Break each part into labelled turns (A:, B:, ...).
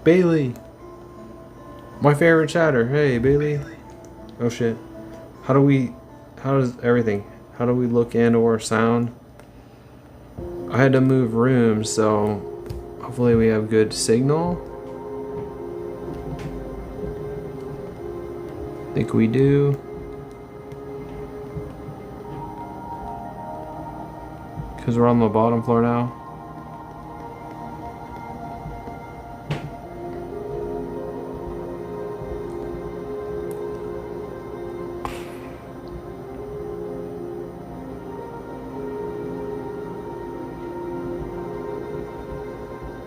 A: Bailey! My favorite chatter. Hey, Bailey. Oh shit. How does everything? How do we look and or sound? I had to move rooms, so hopefully we have good signal. Think we do. Because we're on the bottom floor now.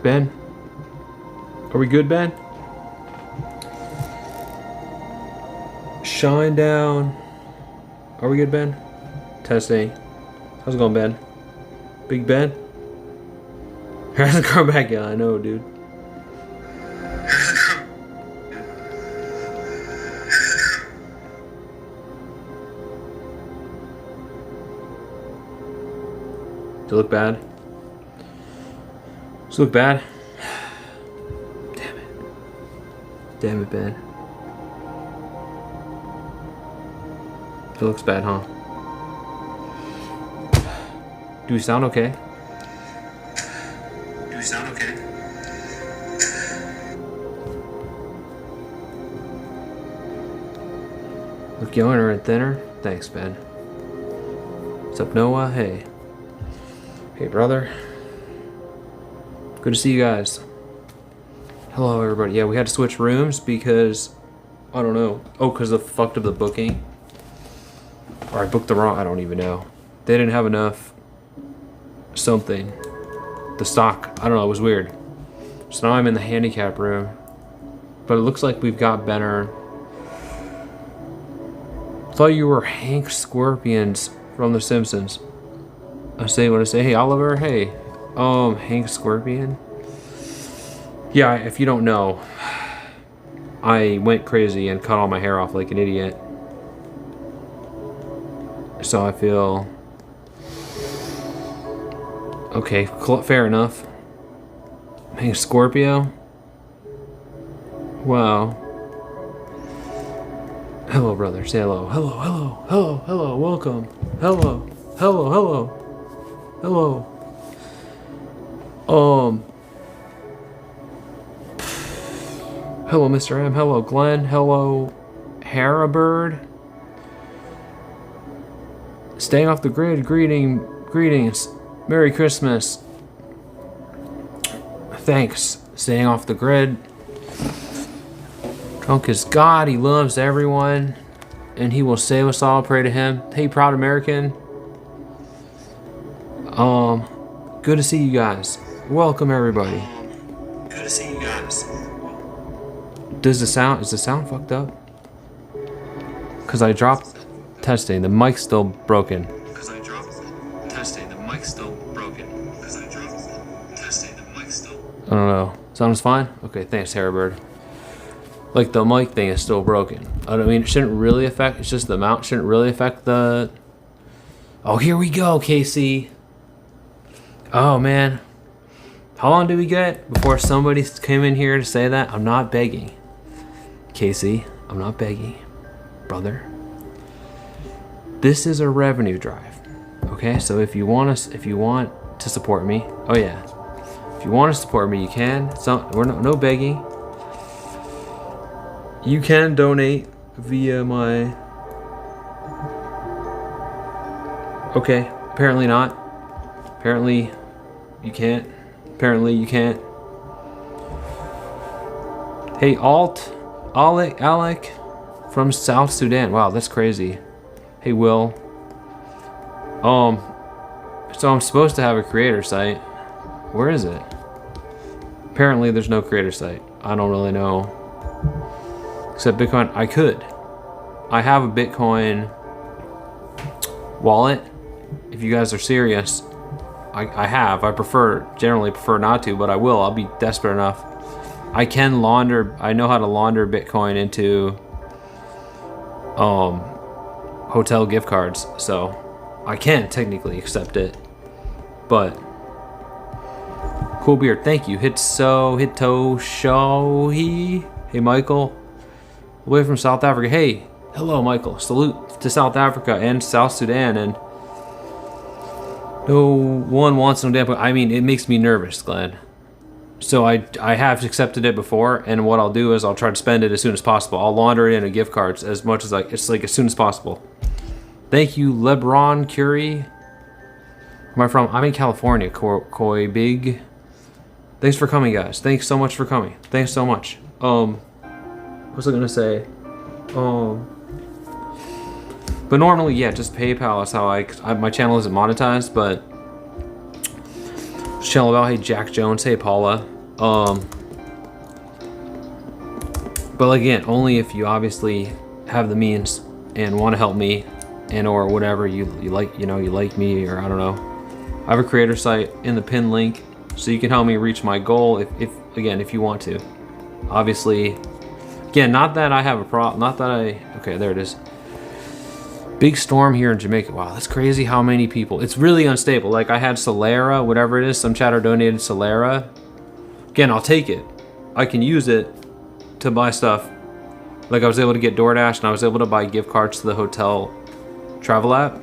A: Ben? Are we good, Ben? Shine down. Are we good, Ben? Testing. How's it going, Ben? Big Ben? Hasn't come back yet, I know, dude. Does it look bad? Does it look bad? Damn it. Damn it, Ben. It looks bad, huh? Do we sound okay? Do we sound okay? Look younger and thinner? Thanks, Ben. What's up, Noah? Hey. Hey, brother. Good to see you guys. Hello, everybody. Yeah, we had to switch rooms because... I don't know. Oh, because I fucked up the booking. Or I booked the wrong... I don't even know. They didn't have enough... something. The stock. I don't know. It was weird. So now I'm in the handicap room. But it looks like we've got better... I thought you were Hank Scorpions from The Simpsons. I want to say, hey, Oliver, hey. Hank Scorpion? Yeah, if you don't know, I went crazy and cut all my hair off like an idiot. So I feel... okay, fair enough. Hank Scorpio? Wow. Hello, brother. Say hello. Hello, hello, hello, hello, welcome. Hello, hello, hello. Hello. Hello, Mr. M. Hello, Glenn. Hello, Harabird. Staying off the grid. Greetings. Merry Christmas. Thanks. Staying off the grid. Drunk is God. He loves everyone. And he will save us all. Pray to him. Hey, proud American. Good to see you guys. Welcome, everybody. Good to see you guys. Is the sound fucked up? Because I dropped testing. The mic's still broken. I don't know. Sounds fine? Okay, thanks, Harabird. Like, the mic thing is still broken. I mean, it shouldn't really affect... it's just the mount shouldn't really affect the... oh, here we go, Casey. Oh, man. How long do we get before somebody came in here to say that? I'm not begging. Casey, I'm not begging. Brother. This is a revenue drive. Okay, so if you want to support me... oh, yeah. If you want to support me, you can. We're no begging. You can donate via my... okay, apparently not. Apparently you can't. Apparently you can't. Hey, Alec from South Sudan. Wow, that's crazy. Hey, Will. So I'm supposed to have a creator site. Where is it? Apparently there's no creator site. I don't really know. Except Bitcoin, I could. I have a Bitcoin wallet. If you guys are serious, I have. I generally prefer not to, but I will. I'll be desperate enough. I can launder, I know how to launder Bitcoin into hotel gift cards, so I can technically accept it. But cool beard, thank you. Hitoshohi. Hey Michael, away from South Africa. Hey, hello Michael. Salute to South Africa and South Sudan. And no one wants no damn. I mean, it makes me nervous, Glenn. So I have accepted it before, and what I'll do is I'll try to spend it as soon as possible. I'll launder it into gift cards as much as it's like as soon as possible. Thank you, LeBron Curie. Where am I from? I'm in California. Koi Big. Thanks for coming, guys. Thanks so much for coming. Thanks so much. What was I gonna say? But normally, yeah, just PayPal is how my channel isn't monetized, but channel about, hey Jack Jones, hey Paula. But again, only if you obviously have the means and want to help me, and or whatever you like, you like me, or I don't know. I have a creator site in the pin link, so you can help me reach my goal if you want to. Obviously, again, not that I have a problem, okay, there it is. Big storm here in Jamaica. Wow, that's crazy how many people. It's really unstable. Like I had Solera, whatever it is, some chatter donated Solera. Again, I'll take it. I can use it to buy stuff. Like I was able to get DoorDash, and I was able to buy gift cards to the hotel travel app.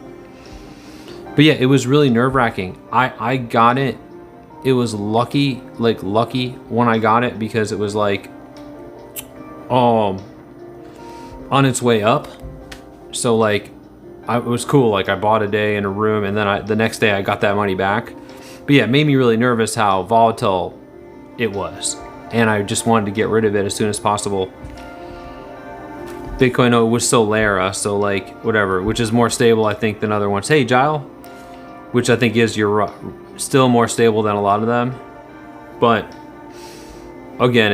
A: But yeah, it was really nerve-wracking. I got it. It was lucky when I got it, because it was like on its way up. So like it was cool. Like I bought a day in a room, and then the next day I got that money back. But yeah, it made me really nervous how volatile it was, and I just wanted to get rid of it as soon as possible. Bitcoin, it was Solera, so like whatever, which is more stable I think than other ones. Hey Gile, which I think is still more stable than a lot of them. But again,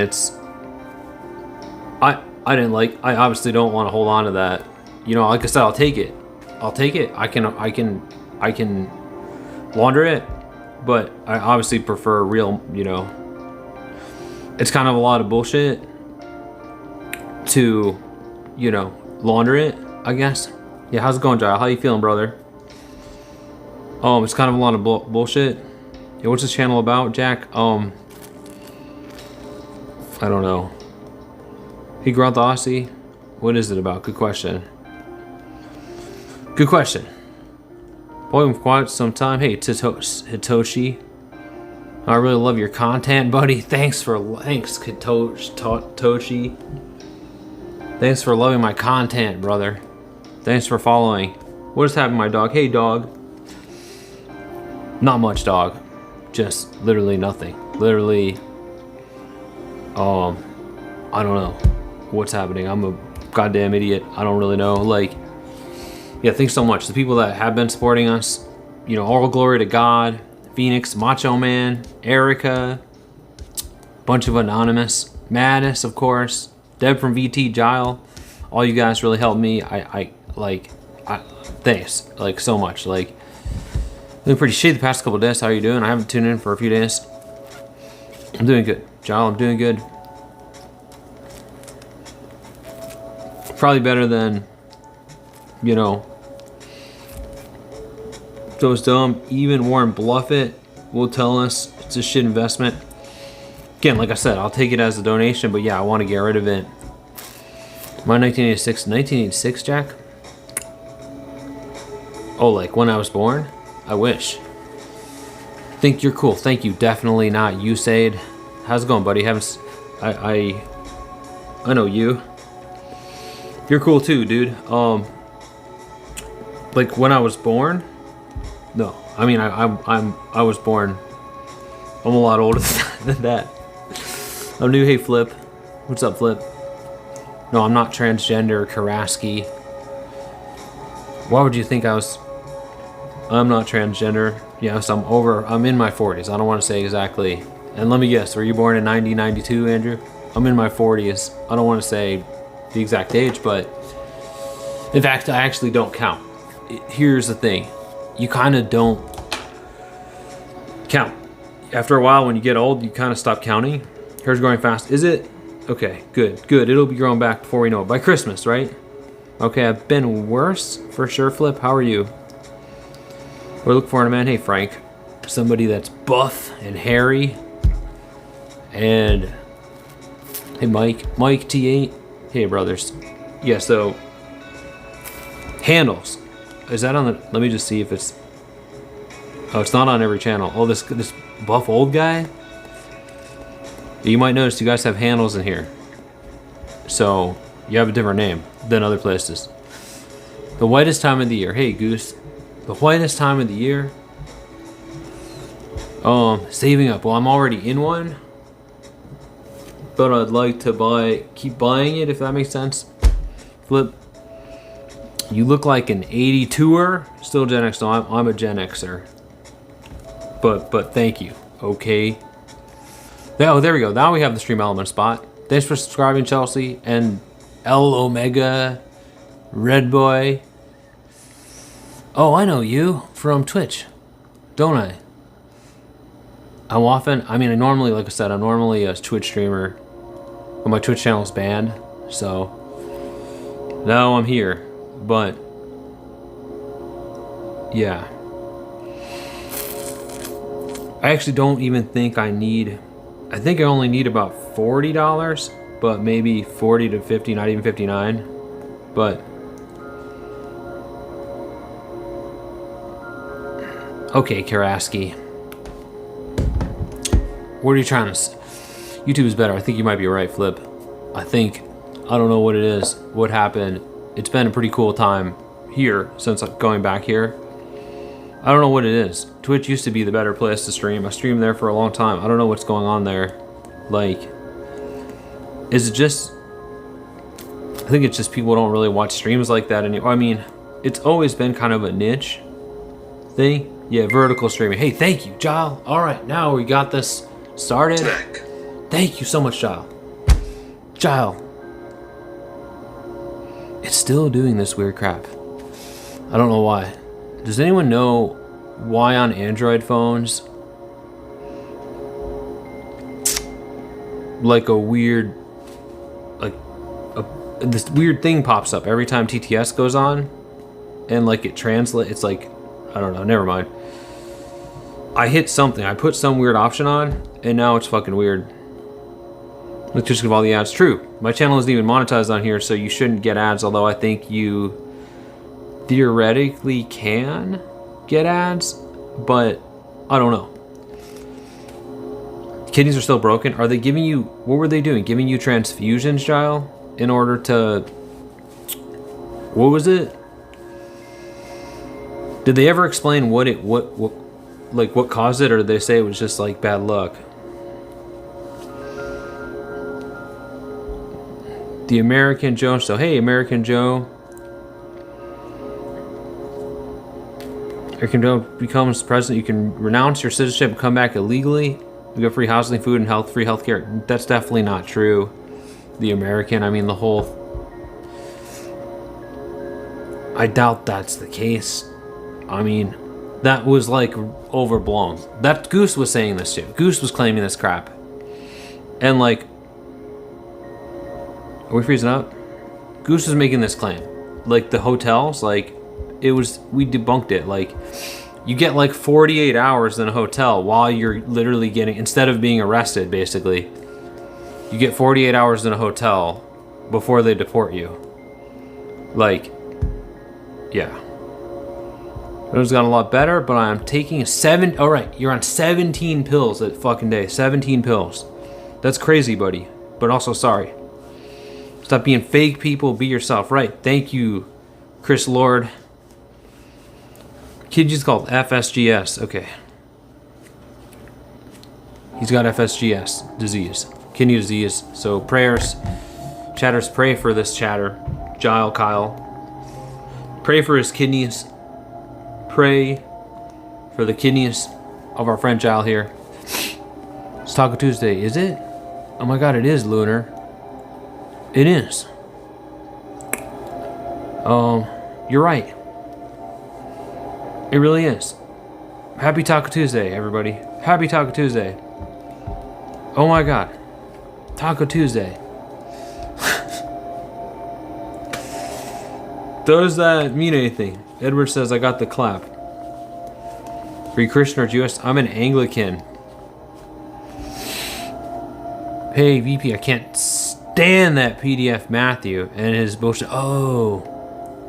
A: I obviously don't want to hold on to that. Like I said, I'll take it. I can launder it, but I obviously prefer real, it's kind of a lot of bullshit to, launder it, I guess. Yeah, how's it going, Giles? How you feeling, brother? It's kind of a lot of bullshit. Yeah, what's this channel about, Jack? I don't know. Hey, Grunt the Aussie. What is it about? Good question. Good question. Boy, we've quite some time. Hey, Hitoshi. I really love your content, buddy. Thanks, Hitoshi. Thanks for loving my content, brother. Thanks for following. What is happening, my dog? Hey, dog. Not much, dog. Just literally nothing. Literally, I don't know what's happening. I'm a goddamn idiot. I don't really know. Yeah, thanks so much. The people that have been supporting us, all glory to God. Phoenix, Macho Man, Erica, bunch of Anonymous, Madness, of course, Deb from VT, Gile. All you guys really helped me. Thanks, so much. Been pretty shitty the past couple of days. How are you doing? I haven't tuned in for a few days. I'm doing good. Gile, I'm doing good. Probably better than, those dumb. Even Warren Buffett will tell us it's a shit investment. Again, like I said, I'll take it as a donation, but yeah, I want to get rid of it. My 1986, Jack? Oh, when I was born? I wish. Think you're cool. Thank you. Definitely not Usaid. How's it going, buddy? I know you. You're cool too, dude. When I was born? No, I mean I was born. I'm a lot older than that. I'm new. Hey Flip, what's up, Flip? No, I'm not transgender, Karaski. Why would you think I was? I'm not transgender. Yes, I'm in my 40s. I don't want to say exactly. And let me guess, were you born in 1992, Andrew? I'm in my 40s. I don't want to say the exact age, but in fact, I actually don't count. Here's the thing. You kind of don't count. After a while, when you get old, you kind of stop counting. Hair's growing fast. Is it? Okay, good. It'll be growing back before we know it. By Christmas, right? Okay, I've been worse for sure, Flip. How are you? We're looking for a man. Hey, Frank. Somebody that's buff and hairy. And hey, Mike T8. Hey, brothers. Yeah, so handles. Is that on the? Let me just see if it's. Oh, it's not on every channel. Oh, this buff old guy. You might notice you guys have handles in here. So you have a different name than other places. The whitest time of the year. Hey, Goose. The whitest time of the year. Saving up. Well, I'm already in one. But I'd like to keep buying it, if that makes sense. Flip. You look like an 82er. Still Gen X. No, I'm a Gen Xer. But thank you. Okay. Oh, there we go. Now we have the Stream Element spot. Thanks for subscribing, Chelsea. And L Omega. Red Boy. Oh, I know you from Twitch. Don't I? I normally, like I said, I'm normally a Twitch streamer. But my Twitch channel is banned. So now I'm here. But yeah. I actually don't even think I think I only need about $40, but maybe 40 to 50, not even 59. But okay, Karaski. What are you trying to YouTube is better. I think you might be right, Flip. I don't know what it is, what happened. It's been a pretty cool time here since going back here. I don't know what it is. Twitch used to be the better place to stream. I streamed there for a long time. I don't know what's going on there. Like, is it just... I think it's just people don't really watch streams like that anymore. I mean, it's always been kind of a niche thing. Yeah, vertical streaming. Hey, thank you, Jile. All right, now we got this started. Thank you so much, Jile. Jile. It's still doing this weird crap. I don't know why. Does anyone know why on Android phones, like a weird, this weird thing pops up every time TTS goes on, and like it translates, it's like, I don't know, never mind. I hit something, I put some weird option on, and now it's fucking weird. Let's just give all the ads. True, my channel isn't even monetized on here, so you shouldn't get ads, although I think you theoretically can get ads, but I don't know. Kidneys are still broken. Are they giving you, what were they doing? Giving you transfusions, Jile, in order to, what was it? Did they ever explain what caused it, or did they say it was just like bad luck? The American Joe. So hey, American Joe. American Joe becomes president. You can renounce your citizenship and come back illegally. You get free housing, food, and free healthcare. That's definitely not true. The American, I mean, the whole. I doubt that's the case. I mean, that was like overblown. That Goose was saying this too. Goose was claiming this crap. And like, are we freezing up? Goose was making this claim. Like the hotels, like we debunked it. Like you get like 48 hours in a hotel while you're literally getting, instead of being arrested, basically, you get 48 hours in a hotel before they deport you. Like, yeah. It's gotten a lot better, but I'm taking all right, you're on 17 pills that fucking day. 17 pills. That's crazy, buddy. But also sorry. Stop being fake people, be yourself. Right, thank you, Chris Lord. Kid just called FSGS, okay. He's got FSGS disease, kidney disease. So prayers, chatters, pray for this chatter. Kyle. Pray for his kidneys. Pray for the kidneys of our friend Giles here. It's Taco Tuesday, is it? Oh my god, it is, Lunar. It is. You're right. It really is. Happy Taco Tuesday, everybody. Happy Taco Tuesday. Oh my god. Taco Tuesday. Does that mean anything? Edward says, I got the clap. Are you Christian or Jewish? I'm an Anglican. Hey, VP, I can't stand that PDF Matthew and his bullshit. Oh,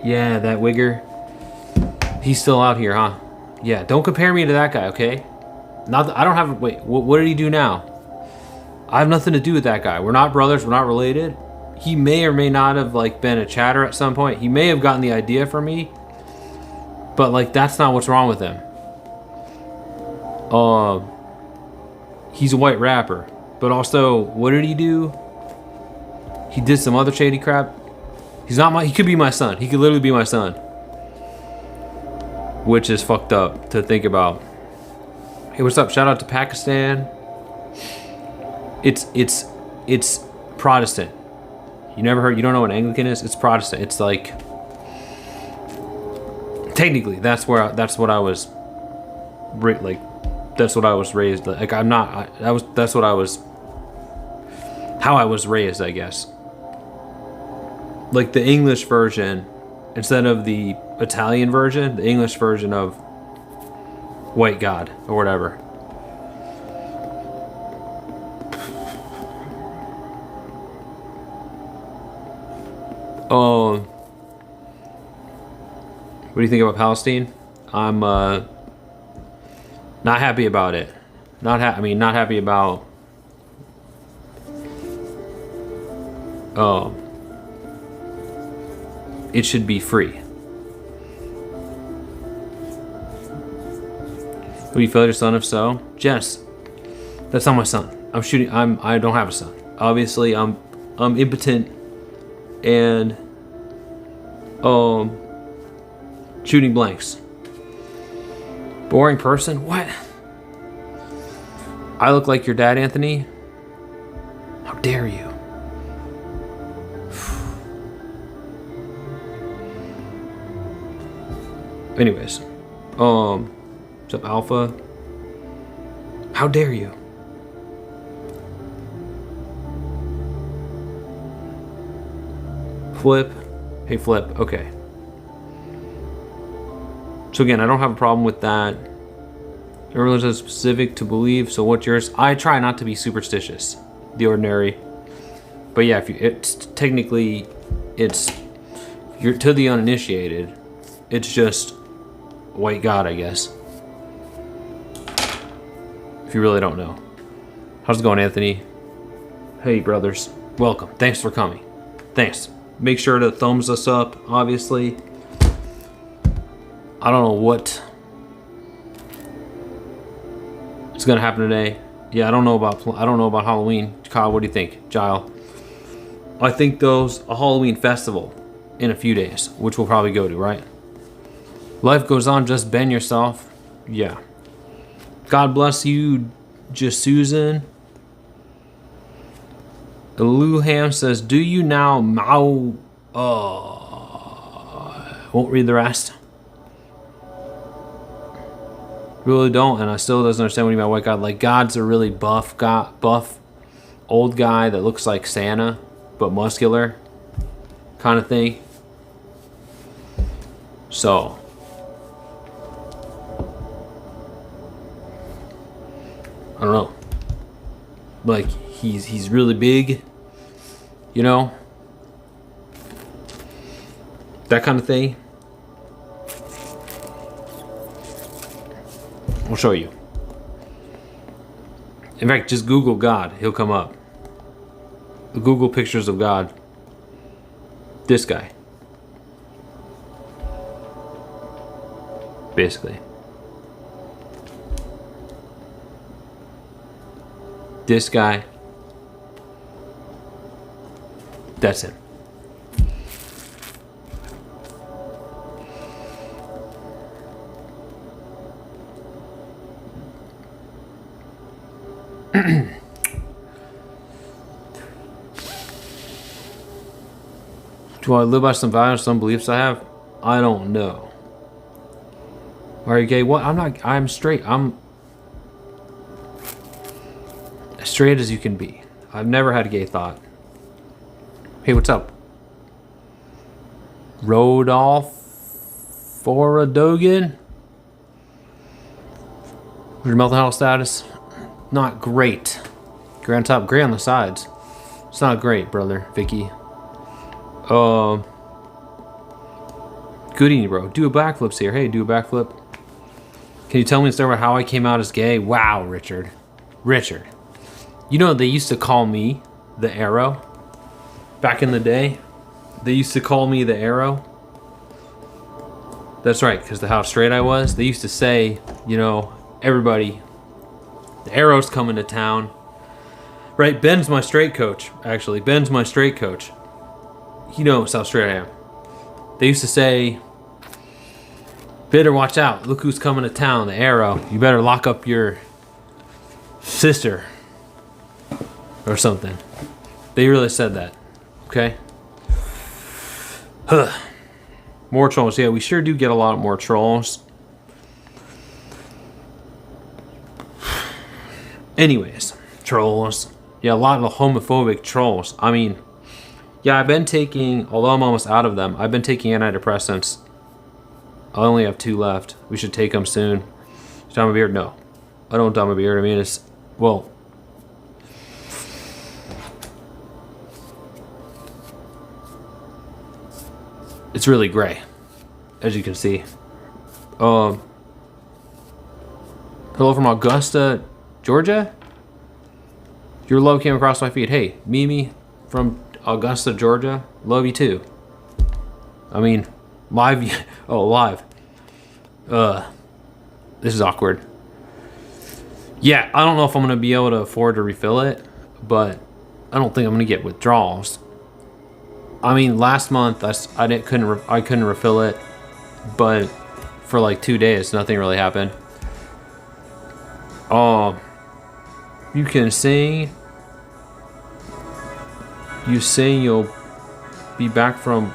A: yeah, that wigger. He's still out here, huh? Yeah, don't compare me to that guy, okay? Not that, I don't have, wait, what did he do now? I have nothing to do with that guy. We're not brothers, we're not related. He may or may not have like been a chatter at some point. He may have gotten the idea from me, but like that's not what's wrong with him. He's a white rapper, but also what did he do? He did some other shady crap. He's not my. He could be my son. He could literally be my son, which is fucked up to think about. Hey, what's up? Shout out to Pakistan. It's Protestant. You never heard? You don't know what Anglican is? It's Protestant. It's like technically that's what I was like. That's what I was raised. Like I'm not. That's what I was. How I was raised, I guess. Like the English version, instead of the Italian version, the English version of White God or whatever. What do you think about Palestine? I'm not happy about it. Not happy about. It should be free. Would you fail your son if so? Jess, that's not my son. I don't have a son. Obviously, I'm impotent and shooting blanks. Boring person? What? I look like your dad, Anthony? How dare you? Anyways, what's up, Alpha? How dare you? Flip. Hey, Flip. Okay. So again, I don't have a problem with that. Everyone's is specific to believe. So what's yours? I try not to be superstitious. The ordinary. But yeah, if you, it's technically, you're to the uninitiated. It's just White God, I guess. If you really don't know. How's it going, Anthony? Hey, brothers. Welcome. Thanks for coming. Thanks. Make sure to thumbs us up, obviously. I don't know what is gonna happen today. Yeah, I don't know about Halloween. Kyle, what do you think? Gile? I think a Halloween festival in a few days, which we'll probably go to, right? Life goes on, just bend yourself. Yeah. God bless you, just Susan. Luham says, do you now won't read the rest. Really don't, and I still doesn't understand what you mean by White God. Like God's a really buff old guy that looks like Santa, but muscular kind of thing. So I don't know. Like he's really big, you know? That kind of thing. I'll show you. In fact, just Google God. He'll come up. Google pictures of God. This guy. Basically. This guy. That's him. Do I live by some values, some beliefs I have? I don't know. Are you gay? What? I'm not. I'm straight. I'm as straight as you can be. I've never had a gay thought. Hey, what's up? Rodolph Forodogan? What's your mental health status? Not great. Gray on top, gray on the sides. It's not great, brother. Vicky. Good evening, bro. Do a backflips here. Hey, do a backflip. Can you tell me a story about how I came out as gay? Wow, Richard. Richard. You know, they used to call me the Arrow. Back in the day, they used to call me the Arrow. That's right, because of how straight I was. They used to say, you know, everybody, the Arrow's coming to town. Right, Ben's my straight coach, actually. Ben's my straight coach. He knows how straight I am. They used to say, better watch out. Look who's coming to town, the Arrow. You better lock up your sister. Or something. They really said that. Okay? More trolls. Yeah, we sure do get a lot more trolls. Anyways, trolls. Yeah, a lot of homophobic trolls. I mean, yeah, I've been taking, although I'm almost out of them, I've been taking antidepressants. I only have 2 left. We should take them soon. Dye my beard? No. I don't dye my beard. I mean, it's, well, it's really gray, as you can see. Hello from Augusta, Georgia? Your love came across my feed. Hey, Mimi from Augusta, Georgia. Love you too. I mean, live. Oh, live. This is awkward. Yeah, I don't know if I'm gonna be able to afford to refill it, but I don't think I'm gonna get withdrawals. I mean, last month I couldn't refill it, but for like 2 days, nothing really happened. You can sing. You sing you'll be back from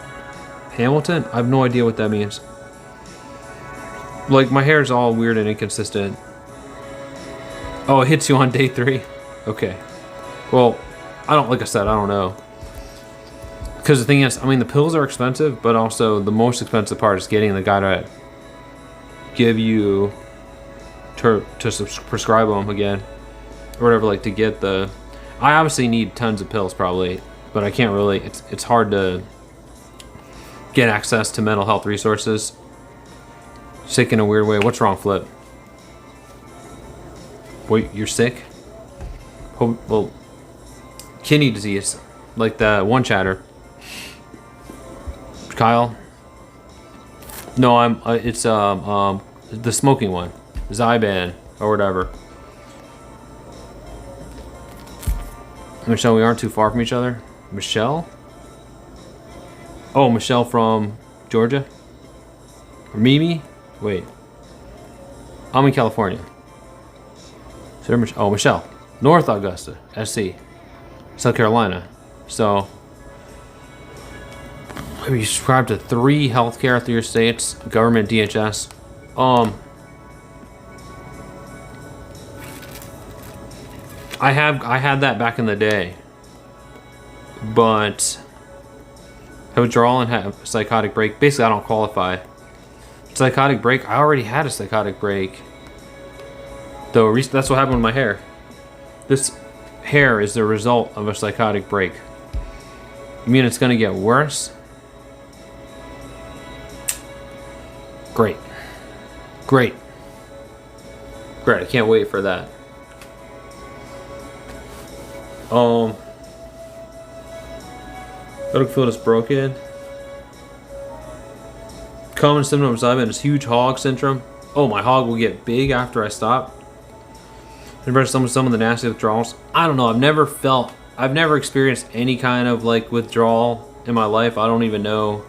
A: Hamilton? I have no idea what that means. Like, my hair's all weird and inconsistent. Oh, it hits you on day 3? Okay. Well, like I said, I don't know. Because the thing is, I mean, the pills are expensive, but also the most expensive part is getting the guy to give you, to prescribe them again. Or whatever, like to get the, I obviously need tons of pills probably, but I can't really, it's hard to get access to mental health resources. Sick in a weird way. What's wrong, Flip? Wait, you're sick? Well, kidney disease, like the one chatter. Kyle? No, it's the smoking one, Zyban or whatever. Michelle, we aren't too far from each other. Michelle? Oh, Michelle from Georgia? Or Mimi? Wait. I'm in California. Oh, Michelle. North Augusta, SC. South Carolina. So, you subscribe to 3 healthcare through your state's government DHS. I had that back in the day, but I withdrawal and have a psychotic break. Basically, I don't qualify. Psychotic break. I already had a psychotic break. Though that's what happened with my hair. This hair is the result of a psychotic break. You mean it's gonna get worse? Great. Great. Great. I can't wait for that. Battlefield is broken. Common symptom of Zyban is huge hog syndrome. Oh, my hog will get big after I stop. Remember some of the nasty withdrawals? I don't know. I've never experienced any kind of like withdrawal in my life. I don't even know.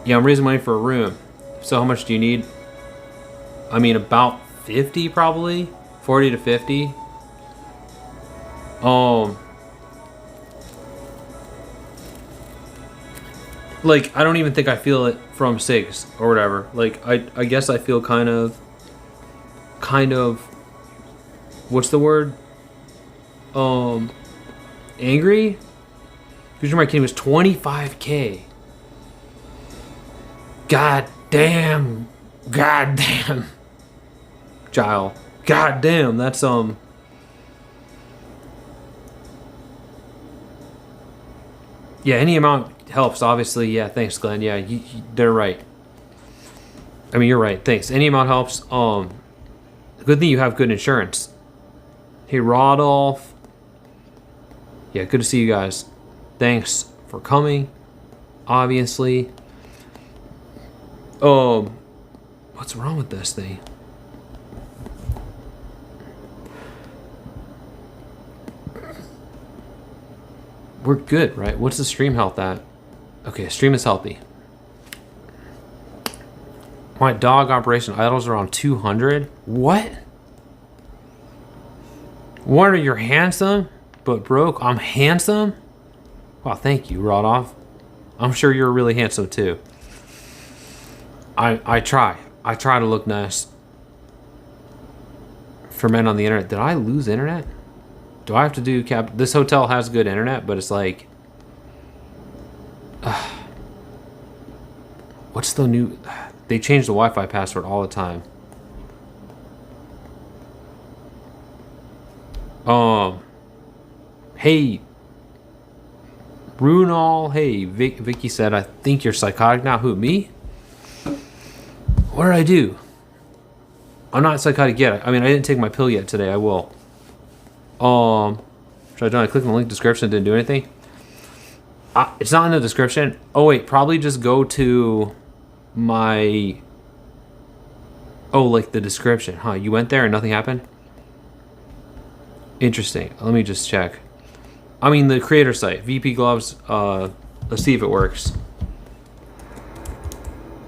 A: Yeah, I'm raising money for a room. So how much do you need? I mean, about 50 probably. 40 to 50. Like, I don't even think I feel it from SIGs or whatever. Like, I guess I feel kind of, what's the word? Angry? Future My King was 25K. God damn. Gile. God damn, that's, yeah, any amount helps, obviously. Yeah, thanks, Glenn. Yeah, they're right. I mean, you're right. Thanks. Any amount helps. Good thing you have good insurance. Hey, Rodolph. Yeah, good to see you guys. Thanks for coming. Obviously. What's wrong with this thing? We're good, right? What's the stream health at? Okay, stream is healthy. My dog operation idles around 200. What? Warner, you're handsome, but broke. I'm handsome? Wow, thank you, Rodolph. I'm sure you're really handsome too. I try. I try to look nice for men on the internet. Did I lose internet? Do I have to do cap? This hotel has good internet, but it's like, what's the new? They change the Wi-Fi password all the time. Hey, Runal. Hey, Vicky said, I think you're psychotic now. Who, me? What did I do? I'm not psychotic yet. I mean, I didn't take my pill yet today. I will. Should I do? I click on the link description. Didn't do anything. It's not in the description. Oh wait, probably just go to my. Oh, like the description, huh? You went there and nothing happened. Interesting. Let me just check. I mean, the creator site, VP Gloves. Let's see if it works.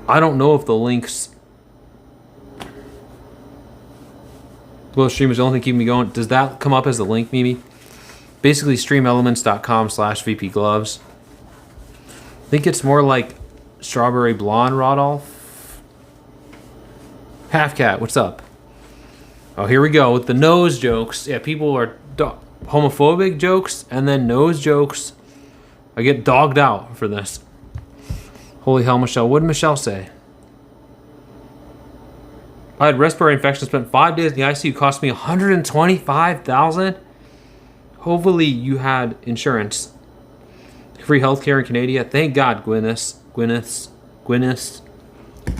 A: I don't know if the links. Glow stream is the only thing keeping me going. Does that come up as a link, Mimi? Basically, streamelements.com/VPGloves. I think it's more like Strawberry Blonde, Rodolph. Half Cat, what's up? Oh, here we go with the nose jokes. Yeah, people are homophobic jokes and then nose jokes. I get dogged out for this. Holy hell, Michelle. What did Michelle say? I had respiratory infection, spent 5 days in the ICU, cost me $125,000. Hopefully you had insurance. Free healthcare in Canada. Thank God, Gwyneth. That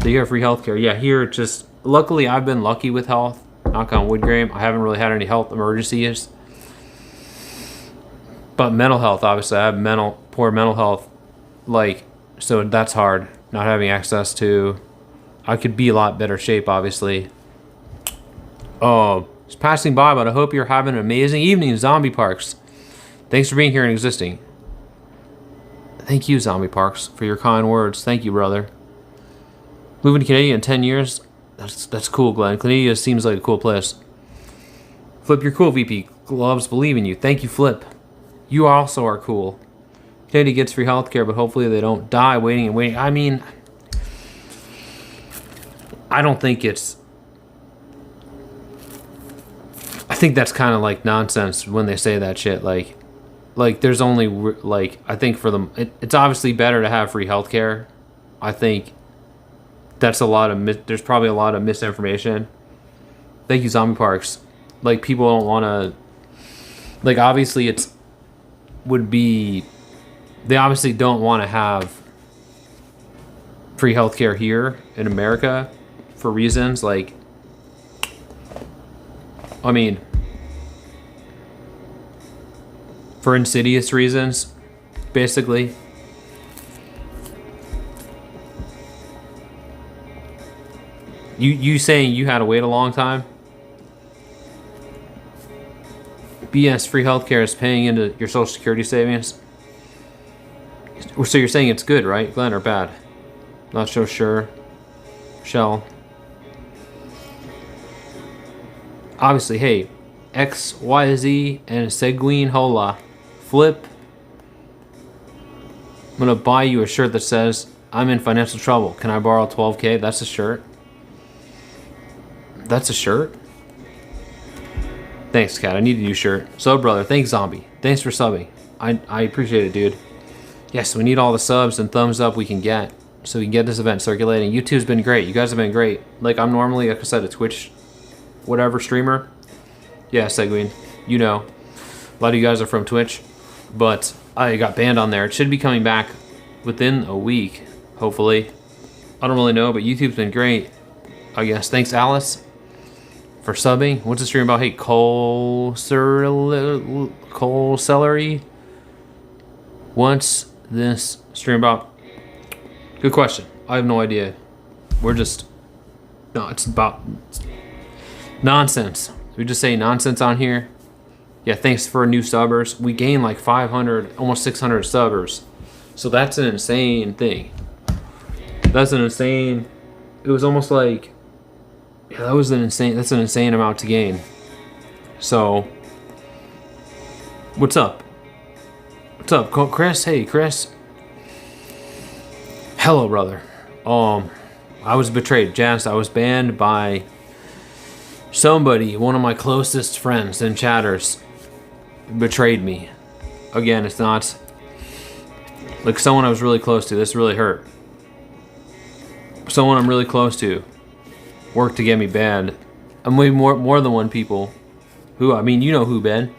A: you have free healthcare. Yeah, here just luckily I've been lucky with health. Knock on wood, Graham. I haven't really had any health emergencies. But mental health, obviously, I have poor mental health. Like, so that's hard. Not having access to. I could be a lot better shape, obviously. Oh, just passing by, but I hope you're having an amazing evening in Zombie Parks. Thanks for being here and existing. Thank you, Zombie Parks, for your kind words. Thank you, brother. Moving to Canada in 10 years. That's cool, Glenn. Canada seems like a cool place. Flip, you're cool, VP. Gloves believe in you. Thank you, Flip. You also are cool. Canada gets free healthcare, but hopefully they don't die waiting and waiting. I mean, I don't think it's. I think that's kind of like nonsense when they say that shit. Like there's only like I think for them, it's obviously better to have free healthcare. I think that's a lot of there's probably a lot of misinformation. Thank you, Zombie Parks. Like people don't want to. Like obviously they obviously don't want to have free healthcare here in America. For reasons like, I mean, for insidious reasons, basically. You saying you had to wait a long time? BS, free healthcare is paying into your Social Security savings. So you're saying it's good, right, Glenn, or bad? Not so sure. Shell. Obviously, hey, XYZ, and Seguin Hola. Flip. I'm gonna buy you a shirt that says, I'm in financial trouble. Can I borrow 12K? That's a shirt. That's a shirt? Thanks, Cat. I need a new shirt. So, brother. Thanks, Zombie. Thanks for subbing. I appreciate it, dude. Yes, we need all the subs and thumbs up we can get so we can get this event circulating. YouTube's been great. You guys have been great. Like, I'm normally, like I said, a Twitch whatever streamer. Yeah, Seguin. You know. A lot of you guys are from Twitch. But I got banned on there. It should be coming back within a week, hopefully. I don't really know, but YouTube's been great, I guess. Thanks, Alice, for subbing. What's the stream about? Hey, coal celery. What's this stream about? Good question. I have no idea. We're just... No, it's about nonsense. We just say nonsense on here. Yeah, thanks for new subbers. We gained like 500, almost 600 subbers. So that's an insane thing. That's an insane... It was almost like... Yeah, that's an insane amount to gain. So... What's up? What's up, Chris? Hey, Chris. Hello, brother. I was betrayed. Jazz, I was banned by somebody, one of my closest friends and chatters. Betrayed me. Again, it's not like someone I was really close to. This really hurt. Someone I'm really close to worked to get me banned. I'm way more than one people. Who? I mean, you know who, Ben.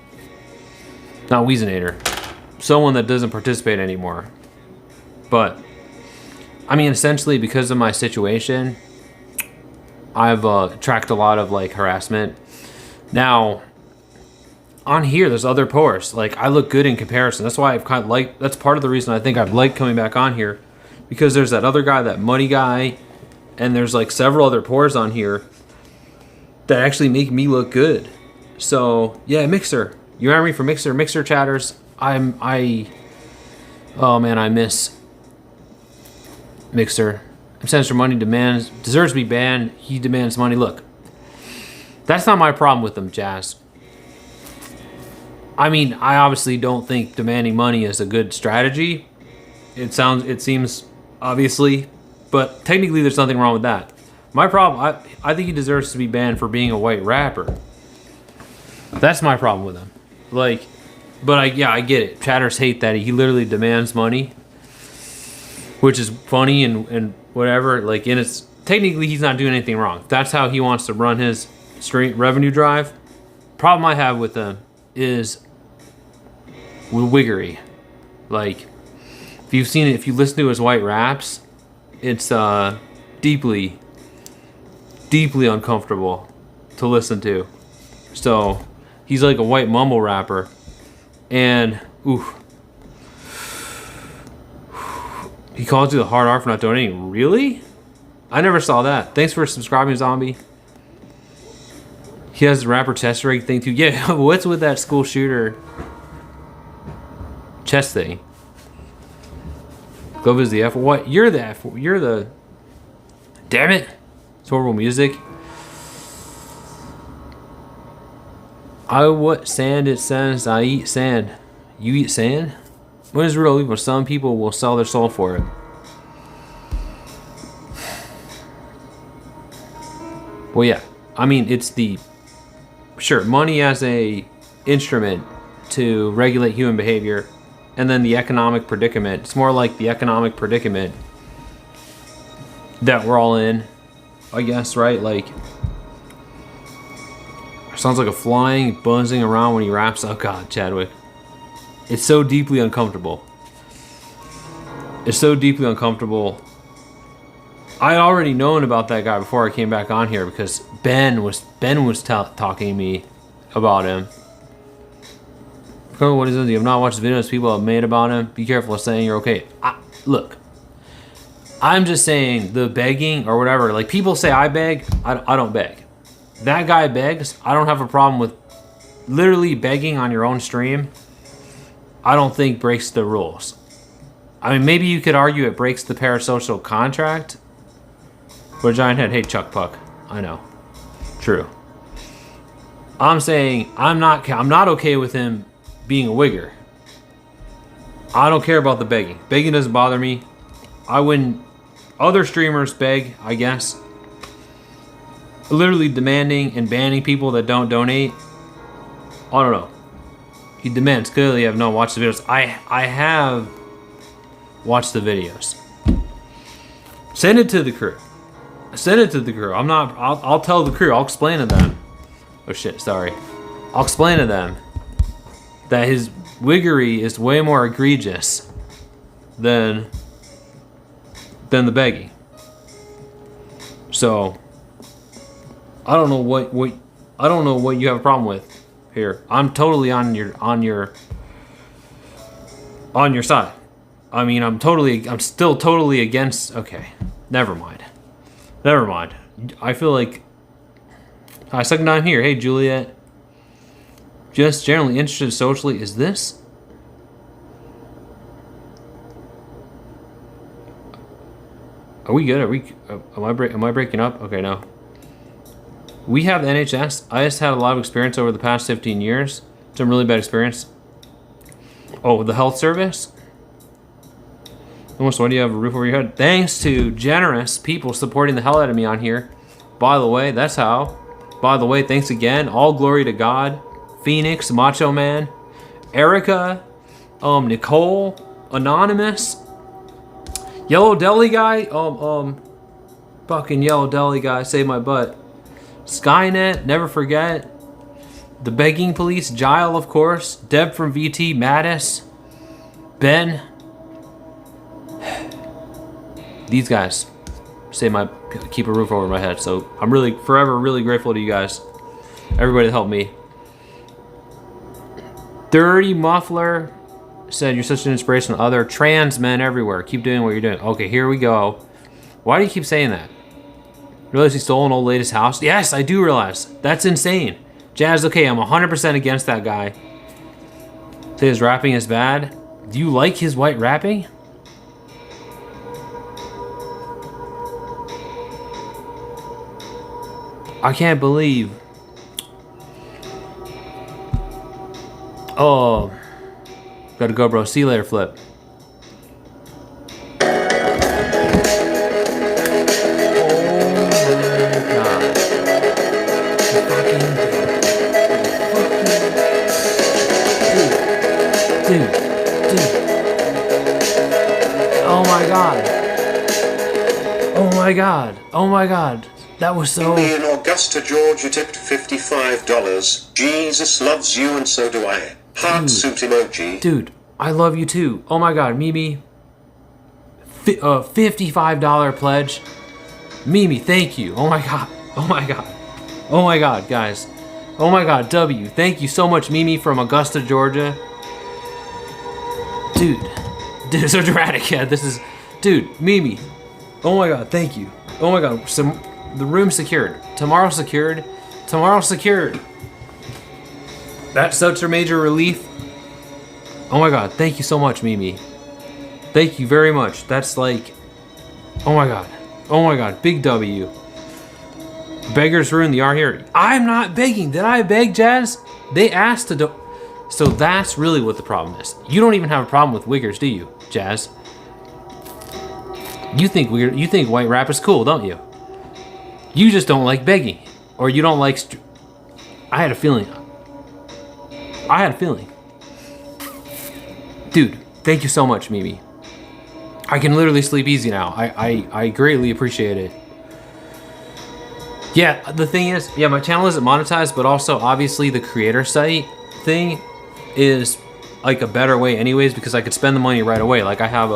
A: Not Weezinator. Someone that doesn't participate anymore. But I mean, essentially, because of my situation, I've tracked a lot of like harassment. Now, on here, there's other posts. Like, I look good in comparison. That's why I've kind of liked. That's part of the reason I think I've liked coming back on here, because there's that other guy, that Muddy guy, and there's like several other pores on here that actually make me look good. So yeah, Mixer. You remember me from Mixer? Mixer chatters. Oh man, I miss Mixer. Senator Money deserves to be banned. He demands money. Look, that's not my problem with him, Jazz. I mean, I obviously don't think demanding money is a good strategy. It seems obviously, but technically there's nothing wrong with that. My problem, I think he deserves to be banned for being a white rapper. That's my problem with him. Like, but I get it. Chatters hate that he literally demands money, which is funny and whatever. Like, and it's technically he's not doing anything wrong. That's how he wants to run his straight revenue drive. Problem I have with him is with Wiggery. Like, if you've seen it, if you listen to his white raps, it's deeply uncomfortable to listen to. So he's like a white mumble rapper, and he calls you the hard R for not donating. Really? I never saw that. Thanks for subscribing, Zombie. He has the rapper chest rig thing too. Yeah, what's with that school shooter chest thing? Glove is the F. What? You're the F. You're the... Damn it. It's horrible music. What sand it sends, I eat sand. You eat sand? What is real evil? Some people will sell their soul for it. Well, yeah. I mean, it's the... Sure, money as a instrument to regulate human behavior, and then the economic predicament. It's more like the economic predicament that we're all in, I guess, right? Like, sounds like a flying, buzzing around when he raps. Oh God, Chadwick. It's so deeply uncomfortable. It's so deeply uncomfortable. I had already known about that guy before I came back on here because Ben was talking to me about him. What is it? You have not watched the videos people have made about him. Be careful of saying you're okay. Look, I'm just saying the begging or whatever. Like, people say I beg. I don't beg. That guy begs. I don't have a problem with literally begging on your own stream. I don't think breaks the rules. I mean, maybe you could argue it breaks the parasocial contract. But Giant Head, hey Chuck Puck. I know. True. I'm saying I'm not okay with him being a wigger. I don't care about the begging. Begging doesn't bother me. I wouldn't. Other streamers beg, I guess. Literally demanding and banning people that don't donate. I don't know. He demands. Clearly, you have not watched the videos. I have watched the videos. Send it to the crew. Send it to the crew. I'll tell the crew. I'll explain to them. Oh shit, sorry. I'll explain to them that his wiggery is way more egregious than the begging. So I don't know what you have a problem with here. I'm totally on your side. I mean, I'm still totally against. Okay, never mind. I feel like. Hi, second time here. Hey, Juliet. Just generally interested socially. Is this? Are we good? Am I breaking up? Okay, no. We have the NHS. I just had a lot of experience over the past 15 years. Some really bad experience. Oh, the health service? Almost, why do you have a roof over your head? Thanks to generous people supporting the hell out of me on here. By the way, that's how. By the way, thanks again. All glory to God. Phoenix, Macho Man, Erica, Nicole, Anonymous, Yellow Deli Guy, fucking Yellow Deli Guy, save my butt. Skynet, never forget. The Begging Police, Gile, of course. Deb from VT, Mattis, Ben. These guys keep a roof over my head. So I'm forever really grateful to you guys. Everybody that helped me. Dirty Muffler said, you're such an inspiration to other trans men everywhere. Keep doing what you're doing. Okay, here we go. Why do you keep saying that? You realize he stole an old lady's house? Yes, I do realize. That's insane. Jazz, okay, I'm 100% against that guy. Say his rapping is bad. Do you like his white rapping? I can't believe. Oh. Gotta go, bro. See you later, Flip. Oh my god. Oh my god. Oh my god. That was so...
B: Me in Augusta, Georgia tipped $55. Jesus loves you and so do I. Heart suit emoji.
A: Dude, I love you too. Oh my god, Mimi. $55 pledge. Mimi, thank you. Oh my god. Oh my god. Oh my god, guys. Oh my god, W. Thank you so much, Mimi from Augusta, Georgia. Dude, so dramatic. Yeah, this is... Dude, Mimi. Oh my god, thank you. Oh my god, the room's secured. Tomorrow secured. Tomorrow secured. That's such a major relief. Oh my god, thank you so much, Mimi. Thank you very much. That's like... Oh my god. Oh my god, big W. Beggars ruin the art here. I'm not begging. Did I beg, Jazz? They asked to do... So that's really what the problem is. You don't even have a problem with wiggers, do you, Jazz? You think white rap is cool, don't you? You just don't like begging. Or you don't like... I had a feeling. Dude, thank you so much, Mimi. I can literally sleep easy now. I greatly appreciate it. Yeah, the thing is, yeah, my channel isn't monetized, but also obviously the creator site thing is like a better way anyways, because I could spend the money right away. Like I have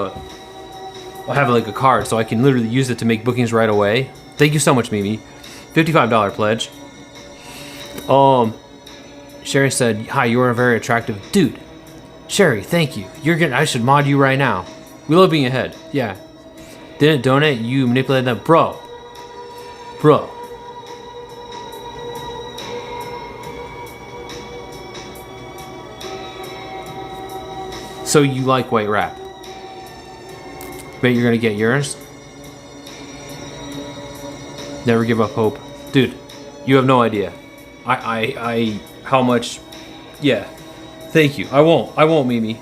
A: like a card, so I can literally use it to make bookings right away. Thank you so much, Mimi. $55 pledge. Sherry said, hi, you are a very attractive dude. Sherry, thank you. I should mod you right now. We love being ahead. Yeah. Didn't donate, you manipulated them. Bro. So you like white rap? Bet you're gonna get yours? Never give up hope. Dude, you have no idea. how much, yeah. Thank you. I won't, Mimi.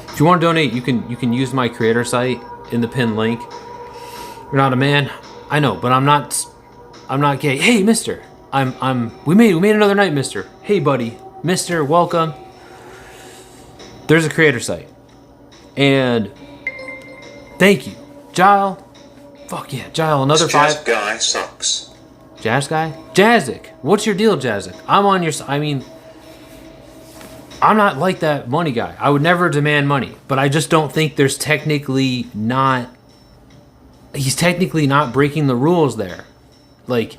A: If you want to donate, you can use my creator site in the pinned link. You're not a man, I know, but I'm not gay. Hey, mister. We made another night, mister. Hey, buddy. Mister, welcome. There's a creator site. And thank you. Jyle. Fuck yeah, Jyle, another
B: Jazz
A: 5.
B: guy sucks.
A: Jazz guy? Jazzik. What's your deal, Jazzik? I'm on your side. I mean, I'm not like that money guy. I would never demand money, but I just don't think there's technically not... He's technically not breaking the rules there. Like,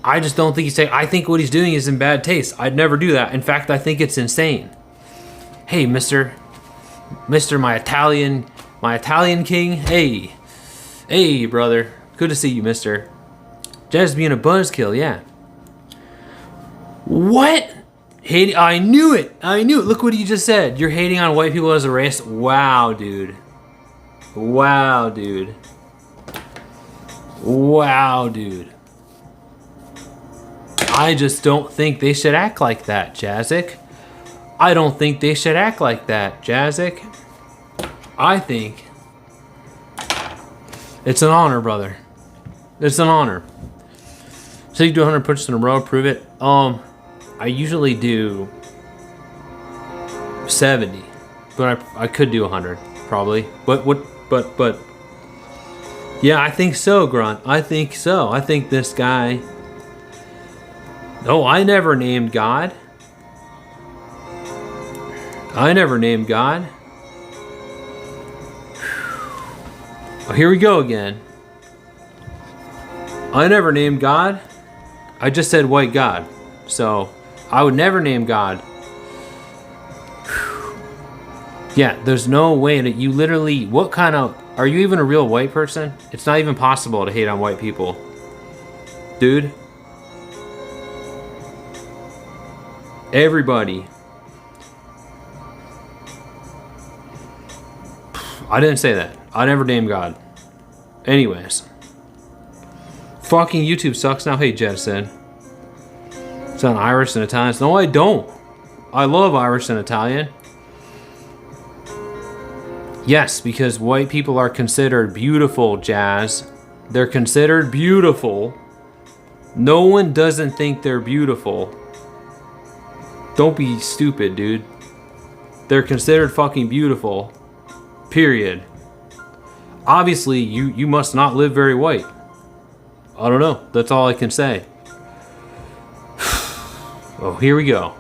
A: I just don't think I think what he's doing is in bad taste. I'd never do that. In fact, I think it's insane. Hey, Mister, my Italian king. Hey, brother. Good to see you, mister. Jazz being a buzzkill, yeah. What? Hating? I knew it. Look what he just said. You're hating on white people as a race? Wow, dude. Wow, dude. I just don't think they should act like that, Jazzik. I don't think they should act like that, Jazzik. I think it's an honor, brother. It's an honor. So you do 100 push-ups in a row, prove it. I usually do 70, but I could do 100 probably. But yeah, I think so, Grunt. I think so. I think this guy. Oh, I never named God. Oh, here we go again. I never named God. I just said white God. So, I would never name God. Yeah, there's no way that you literally... What kind of... Are you even a real white person? It's not even possible to hate on white people. Dude. Everybody. I didn't say that. I never named God. Anyways. Fucking YouTube sucks now. Hey, Jetson. It's on Irish and Italian. No, I don't. I love Irish and Italian. Yes, because white people are considered beautiful, Jazz. They're considered beautiful. No one doesn't think they're beautiful. Don't be stupid, dude. They're considered fucking beautiful. Period. Obviously, you must not live very white. I don't know. That's all I can say. Oh, here we go.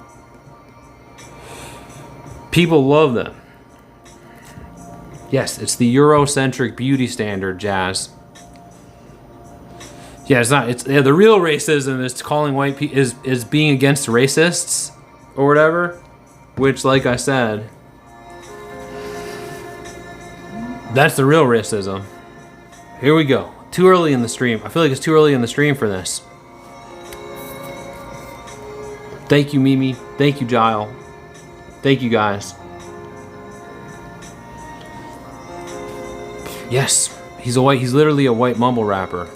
A: People love them. Yes, it's the Eurocentric beauty standard, Jazz. Yeah, it's not. It's the real racism is calling white people is being against racists or whatever. Which, like I said, that's the real racism. Here we go. Too early in the stream. I feel like it's too early in the stream for this. Thank you, Mimi. Thank you, Jyle. Thank you, guys. Yes, he's literally a white mumble rapper,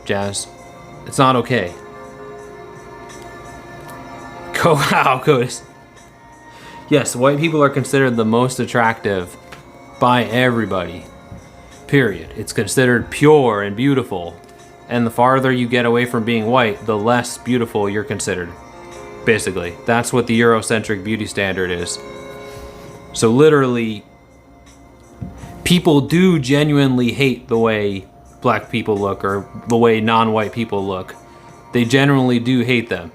A: Jazz. It's not okay. Go out, Codis. Yes, white people are considered the most attractive by everybody. Period. It's considered pure and beautiful. And the farther you get away from being white, the less beautiful you're considered. Basically, that's what the Eurocentric beauty standard is. So literally, people do genuinely hate the way black people look or the way non-white people look. They genuinely do hate them.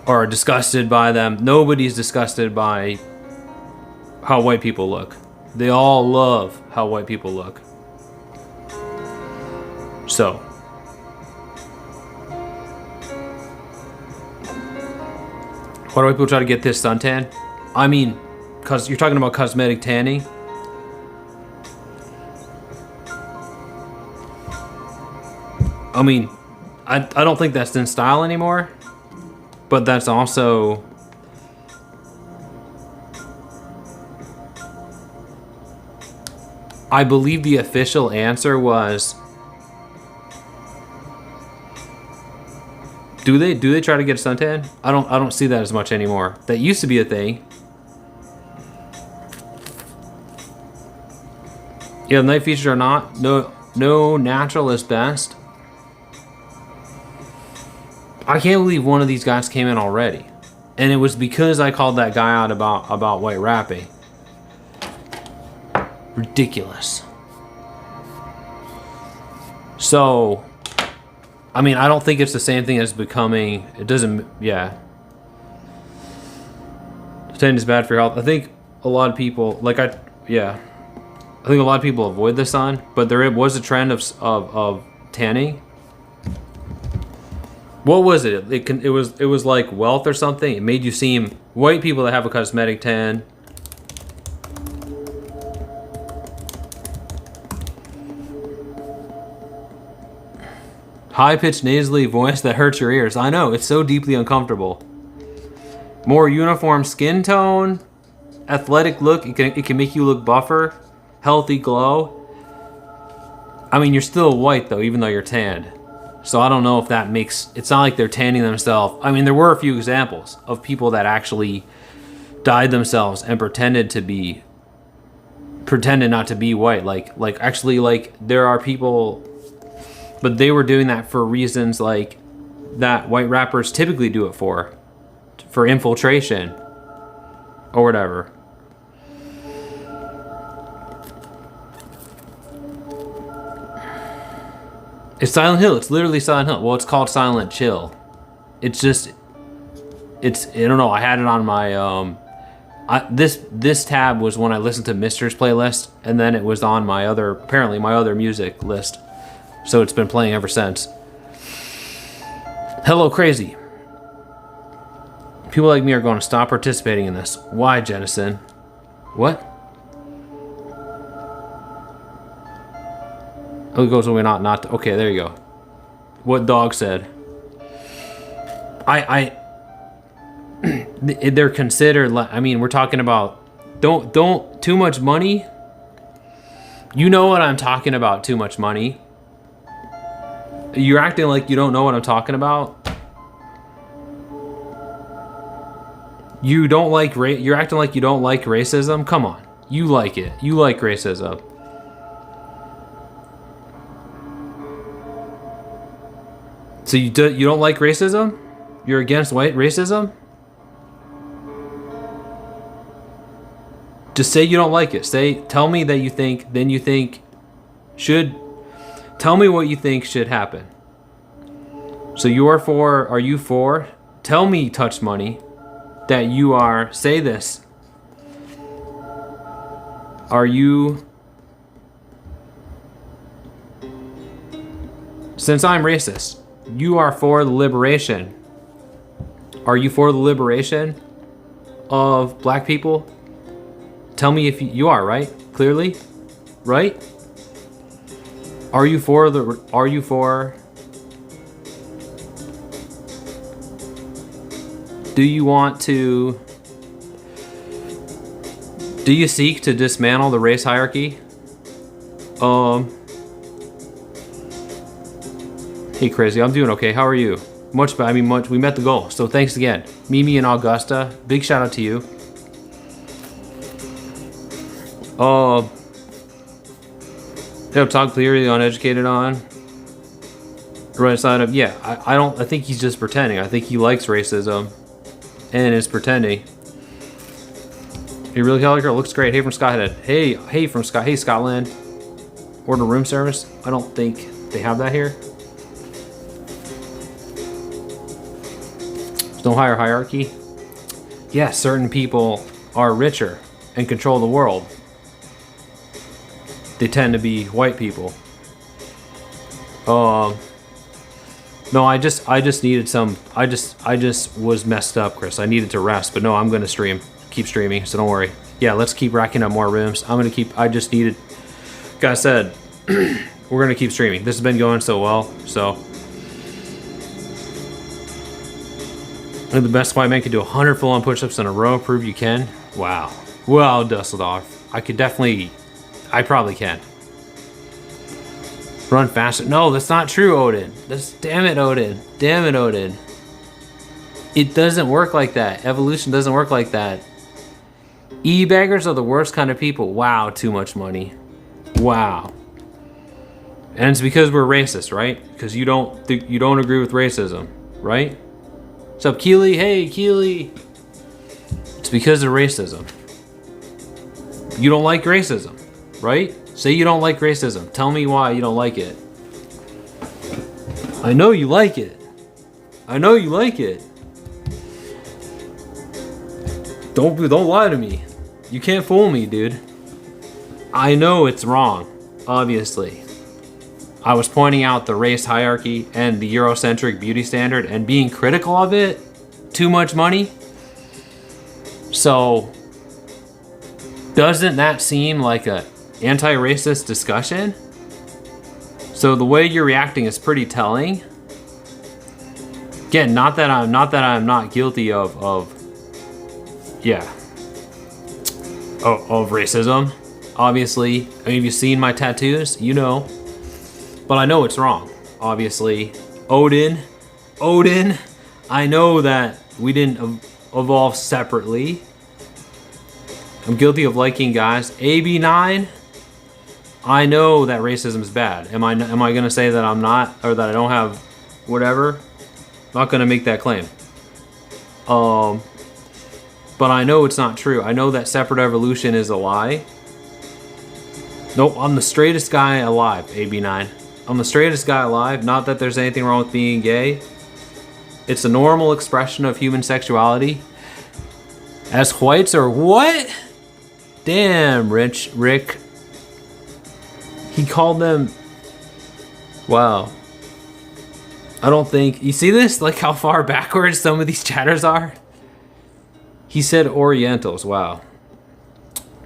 A: Or are disgusted by them. Nobody's disgusted by how white people look. They all love how white people look. So. Why do white people try to get this suntan? I mean, because you're talking about cosmetic tanning. I mean, I don't think that's in style anymore. But that's also... I believe the official answer was... Do they try to get a suntan? I don't see that as much anymore. That used to be a thing. Yeah, night features are not. No natural is best. I can't believe one of these guys came in already. And it was because I called that guy out about white rapping. Ridiculous. So, I mean, I don't think it's the same thing as becoming, it doesn't, yeah. Tanning is bad for your health. I think a lot of people, I think a lot of people avoid the sun, but there was a trend of tanning. What was it? It was like wealth or something. It made you seem, white people that have a cosmetic tan. High-pitched nasally voice that hurts your ears. I know, it's so deeply uncomfortable. More uniform skin tone, athletic look. It can make you look buffer, healthy glow. I mean, you're still white though, even though you're tanned. So I don't know if that makes, it's not like they're tanning themselves. I mean, there were a few examples of people that actually dyed themselves and pretended not to be white. Like there are people, but they were doing that for reasons like that white rappers typically do it for infiltration or whatever. It's Silent Hill. It's literally Silent Hill. Well, it's called Silent Chill. It's just, I don't know. I had it on my, this tab was when I listened to Mister's playlist, and then it was on my other music list. So it's been playing ever since. Hello, crazy. People like me are going to stop participating in this. Why, Jennison? What? Oh, it goes away not. Okay, there you go. What dog said. They're considered, I mean, we're talking about, don't, too much money. You know what I'm talking about, too much money. You're acting like you don't know what I'm talking about. You're acting like you don't like racism. Come on. You like it. You like racism. So you don't like racism? You're against white racism? Just say you don't like it. Tell me that you think, then you think tell me what you think should happen. So are you for, tell me, Touch Money, that you are, say this. Are you, since I'm racist, you are for the liberation. Are you for the liberation of black people? Tell me if you are, right? Clearly, right? Are you for, do you seek to dismantle the race hierarchy? Hey, crazy, I'm doing okay. How are you? We met the goal. So thanks again. Mimi and Augusta, big shout out to you. Talk clearly, uneducated on. Right side up. Yeah, I think he's just pretending. I think he likes racism and is pretending. Hey, really, Kelly girl, looks great. Hey from Scothead. Hey from Scotland. Order room service. I don't think they have that here. There's no higher hierarchy. Yeah, certain people are richer and control the world. They tend to be white people. No, I just needed some. I just was messed up, Chris. I needed to rest, but no, I'm gonna keep streaming. So don't worry. Yeah, let's keep racking up more rooms. I just needed. Like I said, we're gonna keep streaming. This has been going so well. So, the best white man could do 100 full-on push-ups in a row. Prove you can. Wow. Well, Dusseldorf, I probably can. Run faster. No, that's not true, Odin. Damn it, Odin. It doesn't work like that. Evolution doesn't work like that. E-baggers are the worst kind of people. Wow, too much money. Wow. And it's because we're racist, right? Because you don't agree with racism, right? What's up, Keely? Hey, Keely. It's because of racism. You don't like racism, right? Say you don't like racism. Tell me why you don't like it. I know you like it. I know you like it. Don't lie to me. You can't fool me, dude. I know it's wrong, obviously. I was pointing out the race hierarchy and the Eurocentric beauty standard and being critical of it. Too much money. So, doesn't that seem like a anti-racist discussion? So the way you're reacting is pretty telling. Again, not that I'm not guilty of racism. Obviously, I mean, if you've seen my tattoos, you know. But I know it's wrong. Obviously, Odin. I know that we didn't evolve separately. I'm guilty of liking guys. AB9. I know that racism is bad. Am I gonna say that I'm not, or that I don't have whatever? Not gonna make that claim. But I know it's not true. I know that separate evolution is a lie. Nope, I'm the straightest guy alive, AB9. I'm the straightest guy alive. Not that there's anything wrong with being gay. It's a normal expression of human sexuality. As whites or what? Damn, Rick. He called them... Wow. I don't think... You see this? Like how far backwards some of these chatters are? He said Orientals. Wow.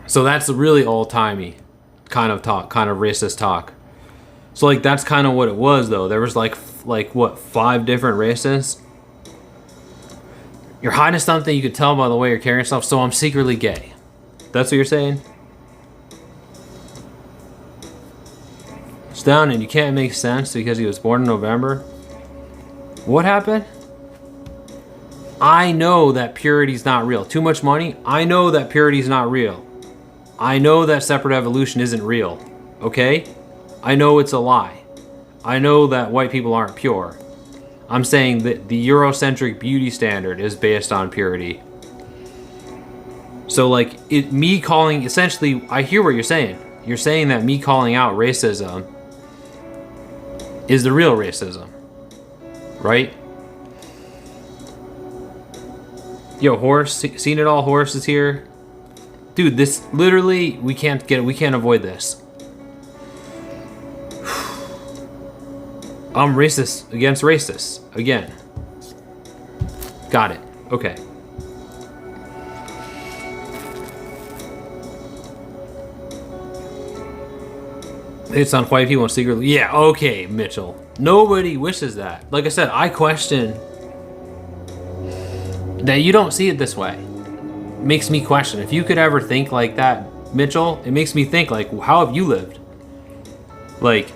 A: So that's really old-timey kind of talk, kind of racist talk. So like that's kind of what it was though. There was like what, 5 different races? You're hiding something, you could tell by the way you're carrying yourself, so I'm secretly gay. That's what you're saying? It's down and you can't make sense because he was born in November. What happened? I know that purity's not real. Too much money? I know that purity's not real. I know that separate evolution isn't real. Okay? I know it's a lie. I know that white people aren't pure. I'm saying that the Eurocentric beauty standard is based on purity. So like, me calling, essentially, I hear what you're saying. You're saying that me calling out racism is the real racism. Right? Yo, Horse, seen it all, Horse is here. Dude, this, literally, we can't avoid this. I'm racist against racists. Again. Got it. Okay. It's on white people and secretly. Yeah, okay, Mitchell. Nobody wishes that. Like I said, I question that you don't see it this way. It makes me question. If you could ever think like that, Mitchell, it makes me think like, how have you lived? Like,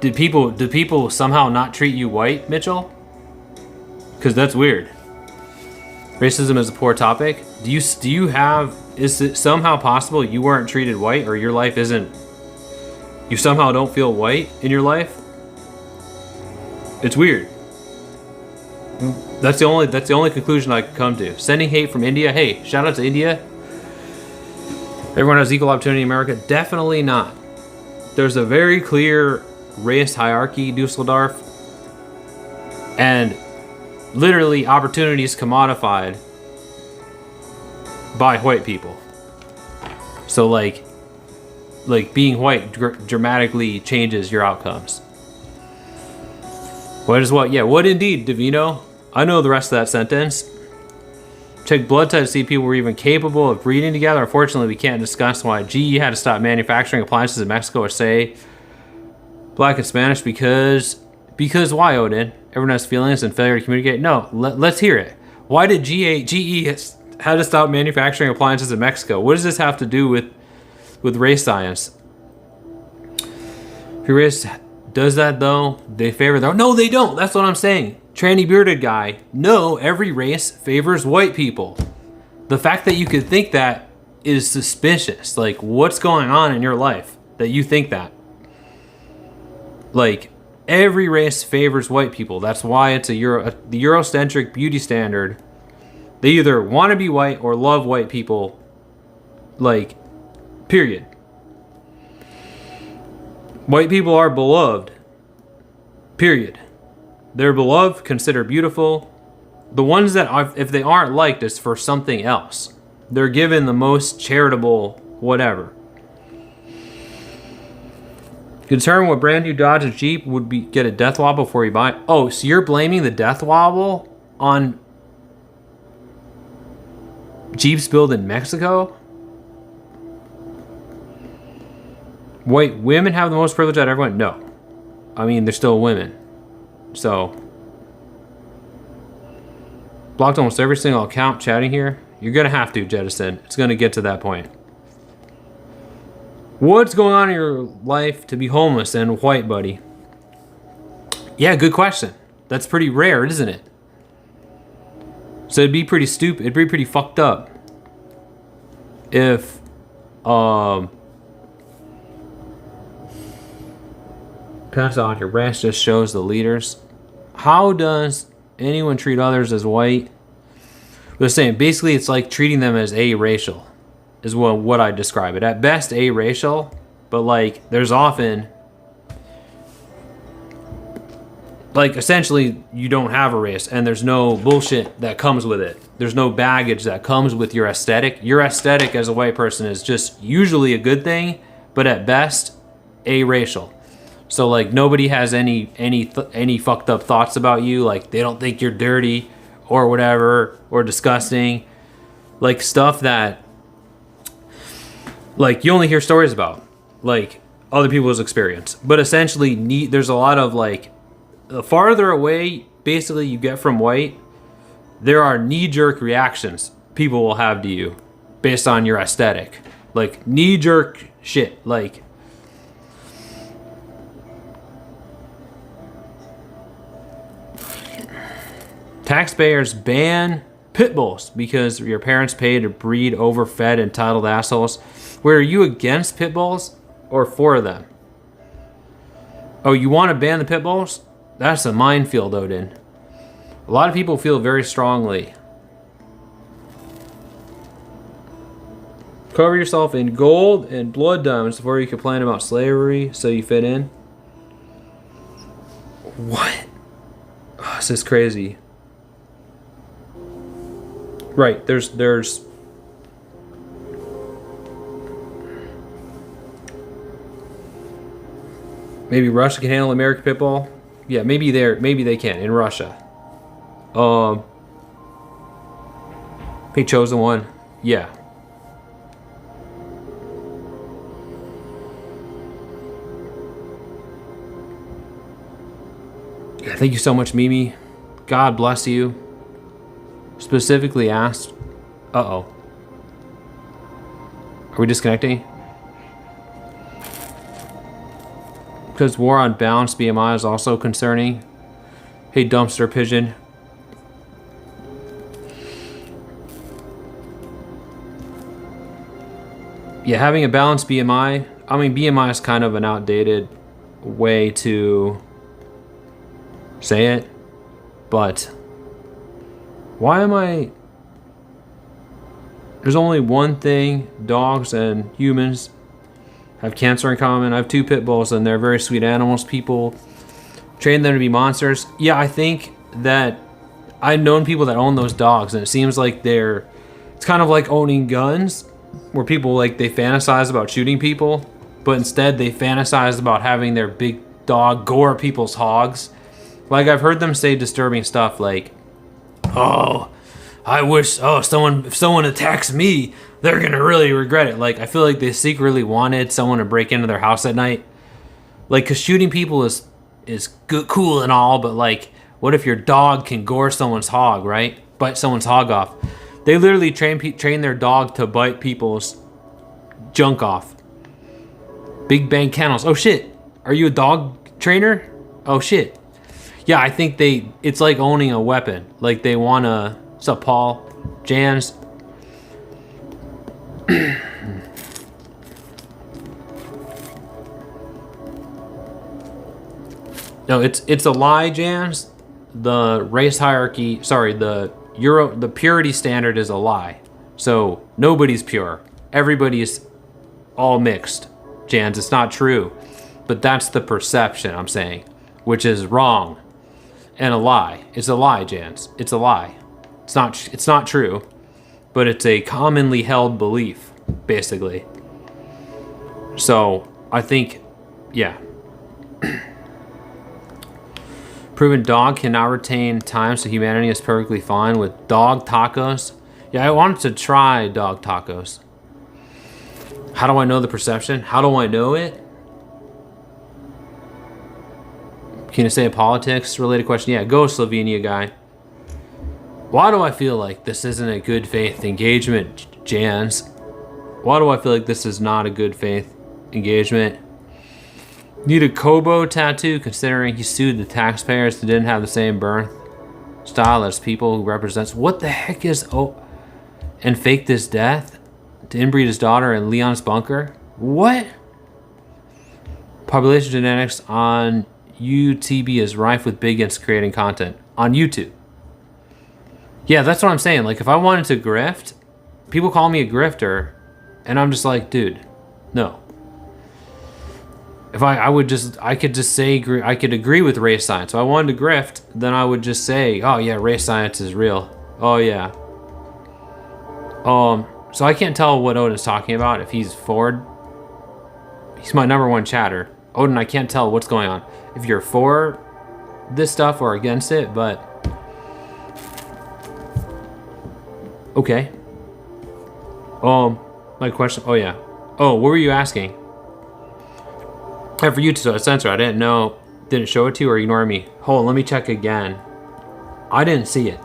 A: did people somehow not treat you white, Mitchell? Because that's weird. Racism is a poor topic. Is it somehow possible you weren't treated white, or your life isn't, you somehow don't feel white in your life? It's weird. That's the only conclusion I could come to. Sending hate from India. Hey, shout out to India. Everyone has equal opportunity in America. Definitely not. There's a very clear race hierarchy, Dusseldorf, and literally opportunity is commodified by white people. So like being white dramatically changes your outcomes. What is what? Yeah, what indeed, Divino? I know the rest of that sentence. Check blood type to see if people were even capable of breeding together. Unfortunately, we can't discuss why GE had to stop manufacturing appliances in Mexico, or say Black and Spanish because why, Odin? Everyone has feelings and failure to communicate. No, let's hear it. Why did GE had to stop manufacturing appliances in Mexico? What does this have to do with race science? If your race does that though, they favor them. No, they don't. That's what I'm saying. tranny bearded guy, no, every race favors white people. The fact that you could think that is suspicious. Like, what's going on in your life that you think that? Like, every race favors white people. That's why it's the Eurocentric beauty standard. They either want to be white or love white people. Like, period. White people are beloved. Period. They're beloved, considered beautiful. The ones that are, if they aren't liked, it's for something else. They're given the most charitable whatever. Determine what brand new Dodge or Jeep would be get a death wobble before you buy it. Oh, so you're blaming the death wobble on Jeeps built in Mexico? White women have the most privilege out of everyone? No. I mean, they're still women. So, blocked almost every single account chatting here. You're going to have to, Jettison. It's going to get to that point. What's going on in your life to be homeless and white, buddy? Yeah, good question. That's pretty rare, isn't it? So it'd be pretty stupid. It'd be pretty fucked up if pass on your ranch just shows the leaders. How does anyone treat others as white? They're saying basically it's like treating them as a-racial is what I describe it. At best a-racial, but like there's often like essentially you don't have a race and there's no bullshit that comes with it. There's no baggage that comes with your aesthetic. Your aesthetic as a white person is just usually a good thing, but at best a-racial. So like nobody has any fucked up thoughts about you. Like they don't think you're dirty or whatever or disgusting. Like stuff that like you only hear stories about, like other people's experience. But essentially there's a lot of like the farther away basically you get from white, there are knee-jerk reactions people will have to you based on your aesthetic. Like knee-jerk shit. Like taxpayers ban pit bulls because your parents pay to breed overfed, entitled assholes. Where are you against pit bulls or for them? Oh, you want to ban the pit bulls? That's a minefield, Odin. A lot of people feel very strongly. Cover yourself in gold and blood diamonds before you complain about slavery so you fit in. What? Oh, this is crazy. Right, there's maybe Russia can handle American pit bull. Yeah, maybe they can in Russia. They chosen one. Yeah. Yeah, thank you so much, Mimi. God bless you. Specifically asked. Uh-oh. Are we disconnecting? Because war on balanced BMI is also concerning. Hey, dumpster pigeon. Yeah, having a balanced BMI. I mean, BMI is kind of an outdated way to say it. But why am I... There's only one thing dogs and humans have cancer in common. I have 2 pit bulls and they're very sweet animals. People train them to be monsters. Yeah, I think that I've known people that own those dogs and it seems like it's kind of like owning guns where people like they fantasize about shooting people, but instead they fantasize about having their big dog gore people's hogs. Like I've heard them say disturbing stuff like, oh, I wish, if someone attacks me, they're gonna really regret it. Like, I feel like they secretly wanted someone to break into their house at night. Like, cause shooting people is good, cool and all, but like, what if your dog can gore someone's hog, right? Bite someone's hog off. They literally train their dog to bite people's junk off. Big Bang Kennels. Oh shit, are you a dog trainer? Oh shit. Yeah, I think it's like owning a weapon. Like they want to, what's up, Paul? Jans? No, it's a lie, Jans. The race hierarchy, sorry, the purity standard is a lie. So nobody's pure. Everybody is all mixed. Jans, it's not true. But that's the perception, I'm saying, which is wrong and a lie. It's a lie, Jans. It's a lie. It's not true, but it's a commonly held belief, basically. So I think, yeah. Proven dog cannot retain time, so humanity is perfectly fine with dog tacos. Yeah, I wanted to try dog tacos. How do I know the perception? How do I know it? Can you say a politics related question? Yeah, go Slovenia guy. Why do I feel like this isn't a good faith engagement, Jans? Why do I feel like this is not a good faith engagement? Need a Kobo tattoo considering he sued the taxpayers that didn't have the same birth style as people who represents. What the heck is and faked his death to inbreed his daughter in Leon's bunker? What? Population genetics on UTB is rife with bigots creating content on YouTube. Yeah, that's what I'm saying. Like if I wanted to grift, people call me a grifter, and I'm just like, dude, no. If I could just say, I could agree with race science. If I wanted to grift, then I would just say, oh yeah, race science is real. Oh yeah. So I can't tell what Odin's talking about. If he's forward, he's my #1 chatter. Odin, I can't tell what's going on. If you're for this stuff or against it, but okay. My question. Oh yeah. Oh, what were you asking? For you to censor, I didn't know. Didn't show it to you or ignore me? Hold on, let me check again. I didn't see it.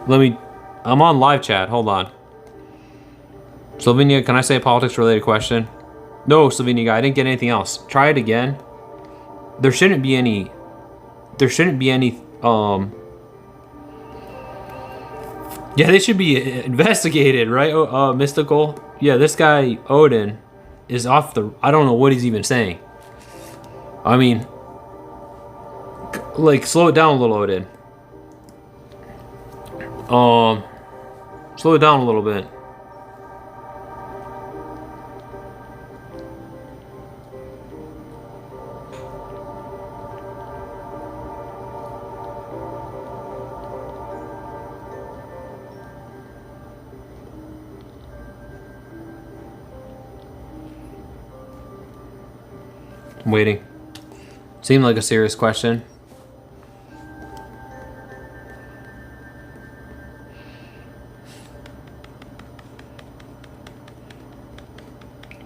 A: I'm on live chat, hold on. Slovenia, can I say a politics related question? No, Slovenia guy, I didn't get anything else. Try it again. There shouldn't be any, yeah, they should be investigated, right? Mystical. Yeah, this guy, Odin, is off the, I don't know what he's even saying. I mean, like, slow it down a little, Odin. Slow it down a little bit. I'm waiting. Seemed like a serious question.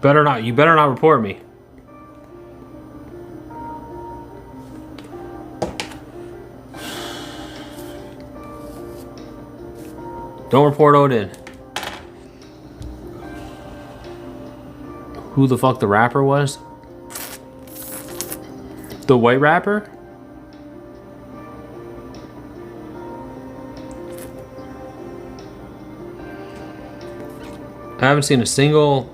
A: You better not report me. Don't report Odin. Who the fuck the rapper was? The white rapper? I haven't seen a single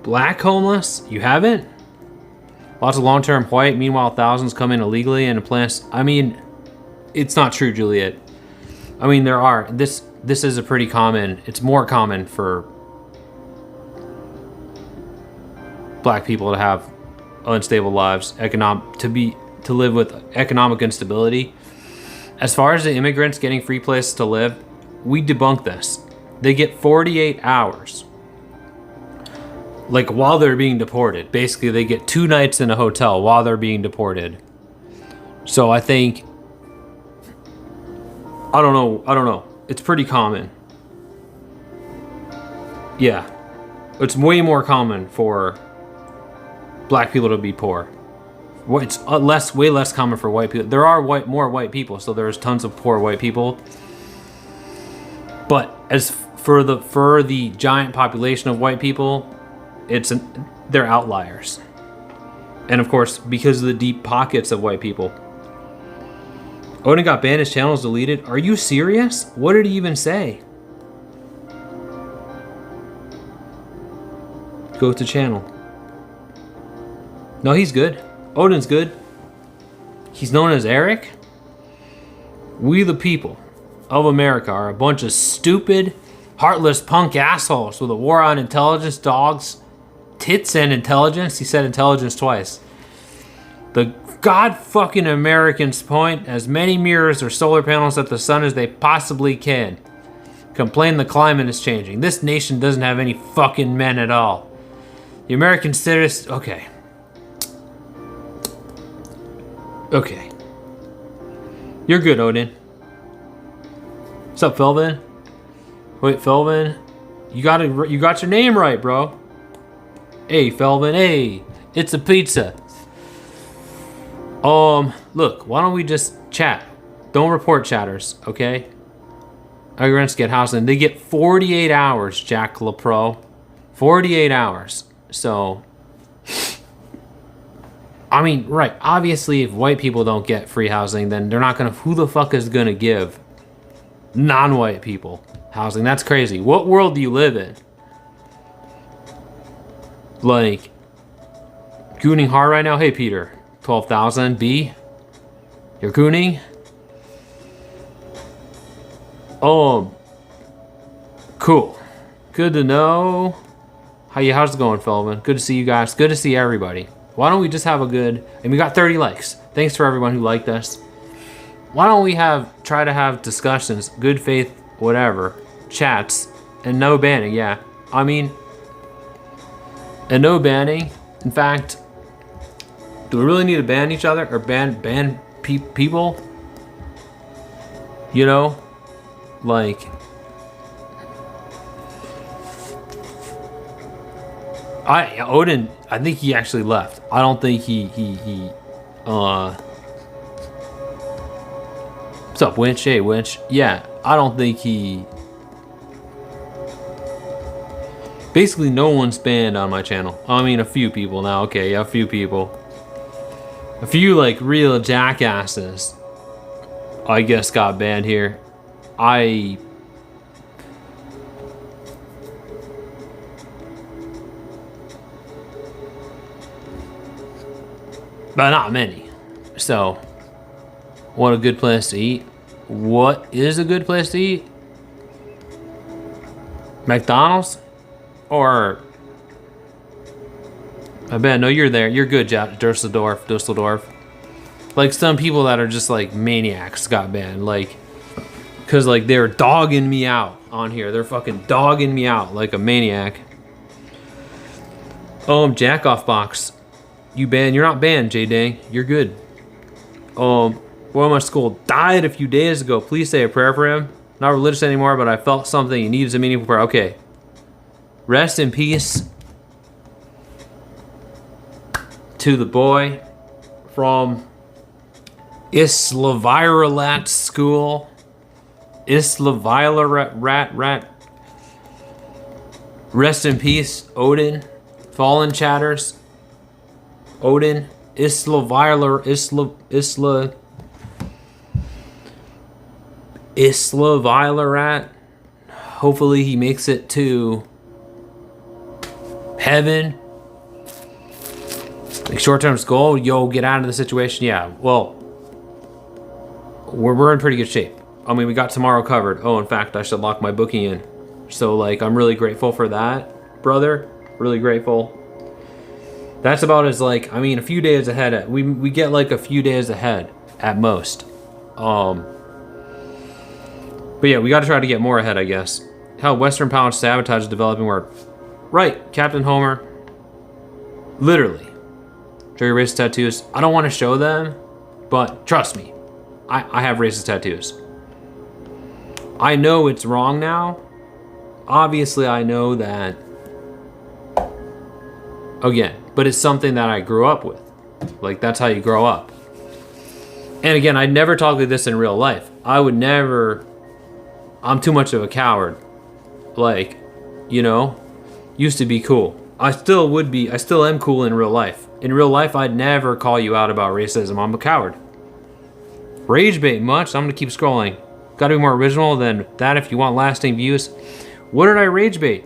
A: black homeless. You haven't? Lots of long-term white. Meanwhile, thousands come in illegally and plants. I mean, it's not true, Juliet. I mean, there are. This is a pretty common. It's more common for black people to have unstable lives, to live with economic instability. As far as the immigrants getting free places to live, we debunk this. They get 48 hours. Like while they're being deported. Basically, they get 2 nights in a hotel while they're being deported. So I think, I don't know. It's pretty common. Yeah. It's way more common for black people to be poor. It's way less common for white people. There are more white people, so there's tons of poor white people. But as for the giant population of white people, they're outliers. And of course, because of the deep pockets of white people, Odin got banned, his channel was deleted. Are you serious? What did he even say? Go to channel. No, he's good. Odin's good. He's known as Eric. We the people of America are a bunch of stupid, heartless punk assholes with a war on intelligence, dogs, tits, and intelligence. He said intelligence twice. The God-fucking Americans point as many mirrors or solar panels at the sun as they possibly can. Complain the climate is changing. This nation doesn't have any fucking men at all. The American citizens... Okay. Okay. You're good, Odin. What's up, Felvin? Wait, Felvin? You got your name right, bro. Hey, Felvin. Hey, it's a pizza. Look, why don't we just chat? Don't report chatters, okay? Immigrants get housing. They get 48 hours, Jack LaPro. 48 hours. So, I mean, right. Obviously, if white people don't get free housing, then they're not gonna... Who the fuck is gonna give non-white people housing? That's crazy. What world do you live in? Like, gooning hard right now? Hey, Peter. 12,000. B? You're gooning? Cool. Good to know. How's it going, Felvin? Good to see you guys. Good to see everybody. Why don't we just have a good... And we got 30 likes. Thanks for everyone who liked us. Why don't we try to have discussions, good faith, whatever, chats, and no banning, yeah. I mean, and no banning. In fact, do we really need to ban each other or ban people? You know, like, Odin, I think he actually left. I don't think what's up, Winch? Hey, Winch. Yeah, I don't think he... Basically, no one's banned on my channel. I mean, a few people now. Okay, yeah, a few people. A few, like, real jackasses, I guess, got banned here. But not many. So, what a good place to eat. What is a good place to eat? McDonald's? Or... I bet, no, you're there. You're good, Dusseldorf. Like, some people that are just, like, maniacs got banned. Like, because, like, they're dogging me out on here. They're fucking dogging me out like a maniac. Jack-off box. You're not banned, J-Dang. You're good. Boy in my school died a few days ago. Please say a prayer for him. Not religious anymore, but I felt something. He needs a meaningful prayer. Okay. Rest in peace to the boy from Islavirat School. Islavirat. Rest in peace, Odin. Fallen chatters. Odin. Islavirat. Hopefully he makes it to heaven. Like, short-term goal, yo, get out of the situation. Yeah, well, we're in pretty good shape. I mean, we got tomorrow covered. Oh, in fact, I should lock my booking in. So, like, I'm really grateful for that, brother. Really grateful. That's about as, like, I mean, a few days ahead. We get, like, a few days ahead at most. But yeah, we got to try to get more ahead, I guess. How Western Power sabotage the developing world. Right, Captain Homer. Literally. Show your racist tattoos. I don't want to show them, but trust me, I have racist tattoos. I know it's wrong now. Obviously, I know that. Again, but it's something that I grew up with. Like, that's how you grow up. And again, I'd never talk like this in real life. I would never... I'm too much of a coward. Like, you know, used to be cool. I still am cool in real life. In real life, I'd never call you out about racism. I'm a coward. Rage bait much? I'm gonna keep scrolling. Gotta be more original than that if you want lasting views. What did I rage bait?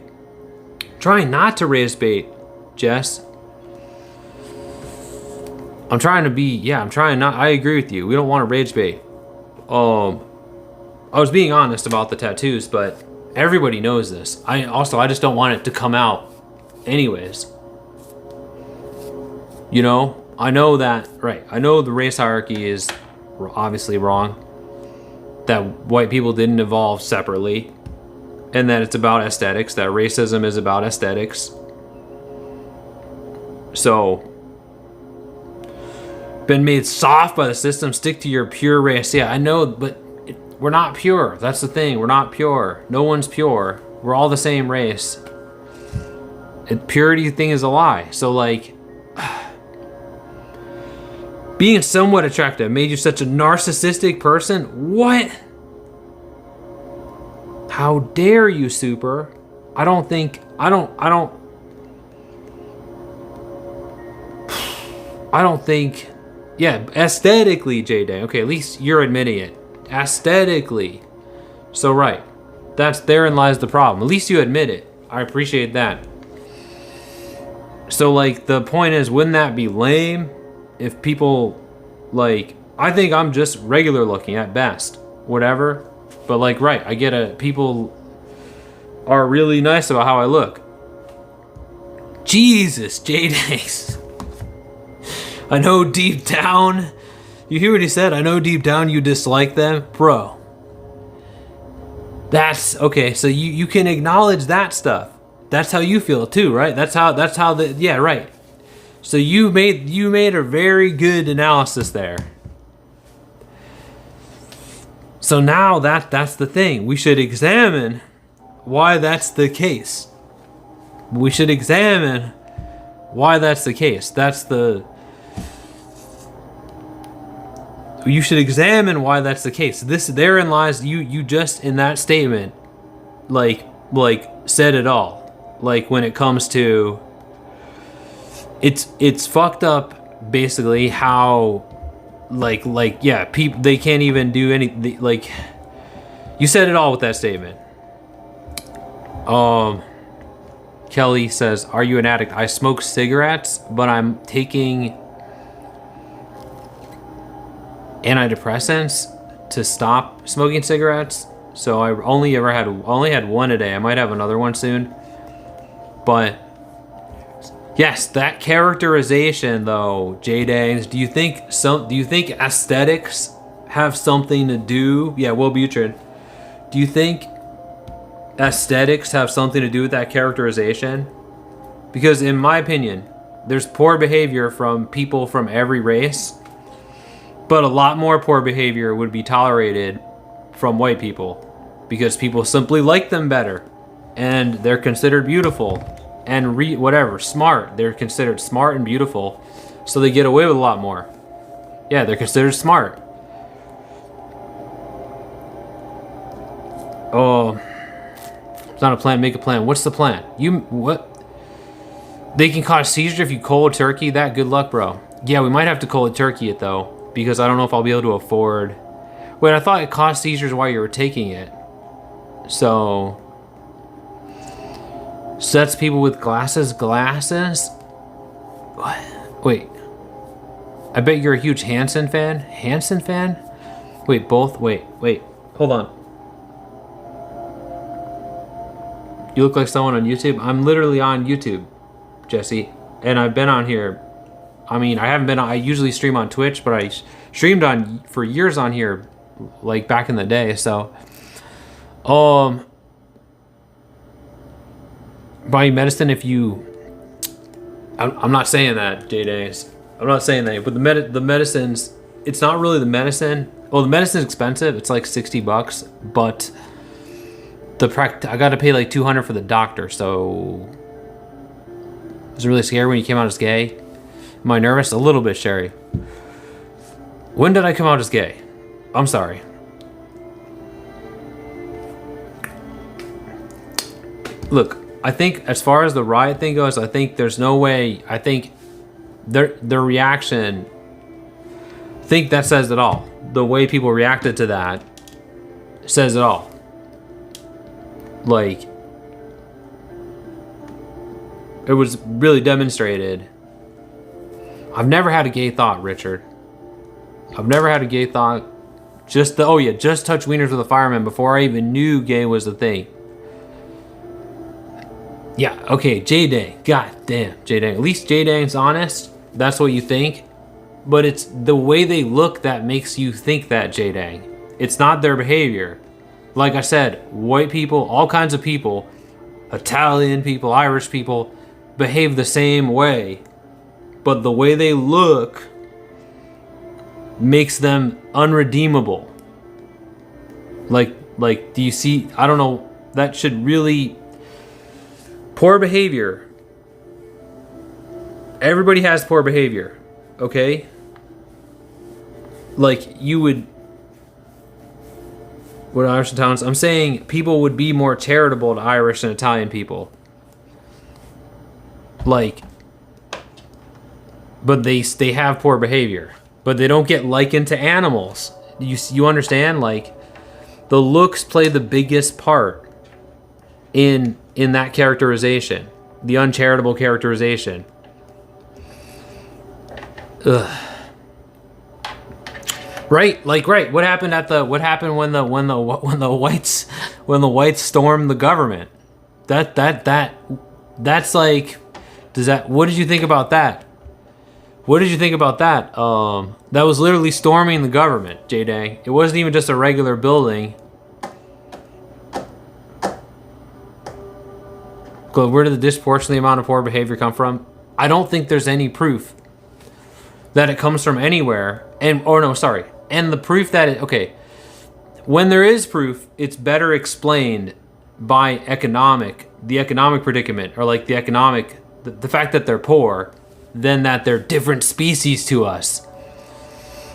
A: Trying not to rage bait, Jess. I'm trying to be, yeah, I'm trying not, I agree with you. We don't want to rage bait. I was being honest about the tattoos, but everybody knows this. I just don't want it to come out anyways. You know, I know that, right, I know the race hierarchy is obviously wrong. That white people didn't evolve separately. And that it's about aesthetics, that racism is about aesthetics. So, been made soft by the system, stick to your pure race. Yeah, I know, but we're not pure. That's the thing, we're not pure. No one's pure. We're all the same race. Purity thing is a lie. So like, being somewhat attractive made you such a narcissistic person? What? How dare you, Super? I don't, yeah, aesthetically, J-Day. Okay, at least you're admitting it. Aesthetically. So, right. Therein lies the problem. At least you admit it. I appreciate that. So, like, the point is, wouldn't that be lame if people, like, I think I'm just regular looking at best. Whatever. But, like, right, I get it. People are really nice about how I look. Jesus, J-Days. I know deep down, you hear what he said? I know deep down you dislike them. Bro. That's, okay, so you can acknowledge that stuff. That's how you feel too, right? That's how yeah, right. So you made a very good analysis there. So now that's the thing. We should examine why that's the case. We should examine why that's the case. You should examine why that's the case. Therein lies, you just in that statement, like said it all. Like when it comes to, it's fucked up basically how, like yeah, people, they can't even do any, like, you said it all with that statement. Kelly says, are you an addict? I smoke cigarettes, but I'm taking antidepressants to stop smoking cigarettes. So I only had one a day. I might have another one soon. But yes, that characterization though, J-Days, do you think aesthetics have something to do? Yeah, Will Butrid. Do you think aesthetics have something to do with that characterization? Because in my opinion, there's poor behavior from people from every race, but a lot more poor behavior would be tolerated from white people because people simply like them better and they're considered beautiful and smart. They're considered smart and beautiful, so they get away with a lot more. Yeah, they're considered smart. Oh, it's not a plan, make a plan. What's the plan? What? They can cause seizure if you cold turkey that? Good luck, bro. Yeah, we might have to cold turkey it though, because I don't know if I'll be able to afford. Wait, I thought it caused seizures while you were taking it. So that's people with glasses? What? Wait. I bet you're a huge Hanson fan? Hanson fan? Wait, both? Wait. Hold on. You look like someone on YouTube? I'm literally on YouTube, Jesse. And I've been on here. I mean, I haven't been on, I usually stream on Twitch, but I streamed on for years on here, like back in the day, so. Buy medicine if you, I'm not saying that, J-Days. I'm not saying that, but the medicines, it's not really the medicine. Well, the medicine's expensive. It's like $60, but I got to pay like $200 for the doctor, so. Was it really scary when you came out as gay? Am I nervous? A little bit, Sherry. When did I come out as gay? I'm sorry. Look, I think as far as the riot thing goes, I think there's no way. I think their reaction, I think that says it all. the way people reacted to that says it all. Like, it was really demonstrated. I've never had a gay thought, Richard. I've never had a gay thought. Just touch wieners with a fireman before I even knew gay was a thing. Yeah, okay, J-Dang. God damn, J-Dang. At least J-Dang's honest. That's what you think. But it's the way they look that makes you think that, J-Dang. It's not their behavior. Like I said, white people, all kinds of people, Italian people, Irish people, behave the same way. But the way they look makes them unredeemable. Like, do you see? I don't know. That should really... Poor behavior. Everybody has poor behavior. Okay? Like, you would... What Irish and Italians? I'm saying people would be more charitable to Irish and Italian people. Like... But they have poor behavior. But they don't get likened to animals. You understand? Like, the looks play the biggest part in that characterization. The uncharitable characterization. Ugh. Right? Like, right. What happened when the whites stormed the government? That's like, what did you think about that? What did you think about that? That was literally storming the government, J-Dang. It wasn't even just a regular building. Where did the disproportionate amount of poor behavior come from? I don't think there's any proof that it comes from anywhere. And the proof that when there is proof, it's better explained by the economic predicament, or like the fact that they're poor, than that they're different species to us.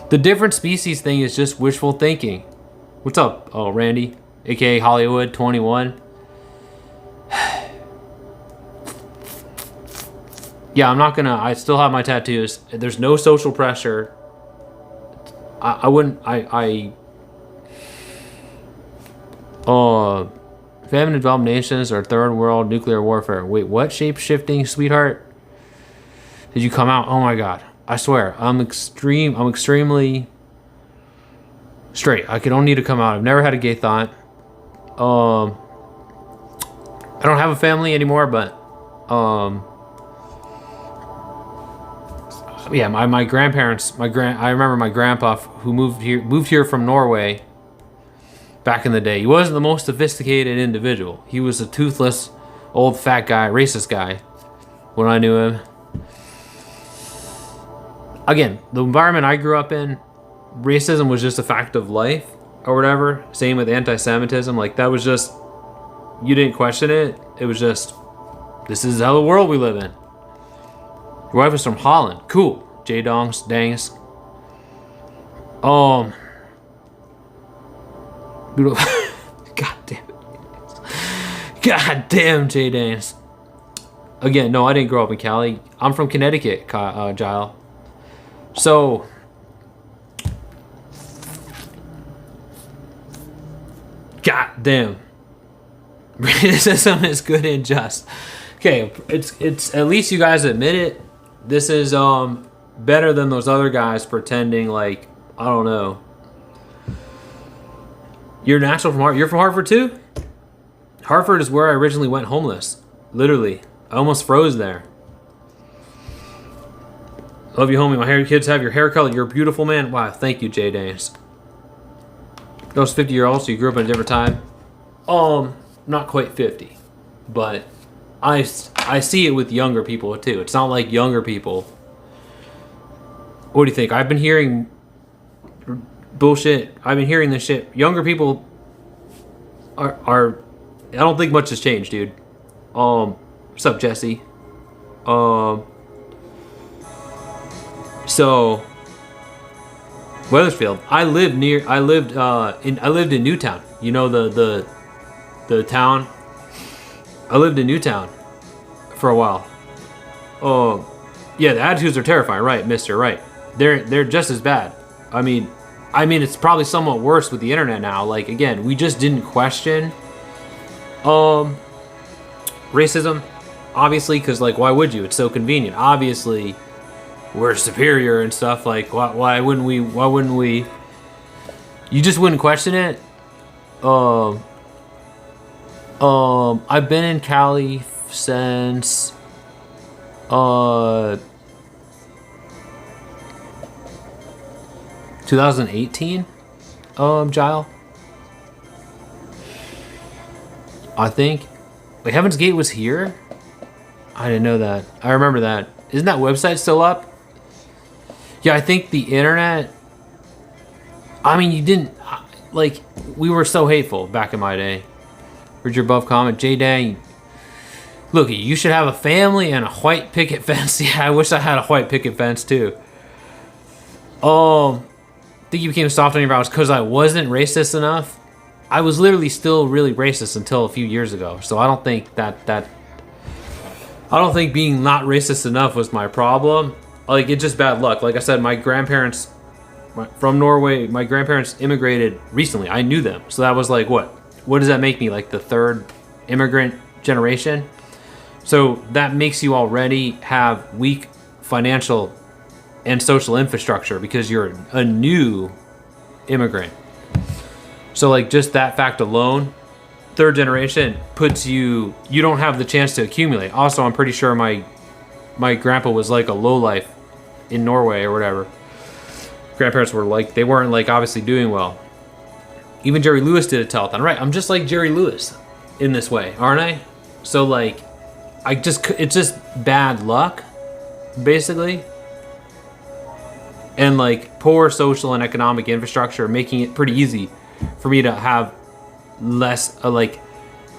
A: The different species thing is just wishful thinking. What's up? Oh, Randy, aka Hollywood 21. Yeah, I still have my tattoos. There's no social pressure. Famine in developed nations or third world nuclear warfare. Wait, what? Shape-shifting, sweetheart? Did you come out? Oh my God. I swear, I'm extremely straight. I don't need to come out. I've never had a gay thought. I don't have a family anymore, but yeah, my grandparents, I remember my grandpa who moved here from Norway back in the day. He wasn't the most sophisticated individual. He was a toothless, old, fat guy, racist guy when I knew him. Again, the environment I grew up in, racism was just a fact of life or whatever. Same with anti-Semitism. Like, that was just, you didn't question it. It was just, this is how the world we live in. Your wife is from Holland. Cool. J-Dongs, Dangs. God damn it. God damn, J-Dangs. Again, no, I didn't grow up in Cali. I'm from Connecticut, Gile. So, God damn. Racism is good and just. Okay, it's at least you guys admit it. This is better than those other guys pretending like, I don't know. You're natural from Harvard. You're from Harvard too? Harvard is where I originally went homeless. Literally. I almost froze there. Love you, homie. My hair kids have your hair color. You're a beautiful man. Wow, thank you, J Days. I was 50-year-old, so you grew up in a different time. Not quite 50, but I see it with younger people too. It's not like younger people. What do you think? I've been hearing bullshit. I've been hearing this shit. Younger people are I don't think much has changed, dude. What's up, Jesse? So Wethersfield. I lived in Newtown. You know the town. I lived in Newtown for a while. Yeah, the attitudes are terrifying, right, mister, right. They're just as bad. I mean, I mean, it's probably somewhat worse with the internet now. Like, again, we just didn't question racism, obviously, because, like, why would you? It's so convenient. Obviously, we're superior and stuff. Like, why wouldn't we? Why wouldn't we? You just wouldn't question it. I've been in Cali since 2018, Gile. I think. Wait, Heaven's Gate was here? I didn't know that. I remember that. Isn't that website still up? Yeah, I think the internet... I mean, you didn't... Like, we were so hateful back in my day. Read your above comment. J-Dang. Look, you should have a family and a white picket fence. Yeah, I wish I had a white picket fence, too. I think you became soft on your brows because I wasn't racist enough. I was literally still really racist until a few years ago. So I don't think I don't think being not racist enough was my problem. Like, it's just bad luck. Like I said, my grandparents from Norway, my grandparents immigrated recently. I knew them. So that was like, what does that make me? Like the third immigrant generation? So that makes you already have weak financial and social infrastructure because you're a new immigrant. So like just that fact alone, third generation puts you don't have the chance to accumulate. Also, I'm pretty sure my grandpa was like a lowlife in Norway or whatever. Grandparents were like, they weren't like obviously doing well. Even Jerry Lewis did a telethon. Right, I'm just like Jerry Lewis in this way, aren't I? So like, it's just bad luck, basically. And like poor social and economic infrastructure making it pretty easy for me to have less, like,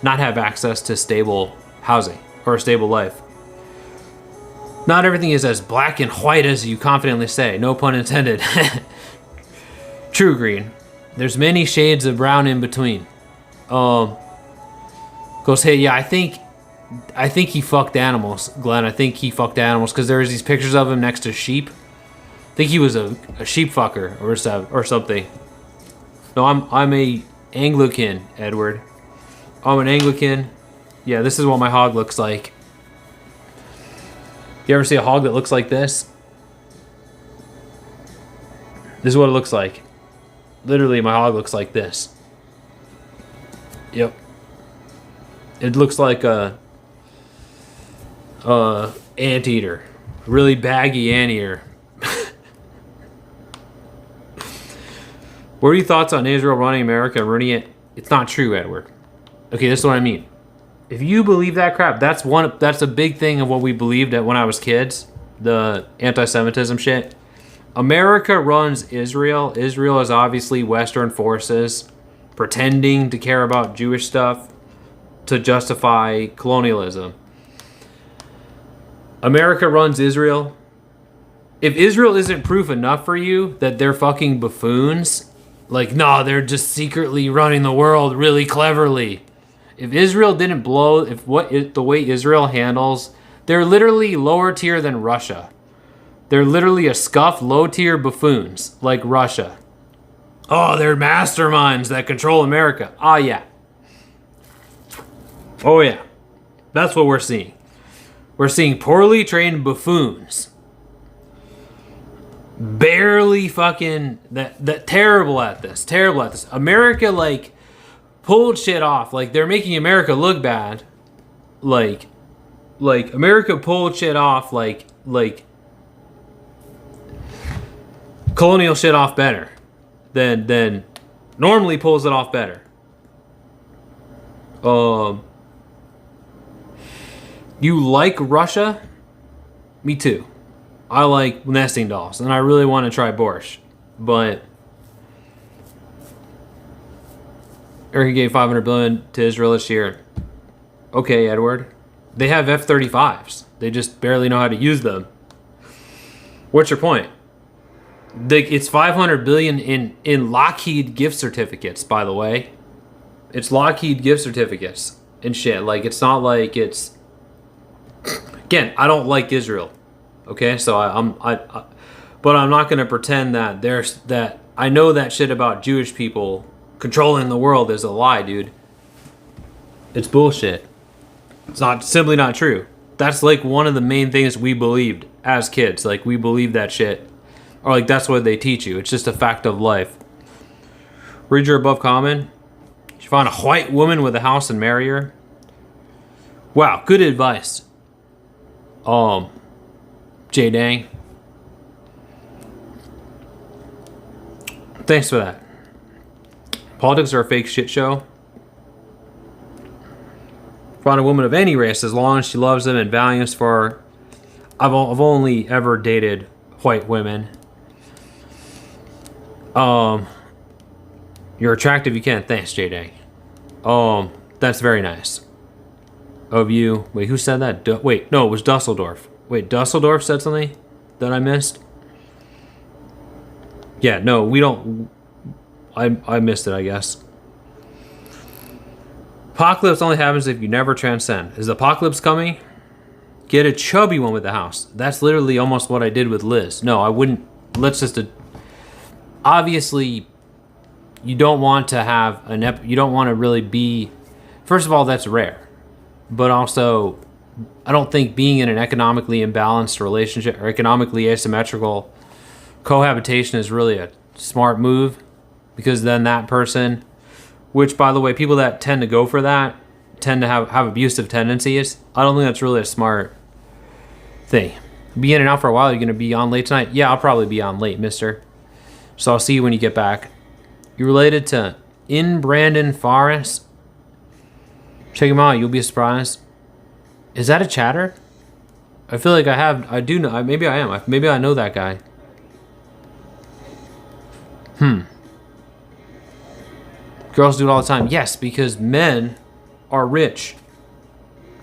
A: not have access to stable housing or a stable life. Not everything is as black and white as you confidently say. No pun intended. True, Green. There's many shades of brown in between. Goes, hey, yeah, I think he fucked animals, Glenn. I think he fucked animals because there's these pictures of him next to sheep. I think he was a sheep fucker or something. No, I'm a Anglican, Edward. I'm an Anglican. Yeah, this is what my hog looks like. You ever see a hog that looks like this? This is what it looks like. Literally, my hog looks like this. Yep. It looks like a anteater. Really baggy anteater. What are your thoughts on Israel running America, ruining it? It's not true, Edward. Okay, this is what I mean. If you believe that crap, that's a big thing of what we believed when I was kids, the anti-Semitism shit. America runs Israel. Israel is obviously Western forces pretending to care about Jewish stuff to justify colonialism. America runs Israel. If Israel isn't proof enough for you that they're fucking buffoons, like, no, they're just secretly running the world really cleverly. If Israel didn't blow, the way Israel handles, they're literally lower tier than Russia. They're literally a scuffed, low tier buffoons like Russia. Oh, they're masterminds that control America. Ah, yeah. Oh, yeah. That's what we're seeing. We're seeing poorly trained buffoons. Barely fucking that terrible at this. America like pulled shit off. Like they're making America look bad. Like America pulled shit off like colonial shit off better than normally pulls it off better. You like Russia? Me too. I like nesting dolls, and I really want to try borscht, but America gave $500 billion to Israel this year. Okay, Edward. They have F-35s. They just barely know how to use them. What's your point? It's $500 billion in Lockheed gift certificates, by the way. It's Lockheed gift certificates and shit. Like, it's not like it's... Again, I don't like Israel. Okay, so but I'm not going to pretend that I know that shit about Jewish people controlling the world is a lie, dude. It's bullshit. It's simply not true. That's like one of the main things we believed as kids. Like, we believed that shit. Or like, that's what they teach you. It's just a fact of life. Read your above comment. You find a white woman with a house and marry her. Wow, good advice. J Dang. Thanks for that. Politics are a fake shit show. Find a woman of any race as long as she loves them and values for her. I've only ever dated white women. You're attractive, you can. Thanks, J Dang. That's very nice of you. Wait, who said that? Wait, no, it was Dusseldorf. Wait, Dusseldorf said something that I missed? Yeah, no, we don't. I missed it, I guess. Apocalypse only happens if you never transcend. Is the apocalypse coming? Get a chubby one with the house. That's literally almost what I did with Liz. No, I wouldn't. Let's just... obviously, you don't want to have you don't want to really be... First of all, that's rare. But also, I don't think being in an economically imbalanced relationship or economically asymmetrical cohabitation is really a smart move, because then that person, which, by the way, people that tend to go for that tend to have abusive tendencies. I don't think that's really a smart thing. Be in and out for a while. You're going to be on late tonight? Yeah, I'll probably be on late, mister. So I'll see you when you get back. You related to In Brandon Forest? Check him out. You'll be surprised. Is that a chatter? I feel like I do know. Maybe I am. Maybe I know that guy. Girls do it all the time. Yes, because men are rich.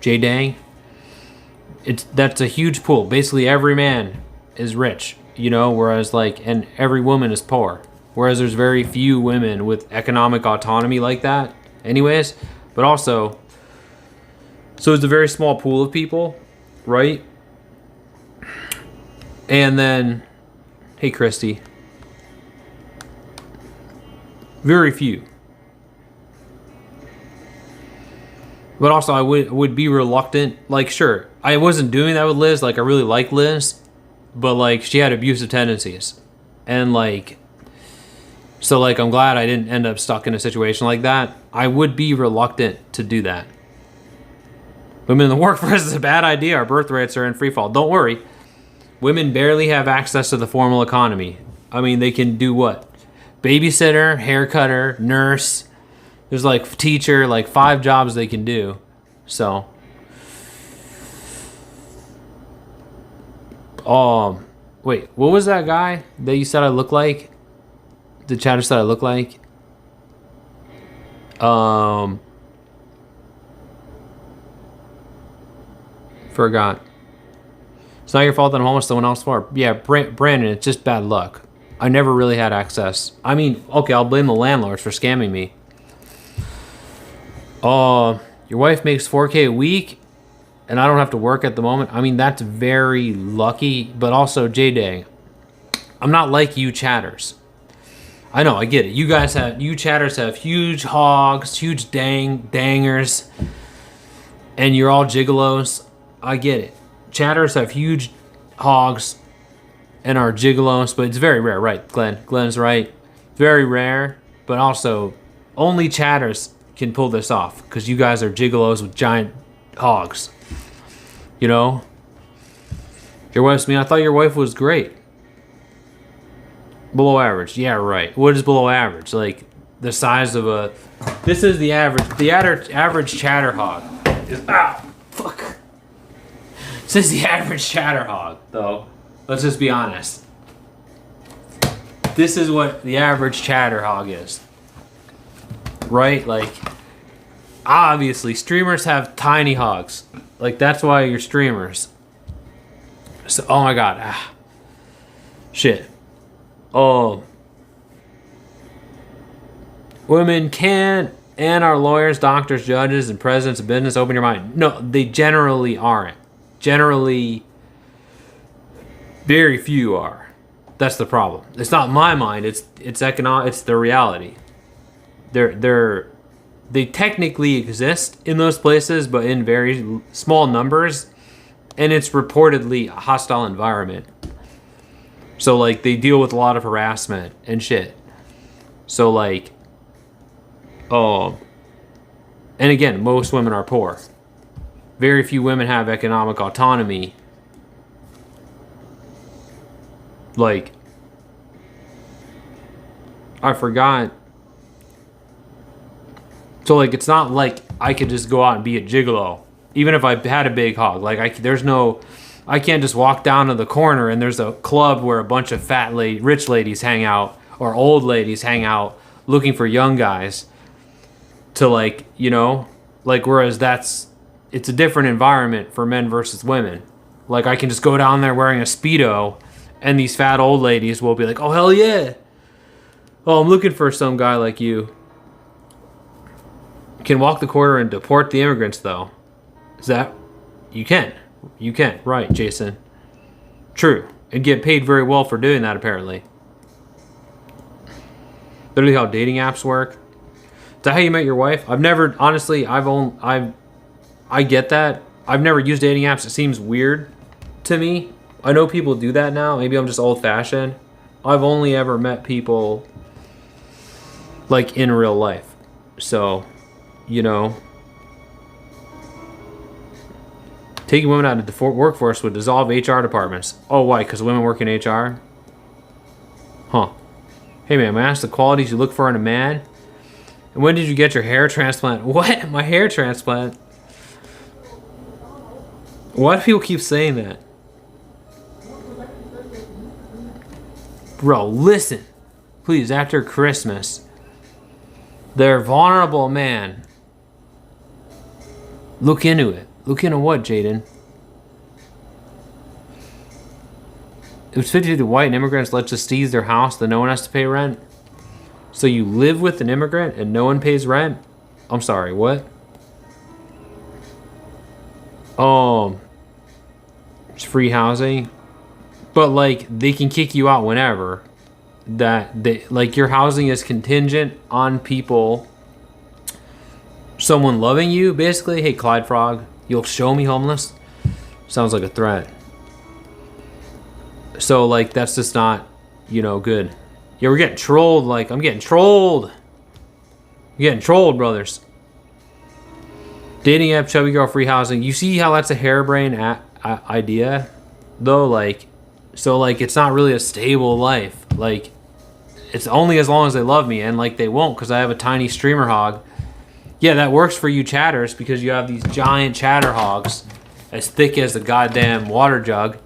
A: J Dang. That's a huge pool. Basically, every man is rich, you know, whereas and every woman is poor. Whereas there's very few women with economic autonomy like that anyways. But also, so it's a very small pool of people, right? And then, hey, Christy. Very few. But also, I would be reluctant. Like, sure, I wasn't doing that with Liz. Like, I really like Liz, but she had abusive tendencies, and so I'm glad I didn't end up stuck in a situation like that. I would be reluctant to do that. Women in the workforce is a bad idea. Our birth rates are in free fall. Don't worry, women barely have access to the formal economy. I mean, they can do what? Babysitter, hair cutter, nurse. There's teacher, 5 jobs they can do. So, wait, what was that guy that you said I look like? The chatter said I look like? Forgot. It's not your fault that I'm homeless, someone else for. Yeah, Brandon, it's just bad luck. I never really had access. I mean, okay, I'll blame the landlords for scamming me. Your wife makes $4K a week, and I don't have to work at the moment. I mean, that's very lucky, but also, J-Day, I'm not like you chatters. I know, I get it. You chatters have huge hogs, huge dangers, and you're all gigolos. I get it. Chatters have huge hogs and are gigolos, but it's very rare, right, Glenn? Glenn's right. Very rare, but also only chatters can pull this off, because you guys are gigolos with giant hogs. You know? Your wife's mean. I thought your wife was great. Below average. Yeah, right. What is below average? The size of a... This is the average. The average chatter hog is... Fuck. This is the average chatter hog, though. Let's just be honest. This is what the average chatter hog is. Right? Obviously, streamers have tiny hogs. That's why you're streamers. So, oh my god. Shit. Women can't and are lawyers, doctors, judges, and presidents of business. Open your mind. No, they generally aren't. Generally, very few are. That's the problem. It's not my mind. It's economic. It's the reality. They technically exist in those places, but in very small numbers, and it's reportedly a hostile environment. So like they deal with a lot of harassment and shit. So like, and again, most women are poor. Very few women have economic autonomy. Like, I forgot. So like, it's not like I could just go out and be a gigolo, even if I had a big hog. Like I can't just walk down to the corner and there's a club where a bunch of rich ladies hang out, or old ladies hang out looking for young guys to like, you know, like, whereas it's a different environment for men versus women. Like I can just go down there wearing a Speedo and these fat old ladies will be like, oh, hell yeah. Oh, I'm looking for some guy like you. Can walk the corner and deport the immigrants, though. Is that... You can, right, Jason. True. And get paid very well for doing that, apparently. Literally how dating apps work. Is that how you met your wife? I've never... Honestly, I get that. I've never used dating apps. It seems weird to me. I know people do that now. Maybe I'm just old-fashioned. I've only ever met people like in real life. So, you know, taking women out of the workforce would dissolve HR departments. Oh, why? Because women work in HR? Huh. Hey, man, may I ask the qualities you look for in a man? And when did you get your hair transplant? What? My hair transplant? Why do people keep saying that? Bro, listen. Please, after Christmas, they're vulnerable, man. Look into it. Look into what, Jaden? It was 50-50 white and immigrants let just seize their house, then no one has to pay rent. So you live with an immigrant and no one pays rent? I'm sorry, what? It's free housing. But like they can kick you out whenever. Like your housing is contingent on people, someone loving you, basically. Hey, Clyde Frog, you'll show me homeless? Sounds like a threat. So like that's just not, you know, good. Yeah, we're getting trolled. Like I'm getting trolled. I'm getting trolled, brothers. Dating app, chubby girl, free housing. You see how that's a harebrained idea, though. Like, so like it's not really a stable life. Like, it's only as long as they love me, and like they won't because I have a tiny streamer hog. Yeah, that works for you chatters because you have these giant chatter hogs as thick as a goddamn water jug.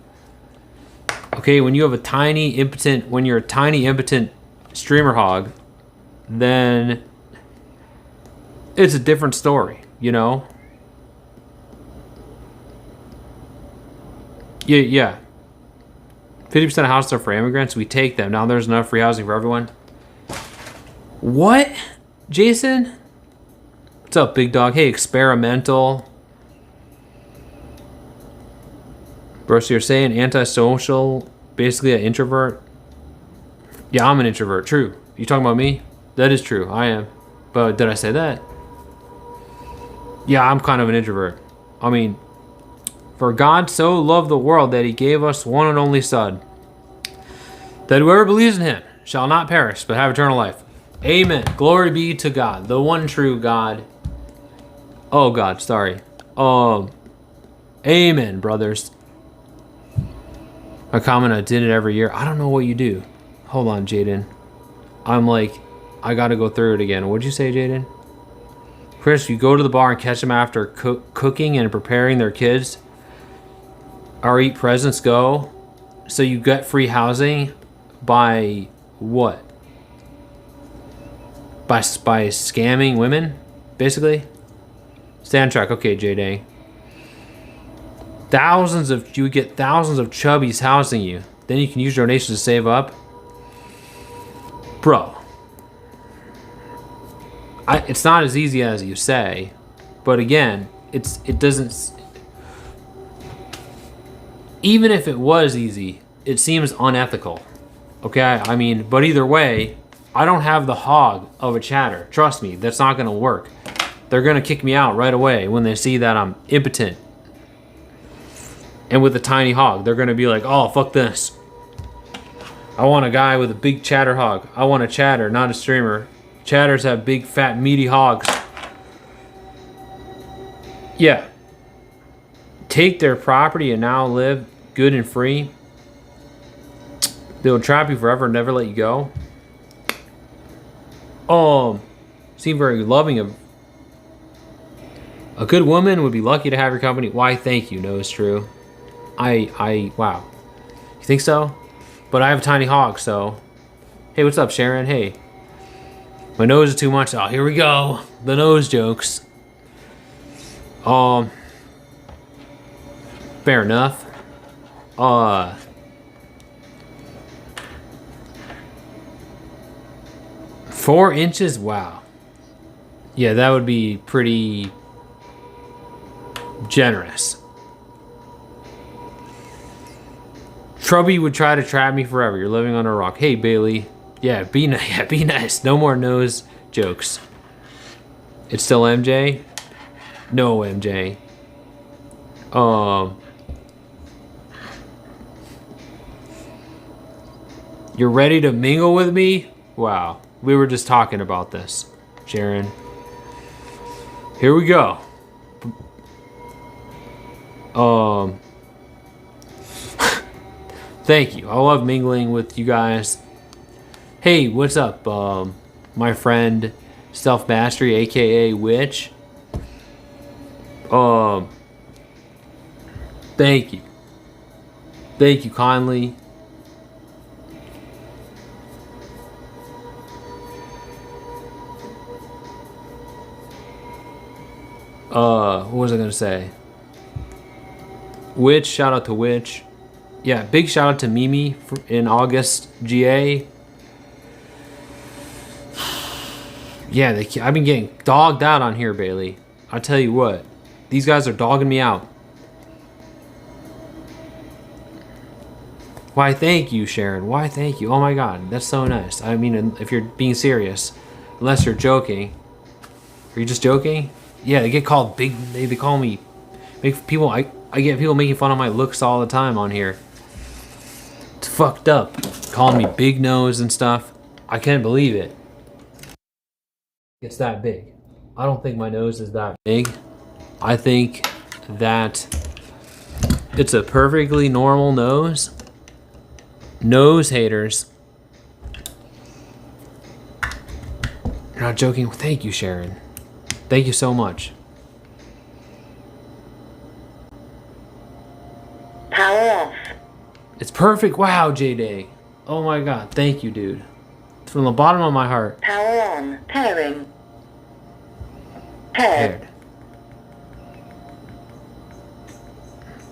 A: Okay, when you're a tiny impotent streamer hog, then it's a different story, you know? Yeah. 50% of houses are for immigrants. We take them. Now there's enough free housing for everyone. What? Jason? What's up, big dog? Hey, experimental. Bro, so you're saying antisocial, basically an introvert? Yeah, I'm an introvert. True. You talking about me? That is true. I am. But did I say that? Yeah, I'm kind of an introvert. I mean, for God so loved the world that he gave us one and only Son, that whoever believes in him shall not perish, but have eternal life. Amen. Glory be to God, the one true God. Oh, God, sorry. Amen, brothers. I comment, I did it every year. I don't know what you do. Hold on, Jaden. I'm like, I gotta go through it again. What'd you say, Jaden? Chris, you go to the bar and catch them after cooking and preparing their kids. Or eat presents, go. So you get free housing by what? By scamming women, basically? Stay on track. Okay, J-Day. You would get thousands of chubbies housing you. Then you can use donations to save up. Bro. It's not as easy as you say. But again, it doesn't... Even if it was easy, it seems unethical. Okay, I mean, but either way, I don't have the hog of a chatter. Trust me, that's not gonna work. They're gonna kick me out right away when they see that I'm impotent. And with a tiny hog, they're gonna be like, oh, fuck this. I want a guy with a big chatter hog. I want a chatter, not a streamer. Chatters have big, fat, meaty hogs. Yeah. Take their property and now live good and free. They'll trap you forever and never let you go. Seem very loving of. A good woman would be lucky to have your company. Why, thank you. No, it's true. Wow. You think so? But I have a tiny hog, so. Hey, what's up, Sharon? Hey. My nose is too much. Oh, here we go. The nose jokes. Fair enough. 4 inches? Wow. Yeah, that would be pretty generous. Trubby would try to trap me forever. You're living on a rock. Hey, Bailey. Yeah, be nice. No more nose jokes. It's still MJ? No, MJ. You're ready to mingle with me? Wow. We were just talking about this, Sharon. Here we go. Thank you. I love mingling with you guys. Hey, what's up, my friend Self Mastery, aka Witch? Thank you. Thank you kindly. What was I gonna say? Witch, shout out to Witch. Yeah, big shout out to Mimi in August, GA. Yeah, I've been getting dogged out on here, Bailey. I tell you what, these guys are dogging me out. Why, thank you, Sharon. Why, thank you. Oh my God, that's so nice. I mean, if you're being serious, unless you're joking. Are you just joking? Yeah, they get called big. They call me. Make people. I get people making fun of my looks all the time on here. It's fucked up. Calling me big nose and stuff. I can't believe it. It's that big. I don't think my nose is that big. I think that it's a perfectly normal nose. Nose haters. You're not joking. Thank you, Sharon. Thank you so much.
C: Power off.
A: It's perfect. Wow, J-Day. Oh my God. Thank you, dude. From the bottom of my heart.
C: Power on. Pairing. Paired.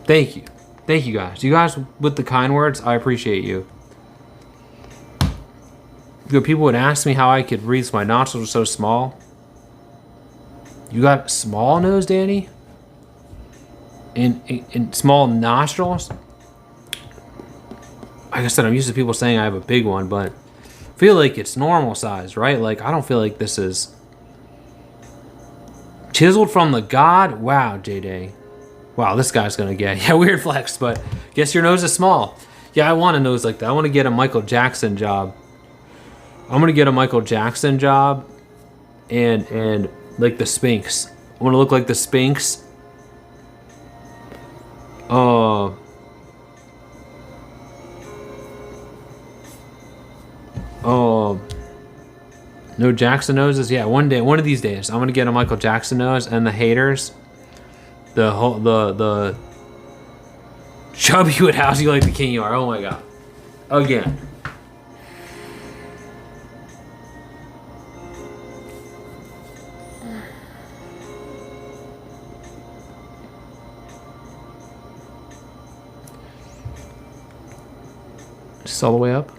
A: Thank you. Thank you guys. You guys with the kind words, I appreciate you. People would ask me how I could breathe so my nostrils are so small. You got small nose, Danny? In small nostrils? Like I said, I'm used to people saying I have a big one, but I feel like it's normal size, right? Like, I don't feel like this is chiseled from the god. Wow, J-Day. Wow, this guy's gonna get, yeah, weird flex, but guess your nose is small. Yeah, I want a nose like that. I want to get a Michael Jackson job. I'm gonna get a Michael Jackson job and like the Sphinx. I want to look like the Sphinx. No Jackson noses. Yeah, one of these days, I'm gonna get a Michael Jackson nose. And the haters, the chubby would house you like the king you are. Oh my God, again. Just all the way up.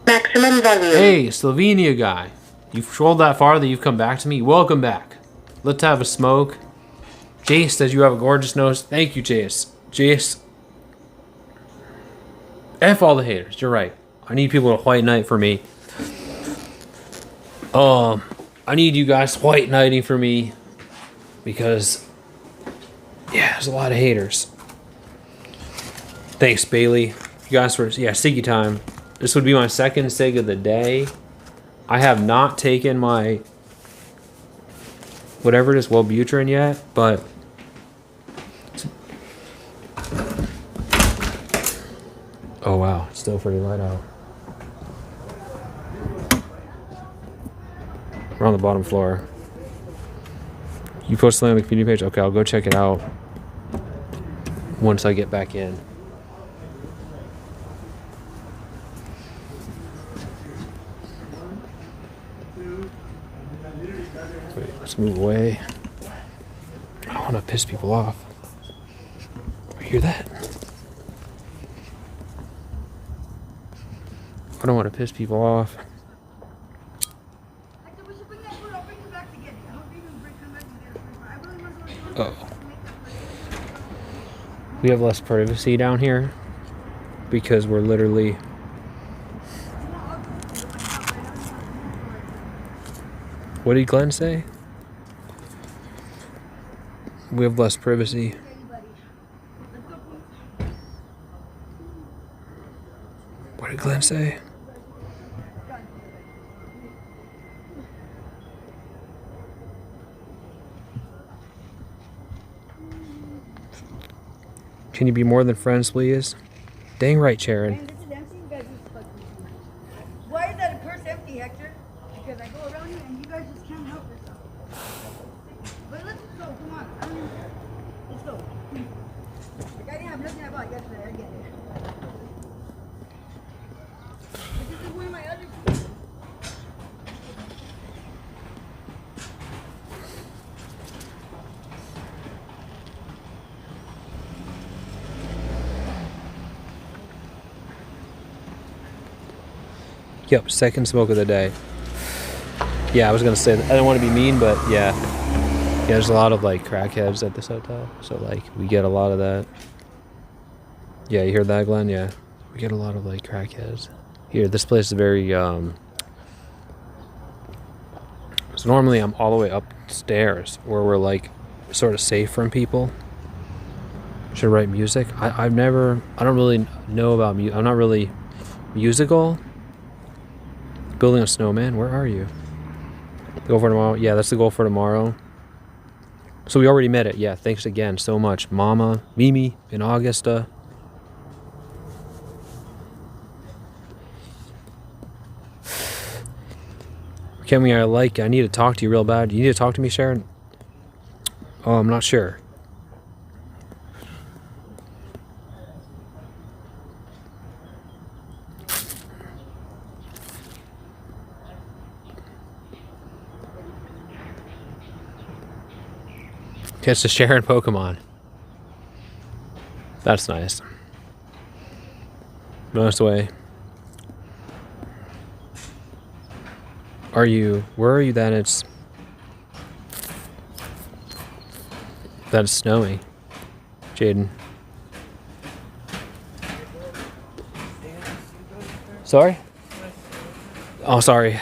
C: Maximum volume.
A: Hey, Slovenia guy. You've trolled that far that you've come back to me. Welcome back. Let's have a smoke. Jace says you have a gorgeous nose. Thank you, Jace. Jace. F all the haters. You're right. I need people to white knight for me. I need you guys white knighting for me because, yeah, there's a lot of haters. Thanks, Bailey. You guys for, yeah, Siggy time. This would be my second Sig of the day. I have not taken my whatever it is, Wellbutrin yet, but oh wow, it's still pretty light out. We're on the bottom floor. You posted on the community page? Okay, I'll go check it out once I get back in. Wait, let's move away. I don't want to piss people off. You hear that? I don't want to piss people off. Oh. We have less privacy down here because we're literally what did Glenn say? We have less privacy. What did Glenn say? Can you be more than friends, please? Dang right, Sharon.
D: Why is that a purse empty, Hector? Because I go around you and you guys just can't help yourself. But let's go, come on. Let's go. Like I didn't have nothing I bought yesterday, I get it. But this is one of my other shoes.
A: Yep, second smoke of the day. Yeah, I was gonna say, I don't want to be mean, but yeah. Yeah, there's a lot of like crackheads at this hotel. So like, we get a lot of that. Yeah, you hear that, Glenn? Yeah. We get a lot of like crackheads. Here, this place is very, so normally I'm all the way upstairs where we're like sort of safe from people. Should write music. I don't really know about music. I'm not really musical. Building a snowman, where are you? The goal for tomorrow? Yeah, that's the goal for tomorrow. So we already met it. Yeah, thanks again so much. Mama, Mimi, and Augusta. Kemi, I need to talk to you real bad. You need to talk to me, Sharon? Oh, I'm not sure. Catch the Sharon Pokemon. That's nice. Nice way. Where are you that it's snowing? Jaden. Sorry? Oh, sorry.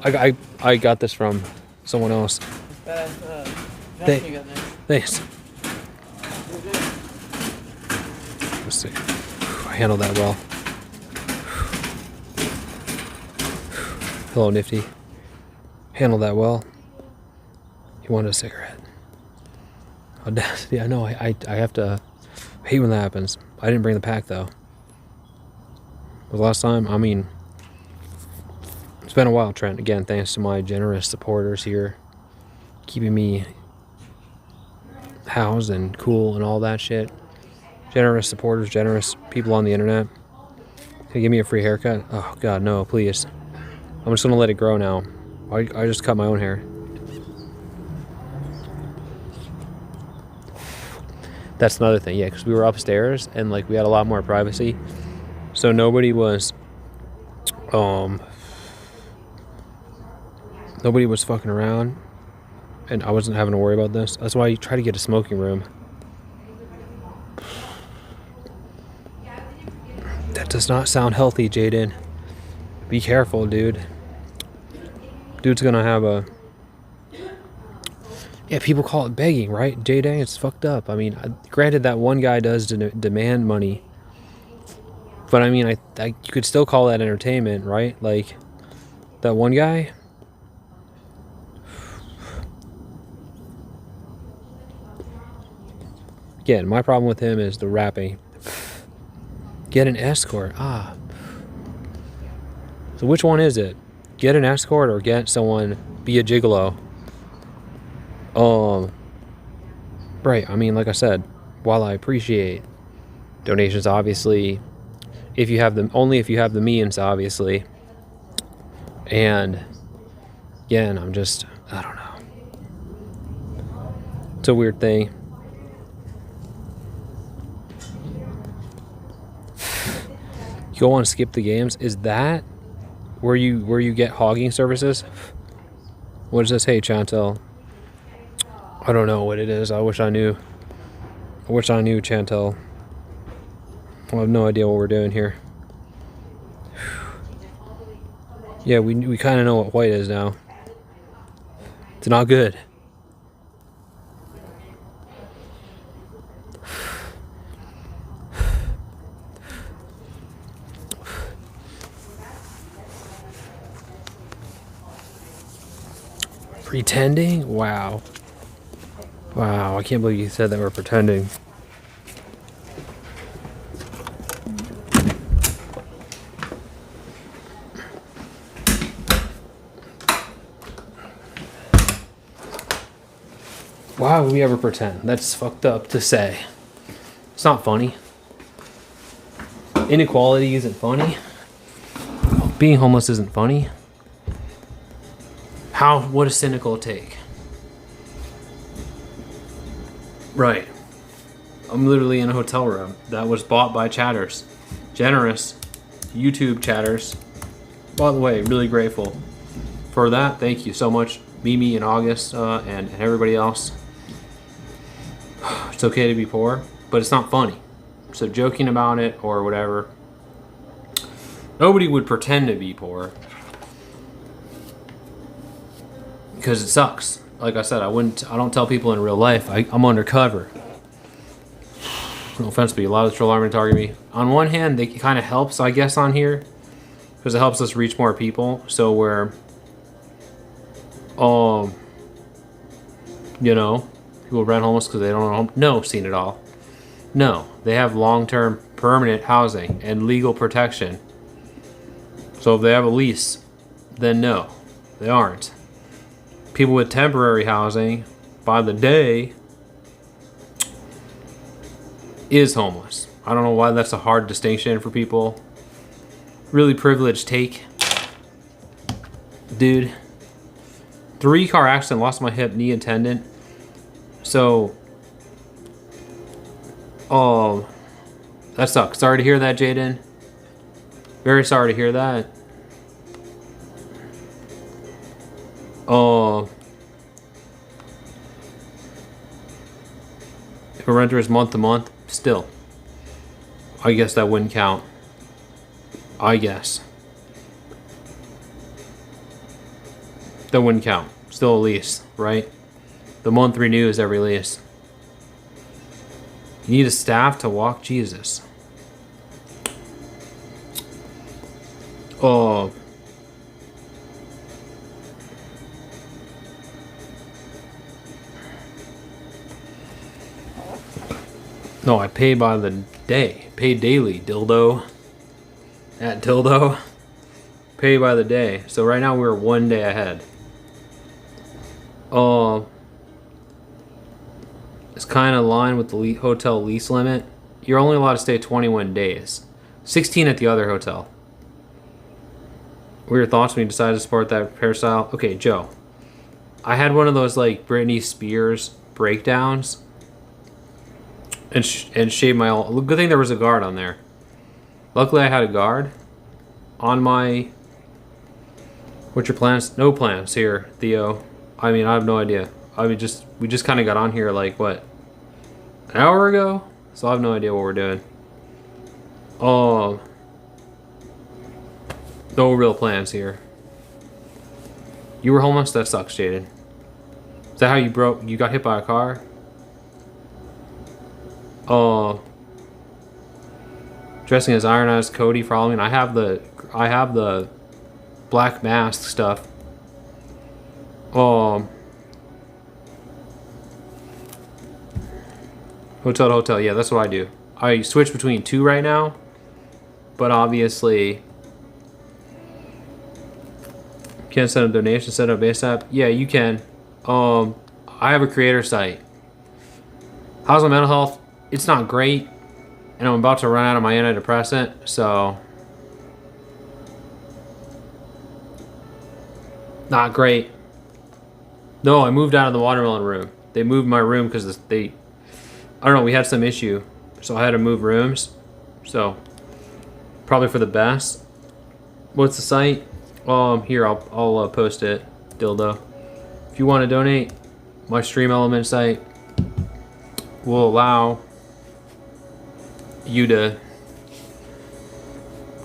A: I got this from someone else. Thanks. Let's see. I handled that well. Hello, Nifty. Handled that well. He wanted a cigarette. Audacity. I know. I have to. I hate when that happens. I didn't bring the pack though. The last time, I mean, it's been a while, Trent. Again, thanks to my generous supporters here, keeping me housed and cool and all that shit. Generous supporters, generous people on the internet. Can you give me a free haircut? Oh God, no, please. I'm just gonna let it grow now. I just cut my own hair. That's another thing, yeah, because we were upstairs and like we had a lot more privacy, so nobody was fucking around. And I wasn't having to worry about this. That's why you try to get a smoking room. That That does not sound healthy, Jaden. Be careful, dude. Dude's gonna have a... Yeah, people call it begging, right? Jaden, it's fucked up. I mean, granted that one guy does demand money. But I mean, you could still call that entertainment, right? Like, that one guy... Again, my problem with him is the rapping. Get an escort. Ah. So which one is it? Get an escort or get someone, be a gigolo? Right, I mean, like I said, while I appreciate donations, obviously, if you have them, only if you have the means, obviously. And again, I don't know. It's a weird thing. Go on skip the games. Is that where you get hogging services? What does this? Hey, Chantel. I don't know what it is. I wish I knew. Chantel. I have no idea what we're doing here. Yeah, we kind of know what white is now. It's not good. Pretending? Wow. Wow, I can't believe you said that we're pretending. Why would we ever pretend? That's fucked up to say. It's not funny. Inequality isn't funny. Being homeless isn't funny. What a cynical take. Right. I'm literally in a hotel room that was bought by chatters. Generous YouTube chatters. By the way, really grateful for that. Thank you so much, Mimi and August and everybody else. It's okay to be poor, but it's not funny. So joking about it or whatever. Nobody would pretend to be poor. Because it sucks. Like I said, I don't tell people in real life. I'm undercover. No offense, but a lot of the troll are going to target me. On one hand, it kind of helps, I guess, on here. Because it helps us reach more people. So we're... you know, people rent homeless because they don't own a home. No, seen it all. No, they have long-term permanent housing and legal protection. So if they have a lease, then no, they aren't. People with temporary housing, by the day, is homeless. I don't know why that's a hard distinction for people. Really privileged take. Dude. 3-car accident, lost my hip, knee, and tendon. So, that sucks. Sorry to hear that, Jaden. Very sorry to hear that. If a renter is month to month, still, I guess that wouldn't count. I guess. That wouldn't count. Still a lease, right? The month renews every lease. You need a staff to walk Jesus. No, I pay by the day. Pay daily, dildo. At dildo. Pay by the day. So right now we're 1 day ahead. It's kind of in line with the hotel lease limit. You're only allowed to stay 21 days. 16 at the other hotel. What were your thoughts when you decided to support that hairstyle? Okay, Joe. I had one of those like Britney Spears breakdowns. And shaved my all. Good thing there was a guard on there. Luckily I had a guard on my... What's your plans? No plans here, Theo. I mean, I have no idea. I mean, we just kind of got on here like, what? An hour ago? So I have no idea what we're doing. No real plans here. You were homeless? That sucks, Jaden. Is that how you got hit by a car? Oh. Dressing as Iron Eyes Cody for Halloween. I have the Black Mask stuff. Hotel to hotel. Yeah, that's what I do. I switch between two right now, but obviously can't send a donation, set up ASAP. Yeah, you can. I have a creator site. How's my mental health? It's not great, and I'm about to run out of my antidepressant, so not great. No, I moved out of the watermelon room. They moved my room because I don't know, we had some issue, so I had to move rooms. So probably for the best. What's the site? Here, I'll post it. Dildo. If you want to donate, my Stream Element site will allow you to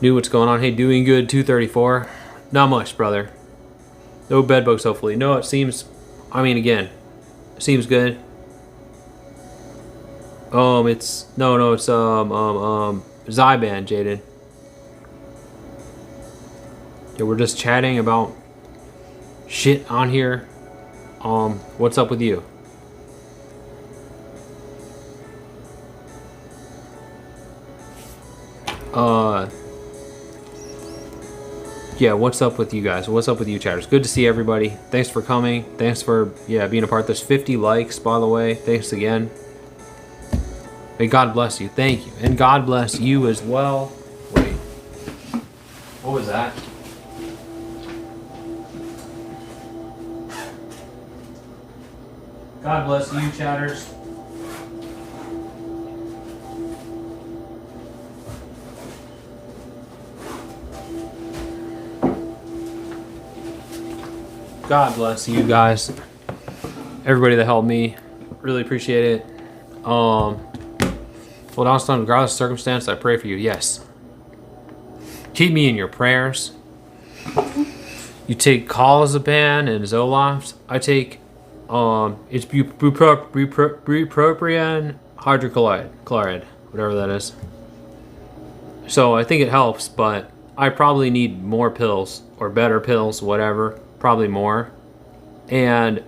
A: do what's going on. Hey, doing good, 234. Not much, brother. No bed bugs, hopefully. No, it seems, I mean, again, it seems good. It's Zyban, Jaden. Yeah, we're just chatting about shit on here. What's up with you? Yeah, what's up with you guys? What's up with you chatters? Good to see everybody. Thanks for coming. Thanks for, being a part. There's 50 likes, by the way. Thanks again. May God bless you. Thank you. And God bless you as well. Wait. What was that? God bless you, chatters. God bless you guys. Everybody that helped me. Really appreciate it. Well, Donaldson, regardless of circumstance, I pray for you. Yes. Keep me in your prayers. You take Clozapam and Zoloft. I take it's bupropion hydrochloride, whatever that is. So I think it helps, but I probably need more pills or better pills, whatever. Probably more. And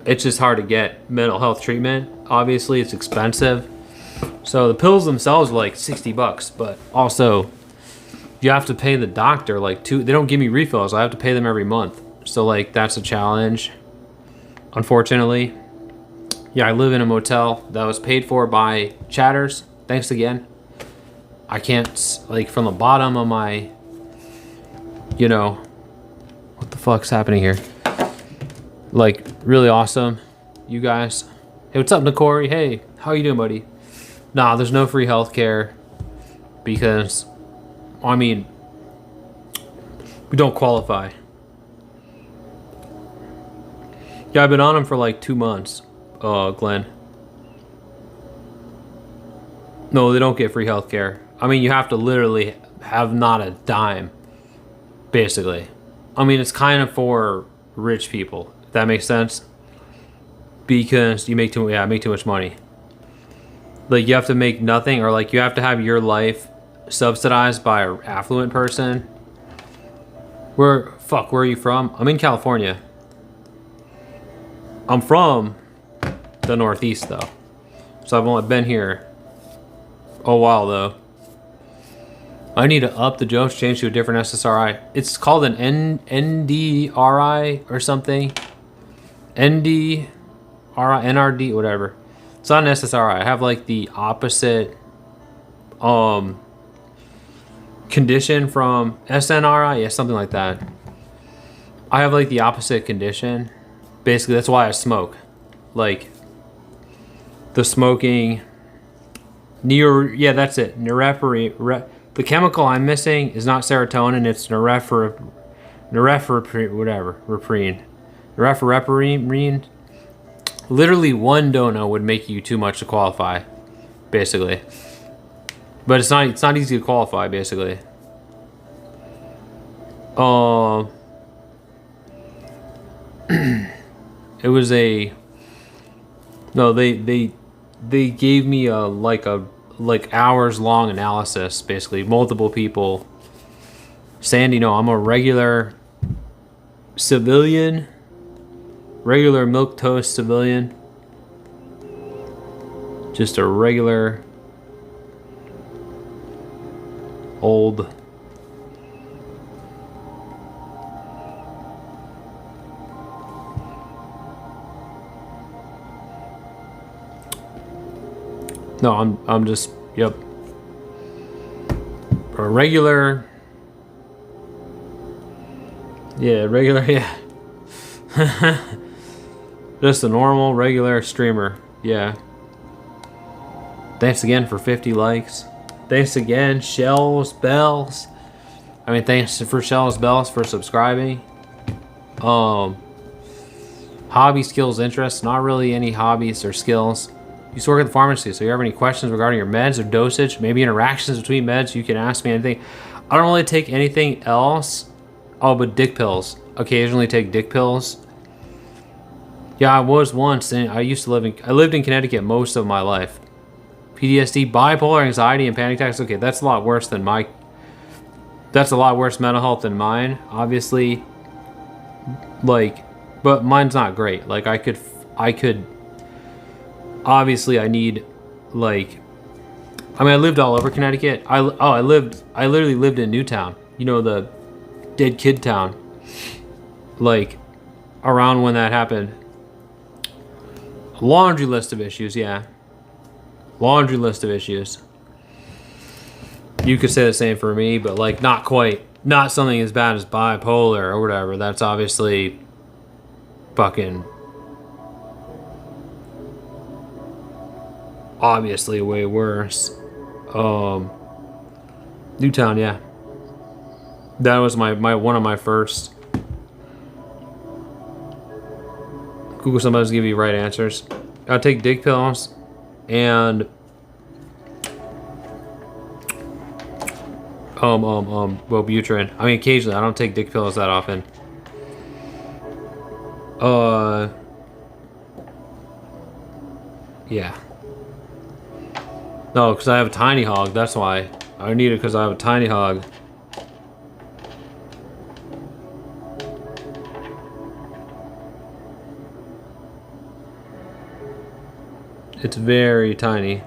A: it's just hard to get mental health treatment. Obviously, it's expensive. So the pills themselves are like $60, but also you have to pay the doctor they don't give me refills. I have to pay them every month. So that's a challenge, unfortunately. Yeah, I live in a motel that was paid for by chatters. Thanks again. I can't, from the bottom of my, what the fuck's happening here? Really awesome, you guys. Hey, what's up, Nakori? Hey, how you doing, buddy? Nah, there's no free healthcare because, we don't qualify. Yeah, I've been on them for 2 months, Glenn. No, they don't get free healthcare. You have to literally have not a dime, basically. It's kind of for rich people, if that makes sense. Because you make too much money. You have to make nothing, or you have to have your life subsidized by an affluent person. Where are you from? I'm in California. I'm from the Northeast, though. So I've only been here a while, though. I need to up the Jones change to a different SSRI. It's called an NDRI or something. NDRI, NRD, whatever. It's not an SSRI. I have the opposite condition from SNRI. Yeah, something like that. I have the opposite condition. Basically, that's why I smoke. The smoking. Yeah, that's it. Norepinephrine. The chemical I'm missing is not serotonin, it's norepinephrine. Literally one dono would make you too much to qualify, basically. But it's not easy to qualify, basically. It was a no. They gave me a like hours long analysis, basically multiple people. Sandy, no, I'm a regular civilian, regular milquetoast civilian, just a regular old. No, I'm just, yep, a regular, yeah, regular, yeah, just a normal, regular streamer, yeah. Thanks again for 50 likes. Thanks again, Shells Bells. I mean, thanks for Shells Bells for subscribing. Hobby, skills, interests, not really any hobbies or skills. You used to work at the pharmacy, so if you have any questions regarding your meds or dosage, maybe interactions between meds, you can ask me anything. I don't really take anything else. Oh, but dick pills. Occasionally take dick pills. Yeah, I was once, and I lived in Connecticut most of my life. PTSD, bipolar, anxiety, and panic attacks. Okay, that's a lot worse than that's a lot worse mental health than mine, obviously. Like, but mine's not great. Like, I could obviously I need, like, I mean, I lived all over Connecticut. I literally lived in Newtown. You know, the dead kid town. Like, around when that happened. Laundry list of issues, yeah. Laundry list of issues. You could say the same for me, but, like, not quite. Not something as bad as bipolar or whatever. That's obviously fucking... obviously way worse. Newtown, yeah. That was my one of my first. Google sometimes give you right answers. I take dick pills and Wellbutrin. I mean, occasionally. I don't take dick pills that often. Yeah. No, because I have a tiny hog. That's why. I need it because I have a tiny hog. It's very tiny.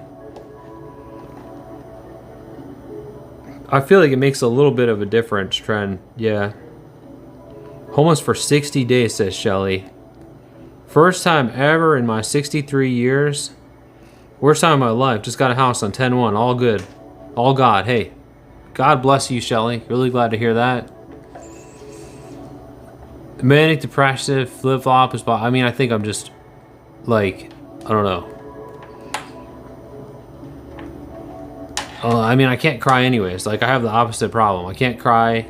A: I feel like it makes a little bit of a difference, Trend. Yeah. Homeless for 60 days, says Shelly. First time ever in my 63 years. Worst time of my life. Just got a house on 10-1. All good. All God. Hey. God bless you, Shelly. Really glad to hear that. Manic depressive flip-flop is... I mean, I think I'm just... like... I don't know. I mean, I can't cry anyways. Like, I have the opposite problem. I can't cry.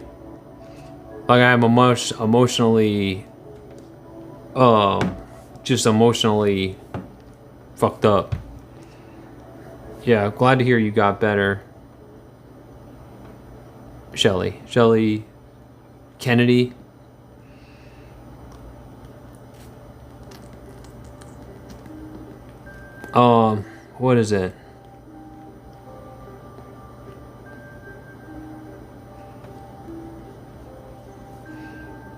A: Like, I'm emotionally... just emotionally... fucked up. Yeah, glad to hear you got better. Shelly Kennedy. What is it?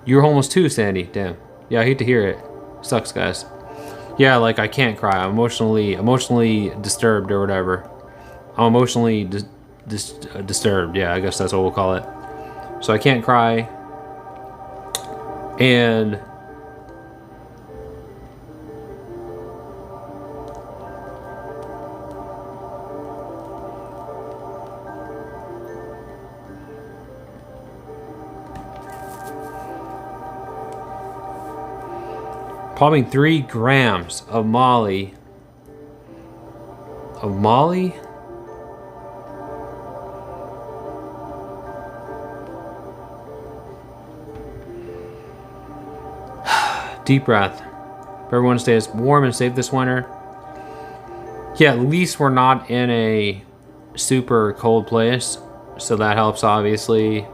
A: You're homeless too, Sandy. Damn. Yeah, I hate to hear it. Sucks, guys. Yeah, like, I can't cry. I'm emotionally disturbed or whatever. I'm emotionally disturbed. Yeah, I guess that's what we'll call it. So I can't cry. And... popping 3 grams of Molly. Of Molly? Deep breath. Everyone stays warm and safe this winter. Yeah, at least we're not in a super cold place, so that helps obviously.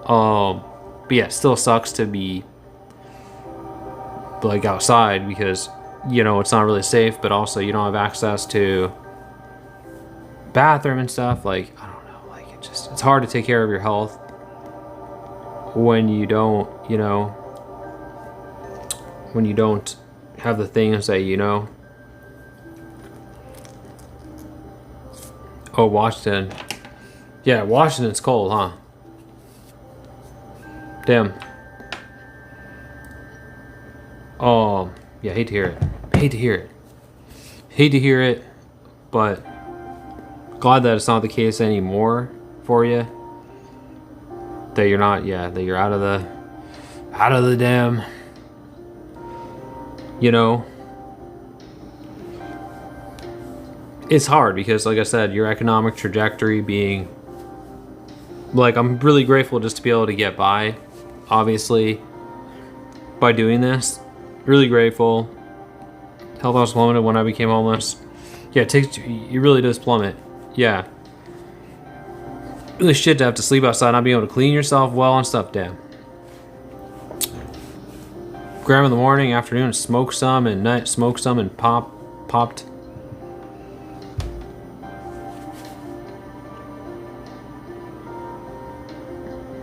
A: But yeah, it still sucks to be like outside because you know it's not really safe, but also you don't have access to bathroom and stuff. Like I don't know, like it's hard to take care of your health when you don't, you know, when you don't have the things that you know. Oh, Washington. Yeah, Washington's cold, huh? Damn. Yeah, hate to hear it. Hate to hear it. Hate to hear it, but glad that it's not the case anymore for you. That you're not, yeah, that you're out of the damn, you know. It's hard because, like I said, your economic trajectory being, like, I'm really grateful just to be able to get by, obviously, by doing this. Really grateful. Health loss plummeted when I became homeless. Yeah, it really does plummet. Yeah. Really shit to have to sleep outside, not being able to clean yourself well and stuff, damn. Grab in the morning, afternoon, smoke some, and night smoke some and popped.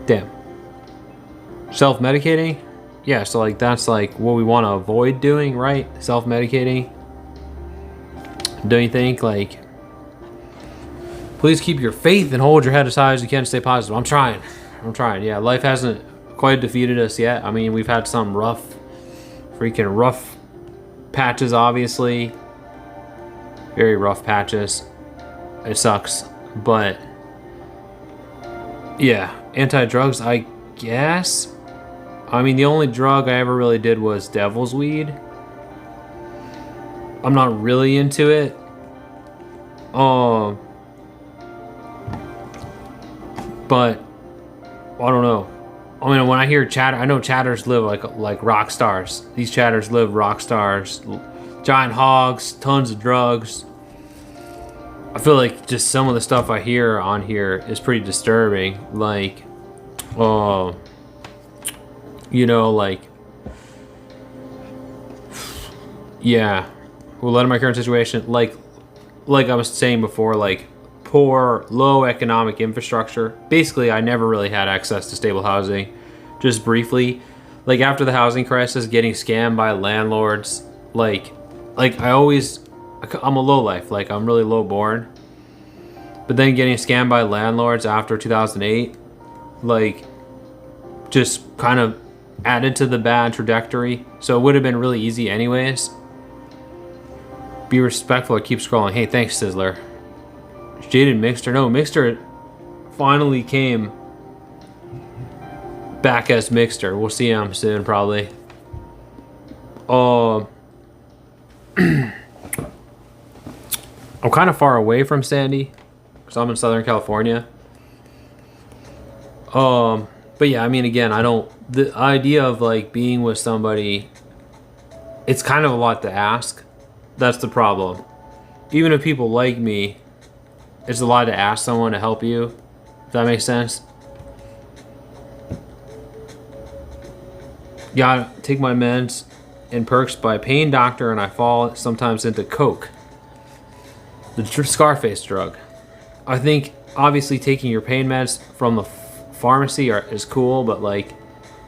A: Damn. Self-medicating? Yeah, so like that's like what we want to avoid doing, right? Self-medicating. Don't you think? Like, please keep your faith and hold your head as high as you can to stay positive. I'm trying. Yeah, life hasn't quite defeated us yet. I mean, we've had some freaking rough patches, obviously. Very rough patches. It sucks. But, yeah, anti-drugs, I guess. I mean, the only drug I ever really did was devil's weed. I'm not really into it. But I don't know. I mean, when I hear chatter, I know chatters live like rock stars. These chatters live rock stars. Giant hogs, tons of drugs. I feel like just some of the stuff I hear on here is pretty disturbing. Like, you know, like, yeah. Well, in my current situation, like I was saying before, like poor, low economic infrastructure. Basically, I never really had access to stable housing. Just briefly, like after the housing crisis, getting scammed by landlords. Like I'm a low life. Like I'm really low born. But then getting scammed by landlords after 2008, like just kind of added to the bad trajectory. So it would have been really easy anyways. Be respectful or keep scrolling. Hey, thanks, Sizzler. Jaded Mixter. No, Mixter finally came back as Mixter. We'll see him soon, probably. I'm kind of far away from Sandy because I'm in Southern California. But yeah, I mean, again, the idea of like being with somebody, it's kind of a lot to ask. That's the problem. Even if people like me, it's a lot to ask someone to help you. If that makes sense. Gotta take my meds and perks by pain doctor, and I fall sometimes into coke. The Scarface drug. I think obviously taking your pain meds from the pharmacy is cool, but like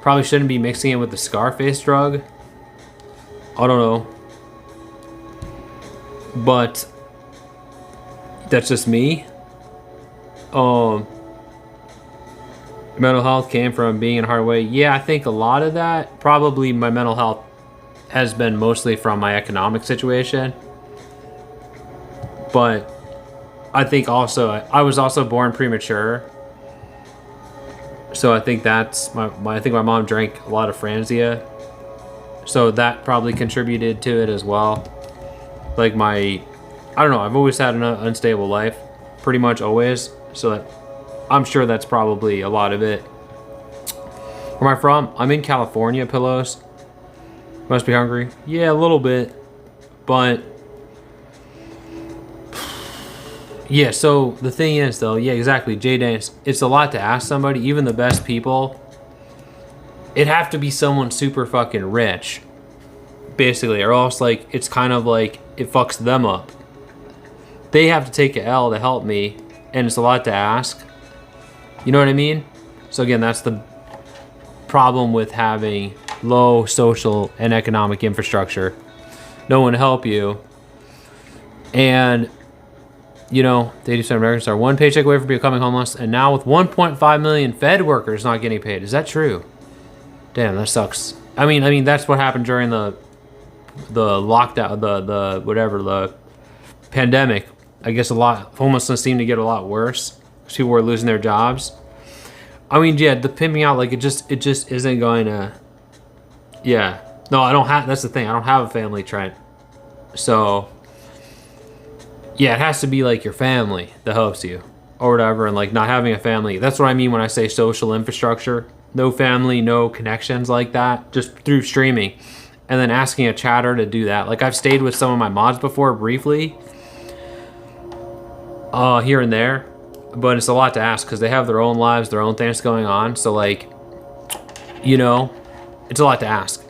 A: probably shouldn't be mixing it with the Scarface drug. I don't know. But that's just me. Mental health came from being in a hard way. Yeah, I think a lot of that, probably my mental health has been mostly from my economic situation. But I think also, I was also born premature. So I think that's I think my mom drank a lot of Franzia. So that probably contributed to it as well. Like I don't know, I've always had an unstable life. Pretty much always. So I'm sure that's probably a lot of it. Where am I from? I'm in California, Pillows. Must be hungry. Yeah, a little bit. But Yeah, so the thing is, though, yeah, exactly, J-Dance, it's a lot to ask somebody, even the best people. It'd have to be someone super fucking rich, basically, or else, like, it's kind of like it fucks them up. They have to take a L to help me, and it's a lot to ask. You know what I mean? So again, that's the problem with having low social and economic infrastructure. No one to help you. And, you know, the 80% Americans are one paycheck away from becoming homeless, and now with 1.5 million Fed workers not getting paid. Is that true? Damn, that sucks. I mean, that's what happened during the lockdown, the pandemic. I guess homelessness seemed to get a lot worse because people were losing their jobs. I mean, yeah, the pimping out, like, it just isn't going to. Yeah, no, I don't have. That's the thing. I don't have a family, Trent. So, yeah, it has to be like your family that helps you or whatever, and like not having a family. That's what I mean when I say social infrastructure. No family, no connections like that, just through streaming, and then asking a chatter to do that. Like, I've stayed with some of my mods before briefly, here and there, but it's a lot to ask because they have their own lives, their own things going on. So, like, you know, it's a lot to ask.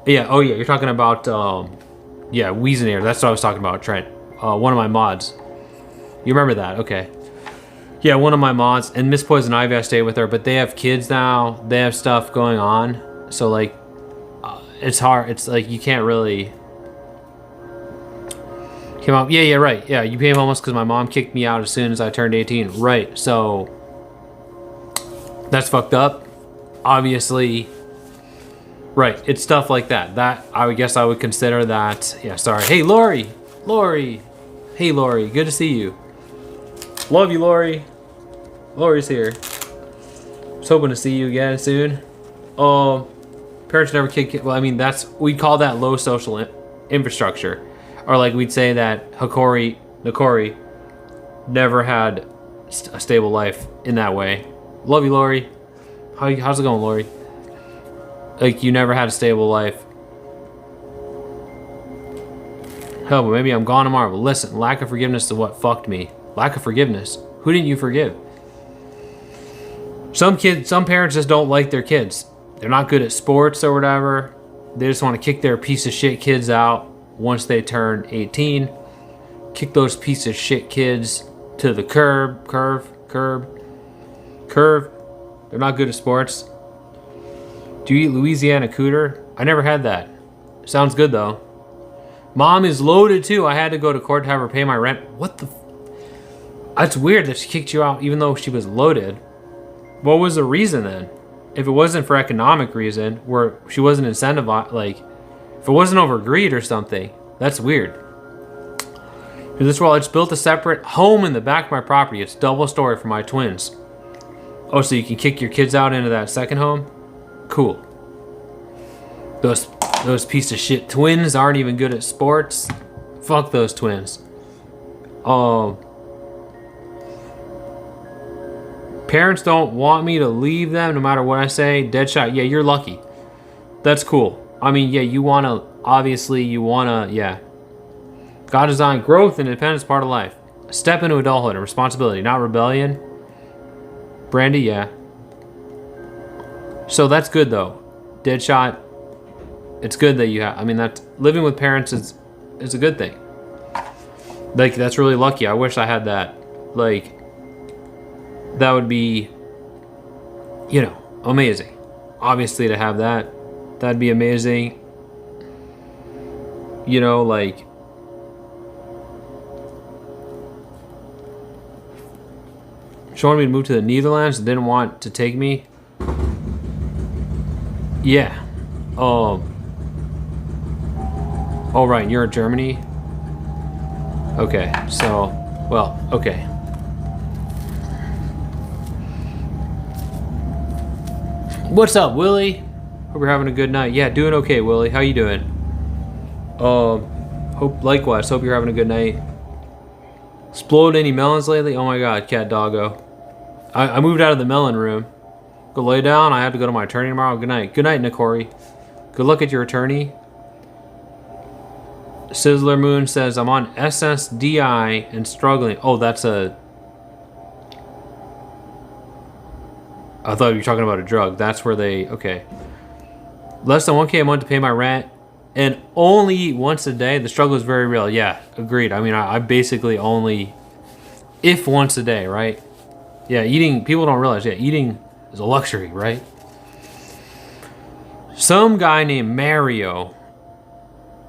A: Yeah. Oh yeah, you're talking about yeah, Weezenator. That's what I was talking about, Trent. One of my mods. You remember that? Okay. Yeah, one of my mods, and Miss Poison Ivy, I stay with her, but they have kids now. They have stuff going on, so like, it's hard. It's like you can't really. Came out. Yeah, right. Yeah, you became homeless because my mom kicked me out as soon as I turned 18. Right. So that's fucked up. Obviously. Right. It's stuff like that. That I would guess I would consider that. Yeah. Sorry. Hey, Lori. Hey, Lori. Good to see you. Love you, Lori. Lori's here. Just hoping to see you again soon. Parents never kick. Well, I mean, we'd call that low social infrastructure, or like we'd say that Nakori never had a stable life in that way. Love you, Lori. How's it going, Lori? Like, you never had a stable life. Hell, but maybe I'm gone tomorrow. But listen, lack of forgiveness is what fucked me. Lack of forgiveness. Who didn't you forgive? Some parents just don't like their kids. They're not good at sports or whatever. They just want to kick their piece of shit kids out once they turn 18. Kick those piece of shit kids to the curb. They're not good at sports. Do you eat Louisiana cooter? I never had that. Sounds good though. Mom is loaded too. I had to go to court to have her pay my rent. What the? That's weird that she kicked you out even though she was loaded. What was the reason then? If it wasn't for economic reason, where she wasn't incentivized, like, if it wasn't over greed or something, that's weird. In this world, I just built a separate home in the back of my property. It's double story for my twins. Oh, so you can kick your kids out into that second home? Cool. Those piece of shit twins aren't even good at sports. Fuck those twins. Parents don't want me to leave them no matter what I say. Deadshot, yeah, you're lucky. That's cool. I mean, yeah, yeah. God designed growth and independence part of life. A step into adulthood and responsibility, not rebellion. Brandy, yeah. So that's good though. Deadshot, it's good that you have, I mean, that's, living with parents is a good thing. Like, that's really lucky. I wish I had that. Like, that would be, you know, amazing. Obviously, to have that, that'd be amazing. You know, like, she wanted me to move to the Netherlands and didn't want to take me. Yeah. Oh, right, you're in Germany? Okay, so, well, okay. What's up, Willie? Hope you're having a good night. Yeah, doing okay, Willie. How you doing? Likewise, hope you're having a good night. Explode any melons lately? Oh my god, cat doggo. I moved out of the melon room. Go lay down. I have to go to my attorney tomorrow. Good night. Good night, Nakori. Good luck at your attorney. Sizzler Moon says, I'm on SSDI and struggling. Oh, that's a... I thought you were talking about a drug. That's where they... Okay. Less than 1K a month to pay my rent. And only eat once a day. The struggle is very real. Yeah, agreed. I mean, I basically only... If once a day, right? Yeah, eating... People don't realize, yeah, eating is a luxury, right? Some guy named Mario...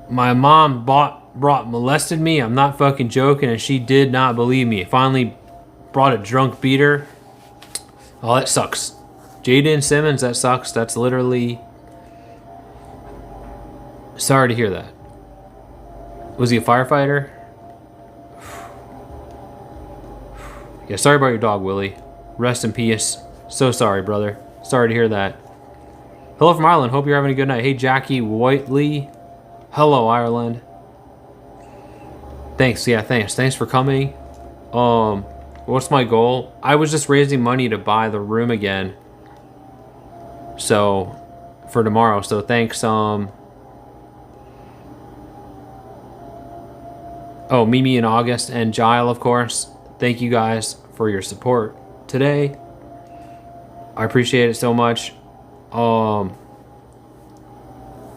A: My mom molested me. I'm not fucking joking, and she did not believe me. Finally brought a drunk beater. Oh, that sucks. Jaden Simmons, that sucks. That's literally... Sorry to hear that. Was he a firefighter? Yeah, sorry about your dog, Willie. Rest in peace. So sorry, brother. Sorry to hear that. Hello from Ireland. Hope you're having a good night. Hey, Jackie Whiteley. Hello, Ireland. Thanks. Yeah, thanks. Thanks for coming. What's my goal? I was just raising money to buy the room again. So, for tomorrow. So, thanks. Oh, Mimi and August and Gile, of course. Thank you guys for your support today. I appreciate it so much.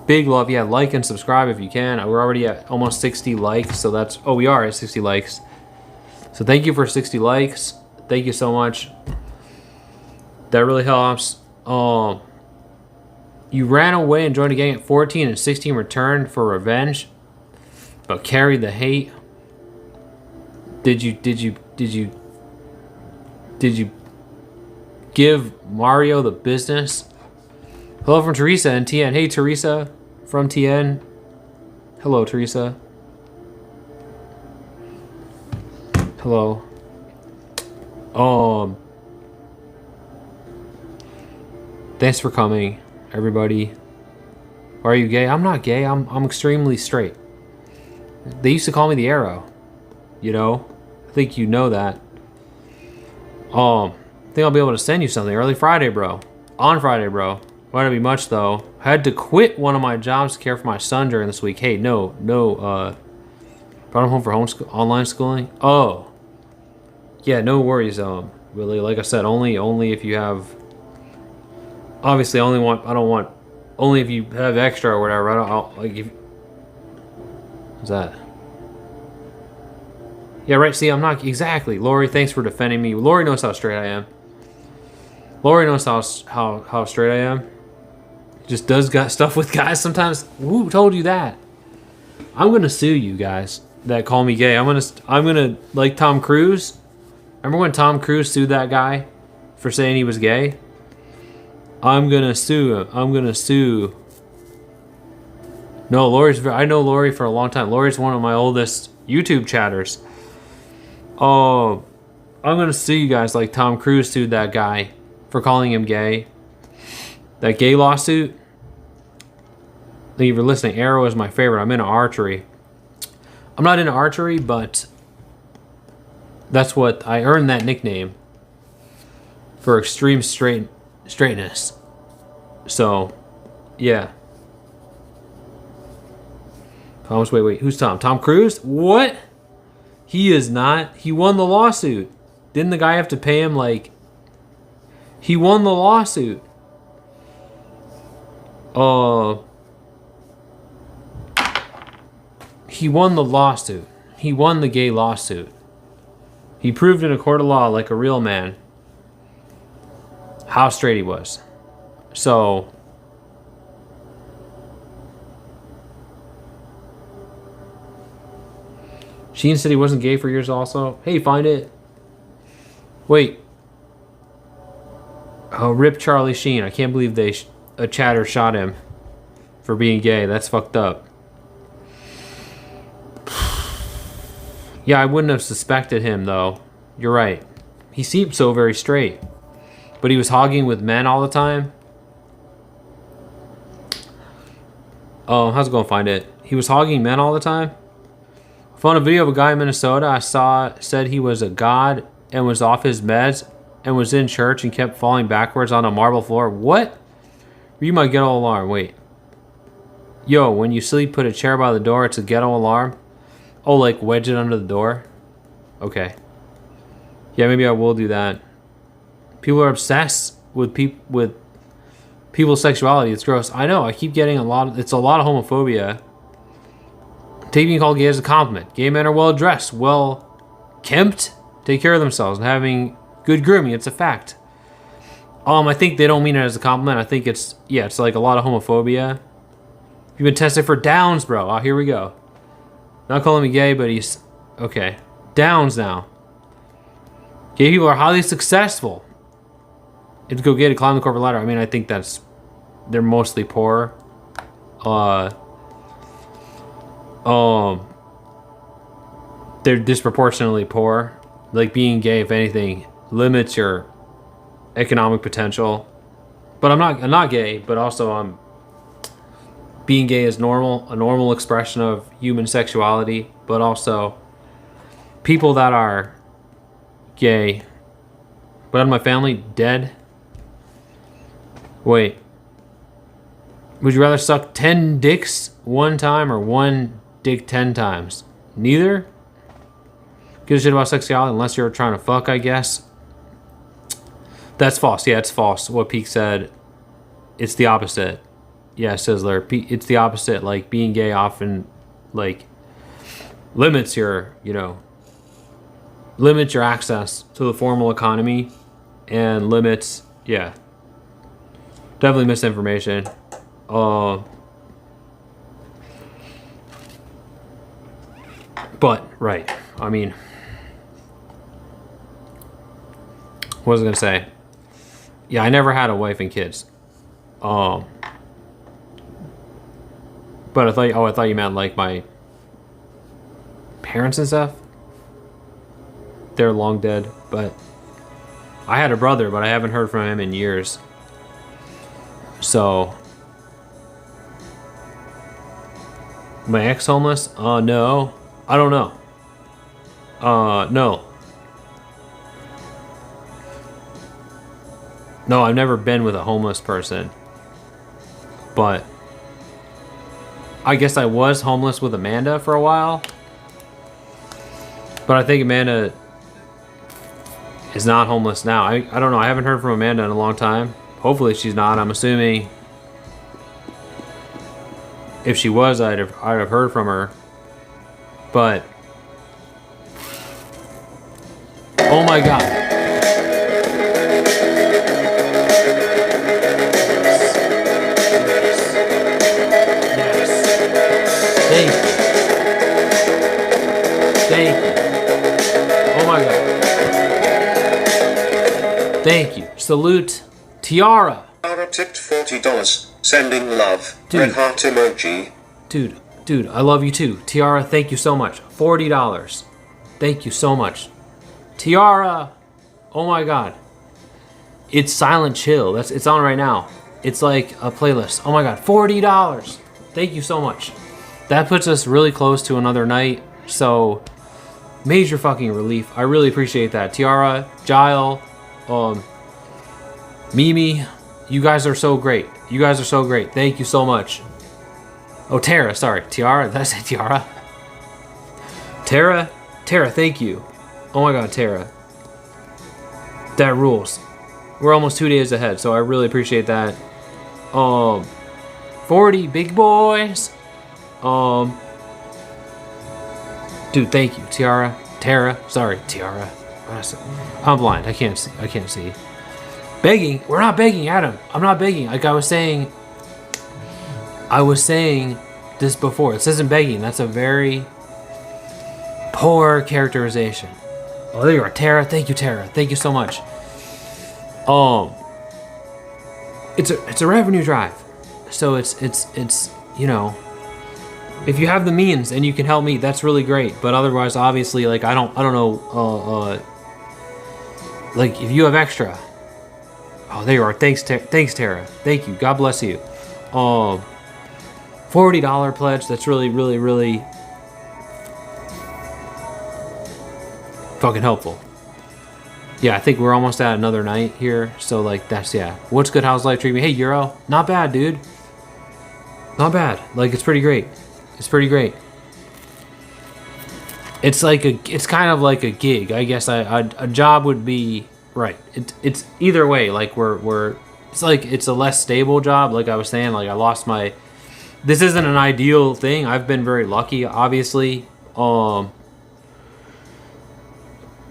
A: Big love. Yeah, like and subscribe if you can. We're already at almost 60 likes, so that's... Oh, we are at 60 likes. So thank you for 60 likes. Thank you so much. That really helps. You ran away and joined a gang at 14 and 16 returned for revenge, but carried the hate. Did you give Mario the business? Hello from Teresa and TN. Hey, Teresa from TN. Hello, Teresa. Hello. Thanks for coming, everybody. Are you gay? I'm not gay. I'm extremely straight. They used to call me the Arrow. You know? I think you know that. I think I'll be able to send you something early Friday, bro. On Friday, bro. Might not be much though. I had to quit one of my jobs to care for my son during this week. Hey, no, brought him home for online schooling. Oh, yeah, no worries. Really, like I said, only if you have. Obviously, only if you have extra or whatever. I'll like if. What's that? Yeah, right. See, I'm not exactly. Lori, thanks for defending me. Lori knows how straight I am. Lori knows how straight I am. Just does got stuff with guys sometimes. Who told you that? I'm gonna sue you guys that call me gay. I'm gonna like Tom Cruise. Remember when Tom Cruise sued that guy for saying he was gay? I'm gonna sue him. I'm gonna sue. No, I know Lori for a long time. Lori's one of my oldest YouTube chatters. Oh, I'm gonna sue you guys like Tom Cruise sued that guy for calling him gay. That gay lawsuit. Thank you for listening. Arrow is my favorite. I'm into archery. I'm not into archery, but that's what I earned that nickname for extreme straightness. So, yeah. Thomas, wait. Who's Tom? Tom Cruise? What? He is not. He won the lawsuit. Didn't the guy have to pay him like... He won the lawsuit. He won the lawsuit. He won the gay lawsuit. He proved in a court of law like a real man how straight he was. So... Sheen said he wasn't gay for years also. Hey, find it. Wait. Oh, rip Charlie Sheen. I can't believe a chatter shot him for being gay. That's fucked up. Yeah, I wouldn't have suspected him, though. You're right. He seemed so very straight. But he was hogging with men all the time. Oh, how's it going? Find it. He was hogging men all the time. I found a video of a guy in Minnesota I saw said he was a god and was off his meds and was in church and kept falling backwards on a marble floor. What? You might get all alarmed. Wait. Yo, when you sleep, put a chair by the door. It's a ghetto alarm. Oh, like wedge it under the door? Okay. Yeah, maybe I will do that. People are obsessed with people's sexuality. It's gross. I know. I keep getting it's a lot of homophobia. Take being called gay as a compliment. Gay men are well dressed, well kempt, take care of themselves, and having good grooming. It's a fact. I think they don't mean it as a compliment. I think it's like a lot of homophobia. You've been tested for Downs, bro. Oh, here we go. Not calling me gay, but he's okay. Downs now. Gay people are highly successful. It's go gay to climb the corporate ladder. I mean, I think they're mostly poor. They're disproportionately poor. Like being gay, if anything, limits your economic potential. But I'm not gay, but also being gay is normal, a normal expression of human sexuality, but also people that are gay, but in my family, dead. Wait. Would you rather suck 10 dicks one time or one dick 10 times? Neither? Give a shit about sexuality unless you're trying to fuck, I guess. That's false. Yeah, it's false. What Peak said, it's the opposite. Yeah, Sizzler. It's the opposite. Like, being gay often, like, limits your access to the formal economy and limits, yeah. Definitely misinformation. But, right. I mean, what was I going to say? Yeah, I never had a wife and kids. But I thought you meant like my parents and stuff. They're long dead, but I had a brother, but I haven't heard from him in years. So, my ex homeless? No, I don't know. No, I've never been with a homeless person, but I guess I was homeless with Amanda for a while. But I think Amanda is not homeless now. I don't know. I haven't heard from Amanda in a long time. Hopefully she's not. I'm assuming if she was, I'd have heard from her. But oh my God. Thank you. Oh my God. Thank you. Salute, Tiara.
B: Tiara tipped $40. Sending love.
A: Dude.
B: Red heart emoji.
A: Dude, I love you too. Tiara, thank you so much. $40. Thank you so much. Tiara. Oh my God. It's Silent Chill. It's on right now. It's like a playlist. Oh my God. $40. Thank you so much. That puts us really close to another night. So, major fucking relief. I really appreciate that. Tiara, Gile, Mimi, you guys are so great. You guys are so great. Thank you so much. Oh, Tara, sorry. Tiara, did I say Tiara? Tara, thank you. Oh my God, Tara. That rules. We're almost 2 days ahead, so I really appreciate that. 40 big boys. Dude, thank you, Tara, sorry, Tiara. I'm blind. I can't see. Begging? We're not begging, Adam. I'm not begging. Like I was saying this before. This isn't begging. That's a very poor characterization. Oh, there you are, Tara. Thank you, Tara. Thank you so much. It's a revenue drive, so it's if you have the means and you can help me, that's really great. But otherwise, obviously, like I don't know. Like if you have extra. Oh, there you are. Thanks, Tara. Thank you. God bless you. $40 pledge. That's really, really, really fucking helpful. Yeah, I think we're almost at another night here. So like that's yeah. What's good? How's life treating me? Hey, Euro. Not bad, dude. Not bad. Like, it's pretty great. It's pretty great. It's like it's kind of like a gig. I guess a job would be right. It's either way. Like it's like it's a less stable job. Like I was saying, like I lost my. This isn't an ideal thing. I've been very lucky, obviously.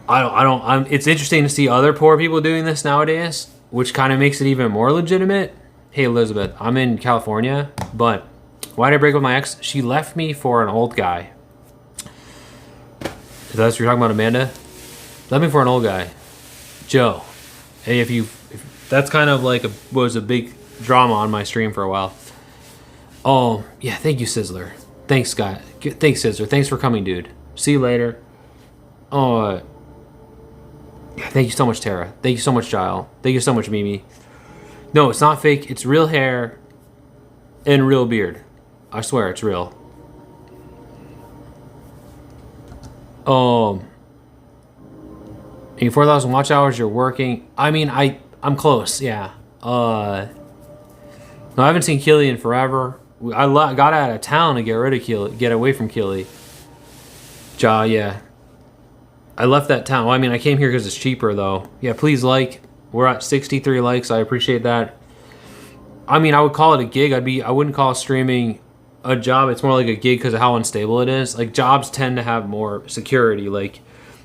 A: It's interesting to see other poor people doing this nowadays, which kind of makes it even more legitimate. Hey Elizabeth, I'm in California, but why did I break up with my ex? She left me for an old guy. Is that what you're talking about, Amanda? Left me for an old guy, Joe. Hey, if that's kind of like was a big drama on my stream for a while. Oh yeah, thank you, Sizzler. Thanks, Scott. Thanks, Sizzler. Thanks for coming, dude. See you later. Oh, yeah, thank you so much, Tara. Thank you so much, Gile. Thank you so much, Mimi. No, it's not fake. It's real hair and real beard. I swear, it's real. In 4,000 watch hours, you're working. I mean, I'm close. Yeah. No, I haven't seen Keely in forever. I got out of town to get rid of Keely, get away from Keely. Yeah. I left that town. Well, I mean, I came here because it's cheaper, though. Yeah, please like. We're at 63 likes. I appreciate that. I mean, I would call it a gig. I wouldn't call streaming a job. It's more like a gig because of how unstable it is. Like, jobs tend to have more security. Like,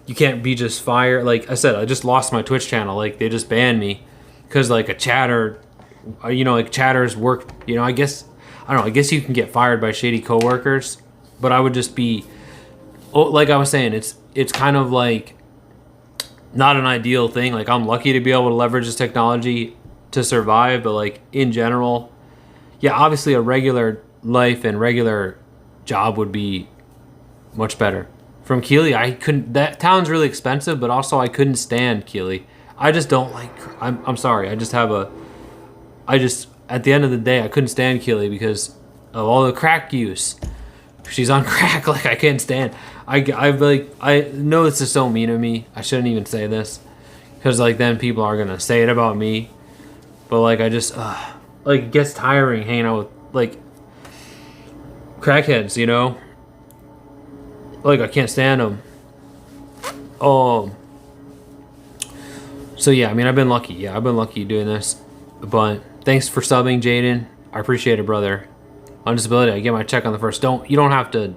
A: you can't be just fired. Like I said, I just lost my Twitch channel. Like, they just banned me because, like, a chatter, like, chatters work. I guess, I don't know. I guess you can get fired by shady coworkers, but I would just be, like I was saying, it's kind of like not an ideal thing. Like, I'm lucky to be able to leverage this technology to survive, but like in general, yeah, obviously a regular life and regular job would be much better. From Keely, I couldn't. That town's really expensive, but also I couldn't stand Keely. I just don't like. I'm sorry. I just at the end of the day, I couldn't stand Keely because of all the crack use. She's on crack. Like, I can't stand. I know this is so mean of me. I shouldn't even say this because like then people are gonna say it about me. But like I just like it gets tiring hanging out with like crackheads, Like, I can't stand them. So yeah, I mean, I've been lucky. Yeah, I've been lucky doing this. But thanks for subbing, Jaden. I appreciate it, brother. On disability, I get my check on the first. You don't have to.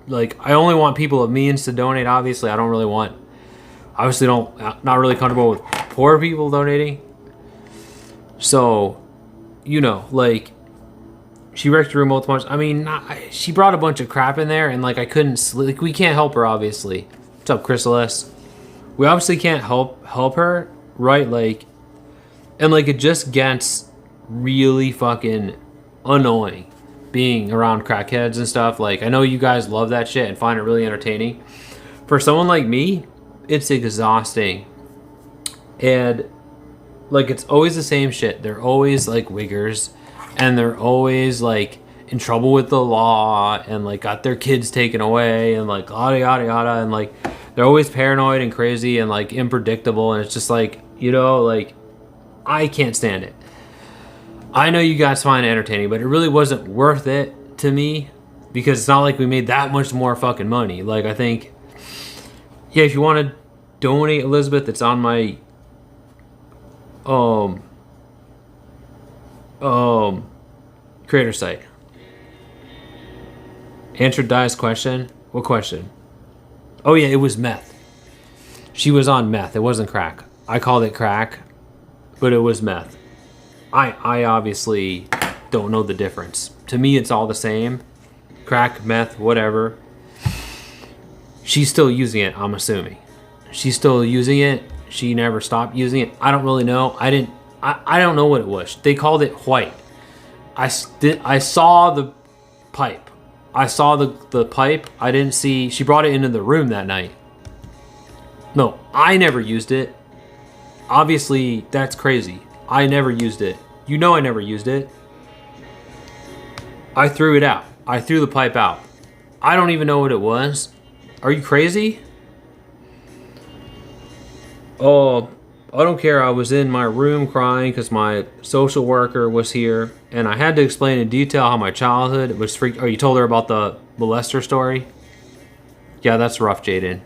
A: Like, I only want people of means to donate. Obviously, I don't really want. Obviously, not really comfortable with poor people donating. So, like. She wrecked the room multiple times. I mean, she brought a bunch of crap in there, and like I couldn't sleep. Like, we can't help her, obviously. What's up, Chrysalis? We obviously can't help her, right? Like, and like it just gets really fucking annoying being around crackheads and stuff. Like, I know you guys love that shit and find it really entertaining. For someone like me, it's exhausting, and like it's always the same shit. They're always like wiggers. And they're always like in trouble with the law and like got their kids taken away and like yada yada yada, and like they're always paranoid and crazy and like unpredictable, and it's just like, like I can't stand it. I know you guys find it entertaining, but it really wasn't worth it to me because it's not like we made that much more fucking money. Like, I think, yeah, if you want to donate, Elizabeth, it's on my creator site. Answered Di's question. What question? Oh yeah, it was meth. She was on meth. It wasn't crack. I called it crack, but it was meth. I obviously don't know the difference. To me, it's all the same. Crack, meth, whatever. She's still using it, I'm assuming. She's still using it. She never stopped using it. I don't really know. I don't know what it was. They called it white. I saw the pipe. I saw the pipe. I didn't see. She brought it into the room that night. No, I never used it. Obviously, that's crazy. I never used it. I never used it. I threw it out. I threw the pipe out. I don't even know what it was. Are you crazy? Oh, I don't care. I was in my room crying because my social worker was here, and I had to explain in detail how my childhood was freaked. Oh, you told her about the molester story? Yeah, that's rough, Jaden.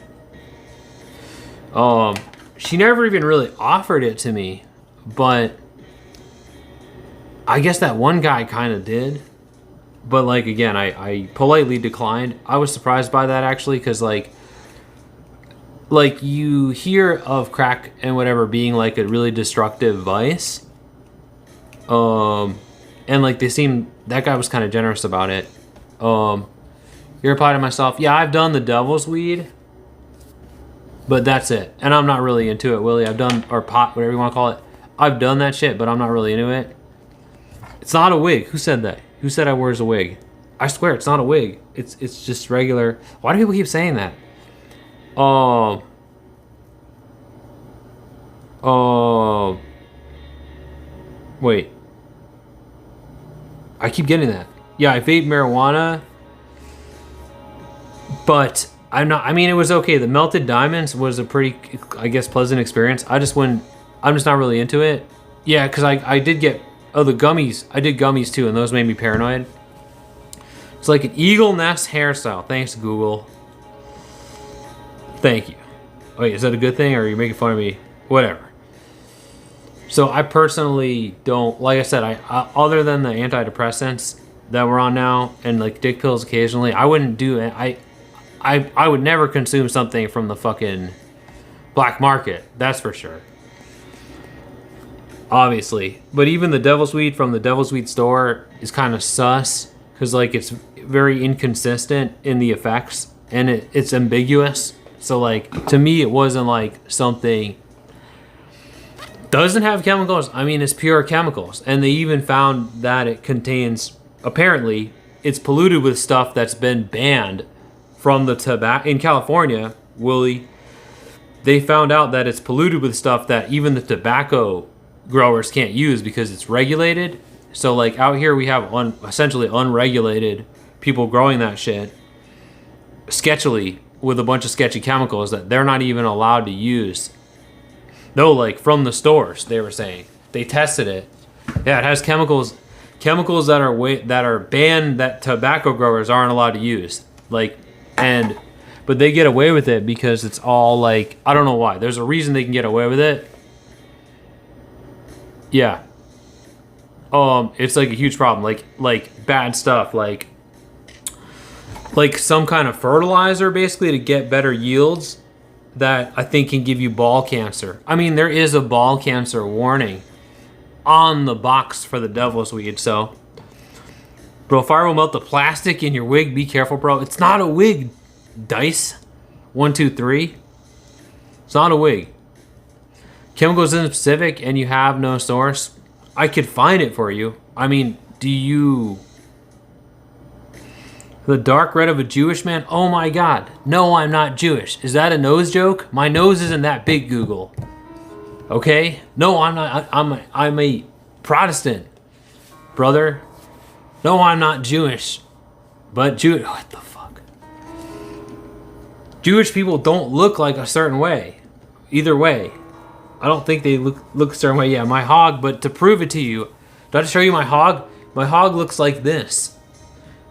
A: She never even really offered it to me, but I guess that one guy kind of did. But like, again, I politely declined. I was surprised by that, actually, because like you hear of crack and whatever being like a really destructive vice, and like that guy was kind of generous about it. You reply to myself, yeah, I've done the devil's weed, but that's it, and I'm not really into it, Willie. I've done, or pot, whatever you want to call it. I've done that shit, but I'm not really into it. It's not a wig. Who said that? Who said I wears a wig? I swear it's not a wig. It's just regular. Why do people keep saying that? Wait. I keep getting that. Yeah, I vape marijuana, but I'm not. I mean, it was okay. The melted diamonds was a pretty, I guess, pleasant experience. I'm just not really into it. Yeah, because I did get, the gummies. I did gummies too, and those made me paranoid. It's like an eagle nest hairstyle. Thanks, Google. Thank you. Wait, is that a good thing, or are you making fun of me? Whatever. So I personally don't, like I said, I other than the antidepressants that we're on now and like dick pills occasionally, I wouldn't do it. I would never consume something from the fucking black market. That's for sure. Obviously, but even the devil's weed from the devil's weed store is kind of sus because like it's very inconsistent in the effects and it's ambiguous. So like to me, it wasn't like something. Doesn't have chemicals. I mean, it's pure chemicals. And they even found that it contains, apparently, it's polluted with stuff that's been banned from the tobacco. In California, Willie, they found out that it's polluted with stuff that even the tobacco growers can't use because it's regulated. So, like, out here we have essentially unregulated people growing that shit sketchily with a bunch of sketchy chemicals that they're not even allowed to use. No, like from the stores, they were saying they tested it. Yeah, it has chemicals that are banned that tobacco growers aren't allowed to use. Like, but they get away with it because it's all like, I don't know why. There's a reason they can get away with it. Yeah. It's like a huge problem. Like bad stuff. Like some kind of fertilizer, basically, to get better yields. That I think can give you ball cancer. I mean, there is a ball cancer warning on the box for the devil's weed. So, bro, fire will melt the plastic in your wig. Be careful, bro. It's not a wig, Dice. 1, 2, 3. It's not a wig. Chemicals isn't specific and you have no source. I could find it for you. I mean, do you... The dark red of a Jewish man? Oh my God. No, I'm not Jewish. Is that a nose joke? My nose isn't that big, Google. Okay? No, I'm not. I'm a Protestant, brother. No, I'm not Jewish. But what the fuck? Jewish people don't look like a certain way. Either way. I don't think they look a certain way. Yeah, my hog, but to prove it to you, do I have to show you my hog? My hog looks like this.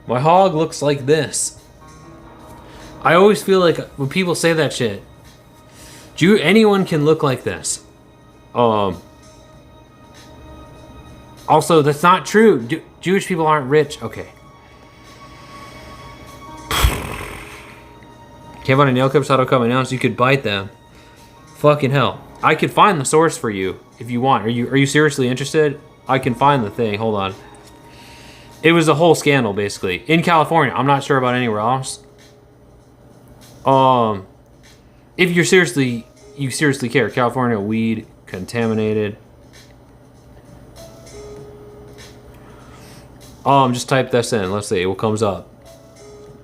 A: My hog looks like this. I always feel like when people say that shit, anyone can look like this. Also, that's not true. Jewish people aren't rich. Okay. Can't find a nail clip, so it'll come announced. You could bite them. Fucking hell. I could find the source for you if you want. Are you seriously interested? I can find the thing. Hold on. It was a whole scandal, basically. In California. I'm not sure about anywhere else. If you seriously care. California weed contaminated. Just type this in. Let's see what comes up.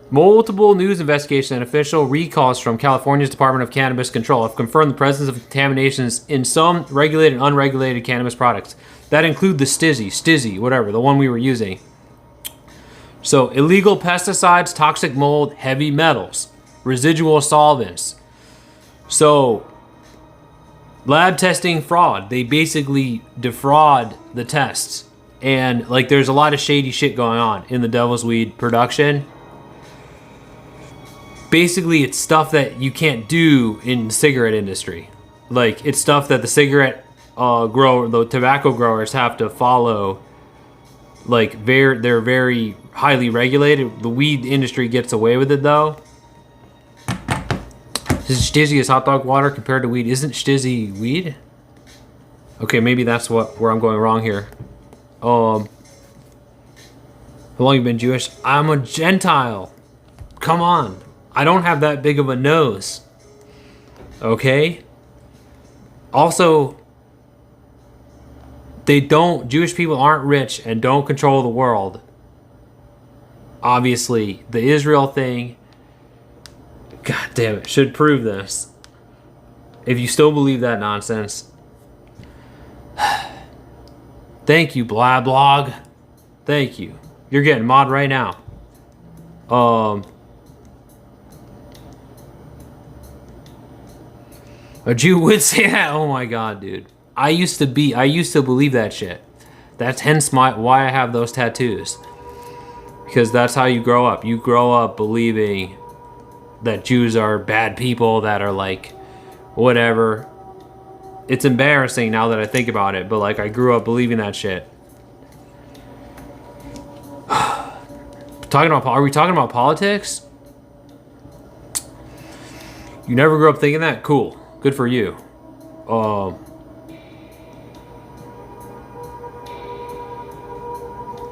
A: Multiple news investigations and official recalls from California's Department of Cannabis Control have confirmed the presence of contaminations in some regulated and unregulated cannabis products. That include the Stizzy, whatever, the one we were using. So, illegal pesticides, toxic mold, heavy metals, residual solvents. So, lab testing fraud. They basically defraud the tests. And like there's a lot of shady shit going on in the devil's weed production. Basically it's stuff that you can't do in the cigarette industry. Like it's stuff that the cigarette the tobacco growers have to follow. Like they're very highly regulated. The weed industry gets away with it though. This is Stizzy is hot dog water compared to weed. Isn't Stizzy weed? Okay, maybe that's where I'm going wrong here. How long you been Jewish? I'm a Gentile. Come on. I don't have that big of a nose. Okay? Also, Jewish people aren't rich and don't control the world. Obviously, the Israel thing, God damn it, should prove this. If you still believe that nonsense. Thank you, Blablog. Thank you. You're getting mod right now. A Jew would say that. Oh my god, dude. I used to believe that shit. That's hence why I have those tattoos. Because that's how you grow up. You grow up believing that Jews are bad people that are like whatever. It's embarrassing now that I think about it, but like I grew up believing that shit. Are we talking about politics? You never grew up thinking that? Cool. Good for you. Do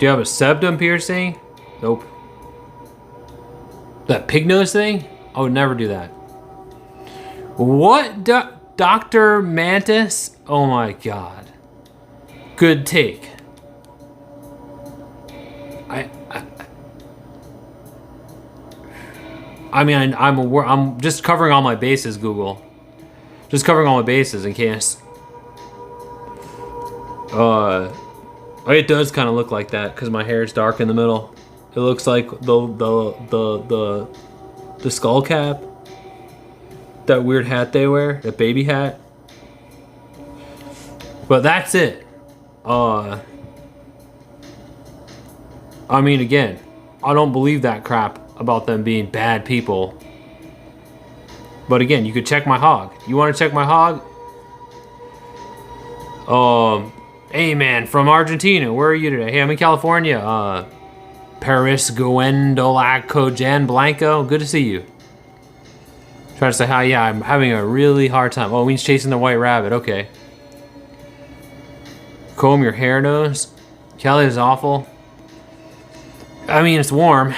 A: you have a septum piercing? Nope. That pig nose thing? I would never do that. What? Dr. Mantis? Oh my god. Good take. I mean, I'm just covering all my bases, Google. Just covering all my bases in case. It does kind of look like that because my hair is dark in the middle. It looks like the skull cap. That weird hat they wear, that baby hat. But that's it. I mean, again, I don't believe that crap about them being bad people. But again, you could check my hog. You want to check my hog? Hey man, from Argentina, where are you today? Hey, I'm in California. Paris Gwendolaco Jan Blanco, good to see you. Trying to say hi, yeah, I'm having a really hard time. Oh, it means chasing the white rabbit, okay. Comb your hair nose. Kelly is awful. I mean, it's warm. I'm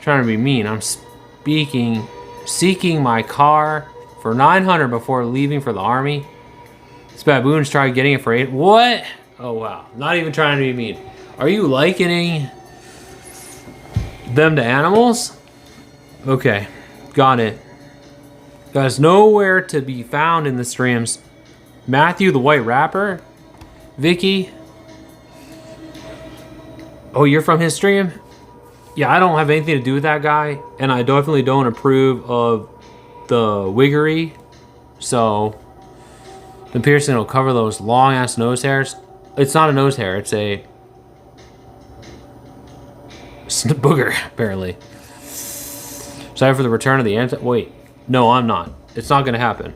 A: trying to be mean. I'm seeking my car for $900 before leaving for the army. This baboons tried getting it for $8. What? Oh, wow. Not even trying to be mean. Are you likening them to animals? Okay. Got it. Guys, nowhere to be found in the streams. Matthew the White Rapper? Vicky? Oh, you're from his stream? Yeah, I don't have anything to do with that guy, and I definitely don't approve of the wiggery. So, the piercing will cover those long-ass nose hairs. It's not a nose hair, it's a booger, apparently. Sorry for the return of the anti- Wait. No, I'm not. It's not gonna happen.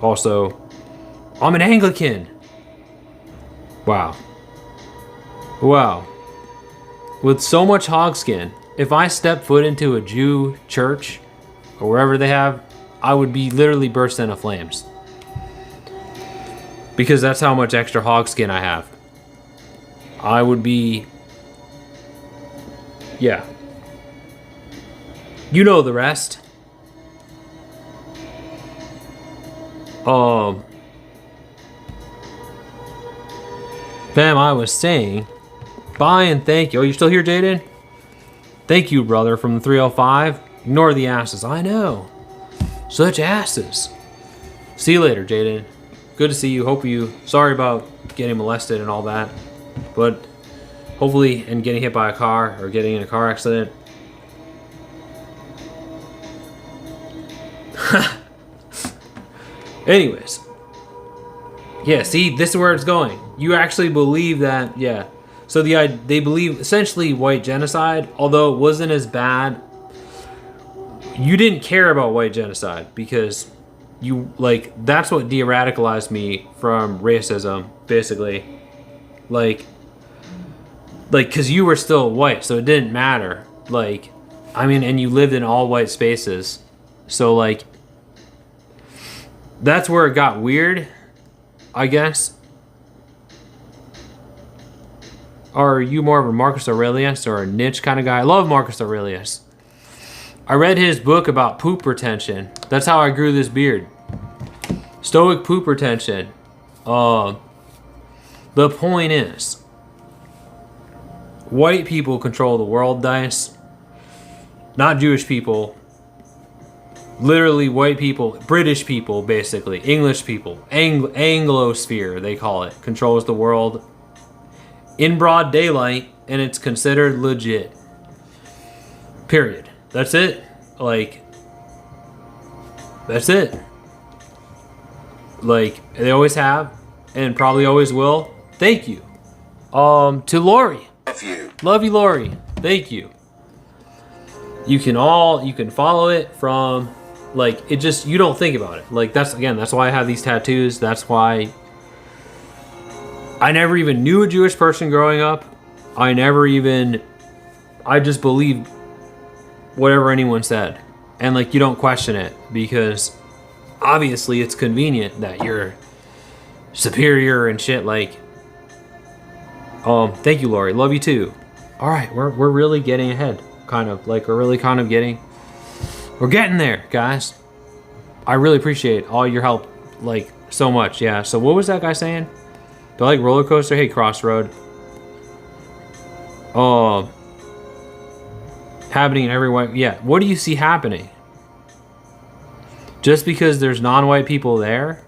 A: Also, I'm an Anglican. Wow. Wow. With so much hog skin, if I step foot into a Jew church, or wherever they have, I would be literally burst into flames. Because that's how much extra hog skin I have. I would be... Yeah. You know the rest. Fam, I was saying, bye and thank you. Oh, you're still here, Jaden? Thank you, brother, from the 305. Ignore the asses. I know. Such asses. See you later, Jaden. Good to see you. Hope you... Sorry about getting molested and all that. But hopefully, and getting hit by a car or getting in a car accident. Anyways. Yeah, see, this is where it's going. You actually believe that, yeah. So they believe essentially white genocide, although it wasn't as bad. You didn't care about white genocide because you, like, that's what de-radicalized me from racism, basically. Like, because you were still white, so it didn't matter. Like, I mean, and you lived in all white spaces. So, like, that's where it got weird, I guess. Are you more of a Marcus Aurelius or a niche kind of guy? I love Marcus Aurelius. I read his book about poop retention. That's how I grew this beard. Stoic poop retention. The point is, white people control the world, Dice. Not Jewish people. Literally white people, British people, basically. English people. Anglosphere, they call it. Controls the world in broad daylight, and it's considered legit. Period. That's it. Like, that's it. Like, they always have, and probably always will. Thank you. To Lori.
B: Love you.
A: Love you, Lori. Thank you. You can follow it from, like, it just, you don't think about it. Like, that's why I have these tattoos. That's why I never even knew a Jewish person growing up. I just believed whatever anyone said. And, like, you don't question it because obviously it's convenient that you're superior and shit. Like, thank you, Lori. Love you too. All right, we're really getting ahead. Kind of, like, we're getting there, guys. I really appreciate all your help, like, so much. Yeah, so what was that guy saying? Do I like roller coaster? Hey, Crossroad. Happening in every white, yeah. What do you see happening? Just because there's non-white people there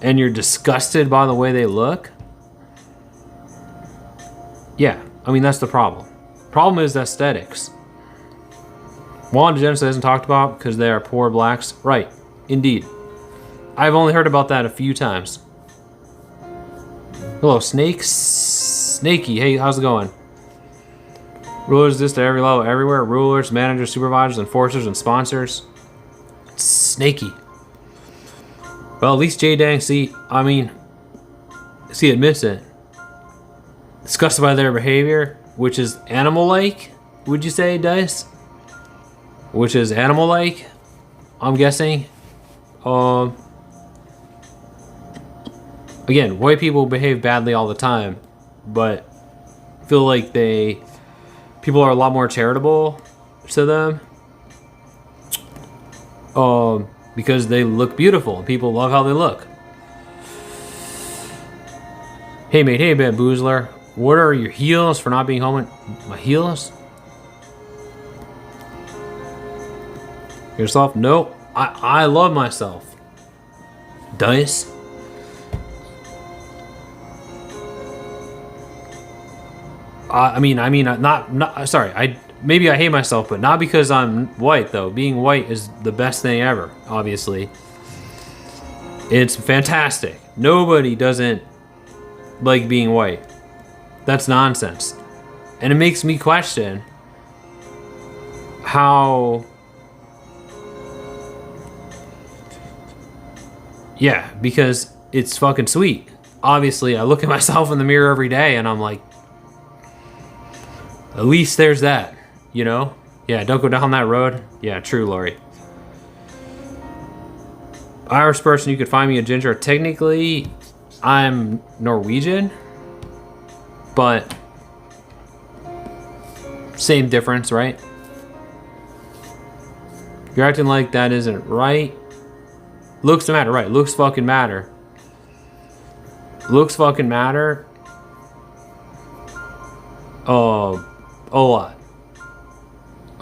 A: and you're disgusted by the way they look? Yeah, I mean, that's the problem. Problem is aesthetics. Wanda genocide isn't talked about because they are poor blacks. Right, indeed. I've only heard about that a few times. Hello, Snakey. Hey, how's it going? Rulers exist at every level, everywhere. Rulers, managers, supervisors, enforcers, and sponsors. Snakey. Well, at least J-Dang, admits it. Disgusted by their behavior, which is animal-like, would you say, Dice? Which is animal-like, I'm guessing. Again, white people behave badly all the time, but feel like people are a lot more charitable to them. Because they look beautiful and people love how they look. Hey mate, hey Bamboozler. What are your heels for not being home? My heels? Yourself? Nope. I love myself. Dice? Maybe I hate myself, but not because I'm white, though. Being white is the best thing ever, obviously. It's fantastic. Nobody doesn't like being white. That's nonsense. And it makes me question how... Yeah, because it's fucking sweet. Obviously, I look at myself in the mirror every day and I'm like, at least there's that, you know? Yeah, don't go down that road. Yeah, true, Lori. Irish person, you could find me a ginger. Technically, I'm Norwegian, but same difference, right? You're acting like that isn't right. Looks don't matter, right? Looks fucking matter. Looks fucking matter. A lot.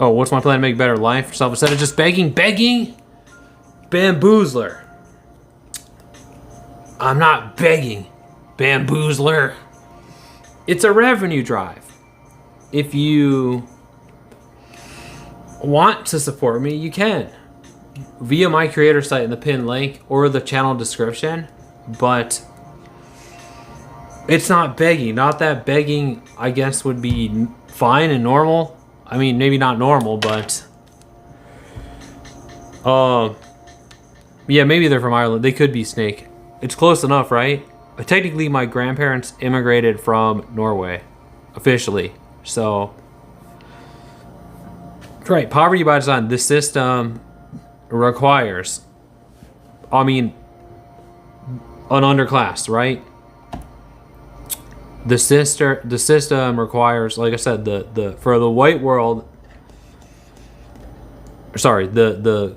A: Oh, what's my plan to make a better life for yourself instead of just begging? Bamboozler. I'm not begging, Bamboozler. It's a revenue drive. If you want to support me, you can. via my creator site in the pinned link or the channel description, but it's not begging. Not that begging, I guess, would be fine and normal. I mean, maybe not normal, but yeah, maybe they're from Ireland. They could be Snake. It's close enough, right? But technically, my grandparents immigrated from Norway, officially. So, right, poverty by design. The system requires, I mean, an underclass, right? The system requires, like I said, the for the white world. Sorry, the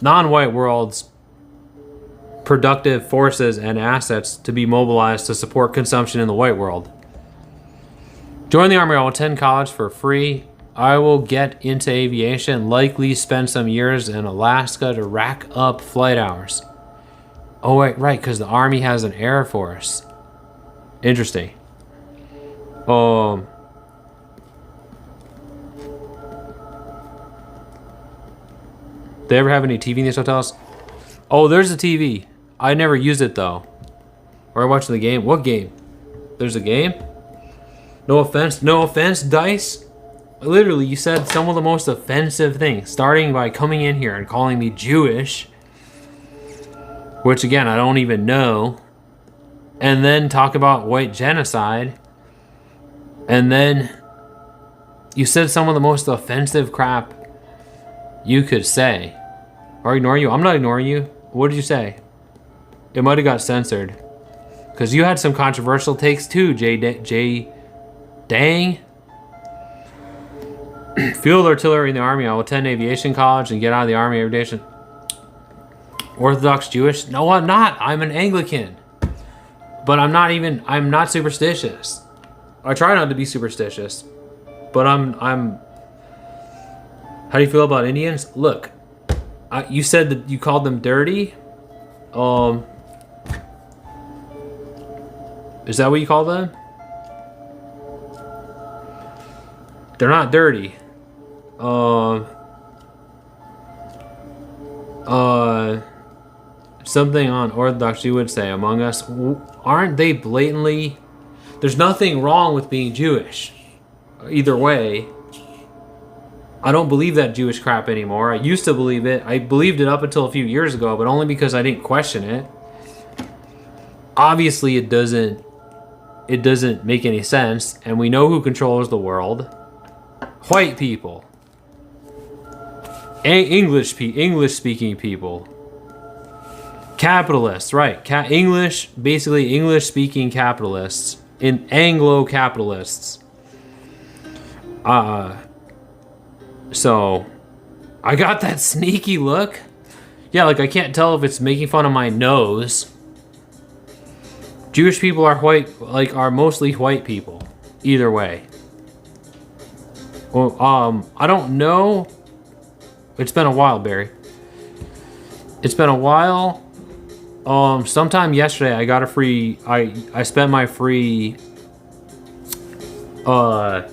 A: non-white world's productive forces and assets to be mobilized to support consumption in the white world. Join the Army. I will attend college for free. I will get into aviation, likely spend some years in Alaska to rack up flight hours. Oh, wait, right, because the Army has an Air Force. Interesting. They ever have any TV in these hotels? Oh, there's a TV. I never use it though. Or I watch the game. What game? There's a game? No offense. No offense, Dice. Literally, you said some of the most offensive things, starting by coming in here and calling me Jewish, which again, I don't even know, and then talk about white genocide, and then you said some of the most offensive crap you could say. Or ignore you. I'm not ignoring you. What did you say? It might have got censored. Because you had some controversial takes too, J. Dang. Field artillery in the Army. I will attend aviation college and get out of the Army aviation. Orthodox Jewish? No, I'm not. I'm an Anglican. But I'm not superstitious. I try not to be superstitious. But I'm how do you feel about Indians? Look, you said that you called them dirty. Is that what you call them? They're not dirty. Something on Orthodox you would say Among Us. Aren't they blatantly? There's nothing wrong with being Jewish. Either way. I don't believe that Jewish crap anymore. I used to believe it. I believed it up until a few years ago, but only because I didn't question it. Obviously, it doesn't make any sense, and we know who controls the world. White people. English-speaking people. Capitalists, right. Basically English-speaking capitalists. In Anglo-capitalists. So, I got that sneaky look. Yeah, like I can't tell if it's making fun of my nose. Jewish people are are mostly white people. Either way. Well, I don't know. It's been a while, Barry. It's been a while. Sometime yesterday I got a free, I spent my free, I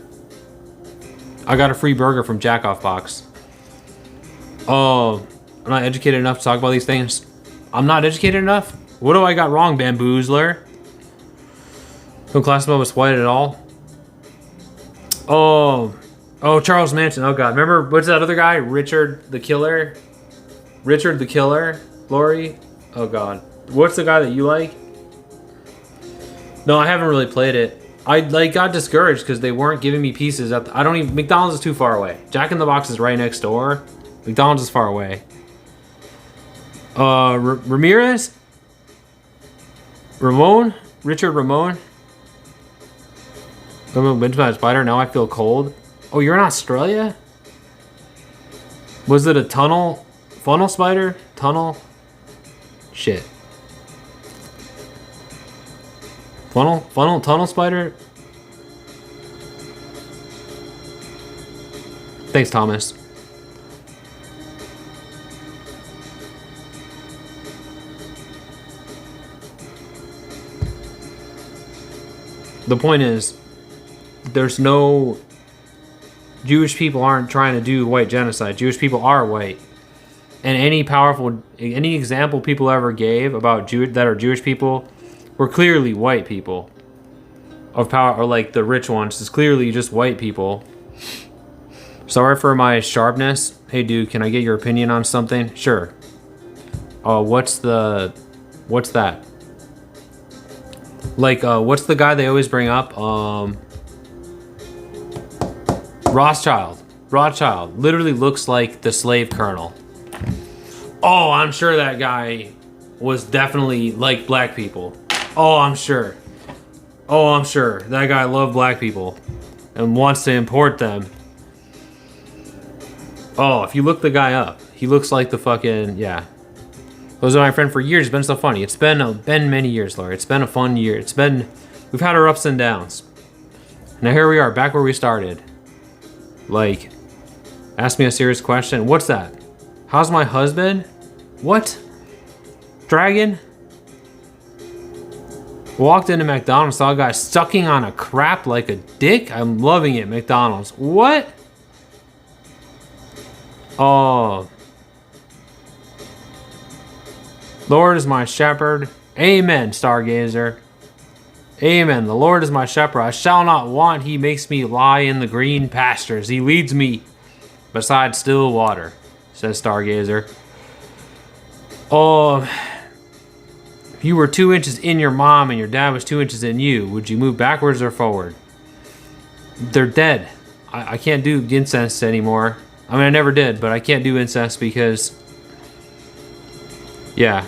A: got a free burger from Jackoff Box. I'm not educated enough to talk about these things. I'm not educated enough? What do I got wrong, Bamboozler? No class above us white at all? Oh, Charles Manson. Oh, God. Remember, what's that other guy? Richard the Killer? Richard the Killer? Lori? Oh, God. What's the guy that you like? No, I haven't really played it. I got discouraged because they weren't giving me pieces. McDonald's is too far away. Jack in the Box is right next door. McDonald's is far away. Ramirez? Ramon? Richard Ramon? I'm a spider. Now I feel cold. Oh, you're in Australia? Was it a funnel spider? Tunnel? Shit. Tunnel spider? Thanks, Thomas. The point is, there's no... Jewish people aren't trying to do white genocide. Jewish people are white. And any example people ever gave about that are Jewish people were clearly white people of power, or like the rich ones. It's clearly just white people. Sorry for my sharpness. Hey, dude, can I get your opinion on something? Sure. What's that? Like, what's the guy they always bring up? Rothschild. Rothschild literally looks like the slave colonel. Oh, I'm sure that guy was definitely like black people. Oh, I'm sure. Oh, I'm sure. That guy loved black people and wants to import them. Oh, if you look the guy up, he looks like the fucking, yeah. Those are my friend for years. It's been so funny. It's been many years, Laura. It's been a fun year. We've had our ups and downs. Now here we are, back where we started. Like, ask me a serious question. What's that? How's my husband? What? Dragon? Walked into McDonald's, saw a guy sucking on a crap like a dick. I'm loving it, McDonald's. What? Oh. Lord is my shepherd. Amen, Stargazer. Amen. The Lord is my shepherd. I shall not want. He makes me lie in the green pastures. He leads me beside still water, says Stargazer. Oh, if you were 2 inches in your mom and your dad was 2 inches in you, would you move backwards or forward? They're dead. I can't do incest anymore. I mean, I never did, but I can't do incest because, yeah.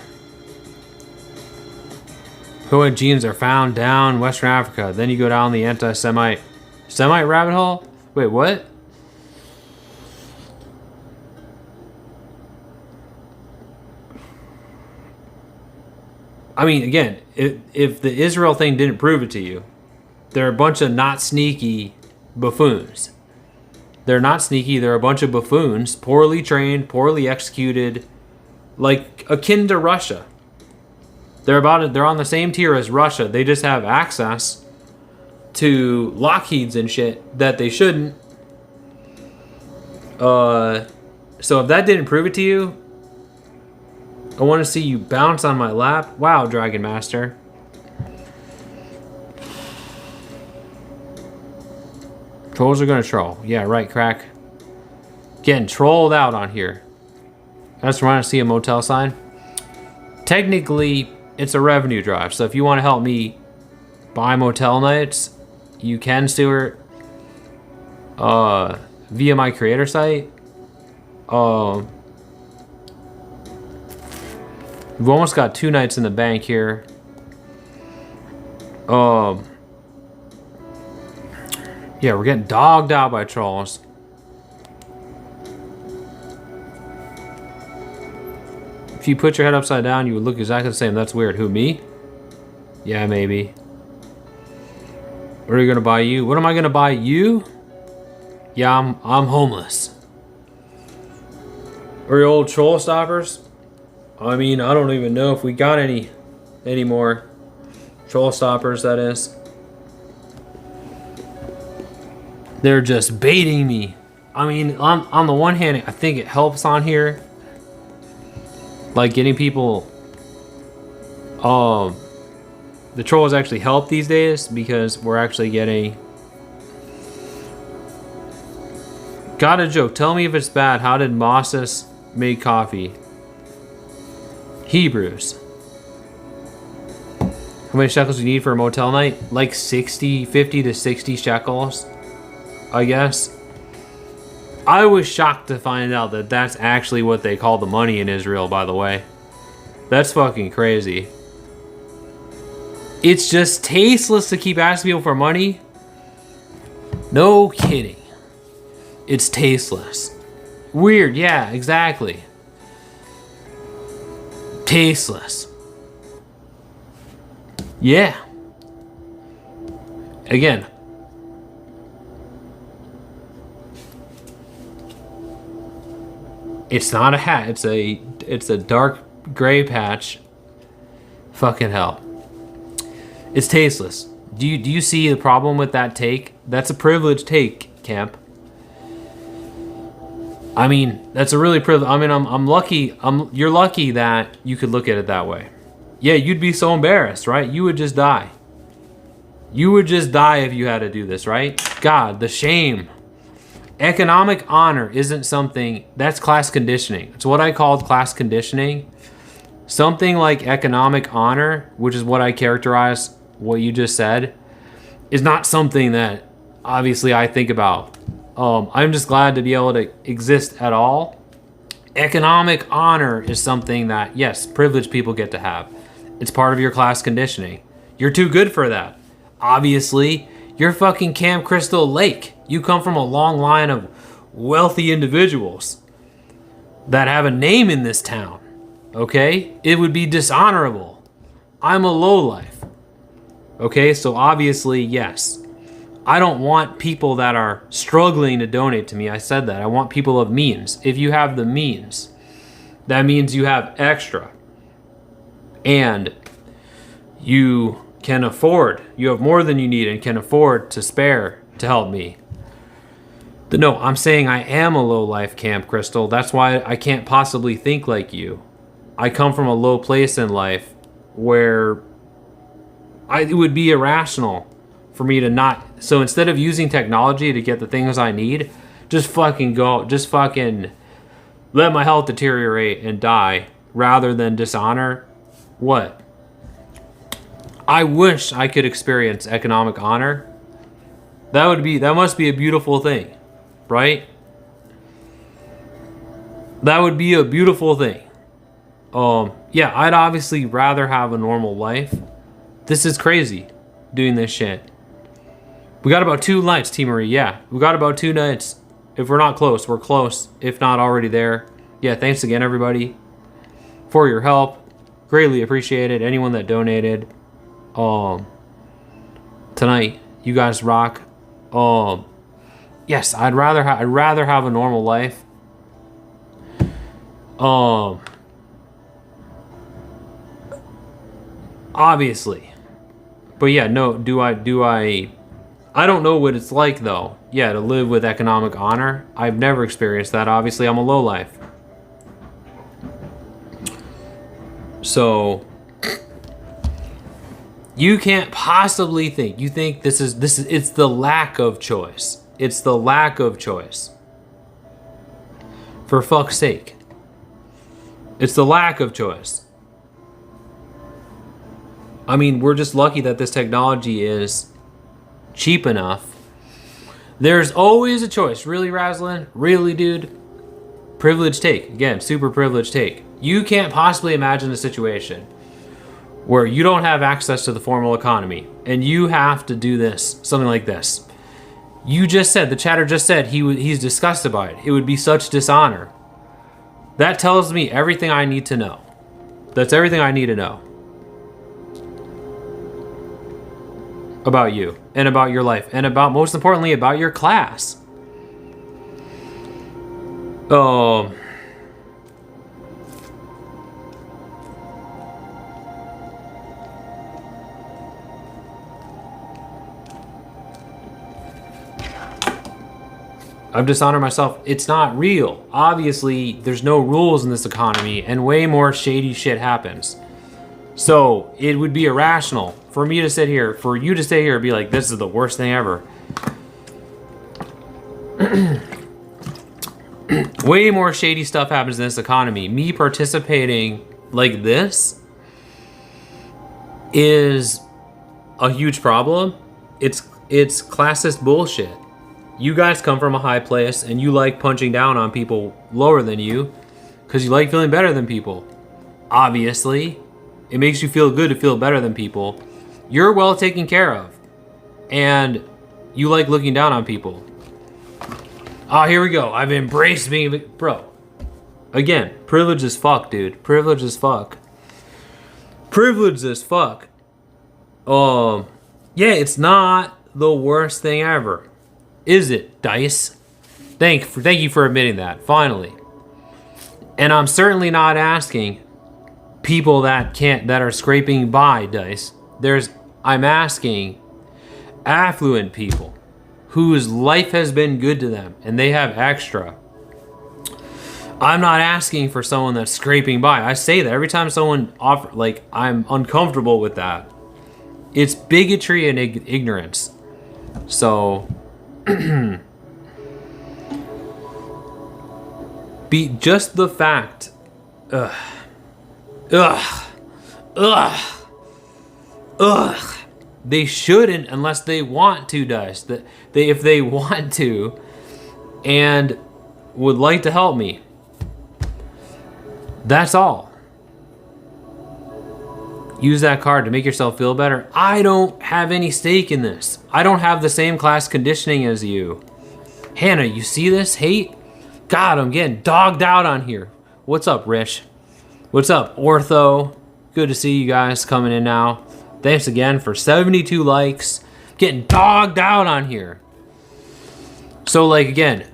A: Coed genes are found down Western Africa. Then you go down the anti-Semite rabbit hole? Wait, what? I mean, again, if the Israel thing didn't prove it to you, they're a bunch of not sneaky buffoons. They're not sneaky. They're a bunch of buffoons, poorly trained, poorly executed, like akin to Russia. They're on the same tier as Russia. They just have access to Lockheeds and shit that they shouldn't. So if that didn't prove it to you, I want to see you bounce on my lap. Wow, Dragon Master. Trolls are gonna troll. Yeah, right, Crack. Getting trolled out on here. I just want to see a motel sign. Technically, it's a revenue drive. So if you want to help me buy motel nights, you can, Stuart. Via my creator site. We've almost got 2 nights in the bank here. Yeah, we're getting dogged out by trolls. If you put your head upside down, you would look exactly the same. That's weird. Who, me? Yeah, maybe. What are you gonna buy you? What am I gonna buy you? Yeah, I'm homeless. Are you old troll stoppers? I mean, I don't even know if we got any more troll stoppers, that is. They're just baiting me. I mean, on the one hand, I think it helps on here. Like getting people, the trolls actually help these days because we're actually getting. Got a joke. Tell me if it's bad. How did Moses make coffee? Hebrews. How many shekels do you need for a motel night? Like 50 to 60 shekels, I guess. I was shocked to find out that that's actually what they call the money in Israel, by the way. That's fucking crazy. It's just tasteless to keep asking people for money. No kidding. It's tasteless. Weird, yeah, exactly. Tasteless. Yeah. Again. It's not a hat. It's a dark gray patch. Fucking hell. It's tasteless. Do you see the problem with that take? That's a privileged take, Camp. I mean, that's a really privilege. I mean, I'm lucky. You're lucky that you could look at it that way. Yeah, you'd be so embarrassed, right? You would just die. You would just die if you had to do this, right? God, the shame. Economic honor isn't something, that's class conditioning. It's what I called class conditioning. Something like economic honor, which is what I characterize what you just said, is not something that obviously I think about. I'm just glad to be able to exist at all. Economic honor is something that, yes, privileged people get to have. It's part of your class conditioning. You're too good for that. Obviously, you're fucking Camp Crystal Lake. You come from a long line of wealthy individuals that have a name in this town. Okay? It would be dishonorable. I'm a lowlife. Okay? So obviously, yes. I don't want people that are struggling to donate to me. I said that. I want people of means. If you have the means, that means you have extra. And you can afford. You have more than you need and can afford to spare to help me. No, I'm saying I am a low life, Camp Crystal. That's why I can't possibly think like you. I come from a low place in life where it would be irrational for me to not. So instead of using technology to get the things I need, just fucking let my health deteriorate and die rather than dishonor. What? I wish I could experience economic honor. That must be a beautiful thing, right? That would be a beautiful thing. Yeah, I'd obviously rather have a normal life. This is crazy, doing this shit. We got about 2 nights, T. Marie. Yeah, we got about 2 nights. If we're not close, we're close. If not already there. Yeah, thanks again, everybody, for your help. Greatly appreciated. Anyone that donated. Tonight, you guys rock. Yes, I'd rather have a normal life. Obviously. But yeah, no, I don't know what it's like though. Yeah, to live with economic honor. I've never experienced that. Obviously, I'm a lowlife. So you can't possibly think. You think this is it's the lack of choice. It's the lack of choice. For fuck's sake. It's the lack of choice. I mean, we're just lucky that this technology is cheap enough. There's always a choice. Really, Raslin? Really, dude? Privileged take. Again, super privileged take. You can't possibly imagine a situation where you don't have access to the formal economy and you have to do this, something like this. You just said, the chatter just said he's disgusted by it. It would be such dishonor. That tells me everything I need to know. That's everything I need to know about you and about your life and about, most importantly, about your class. I've dishonored myself. It's not real. Obviously, there's no rules in this economy and way more shady shit happens. So it would be irrational for me to sit here, for you to stay here and be like, this is the worst thing ever. Way more shady stuff happens in this economy. Me participating like this is a huge problem. It's classist bullshit. You guys come from a high place and you like punching down on people lower than you because you like feeling better than people. Obviously, it makes you feel good to feel better than people. You're well taken care of and you like looking down on people. Oh, here we go. I've embraced being, bro. Again, privilege as fuck, dude. Privilege as fuck. Privilege as fuck. Yeah, it's not the worst thing ever. Is it, Dice? Thank you for admitting that, finally. And I'm certainly not asking people that are scraping by, Dice. I'm asking affluent people whose life has been good to them and they have extra. I'm not asking for someone that's scraping by. I say that every time someone offer, like, I'm uncomfortable with that. It's bigotry and ignorance. So, be just the fact. Ugh. They shouldn't unless they want to, Dice. If they want to and would like to help me. That's all. Use that card to make yourself feel better. I don't have any stake in this. I don't have the same class conditioning as you. Hannah, you see this hate? God, I'm getting dogged out on here. What's up, Rich? What's up, Ortho? Good to see you guys coming in now. Thanks again for 72 likes. Getting dogged out on here. So, like, again,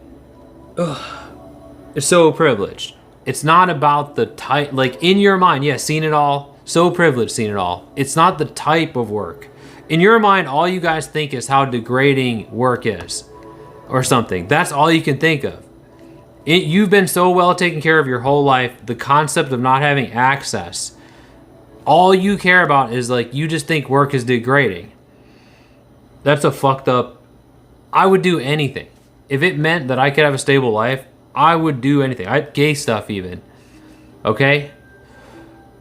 A: it's so privileged. It's not about the type, like, in your mind, yeah, seen it all. So privileged, seen it all. It's not the type of work. In your mind, all you guys think is how degrading work is. Or something. That's all you can think of. You've been so well taken care of your whole life. The concept of not having access. All you care about is, like, you just think work is degrading. That's a fucked up. I would do anything. If it meant that I could have a stable life, I would do anything. Gay stuff even. Okay?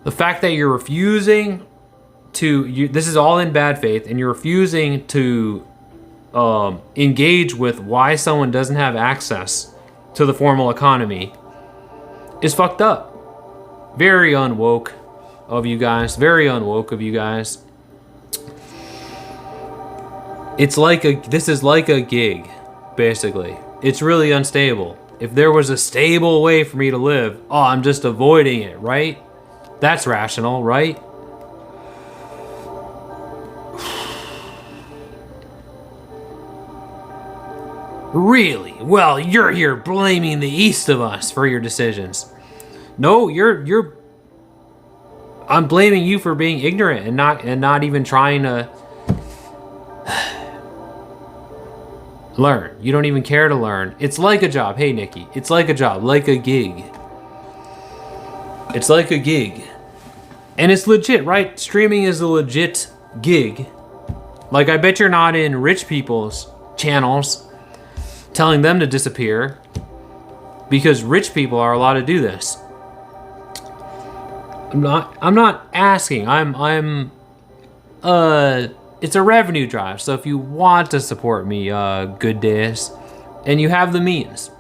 A: The fact that you're refusing to, this is all in bad faith, and you're refusing to engage with why someone doesn't have access to the formal economy is fucked up. Very unwoke of you guys. Very unwoke of you guys. It's like this is like a gig, basically. It's really unstable. If there was a stable way for me to live, I'm just avoiding it, right? That's rational, right? Really? Well, you're here blaming the East of us for your decisions. No, I'm blaming you for being ignorant and not even trying to learn. You don't even care to learn. It's like a job. Hey, Nikki. It's like a job, like a gig. It's like a gig. And it's legit, right? Streaming is a legit gig. Like, I bet you're not in rich people's channels telling them to disappear because rich people are allowed to do this. I'm not asking. It's a revenue drive. So if you want to support me, good days, and you have the means,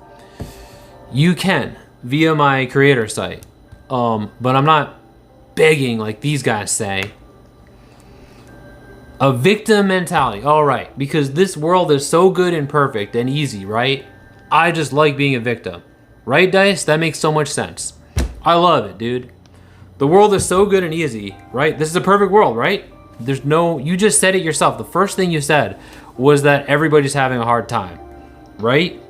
A: you can via my creator site. But I'm not begging like these guys say. A victim mentality. All right, because this world is so good and perfect and easy, right? I just like being a victim. Right, Dice? That makes so much sense. I love it, dude. The world is so good and easy, right? This is a perfect world, right? You just said it yourself. The first thing you said was that everybody's having a hard time, right?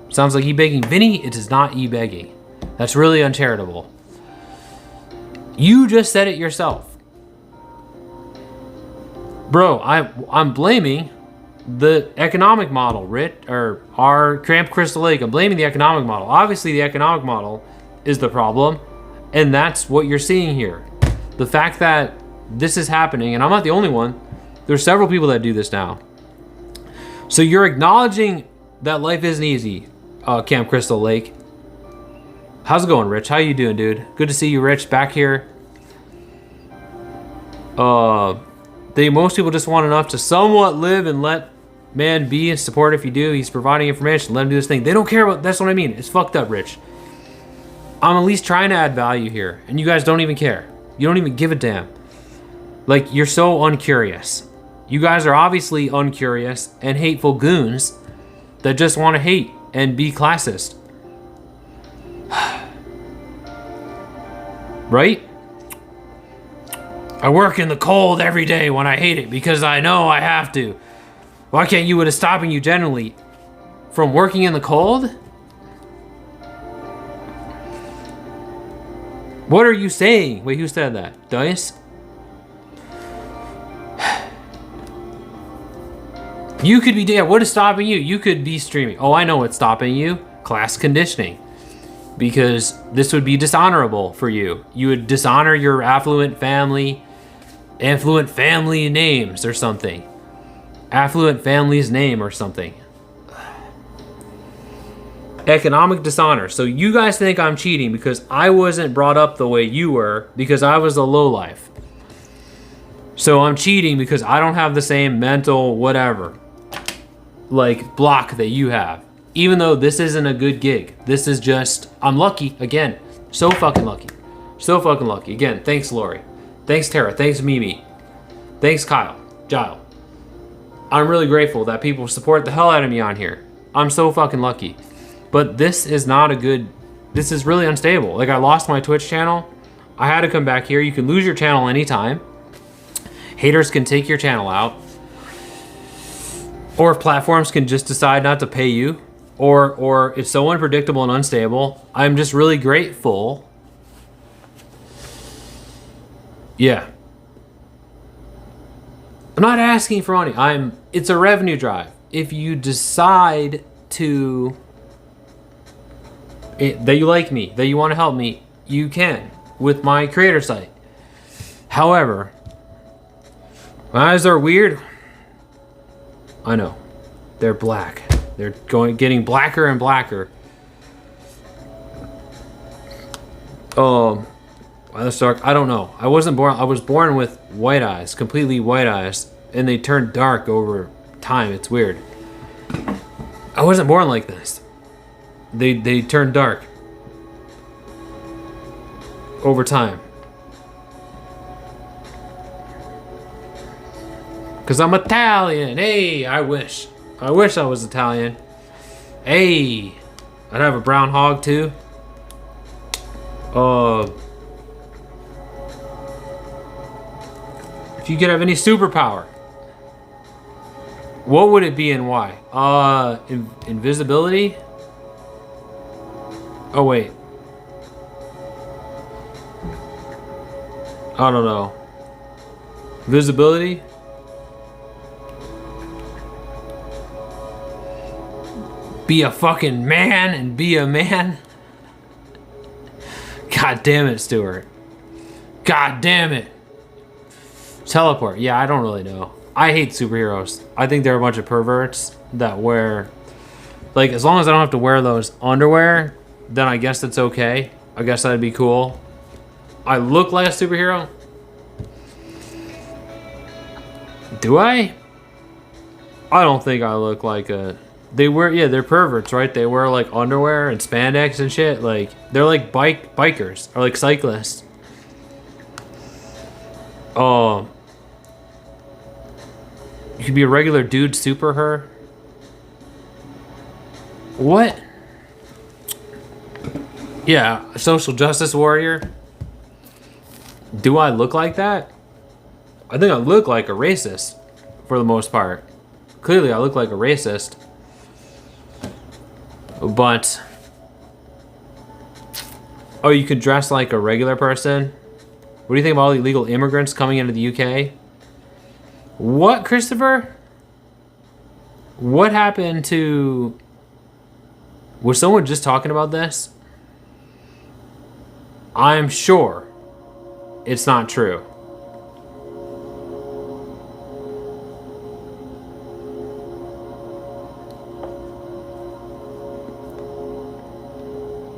A: Sounds like e-begging. Vinny, it is not e-begging. That's really uncharitable. You just said it yourself. Bro, I'm blaming the economic model, or our Camp Crystal Lake. I'm blaming the economic model. Obviously, the economic model is the problem, and that's what you're seeing here. The fact that this is happening, and I'm not the only one. There's several people that do this now. So you're acknowledging that life isn't easy, Camp Crystal Lake. How's it going, Rich? How you doing, dude? Good to see you, Rich, back here. Most people just want enough to somewhat live and let man be and support if you do. He's providing information. Let him do this thing. They don't care about. That's what I mean. It's fucked up, Rich. I'm at least trying to add value here, and you guys don't even care. You don't even give a damn. Like, you're so uncurious. You guys are obviously uncurious and hateful goons that just want to hate and be classist. Right? I work in the cold every day when I hate it because I know I have to. Why can't you? What is stopping you generally from working in the cold? What are you saying? Wait, who said that? Dice? You could be, yeah, what is stopping you? You could be streaming. Oh, I know what's stopping you. Class conditioning. because this would be dishonorable for you. You would dishonor your affluent family names or something. Affluent family's name or something. Economic dishonor. So you guys think I'm cheating because I wasn't brought up the way you were, because I was a lowlife. So I'm cheating because I don't have the same mental whatever, like, block that you have. Even though this isn't a good gig. This is just, I'm lucky, again. So fucking lucky. So fucking lucky. Again, thanks Lori. Thanks Tara. Thanks Mimi. Thanks Kyle. Gile. I'm really grateful that people support the hell out of me on here. I'm so fucking lucky. But this is not a good, this is really unstable. Like, I lost my Twitch channel. I had to come back here. You can lose your channel anytime. Haters can take your channel out. Or if platforms can just decide not to pay you. Or it's so unpredictable and unstable. I'm just really grateful. Yeah. I'm not asking for money. It's a revenue drive. If you decide to, that you like me, that you want to help me, you can with my creator site. However, my eyes are weird. I know. They're black. They're getting blacker and blacker. Why that's dark? I don't know. I was born with white eyes, completely white eyes, and they turned dark over time. It's weird. I wasn't born like this. They turned dark over time. Cause I'm Italian. Hey, I wish I was Italian. Hey, I'd have a brown hog too. If you could have any superpower, what would it be and why? Invisibility? Oh wait. I don't know. Visibility? Be a fucking man and be a man? God damn it, Stuart. God damn it. Teleport. Yeah, I don't really know. I hate superheroes. I think they're a bunch of perverts that wear, like, as long as I don't have to wear those underwear, then I guess that's okay. I guess that'd be cool. I look like a superhero? Do I? I don't think I look like a... They wear, yeah, they're perverts, right? They wear like underwear and spandex and shit. Like, they're like bikers or like cyclists. You could be a regular dude, super her. What? Yeah, a social justice warrior. Do I look like that? I think I look like a racist for the most part. Clearly, I look like a racist. But, oh, you could dress like a regular person? What do you think about all the illegal immigrants coming into the UK? What, Christopher? What happened to... Was someone just talking about this? I'm sure it's not true.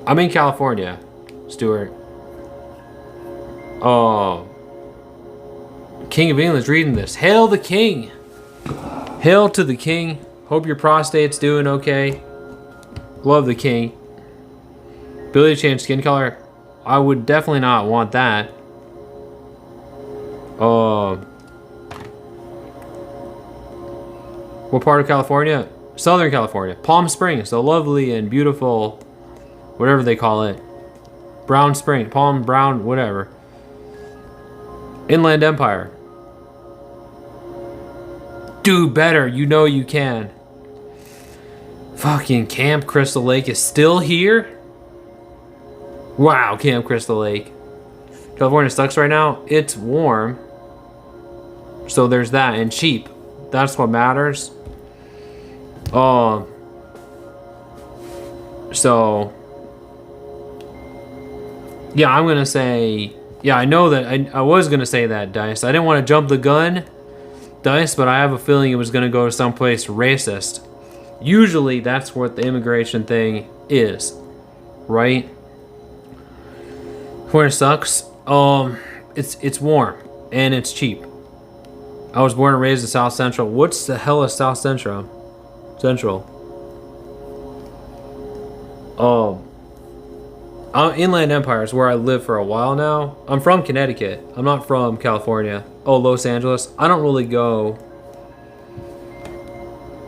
A: I'm in California, Stuart. Oh. King of England's reading this. Hail the king. Hail to the king. Hope your prostate's doing okay. Love the king. Ability to change skin color. I would definitely not want that. What part of California? Southern California. Palm Springs, the lovely and beautiful, whatever they call it. Brown Spring, Palm Brown, whatever. Inland Empire. Do better, you know you can. Fucking Camp Crystal Lake is still here? Wow, Camp Crystal Lake. California sucks right now. It's warm. So there's that, and cheap. That's what matters. So Yeah, I'm gonna say. Yeah, I know that. I was gonna say that, Dice. I didn't want to jump the gun, Dice, but I have a feeling it was gonna go to someplace racist. Usually, that's what the immigration thing is, right? Where it sucks. It's warm and it's cheap. I was born and raised in South Central. What's the hell is South Central? Central. Inland Empire is where I live for a while now. I'm from Connecticut. I'm not from California. Oh, Los Angeles. I don't really go.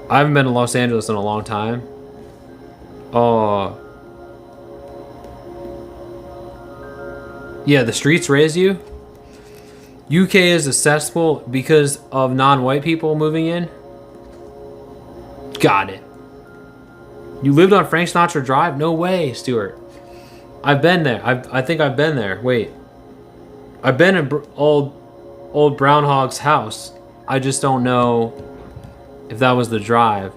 A: I haven't been to Los Angeles in a long time. Yeah, the streets raise you. UK is a cesspool because of non-white people moving in. Got it. You lived on Frank Sinatra Drive? No way, Stuart. I've been there. I think I've been there. Wait. I've been in old Brown Hog's house. I just don't know if that was the drive.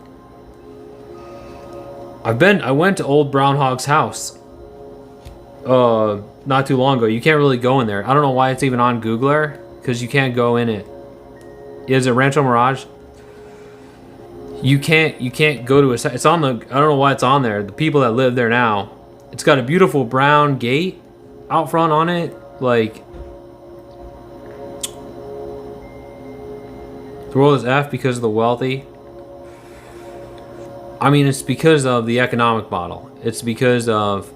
A: I went to old Brown Hog's house. Not too long ago. You can't really go in there. I don't know why it's even on Googler, because you can't go in it. Is it Rancho Mirage? You can't go to it. It's on the. I don't know why it's on there. The people that live there now. It's got a beautiful brown gate out front on it. Like, the world is F because of the wealthy. I mean, it's because of the economic model. It's because of.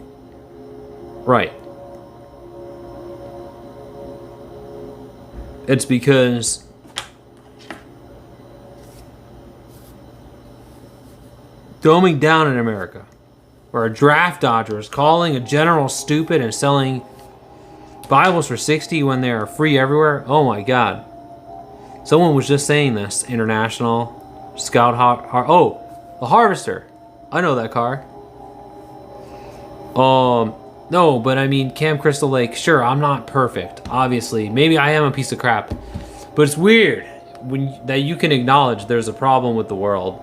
A: Right. It's because dumbing down in America, where a draft dodger is calling a general stupid and selling Bibles for $60 when they are free everywhere. Oh my God. Someone was just saying this. International Scout oh, the Harvester. I know that car. No, but I mean, Camp Crystal Lake, sure, I'm not perfect, obviously. Maybe I am a piece of crap. But it's weird that you can acknowledge there's a problem with the world.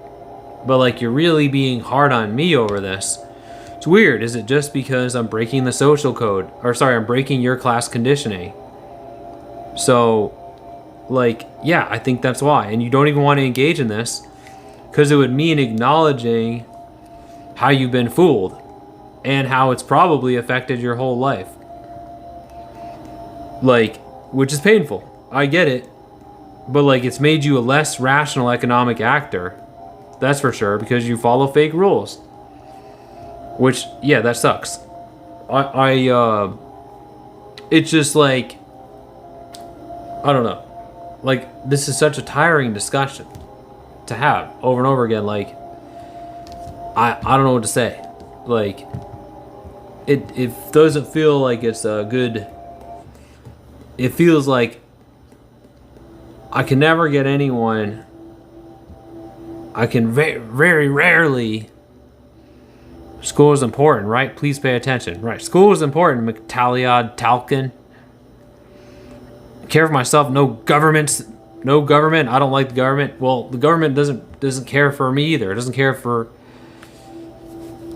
A: But, like, you're really being hard on me over this. It's weird. Is it just because I'm breaking the social code? Or, sorry, I'm breaking your class conditioning. So, like, yeah, I think that's why. And you don't even want to engage in this, because it would mean acknowledging how you've been fooled. And how it's probably affected your whole life. Like, which is painful. I get it. But, like, it's made you a less rational economic actor. That's for sure, because you follow fake rules. Which, yeah, that sucks. It's just like, I don't know. Like, this is such a tiring discussion to have over and over again. Like, I don't know what to say. Like, it doesn't feel like it's a good. It feels like I can never get anyone. I can very rarely. School is important, right? Please pay attention. Right, school is important, McTaliad Talkin. Care for myself. No government. I don't like the government. Well, the government doesn't care for me either. It doesn't care for.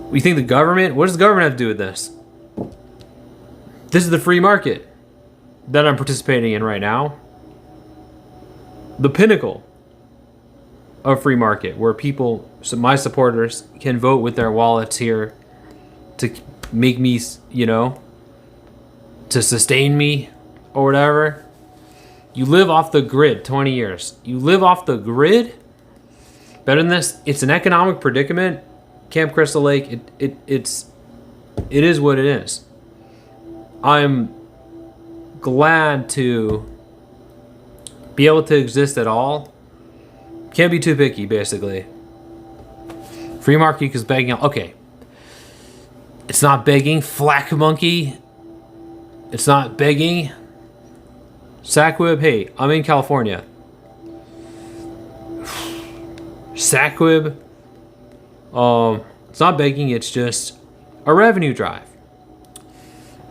A: We think the government. What does the government have to do with this? This is the free market that I'm participating in right now. The pinnacle of free market, where people, so my supporters, can vote with their wallets here to make me, to sustain me or whatever. You live off the grid 20 years. You live off the grid? Better than this? It's an economic predicament. Camp Crystal Lake, it is what it is. I'm glad to be able to exist at all. Can't be too picky, basically. Free market is begging. Okay. It's not begging. Flack monkey. It's not begging. Sackwib, hey, I'm in California. Sackwib. It's not begging, it's just a revenue drive.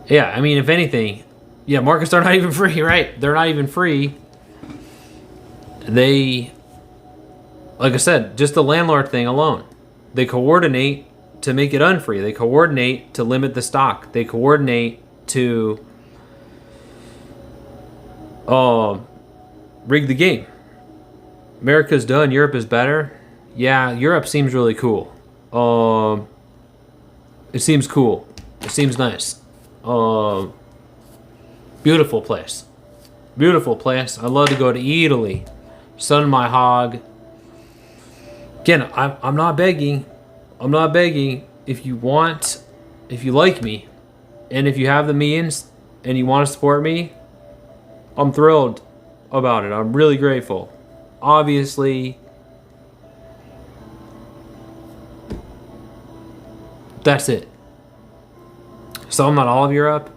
A: Yeah, I mean, if anything, yeah, markets are not even free, right? They're not even free. They, like I said, just the landlord thing alone. They coordinate to make it unfree. They coordinate to limit the stock. They coordinate to rig the game. America's done, Europe is better. Yeah, Europe seems really cool. It seems cool. It seems nice. Beautiful place. Beautiful place. I'd love to go to Italy. Sun my hog. Again, I'm not begging. I'm not begging. If you want, if you like me, and if you have the means, and you want to support me, I'm thrilled about it. I'm really grateful. Obviously, that's it. So I'm not all of Europe.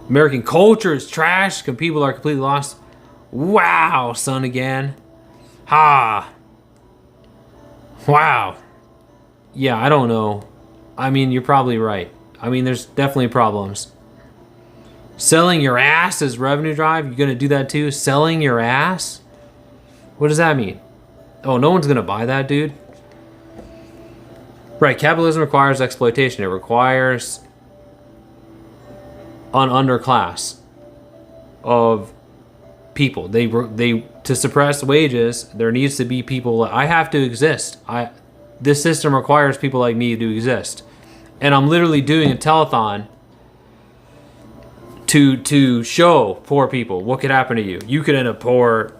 A: American culture is trash because people are completely lost. Wow, son again. Ha. Wow. Yeah, I don't know. I mean, you're probably right. I mean, there's definitely problems. Selling your ass as revenue drive? You're going to do that too? Selling your ass? What does that mean? Oh, no one's going to buy that, dude. Right, capitalism requires exploitation. It requires an underclass of people. They to suppress wages, there needs to be people. I have to exist. This system requires people like me to exist. And I'm literally doing a telethon to show poor people what could happen to you. You could end up poor,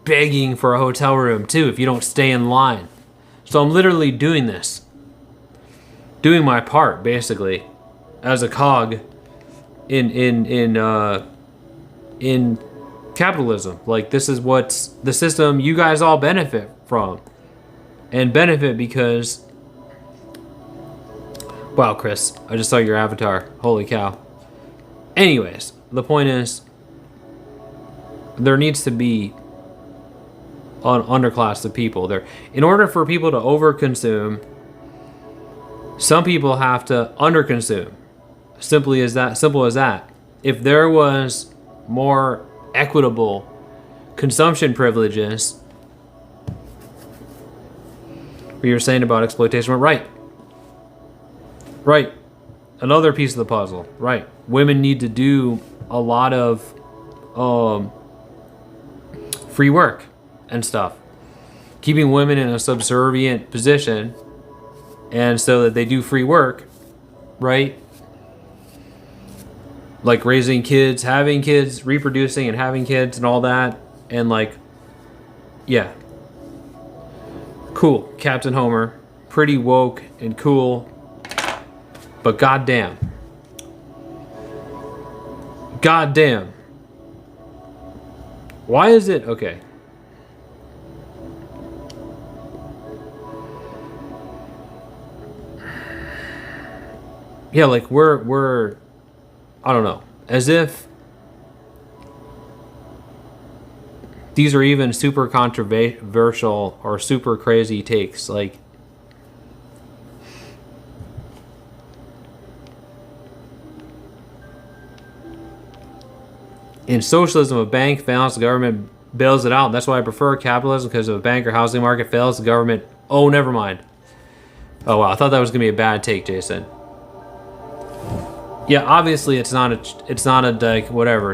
A: begging for a hotel room too if you don't stay in line. So I'm literally doing this. Doing my part, basically, as a cog in capitalism. Like, this is what's the system you guys all benefit from, and benefit because. Wow, Chris, I just saw your avatar. Holy cow. Anyways, the point is, there needs to be an underclass of people there. In order for people to overconsume, some people have to underconsume. Simple as that. If there was more equitable consumption privileges, what you're saying about exploitation, right? Right. Another piece of the puzzle, right? Women need to do a lot of free work and stuff. Keeping women in a subservient position, and so that they do free work, right? Like raising kids, having kids, reproducing and having kids and all that. And like, yeah. Cool, Captain Homer. Pretty woke and cool. But goddamn. Goddamn. Why is it? Okay. Yeah, like we're I don't know, as if these are even super controversial or super crazy takes. Like, in socialism, a bank fails, the government bails it out. That's why I prefer capitalism, because if a bank or housing market fails, the government. Oh, never mind. Oh wow, I thought that was gonna be a bad take, Jason. Yeah, obviously it's not a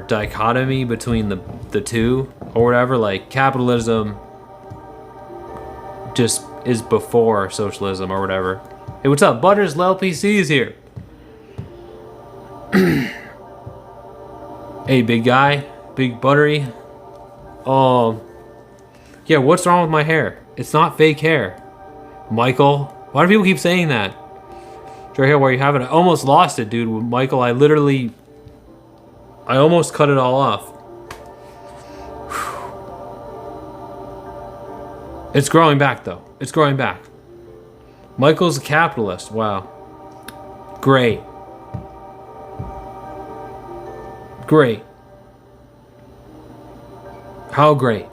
A: dichotomy between the two or whatever. Like, capitalism just is before socialism or whatever. Hey, what's up? Butters LPC is here. Hey, big guy, big buttery. Yeah, what's wrong with my hair? It's not fake hair, Michael. Why do people keep saying that? Right here, where you have it. I almost lost it, dude. Michael, I almost cut it all off. It's growing back, though. It's growing back. Michael's a capitalist. Wow. Great. Great. How great.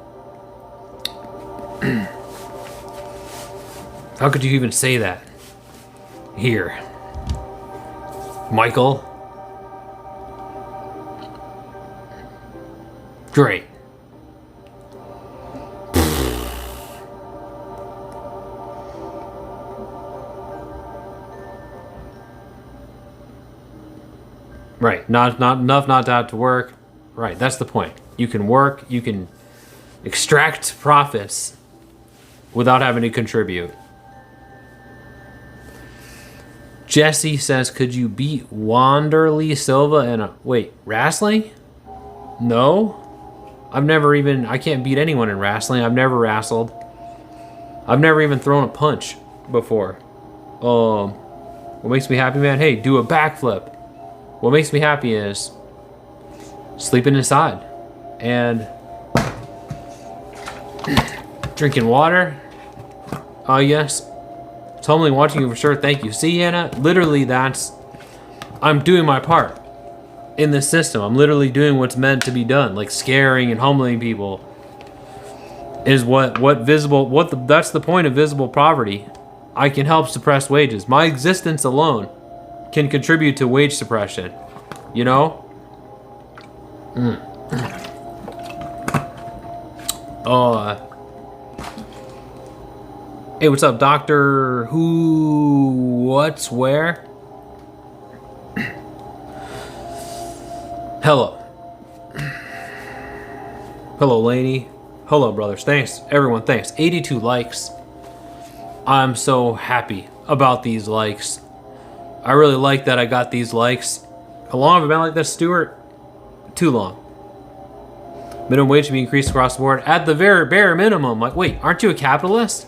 A: How could you even say that? Here. Michael. Great. Right. Not enough not to have to work. Right. That's the point. You can work. You can extract profits without having to contribute. Jesse says, could you beat Wanderley Silva in a... Wait, wrestling? No. I can't beat anyone in wrestling. I've never wrestled. I've never even thrown a punch before. What makes me happy, man? Hey, do a backflip. What makes me happy is sleeping inside and drinking water. Yes. Totally watching you for sure. Thank you. See, Anna, literally I'm doing my part in this system. I'm literally doing what's meant to be done, like scaring and humbling people is that's the point of visible poverty. I can help suppress wages. My existence alone can contribute to wage suppression. You know? Hey, what's up, Doctor Who? What's where? Hello. Hello, Laney. Hello, brothers. Thanks, everyone. Thanks. 82 likes. I'm so happy about these likes. I really like that I got these likes. How long have I been like this, Stuart? Too long. Minimum wage to be increased across the board at the very bare minimum. Like, wait, aren't you a capitalist?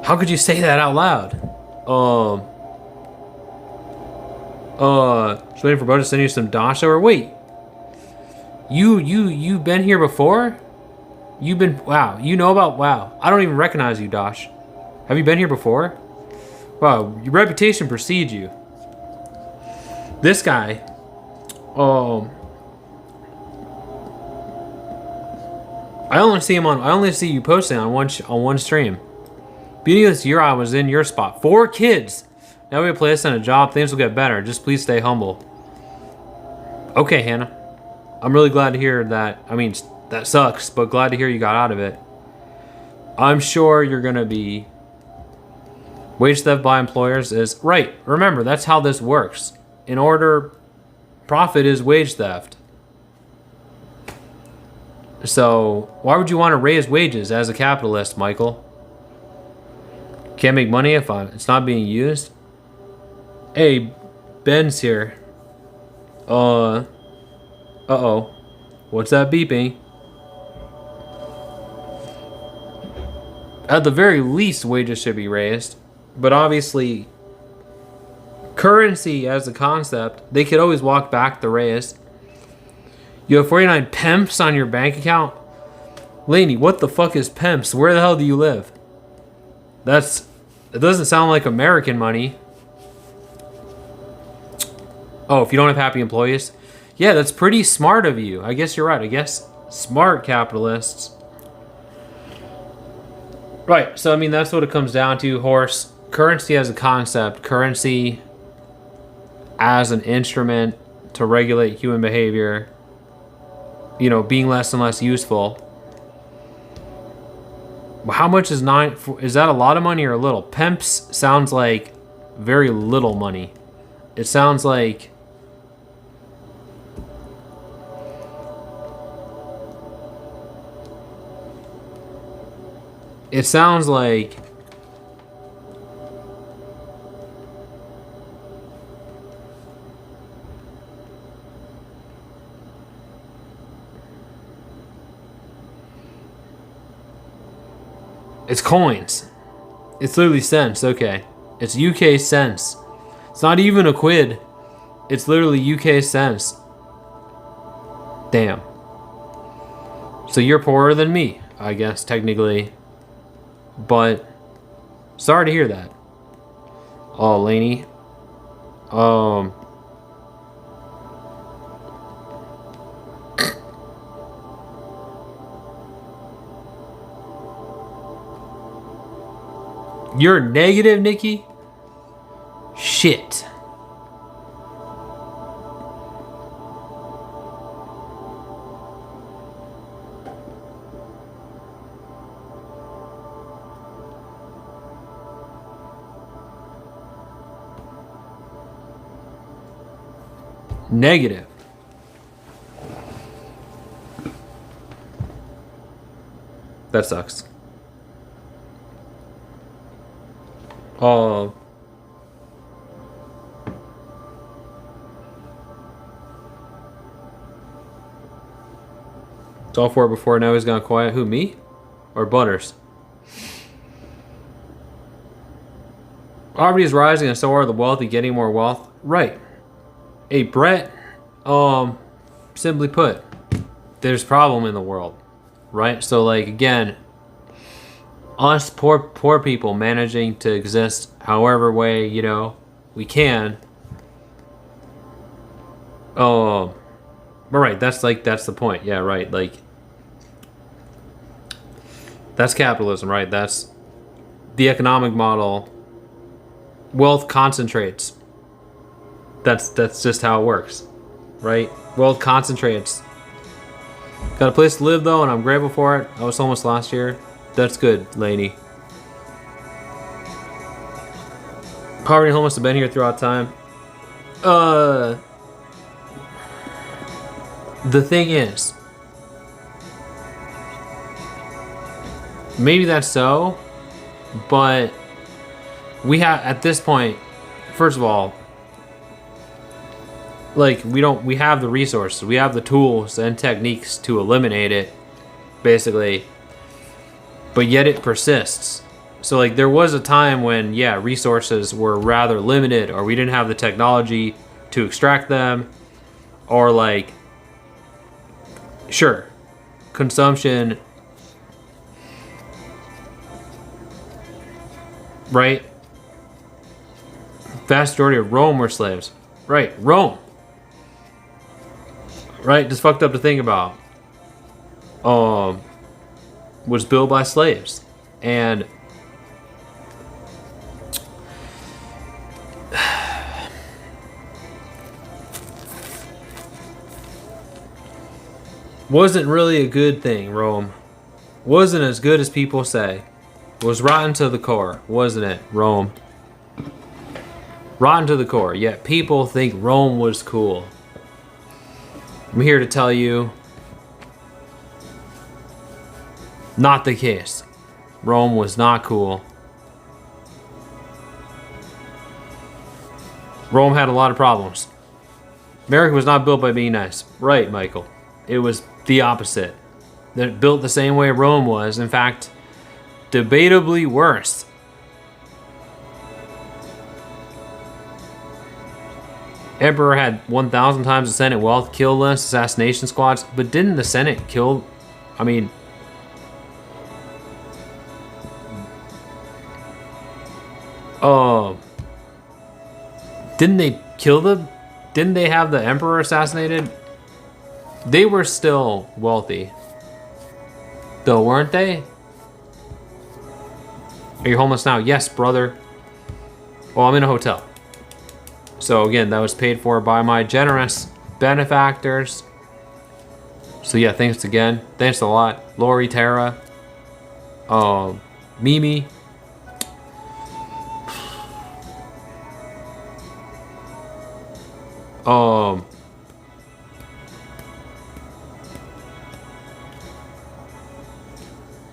A: How could you say that out loud? Just waiting for Bo to send you some Dash over. Wait, you've been here before? Wow, you know about, wow. I don't even recognize you, Dash. Have you been here before? Wow, your reputation precedes you. This guy, I only see you posting on one stream. Beginning of this year, I was in your spot. 4 kids. Now we have placed on a job. Things will get better. Just please stay humble. Okay, Hannah. I'm really glad to hear that. I mean, that sucks, but glad to hear you got out of it. I'm sure you're gonna be... Wage theft by employers is... Right. Remember, that's how this works. In order... Profit is wage theft. So, why would you want to raise wages as a capitalist, Michael? Can't make money if it's not being used? Hey, Ben's here. Uh-oh. What's that beeping? At the very least, wages should be raised. But obviously, currency as a concept, they could always walk back the raise. You have 49 pemps on your bank account? Laney, what the fuck is pemps? Where the hell do you live? It doesn't sound like American money. Oh, if you don't have happy employees? Yeah, that's pretty smart of you. I guess you're right. I guess smart capitalists. Right, so I mean, that's what it comes down to, Horse. Currency as a concept. Currency as an instrument to regulate human behavior. You know, being less and less useful. How much is is that a lot of money or a little? Pemps sounds like very little money. It sounds like... It sounds like... It's coins. It's literally cents. Okay. It's UK cents. It's not even a quid. It's literally UK cents. Damn. So you're poorer than me, I guess, technically. But sorry to hear that. Oh, Laney. You're negative, Nikki? Shit. Negative. That sucks. Oh. It's all for it before, now he's gone quiet. Who, me? Or Butters? Poverty is rising and so are the wealthy getting more wealth. Right. Hey, Brett, simply put, there's a problem in the world, right? So, like, again, us poor people managing to exist however way, you know, we can. But right, that's the point. Yeah, right. Like, that's capitalism, right? That's the economic model. Wealth concentrates. That's just how it works, right? Wealth concentrates. Got a place to live though, and I'm grateful for it. I was homeless last year. That's good, Laney. Poverty and homeless have been here throughout time. The thing is, maybe that's so, but we have, at this point, first of all, like, we have the resources, we have the tools and techniques to eliminate it, basically, but yet it persists. So, like, there was a time when, yeah, resources were rather limited, or we didn't have the technology to extract them, or, like, sure, consumption, right? Vast majority of Rome were slaves. Right, Rome. Right, just fucked up to think about. Was built by slaves. And wasn't really a good thing, Rome. Wasn't as good as people say. Was rotten to the core, wasn't it, Rome? Rotten to the core, yet people think Rome was cool. I'm here to tell you, not the case. Rome was not cool. Rome had a lot of problems. America was not built by being nice. Right, Michael. It was the opposite. They're built the same way Rome was. In fact, debatably worse. Emperor had 1,000 times the Senate wealth, kill list, assassination squads, but didn't the Senate kill? I mean, didn't they kill the? Didn't they have the emperor assassinated? They were still wealthy, though, weren't they? Are you homeless now? Yes, brother. Well, I'm in a hotel. So again, that was paid for by my generous benefactors. So yeah, thanks again. Thanks a lot. Lori, Tara, Mimi.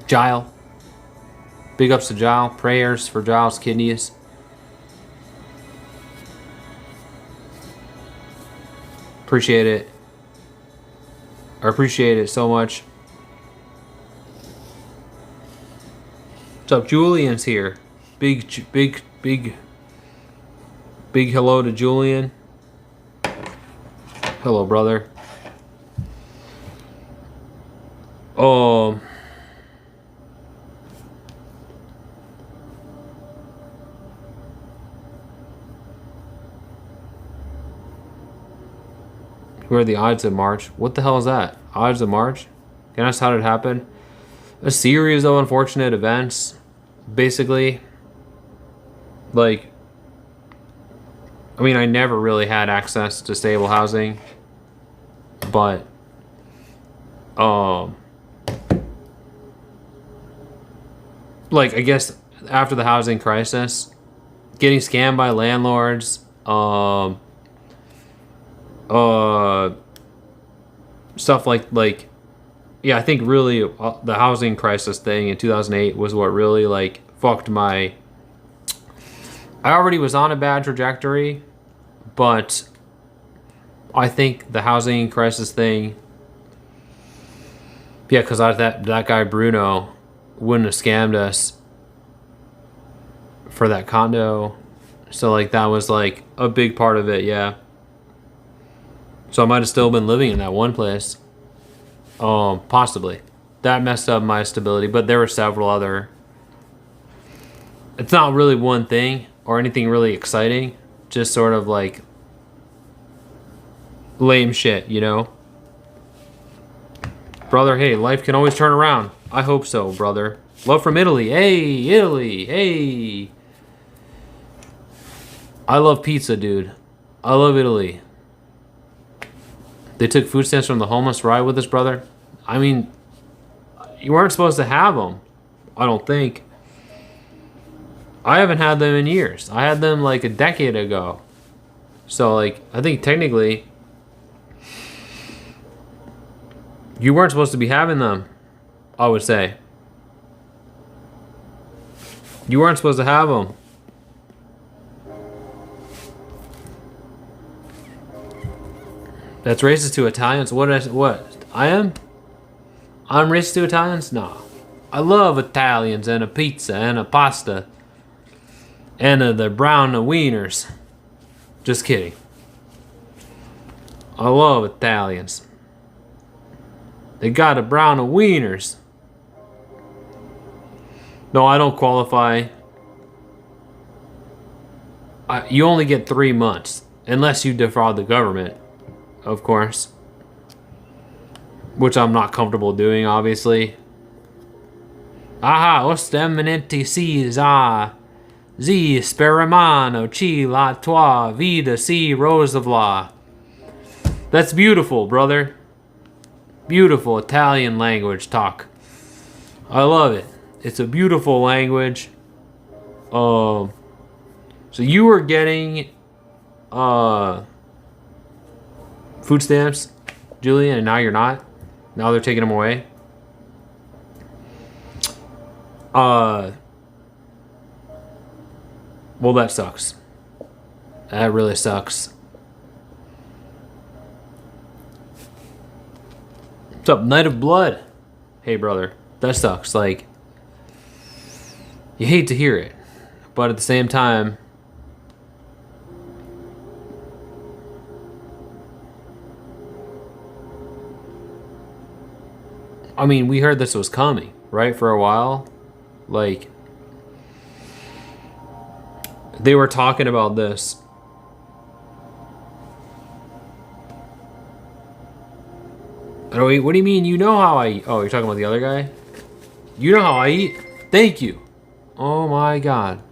A: Gile. Big ups to Gile. Prayers for Giles' kidneys. Appreciate it. I appreciate it so much. What's up? Julian's here. Big hello to Julian. Hello, brother. Who are the odds of March? What the hell is that? Odds of March? Can I ask how did it happen? A series of unfortunate events, basically. Like, I mean, I never really had access to stable housing, but, like, I guess after the housing crisis, getting scammed by landlords, stuff like yeah, I think really the housing crisis thing in 2008 was what really like fucked my. I already was on a bad trajectory, but I think the housing crisis thing. Yeah, because that guy Bruno wouldn't have scammed us for that condo, so like that was like a big part of it. Yeah. So I might have still been living in that one place. Possibly. That messed up my stability, but there were several other. It's not really one thing or anything really exciting, just sort of like lame shit, you know? Brother, hey, life can always turn around. I hope so, brother. Love from Italy. Hey, Italy. Hey. I love pizza, dude. I love Italy. They took food stamps from the homeless ride with us, brother. I mean, you weren't supposed to have them. I don't think. I haven't had them in years. I had them like a decade ago. So, like, I think technically you weren't supposed to be having them, I would say. You weren't supposed to have them. That's racist to Italians. What? I am? I'm racist to Italians? No. I love Italians and a pizza and a pasta. And the brown wieners. Just kidding. I love Italians. They got a brown wieners. No, I don't qualify. You only get 3 months. Unless you defraud the government. Of course. Which I'm not comfortable doing, obviously. Aha, osta eminenti Caesar. Zi sperimano ci la tua vida si rosavla. That's beautiful, brother. Beautiful Italian language talk. I love it. It's a beautiful language. So you were getting food stamps, Julian, and now you're not? Now they're taking them away? Well, that sucks. That really sucks. What's up, Knight of Blood? Hey, brother. That sucks. Like, you hate to hear it, but at the same time, I mean, we heard this was coming, right, for a while. Like, they were talking about this. Oh, wait, what do you mean? You know how I eat? Oh, you're talking about the other guy? You know how I eat? Thank you. Oh my god.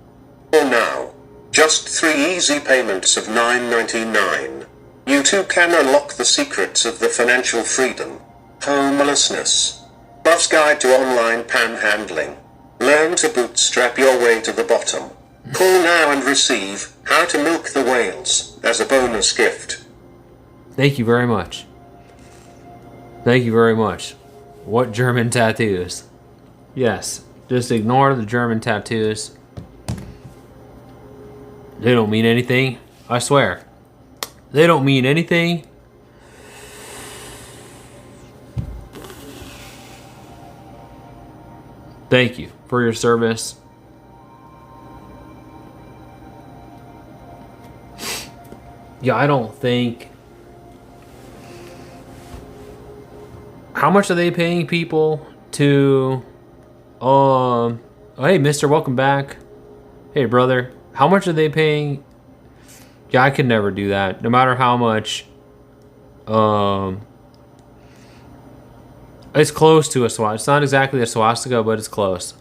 B: Now, just 3 easy payments of $9.99. You too can unlock the secrets of the financial freedom. Homelessness. Buff's Guide to Online Panhandling. Learn to bootstrap your way to the bottom. Call now and receive How to Milk the Whales as a bonus gift.
A: Thank you very much. Thank you very much. What German tattoos? Yes, just ignore the German tattoos. They don't mean anything. I swear. They don't mean anything. Thank you for your service. Yeah, I don't think... How much are they paying people to... Oh, hey, mister, welcome back. Hey, brother. How much are they paying? Yeah, I could never do that. No matter how much... It's close to a swastika. It's not exactly a swastika, but it's close.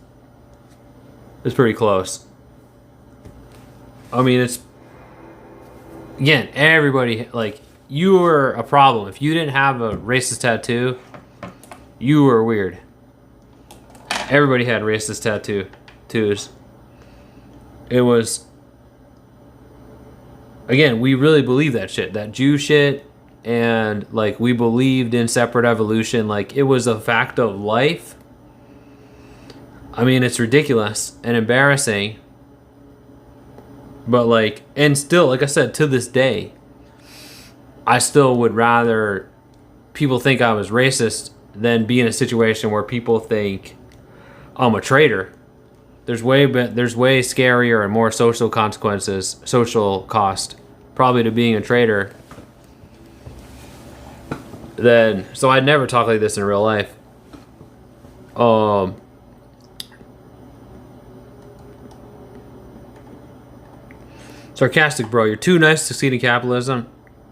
A: It's pretty close. I mean, it's... Again, everybody... Like, you were a problem. If you didn't have a racist tattoo, you were weird. Everybody had racist tattoos. It was... Again, we really believe that shit. That Jew shit. and like we believed in separate evolution, like it was a fact of life, I mean, it's ridiculous and embarrassing. But like, and still, like I said, to this day, I still would rather people think I was racist than be in a situation where people think I'm a traitor. There's way scarier and more social consequences, social cost, probably to being a traitor. So I'd never talk like this in real life. Sarcastic, bro. You're too nice to succeed in capitalism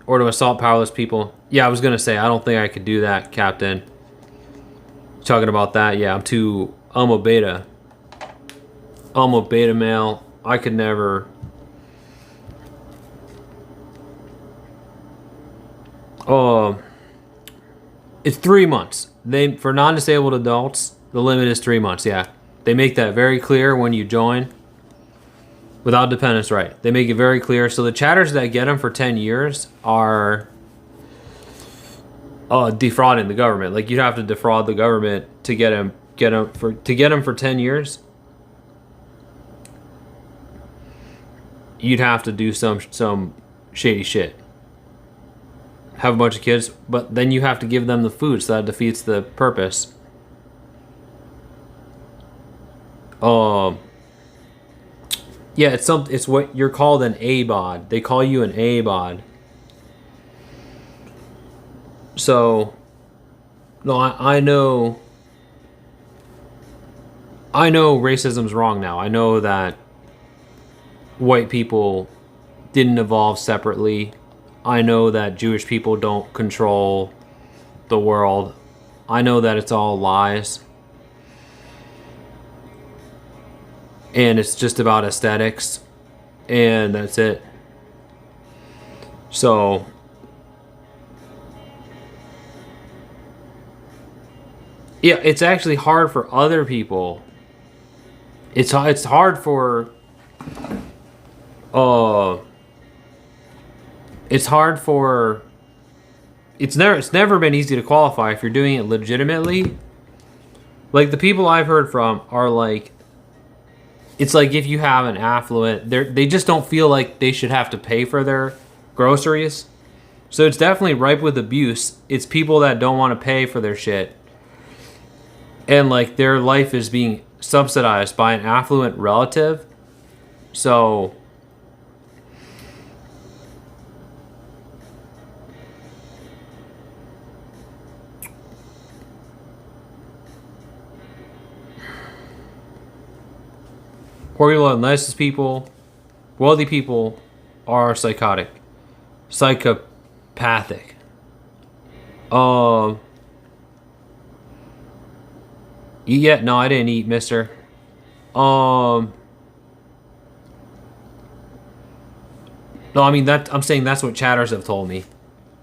A: or to assault powerless people. Yeah, I was going to say, I don't think I could do that, Captain. Talking about that, yeah, I'm a beta. I'm a beta male. I could never. It's 3 months. For non-disabled adults, the limit is 3 months, yeah. They make that very clear when you join. Without dependents, right. They make it very clear. So the chatters that get them for 10 years are defrauding the government. Like, you'd have to defraud the government to get them for 10 years. You'd have to do some shady shit. Have a bunch of kids, but then you have to give them the food, so that defeats the purpose. Yeah, it's what you're called, an ABOD. They call you an ABOD. So, no, I know racism's wrong now. I know that white people didn't evolve separately. I know that Jewish people don't control the world. I know that it's all lies. And it's just about aesthetics. And that's it. So, yeah, it's actually hard for other people. It's hard for it's never been easy to qualify if you're doing it legitimately. Like, the people I've heard from are like, it's like if you have an affluent, they just don't feel like they should have to pay for their groceries. So it's definitely ripe with abuse. It's people that don't want to pay for their shit. And like, their life is being subsidized by an affluent relative. So poor people are the nicest people. Wealthy people are psychotic. Psychopathic. Yeah, no, I didn't eat, mister. No, I mean, I'm saying that's what chatters have told me.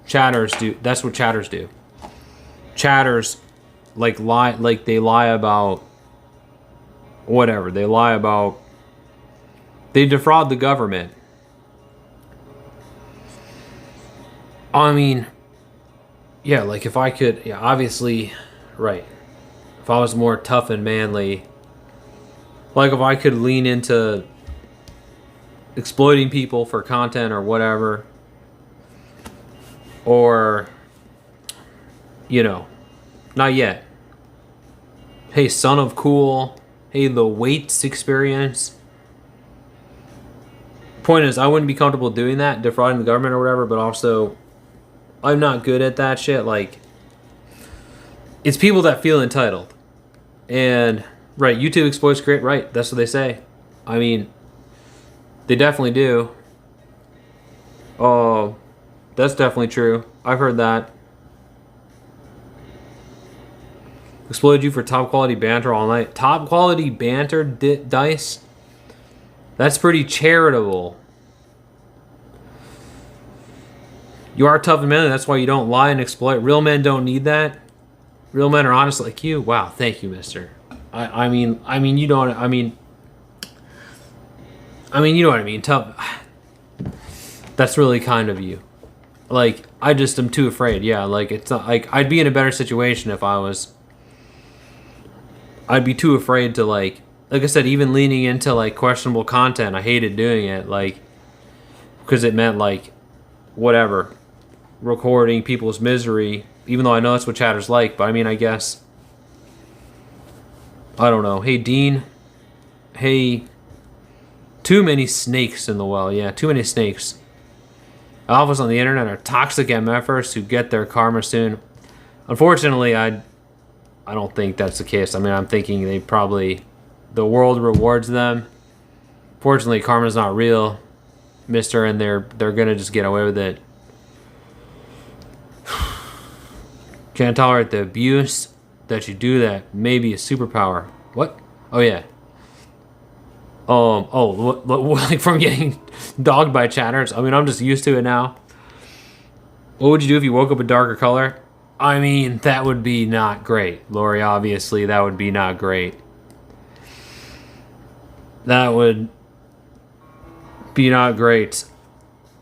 A: Chatters do. That's what chatters do. Chatters, like, lie. Like, they lie about whatever. They lie about. They defraud the government. I mean, yeah, like, if I could, yeah, obviously, right. If I was more tough and manly, like, if I could lean into exploiting people for content or whatever, or, you know, not yet. Hey, Son of Cool. Hey, the Waits experience. Point is, I wouldn't be comfortable doing that, defrauding the government or whatever, but also, I'm not good at that shit. Like, it's people that feel entitled. And, right, YouTube exploits create, right, that's what they say. I mean, they definitely do. Oh, that's definitely true. I've heard that. Exploited you for top quality banter all night. Top quality banter, Dice? That's pretty charitable. You are tough and manly, that's why you don't lie and exploit. Real men don't need that. Real men are honest like you. Wow, thank you, mister. I mean, you don't, I mean, you know what I mean. Tough. That's really kind of you. Like, I just am too afraid. Yeah, like, it's not like I'd be in a better situation if I was. I'd be too afraid to, like I said, even leaning into, like, questionable content. I hated doing it, like, because it meant, like, whatever, recording people's misery, even though I know that's what chatter's like. But I mean, I guess, I don't know. Hey, Dean. Hey, too many snakes in the well. Yeah, too many snakes. Alphas on the internet are toxic MFers who get their karma soon. Unfortunately, I don't think that's the case. I mean, I'm thinking the world rewards them. Fortunately, karma's not real, mister, and they're gonna just get away with it. Can't tolerate the abuse that you do. That may be a superpower. What? Oh yeah. Like from getting dogged by chatters. I mean, I'm just used to it now. What would you do if you woke up a darker color? I mean, that would be not great, Lori. Obviously, that would be not great. That would be not great.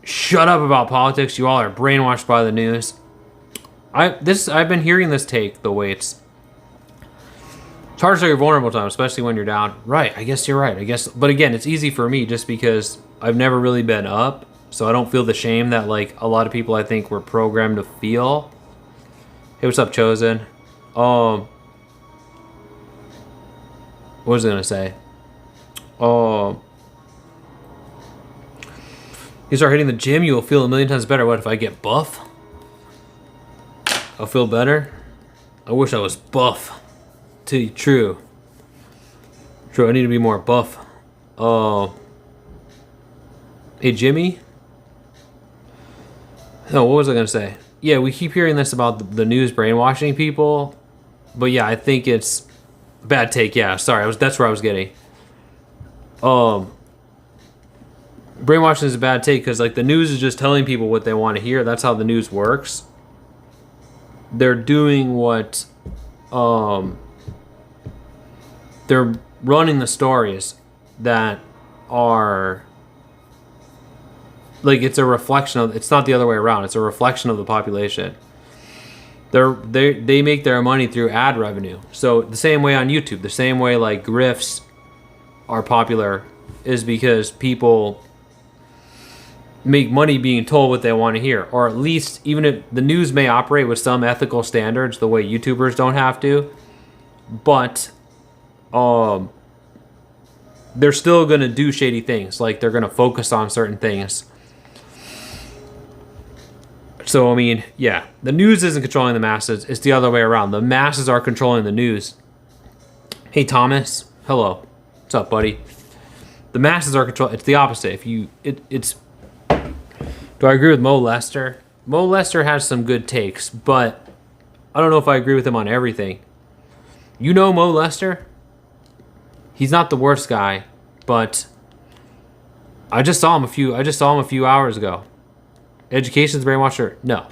A: Shut up about politics. You all are brainwashed by the news. I've been hearing this take the way it's hard to show your vulnerable time, especially when you're down. Right, I guess you're right. I guess, but again, it's easy for me just because I've never really been up, so I don't feel the shame that, like, a lot of people I think were programmed to feel. Hey, what's up, Chosen? What was I gonna say? You start hitting the gym, you will feel a million times better. What if I get buff? I'll feel better. I wish I was buff. True. I need to be more buff. Hey, Jimmy. No, what was I gonna say? Yeah, we keep hearing this about the news brainwashing people, but yeah, I think it's bad take. Yeah, sorry, that's where I was getting. Brainwashing is a bad take because, like, the news is just telling people what they want to hear. That's how the news works. They're doing what, they're running the stories that are, like, it's a reflection of, it's not the other way around. It's a reflection of the population. They make their money through ad revenue. So the same way on YouTube, the same way, like, grifts are popular is because people make money being told what they want to hear. Or at least, even if the news may operate with some ethical standards the way YouTubers don't have to, but they're still going to do shady things. Like, they're going to focus on certain things. So, I mean, yeah, the news isn't controlling the masses. It's the other way around. The masses are controlling the news. Hey, Thomas. Hello. What's up, buddy? The masses are controlling. It's the opposite. Do I agree with Mo Lester? Mo Lester has some good takes, but I don't know if I agree with him on everything. You know Mo Lester? He's not the worst guy, but I just saw him a few hours ago. Education's brainwasher? No.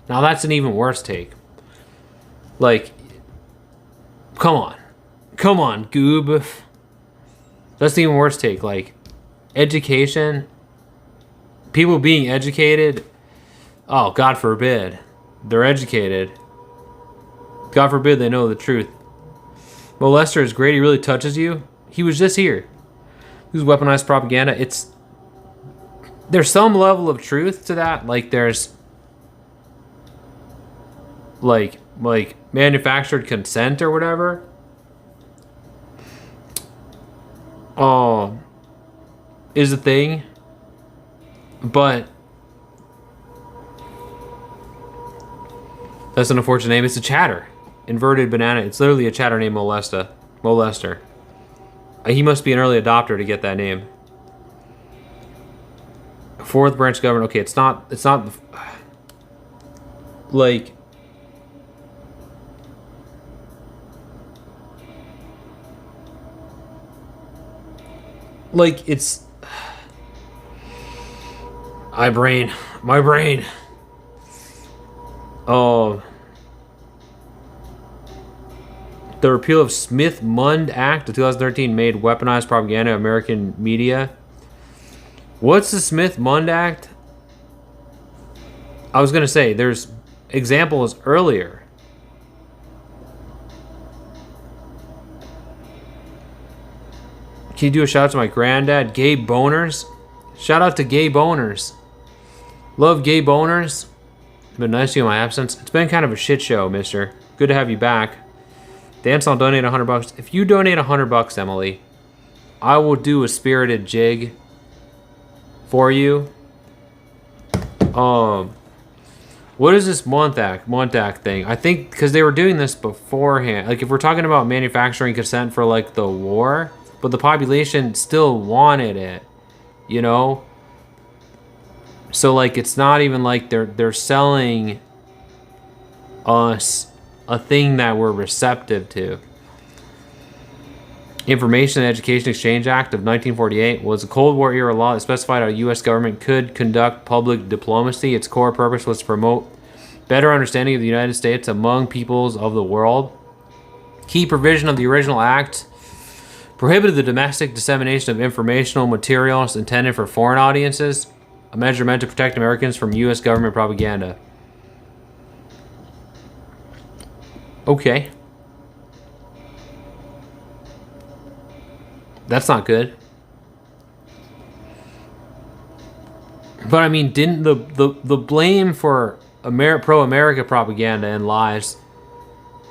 A: Now that's an even worse take. Like, come on, Goob. That's the even worse take. Like, education, people being educated. Oh, God forbid they're educated. God forbid they know the truth. Mo Lester is great. He really touches you. He was just here. Who's weaponized propaganda? There's some level of truth to that. Like, there's like manufactured consent or whatever. Is a thing. But that's an unfortunate name. It's a chatter. Inverted banana. It's literally a chatter named Mo Lester. He must be an early adopter to get that name. Fourth branch government. Okay, it's not like, it's my brain. The repeal of Smith-Mundt Act of 2013 made weaponized propaganda American media. What's the Smith-Mundt Act? I was gonna say there's examples earlier. Can you do a shout out to my granddad, Gabe Boners? Shout out to Gay Boners. Love Gay Boners. Been nice to you in my absence. It's been kind of a shit show, mister. Good to have you back. Dance, I'll donate $100. If you donate $100, Emily, I will do a spirited jig for you. What is this Montac thing? I think because they were doing this beforehand. Like if we're talking about manufacturing consent for like the war, but the population still wanted it, you know? So like it's not even like they're selling us a thing that we're receptive to. Information and Education Exchange Act of 1948 was a Cold War era law that specified how U.S. government could conduct public diplomacy. Its core purpose was to promote better understanding of the United States among peoples of the world. Key provision of the original act prohibited the domestic dissemination of informational materials intended for foreign audiences, a measure meant to protect Americans from U.S. government propaganda. Okay. That's not good. But I mean, didn't the blame for pro-America propaganda and lies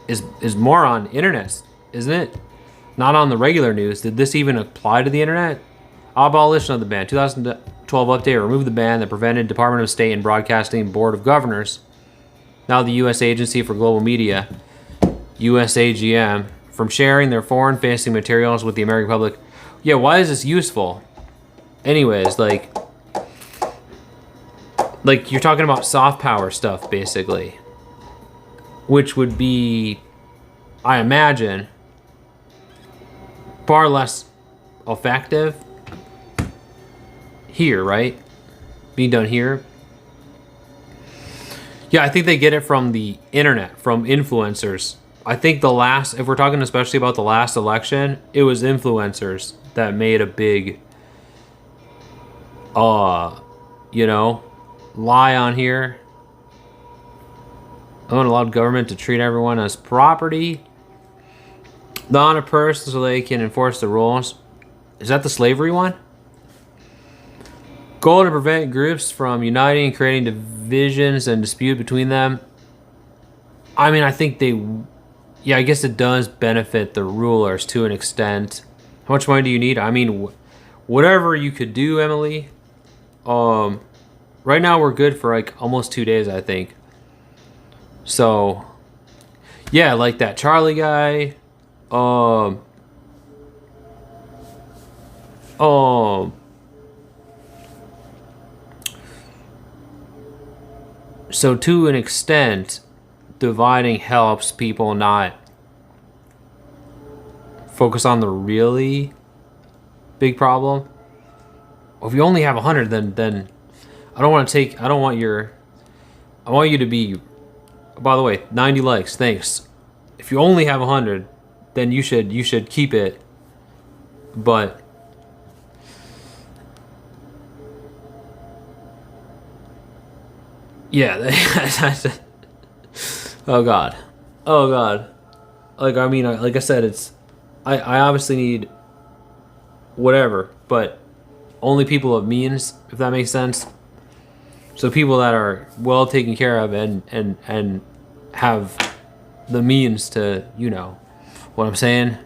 A: is more on internet, isn't it? Not on the regular news. Did this even apply to the internet? Abolition of the ban. 2012 update removed the ban that prevented Department of State and Broadcasting Board of Governors, now the U.S. Agency for Global Media, USAGM, from sharing their foreign-facing materials with the American public. Yeah, why is this useful? Anyways, like you're talking about soft power stuff, basically. Which would be, I imagine, far less effective here, right? Being done here. Yeah, I think they get it from the internet, from influencers. I think if we're talking especially about the last election, it was influencers that made a big, lie on here. Unallowed government to treat everyone as property. Not a person so they can enforce the rules. Is that the slavery one? Goal to prevent groups from uniting and creating divisions and dispute between them. I mean, I think I guess it does benefit the rulers to an extent. How much money do you need? I mean, whatever you could do, Emily. Right now we're good for like almost 2 days, I think. So, yeah, like that Charlie guy. So to an extent, dividing helps people not focus on the really big problem. Well, if you only have 100, then I want you to be, by the way, 90 likes, thanks. If you only have 100, then you should keep it. But yeah, oh god. Like I mean, like I said, I obviously need whatever, but only people of means, if that makes sense. So people that are well taken care of and have the means to, you know what I'm saying.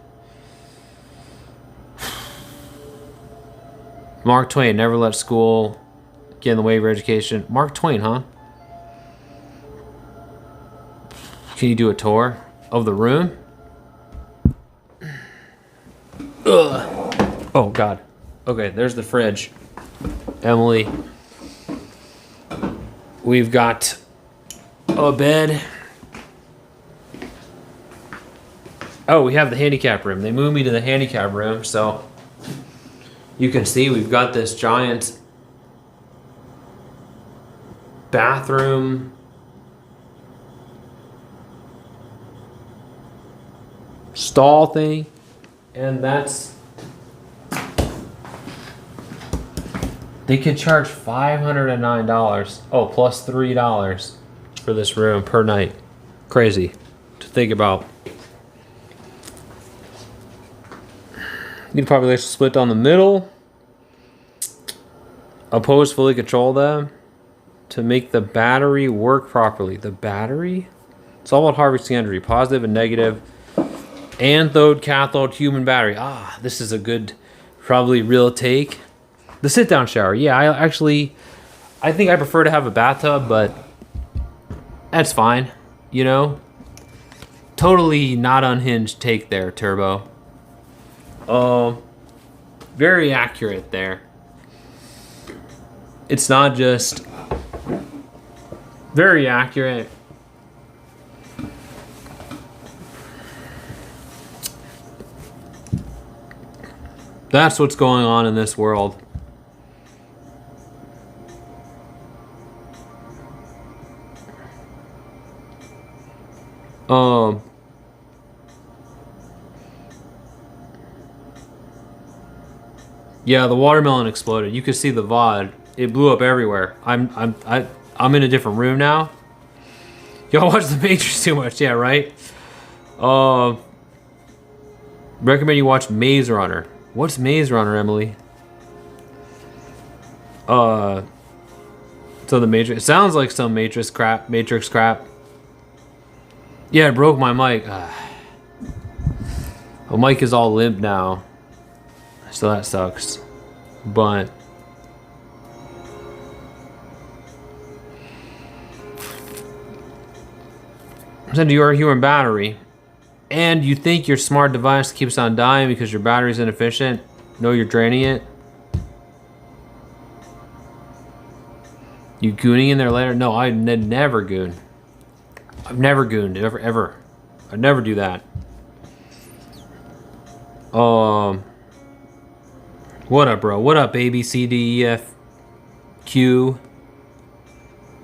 A: Mark Twain never let school get in the way of your education. Mark Twain, huh? Can you do a tour of the room? Ugh. Oh god. Okay, there's the fridge. Emily. We've got a bed. Oh, we have the handicap room. They moved me to the handicap room, so you can see we've got this giant bathroom stall thing, and that's They could charge $509. Oh, plus $3 for this room per night. Crazy to think about. Need population split down the middle. Oppose fully control them to make the battery work properly. The battery? It's all about harvesting energy, positive and negative. Anode, cathode, human battery. Ah, this is a good, probably real take. The sit-down shower. Yeah, I think I prefer to have a bathtub, but that's fine. You know? Totally not unhinged take there, Turbo. Very accurate there. It's not just very accurate. That's what's going on in this world. Yeah, the watermelon exploded. You could see the VOD. It blew up everywhere. I'm in a different room now. Y'all watch The Matrix too much, yeah, right? Recommend you watch Maze Runner. What's Maze Runner, Emily? So the Matrix. It sounds like some Matrix crap. Yeah, it broke my mic. My mic is all limp now. So that sucks. But said you're a human battery and you think your smart device keeps on dying because your battery's inefficient. No, you're draining it. You gooning in there later? No, I never goon. I've never gooned ever. I'd never do that. What up, bro? What up, A, B, C, D, E, F, Q?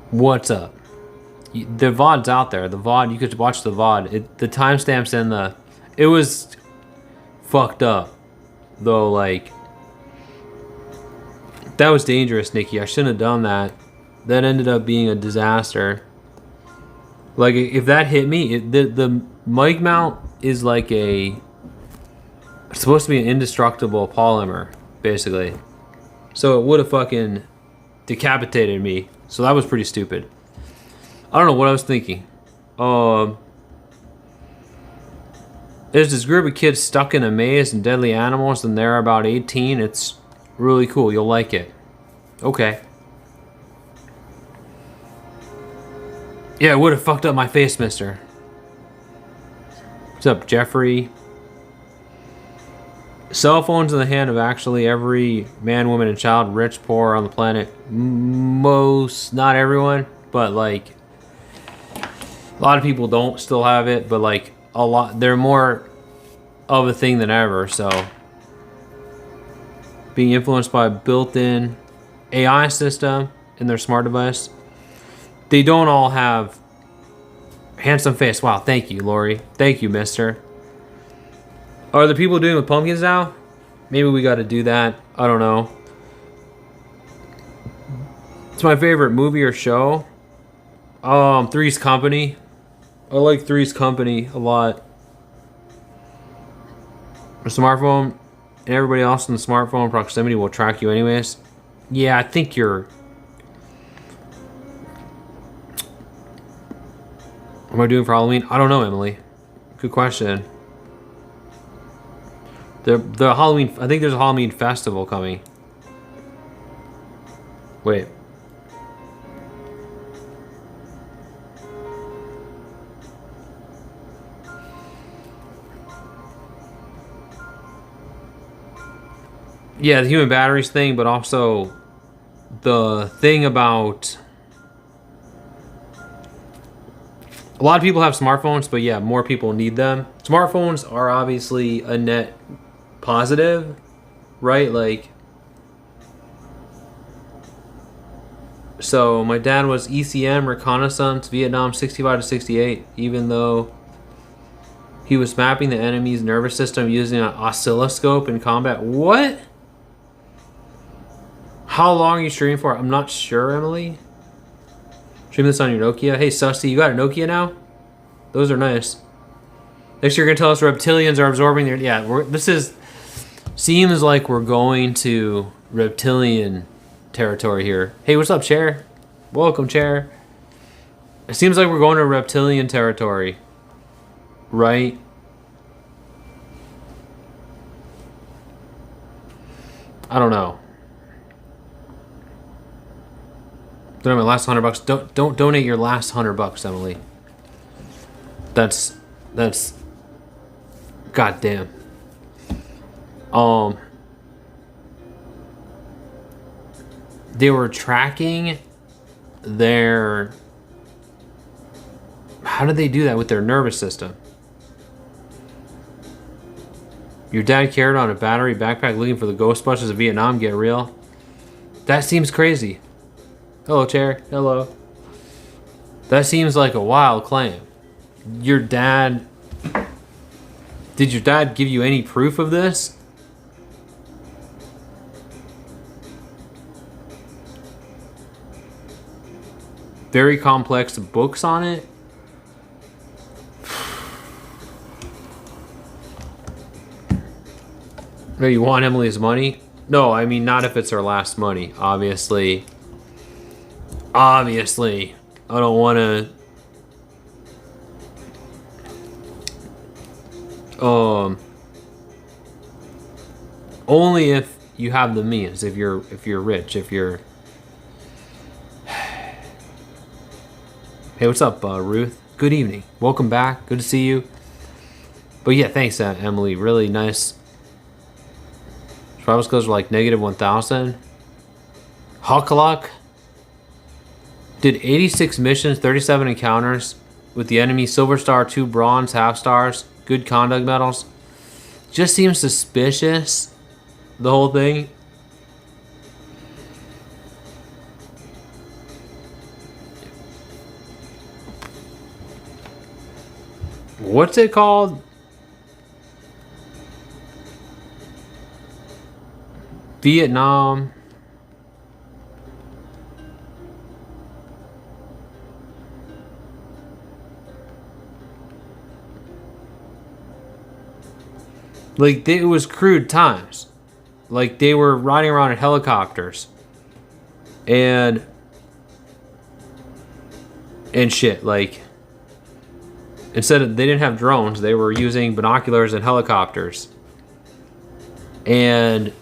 A: What's up? The VOD's out there. The VOD, you could watch the VOD. The timestamps in the... It was fucked up. Though, like... That was dangerous, Nikki. I shouldn't have done that. That ended up being a disaster. Like, if that hit me... The mic mount is like a... It's supposed to be an indestructible polymer, basically. So it would have fucking decapitated me. So that was pretty stupid. I don't know what I was thinking. There's this group of kids stuck in a maze and deadly animals, and they're about 18. It's really cool. You'll like it. Okay. Yeah, it would have fucked up my face, mister. What's up, Jeffrey? Cell phones in the hand of actually every man, woman, and child, rich, poor on the planet. Most, not everyone, but like a lot of people don't still have it, but like a lot, they're more of a thing than ever. So being influenced by a built-in AI system in their smart device. They don't all have handsome face. Wow, thank you, Lori. Thank you, mister. Are the people doing with pumpkins now? Maybe we got to do that. I don't know. It's my favorite movie or show. Three's Company. I like Three's Company a lot. A smartphone and everybody else in the smartphone proximity will track you anyways. Yeah, I think you're... What am I doing for Halloween? I don't know, Emily. Good question. The Halloween... I think there's a Halloween festival coming. Wait. Yeah, the human batteries thing, but also the thing about... A lot of people have smartphones, but yeah, more people need them. Smartphones are obviously a net positive, right? Like, so my dad was ECM, reconnaissance, Vietnam 65 to 68, even though he was mapping the enemy's nervous system using an oscilloscope in combat. What? How long are you streaming for? I'm not sure, Emily. Stream this on your Nokia. Hey, Sussy, you got a Nokia now? Those are nice. Next you're gonna tell us reptilians are absorbing their... Yeah, this is... Seems like we're going to reptilian territory here. Hey, what's up, Chair? Welcome, Chair. It seems like we're going to reptilian territory. Right? I don't know. Donate my last $100. Don't donate your last $100, Emily. That's goddamn. They were tracking their... How did they do that with their nervous system? Your dad carried on a battery backpack looking for the Ghostbusters of Vietnam. Get real? That seems crazy. Hello, Chair. Hello. That seems like a wild claim. Your dad... Did your dad give you any proof of this? Very complex books on it. No, you want Emily's money? No, I mean, not if it's her last money, obviously. Obviously. I don't want to... Only if you have the means, if you're rich, if you're... Hey, what's up, Ruth? Good evening. Welcome back. Good to see you. But yeah, thanks, Emily. Really nice. Survival skills were like negative 1,000. Huckluck did 86 missions, 37 encounters with the enemy. Silver star, 2 bronze, half stars, good conduct medals. Just seems suspicious, the whole thing. What's it called? Vietnam. Like, it was crude times. Like, they were riding around in helicopters. And shit, like... Instead of, they didn't have drones, they were using binoculars and helicopters. And...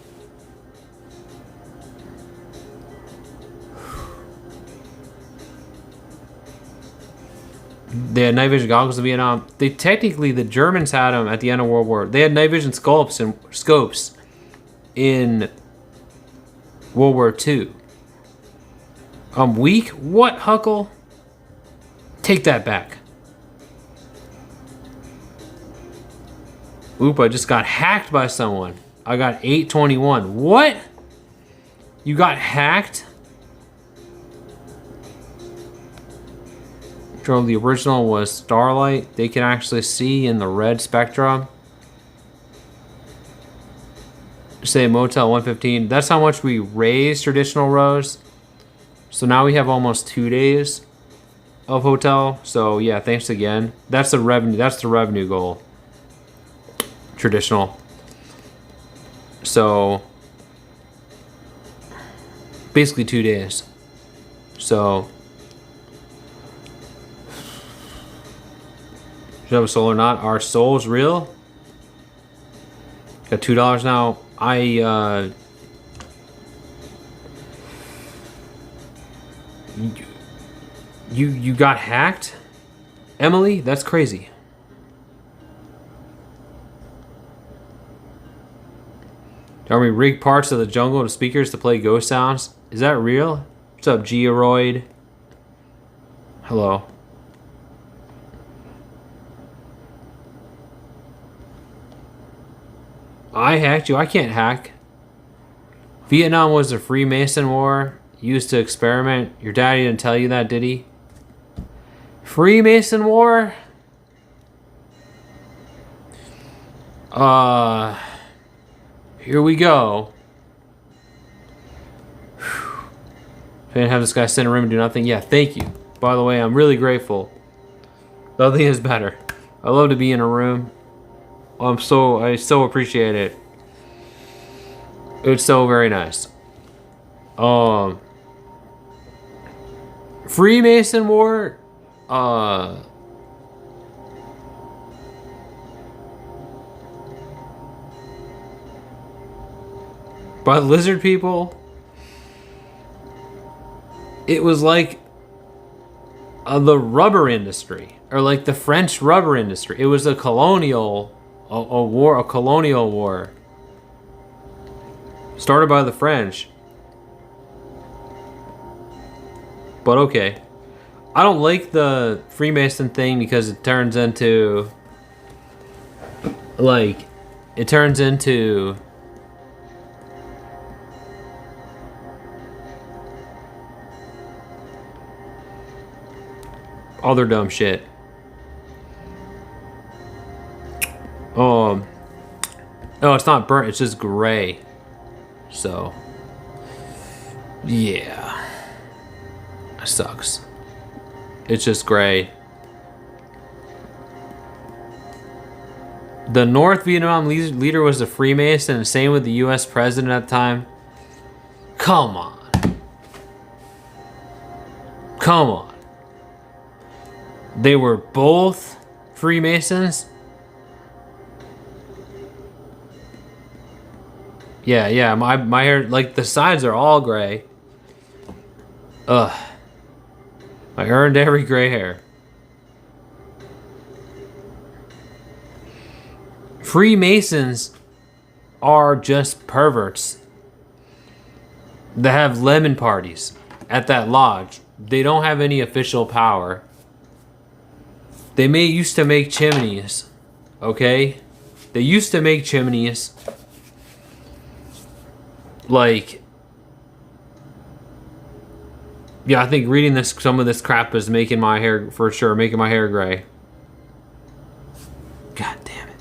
A: They had night vision goggles in Vietnam. They technically, the Germans had them at the end of World War. They had night vision scopes in World War II. Weak? What, Huckle? Take that back. Oop, I just got hacked by someone. I got 821. What? You got hacked? The original was Starlight. They can actually see in the red spectrum. Say Motel 115. That's how much we raised traditional rows. So now we have almost 2 days of hotel. So yeah, thanks again. That's the revenue. That's the revenue goal. Traditional. So basically 2 days. So should have a soul or not? Are souls real? Got $2 now. You got hacked? Emily? That's crazy. Are we rig parts of the jungle to speakers to play ghost sounds? Is that real? What's up, Georoid? Hello. I hacked you. I can't hack. Vietnam was the Freemason War used to experiment. Your daddy didn't tell you that, did he? Freemason War? Here we go. And have this guy sit in a room and do nothing. Yeah, thank you. By the way, I'm really grateful. Nothing is better. I love to be in a room. I so appreciate it. It's so very nice. Freemason War. By the lizard people. It was like the rubber industry, or like the French rubber industry. It was a colonial war started by the French. But okay, I don't like the Freemason thing because it turns into other dumb shit. No, it's not burnt, it's just gray. So, yeah. It sucks. It's just gray. The North Vietnam leader was a Freemason, and same with the US president at the time. Come on. Come on. They were both Freemasons? Yeah, my hair, like, the sides are all gray. Ugh. I earned every gray hair. Freemasons are just perverts that have lemon parties at that lodge. They don't have any official power. They used to make chimneys, okay? They used to make chimneys. Like, yeah, I think reading some of this crap is making my hair, for sure, making my hair gray. God damn it.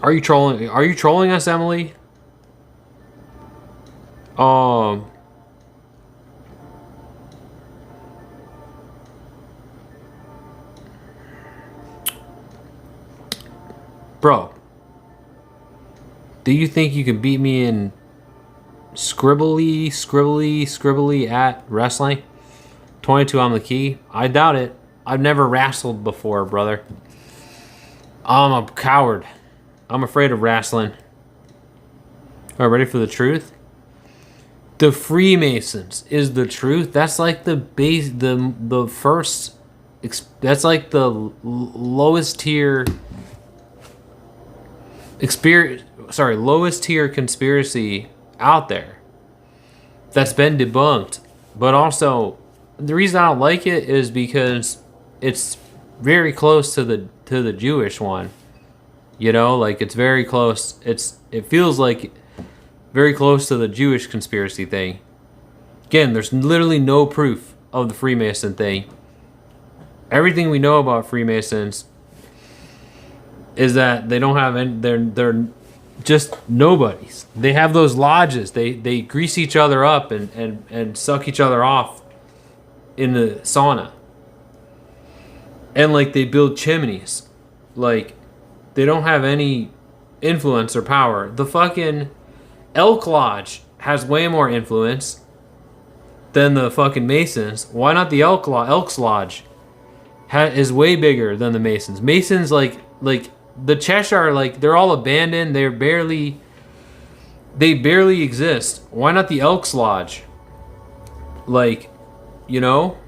A: Are you trolling? Are you trolling us, Emily? Bro, do you think you can beat me in scribbly at wrestling? 22 on the key? I doubt it. I've never wrestled before, brother. I'm a coward. I'm afraid of wrestling. All right, ready for the truth? The Freemasons is the truth. That's like the base, the first. That's like the lowest tier. Lowest tier conspiracy out there. That's been debunked. But also, the reason I don't like it is because it's very close to the Jewish one. You know, like, it's very close. It feels like very close to the Jewish conspiracy thing. Again, there's literally no proof of the Freemason thing. Everything we know about Freemasons is that they don't have any, they're just nobodies. They have those lodges. They grease each other up and suck each other off in the sauna. And, like, they build chimneys. Like, they don't have any influence or power. The fucking Elk Lodge has way more influence than the fucking Masons. Why not the Elks Lodge? Is way bigger than the Masons. Masons, like the Cheshire, like, they're all abandoned. They barely exist. Why not the Elks Lodge? Like, you know?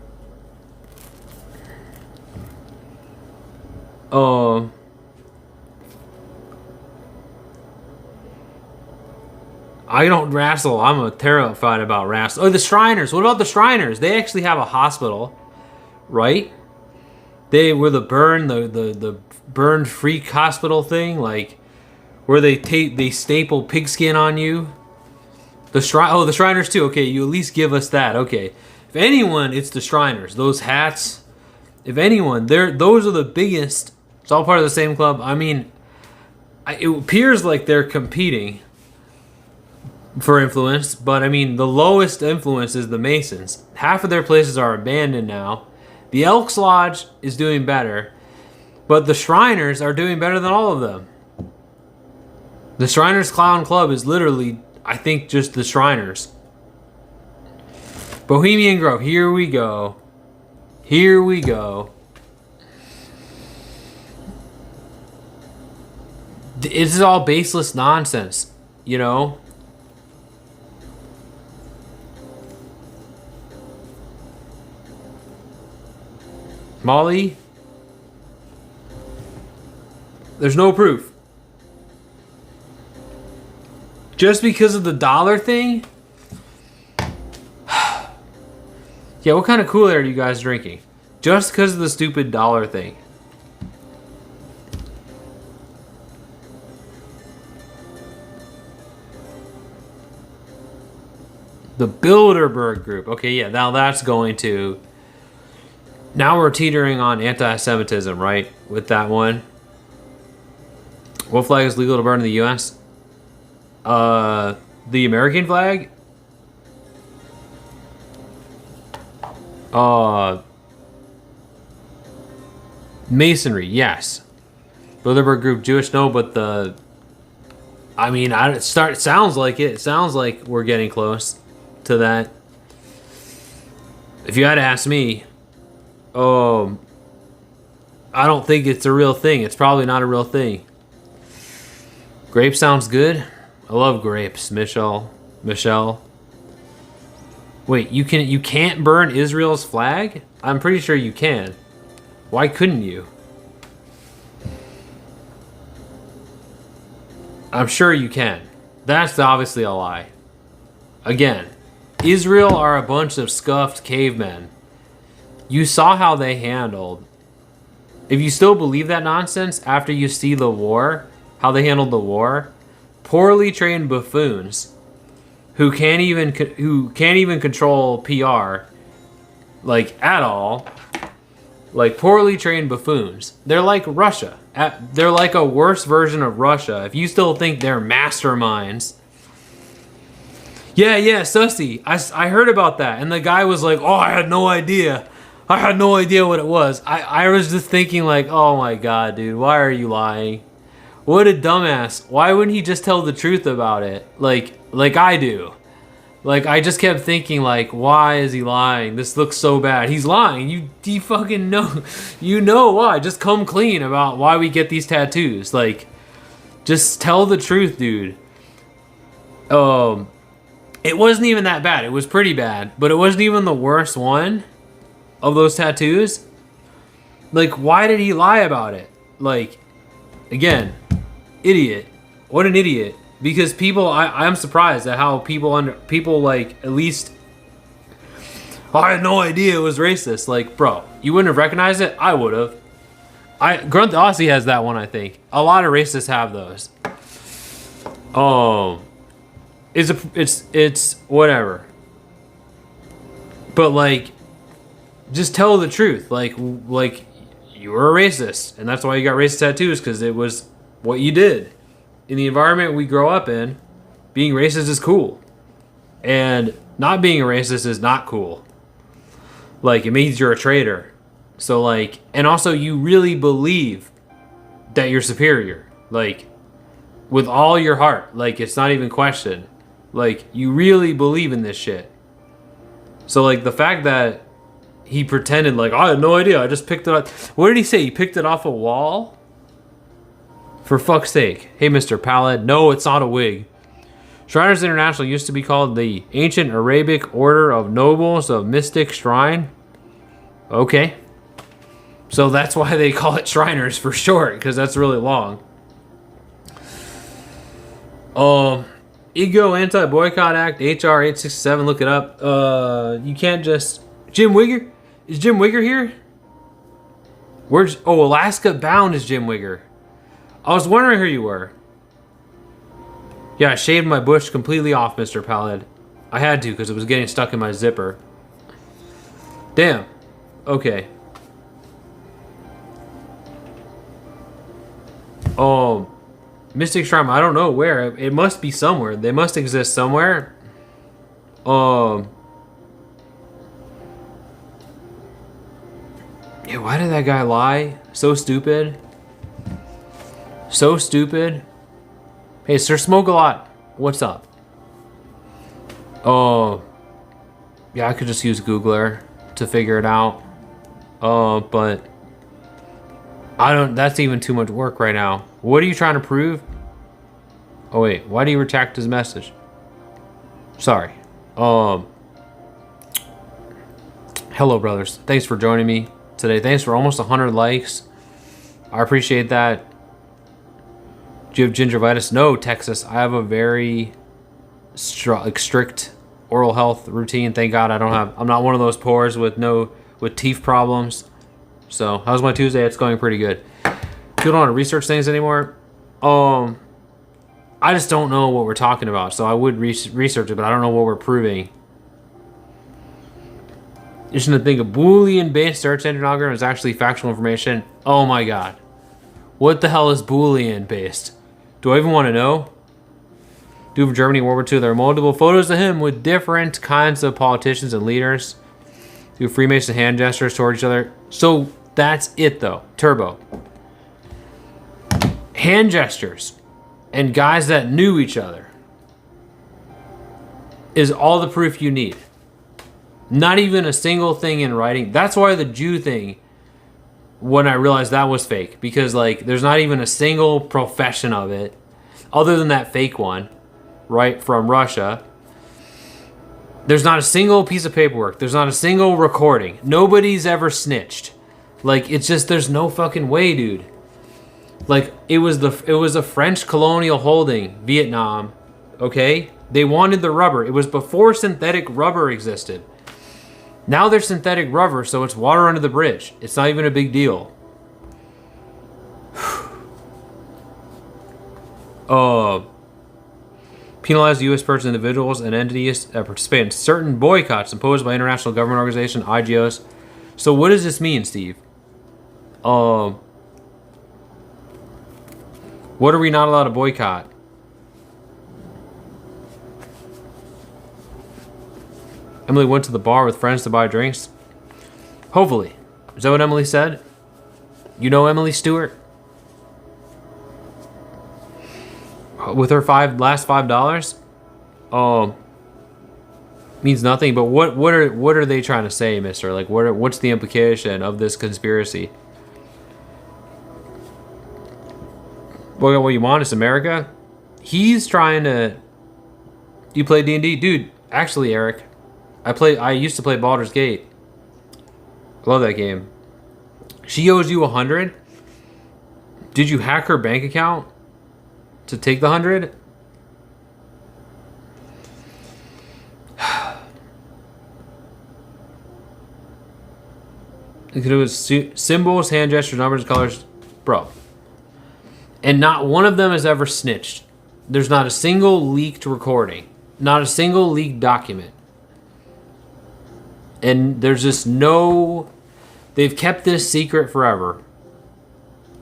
A: I don't wrestle. I'm terrified about wrestle. Oh, the Shriners. What about the Shriners? They actually have a hospital, right? They were the burn freak hospital thing. Like, where they staple pigskin on you. The Shriners too. Okay, you at least give us that. Okay, if anyone, it's the Shriners. Those hats. If anyone, those are the biggest. It's all part of the same club. I mean, it appears like they're competing for influence, but I mean, the lowest influence is the Masons. Half of their places are abandoned now. The Elks Lodge is doing better, but the Shriners are doing better than all of them. The Shriners Clown Club is literally, I think, just the Shriners. Bohemian Grove, here we go. Here we go. This is all baseless nonsense, you know? Molly? There's no proof. Just because of the dollar thing? Yeah, what kind of Kool-Aid are you guys drinking? Just because of the stupid dollar thing. The Bilderberg Group. Okay, yeah, now that's going to... Now we're teetering on anti-Semitism, right? With that one. What flag is legal to burn in the U.S.? The American flag? Masonry, yes. Bilderberg Group, Jewish, no, but the... I mean, it sounds like it. It sounds like we're getting close to that. If you had to ask me... I don't think it's a real thing. It's probably not a real thing. Grape sounds good. I love grapes, Michelle. Wait, you can't burn Israel's flag? I'm pretty sure you can. Why couldn't you? I'm sure you can. That's obviously a lie. Again, Israel are a bunch of scuffed cavemen. You saw how they handled. If you still believe that nonsense after you see the war, how they handled the war, poorly trained buffoons who can't even control PR, like at all, like poorly trained buffoons. They're like Russia. They're like a worse version of Russia. If you still think they're masterminds. Yeah, Sussy. I heard about that, and the guy was like, "Oh, I had no idea. I had no idea what it was." I was just thinking like, oh my god, dude, why are you lying? What a dumbass. Why wouldn't he just tell the truth about it? Like I do. Like, I just kept thinking like, why is he lying? This looks so bad. He's lying. You fucking know. You know why. Just come clean about why we get these tattoos. Like, just tell the truth, dude. It wasn't even that bad. It was pretty bad, but it wasn't even the worst one of those tattoos. Like, why did he lie about it? Like, again, idiot. What an idiot. Because people, I'm surprised at how people like, at least, I had no idea it was racist. Like, bro, you wouldn't have recognized it? I would have. Grunt the Aussie has that one, I think. A lot of racists have those. It's whatever. But like, just tell the truth. Like you were a racist, and that's why you got racist tattoos, because it was what you did. In the environment we grow up in, being racist is cool. And not being a racist is not cool. Like, it means you're a traitor. So like, and also you really believe that you're superior. Like, with all your heart. Like, it's not even questioned. Like, you really believe in this shit. So like, the fact that he pretended like, I had no idea, I just picked it up. What did he say? He picked it off a wall? For fuck's sake. Hey, Mr. Pallet. No, it's not a wig. Shriners International used to be called the Ancient Arabic Order of Nobles of Mystic Shrine. Okay. So that's why they call it Shriners for short, because that's really long. Ego Anti-Boycott Act, HR 867, look it up. You can't just... Jim Wigger? Is Jim Wigger here? Where's... Oh, Alaska Bound is Jim Wigger. I was wondering who you were. Yeah, I shaved my bush completely off, Mr. Pallid. I had to because it was getting stuck in my zipper. Damn. Okay. Oh, Mystic Shrine. I don't know where. It must be somewhere. They must exist somewhere. Yeah, why did that guy lie? So stupid. So stupid. Hey, Sir Smoke-A-Lot. What's up? Oh. Yeah, I could just use Googler to figure it out. But I don't, that's even too much work right now. What are you trying to prove? Oh wait, why do you retract his message? Sorry. Hello brothers. Thanks for joining me today. Thanks for almost 100 likes. I appreciate that. Do you have gingivitis? No, Texas. I have a very strict oral health routine. Thank God I'm not one of those pores with teeth problems. So, how's my Tuesday? It's going pretty good. People don't want to research things anymore. I just don't know what we're talking about. So I would research it, but I don't know what we're proving. You shouldn't think a Boolean-based search engine algorithm is actually factual information. Oh my God. What the hell is Boolean-based? Do I even want to know? Duke of Germany, World War II. There are multiple photos of him with different kinds of politicians and leaders. Do Freemason hand gestures toward each other. So that's it though. Turbo. Hand gestures and guys that knew each other is all the proof you need. Not even a single thing in writing. That's why the Jew thing, when I realized that was fake, because like there's not even a single profession of it other than that fake one, right, from Russia. There's not a single piece of paperwork. There's not a single recording. Nobody's ever snitched. Like, it's just, there's no fucking way, dude. Like, it was a French colonial holding, Vietnam, okay? They wanted the rubber. It was before synthetic rubber existed. Now there's synthetic rubber, so it's water under the bridge. It's not even a big deal. Penalize U.S. persons, individuals, and entities that participate in certain boycotts imposed by international government organizations, IGOs. So what does this mean, Steve? What are we not allowed to boycott? Emily went to the bar with friends to buy drinks. Hopefully. Is that what Emily said? You know Emily Stewart? With her last $5? Means nothing, but what are they trying to say, mister? Like what's the implication of this conspiracy? What you want is America? He's trying to... You play D&D? Dude, actually, Eric, I used to play Baldur's Gate. I love that game. She owes you 100. Did you hack her bank account to take the 100? It was symbols, hand gestures, numbers, colors. Bro. And not one of them has ever snitched. There's not a single leaked recording. Not a single leaked document. And there's just no... They've kept this secret forever.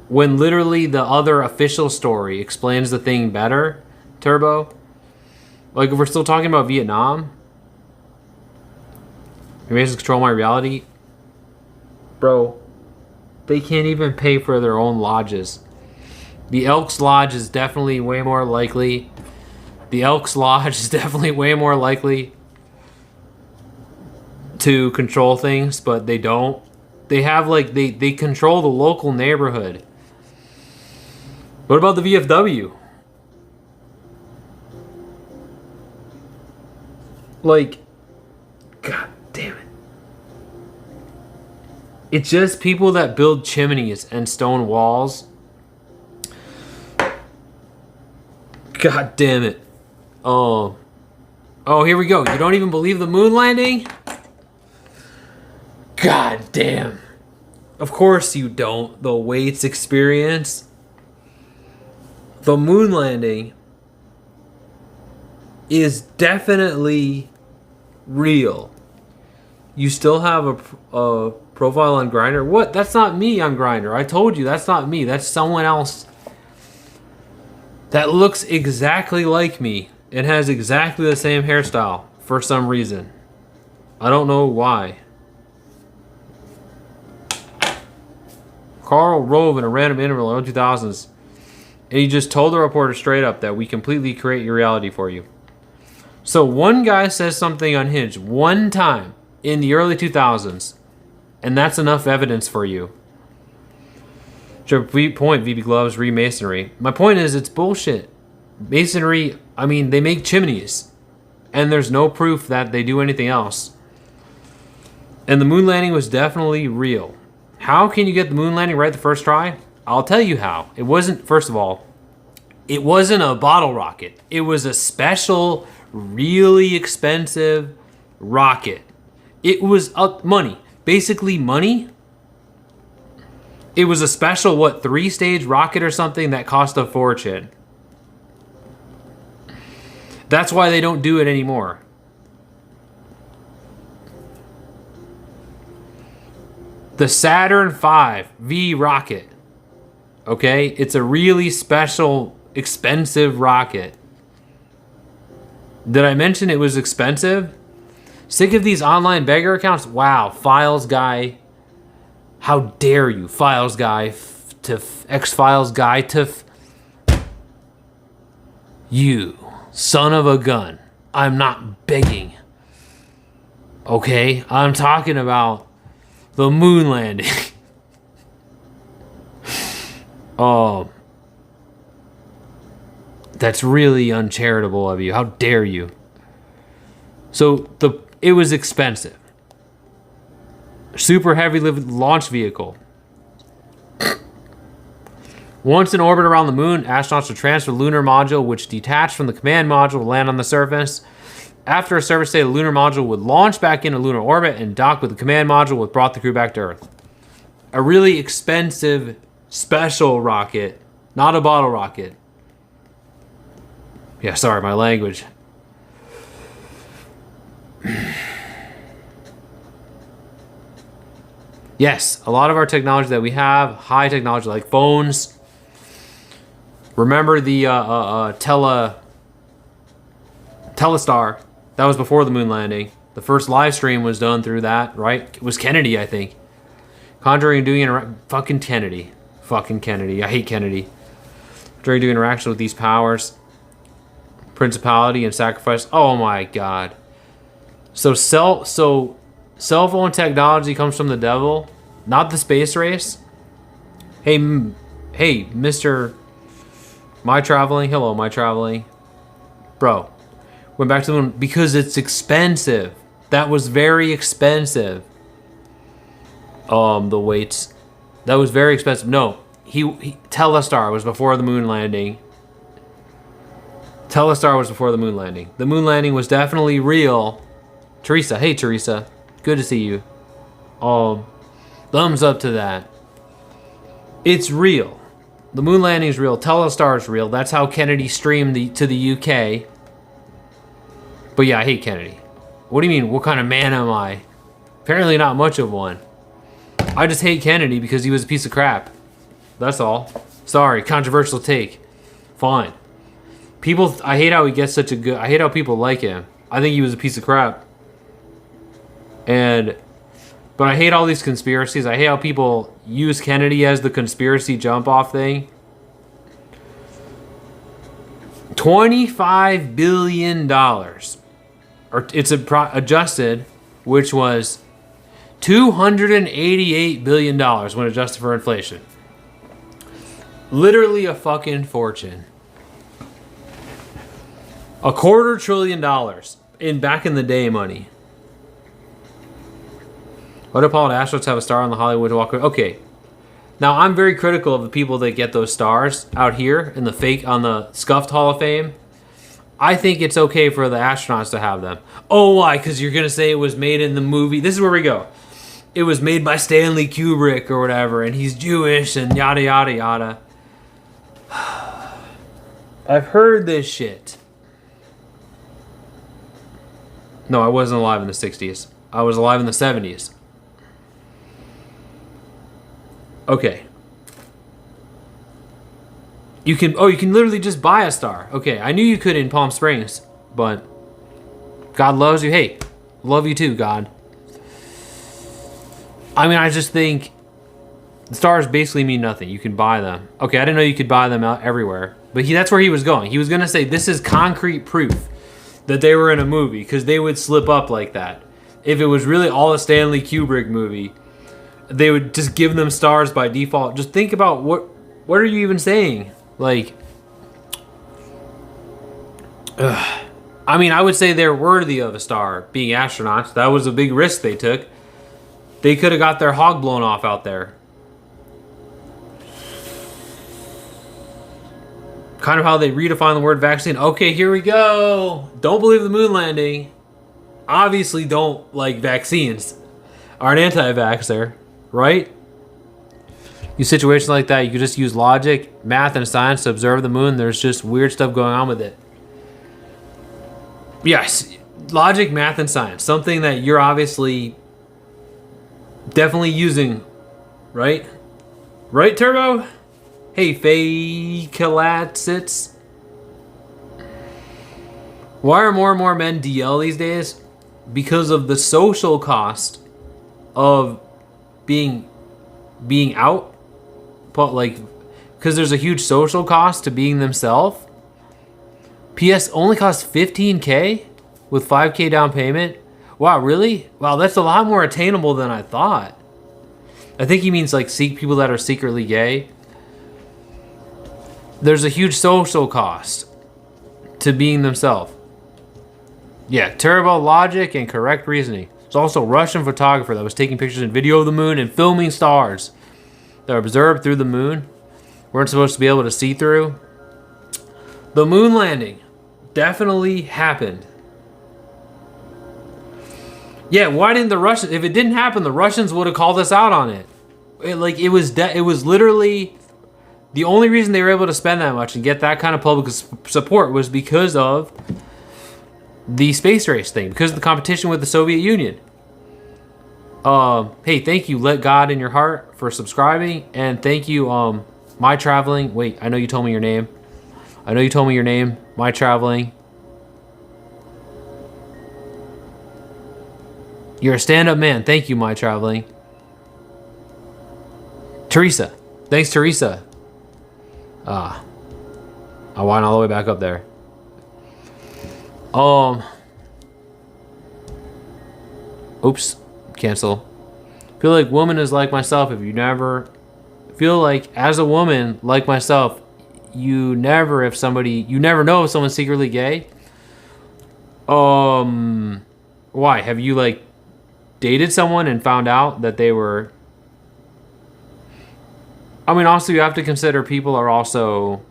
A: When literally the other official story explains the thing better, Turbo. Like, if we're still talking about Vietnam, Freemasons control my reality. Bro, they can't even pay for their own lodges. The Elks Lodge is definitely way more likely. The Elks Lodge is definitely way more likely to control things, but they don't. They have, like, they control the local neighborhood. What about the VFW? Like, God damn it. It's just people that build chimneys and stone walls. God damn it. Oh, here we go. You don't even believe the moon landing? God damn. Of course you don't. The Waits experience. The moon landing is definitely real. You still have a profile on Grindr? What? That's not me on Grindr. I told you that's not me. That's someone else that looks exactly like me and has exactly the same hairstyle for some reason. I don't know why. Karl Rove in a random interval in the 2000s, and he just told the reporter straight up that we completely create your reality for you. So one guy says something unhinged one time in the early 2000s, and that's enough evidence for you. Point, VB Gloves, Remasonry. My point is, it's bullshit. Masonry, I mean, they make chimneys, and there's no proof that they do anything else. And the moon landing was definitely real. How can you get the moon landing right the first try? I'll tell you how. It wasn't, first of all, it wasn't a bottle rocket. It was a special, really expensive rocket. It was money. Basically money. It was a special, 3-stage rocket or something that cost a fortune. That's why they don't do it anymore. The Saturn V rocket. Okay? It's a really special, expensive rocket. Did I mention it was expensive? Sick of these online beggar accounts? Wow, Files Guy. How dare you, Files Guy to X-Files Guy to you, son of a gun. I'm not begging. Okay? I'm talking about the moon landing. That's really uncharitable of you. How dare you? So it was expensive. Super heavy launch vehicle. Once in orbit around the moon, astronauts would transfer the lunar module, which detached from the command module, would land on the surface. After a service day, the lunar module would launch back into lunar orbit and dock with the command module, which brought the crew back to Earth. A really expensive, special rocket, not a bottle rocket. Yeah, sorry, my language. Yes, a lot of our technology that we have, high technology like phones. Remember the Telestar? That was before the moon landing. The first live stream was done through that, right? It was Kennedy, I think. Conjuring doing fucking Kennedy. Fucking Kennedy. I hate Kennedy. During doing interaction with these powers. Principality and sacrifice. Oh my god. So cell phone technology comes from the devil, not the space race. Hey, Mr. My Traveling. Hello, My Traveling. Bro, went back to the moon because it's expensive. That was very expensive. The weights. That was very expensive. No, Telestar was before the moon landing. Telestar was before the moon landing. The moon landing was definitely real. Teresa, hey Teresa. Good to see you. Thumbs up to that. It's real. The moon landing is real. Telestar is real. That's how Kennedy streamed to the UK. But yeah, I hate Kennedy. What do you mean? What kind of man am I? Apparently not much of one. I just hate Kennedy because he was a piece of crap. That's all. Sorry, controversial take. Fine. I hate how he gets such a good... I hate how people like him. I think he was a piece of crap. But I hate all these conspiracies. I hate how people use Kennedy as the conspiracy jump-off thing. $25 billion. Or it's adjusted, which was $288 billion when adjusted for inflation. Literally a fucking fortune. $250 billion back in the day money. What if all astronauts have a star on the Hollywood Walk of Fame? Okay. Now, I'm very critical of the people that get those stars out here in on the scuffed Hall of Fame. I think it's okay for the astronauts to have them. Oh, why? Because you're going to say it was made in the movie. This is where we go. It was made by Stanley Kubrick or whatever, and he's Jewish and yada, yada, yada. I've heard this shit. No, I wasn't alive in the 60s. I was alive in the 70s. Okay. You can literally just buy a star. Okay, I knew you could in Palm Springs, but God loves you. Hey, love you too, God. I mean, I just think stars basically mean nothing. You can buy them. Okay, I didn't know you could buy them out everywhere. But that's where he was going. He was going to say this is concrete proof that they were in a movie, because they would slip up like that. If it was really all a Stanley Kubrick movie, they would just give them stars by default. Just think about what are you even saying? Like, I mean, I would say they're worthy of a star, being astronauts. That was a big risk they took. They could have got their hog blown off out there. Kind of how they redefine the word vaccine. Okay, here we go. Don't believe the moon landing. Obviously don't like vaccines. Are an anti-vaxxer, right? You situations like that, you could just use logic, math, and science to observe the moon. There's just weird stuff going on with it. Yes, logic, math, and science. Something that you're obviously definitely using, right? Right, Turbo? Hey, Faye-Kalatsits. Why are more and more men DL these days? Because of the social cost of being out. But like, because there's a huge social cost to being themselves. PS only costs $15K with $5K down payment. Wow, really? Wow, that's a lot more attainable than I thought. I think he means like people that are secretly gay. There's a huge social cost to being themselves. Yeah, turbo logic and correct reasoning. There's also a Russian photographer that was taking pictures and video of the moon and filming stars that are observed through the moon. Weren't supposed to be able to see through. The moon landing definitely happened. Yeah, why didn't the Russians? If it didn't happen, the Russians would have called us out on it. It was literally the only reason they were able to spend that much and get that kind of public support was because of the space race thing, because of the competition with the Soviet Union. Hey, thank you, Let God in Your Heart, for subscribing, and thank you, My Traveling. Wait, I know you told me your name. My Traveling. You're a stand-up man. Thank you, My Traveling. Teresa. Thanks, Teresa. I went all the way back up there. Oops. Cancel. Feel like woman is like myself. If you never feel like as a woman like myself, you never know if someone's secretly gay. Why? Have you like dated someone and found out that they were? I mean, also you have to consider people are also.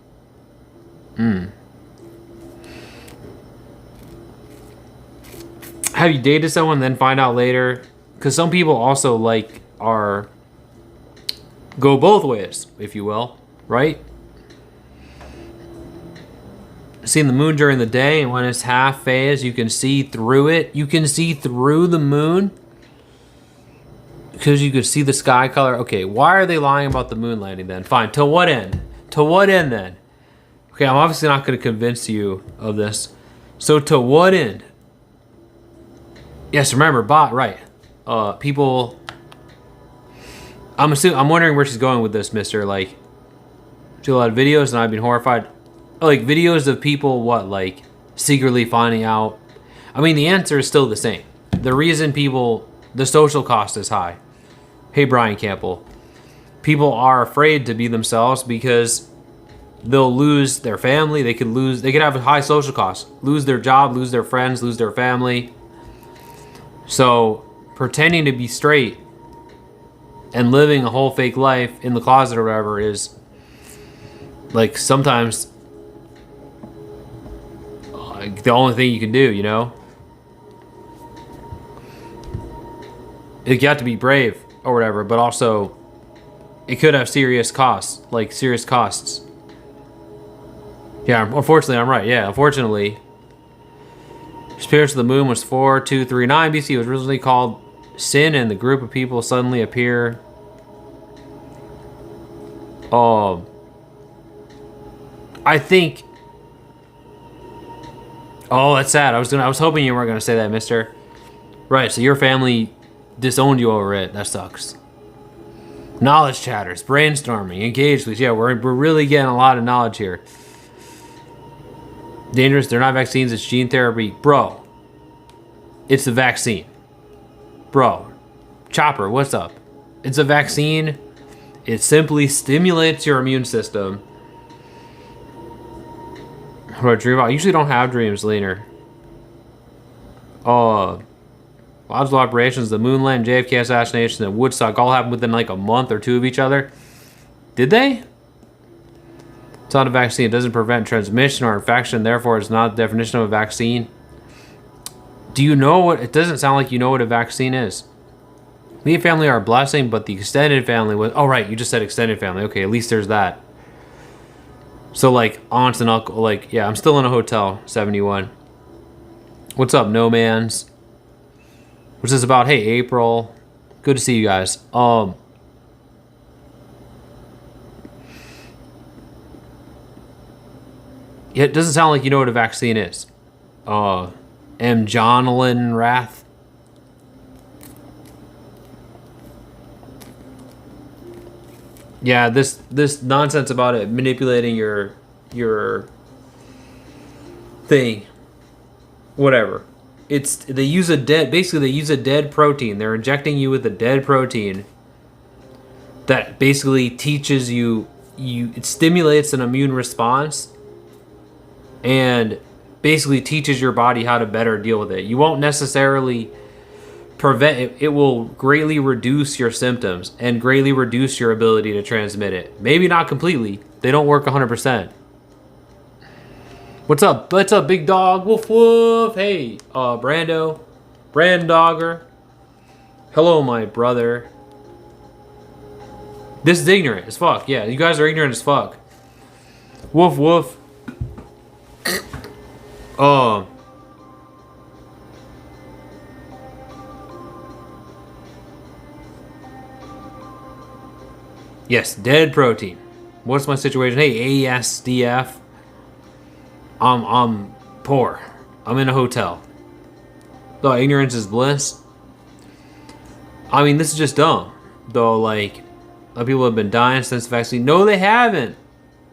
A: Have you dated someone and then find out later? Because some people also go both ways, if you will, right? Seeing the moon during the day, and when it's half phase, you can see through it. You can see through the moon because you can see the sky color. Okay, why are they lying about the moon landing then? Fine, to what end? To what end then? Okay, I'm obviously not going to convince you of this. So to what end? Yes, remember, bot, right. People, I'm wondering where she's going with this, mister. Like, do a lot of videos and I've been horrified. Like, videos of people, secretly finding out. I mean, the answer is still the same. The reason the social cost is high. Hey, Brian Campbell. People are afraid to be themselves because they'll lose their family. They could have a high social cost. Lose their job, lose their friends, lose their family. So, pretending to be straight and living a whole fake life in the closet or whatever is, like, sometimes the only thing you can do, you know? You have to be brave or whatever, but also it could have serious costs. Yeah, unfortunately, I'm right. Yeah, unfortunately. His appearance to the moon was 4239 BC. It was originally called Sin, and the group of people suddenly appear. I think. Oh, that's sad. I was hoping you weren't gonna say that, mister. Right, so your family disowned you over it. That sucks. Knowledge chatters, brainstorming, engage, please. Yeah, we're really getting a lot of knowledge here. Dangerous, they're not vaccines, it's gene therapy. Bro, it's a vaccine. Bro, Chopper, what's up? It's a vaccine. It simply stimulates your immune system. What do I dream about? I usually don't have dreams, Leaner. Logical operations, the moon landing, JFK assassination, and Woodstock all happened within like a month or two of each other. Did they? It's not a vaccine. It doesn't prevent transmission or infection. Therefore, it's not the definition of a vaccine. Do you know what? It doesn't sound like you know what a vaccine is. Me and family are a blessing, but the extended family was... Oh, right. You just said extended family. Okay, at least there's that. So, like, aunts and uncle... Like, yeah, I'm still in a hotel. 71. What's up, no mans? What's this about? Hey, April. Good to see you guys. Yeah, it doesn't sound like you know what a vaccine is. M. Jonalyn Rath. Yeah, this nonsense about it manipulating your thing. Whatever. They use a dead protein. They're injecting you with a dead protein that basically teaches you it stimulates an immune response and basically teaches your body how to better deal with it. You won't necessarily prevent it. It will greatly reduce your symptoms and greatly reduce your ability to transmit it. Maybe not completely. They don't work 100%. What's up? What's up, big dog? Woof woof. Hey, Brandogger. Hello, my brother. This is ignorant as fuck. Yeah, you guys are ignorant as fuck. Woof woof. Yes, dead protein. What's my situation? Hey, ASDF. I'm poor. I'm in a hotel. Though ignorance is bliss. I mean, this is just dumb. Though, like, a lot of people have been dying since the vaccine. No, they haven't.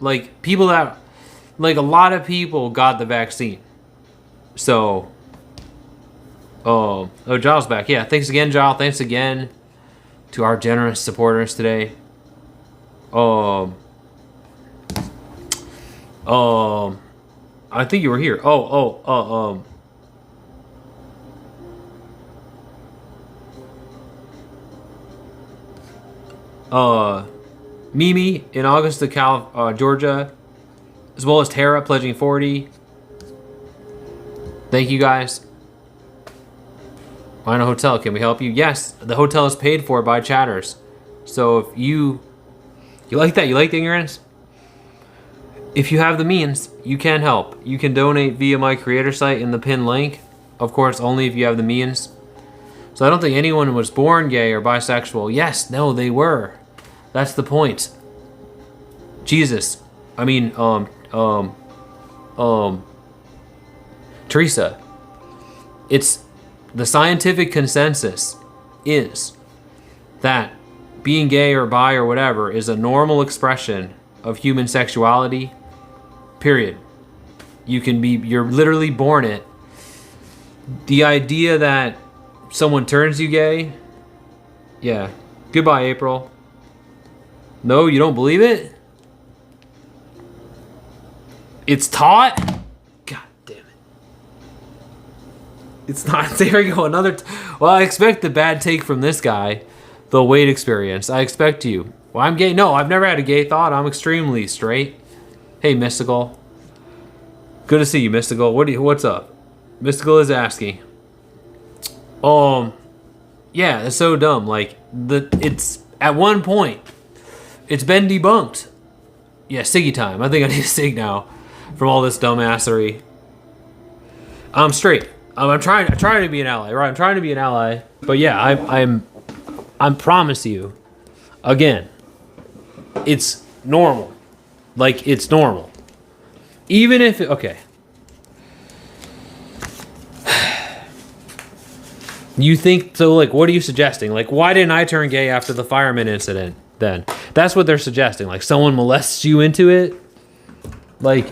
A: Like, a lot of people got the vaccine. So, Giles back. Yeah, thanks again, Giles. Thanks again to our generous supporters today. I think you were here. Mimi in Augusta, Georgia, as well as Tara pledging 40. Thank you guys. Find a hotel. Can we help you? Yes, the hotel is paid for by chatters. So if you like that, you like the ignorance? If you have the means, you can help. You can donate via my creator site in the pinned link. Of course, only if you have the means. So I don't think anyone was born gay or bisexual. Yes, no, they were. That's the point. Jesus. I mean, Teresa. It's the scientific consensus is that being gay or bi or whatever is a normal expression of human sexuality. Period. You're literally born it. The idea that someone turns you gay, yeah. Goodbye, April. No, you don't believe it? It's taught? God damn it. It's not. There we go. Well, I expect the bad take from this guy. The weight experience. I expect you. Well, I'm gay. No, I've never had a gay thought. I'm extremely straight. Hey, Mystical. Good to see you, Mystical. What's up? Mystical is asking. Yeah, it's so dumb. Like, it's at one point, it's been debunked. Yeah, Siggy time. I think I need a Sig now from all this dumbassery. I'm straight. I'm trying to be an ally, right? I'm trying to be an ally. But yeah, I'm promise you, again, it's normal. Like, it's normal. Even if okay. You think so? Like, what are you suggesting? Like, why didn't I turn gay after the fireman incident? Then that's what they're suggesting. Like, someone molests you into it. Like,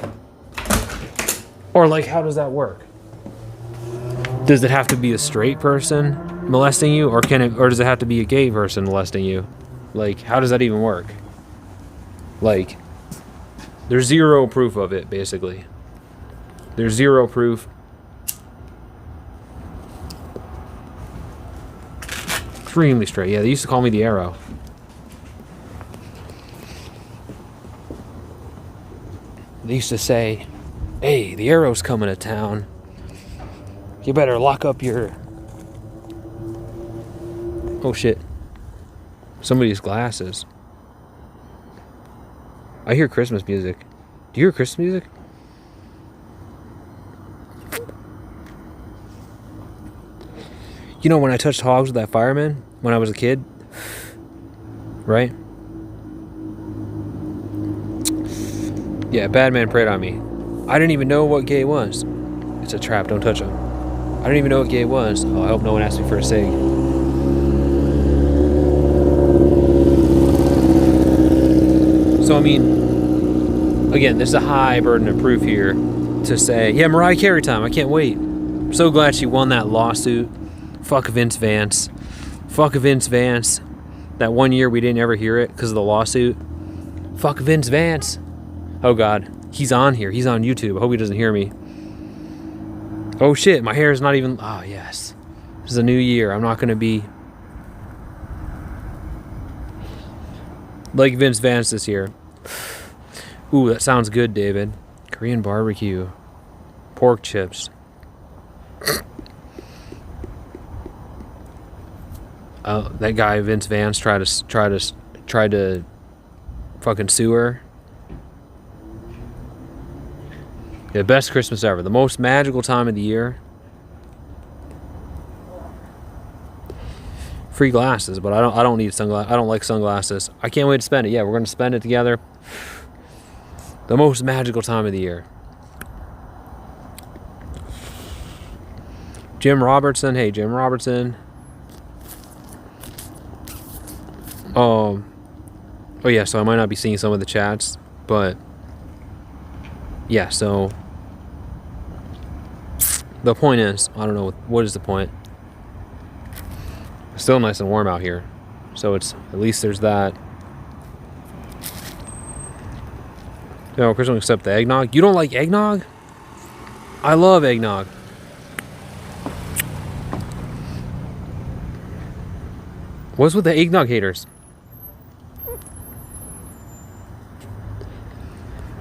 A: or like, how does that work? Does it have to be a straight person molesting you, or does it have to be a gay person molesting you? Like, how does that even work? Like, there's zero proof of it, basically. There's zero proof. Extremely straight. Yeah, they used to call me the Arrow. They used to say, hey, the Arrow's coming to town. You better lock up your... Oh, shit. Somebody's glasses. I hear Christmas music. Do you hear Christmas music? You know, when I touched hogs with that fireman when I was a kid, right? Yeah, bad man preyed on me. I didn't even know what gay was. It's a trap, don't touch him. I didn't even know what gay was. Oh, I hope no one asked me for a cig. So, I mean, again, there's a high burden of proof here to say, yeah, Mariah Carey time, I can't wait. I'm so glad she won that lawsuit. Fuck Vince Vance. Fuck Vince Vance. That one year we didn't ever hear it because of the lawsuit. Fuck Vince Vance. Oh God, he's on here. He's on YouTube. I hope he doesn't hear me. Oh shit, my hair is not even... Oh yes. This is a new year. I'm not going to be like Vince Vance this year. Ooh, that sounds good, David. Korean barbecue. Pork chips. That guy Vince Vance tried to fucking sue her. The best Christmas ever. The most magical time of the year. Free glasses, but I don't need sunglasses. I don't like sunglasses. I can't wait to spend it. Yeah, we're gonna spend it together. The most magical time of the year. Jim Robertson. Hey, Jim Robertson. Oh yeah, so I might not be seeing some of the chats, but yeah, so the point is, I don't know, what is the point? It's still nice and warm out here, so it's, at least there's that. No, Chris won't accept the eggnog. You don't like eggnog? I love eggnog. What's with the eggnog haters?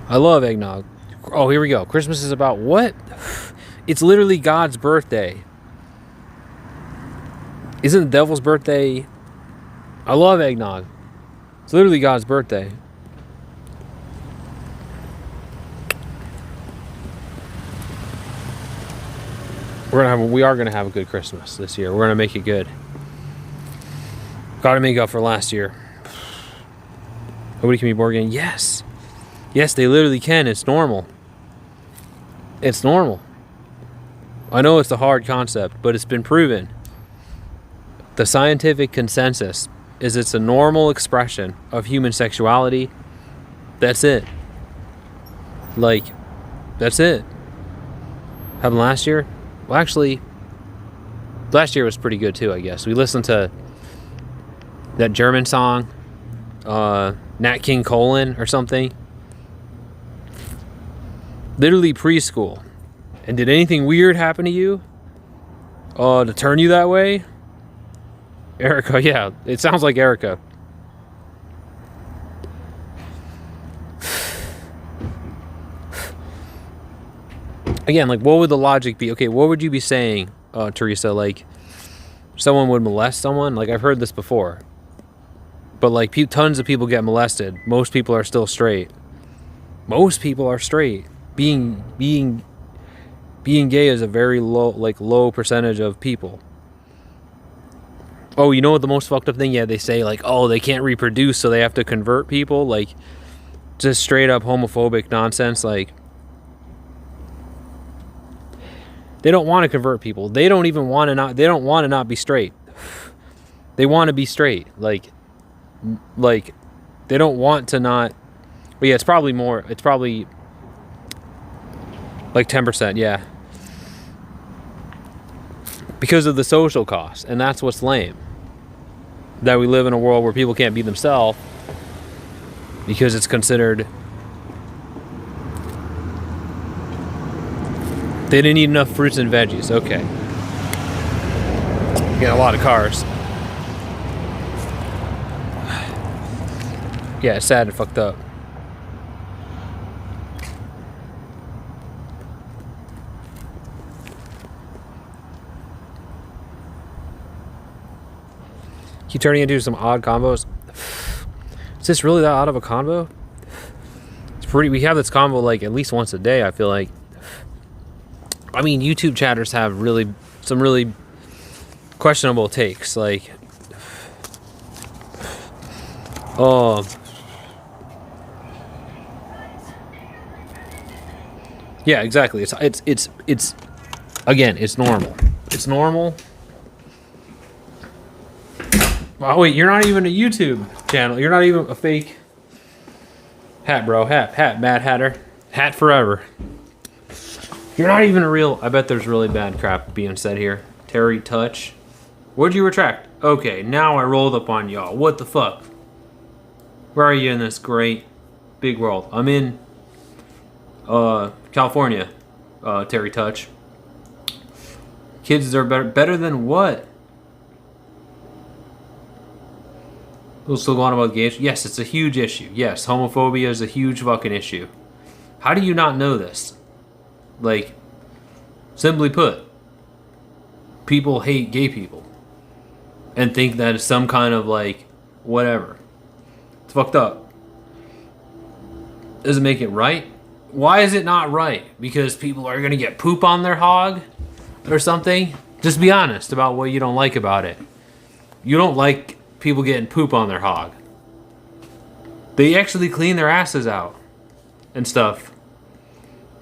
A: I love eggnog. Oh, here we go. Christmas is about what? It's literally God's birthday. Isn't the devil's birthday? I love eggnog. It's literally God's birthday. We are gonna have a good Christmas this year. We're gonna make it good. Gotta make up for last year. Nobody can be born again. Yes. Yes, they literally can. It's normal. It's normal. I know it's a hard concept, but it's been proven. The scientific consensus is it's a normal expression of human sexuality. That's it. Like, that's it. Happened last year? Well, actually, last year was pretty good too, I guess. We listened to that German song, Nat King Cole or something. Literally preschool. And did anything weird happen to you? To turn you that way? Erica, yeah. It sounds like Erica. Again, like, what would the logic be? Okay, what would you be saying, Teresa? Like, someone would molest someone? Like, I've heard this before. But, like, tons of people get molested. Most people are still straight. Most people are straight. Being being gay is a very low percentage of people. Oh, you know what the most fucked up thing? Yeah, they say like, oh, they can't reproduce, so they have to convert people. Like, just straight up homophobic nonsense. Like, they don't want to convert people. They don't even want to not. They don't want to not be straight. They want to be straight. Like they don't want to not. But yeah, it's probably more. It's probably like 10%. Yeah. Because of the social cost, and that's what's lame. That we live in a world where people can't be themselves because it's considered they didn't eat enough fruits and veggies. Okay. Getting a lot of cars. Yeah, it's sad and fucked up. Keep turning into some odd combos. Is this really that odd of a combo? It's pretty. We have this combo like at least once a day, I feel like. I mean, YouTube chatters have some really questionable takes. Like, yeah, exactly. It's again, it's normal. It's normal. Oh wait, you're not even a YouTube channel. You're not even a fake hat, bro. Hat, Mad Hatter. Hat forever. You're not even a real. I bet there's really bad crap being said here. Terry Touch. What'd you retract? Okay, now I rolled up on y'all. What the fuck? Where are you in this great big world? I'm in California. Terry Touch. Kids are better than what? We'll still go on about gays. Yes, it's a huge issue. Yes, homophobia is a huge fucking issue. How do you not know this? Like, simply put, people hate gay people and think that it's some kind of like whatever. It's fucked up. Doesn't make it right. Why is it not right? Because people are gonna get poop on their hog or something? Just be honest about what you don't like about it. You don't like people getting poop on their hog. They actually clean their asses out and stuff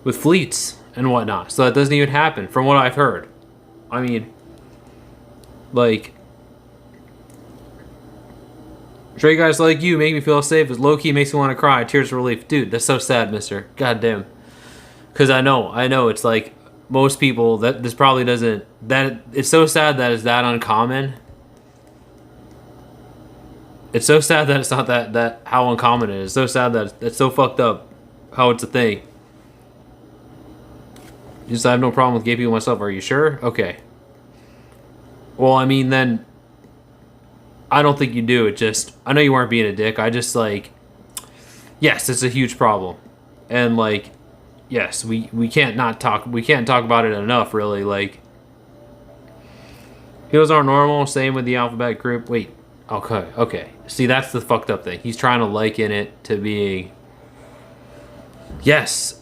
A: with fleets and whatnot, so that doesn't even happen from what I've heard. I mean, like, straight guys like you make me feel safe. As low-key makes me want to cry. Tears of relief. Dude, that's so sad, mister. Goddamn. Because I know it's like most people that this probably doesn't, that it's so sad that it's that uncommon. It's so sad that it's not that how uncommon it is. It's so sad that it's so fucked up how it's a thing. Just I have no problem with gay people myself. Are you sure? Okay. Well, I mean, then I don't think you do. It just, I know you weren't being a dick. I just like, yes, it's a huge problem. And like, yes, we can't talk about it enough, really. Like, heels aren't normal. Same with the alphabet group. Wait. Okay. See, that's the fucked up thing. He's trying to liken it to being, yes,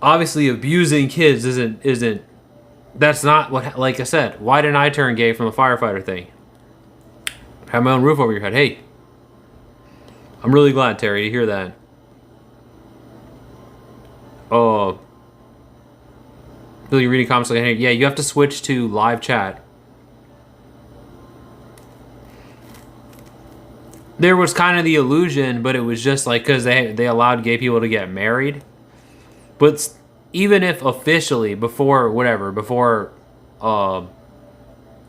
A: obviously abusing kids isn't. That's not what. Like I said, why didn't I turn gay from the firefighter thing? Have my own roof over your head. Hey, I'm really glad, Terry, to hear that. Oh, Billy, reading comments like, hey, yeah, you have to switch to live chat. There was kind of the illusion, but it was just like because they allowed gay people to get married. But even if officially before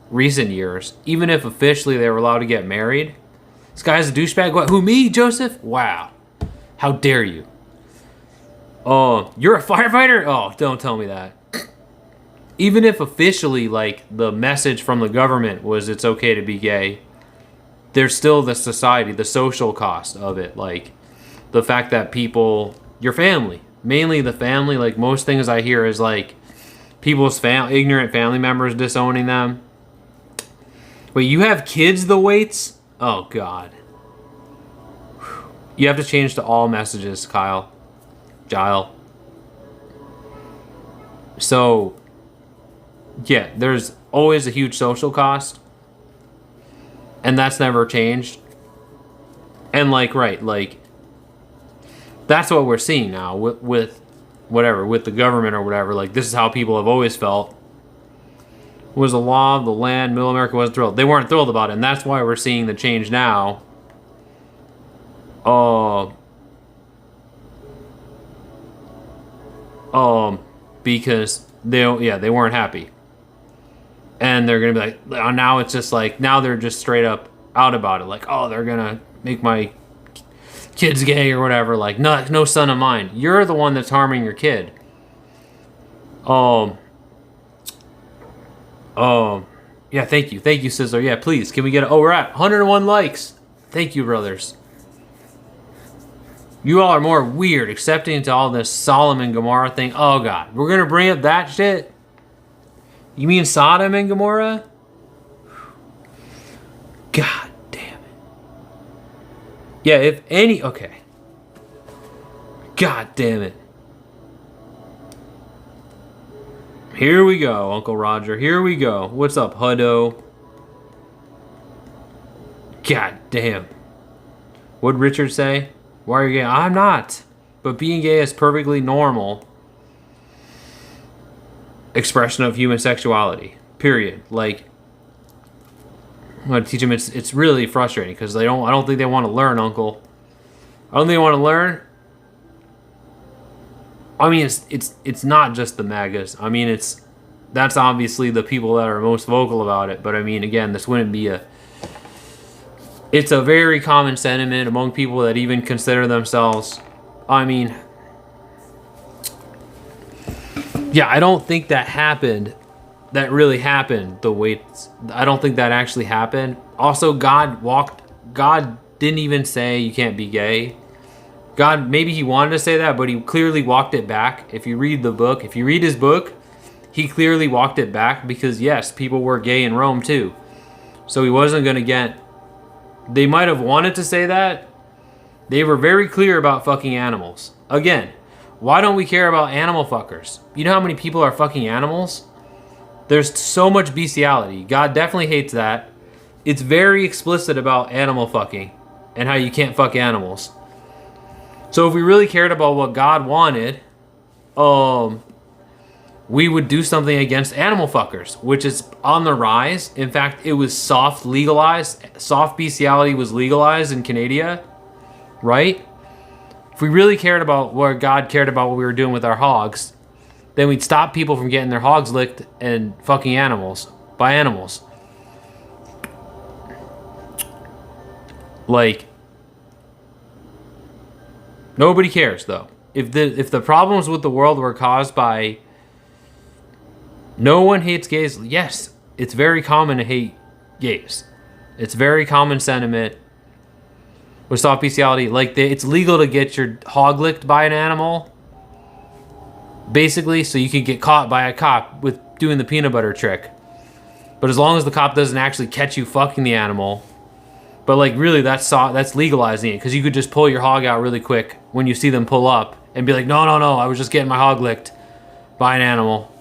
A: recent years, even if officially they were allowed to get married, this guy's a douchebag. What? Who, me, Joseph? Wow, how dare you? Oh, you're a firefighter? Oh, don't tell me that. Even if officially, like, the message from the government was it's okay to be gay, there's still the society, the social cost of it. Like, the fact that people, your family, mainly the family, like, most things I hear is, like, people's ignorant family members disowning them. Wait, you have kids, the weights? Oh, God. You have to change to all messages, Kyle. Gile. So, yeah, there's always a huge social cost. And that's never changed. And, like, right, like, that's what we're seeing now with whatever, with the government or whatever. Like, this is how people have always felt. It was a law of the land. Middle America wasn't thrilled. They weren't thrilled about it. And that's why we're seeing the change now. Because they weren't happy. And they're going to be like, now it's just like, now they're just straight up out about it. Like, oh, they're going to make my kids gay or whatever. Like, no son of mine. You're the one that's harming your kid. Yeah, thank you, Sizzler. Yeah, please, can we get we're at 101 likes. Thank you, brothers. You all are more weird, accepting to all this Sodom and Gomorrah thing. Oh, God. We're going to bring up that shit? You mean Sodom and Gomorrah? God damn it. Yeah, if any... Okay. God damn it. Here we go, Uncle Roger. Here we go. What's up, Huddo? God damn. What'd Richard say? Why are you gay? I'm not. But being gay is perfectly normal expression of human sexuality. Period. Like, I'm gonna teach them. It's really frustrating because I don't think they want to learn, Uncle. I don't think they want to learn. I mean, it's not just the MAGAs. I mean, that's obviously the people that are most vocal about it. But I mean, again, this wouldn't be it's a very common sentiment among people that even consider themselves, I mean, yeah, I don't think that happened. That really happened the way I don't think that actually happened. Also, God didn't even say you can't be gay. God, maybe he wanted to say that, but he clearly walked it back. If you read his book, he clearly walked it back because yes, people were gay in Rome too. So he wasn't going to get... They might have wanted to say that. They were very clear about fucking animals. Again, why don't we care about animal fuckers? You know how many people are fucking animals? There's so much bestiality. God definitely hates that. It's very explicit about animal fucking and how you can't fuck animals. So if we really cared about what God wanted, we would do something against animal fuckers, which is on the rise. In fact, it was legalized. Soft bestiality was legalized in Canada, right? If we really cared about what God cared about what we were doing with our hogs, then we'd stop people from getting their hogs licked and fucking animals by animals. Like, nobody cares though. If the problems with the world were caused by no one hates gays. Yes, it's very common to hate gays. It's very common sentiment with soft bestiality. Like, it's legal to get your hog licked by an animal, basically, so you can get caught by a cop with doing the peanut butter trick. But as long as the cop doesn't actually catch you fucking the animal, but like really, that's legalizing it because you could just pull your hog out really quick when you see them pull up and be like, no, I was just getting my hog licked by an animal.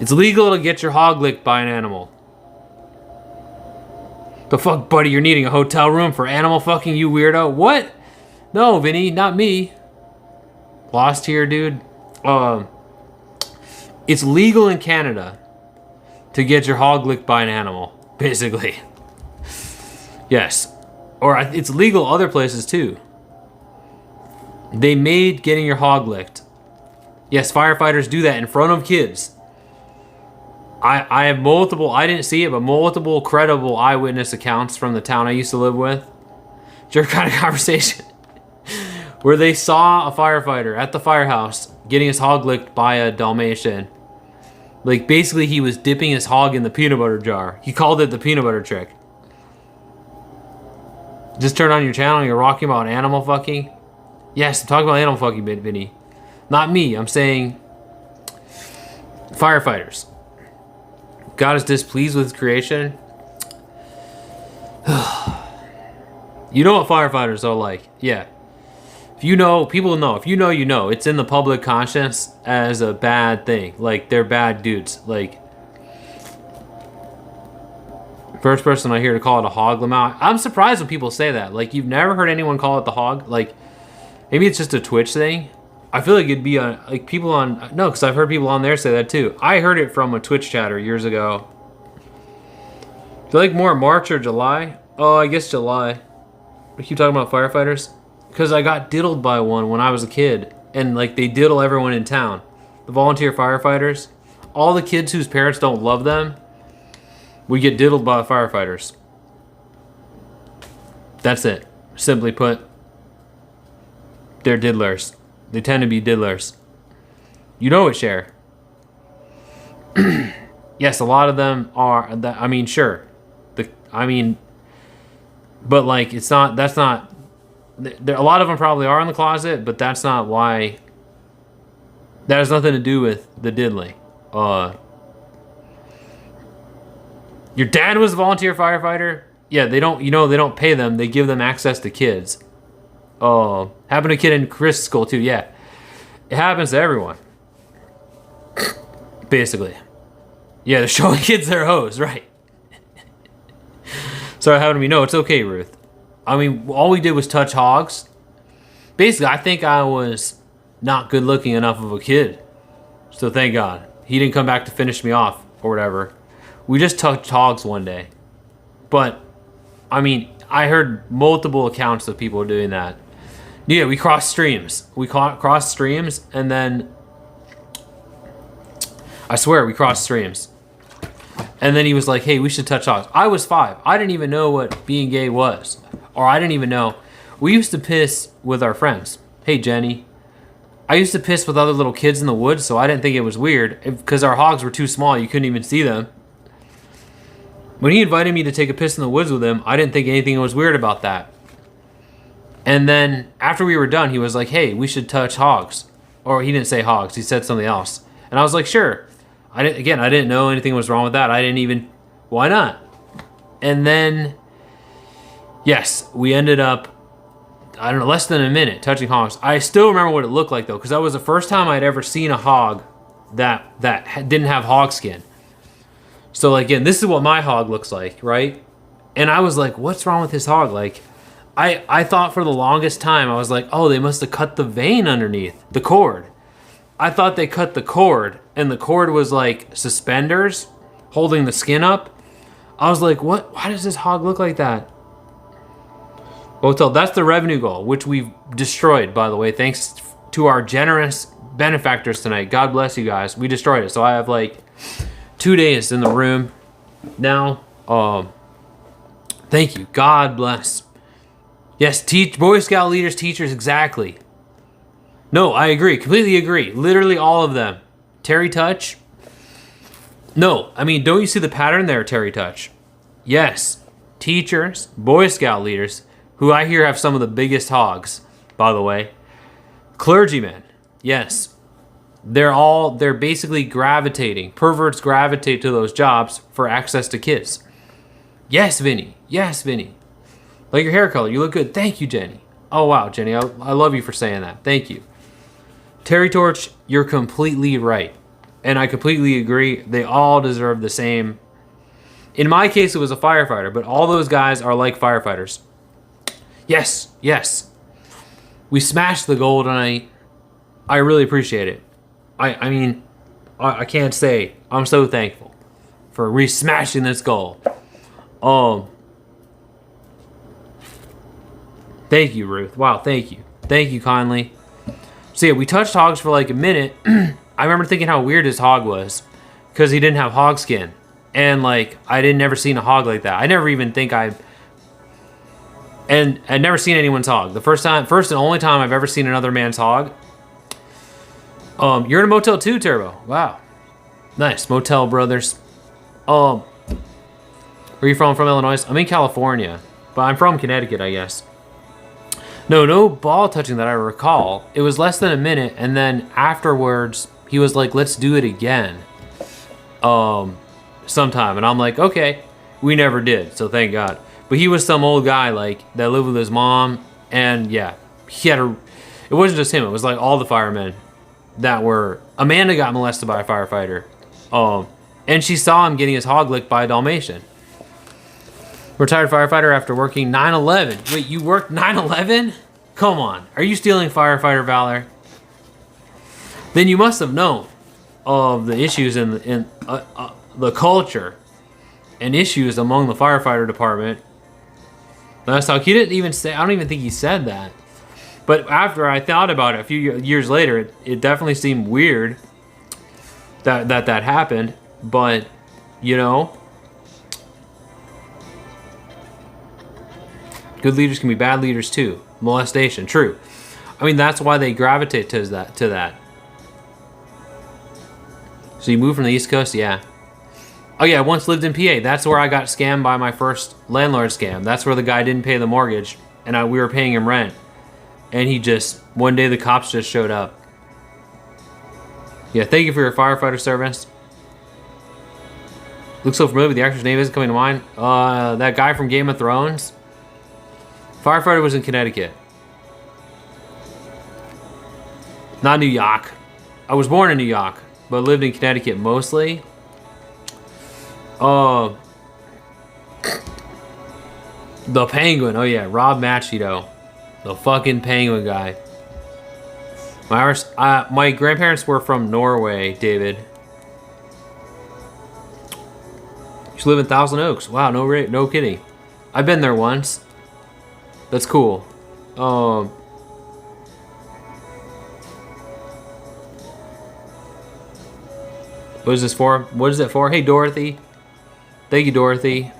A: It's legal to get your hog licked by an animal. The fuck, buddy? You're needing a hotel room for animal fucking, you weirdo? What? No, Vinny, not me. Lost here, dude. It's legal in Canada to get your hog licked by an animal, basically. Yes. Or it's legal other places too. They made getting your hog licked. Yes, firefighters do that in front of kids. I have multiple, I didn't see it, but multiple credible eyewitness accounts from the town I used to live with. Your kind of conversation. Where they saw a firefighter at the firehouse getting his hog licked by a Dalmatian. Like, basically he was dipping his hog in the peanut butter jar. He called it the peanut butter trick. Just turn on your channel and you're rocking about animal fucking? Yes, I'm talking about animal fucking, Vinny. Not me, I'm saying firefighters. God is displeased with his creation. You know what firefighters are like. Yeah. If you know, people know. If you know, you know. It's in the public conscience as a bad thing. Like, they're bad dudes. Like, first person I hear to call it a hog, Lamau. I'm surprised when people say that. Like, you've never heard anyone call it the hog. Like, maybe it's just a Twitch thing. I feel like it'd be on, like, people on, no, because I've heard people on there say that too. I heard it from a Twitch chatter years ago. Do you like more March or July? Oh, I guess July. We keep talking about firefighters. Because I got diddled by one when I was a kid. And, like, they diddle everyone in town. The volunteer firefighters. All the kids whose parents don't love them, we get diddled by the firefighters. That's it. Simply put, they're diddlers. They tend to be diddlers. You know it, Cher. Yes, a lot of them are. I mean, sure. But like, it's not. That's not. A lot of them probably are in the closet, but that's not why. That has nothing to do with the diddling. Your dad was a volunteer firefighter. Yeah, they don't. You know, they don't pay them. They give them access to kids. Happened to a kid in Chris' school too. Yeah, it happens to everyone. Basically, yeah, they're showing kids their hose, right? So it happened to me. No, it's okay, Ruth. I mean, all we did was touch hogs. Basically, I think I was not good looking enough of a kid, so thank God he didn't come back to finish me off or whatever. We just touched hogs one day, but I mean, I heard multiple accounts of people doing that. Yeah, we crossed streams. We crossed streams, and then I swear we crossed streams. And then he was like, hey, we should touch hogs. I was 5. I didn't even know what being gay was. Or I didn't even know. We used to piss with our friends. Hey, Jenny. I used to piss with other little kids in the woods, so I didn't think it was weird. Because our hogs were too small, you couldn't even see them. When he invited me to take a piss in the woods with him, I didn't think anything was weird about that. And then after we were done, he was like, hey, we should touch hogs. Or he didn't say hogs, he said something else. And I was like, sure. I didn't know anything was wrong with that. I didn't even, why not? And then, yes, we ended up, I don't know, less than a minute touching hogs. I still remember what it looked like though, because that was the first time I'd ever seen a hog that didn't have hog skin. So again, this is what my hog looks like, right? And I was like, what's wrong with this hog? Like, I thought for the longest time, I was like, oh, they must have cut the vein underneath, the cord. I thought they cut the cord, and the cord was like suspenders holding the skin up. I was like, what? Why does this hog look like that? Hotel, that's the revenue goal, which we've destroyed, by the way, thanks to our generous benefactors tonight. God bless you guys. We destroyed it. So I have like 2 days in the room now. Thank you. God bless. Yes, Boy Scout leaders, teachers, exactly. No, I agree. Completely agree. Literally all of them. Terry Touch? No, I mean, don't you see the pattern there, Terry Touch? Yes. Teachers, Boy Scout leaders, who I hear have some of the biggest hogs, by the way. Clergymen, yes. They're basically gravitating. Perverts gravitate to those jobs for access to kids. Yes, Vinny. Yes, Vinny. Like your hair color, you look good. Thank you, Jenny. Oh, wow, Jenny, I love you for saying that. Thank you. Terry Torch, you're completely right. And I completely agree. They all deserve the same. In my case, it was a firefighter, but all those guys are like firefighters. Yes, yes. We smashed the goal tonight. I really appreciate it. I mean, I can't say. I'm so thankful for re-smashing this goal. Thank you, Ruth. Wow, thank you. Thank you kindly. So yeah, we touched hogs for like a minute. I remember thinking how weird his hog was because he didn't have hog skin. And like, I didn't never seen a hog like that. I never even think I'd never seen anyone's hog. The first and only time I've ever seen another man's hog. You're in a motel too, Turbo. Wow. Nice. Motel brothers. Where are you from? From Illinois? I'm in California, but I'm from Connecticut, I guess. No ball touching that I recall. It was less than a minute, and then afterwards, he was like, let's do it again. Sometime. And I'm like, okay. We never did, so thank God. But he was some old guy, like, that lived with his mom, and yeah, he had It wasn't just him. It was like all the firemen that were. Amanda got molested by a firefighter, and she saw him getting his hog licked by a Dalmatian. Retired firefighter after working 9/11. Wait, you worked 9/11? Come on, are you stealing firefighter valor? Then you must have known of the issues in the culture and issues among the firefighter department. Last talk, he didn't even say. I don't even think he said that. But after I thought about it a few years later, it definitely seemed weird that happened. But you know, good leaders can be bad leaders too. Molestation, true. I mean, that's why they gravitate to that. So you moved from the East Coast, yeah. Oh yeah, I once lived in PA. That's where I got scammed by my first landlord scam. That's where the guy didn't pay the mortgage, and we were paying him rent. And he just, one day the cops just showed up. Yeah, thank you for your firefighter service. Looks so familiar, the actor's name isn't coming to mind. That guy from Game of Thrones. Firefighter was in Connecticut. Not New York. I was born in New York, but lived in Connecticut mostly. The Penguin. Oh yeah, Rob Machito. The fucking Penguin guy. My grandparents were from Norway, David. You live in Thousand Oaks. Wow, no kidding. I've been there once. That's cool. What is this for? What is it for? Hey, Dorothy. Thank you, Dorothy.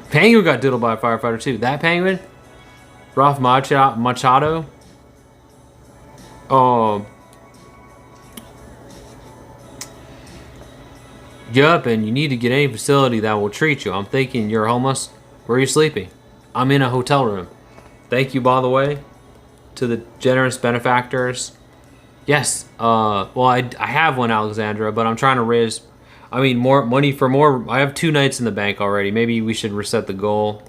A: Penguin got diddled by a firefighter too. That penguin? Ralph Machado? Yup, and you need to get any facility that will treat you. I'm thinking you're homeless. Where are you sleeping? I'm in a hotel room. Thank you, by the way, to the generous benefactors. Yes, well, I have one, Alexandra, but I'm trying to raise, more money for more. I have 2 nights in the bank already. Maybe we should reset the goal.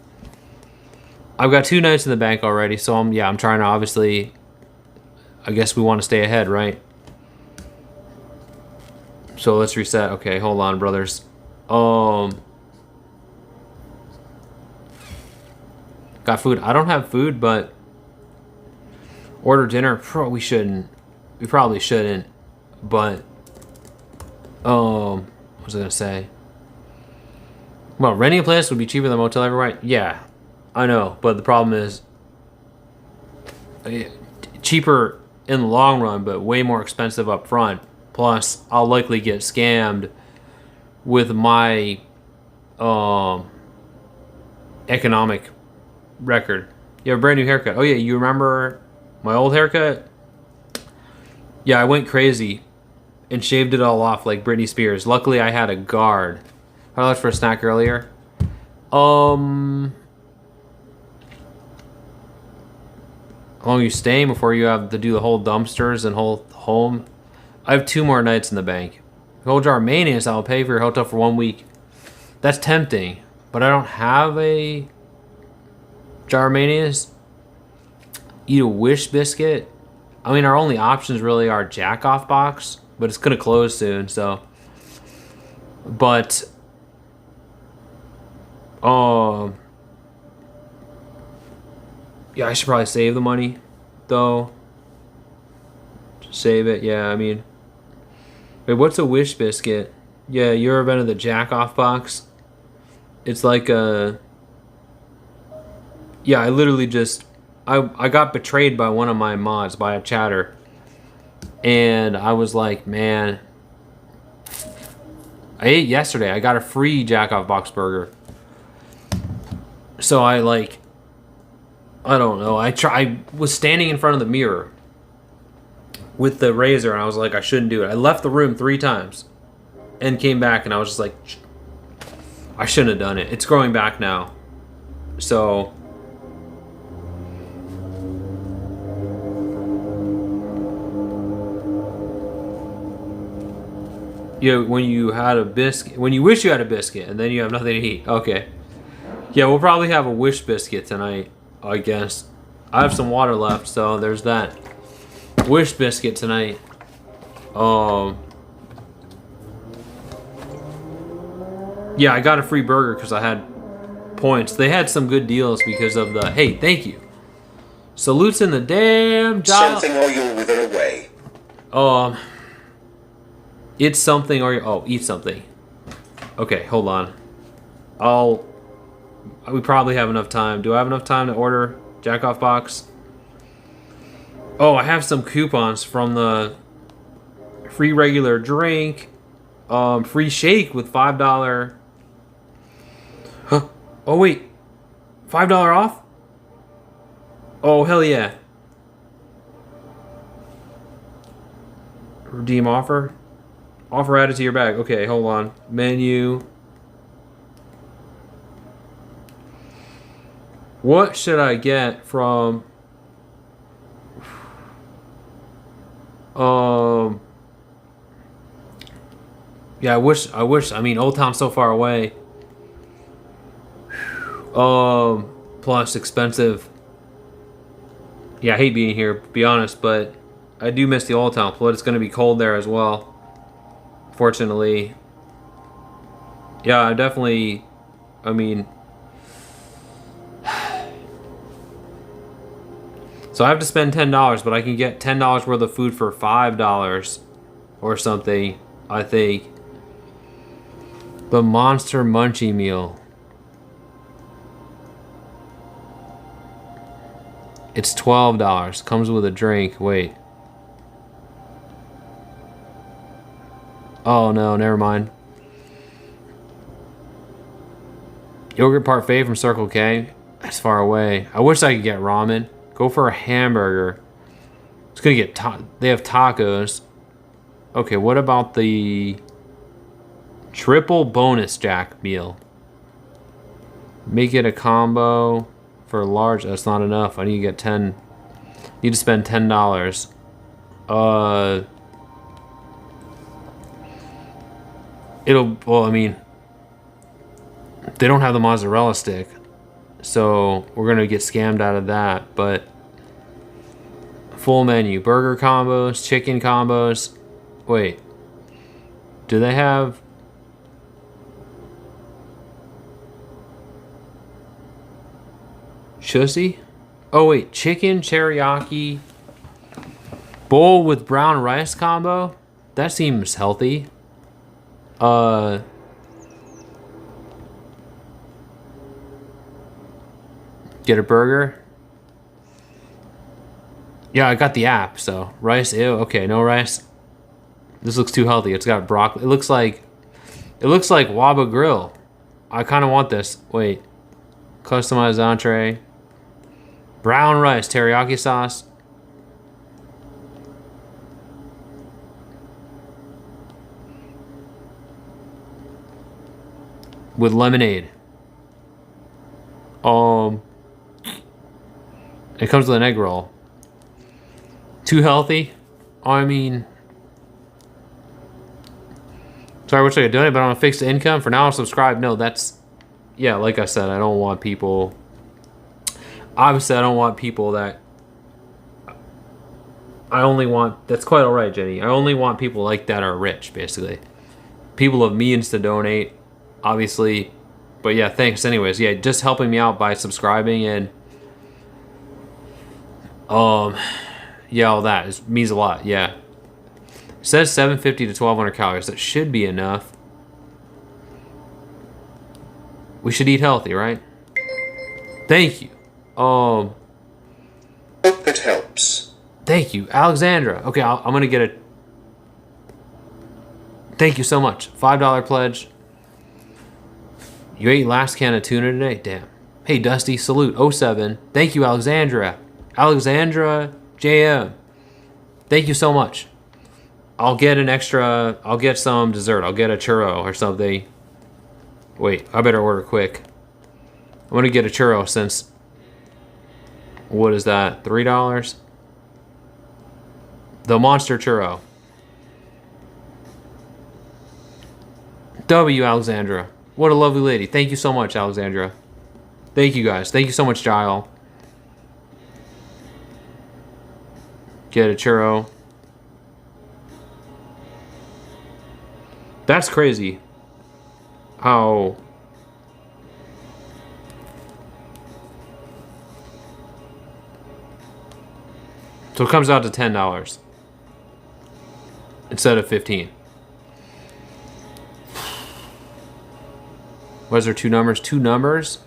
A: I've got 2 nights in the bank already, so I'm trying to, obviously, I guess we want to stay ahead, right? So let's reset. Okay, hold on, brothers. Got food. I don't have food, but order dinner. We shouldn't. We probably shouldn't. But what was I gonna say? Well, renting a place would be cheaper than a motel everywhere. Yeah, I know, but the problem is cheaper in the long run, but way more expensive up front. Plus, I'll likely get scammed with my economic record. You have a brand new haircut. Oh yeah, you remember my old haircut? Yeah, I went crazy and shaved it all off like Britney Spears. Luckily, I had a guard. I left for a snack earlier. How long are you staying before you have to do the whole dumpsters and whole home? I have 2 more nights in the bank. Whole jar of mayonnaise, I'll pay for your hotel for 1 week. That's tempting, but I don't have a jar of mayonnaise. Eat a Wish biscuit. Our only options really are Jack Off Box, but it's gonna close soon, so. But, yeah, I should probably save the money, though. Just save it, yeah, Wait, what's a Wish biscuit? Yeah, you ever been to the Jack Off Box? It's like a. Yeah, I literally just. I got betrayed by one of my mods, by a chatter. And I was like, man. I ate yesterday. I got a free Jack Off Box burger. So I don't know. I was standing in front of the mirror with the razor, and I was like, I shouldn't do it. I left the room 3 times and came back, and I was just like, I shouldn't have done it. It's growing back now. So when you had a biscuit, when you wish you had a biscuit, and then you have nothing to eat. Okay. Yeah, we'll probably have a wish biscuit tonight, I guess. I have some water left, so there's that. Wish biscuit tonight. Yeah, I got a free burger because I had points. They had some good deals because of the... Hey, thank you. Salutes in the damn job.
B: Something or you'll wither away.
A: It's something or... Oh, eat something. Okay, hold on. We probably have enough time. Do I have enough time to order Jack-Off Box? Oh, I have some coupons from the free regular drink, free shake with $5. Huh? Oh wait, $5 off? Oh hell yeah! Redeem offer. Offer added to your bag. Okay, hold on. Menu. What should I get from... Yeah, I wish, I mean, Old Town's so far away. Plus expensive. Yeah, I hate being here, to be honest, but I do miss the Old Town. But it's going to be cold there as well. Fortunately. Yeah, I definitely, I mean... So I have to spend $10, but I can get $10 worth of food for $5 or something, I think. The Monster Munchie Meal. It's $12. Comes with a drink. Wait. Oh no, never mind. Yogurt parfait from Circle K. That's far away. I wish I could get ramen. Go for a hamburger. It's gonna get they have tacos. Okay, what about the triple bonus Jack meal? Make it a combo for a large. That's not enough. I need to get 10. Need to spend $10. Well, I mean, they don't have the mozzarella stick, so we're gonna get scammed out of that. But full menu: burger combos, chicken combos. Wait, do they have? Chussy? Oh wait, chicken teriyaki bowl with brown rice combo. That seems healthy. Get a burger. Yeah, I got the app, so rice. Ew, okay, no rice. This looks too healthy. It's got broccoli. It looks like Waba Grill. I kind of want this. Wait, customized entree. Brown rice, teriyaki sauce. With lemonade. It comes with an egg roll. Too healthy? I mean... Sorry, I wish I could donate, but on a fixed income. For now, I'll subscribe. No, that's... Yeah, like I said, I don't want people... Obviously, I don't want people that... I only want... That's quite alright, Jenny. I only want people like that are rich, basically. People of means to donate, obviously. But yeah, thanks anyways. Yeah, just helping me out by subscribing and... Yeah, all that means a lot, yeah. It says 750 to 1200 calories. That should be enough. We should eat healthy, right? Thank you.
B: Hope it helps.
A: Thank you, Alexandra. Okay, I'm gonna get a... Thank you so much. $5 pledge. You ate last can of tuna today? Damn. Hey, Dusty, salute. 07. Thank you, Alexandra. Alexandra JM. Thank you so much. I'll get an extra... I'll get some dessert. I'll get a churro or something. Wait, I better order quick. I'm gonna get a churro since... What is that? $3? The monster churro. W, Alexandra. What a lovely lady. Thank you so much, Alexandra. Thank you guys. Thank you so much, Gile. Get a churro. That's crazy. How... So it comes out to $10 instead of $15. Was there 2 numbers? 2 numbers?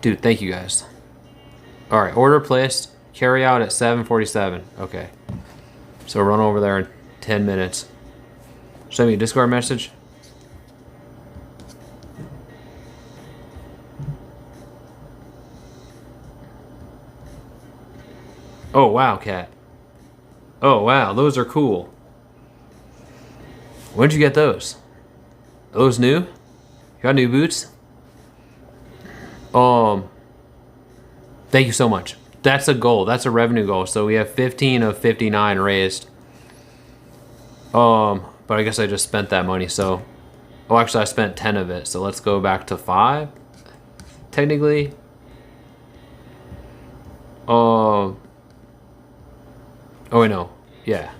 A: Dude, thank you guys. All right, order placed. Carry out at 7:47. Okay. So run over there in 10 minutes. Send me a Discord message. Oh, wow, Cat. Oh, wow, those are cool. When'd you get those? Are those new? You got new boots? Thank you so much. That's a goal. That's a revenue goal. So we have 15 of 59 raised. But I guess I just spent that money, so... Oh, actually, I spent 10 of it, so let's go back to 5. Technically. Oh, wait, no. Yeah.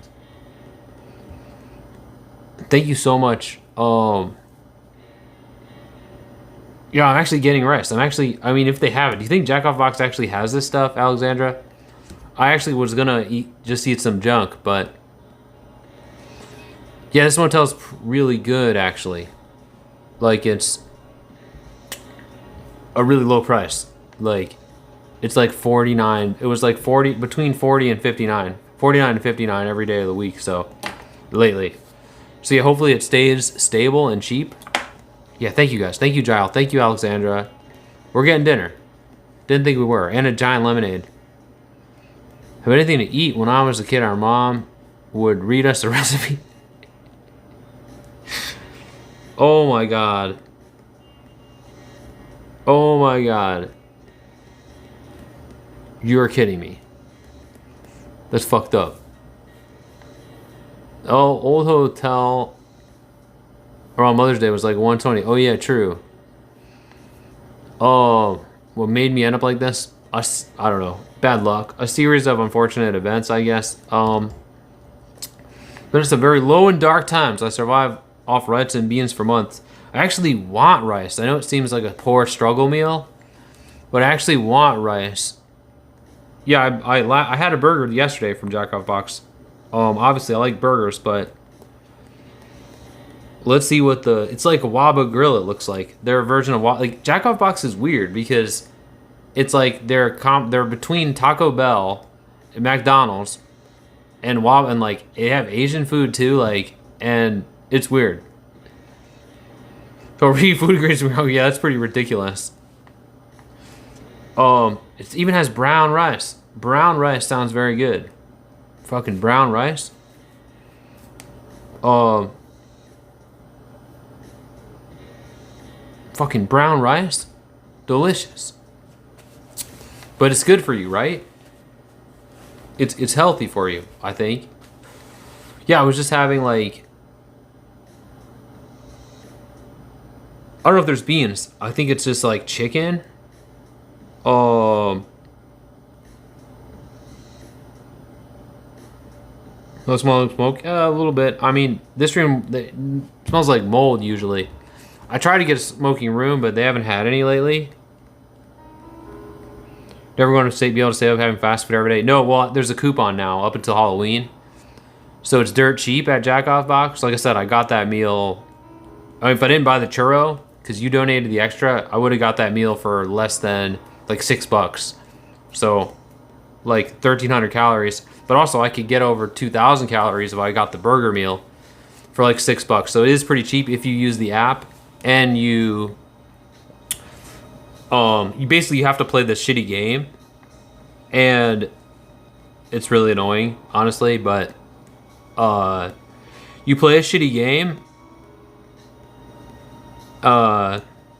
A: Thank you so much. Yeah, I'm actually getting rest. I mean, if they have it. Do you think Jackoff Box actually has this stuff, Alexandra? I actually was gonna just eat some junk, but... Yeah, this motel's really good, actually. Like, it's a really low price. Like, it's like 49. It was like 40, between 40 and 59. 49 and 59 every day of the week, so, lately. So yeah, hopefully it stays stable and cheap. Yeah, thank you guys. Thank you, Gile. Thank you, Alexandra. We're getting dinner. Didn't think we were. And a giant lemonade. Have anything to eat? When I was a kid, our mom would read us a recipe. Oh my god. Oh my god. You're kidding me. That's fucked up. Oh, old hotel around Mother's Day was like 120. Oh yeah, true. Oh, what made me end up like this? I don't know. Bad luck. A series of unfortunate events, I guess. But it's a very low and dark times. I survived off rice and beans for months. I actually want rice. I know it seems like a poor struggle meal, but I actually want rice. Yeah, I had a burger yesterday from Jackoff Box. Obviously I like burgers, but let's see what it's like a Waba Grill, it looks like. Their version of like Jackoff Box is weird because it's like they're between Taco Bell and McDonald's and Waba, and like they have Asian food too, like, and it's weird. So food grades, oh yeah, that's pretty ridiculous. It even has brown rice. Brown rice sounds very good. Fucking brown rice. Fucking brown rice. Delicious. But it's good for you, right? It's healthy for you, I think. Yeah, I was just having like... I don't know if there's beans. I think it's just like chicken. No smell like smoke? A little bit. I mean, this room smells like mold usually. I try to get a smoking room, but they haven't had any lately. Never going to be able to stay up having fast food every day. No, well, there's a coupon now up until Halloween. So it's dirt cheap at Jackoff Box. Like I said, I got that meal. I mean, if I didn't buy the churro, because you donated the extra, I would have got that meal for less than like $6. So like 1,300 calories. But also I could get over 2,000 calories if I got the burger meal for like $6. So it is pretty cheap if you use the app, and you basically have to play this shitty game, and it's really annoying, honestly, but you play a shitty game.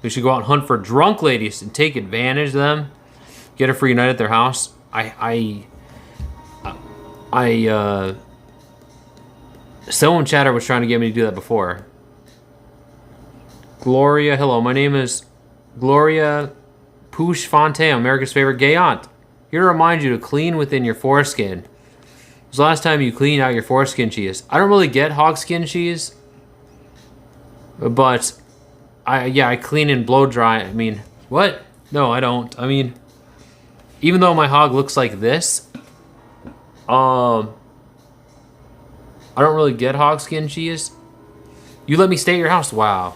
A: We should go out and hunt for drunk ladies and take advantage of them. Get a free night at their house. Someone chatter was trying to get me to do that before. Gloria, hello, my name is Gloria Pouche Fontaine, America's favorite gay aunt. Here to remind you to clean within your foreskin. It was the last time you cleaned out your foreskin cheese. I don't really get hog skin cheese, but I clean and blow dry. I mean, what? No, I don't. I mean, even though my hog looks like this, I don't really get hog skin cheese. You let me stay at your house. Wow.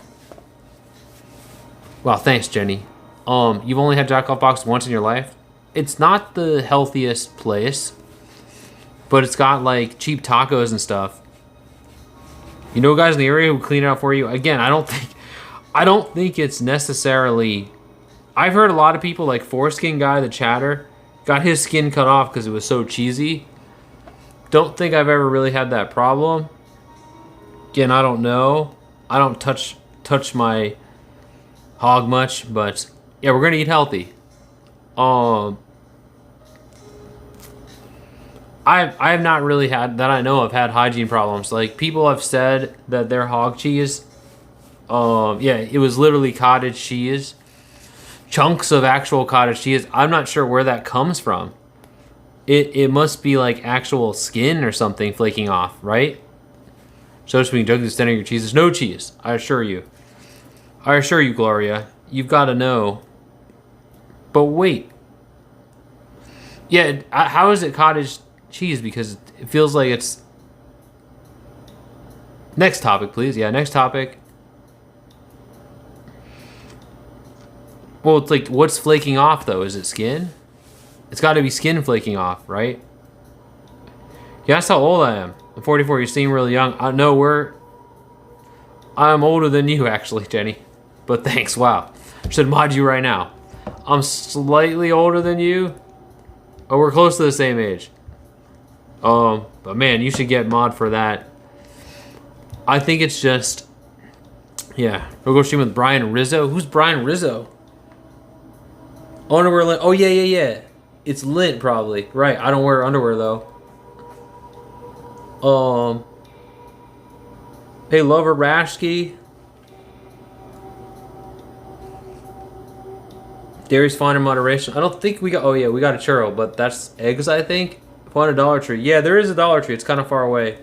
A: Wow, thanks, Jenny. You've only had Jack Off Box once in your life? It's not the healthiest place, but it's got like cheap tacos and stuff. You know guys in the area who clean it out for you? Again, I don't think it's necessarily. I've heard a lot of people like Foreskin Guy, the chatter, got his skin cut off because it was so cheesy. Don't think I've ever really had that problem. Again, I don't know. I don't touch my hog much, but yeah, we're gonna eat healthy. I have not really had, that I know of, had hygiene problems. Like, people have said that their hog cheese, yeah, it was literally cottage cheese. Chunks of actual cottage cheese. I'm not sure where that comes from. It must be like actual skin or something flaking off, right? So just being jugged extending your cheese is no cheese, I assure you. I assure you, Gloria. You've got to know. But wait. Yeah, how is it cottage cheese? Because it feels like it's... Next topic, please. Yeah, next topic. Well, it's like, what's flaking off, though? Is it skin? It's got to be skin flaking off, right? Yeah, that's how old I am. I'm 44. You seem really young. I'm older than you, actually, Jenny. But thanks, wow. I should mod you right now. I'm slightly older than you. Oh, we're close to the same age. But man, you should get mod for that. I think it's just... Yeah. We'll go stream with Brian Rizzo. Who's Brian Rizzo? Underwear lint. Oh, yeah. It's lint, probably. Right, I don't wear underwear, though. Hey, Lover Rashki. Dairy's fine in moderation. I don't think we got... Oh, yeah, we got a churro, but that's eggs, I think. Find a Dollar Tree. Yeah, there is a Dollar Tree. It's kind of far away.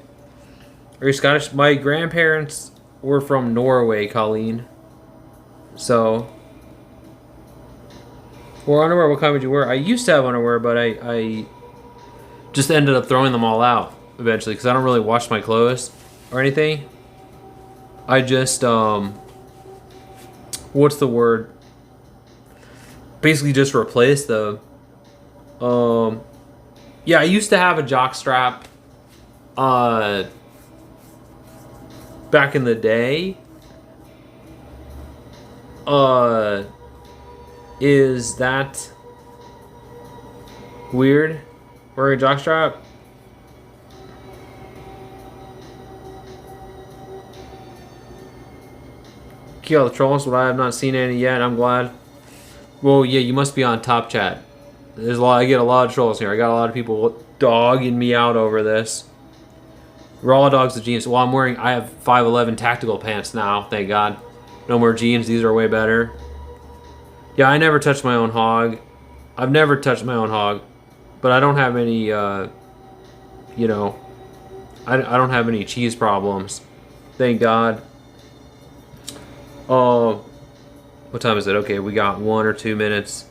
A: Are you Scottish? My grandparents were from Norway, Colleen. So... Or underwear, what kind would you wear? I used to have underwear, but I just ended up throwing them all out eventually because I don't really wash my clothes or anything. I just, what's the word? Basically just replace them. Yeah, I used to have a jock strap back in the day. Is that weird? Wearing a jockstrap? Kill the trolls, but I have not seen any yet. I'm glad. Well, yeah, you must be on Top Chat. There's a lot. I get a lot of trolls here. I got a lot of people dogging me out over this. Raw dogs of jeans. Well, I have 5'11" tactical pants now. Thank God. No more jeans. These are way better. Yeah, I never touched my own hog. I've never touched my own hog. But I don't have any, you know... I don't have any cheese problems. Thank God. What time is it? Okay, we got 1 or 2 minutes.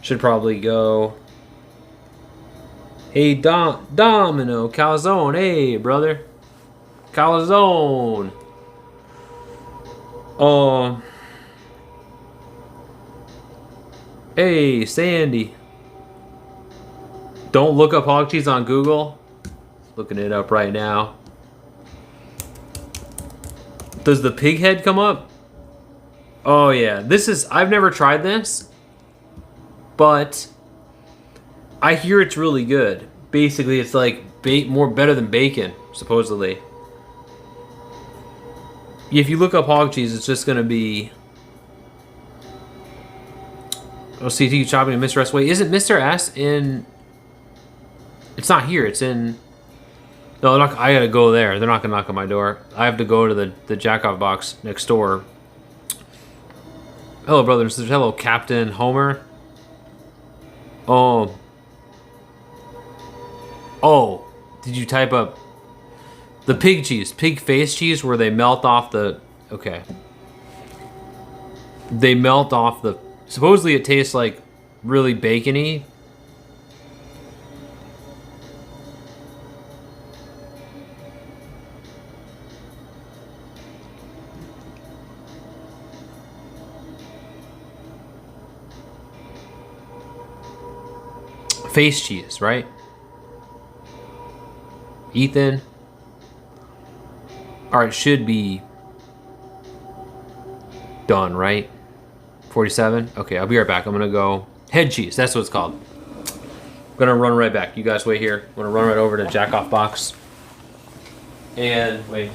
A: Should probably go. Hey, Domino, Calzone. Hey, brother. Calzone. Hey, Sandy. Don't look up hog cheese on Google. Looking it up right now. Does the pig head come up? Oh yeah, this is, I've never tried this, but I hear it's really good. Basically, it's like better than bacon, supposedly. If you look up hog cheese, it's just gonna be OCT shopping in Mr. S way. Isn't Mr. S in? It's not here. It's in No, they're not, I gotta go there. They're not gonna knock on my door. I have to go to the jack-off box next door. Hello, brothers. Hello, Captain Homer. Oh. Oh. Did you type up the pig cheese? Pig face cheese where they melt off the... Okay. They melt off the... Supposedly it tastes like really bacony. Face cheese, right? Ethan. Alright, should be done, right? 47? Okay, I'll be right back. I'm gonna go... Head cheese, that's what it's called. I'm gonna run right back. You guys wait here. I'm gonna run right over to jack-off box. And, wait.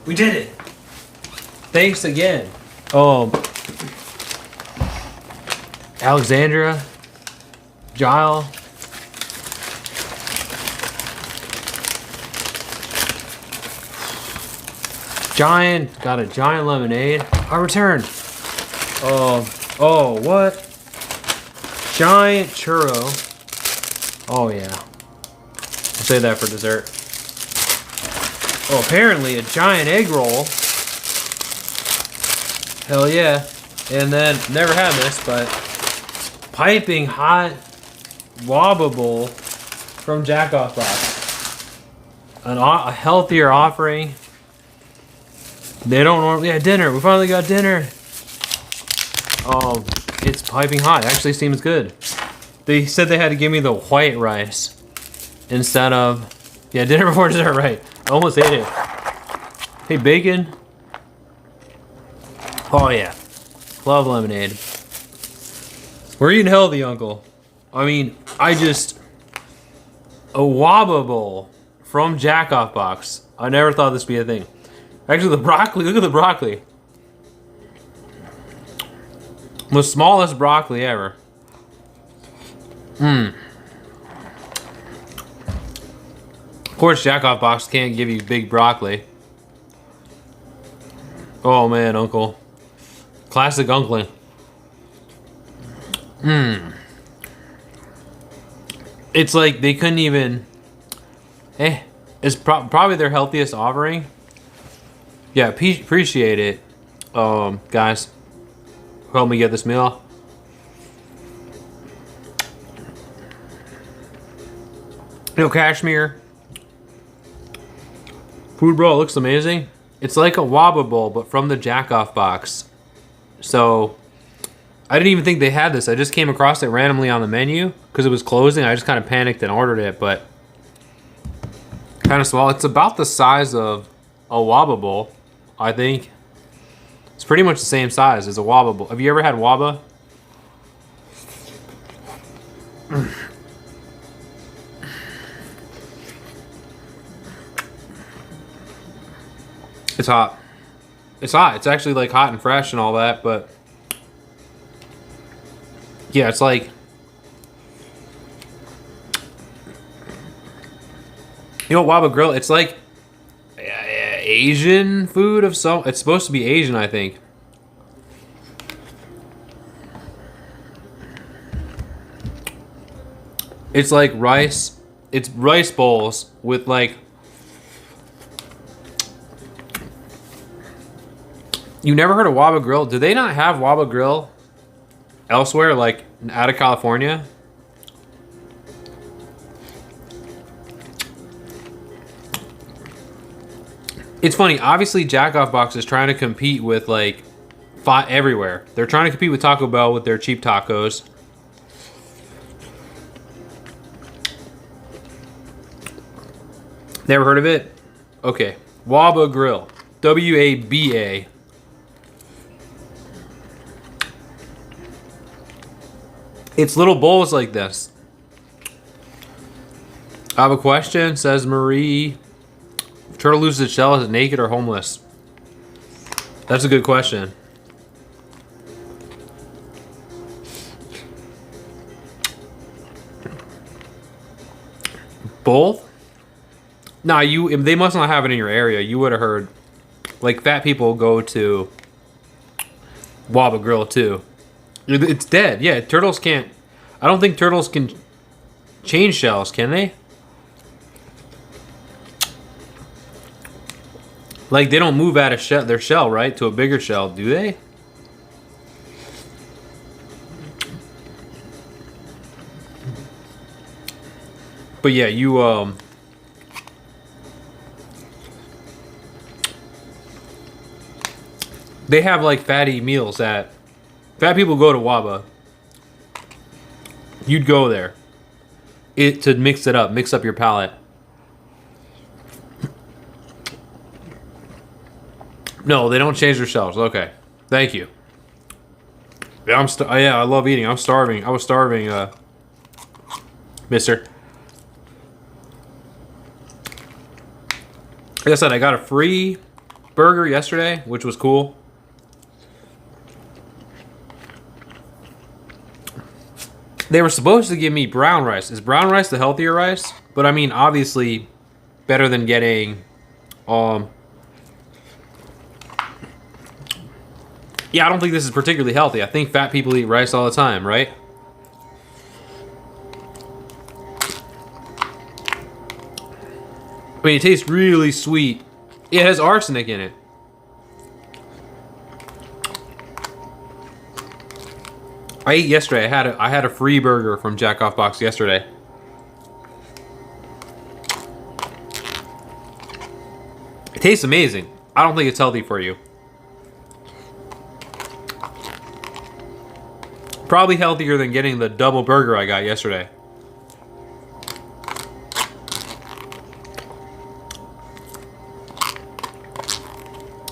A: We did it. Thanks again. Alexandra, Gile. Got a giant lemonade. I returned. Oh, what? Giant churro. Oh yeah. I'll save that for dessert. Oh, apparently a giant egg roll. Hell yeah. And then, never had this, but piping hot Waba Bowl from Jack Off Box. A healthier offering. They don't normally have dinner. We finally got dinner. Oh, it's piping hot. It actually seems good. They said they had to give me the white rice instead of... Yeah, dinner before dessert, right. I almost ate it. Hey, bacon. Oh, yeah. Love lemonade. We're eating healthy, Uncle. I mean, a Waba Bowl from Jack Off Box. I never thought this would be a thing. Actually, the broccoli, look at the broccoli. The smallest broccoli ever. Of course, Jack Off Box can't give you big broccoli. Oh man, Uncle. Classic Uncling. It's like they couldn't even... it's probably their healthiest offering. Yeah, appreciate it, guys. Help me get this meal. Kashmir. Food bro, it looks amazing. It's like a Waba Bowl, but from the Jack Off Box. So, I didn't even think they had this. I just came across it randomly on the menu because it was closing. I just kind of panicked and ordered it, but kind of small. It's about the size of a Waba Bowl, I think. It's pretty much the same size as a Waba Bowl. Have you ever had Waba? It's hot. It's hot. It's actually like hot and fresh and all that, but yeah, it's like, you know, Waba Grill. It's like Asian food of some. It's supposed to be Asian, I think. It's like rice. It's rice bowls with like. You never heard of Waba Grill? Do they not have Waba Grill elsewhere, like out of California? It's funny. Obviously, Jack Off Box is trying to compete with like everywhere. They're trying to compete with Taco Bell with their cheap tacos. Never heard of it? Okay. Waba Grill. W-A-B-A. It's little bowls like this. I have a question, says Marie. If turtle loses its shell, is it naked or homeless? That's a good question. Both? Nah, they must not have it in your area. You would have heard. Like, fat people go to Waba Grill too. It's dead. Yeah, turtles can't. I don't think turtles can change shells, can they? Like, they don't move out of their shell, right? To a bigger shell, do they? But yeah, they have like fatty meals that fat people go to Waba. You'd go there to mix it up, mix up your palate. No, they don't change their shells. Okay, thank you. Yeah, I love eating. I'm starving. I was starving, mister. Like I said, I got a free burger yesterday, which was cool. They were supposed to give me brown rice. Is brown rice the healthier rice? But I mean, obviously, better than getting, yeah, I don't think this is particularly healthy. I think fat people eat rice all the time, right? I mean, it tastes really sweet. Yeah, it has arsenic in it. I ate yesterday. I had a free burger from Jack Off Box yesterday. It tastes amazing. I don't think it's healthy for you. Probably healthier than getting the double burger I got yesterday.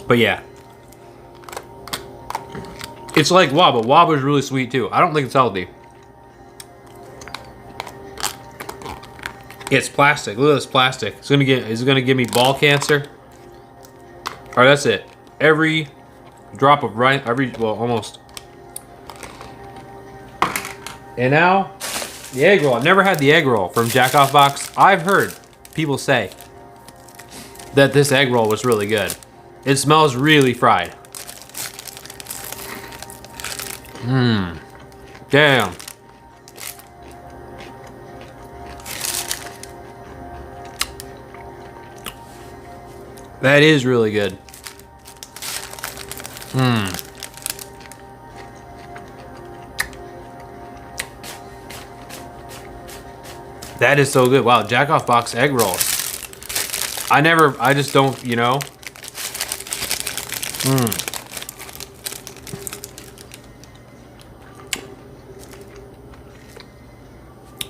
A: But yeah. It's like Waba. Waba is really sweet too. I don't think it's healthy. It's plastic. Look at this plastic. Is it gonna give me ball cancer? Alright, that's it. Every drop of rice, well, almost. And now, the egg roll. I've never had the egg roll from Jack Off Box. I've heard people say that this egg roll was really good. It smells really fried. Damn. That is really good. That is so good. Wow, Jack Off Box egg rolls. I just don't, you know.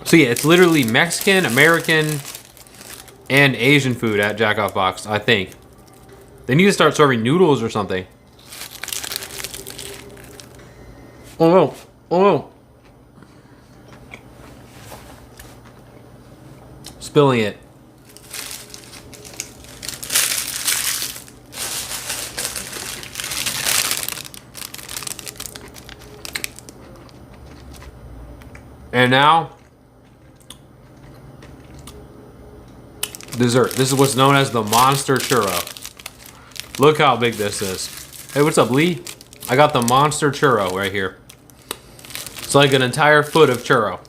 A: So yeah, it's literally Mexican, American, and Asian food at Jack Off Box, I think. They need to start serving noodles or something. Oh no, oh no. Spilling it. And now, dessert. This is what's known as the Monster Churro. Look how big this is. Hey, what's up, Lee? I got the Monster Churro right here. It's like an entire foot of churro.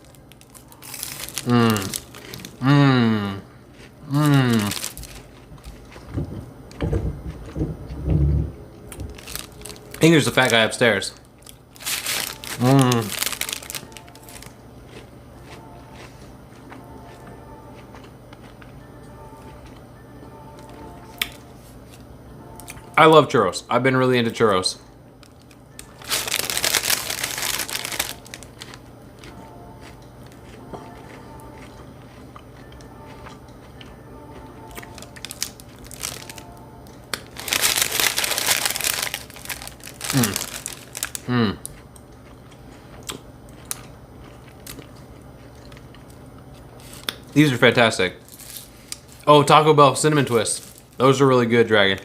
A: I think there's a fat guy upstairs. I love churros. I've been really into churros. These are fantastic. Oh, Taco Bell cinnamon twists. Those are really good, Dragon.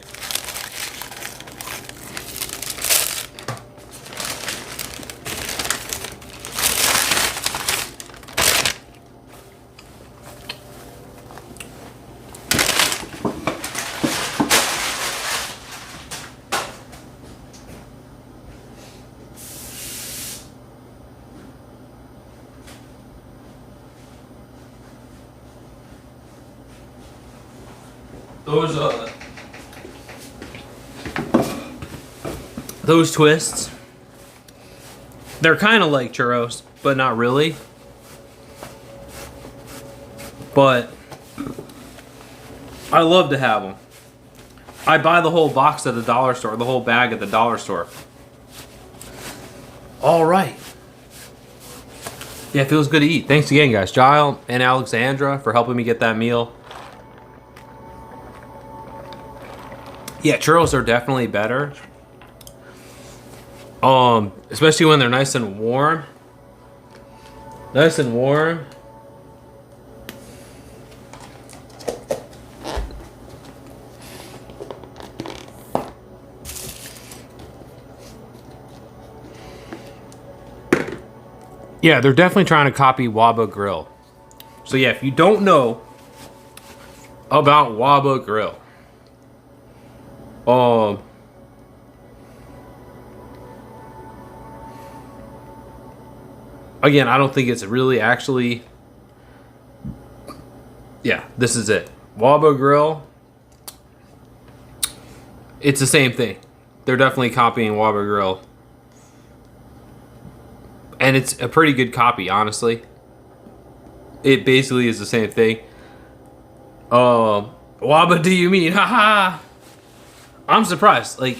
A: Those twists, they're kind of like churros, but not really. But I love to have them. I buy the whole box at the dollar store, the whole bag at the dollar store. All right. Yeah, it feels good to eat. Thanks again, guys. Giles and Alexandra for helping me get that meal. Yeah, churros are definitely better. Especially when they're nice and warm. Nice and warm. Yeah, they're definitely trying to copy Waba Grill. So yeah, if you don't know about Waba Grill, again, I don't think it's really actually. Yeah, this is it. Waba Grill. It's the same thing. They're definitely copying Waba Grill. And it's a pretty good copy, honestly. It basically is the same thing. Waba do you mean? Haha. I'm surprised. Like,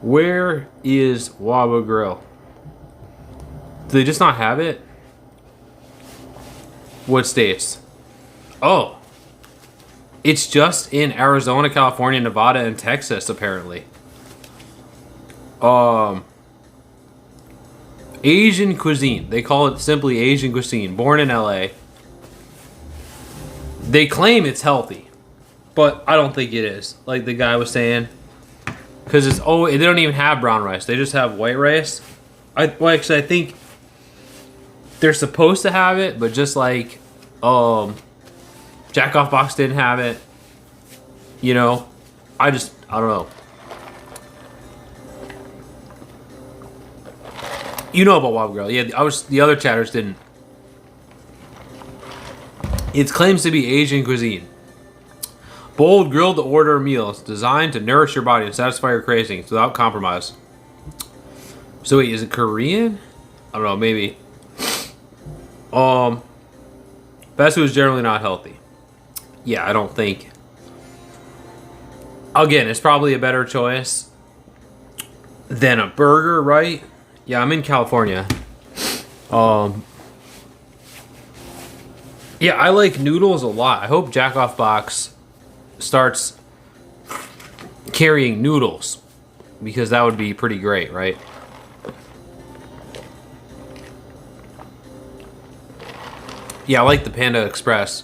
A: where is Waba Grill? Do they just not have it? What states? Oh. It's just in Arizona, California, Nevada, and Texas, apparently. Asian cuisine. They call it simply Asian cuisine. Born in LA. They claim it's healthy, but I don't think it is. Like the guy was saying, because it's they don't even have brown rice. They just have white rice. Actually, I think they're supposed to have it, but just like Jack Off Box didn't have it. You know, I don't know. You know about Waba Grill. Yeah, the other chatters didn't. It claims to be Asian cuisine. Bold grilled to order meals designed to nourish your body and satisfy your cravings without compromise. So wait, is it Korean? I don't know, maybe. Fast food is generally not healthy. Yeah, I don't think. Again, it's probably a better choice than a burger, right? Yeah, I'm in California. Yeah, I like noodles a lot. I hope Jack Off Box starts carrying noodles, because that would be pretty great, right? Yeah, I like the Panda Express.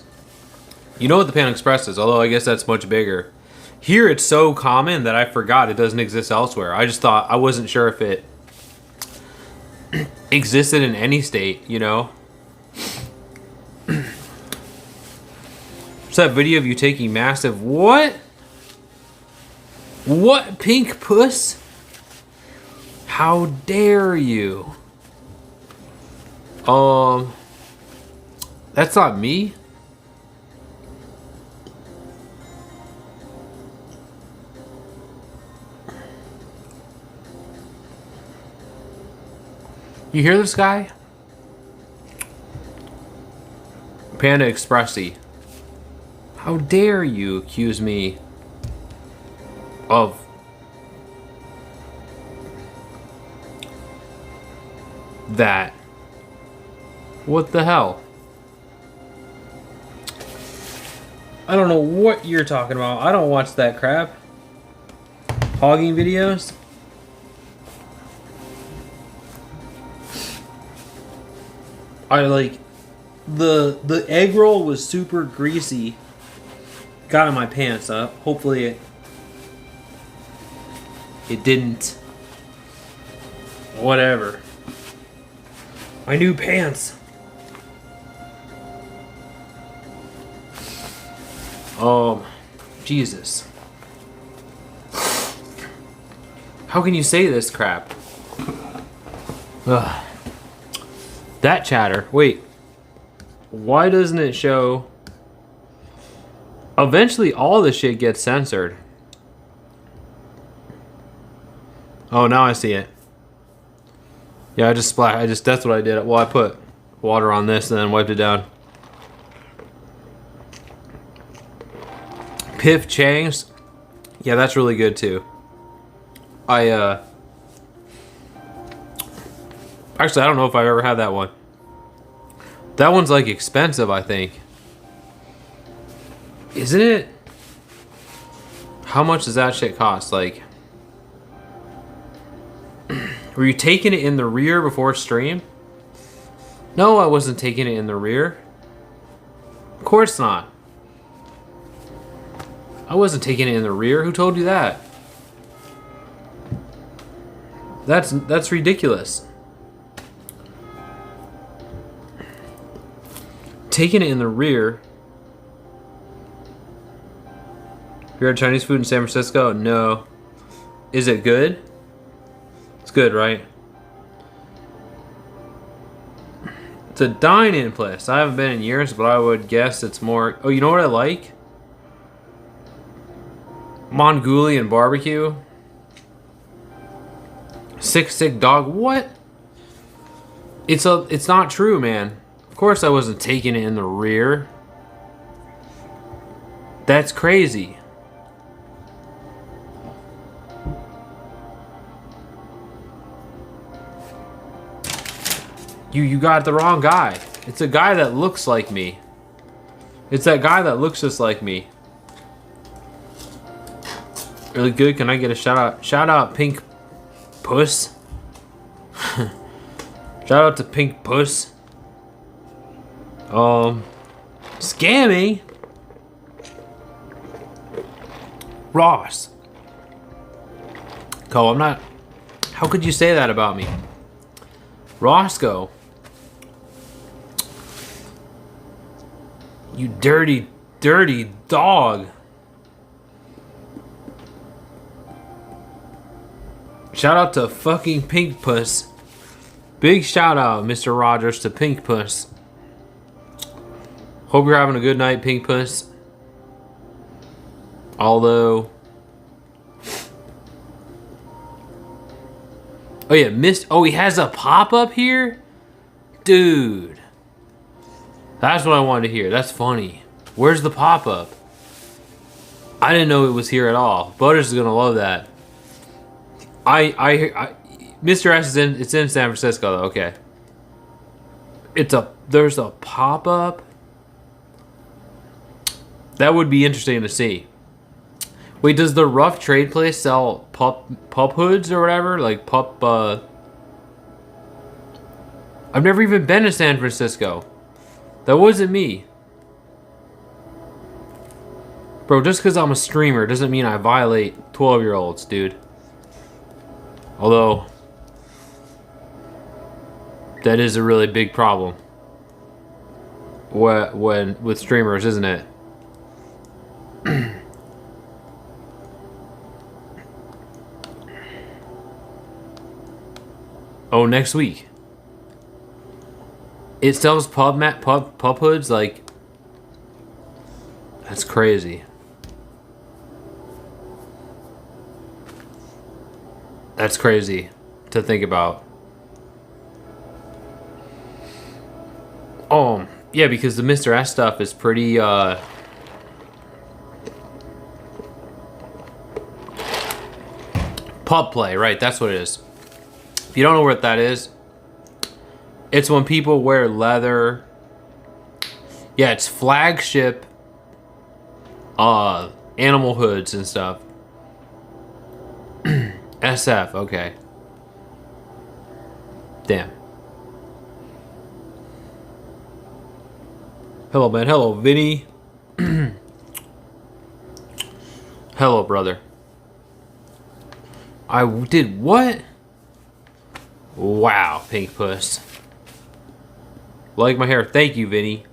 A: You know what the Panda Express is, although I guess that's much bigger. Here it's so common that I forgot it doesn't exist elsewhere. I just thought, I wasn't sure if it existed in any state, you know? What's that video of you taking massive... What? What, pink puss? How dare you? That's not me. You hear this guy? Panda Expressy. How dare you accuse me of that? What the hell? I don't know what you're talking about. I don't watch that crap. Hogging videos? I like the egg roll was super greasy. Got in my pants. Hopefully it didn't. Whatever. My new pants. Jesus. How can you say this crap? Ugh. That chatter. Wait. Why doesn't it show? Eventually all this shit gets censored. Oh, now I see it. Yeah, that's what I did. Well, I put water on this and then wiped it down. Piff Chang's. Yeah, that's really good too. Actually, I don't know if I've ever had that one. That one's like expensive, I think. Isn't it? How much does that shit cost? Like, were you taking it in the rear before stream? No, I wasn't taking it in the rear. Of course not. I wasn't taking it in the rear. Who told you that? That's ridiculous. taking it in the rear. You had Chinese food in San Francisco? No. Is it good? It's good, right? It's a dine-in place. I haven't been in years, but I would guess it's more... Oh, you know what I like? Mongolian barbecue. Sick dog. What? It's not true, man. Of course I wasn't taking it in the rear. That's crazy. You got the wrong guy. It's a guy that looks like me. It's that guy that looks just like me. Really good. Can I get a shout out? Shout out Pink Puss. Shout out to Pink Puss. Scammy. Ross. Cole, I'm not... How could you say that about me? Roscoe. You dirty, dirty dog. Shout out to fucking Pink Puss. Big shout out, Mr. Rogers, to Pink Puss. Hope you're having a good night, Pink Puss. Although... Oh yeah, oh, he has a pop-up here? Dude. That's what I wanted to hear. That's funny. Where's the pop-up? I didn't know it was here at all. Butters is gonna love that. Mr. S is it's in San Francisco though, okay. There's a pop-up. That would be interesting to see. Wait, does the Rough Trade place sell pup hoods or whatever? Like pup, I've never even been to San Francisco. That wasn't me. Bro, just because I'm a streamer doesn't mean I violate 12-year-olds, dude. Although, that is a really big problem. When with streamers, isn't it? Oh, next week. It sells pup hoods, like... That's crazy. That's crazy to think about. Yeah, because the Mr. S stuff is pretty, Pup play, right, that's what it is. If you don't know what that is, it's when people wear leather. Yeah, it's flagship animal hoods and stuff. SF, okay. Damn. Hello, man. Hello, Vinny. Hello, brother. I did what? Wow, Pink Puss. Like my hair. Thank you, Vinny.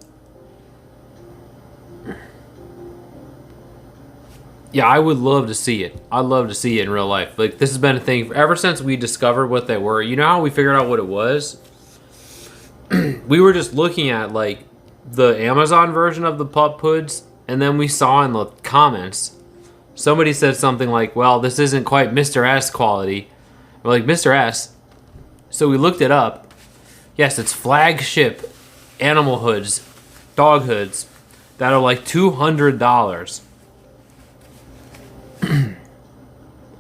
A: Yeah, I would love to see it. I'd love to see it in real life. Like, this has been a thing ever since we discovered what they were. You know how we figured out what it was? We were just looking at, like, the Amazon version of the pup hoods, and then we saw in the comments, somebody said something like, well, this isn't quite Mr. S quality. We're like, Mr. S? So we looked it up. Yes, it's flagship animal hoods, dog hoods, that are like $200.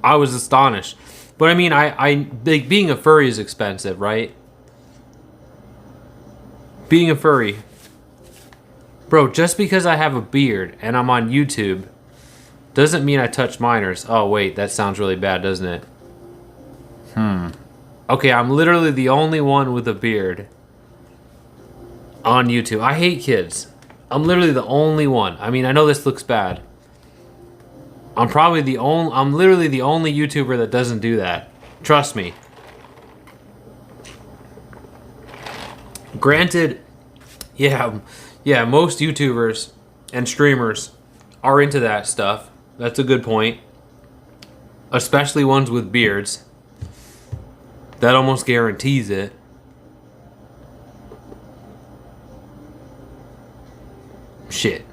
A: I was astonished. But I mean, like, being a furry is expensive, right? Being a furry. Bro, just because I have a beard and I'm on YouTube doesn't mean I touch minors. Oh, wait, that sounds really bad, doesn't it? Okay, I'm literally the only one with a beard on YouTube. I hate kids. I'm literally the only one. I mean, I know this looks bad. I'm literally the only YouTuber that doesn't do that. Trust me. Granted, yeah, Yeah, most YouTubers and streamers are into that stuff. That's a good point. Especially ones with beards. That almost guarantees it. Shit.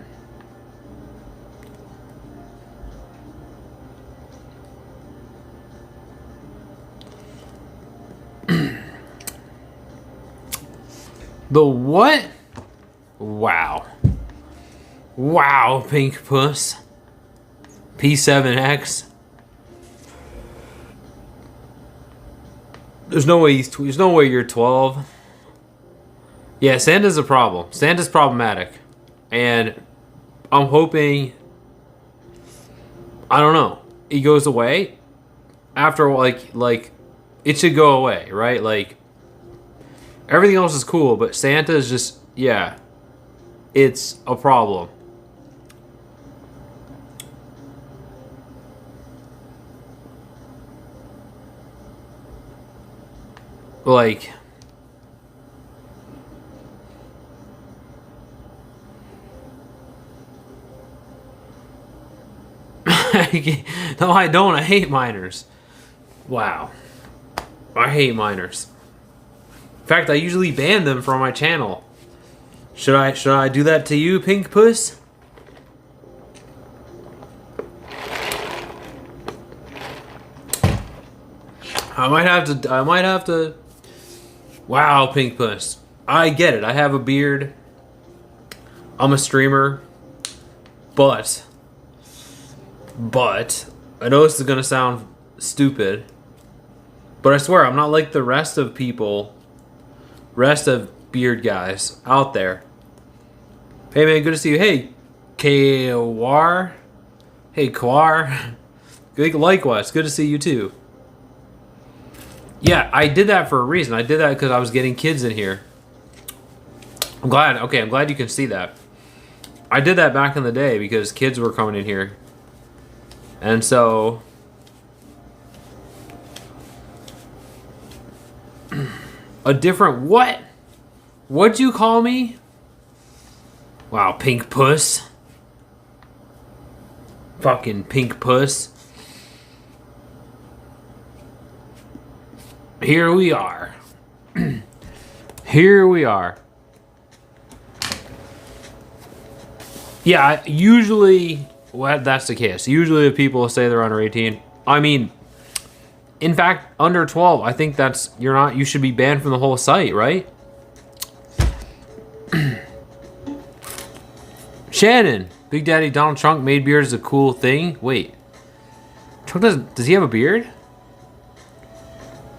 A: The what? Wow. Wow, Pink Puss. P7X. There's no way there's no way you're 12. Yeah, Santa's a problem. Santa's problematic. And I'm hoping, I don't know, he goes away after like it should go away, right? Like everything else is cool, but Santa is just, yeah, it's a problem. Like, no, I don't. I hate minors. Wow. I hate minors. In fact, I usually ban them from my channel. Should I do that to you, Pink Puss? I might have to. Wow, Pink Puss. I get it. I have a beard. I'm a streamer. But I know this is gonna sound stupid, but I swear I'm not like the rest of beard guys out there. Hey man, good to see you. Hey, Kwar. Hey, Kwar. Likewise, good to see you too. Yeah, I did that for a reason. I did that because I was getting kids in here. I'm glad you can see that. I did that back in the day because kids were coming in here. And so a different what? What'd you call me? Wow, Pink Puss. Fucking Pink Puss. Here we are. Here we are. Yeah, usually, well, that's the case. Usually if people say they're under 18, I mean, in fact, under 12, I think you should be banned from the whole site, right? Shannon, Big Daddy Donald Trump made beards a cool thing. Wait, Trump does he have a beard?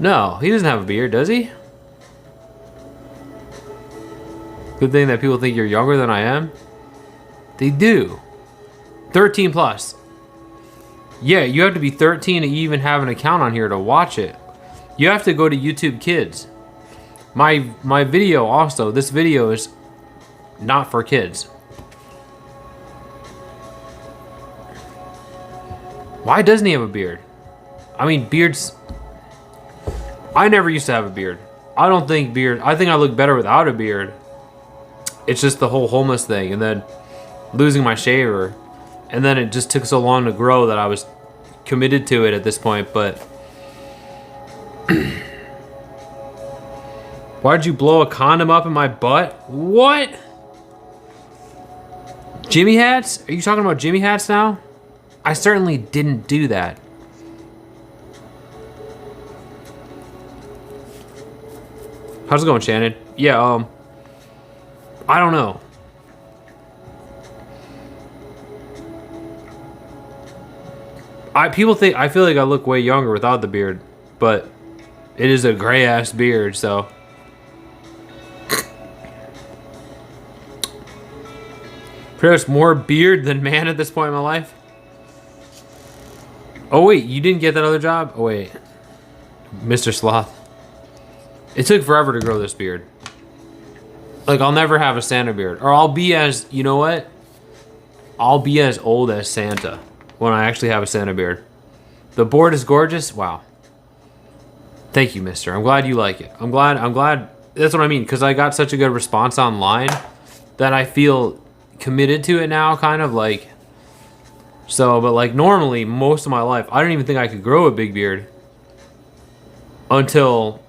A: No, he doesn't have a beard, does he? Good thing that people think you're younger than I am. They do. 13 plus. Yeah, you have to be 13 to even have an account on here to watch it. You have to go to YouTube Kids. My video also, this video is not for kids. Why doesn't he have a beard? I mean, beards... I never used to have a beard. I think I look better without a beard. It's just the whole homeless thing, and then losing my shaver, and then it just took so long to grow that I was committed to it at this point. But why'd you blow a condom up in my butt? What? Jimmy hats? Are you talking about Jimmy hats now? I certainly didn't do that. How's it going, Shannon? Yeah, I don't know. I feel like I look way younger without the beard, but it is a gray ass beard, so. Pretty much more beard than man at this point in my life. Oh wait, you didn't get that other job? Oh wait. Mr. Sloth. It took forever to grow this beard. Like, I'll never have a Santa beard. Or I'll be as, you know what? I'll be as old as Santa when I actually have a Santa beard. The board is gorgeous. Wow. Thank you, mister. I'm glad you like it. I'm glad. That's what I mean, because I got such a good response online that I feel committed to it now, kind of like. So, but like normally, most of my life, I don't even think I could grow a big beard until,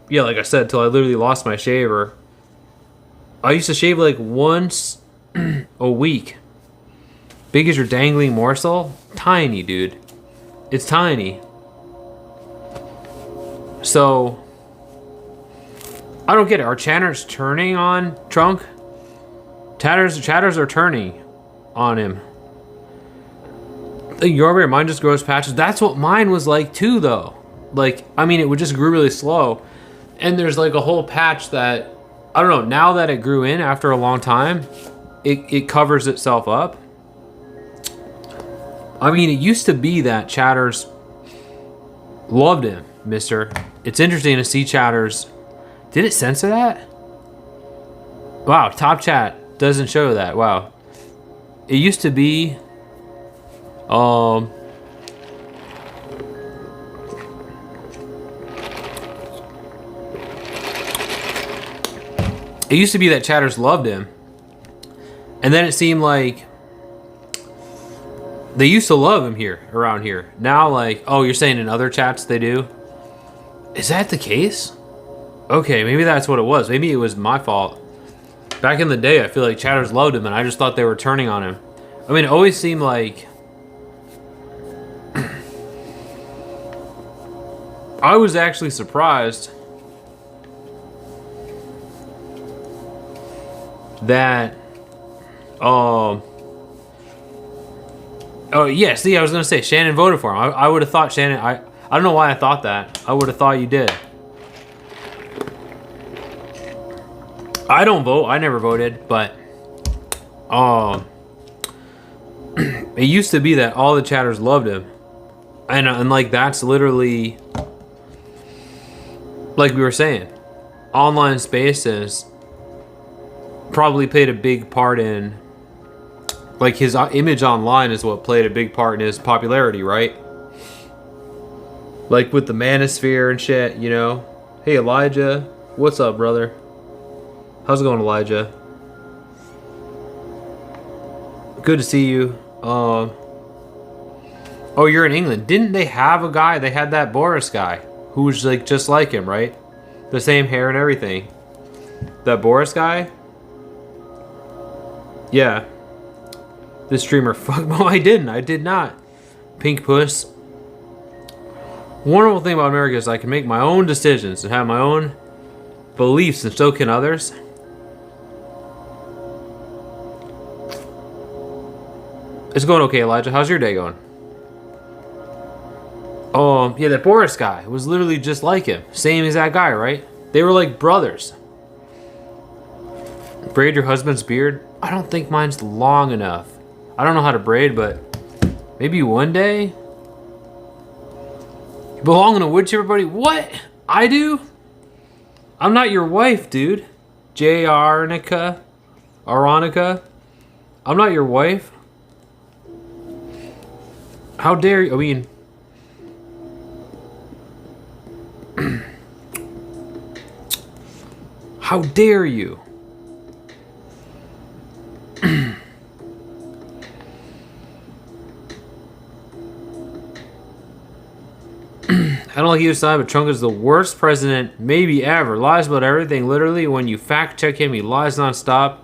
A: yeah, like I said, until I literally lost my shaver. I used to shave like once a week. Big as your dangling morsel? Tiny, dude. It's tiny. So, I don't get it. Are chatters turning on Trunk? Chatters are turning on him. Your beard, mine just grows patches. That's what mine was like too, though. Like, I mean, it would just grew really slow. And there's like a whole patch that, I don't know, now that it grew in after a long time, it covers itself up. I mean, it used to be that chatters loved him, mister. It's interesting to see chatters. Did it censor that? Wow, top chat doesn't show that. Wow. It used to be it used to be that chatters loved him. And then it seemed like they used to love him here, around here. Now, like, oh, you're saying in other chats they do? Is that the case? Okay, maybe that's what it was. Maybe it was my fault. Back in the day, I feel like chatters loved him, and I just thought they were turning on him. I mean, it always seemed like... I was actually surprised that... Oh, yeah, see, I was going to say, Shannon voted for him. I would have thought Shannon... I don't know why I thought that. I would have thought you did. I don't vote. I never voted, but... it used to be that all the chatters loved him. And like, that's literally... Like we were saying, online spaces probably played a big part in... Like, his image online is what played a big part in his popularity, right? Like, with the manosphere and shit, you know? Hey, Elijah. What's up, brother? How's it going, Elijah? Good to see you. Oh, you're in England. Didn't they have a guy? They had that Boris guy who was, like, just like him, right? The same hair and everything. That Boris guy? Yeah. This streamer, fuck, no, I didn't. I did not. Pink Puss. Wonderful thing about America is I can make my own decisions and have my own beliefs, and so can others. It's going okay, Elijah. How's your day going? Yeah, that Boris guy was literally just like him. Same as that guy, right? They were like brothers. Braid your husband's beard? I don't think mine's long enough. I don't know how to braid, but maybe one day. You belong in a wood chipper, buddy? What? I do? I'm not your wife, dude. Aronica. I'm not your wife. How dare you? I mean... How dare you? I don't like either side, but Trump is the worst president maybe ever. Lies about everything. Literally, when you fact check him, he lies nonstop.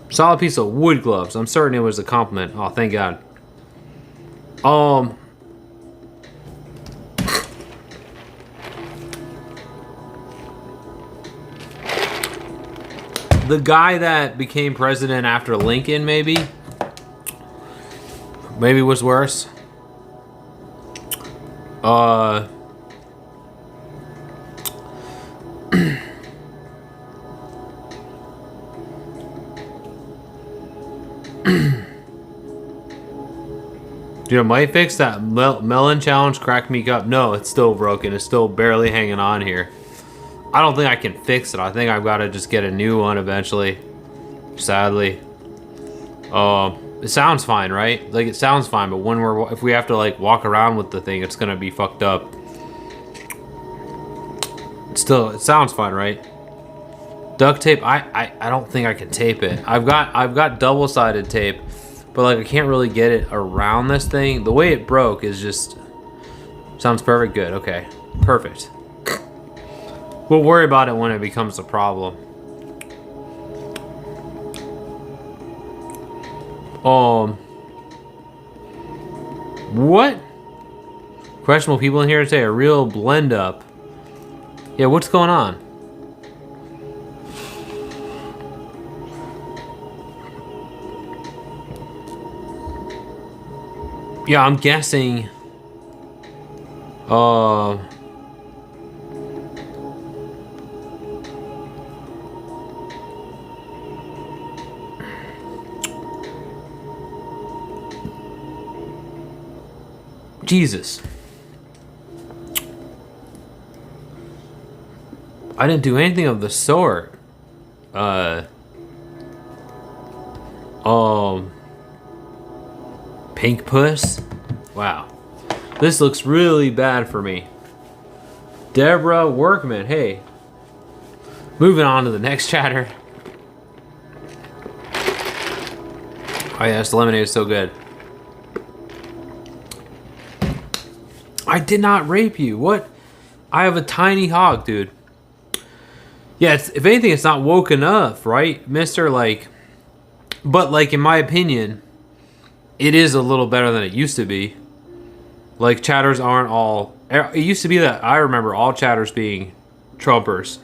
A: Solid piece of wood gloves. I'm certain it was a compliment. Oh, thank God. The guy that became president after Lincoln, maybe was worse. Dude, I might fix that melon challenge. Crack me up. No, it's still broken. It's still barely hanging on here. I don't think I can fix it. I think I've got to just get a new one eventually. Sadly. It sounds fine, right? Like, it sounds fine, but when if we have to, like, walk around with the thing, it's gonna be fucked up. Still, it sounds fine, right? Duct tape, I don't think I can tape it. I've got double-sided tape, but like I can't really get it around this thing. The way it broke is just sounds perfect. Good. Okay. Perfect. We'll worry about it when it becomes a problem. What? Questionable people in here today. A real blend up. Yeah, what's going on? Yeah, I'm guessing. Jesus. I didn't do anything of the sort. Pink puss? Wow. This looks really bad for me. Deborah Workman, hey. Moving on to the next chatter. Oh yes, the lemonade is so good. I did not rape you. What? I have a tiny hog, dude. Yeah, if anything, it's not woke enough, right, mister? Like, but like, in my opinion, it is a little better than it used to be. Like, chatters aren't all... It used to be that I remember all chatters being Trumpers.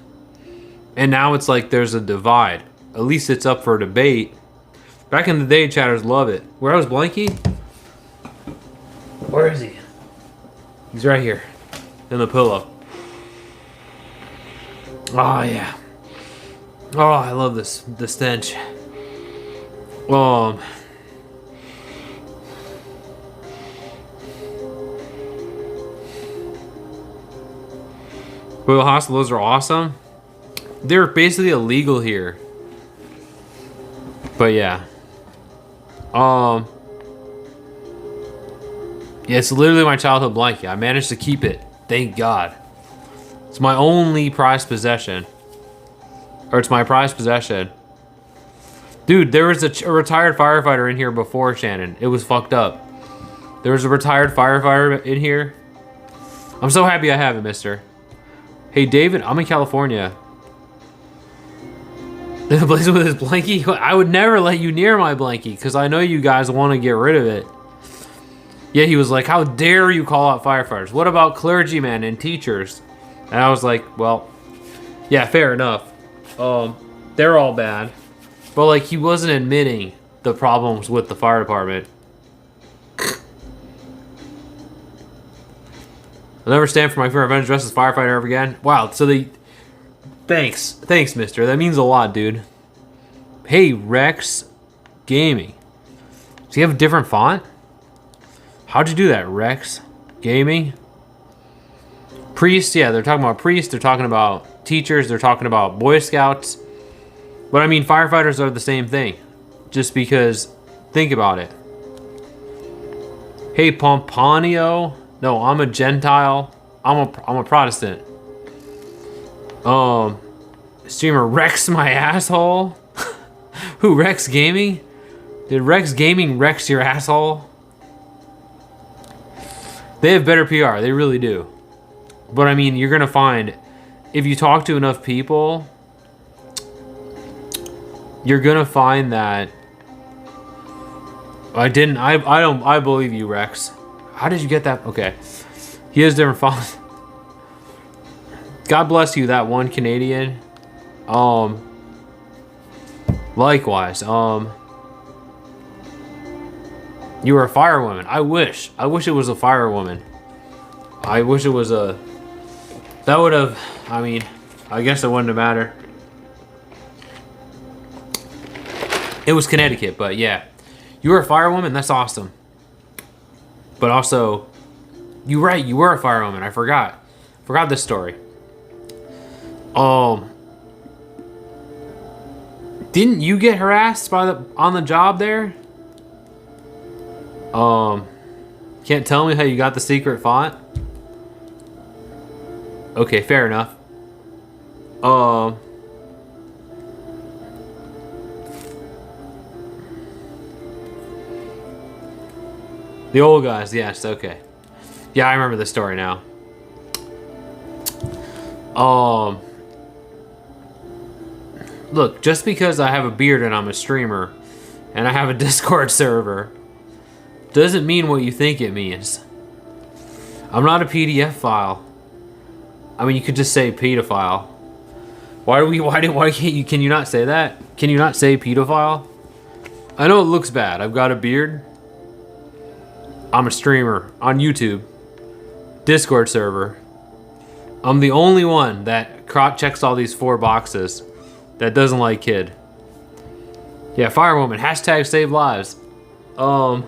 A: And now it's like there's a divide. At least it's up for debate. Back in the day, chatters love it. Where was Blanky? Where is he? He's right here. In the pillow. Oh, yeah. Oh, I love this. The stench. Royal hospitals are awesome. They're basically illegal here. But yeah. Yeah, it's literally my childhood blanket. I managed to keep it. Thank God. It's my only prized possession. Or it's my prized possession. Dude, there was a retired firefighter in here before, Shannon. It was fucked up. There was a retired firefighter in here. I'm so happy I have it, mister. Hey, David, I'm in California. Blazing with his blankie? I would never let you near my blankie because I know you guys want to get rid of it. Yeah, he was like, how dare you call out firefighters? What about clergymen and teachers? And I was like, well, yeah, fair enough. They're all bad. But like, he wasn't admitting the problems with the fire department. I'll never stand for my fear of revenge dressed as firefighter ever again. Wow, so they... Thanks, mister. That means a lot, dude. Hey, Rex Gaming. Does he have a different font? How'd you do that, Rex Gaming? Priests, yeah, they're talking about priests. They're talking about teachers. They're talking about Boy Scouts. But I mean, firefighters are the same thing. Just because, think about it. Hey, Pomponio. No, I'm a Gentile. I'm a Protestant. Streamer Rex my asshole. Who, Rex Gaming? Did Rex Gaming Rex your asshole? They have better PR, they really do. But I mean, you're gonna find, if you talk to enough people, you're gonna find that I believe you, Rex. How did you get that? Okay. He has different fonts. God bless you, that one Canadian. Likewise. You were a firewoman. I wish it was a firewoman. I wish it was a... That would have... I mean, I guess it wouldn't have mattered. It was Connecticut, but yeah. You were a firewoman? That's awesome. But also... You're right, you were a firewoman. I forgot. Forgot this story. Didn't you get harassed on the job there? Can't tell me how you got the secret font? Okay, fair enough. The old guys, yes, okay. Yeah, I remember the story now. Look, just because I have a beard and I'm a streamer and I have a Discord server doesn't mean what you think it means. I'm not a PDF file. I mean, you could just say pedophile. Why can't you, can you not say that? Can you not say pedophile? I know it looks bad. I've got a beard. I'm a streamer on YouTube. Discord server. I'm the only one that checks all these 4 boxes that doesn't like kid. Yeah, firewoman. Hashtag save lives. And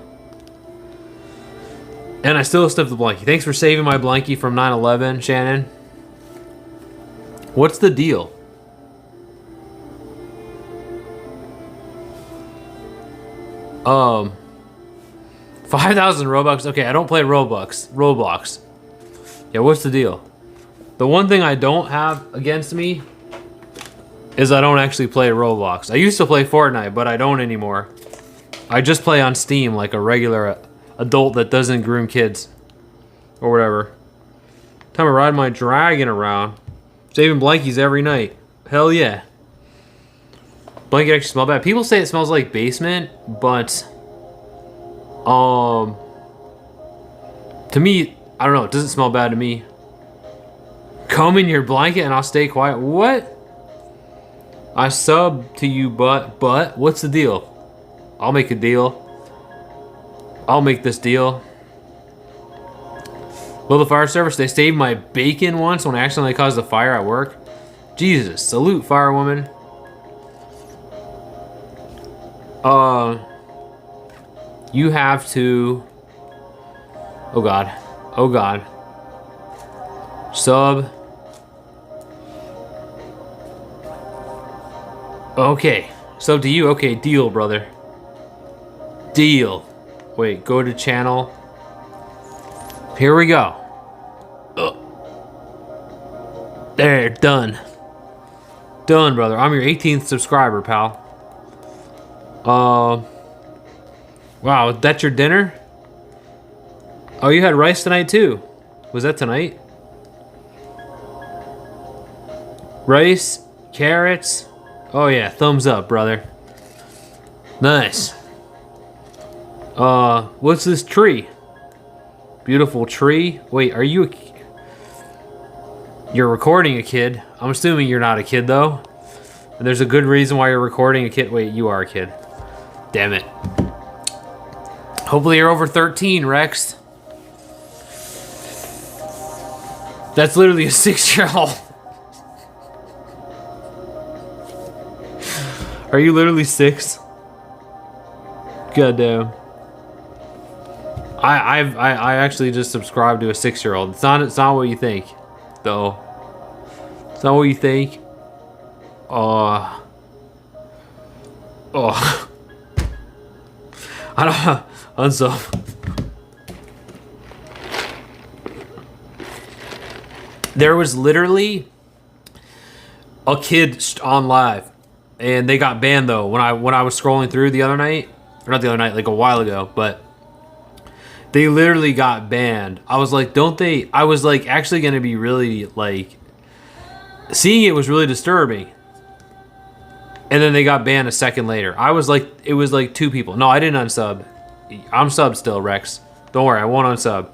A: I still stuff the blankie. Thanks for saving my blankie from 9/11, Shannon. What's the deal? $5,000 Robux. Okay, I don't play Roblox. Yeah, what's the deal? The one thing I don't have against me is I don't actually play Roblox. I used to play Fortnite, but I don't anymore. I just play on Steam like a regular adult that doesn't groom kids. Or whatever. Time to ride my dragon around. Saving blankies every night. Hell yeah. Blanket actually smell bad. People say it smells like basement, but to me, I don't know, it doesn't smell bad to me. Comb in your blanket and I'll stay quiet. What? I sub to you, but what's the deal? I'll make a deal. I'll make this deal. Will the fire service, they saved my bacon once when I accidentally caused a fire at work. Jesus, salute, firewoman. You have to... Oh God. Oh God. Sub. Okay. Sub to you. Okay, deal, brother. Deal. Wait, go to channel. Here we go. There, done. Done, brother. I'm your 18th subscriber, pal. Wow, that's your dinner? Oh, you had rice tonight too. Was that tonight? Rice, carrots. Oh yeah, thumbs up, brother. Nice. What's this tree? Beautiful tree. Wait, are you You're recording a kid. I'm assuming you're not a kid though. And there's a good reason why you're recording a kid. Wait, you are a kid. Damn it. Hopefully you're over 13, Rex. That's literally a 6-year-old. Are you literally 6? Goddamn. I actually just subscribed to a 6-year-old. It's not what you think, though. It's not what you think. Oh. I don't. Unsub. There was literally a kid on live, and they got banned though when I was scrolling through the other night, or not the other night, like a while ago, but they literally got banned. I was like, don't they? I was like, actually gonna be really like, seeing it was really disturbing. And then they got banned a second later. I was like, it was like 2 people. No, I didn't unsub. I'm subbed still, Rex. Don't worry, I won't unsub.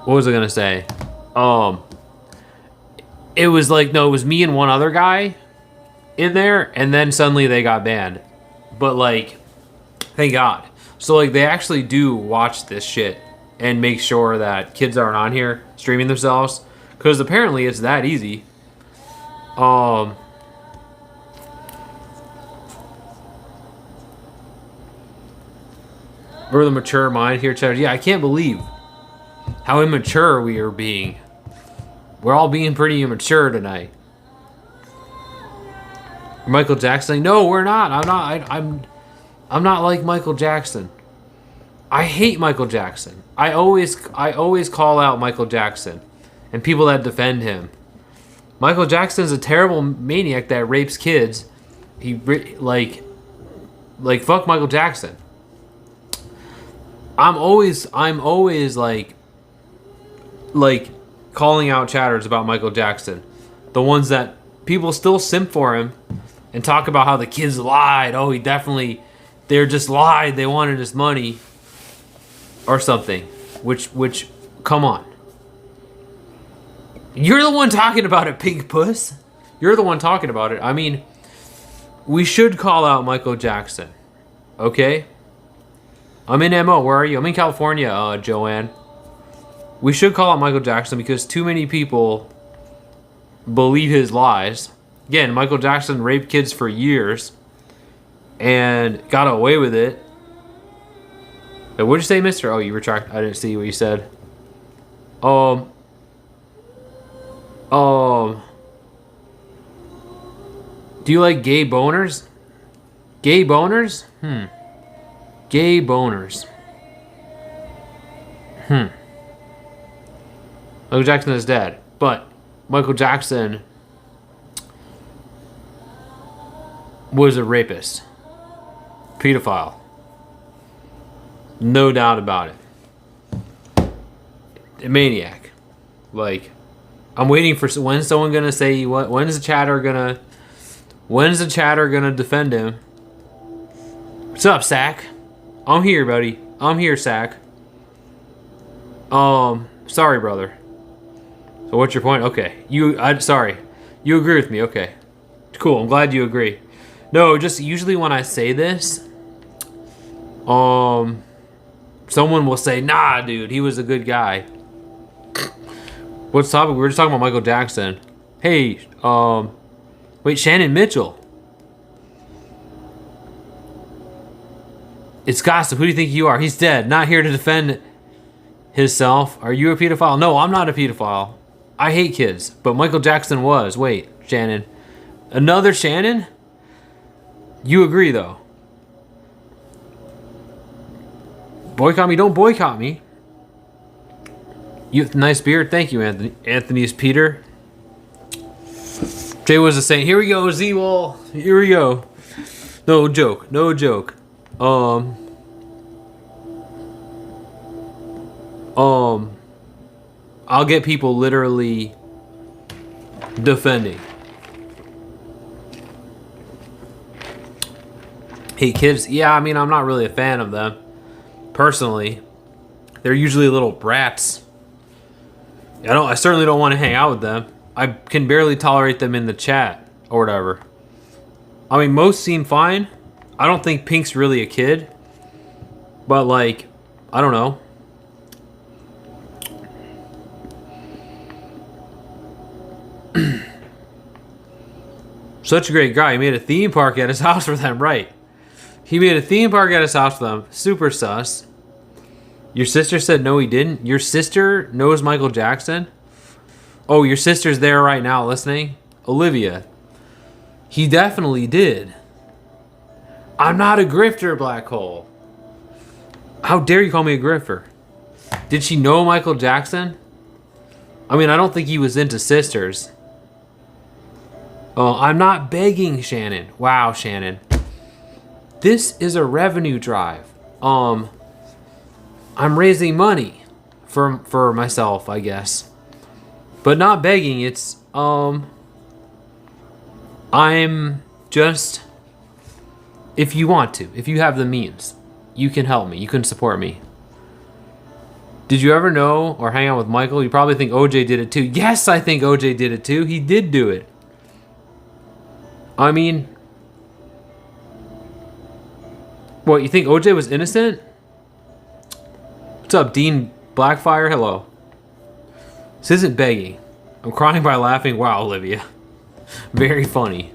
A: What was I gonna say? It was like, no, it was me and one other guy in there, and then suddenly they got banned. But like, thank God. So like, they actually do watch this shit and make sure that kids aren't on here streaming themselves, because apparently it's that easy. We're the mature mind here, Chad. Yeah, I can't believe how immature we are being. We're all being pretty immature tonight. Michael Jackson? No, we're not. I'm not like Michael Jackson. I hate Michael Jackson. I always call out Michael Jackson and people that defend him. Michael Jackson's a terrible maniac that rapes kids. Like fuck Michael Jackson. I'm always like calling out chatters about Michael Jackson. The ones that people still simp for him and talk about how the kids lied. Oh, they're just lied. They wanted his money or something. Which, come on. You're the one talking about it, pink puss. You're the one talking about it. I mean, we should call out Michael Jackson. Okay? I'm in MO. Where are you? I'm in California, Joanne. We should call out Michael Jackson because too many people believe his lies. Again, Michael Jackson raped kids for years and got away with it. What'd you say, mister? Oh, you retract. I didn't see what you said. Do you like gay boners? Gay boners? Gay boners. Michael Jackson is dead. But Michael Jackson was a rapist. Pedophile. No doubt about it. A maniac. Like, I'm waiting for when's someone gonna say what? When's the chatter gonna defend him? What's up, Sack? I'm here, buddy. I'm here, Sack. Sorry, brother. So what's your point? Okay, sorry. You agree with me? Okay, cool. I'm glad you agree. No, just usually when I say this, someone will say, "Nah, dude, he was a good guy." What's the topic? We were just talking about Michael Jackson. Hey, wait, Shannon Mitchell. It's gossip. Who do you think you are? He's dead. Not here to defend himself. Are you a pedophile? No, I'm not a pedophile. I hate kids, but Michael Jackson was. Wait, Shannon. Another Shannon? You agree, though. Boycott me? Don't boycott me. You nice beard. Thank you, Anthony. Anthony's Peter. Jay was a saint. Here we go, Z-Wall. Here we go. No joke. No joke. I'll get people literally defending. Hey, kids. Yeah, I mean, I'm not really a fan of them. Personally. They're usually little brats. I certainly don't want to hang out with them. I can barely tolerate them in the chat or whatever. I mean, most seem fine. I don't think Pink's really a kid. But, like, I don't know. Such a great guy. He made a theme park at his house for them, right? He made a theme park at his house for them. Super sus. Your sister said no, he didn't. Your sister knows Michael Jackson? Oh, your sister's there right now listening? Olivia. He definitely did. I'm not a grifter, Black Hole. How dare you call me a grifter? Did she know Michael Jackson? I mean, I don't think he was into sisters. Oh, I'm not begging, Shannon. Wow, Shannon. This is a revenue drive. I'm raising money for myself, I guess. But not begging, it's I'm just, if you want to, if you have the means, you can help me, you can support me. Did you ever know or hang out with Michael? You probably think OJ did it too. Yes, I think OJ did it too. He did do it. I mean, what, you think OJ was innocent? What's up, Dean Blackfire? Hello. This isn't begging. I'm crying by laughing. Wow, Olivia. Very funny.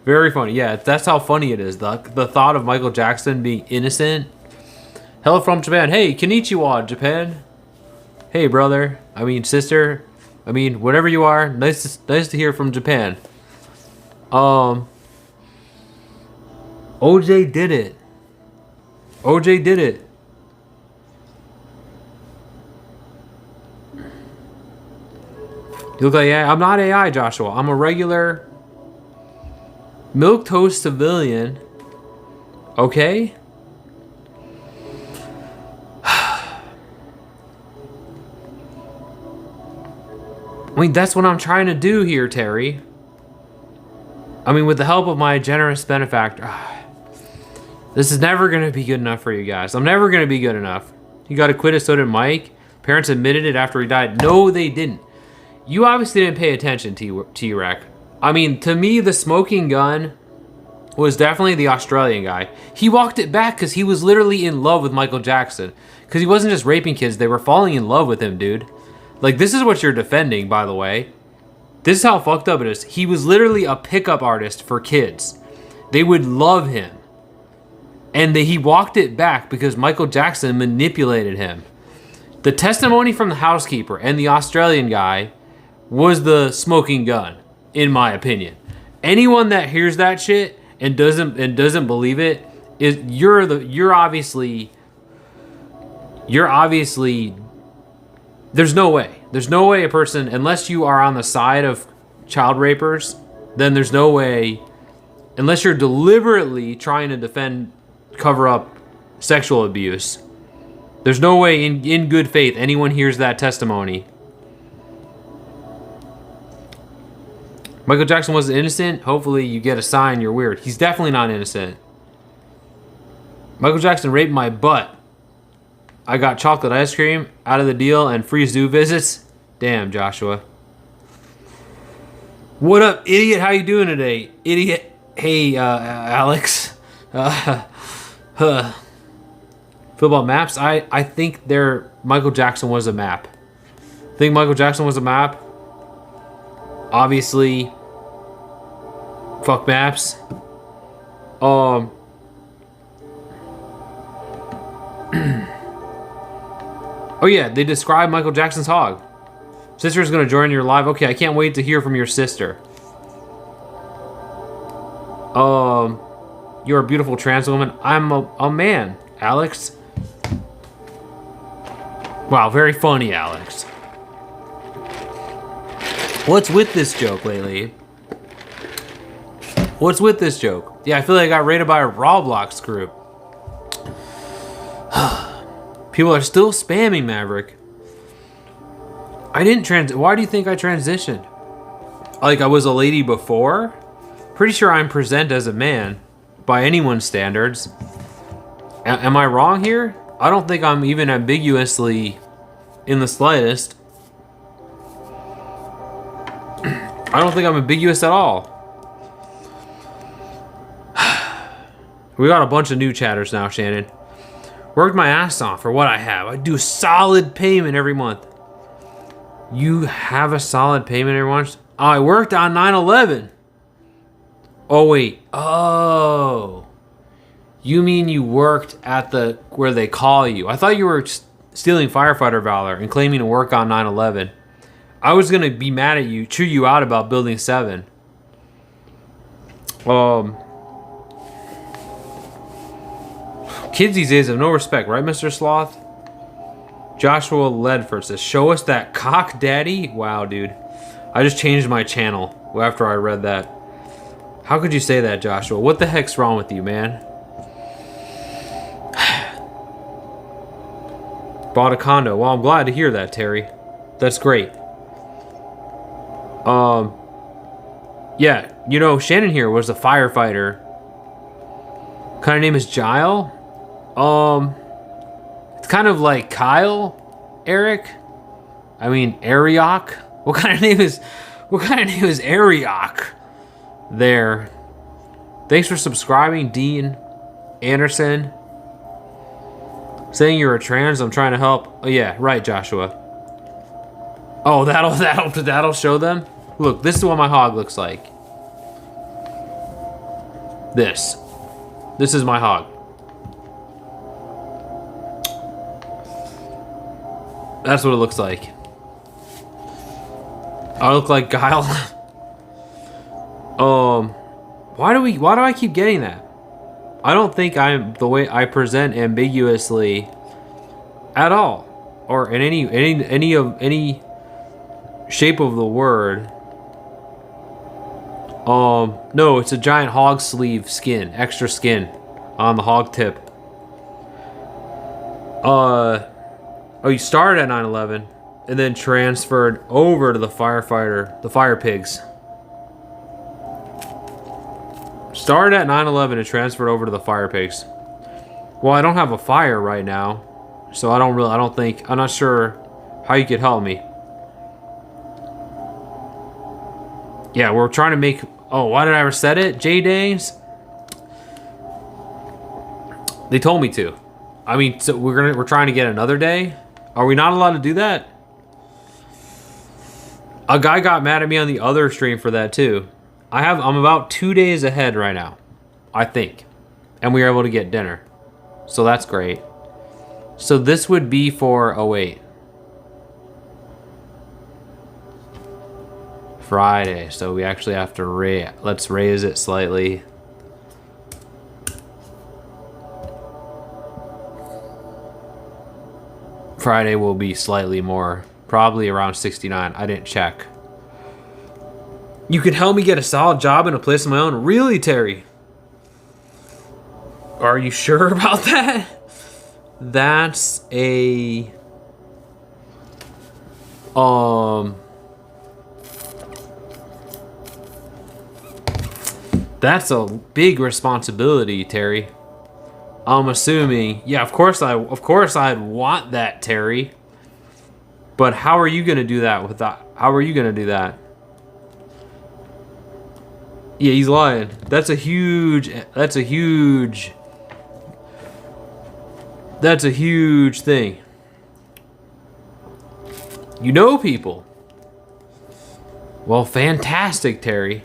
A: Very funny. Yeah, that's how funny it is. The thought of Michael Jackson being innocent. Hello from Japan. Hey, konnichiwa, Japan. Hey, brother. I mean, sister. I mean, whatever you are. Nice to hear from Japan. OJ did it. OJ did it. You look like AI. I'm not AI, Joshua. I'm a regular milquetoast civilian. Okay? I mean, that's what I'm trying to do here, Terry. I mean, with the help of my generous benefactor. This is never going to be good enough for you guys. I'm never going to be good enough. You got acquitted, so did Mike. Parents admitted it after he died. No, they didn't. You obviously didn't pay attention, T-Rec. I mean, to me, the smoking gun was definitely the Australian guy. He walked it back because he was literally in love with Michael Jackson. Because he wasn't just raping kids, they were falling in love with him, dude. Like, this is what you're defending, by the way. This is how fucked up it is. He was literally a pickup artist for kids. They would love him. And he walked it back because Michael Jackson manipulated him. The testimony from the housekeeper and the Australian guy was the smoking gun, in my opinion. Anyone that hears that shit and doesn't believe it is you're obviously there's no way a person, unless you are on the side of child rapers, then there's no way, unless you're deliberately trying to cover up sexual abuse, there's no way in good faith anyone hears that testimony. Michael Jackson wasn't innocent. Hopefully you get a sign you're weird. He's definitely not innocent. Michael Jackson raped my butt. I got chocolate ice cream out of the deal and free zoo visits. Damn, Joshua. What up, idiot? How you doing today? Idiot. Hey, Alex. Football maps? I think Michael Jackson was a map. I think Michael Jackson was a map. Obviously, fuck maps. Oh yeah, they describe Michael Jackson's hog. Sister's gonna join your live. Okay, I can't wait to hear from your sister. You're a beautiful trans woman. I'm a man, Alex. Wow, very funny, Alex. What's with this joke lately? What's with this joke? Yeah, I feel like I got raided by a Roblox group. People are still spamming Maverick. I didn't why do you think I transitioned? Like I was a lady before? Pretty sure I'm present as a man by anyone's standards. Am I wrong here? I don't think I'm even ambiguously in the slightest. I don't think I'm ambiguous at all. We got a bunch of new chatters now, Shannon. Worked my ass off for what I have. I do solid payment every month. You have a solid payment every month? Oh, I worked on 9/11. Oh, wait. Oh. You mean you worked at where they call you. I thought you were stealing firefighter valor and claiming to work on 9/11. I was going to be mad at you, chew you out about Building 7. Kids these days have no respect, right, Mr. Sloth? Joshua Ledford says, show us that cock, daddy. Wow, dude. I just changed my channel after I read that. How could you say that, Joshua? What the heck's wrong with you, man? Bought a condo. Well, I'm glad to hear that, Terry. That's great. Yeah, you know, Shannon here was a firefighter. Kind of name is Gile. It's kind of like Kyle, Eric. I mean, Ariok. What kind of name is Ariok? There. Thanks for subscribing, Dean Anderson. Saying you're a trans, I'm trying to help. Oh yeah, right, Joshua. Oh, that'll show them. Look, this is what my hog looks like. This is my hog. That's what it looks like. I look like Guile. Why do I keep getting that? I don't think I'm the way I present ambiguously at all, or in any shape of the word. No, it's a giant hog sleeve skin, extra skin on the hog tip. Oh, you started at 9/11 and then transferred over to the fire pigs. Started at 9/11 and transferred over to the fire pigs. Well, I don't have a fire right now, so I'm not sure how you could help me. Yeah, we're trying to make, oh, why did I ever said it? J-Days? They told me to. I mean, so we're trying to get another day? Are we not allowed to do that? A guy got mad at me on the other stream for that too. I'm about 2 days ahead right now, I think. And we were able to get dinner. So that's great. So this would be for, oh wait. Friday, so we actually have to let's raise it slightly. Friday will be slightly more, probably around 69. I didn't check. You can help me get a solid job in a place of my own? Really, Terry? Are you sure about that? That's a that's a big responsibility, Terry. I'm assuming, yeah, of course I'd want that, Terry. But how are you gonna do that without? How are you gonna do that? Yeah, he's lying. That's a huge thing. You know people. Well, fantastic, Terry.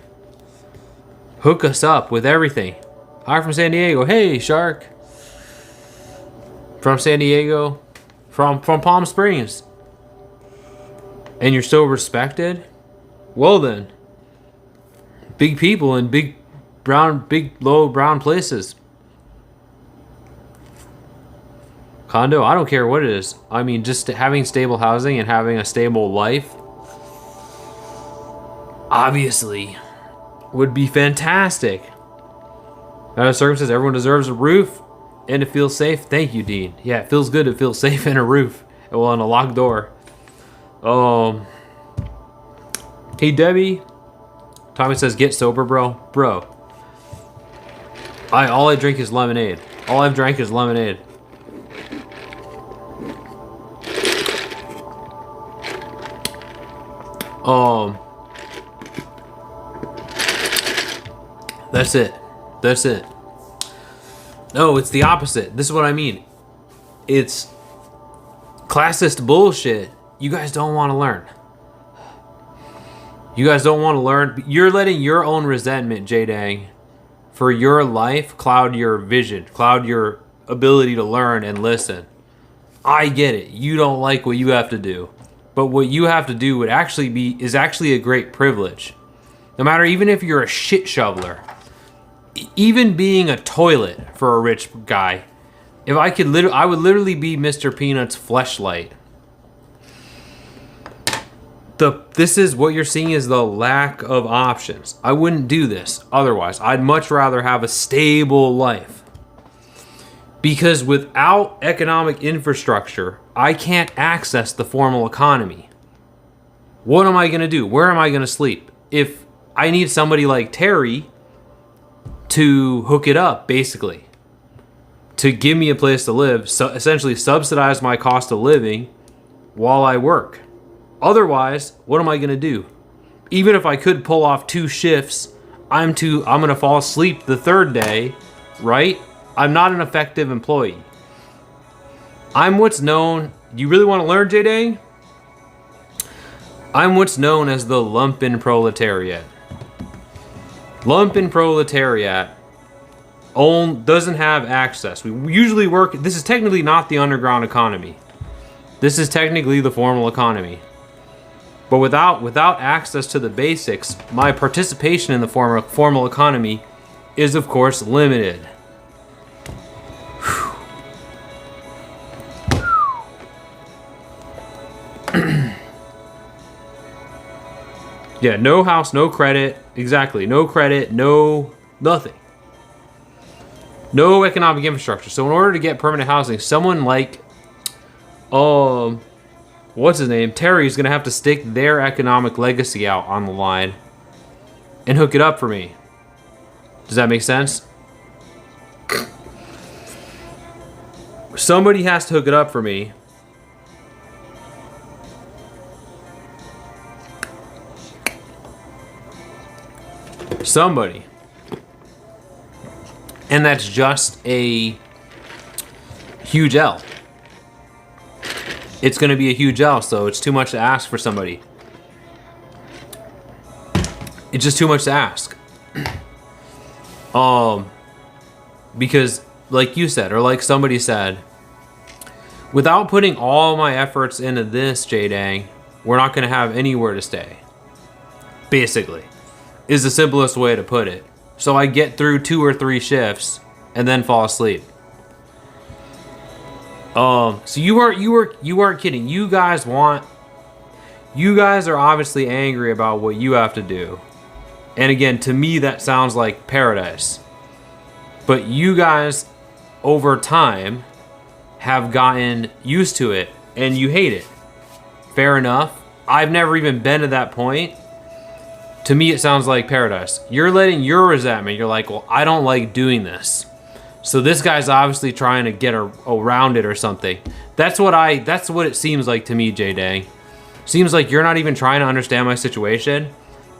A: Hook us up with everything. Hi from San Diego. Hey, Shark. From San Diego. From Palm Springs. And you're still respected? Well then. Big people in big low brown places. Condo, I don't care what it is. I mean, just having stable housing and having a stable life, obviously, would be fantastic. Out of circumstances, everyone deserves a roof and to feel safe. Thank you, Dean. Yeah, it feels good to feel safe in a roof. Well, in a locked door. Hey, Debbie. Tommy says, get sober, bro. Bro. All I drink is lemonade. All I've drank is lemonade. That's it. That's it. No, it's the opposite. This is what I mean. It's classist bullshit. You guys don't want to learn. You guys don't want to learn. You're letting your own resentment, J-Dang, for your life cloud your vision, cloud your ability to learn and listen. I get it. You don't like what you have to do. But what you have to do is actually a great privilege. No matter, even if you're a shit shoveler, even being a toilet for a rich guy, if I could I would literally be Mr. Peanut's fleshlight. This is what you're seeing is the lack of options. I wouldn't do this otherwise. I'd much rather have a stable life. Because without economic infrastructure, I can't access the formal economy. What am I going to do? Where am I going to sleep? If I need somebody like Terry to hook it up, basically, to give me a place to live, so essentially subsidize my cost of living while I work. Otherwise, what am I going to do? Even if I could pull off 2 shifts, I'm going to fall asleep the 3rd day, right? I'm not an effective employee. I'm what's known, you really want to learn, J-Day? I'm what's known as the lumpen proletariat. Lumpen proletariat doesn't have access. We usually work, this is technically not the underground economy. This is technically the formal economy. But without access to the basics, my participation in the formal economy is, of course, limited. Yeah, no house, no credit. Exactly. No credit, no nothing. No economic infrastructure. So in order to get permanent housing, someone like what's his name? Terry's gonna have to stick their economic legacy out on the line and hook it up for me. Does that make sense? Somebody has to hook it up for me. Somebody. And that's just a huge L. It's going to be a huge L, so it's too much to ask for somebody. It's just too much to ask. Because like you said, or like somebody said, without putting all my efforts into this, J-Dang, we're not going to have anywhere to stay. Basically, is the simplest way to put it. So I get through 2 or 3 shifts and then fall asleep. So you weren't kidding. You guys are obviously angry about what you have to do. And again, to me that sounds like paradise. But you guys over time have gotten used to it and you hate it. Fair enough. I've never even been to that point. To me, it sounds like paradise. You're letting your resentment, you're like, well, I don't like doing this. So this guy's obviously trying to get around it or something. That's what it seems like to me, J-Dang. Seems like you're not even trying to understand my situation.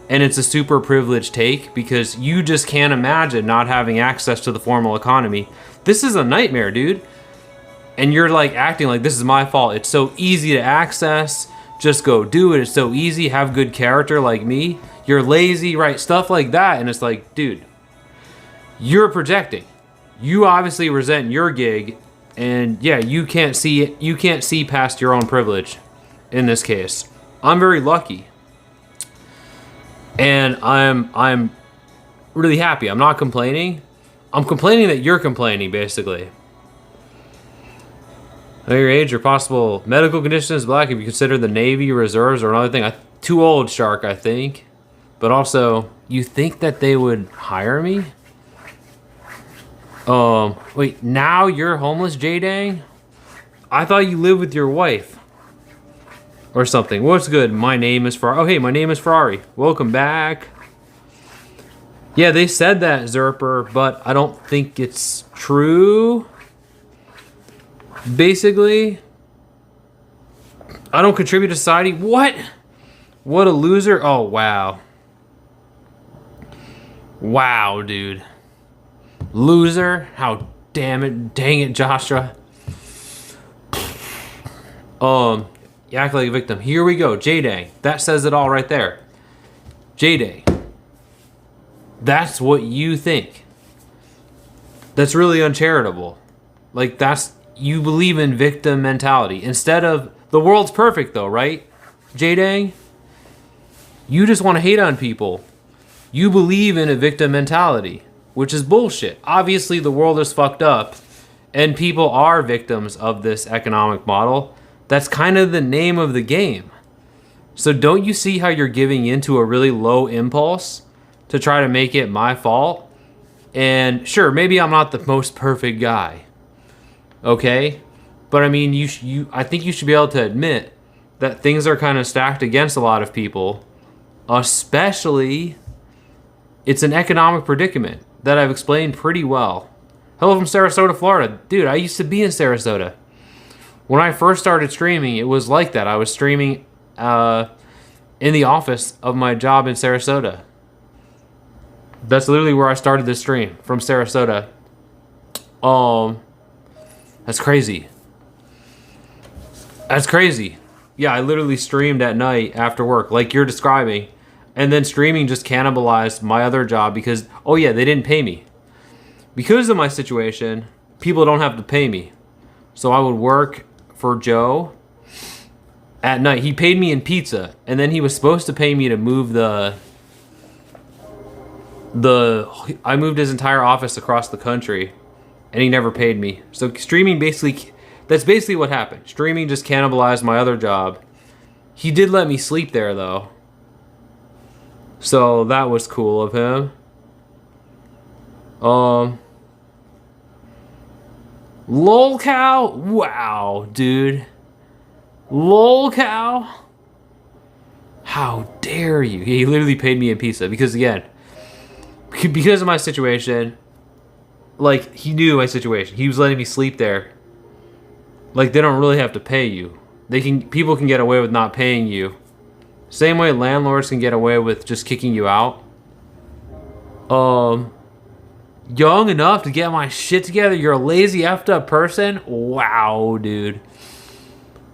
A: And it's a super privileged take because you just can't imagine not having access to the formal economy. This is a nightmare, dude. And you're like acting like this is my fault. It's so easy to access. Just go do it. It's so easy. Have good character like me. You're lazy, right? Stuff like that. And it's like, dude, you're projecting. You obviously resent your gig. And yeah, you can't see it. You can't see past your own privilege in this case. I'm very lucky. And I'm really happy. I'm not complaining. I'm complaining that you're complaining, basically. At your age or possible medical conditions, Black, if you consider the Navy, Reserves, or another thing. Too old, Shark, I think. But also, you think that they would hire me? Wait, now you're homeless, J-Dang? I thought you lived with your wife. Or something. What's good? My name is Ferrari. Oh, hey, my name is Ferrari. Welcome back. Yeah, they said that, Zerper, but I don't think it's true. Basically, I don't contribute to society. What? What a loser. Oh, wow. Wow, dude. Loser? How dang it, Joshua. You act like a victim. Here we go. J-Dang. That says it all right there. J-Dang. That's what you think. That's really uncharitable. Like, you believe in victim mentality. Instead of, the world's perfect though, right? J-Dang? You just want to hate on people. You believe in a victim mentality, which is bullshit. Obviously, the world is fucked up, and people are victims of this economic model. That's kind of the name of the game. So don't you see how you're giving into a really low impulse to try to make it my fault? And sure, maybe I'm not the most perfect guy. Okay? But I mean, I think you should be able to admit that things are kind of stacked against a lot of people. Especially, it's an economic predicament that I've explained pretty well. Hello from Sarasota, Florida. Dude, I used to be in Sarasota. When I first started streaming, it was like that. I was streaming in the office of my job in Sarasota. That's literally where I started this stream, from Sarasota. That's crazy. That's crazy. Yeah, I literally streamed at night after work, like you're describing. And then streaming just cannibalized my other job because, oh yeah, they didn't pay me. Because of my situation, people don't have to pay me. So I would work for Joe at night. He paid me in pizza, and then he was supposed to pay me to move I moved his entire office across the country, and he never paid me. So streaming that's basically what happened. Streaming just cannibalized my other job. He did let me sleep there though. So that was cool of him. Lol cow? Wow, dude. Lol cow? How dare you? He literally paid me in pizza because, again, because of my situation, like, he knew my situation. He was letting me sleep there. Like, they don't really have to pay you. People can get away with not paying you. Same way landlords can get away with just kicking you out. Young enough to get my shit together, you're a lazy effed up person? Wow, dude.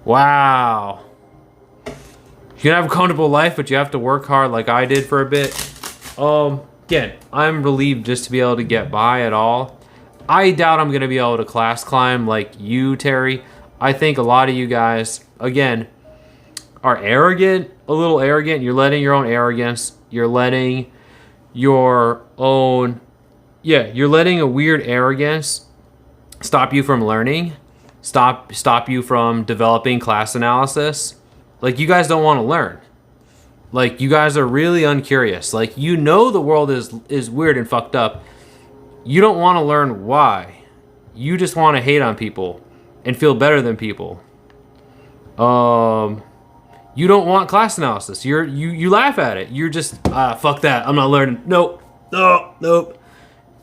A: Wow. You can have a comfortable life, but you have to work hard like I did for a bit. Again, I'm relieved just to be able to get by at all. I doubt I'm going to be able to class climb like you, Terry. I think a lot of you guys, again, are arrogant, a little arrogant. You're letting your own arrogance, you're letting your own, you're letting a weird arrogance stop you from learning, stop you from developing class analysis. Like, you guys don't want to learn. Like, you guys are really uncurious. Like, you know the world is weird and fucked up. You don't want to learn why. You just want to hate on people and feel better than people. You don't want class analysis. You laugh at it. You're just, fuck that. I'm not learning. Nope. Nope.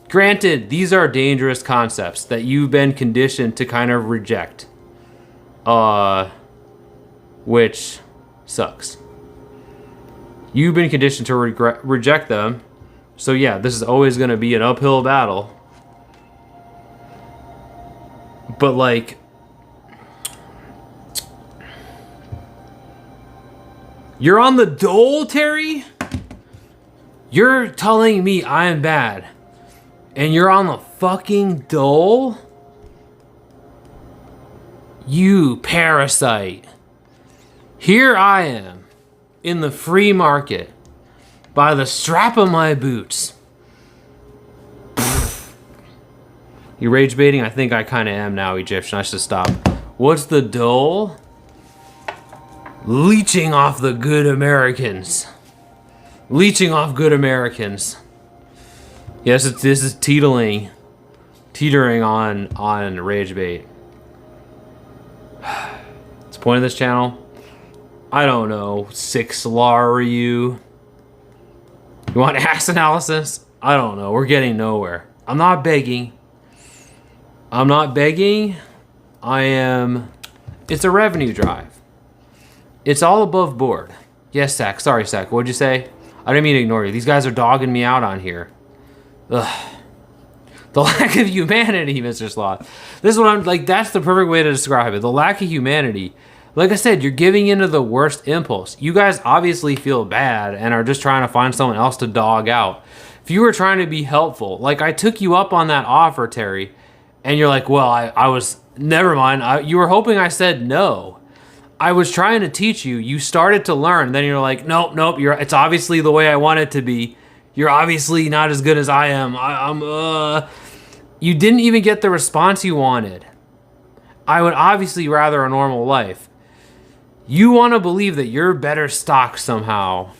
A: Granted, these are dangerous concepts that you've been conditioned to kind of reject. Which sucks. You've been conditioned to reject them. So yeah, this is always going to be an uphill battle. But like, you're on the dole, Terry? You're telling me I'm bad. And you're on the fucking dole? You parasite. Here I am, in the free market, by the strap of my boots. You rage baiting? I think I kind of am now, Egyptian. I should stop. What's the dole? Leeching off the good Americans. Leeching off good Americans. Yes, this is teetering on rage bait. What's the point of this channel? I don't know. 6LAR you want ass analysis? I don't know. We're getting nowhere. I'm not begging. I am. It's a revenue drive. It's all above board. Yes, Sack. Sorry, Sack. What'd you say? I didn't mean to ignore you. These guys are dogging me out on here. Ugh. The lack of humanity, Mr. Sloth. This is what I'm like. That's the perfect way to describe it. The lack of humanity. Like I said, you're giving into the worst impulse. You guys obviously feel bad and are just trying to find someone else to dog out. If you were trying to be helpful, like I took you up on that offer, Terry, and you're like, well, I was, never mind. You were hoping I said no. I was trying to teach you. You started to learn. Then you're like, nope. It's obviously the way I want it to be. You're obviously not as good as I am. You didn't even get the response you wanted. I would obviously rather a normal life. You want to believe that you're better stock somehow,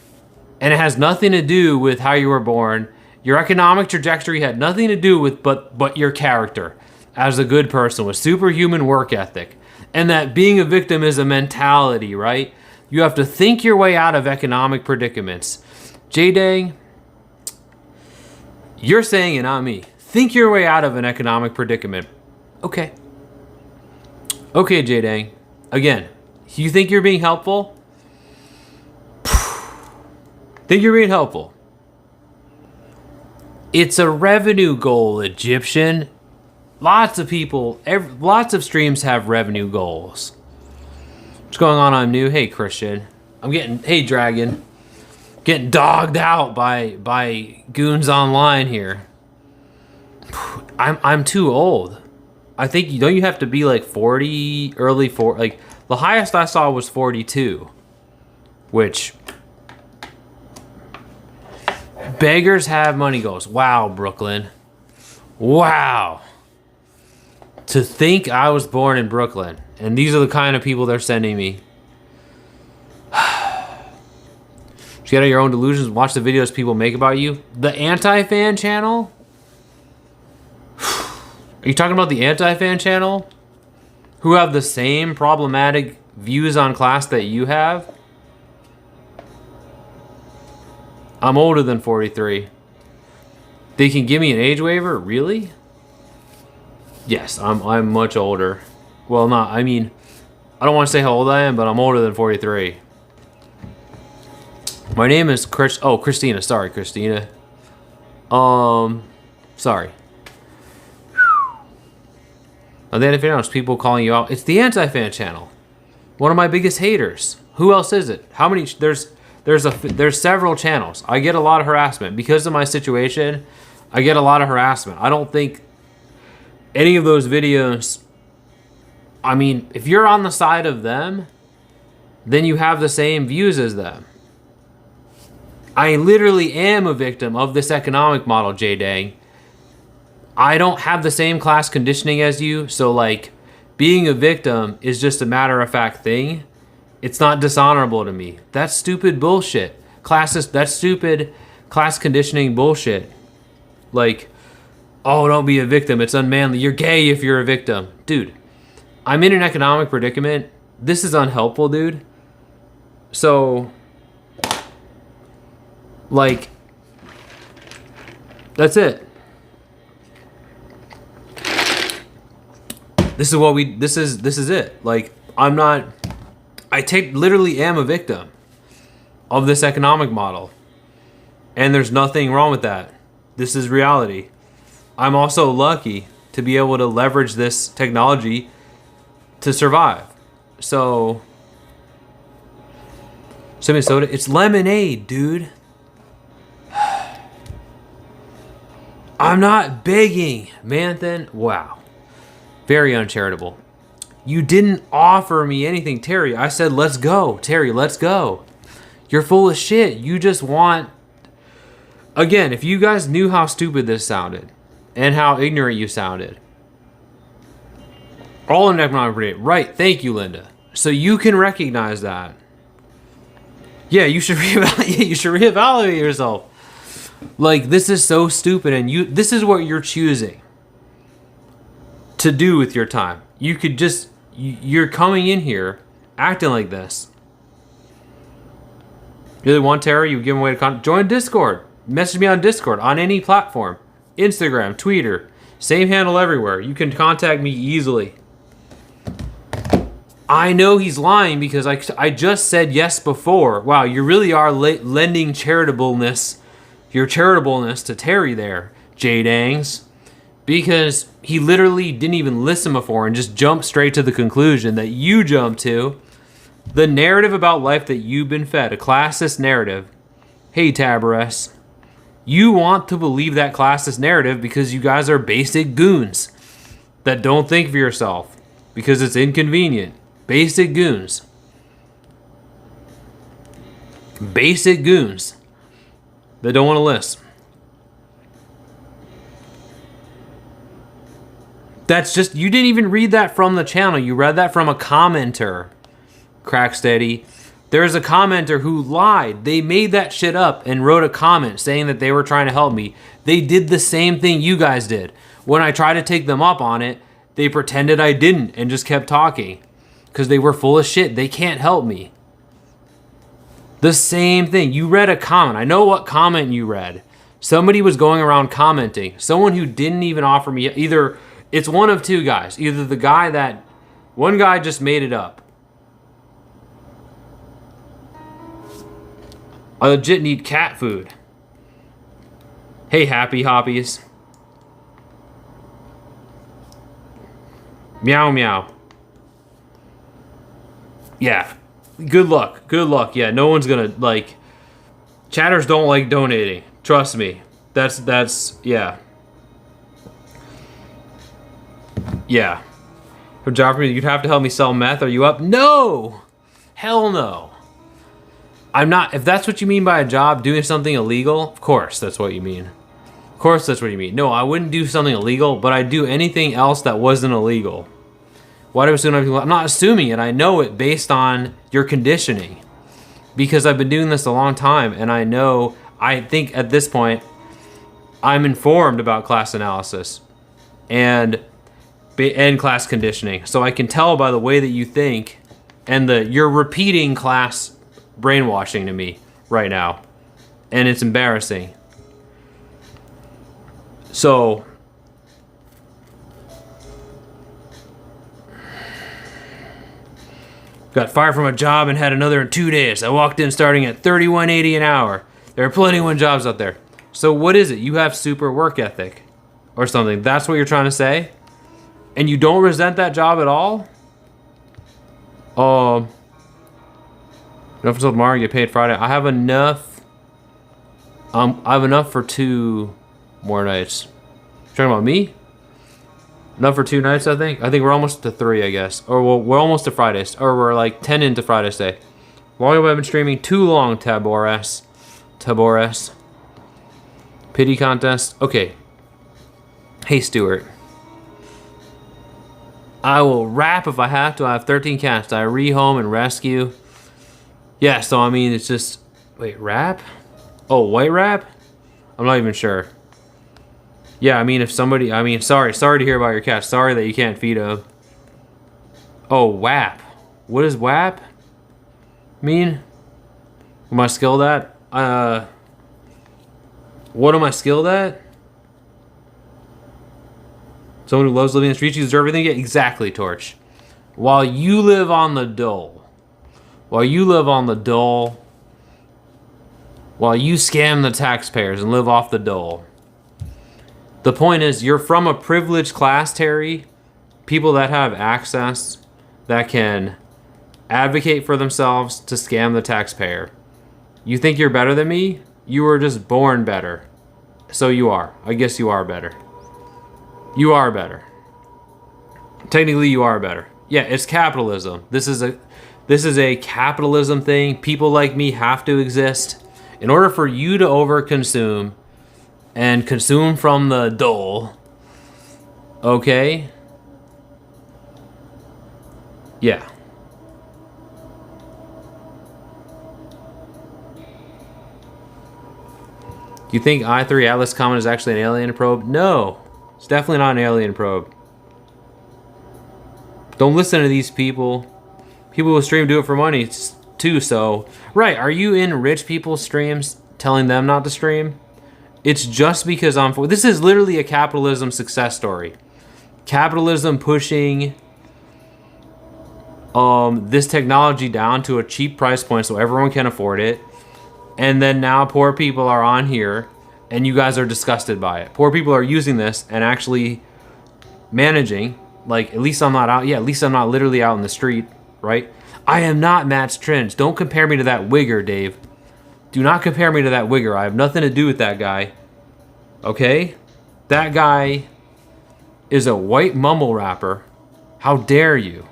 A: and it has nothing to do with how you were born. Your economic trajectory had nothing to do with but your character as a good person with superhuman work ethic, and that being a victim is a mentality, right? You have to think your way out of economic predicaments. J-Dang, you're saying it, not me. Think your way out of an economic predicament. Okay. Okay, J-Dang. Again, you think you're being helpful? Think you're being helpful. It's a revenue goal, Egyptian. Lots of people, lots of streams have revenue goals. What's going on? I'm new. Hey, Christian. Hey, Dragon. Getting dogged out by goons online here. I'm too old. I think, don't you have to be like 40, early 40, like the highest I saw was 42, which beggars have money goals. Wow, Brooklyn. Wow. To think I was born in Brooklyn, and these are the kind of people they're sending me. Just get out your own delusions and watch the videos people make about you. The anti-fan channel? Are you talking about the anti-fan channel? Who have the same problematic views on class that you have? I'm older than 43. They can give me an age waiver? Really? Yes, I'm much older. Well, not, I mean, I don't want to say how old I am, but I'm older than 43. My name is Christina. Sorry, Christina. Sorry. And then if you know, it's people calling you out. It's the anti-fan channel. One of my biggest haters. Who else is it? How many? There's several channels. I get a lot of harassment because of my situation. I get a lot of harassment. I don't think any of those videos. I mean, if you're on the side of them, then you have the same views as them. I literally am a victim of this economic model, J-Dang. I don't have the same class conditioning as you, so like being a victim is just a matter of fact thing. It's not dishonorable to me. That's stupid bullshit. That's stupid class conditioning bullshit. Like, oh, don't be a victim. It's unmanly. You're gay if you're a victim. Dude, I'm in an economic predicament. This is unhelpful, dude. So, like, that's it. This is it. Like, literally am a victim of this economic model. And there's nothing wrong with that. This is reality. I'm also lucky to be able to leverage this technology to survive. So, Minnesota, it's lemonade, dude. I'm not begging, Manthan. Wow. Very uncharitable. You didn't offer me anything, Terry. I said, let's go. Terry, let's go. You're full of shit. You just want... Again, if you guys knew how stupid this sounded and how ignorant you sounded. All in economic predicament. Right. Thank you, Linda. So you can recognize that. Yeah, you should reevaluate yourself. Like, this is so stupid, and this is what you're choosing to do with your time. You could just, you're coming in here acting like this. You really want Terry? You give him away to content. Join Discord. Message me on Discord on any platform. Instagram, Twitter, same handle everywhere. You can contact me easily. I know he's lying because I just said yes before. Wow, you really are lending your charitableness to Terry there, J-Dangs. Because he literally didn't even listen before and just jumped straight to the conclusion that you jumped to. The narrative about life that you've been fed, a classist narrative. Hey, Tabares. You want to believe that classist narrative because you guys are basic goons that don't think for yourself because it's inconvenient. Basic goons. Basic goons that don't want to listen. That's just, you didn't even read that from the channel. You read that from a commenter, Cracksteady. There's a commenter who lied. They made that shit up and wrote a comment saying that they were trying to help me. They did the same thing you guys did. When I tried to take them up on it, they pretended I didn't and just kept talking. Because they were full of shit. They can't help me. The same thing. You read a comment. I know what comment you read. Somebody was going around commenting. Someone who didn't even offer me either... It's one of two guys. Either the guy that... One guy just made it up. I legit need cat food. Hey, Happy Hoppies. Meow, meow. Yeah. Good luck. Good luck. Yeah, no one's gonna, like... Chatters don't like donating. Trust me. That's... Yeah. Yeah. For job for me, you'd have to help me sell meth. Are you up? No! Hell no. I'm not. If that's what you mean by a job, doing something illegal, of course that's what you mean. Of course that's what you mean. No, I wouldn't do something illegal, but I'd do anything else that wasn't illegal. Why do I assume I'm not assuming it. I know it based on your conditioning. because I've been doing this a long time, and I think at this point, I'm informed about class analysis and class conditioning. So I can tell by the way that you think, and you're repeating class brainwashing to me right now, and it's embarrassing. So got fired from a job and had another in 2 days. I walked in starting at $31.80 an hour. There are plenty of jobs out there. So what is it? You have super work ethic or something. That's what you're trying to say? And you don't resent that job at all? Enough until tomorrow, get paid Friday. I have enough. I have enough for 2 more nights. You talking about me? Enough for 2 nights, I think. I think we're almost to 3, I guess. Or we're almost to Fridays. Or we're like 10 into Friday's day. Why have I been streaming too long, Tabores? Pity contest. Okay. Hey, Stuart. I will rap if I have to. I have 13 cats. I rehome and rescue. Yeah, so I mean, it's just... Wait, rap? Oh, white rap? I'm not even sure. Yeah, I mean, if somebody... I mean, sorry to hear about your cat. Sorry that you can't feed them. Oh, WAP. What does WAP mean? Am I skilled at? What am I skilled at? Someone who loves living in the streets, you deserve everything. Yeah, exactly, Torch. While you live on the dole. While you scam the taxpayers and live off the dole. The point is, you're from a privileged class, Terry. People that have access, that can advocate for themselves to scam the taxpayer. You think you're better than me? You were just born better. So you are. I guess you are better. You are better. Technically, you are better. Yeah, it's capitalism. This is a capitalism thing. People like me have to exist. In order for you to overconsume and consume from the dole, okay? Yeah. You think I3 Atlas Comet is actually an alien probe? No, it's definitely not an alien probe. Don't listen to these people. People who stream do it for money too, so... Right, are you in rich people's streams telling them not to stream? It's just because I'm... This is literally a capitalism success story. Capitalism pushing this technology down to a cheap price point so everyone can afford it. And then now poor people are on here and you guys are disgusted by it. Poor people are using this and actually managing. Like, at least I'm not out. Yeah, at least I'm not literally out in the street, right? I am not Matt's Trends. Don't compare me to that wigger, Dave. Do not compare me to that wigger. I have nothing to do with that guy. Okay? That guy is a white mumble rapper. How dare you?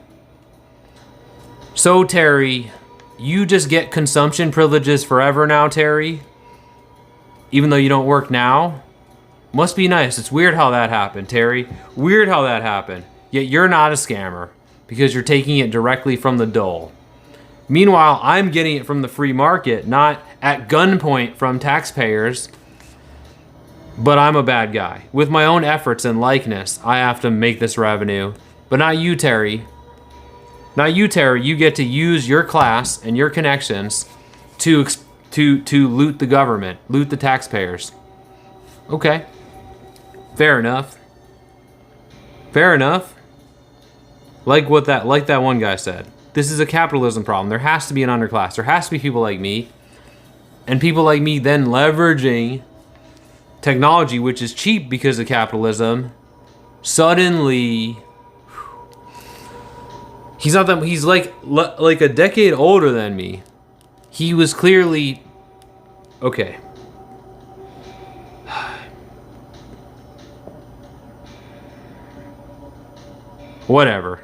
A: So, Terry, you just get consumption privileges forever now, Terry? Even though you don't work now? Must be nice. It's weird how that happened, Terry. Weird how that happened. Yet you're not a scammer because you're taking it directly from the dole. Meanwhile, I'm getting it from the free market, not at gunpoint from taxpayers. But I'm a bad guy. With my own efforts and likeness, I have to make this revenue. But not you, Terry. Not you, Terry. You get to use your class and your connections to loot the government, loot the taxpayers. Okay. Fair enough. Fair enough. Like that one guy said. This is a capitalism problem. There has to be an underclass. There has to be people like me. And people like me then leveraging technology, which is cheap because of capitalism, suddenly he's like a decade older than me. He was clearly okay. Whatever.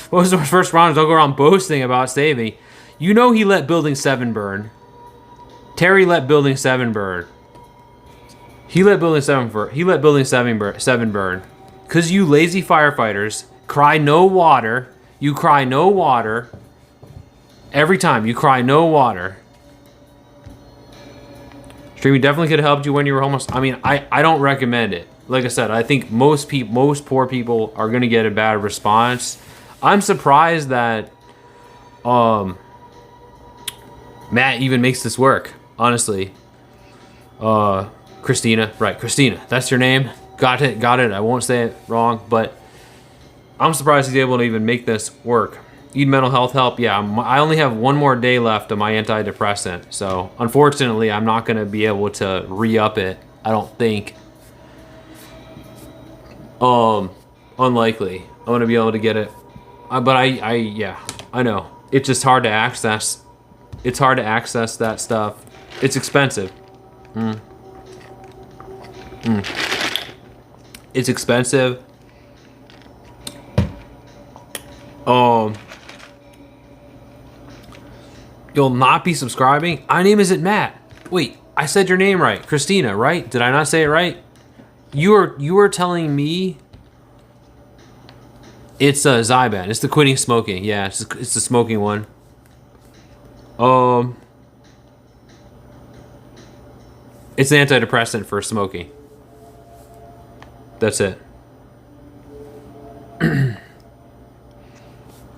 A: What was the first round? Don't go around boasting about saving. You know he let Building 7 burn. Terry let Building 7 burn. He let Building 7 burn. because you lazy firefighters cry no water. You cry no water. Every time you cry no water. Streaming definitely could have helped you when you were homeless. I mean, I don't recommend it. Like I said, I think most poor people are gonna get a bad response. I'm surprised that Matt even makes this work, honestly. Christina, right, Christina, that's your name. Got it, I won't say it wrong, but I'm surprised he's able to even make this work. Need mental health help? Yeah, I only have one more day left of my antidepressant, so unfortunately I'm not gonna be able to re-up it, I don't think. Unlikely. I'm gonna be able to get it. But yeah, I know. It's just hard to access. It's hard to access that stuff. It's expensive. It's expensive. You'll not be subscribing? My name isn't Matt. Wait, I said your name right. Christina, right? Did I not say it right? You are telling me it's Zyban. It's the quitting smoking. Yeah, it's the smoking one. It's an antidepressant for smoking. That's it.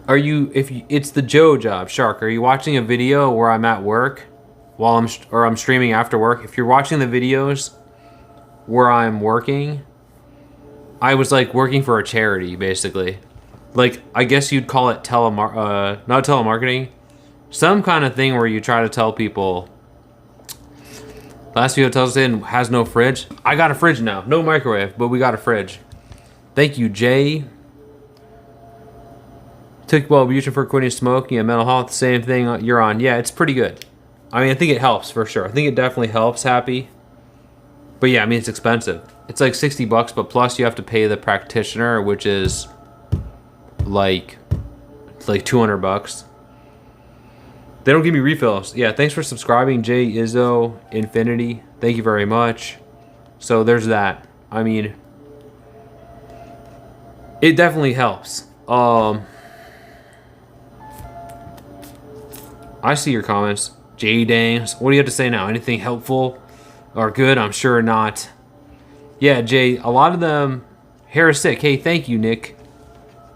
A: It's the Joe job, Shark. Are you watching a video where I'm at work while I'm streaming after work? If you're watching the videos where I'm working, I was like working for a charity basically. Like, I guess you'd call it not telemarketing, some kind of thing where you try to tell people. Last few hotels in has no fridge. I got a fridge now, no microwave, but we got a fridge. Thank you, Jay. Took Wellbutrin for quitting smoking and mental health. Same thing you're on. Yeah, it's pretty good. I mean, I think it helps for sure. I think it definitely helps, Happy. But yeah, I mean, it's expensive. It's like $60, but plus you have to pay the practitioner, which is like $200. They don't give me refills. Yeah, thanks for subscribing, Jay Izzo Infinity. Thank you very much. So there's that. I mean, it definitely helps. I see your comments. J Dangs. What do you have to say now? Anything helpful or good? I'm sure not. Yeah, Jay, a lot of them hair is sick. Hey, thank you, Nick.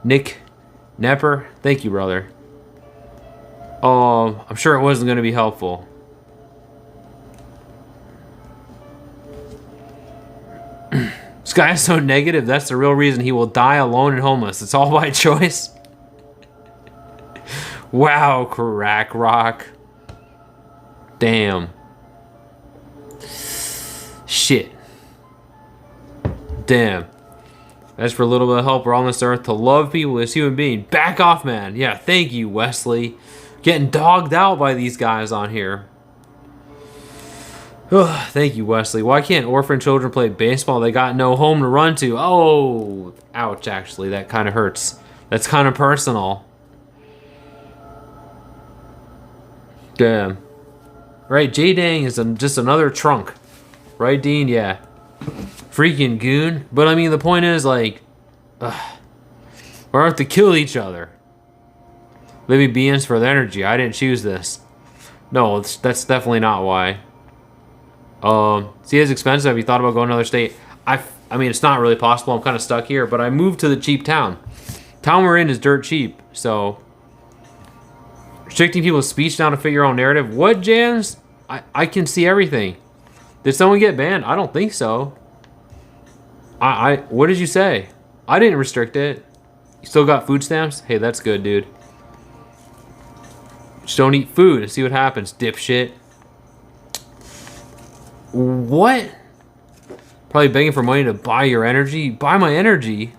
A: Nick Nepper. Thank you, brother. I'm sure it wasn't going to be helpful. This guy is so negative. That's the real reason he will die alone and homeless. It's all by choice. Wow, Crack Rock. Damn. Shit. Damn. As for a little bit of help, we're on this earth to love people as human beings. Back off, man. Yeah, thank you, Wesley. Getting dogged out by these guys on here. Ugh, thank you, Wesley. Why can't orphan children play baseball? They got no home to run to. Oh, ouch, actually. That kind of hurts. That's kind of personal. Damn. Right, J-Dang is just another trunk. Right, Dean? Yeah. Freaking goon. But I mean, the point is, like, we're gonna have to kill each other. Libby beans for the energy. I didn't choose this. No, that's definitely not why. See, it's expensive. Have you thought about going to another state? I mean, it's not really possible. I'm kind of stuck here, but I moved to the cheap town. Town we're in is dirt cheap, so restricting people's speech now to fit your own narrative. What, Jans? I can see everything. Did someone get banned? I don't think so. What did you say? I didn't restrict it. You still got food stamps? Hey, that's good, dude. Just don't eat food and see what happens, dipshit. What? Probably begging for money to buy your energy? Buy my energy?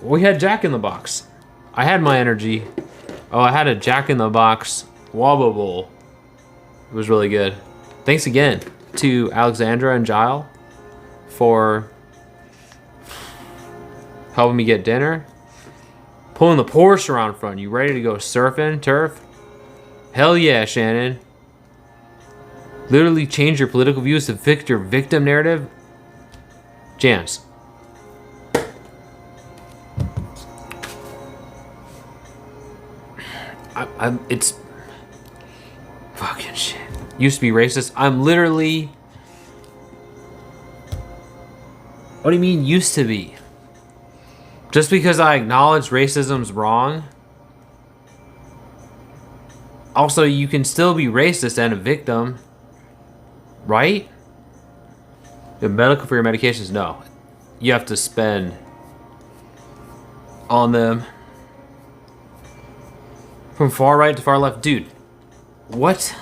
A: We had Jack in the Box. I had my energy. Oh, I had a Jack in the Box Wobble Bowl. It was really good. Thanks again to Alexandra and Gile for helping me get dinner. Pulling the Porsche around front. You ready to go surfing, turf? Hell yeah, Shannon. Literally change your political views to fit your victim narrative. Jans. It's fucking shit. Used to be racist. I'm literally. What do you mean used to be? Just because I acknowledge racism's wrong. Also, you can still be racist and a victim, right? The medical for your medications, no. You have to spend on them. From far right to far left, dude. What?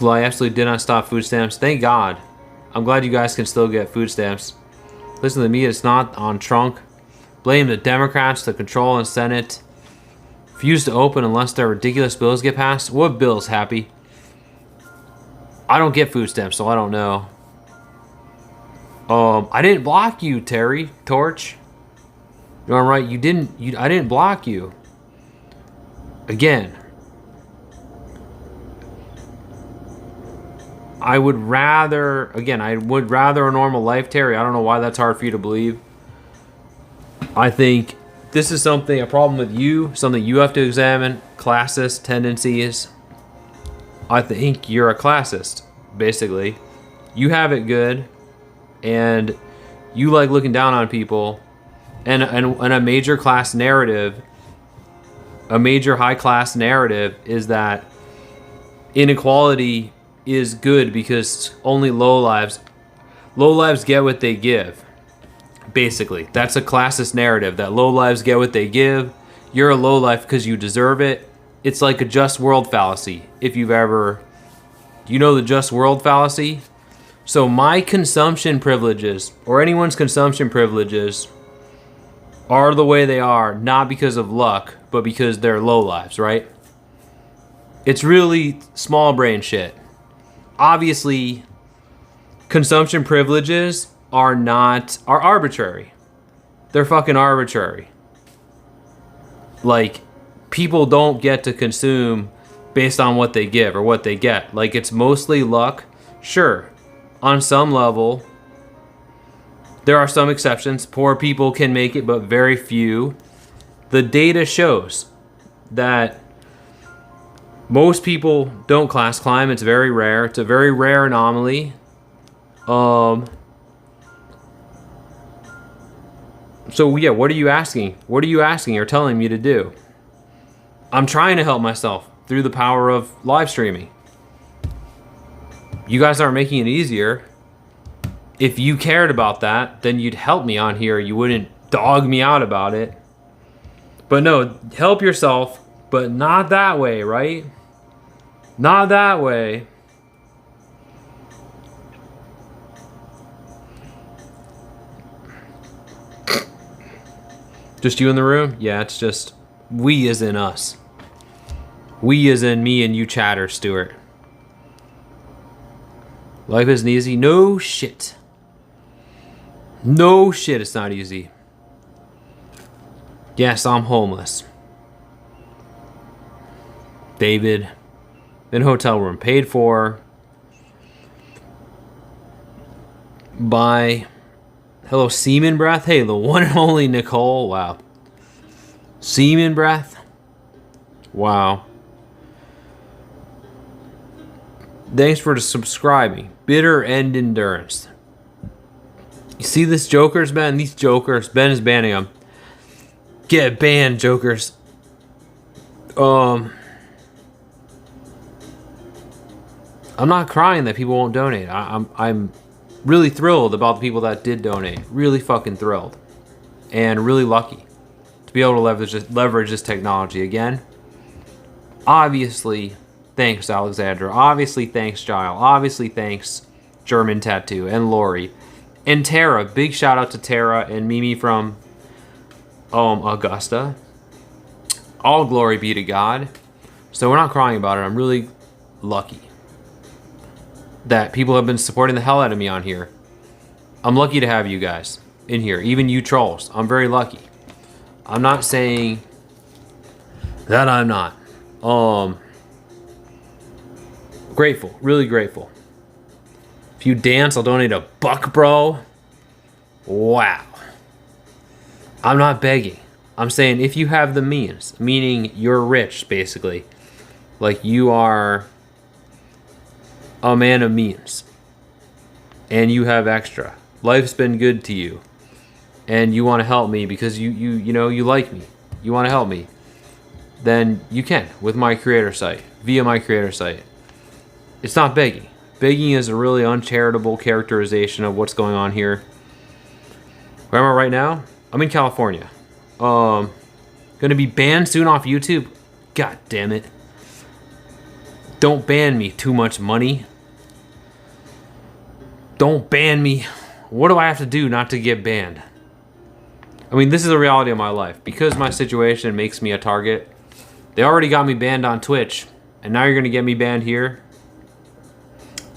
A: I absolutely did not stop food stamps. Thank God. I'm glad you guys can still get food stamps. Listen to me, it's not on trunk. Blame the Democrats, the control and Senate. Refuse to open unless their ridiculous bills get passed. What bills, Happy? I don't get food stamps, so I don't know. I didn't block you, Terry Torch. You know I'm right. I didn't block you. Again. I would rather a normal life, Terry. I don't know why that's hard for you to believe. I think this is a problem with you, something you have to examine. Classist tendencies. I think you're a classist, basically. You have it good, and you like looking down on people, and a major class narrative, a major high class narrative is that inequality is good because only low lives get what they give. Basically, that's a classist narrative, that low lives get what they give. You're a low life because you deserve it. It's like a just world fallacy. If you've ever, you know the just world fallacy? So my consumption privileges, or anyone's consumption privileges, are the way they are, not because of luck, but because they're low lives, right? It's really small brain shit. Obviously, consumption privileges are arbitrary. They're fucking arbitrary. Like, people don't get to consume based on what they give or what they get. Like, it's mostly luck. Sure, on some level, there are some exceptions. Poor people can make it, but very few. The data shows that most people don't class climb. It's very rare. It's a very rare anomaly. So yeah, what are you asking? What are you asking or telling me to do? I'm trying to help myself through the power of live streaming. You guys aren't making it easier. If you cared about that, then you'd help me on here. You wouldn't dog me out about it. But no, help yourself, but not that way, right? Not that way. Just you in the room? Yeah, it's just we as in us. We as in me and you chatter, Stuart. Life isn't easy? No shit. No shit, it's not easy. Yes, I'm homeless. David. In a hotel room. Paid for. By... Hello, Semen Breath? Hey, the one and only Nicole. Wow. Semen Breath? Wow. Thanks for subscribing. Bitter End Endurance. You see this Jokers, Ben? These Jokers. Ben is banning them. Get banned, Jokers. I'm not crying that people won't donate. I'm really thrilled about the people that did donate. Really fucking thrilled. And really lucky to be able to leverage this technology again. Obviously, thanks Alexandra. Obviously, thanks Gile. Obviously, thanks German Tattoo and Lori. And Tara. Big shout out to Tara and Mimi from Augusta. All glory be to God. So we're not crying about it. I'm really lucky that people have been supporting the hell out of me on here. I'm lucky to have you guys in here, even you trolls. I'm very lucky. I'm not saying that I'm not. Grateful, really grateful. If you dance, I'll donate $1, bro. Wow. I'm not begging. I'm saying if you have the means, meaning you're rich, basically. Like you are a man of means. And you have extra. Life's been good to you. And you want to help me because you know, you like me. You want to help me. Then you can with my creator site. Via my creator site. It's not begging. Begging is a really uncharitable characterization of what's going on here. Where am I right now? I'm in California. Gonna be banned soon off YouTube? God damn it. Don't ban me, too much money. Don't ban me. What do I have to do not to get banned? I mean, this is the reality of my life. Because my situation makes me a target. They already got me banned on Twitch. And now you're gonna get me banned here?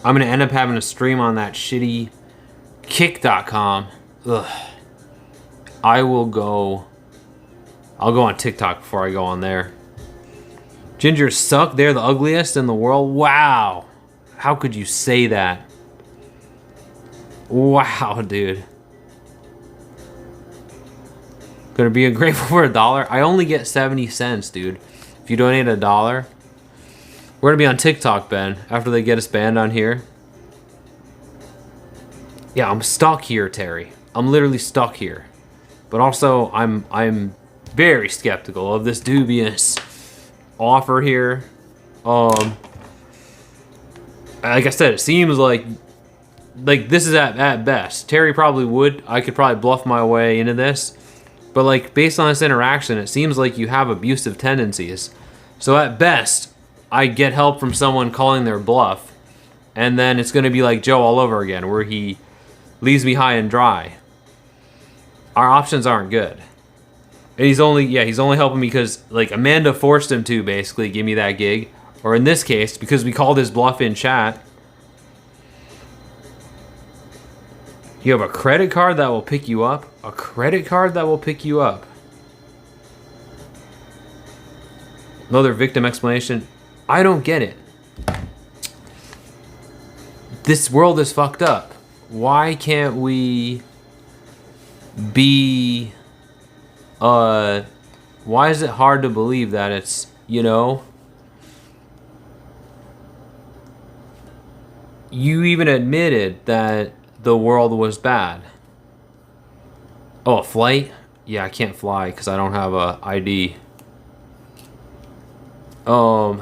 A: I'm gonna end up having to stream on that shitty kick.com. Ugh. I'll go on TikTok before I go on there. Gingers suck. They're the ugliest in the world. Wow. How could you say that? Wow, dude. Gonna be grateful for $1. I only get 70 cents, dude. If you donate $1. We're gonna be on TikTok, Ben, after they get us banned on here. Yeah, I'm stuck here, Terry. I'm literally stuck here. But also, I'm very skeptical of this dubious offer here. Like I said, it seems like this is at best. Terry probably would. I could probably bluff my way into this. But like based on this interaction, it seems like you have abusive tendencies. So at best, I get help from someone calling their bluff. And then it's going to be like Joe all over again, where he leaves me high and dry. Our options aren't good. And he's only helping me because like Amanda forced him to basically give me that gig. Or in this case, because we called his bluff in chat. You have a credit card that will pick you up? A credit card that will pick you up. Another victim explanation. I don't get it. This world is fucked up. Why can't we be... why is it hard to believe that it's, you know... You even admitted that the world was bad. Oh, a flight? Yeah, I can't fly because I don't have a ID. I'm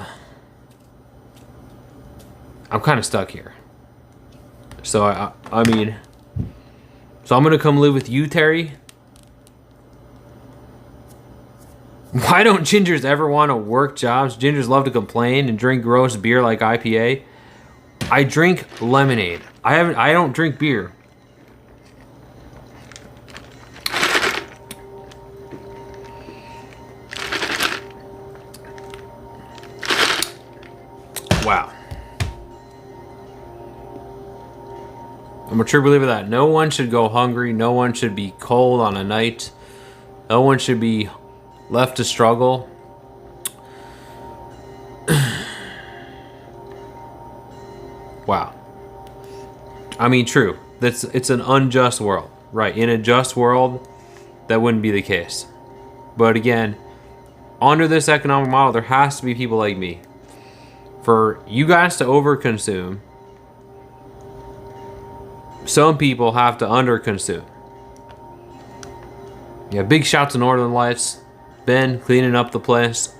A: kind of stuck here. So I mean, so I'm gonna come live with you, Terry. Why don't gingers ever want to work jobs? Gingers love to complain and drink gross beer like IPA. I drink lemonade. I don't drink beer. Wow. I'm a true believer that no one should go hungry. No one should be cold on a night. No one should be left to struggle. Wow. I mean, true. It's an unjust world. Right. In a just world, that wouldn't be the case. But again, under this economic model, there has to be people like me. For you guys to overconsume, some people have to underconsume. Yeah, big shout to Northern Lights. Ben cleaning up the place.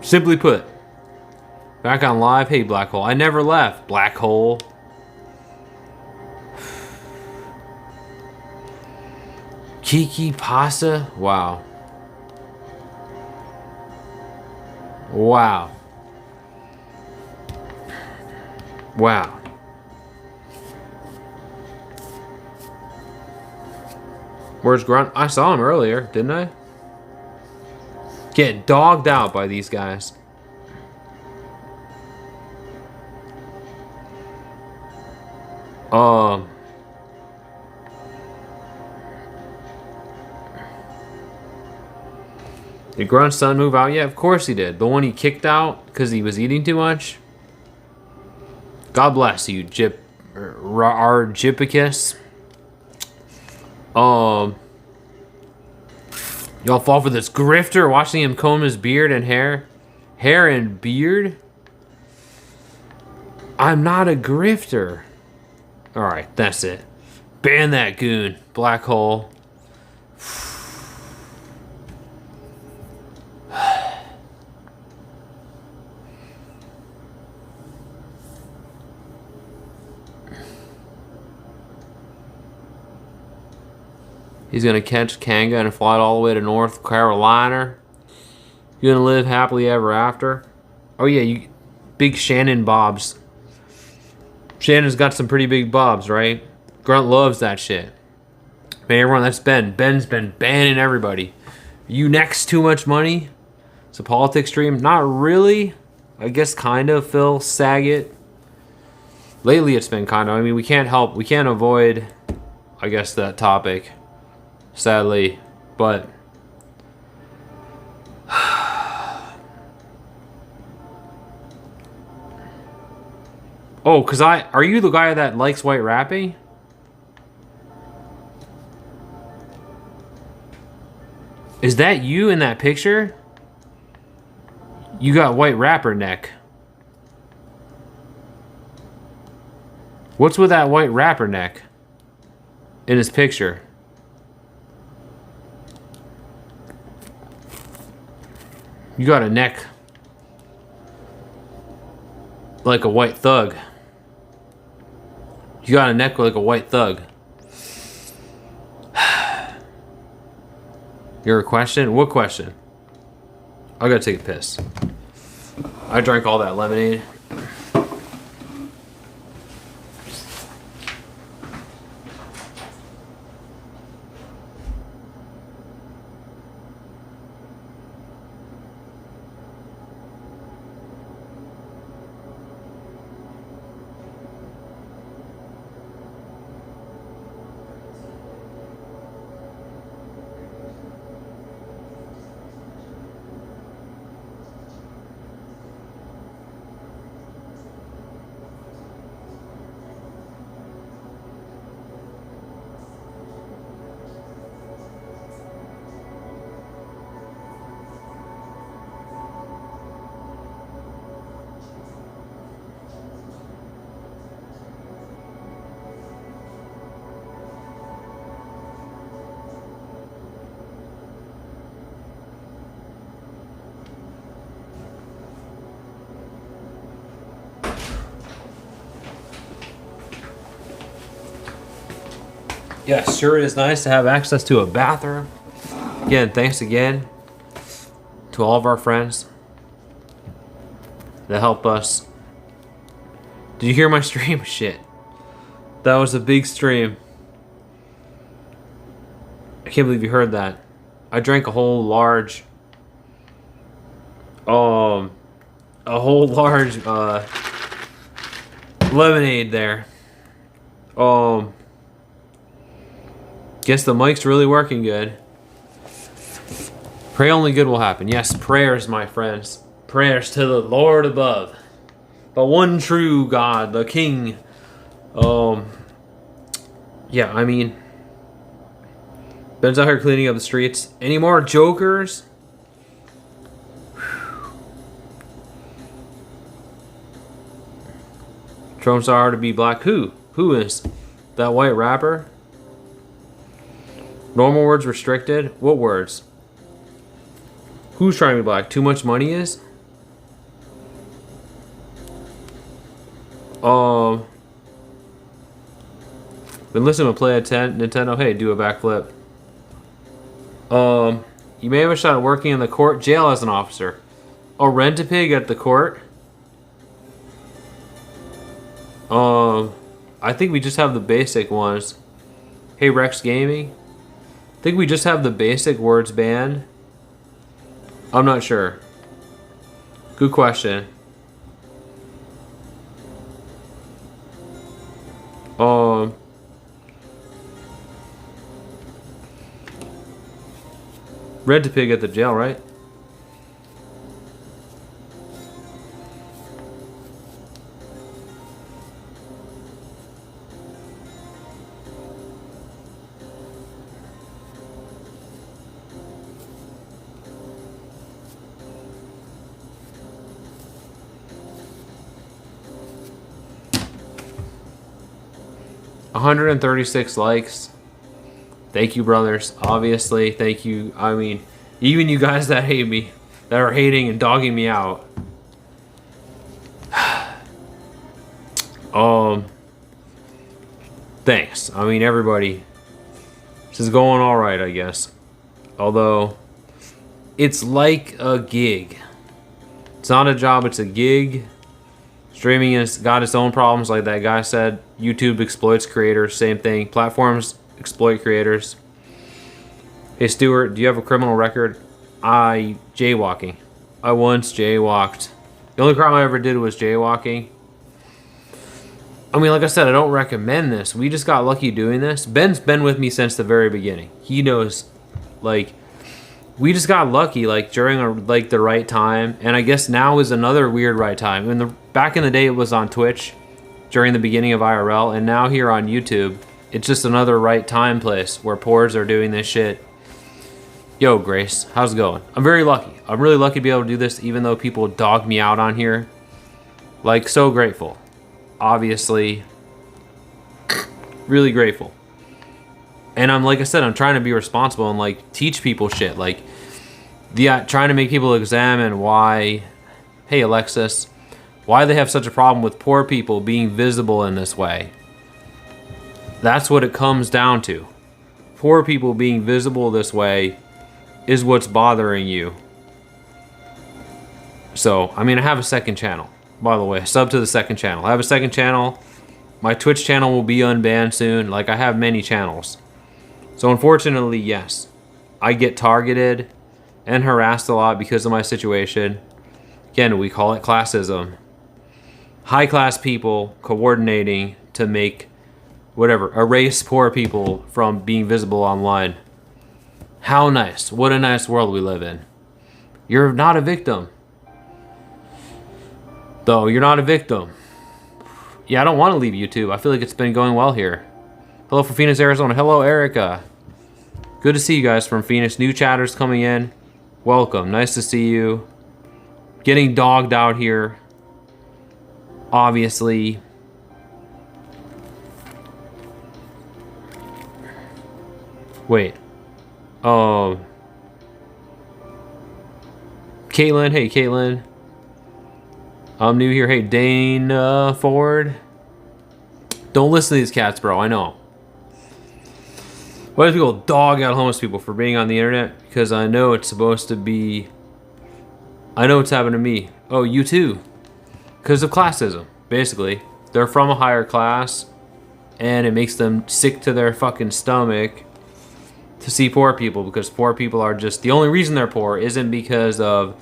A: Simply put, back on live. Hey, Black Hole. I never left, Black Hole. Kiki Pasta? Wow. Wow. Wow. Where's Grunt? I saw him earlier, didn't I? Getting dogged out by these guys. Did Grunt's son move out yet? Of course he did. The one he kicked out because he was eating too much. God bless you, Argypicus. Y'all fall for this grifter watching him comb his beard and hair? Hair and beard? I'm not a grifter. Alright, that's it. Ban that goon. Black hole. He's gonna catch Kanga and fly all the way to North Carolina. You're gonna live happily ever after. Oh yeah, you big Shannon bobs. Shannon's got some pretty big bobs, right? Grunt loves that shit. Man, everyone, that's Ben. Ben's been banning everybody. You next too much money? It's a politics stream? Not really. I guess kind of, Phil Saget. Lately it's been kind of. I mean, we can't avoid, I guess, that topic. Sadly. But oh, cause are you the guy that likes white rapping? Is that you in that picture? You got white rapper neck. What's with that white rapper neck in his picture? You got a neck like a white thug. You got a neck like a white thug. Your question? What question? I gotta take a piss. I drank all that lemonade. Yes, sure, it is nice to have access to a bathroom. Again, thanks again to all of our friends that help us. Did you hear my stream? Shit. That was a big stream. I can't believe you heard that. I drank a whole large lemonade there. Guess the mic's really working good. Pray only good will happen. Yes, prayers, my friends. Prayers to the Lord above. The one true God, the King. Yeah, I mean, Ben's out here cleaning up the streets. Any more jokers? Trump's are to be black. Who? Who is? That white rapper? Normal words restricted? What words? Who's trying to be black? Too much money is? Been listening to play a Nintendo. Hey, do a backflip. You may have a shot at working in the court jail as an officer. Oh, Rent-A-Pig at the court? I think we just have the basic ones. Hey, Rex Gaming? I think we just have the basic words banned. I'm not sure. Good question. Rent-A-Pig at the jail, right? 136 likes. Thank you, brothers. Obviously, thank you. I mean, even you guys that hate me, that are hating and dogging me out. Thanks. I mean, everybody. This is going all right, I guess. Although, it's like a gig. It's not a job, it's a gig. Streaming has got its own problems, like that guy said. YouTube exploits creators, same thing. Platforms exploit creators. Hey, Stuart, do you have a criminal record? Jaywalking. I once jaywalked. The only crime I ever did was jaywalking. I mean, like I said, I don't recommend this. We just got lucky doing this. Ben's been with me since the very beginning. He knows, like, we just got lucky, like, during the right time. And I guess now is another weird right time. Back in the day, it was on Twitch during the beginning of IRL, and now here on YouTube, it's just another right time place where pores are doing this shit. Yo, Grace, how's it going? I'm very lucky. I'm really lucky to be able to do this, even though people dog me out on here. Like, so grateful. Obviously, really grateful. And like I said, I'm trying to be responsible and like teach people shit. Like, trying to make people examine why, hey Alexis, why they have such a problem with poor people being visible in this way. That's what it comes down to. Poor people being visible this way is what's bothering you. So, I mean, I have a second channel. By the way, sub to the second channel. I have a second channel. My Twitch channel will be unbanned soon. Like, I have many channels. So unfortunately, yes, I get targeted and harassed a lot because of my situation. Again, we call it classism. High class people coordinating to make erase poor people from being visible online. How nice. What a nice world we live in. You're not a victim. Though, you're not a victim. Yeah, I don't want to leave YouTube. I feel like it's been going well here. Hello from Phoenix, Arizona. Hello, Erica. Good to see you guys from Phoenix. New chatters coming in. Welcome. Nice to see you. Getting dogged out here. Obviously. Wait. Caitlin. Hey, Caitlin. I'm new here. Hey, Dane Ford. Don't listen to these cats, bro. I know. Why do people dog out homeless people for being on the internet? Because I know it's supposed to be... I know what's happened to me. Oh, you too. Because of classism, basically. They're from a higher class, and it makes them sick to their fucking stomach to see poor people, because poor people are just... The only reason they're poor isn't because of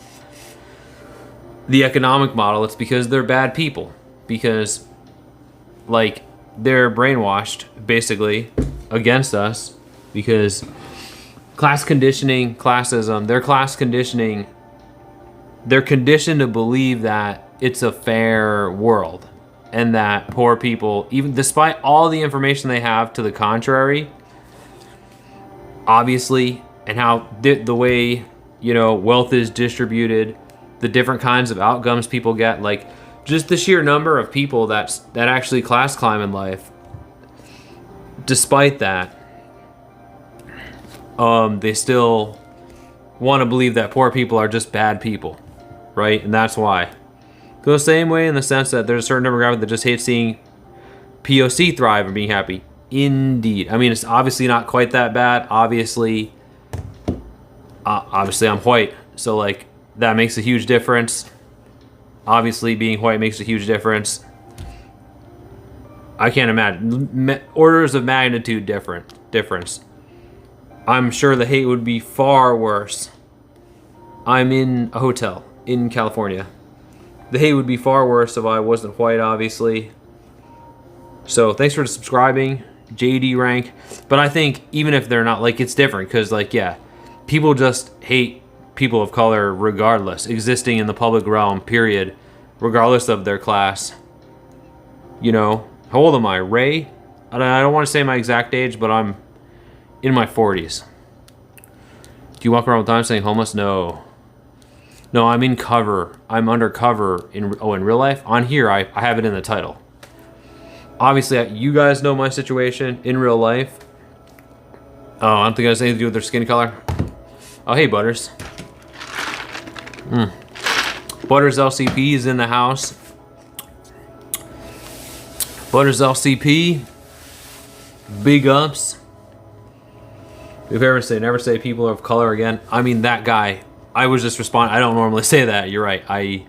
A: the economic model, it's because they're bad people. Because, like, they're brainwashed, basically, against us. Because class conditioning, classism, their class conditioning, they're conditioned to believe that it's a fair world. And that poor people, even despite all the information they have to the contrary, obviously, and how the way, you know, wealth is distributed, the different kinds of outcomes people get, like just the sheer number of people that actually class climb in life. Despite that, they still want to believe that poor people are just bad people, right? And that's why. Go the same way in the sense that there's a certain demographic that just hates seeing POC thrive and being happy. Indeed. I mean, it's obviously not quite that bad. Obviously I'm white, so like that makes a huge difference. Obviously, being white makes a huge difference. I can't imagine orders of magnitude difference. I'm sure the hate would be far worse. I'm in a hotel in California. The hate would be far worse if I wasn't white, obviously. So thanks for subscribing, JD Rank. But I think even if they're not, like, it's different because, like, yeah, people just hate people of color regardless, existing in the public realm, period, regardless of their class. You know, how old am I? Ray? I don't want to say my exact age, but I'm in my 40s. Do you walk around with time saying homeless? No. No, I'm in cover. I'm undercover in real life. On here, I have it in the title. Obviously, you guys know my situation in real life. Oh, I don't think it has anything to do with their skin color. Oh, hey, Butters. Butters LCP is in the house. Butters LCP. Big ups. If ever say, never say people of color again. I mean, that guy. I was just responding. I don't normally say that. You're right.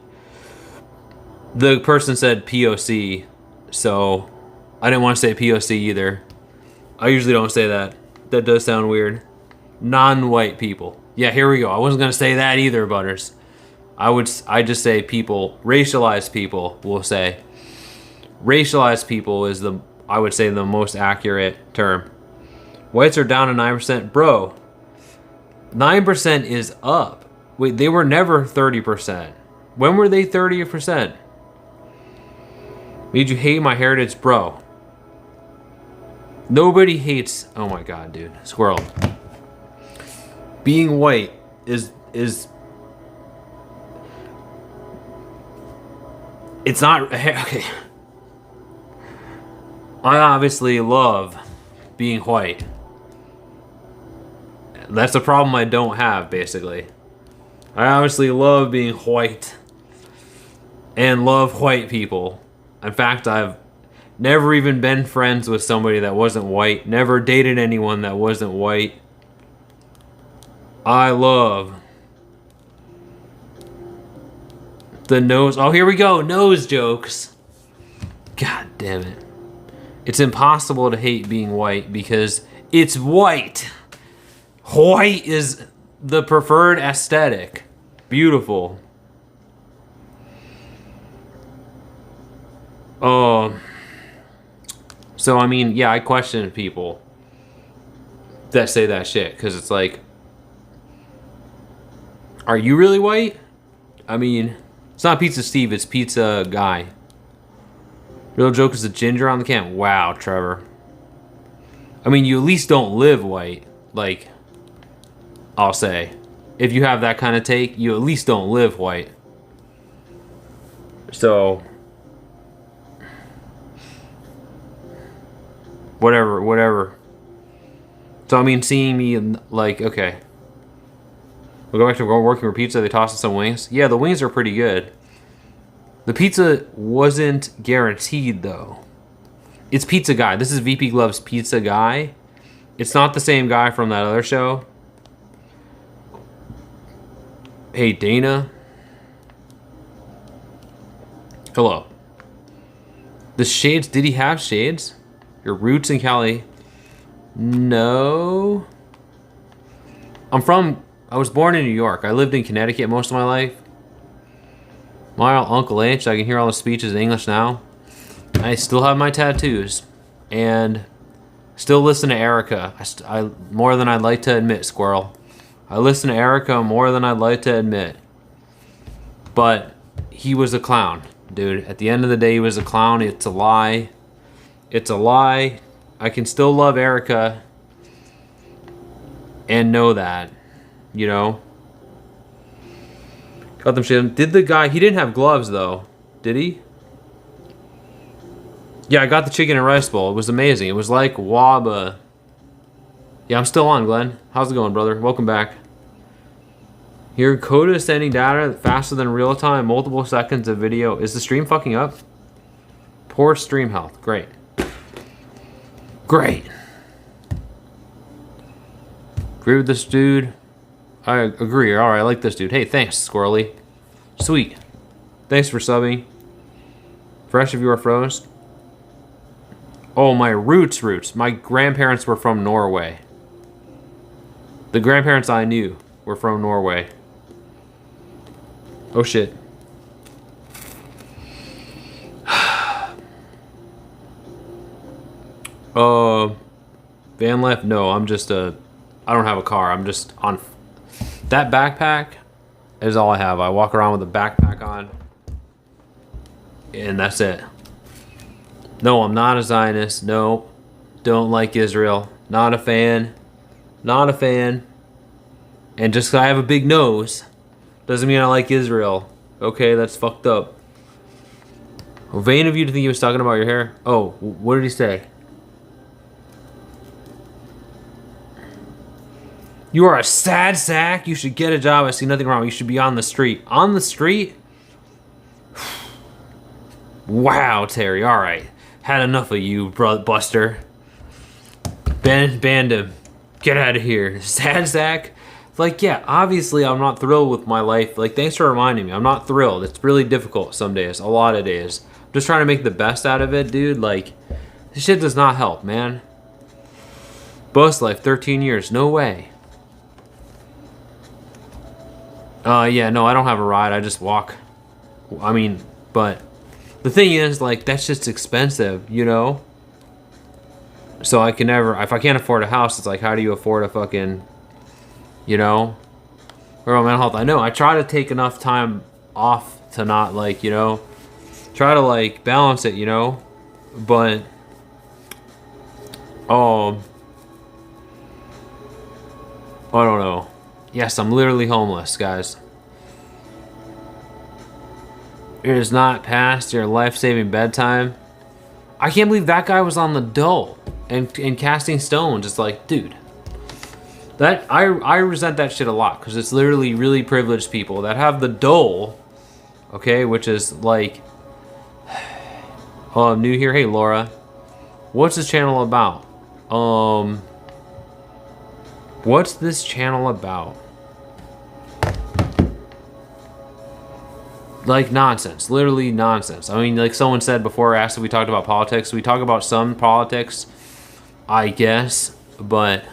A: The person said POC, so I didn't want to say POC either. I usually don't say that. That does sound weird. Non-white people. Yeah, here we go. I wasn't gonna say that either, Butters. I just say people, racialized people. We'll say racialized people is I would say the most accurate term. Whites are down to 9%, bro. 9% is up. Wait, they were never 30%. When were they 30%? Made you hate my heritage, bro. Nobody hates. Oh my god, dude. Squirrel. Being white is it's not okay. I obviously love being white. That's a problem I don't have, basically. I obviously love being white and love white people. In fact, I've never even been friends with somebody that wasn't white. Never dated anyone that wasn't white. I love the nose. Oh, here we go. Nose jokes. God damn it. It's impossible to hate being white because it's white. White is the preferred aesthetic. Beautiful. So I mean, yeah, I question people that say that shit because it's like, are you really white? I mean, it's not Pizza Steve, it's Pizza Guy. Real joke is the ginger on the can. Wow, Trevor. I mean, you at least don't live white. Like, I'll say. If you have that kind of take, you at least don't live white. So, whatever. So, I mean, seeing me, like, okay. We'll go back to working for pizza. They tossed us some wings. Yeah, the wings are pretty good. The pizza wasn't guaranteed, though. It's Pizza Guy. This is VP Glove's Pizza Guy. It's not the same guy from that other show. Hey, Dana. Hello. The shades, did he have shades? Your roots in Cali. No. I was born in New York. I lived in Connecticut most of my life. My Uncle H, I can hear all the speeches in English now. I still have my tattoos. And still listen to Erica. I more than I'd like to admit, Squirrel. I listen to Erica more than I'd like to admit. But he was a clown, dude. At the end of the day, he was a clown. It's a lie. It's a lie. I can still love Erica and know that, you know. Got them shit. Did the guy, he didn't have gloves though, did he? Yeah, I got the chicken and rice bowl. It was amazing. It was like Waba. Yeah, I'm still on, Glenn. How's it going, brother? Welcome back. Here, Coda is sending data faster than real time, multiple seconds of video. Is the stream fucking up? Poor stream health. Great. Great. Agree with this dude. I agree. All right, I like this dude. Hey, thanks, Squirrely. Sweet. Thanks for subbing. Fresh if you are froze. Oh, my roots. My grandparents were from Norway. The grandparents I knew were from Norway. Oh, shit. Van life? No, I'm just I don't have a car. I'm just on. That backpack is all I have. I walk around with a backpack on. And that's it. No, I'm not a Zionist. No. Don't like Israel. Not a fan. Not a fan. And just 'cause I have a big nose doesn't mean I like Israel. Okay, that's fucked up. Vain of you to think he was talking about your hair. Oh, what did he say? You are a sad sack. You should get a job. I see nothing wrong. You should be on the street. On the street? Wow, Terry. All right. Had enough of you, Buster. Banned him. Get out of here. Sad sack? Like, yeah, obviously I'm not thrilled with my life. Like, thanks for reminding me. I'm not thrilled. It's really difficult some days. A lot of days. I'm just trying to make the best out of it, dude. Like, this shit does not help, man. Bus life, 13 years. No way. Yeah, no, I don't have a ride. I just walk. I mean, but the thing is, like, that's just expensive, you know? So I can never, if I can't afford a house, it's like, how do you afford a fucking, you know? Or mental health. I know, I try to take enough time off to not, like, you know, try to, like, balance it, you know? But, I don't know. Yes, I'm literally homeless, guys. It is not past your life-saving bedtime. I can't believe that guy was on the dole and casting stones. It's like, dude. That I resent that shit a lot because it's literally really privileged people that have the dole, okay, which is like, oh, I'm new here. Hey, Laura. What's this channel about? What's this channel about? Like nonsense, literally nonsense. I mean, like someone said before, asked if we talked about politics. We talk about some politics, I guess, but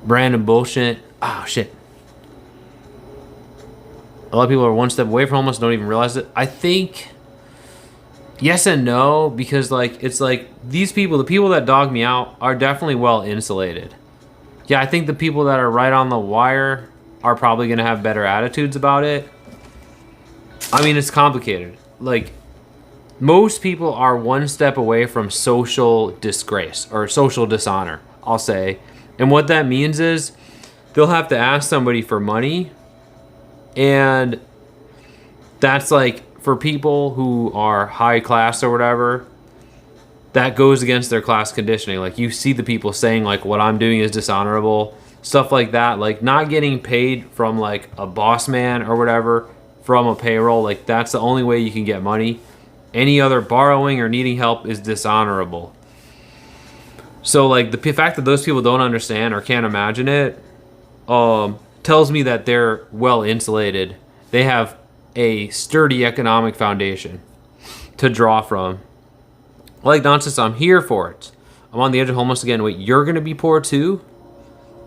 A: random bullshit. Oh, shit. A lot of people are one step away from homeless, don't even realize it. I think yes and no, because like it's like these people, the people that dog me out, are definitely well insulated. Yeah, I think the people that are right on the wire are probably going to have better attitudes about it. I mean, it's complicated. Like, most people are one step away from social disgrace or social dishonor, I'll say. And what that means is they'll have to ask somebody for money. And that's like, for people who are high class or whatever, that goes against their class conditioning. Like, you see the people saying, like, what I'm doing is dishonorable. Stuff like that. Like, not getting paid from, like, a boss man or whatever from a payroll. Like, that's the only way you can get money. Any other borrowing or needing help is dishonorable. So, like, the fact that those people don't understand or can't imagine it tells me that they're well insulated. They have a sturdy economic foundation to draw from. Like nonsense, I'm here for it. I'm on the edge of homeless again. Wait, you're going to be poor too?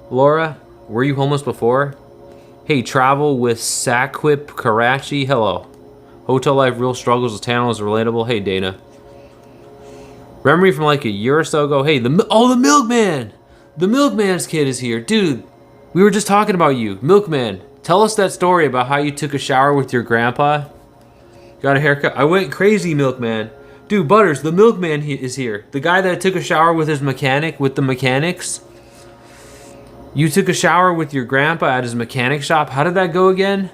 A: Laura, were you homeless before? Hey, travel with Saquip Karachi. Hello. Hotel life, real struggles with Channel is relatable. Hey, Dana. Remember me from like a year or so ago? Hey, the milkman. The milkman's kid is here. Dude, we were just talking about you. Milkman, tell us that story about how you took a shower with your grandpa. Got a haircut. I went crazy, milkman. Dude, Butters, the milkman is here. The guy that took a shower with his mechanic, with the mechanics. You took a shower with your grandpa at his mechanic shop. How did that go again?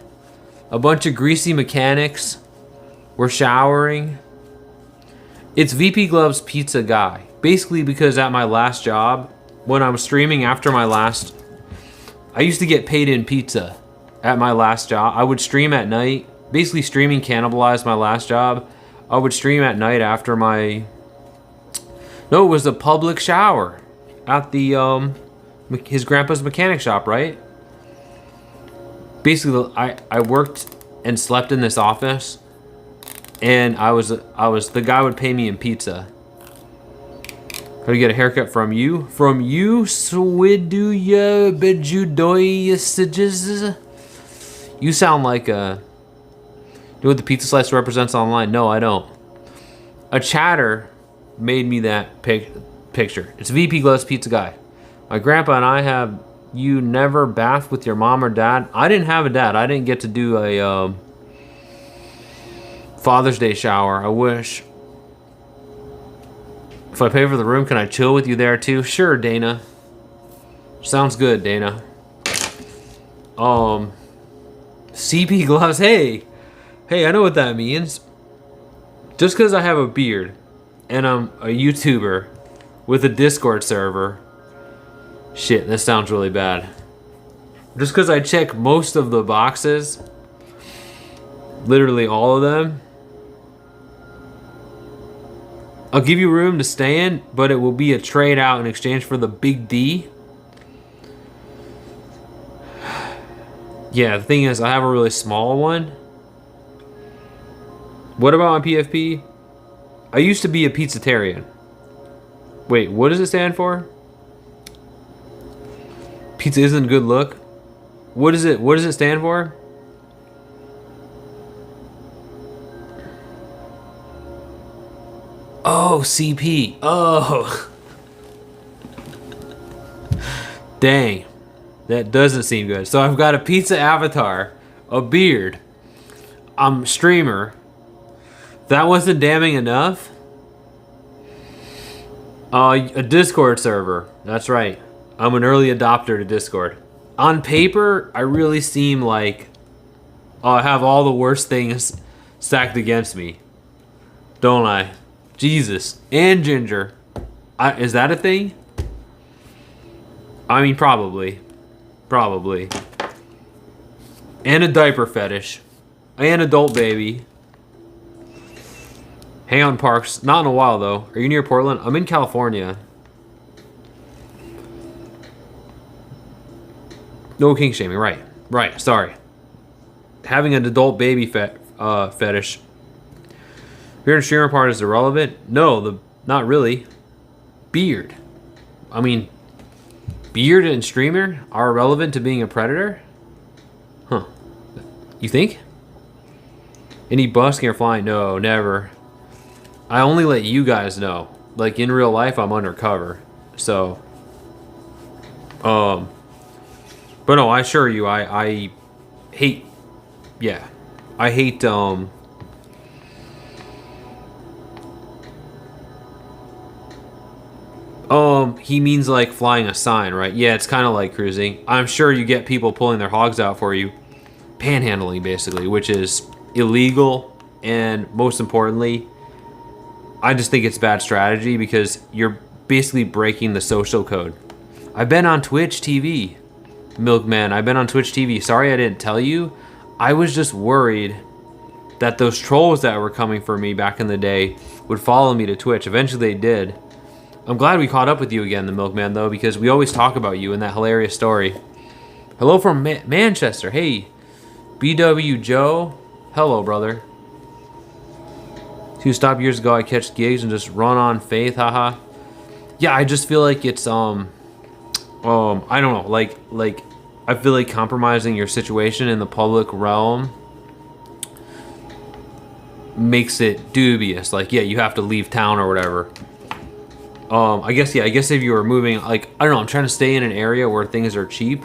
A: A bunch of greasy mechanics were showering. It's VP Gloves Pizza Guy. Basically because at my last job, when I was streaming after my last... I used to get paid in pizza at my last job. I would stream at night. Basically streaming cannibalized my last job. I would stream at night after my... No, it was a public shower at the his grandpa's mechanic shop, right? Basically, I worked and slept in this office, and I was the guy would pay me in pizza. Could I get a haircut from you? From you, Swiduya Bejudoyasages? You sound like a... You know what the pizza slice represents online? No, I don't. A chatter made me that picture. It's VP Gloves Pizza Guy. My grandpa and I have... You never bathed with your mom or dad? I didn't have a dad. I didn't get to do a Father's Day shower. I wish. If I pay for the room, can I chill with you there too? Sure, Dana. Sounds good, Dana. CP Gloves. Hey, I know what that means. Just because I have a beard and I'm a YouTuber with a Discord server. Shit, this sounds really bad. Just because I check most of the boxes, literally all of them, I'll give you room to stay in, but it will be a trade out in exchange for the big D. Yeah, the thing is, I have a really small one. What about my PFP? I used to be a pizzatarian. Wait, what does it stand for? Pizza isn't a good look. What does it stand for? Oh, CP. Oh. Dang. That doesn't seem good. So I've got a pizza avatar, a beard. I'm a streamer. That wasn't damning enough. A Discord server. That's right. I'm an early adopter to Discord. On paper, I really seem like I have all the worst things stacked against me. Don't I? Jesus. And ginger. Is that a thing? I mean, probably. Probably. And a diaper fetish. And adult baby. Hang on, Parks. Not in a while, though. Are you near Portland? I'm in California. No king shaming. Right. Right. Sorry. Having an adult baby fetish. Beard and streamer part is irrelevant? No, not really. Beard. I mean, beard and streamer are irrelevant to being a predator? Huh. You think? Any busking or flying? No, never. I only let you guys know. Like, in real life, I'm undercover. So, but no, I assure you, I hate, yeah. I hate, he means like flying a sign, right? Yeah, it's kind of like cruising. I'm sure you get people pulling their hogs out for you. Panhandling, basically, which is illegal. And most importantly, I just think it's bad strategy because you're basically breaking the social code. I've been on Twitch TV, Milkman. I've been on Twitch TV. Sorry I didn't tell you. I was just worried that those trolls that were coming for me back in the day would follow me to Twitch. Eventually they did. I'm glad we caught up with you again, the Milkman, though, because we always talk about you in that hilarious story. Hello from Manchester. Hey, BW Joe. Hello, brother. 2 stop years ago, I catch gigs and just run on faith, haha. Yeah, I just feel like it's, I don't know, like, I feel like compromising your situation in the public realm makes it dubious. Like, yeah, you have to leave town or whatever. I guess if you were moving, like, I don't know, I'm trying to stay in an area where things are cheap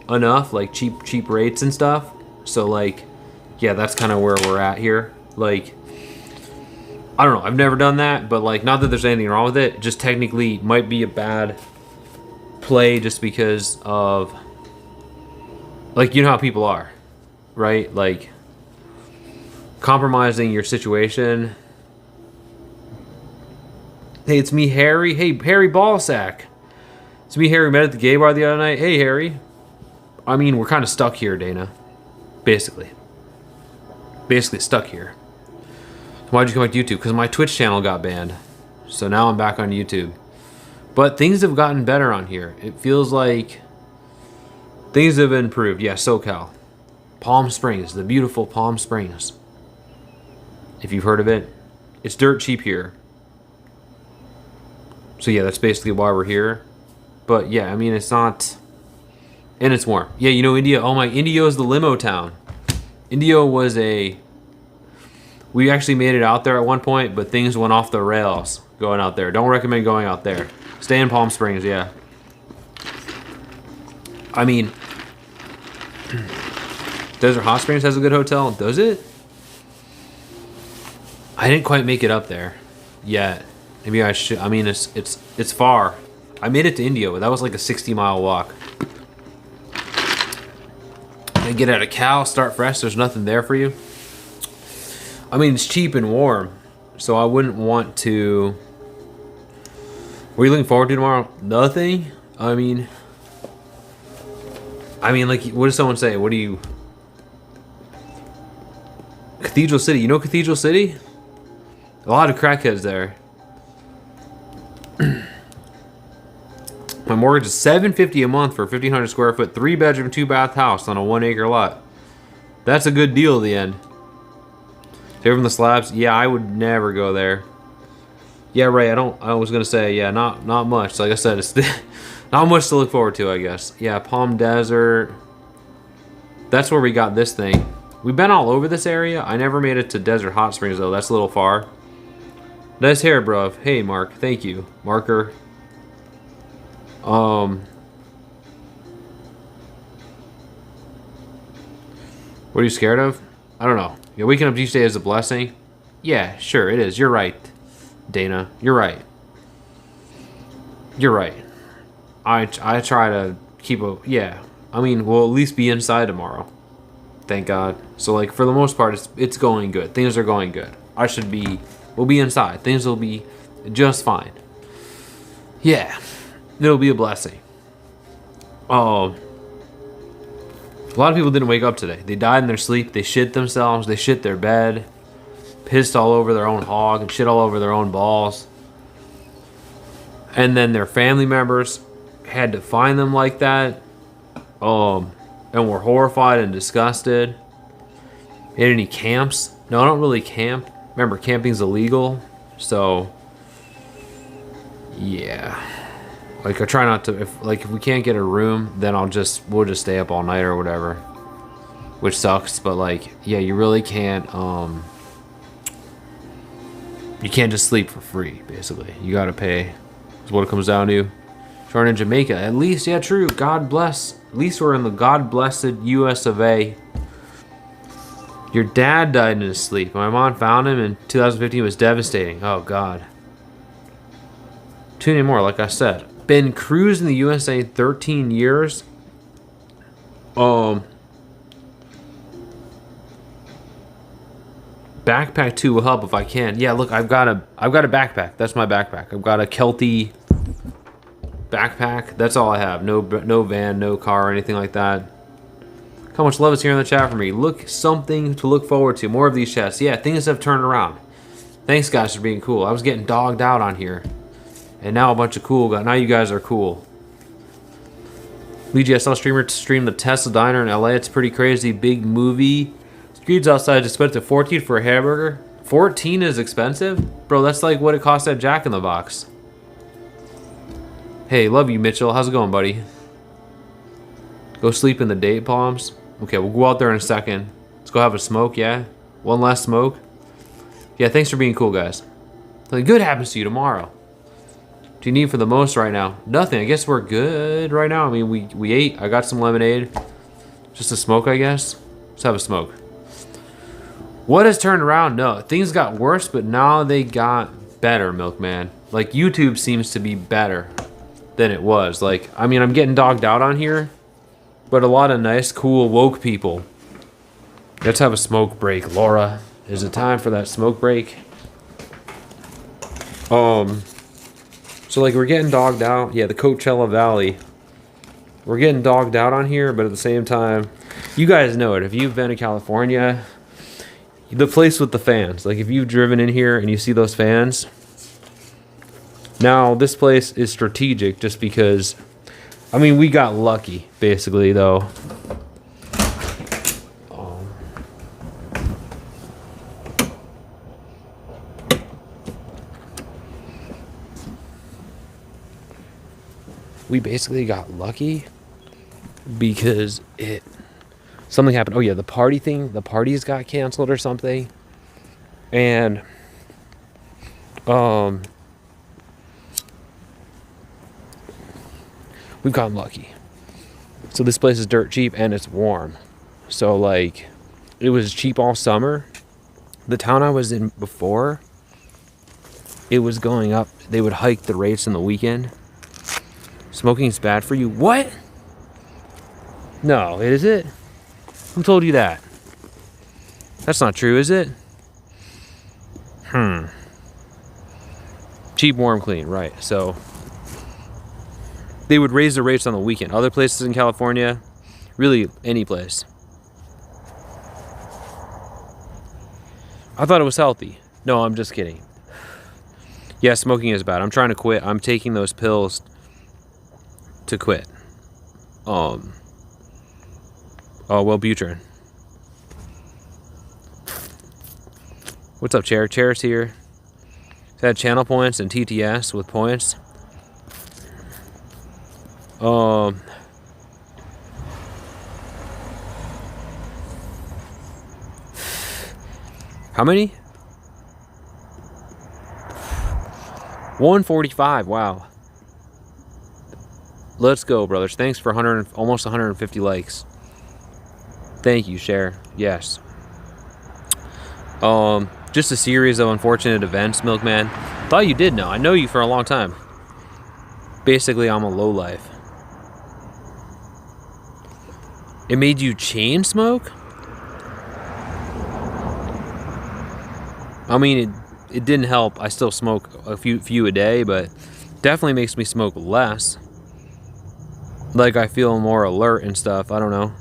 A: enough, like cheap rates and stuff. So, like, yeah, that's kind of where we're at here. Like, I don't know, I've never done that, but, like, not that there's anything wrong with it, just technically might be a bad play just because of, like, you know how people are, right? Like, compromising your situation. Hey, it's me, Harry. Hey, Harry Ballsack. It's me, Harry. Met at the gay bar the other night. Hey, Harry. I mean, we're kind of stuck here, Dana. Basically stuck here. Why'd you come back to YouTube? Because my Twitch channel got banned. So now I'm back on YouTube. But things have gotten better on here. It feels like things have improved. Yeah, SoCal. Palm Springs. The beautiful Palm Springs. If you've heard of it. It's dirt cheap here. So yeah, that's basically why we're here. But yeah, I mean, it's not... And it's warm. Yeah, you know India? Oh my, Indio is the limo town. Indio was a... We actually made it out there at one point, but things went off the rails going out there. Don't recommend going out there. Stay in Palm Springs, yeah. I mean... Desert Hot Springs has a good hotel. Does it? I didn't quite make it up there yet. Maybe I should. I mean, it's far. I made it to India, but that was like a 60-mile walk. And get out of Cal, start fresh. There's nothing there for you. I mean, it's cheap and warm. so I wouldn't want to. What are you looking forward to tomorrow? Nothing. I mean, like, what does someone say? What do you? Cathedral City. You know Cathedral City? A lot of crackheads there. My mortgage is $750 a month for a 1,500 square foot, 3-bedroom, 2-bath house on a 1-acre lot. That's a good deal at the end. Here from the slabs. Yeah, I would never go there. Yeah, right. I was gonna say, yeah, not much. Like I said, it's not much to look forward to, I guess. Yeah, Palm Desert. That's where we got this thing. We've been all over this area. I never made it to Desert Hot Springs though. That's a little far. Nice hair, bruv. Hey, Mark. Thank you, Marker. What are you scared of? I don't know. Yeah, waking up each day is a blessing. Yeah, sure it is. You're right, Dana. You're right. You're right. I try to keep a yeah. I mean, we'll at least be inside tomorrow. Thank God. So like for the most part, it's going good. Things are going good. We'll be inside. Things will be just fine. Yeah, it'll be a blessing. Oh. A lot of people didn't wake up today. They died in their sleep. They shit themselves. They shit their bed. Pissed all over their own hog and shit all over their own balls. And then their family members had to find them like that. And were horrified and disgusted. In any camps? No, I don't really camp. Remember, camping's illegal. So, yeah. Like I try not to. If we can't get a room, then we'll just stay up all night or whatever, which sucks. But like, yeah, you really can't. You can't just sleep for free. Basically, you gotta pay. Is what it comes down to. Starting in Jamaica, at least, yeah, true. God bless. At least we're in the God blessed U.S. of A. Your dad died in his sleep. My mom found him in 2015. It was devastating. Oh God. Tune in more, like I said. Been cruising the USA 13 years. Backpack too will help if I can. Yeah, look, I've got a backpack. That's my backpack. I've got a Kelty backpack. That's all I have. No van, no car, or anything like that. How much love is here in the chat for me. Look, something to look forward to. More of these chats. Yeah, things have turned around. Thanks, guys, for being cool. I was getting dogged out on here. And now a bunch of cool guys. Now you guys are cool. Lee GSL streamer streamed the Tesla Diner in LA. It's pretty crazy. Big movie. Screeds outside just spent to $14 for a hamburger. 14 is expensive? Bro, that's like what it cost at Jack in the Box. Hey, love you, Mitchell. How's it going, buddy? Go sleep in the date palms. Okay, we'll go out there in a second. Let's go have a smoke, yeah? One last smoke. Yeah, thanks for being cool, guys. Something good happens to you tomorrow. What do you need for the most right now? Nothing. I guess we're good right now. I mean, we ate. I got some lemonade. Just a smoke, I guess. Let's have a smoke. What has turned around? No, things got worse, but now they got better, Milkman. Like, YouTube seems to be better than it was. Like, I mean, I'm getting dogged out on here, but a lot of nice, cool, woke people. Let's have a smoke break, Laura. Is it time for that smoke break? So like we're getting dogged out. Yeah, the Coachella Valley. We're getting dogged out on here, but at the same time, you guys know it. If you've been to California, the place with the fans. Like if you've driven in here and you see those fans. Now this place is strategic just because, I mean, we got lucky basically though. We basically got lucky because something happened. Oh yeah, the parties got canceled or something. And we've gotten lucky. So this place is dirt cheap and it's warm. So like it was cheap all summer. The town I was in before, it was going up. They would hike the rates in the weekend. Smoking is bad for you. What? No, is it? Who told you that? That's not true, is it? Cheap, warm, clean, right. So they would raise the rates on the weekend. Other places in California, really any place. I thought it was healthy. No, I'm just kidding. Yeah, smoking is bad. I'm trying to quit. I'm taking those pills to quit. Wellbutrin. What's up, Chair? Chair's here. It's had channel points and TTS with points. How many? 145. Wow. Let's go, brothers. Thanks for almost 150 likes. Thank you, Cher. Yes. Just a series of unfortunate events, Milkman. Thought you did know. I know you for a long time. Basically, I'm a lowlife. It made you chain smoke? I mean, it didn't help. I still smoke a few a day, but definitely makes me smoke less. Like, I feel more alert and stuff. I don't know.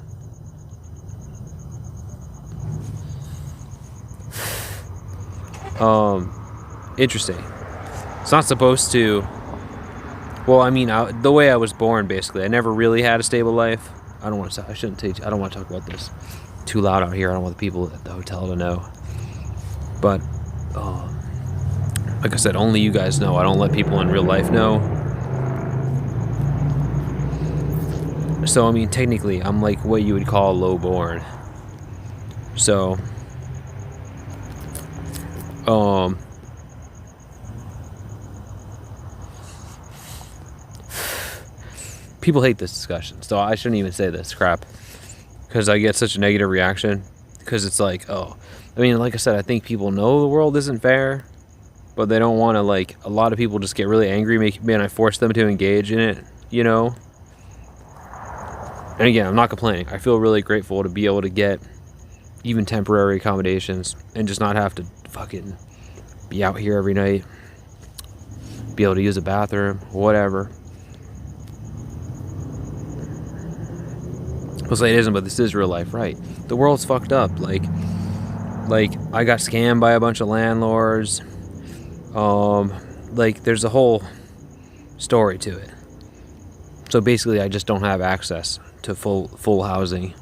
A: Interesting. It's not supposed to. Well, I mean, the way I was born, basically, I never really had a stable life. I don't want to. I shouldn't teach. I don't want to talk about this too loud out here. I don't want the people at the hotel to know. But, like I said, only you guys know. I don't let people in real life know. So, I mean, technically, I'm like what you would call low-born. So, people hate this discussion, so I shouldn't even say this crap, because I get such a negative reaction, because it's like, oh, I mean, like I said, I think people know the world isn't fair, but they don't want to, like, a lot of people just get really angry, and I force them to engage in it, you know? And again, I'm not complaining. I feel really grateful to be able to get even temporary accommodations and just not have to fucking be out here every night, be able to use a bathroom, whatever. I'll say it isn't, but this is real life, right? The world's fucked up. Like I got scammed by a bunch of landlords. Like, there's a whole story to it. So basically, I just don't have access to full housing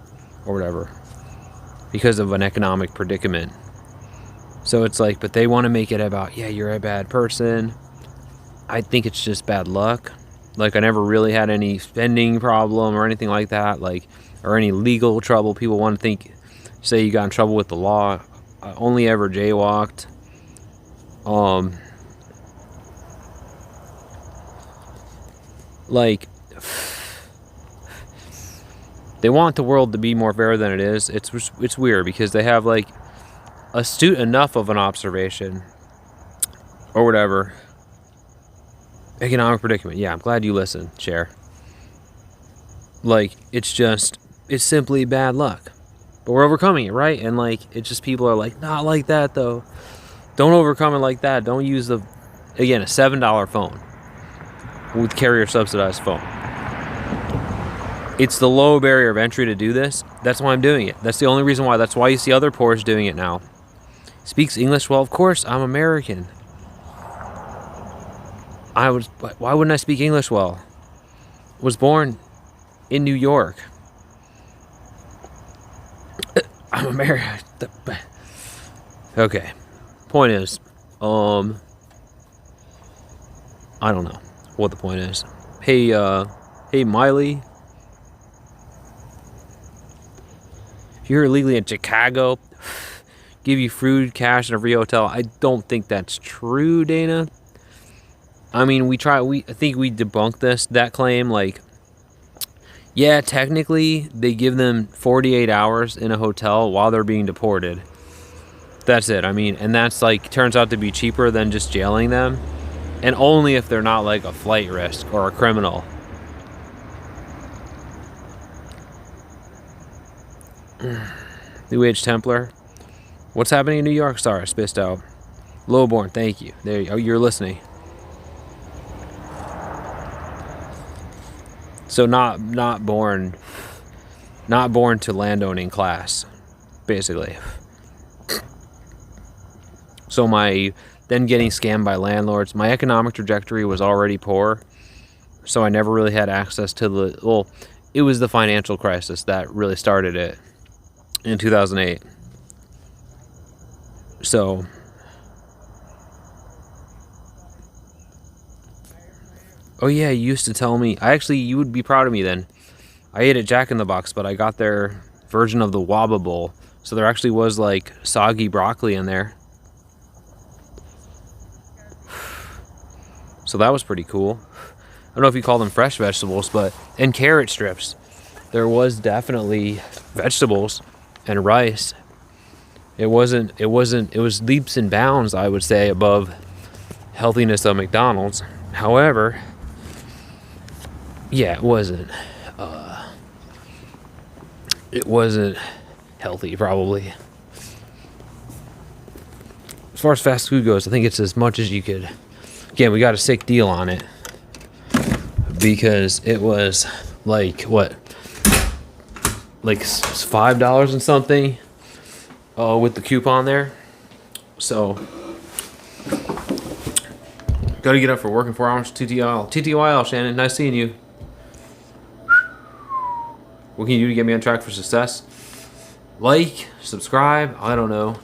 A: or whatever because of an economic predicament. So it's like, but they want to make it about, yeah, you're a bad person. I think it's just bad luck. Like, I never really had any spending problem or anything like that, like, or any legal trouble. People want to say you got in trouble with the law. I only ever jaywalked. Like, they want the world to be more fair than it is. It's weird because they have, like, astute enough of an observation or whatever. Economic predicament. Yeah, I'm glad you listened, Cher. Like, it's simply bad luck. But we're overcoming it, right? And, like, it's just people are like, not like that, though. Don't overcome it like that. Don't use a $7 phone with carrier subsidized phone. It's the low barrier of entry to do this. That's why I'm doing it. That's the only reason why. That's why you see other Poors doing it now. Speaks English well? Of course, I'm American. Why wouldn't I speak English well? Was born in New York. I'm American. Okay. Point is, I don't know what the point is. Hey, Miley. If you're illegally in Chicago, give you food, cash, and a free hotel. I don't think that's true, Dana. I mean, I think we debunked that claim. Like, yeah, technically, they give them 48 hours in a hotel while they're being deported. That's it. I mean, and that's, like, turns out to be cheaper than just jailing them. And only if they're not, like, a flight risk or a criminal. New Age Templar. What's happening in New York? Sorry, I spaced out. Lowborn, thank you. There you go. You're listening. So not born to landowning class, basically. So then getting scammed by landlords, my economic trajectory was already poor, so I never really had access to it was the financial crisis that really started it in 2008. So oh yeah, you used to tell me. You would be proud of me then. I ate at Jack in the Box, but I got their version of the Waba Bowl. So there actually was like soggy broccoli in there. So that was pretty cool. I don't know if you call them fresh vegetables, and carrot strips. There was definitely vegetables and rice. It was leaps and bounds, I would say, above healthiness of McDonald's. However, yeah, it wasn't healthy, probably. As far as fast food goes, I think it's as much as you could. Again, we got a sick deal on it because it was like $5 and something with the coupon there. So gotta get up for working 4 hours. TTYL, Shannon. Nice seeing you. What can you do to get me on track for success? Like, subscribe, I don't know.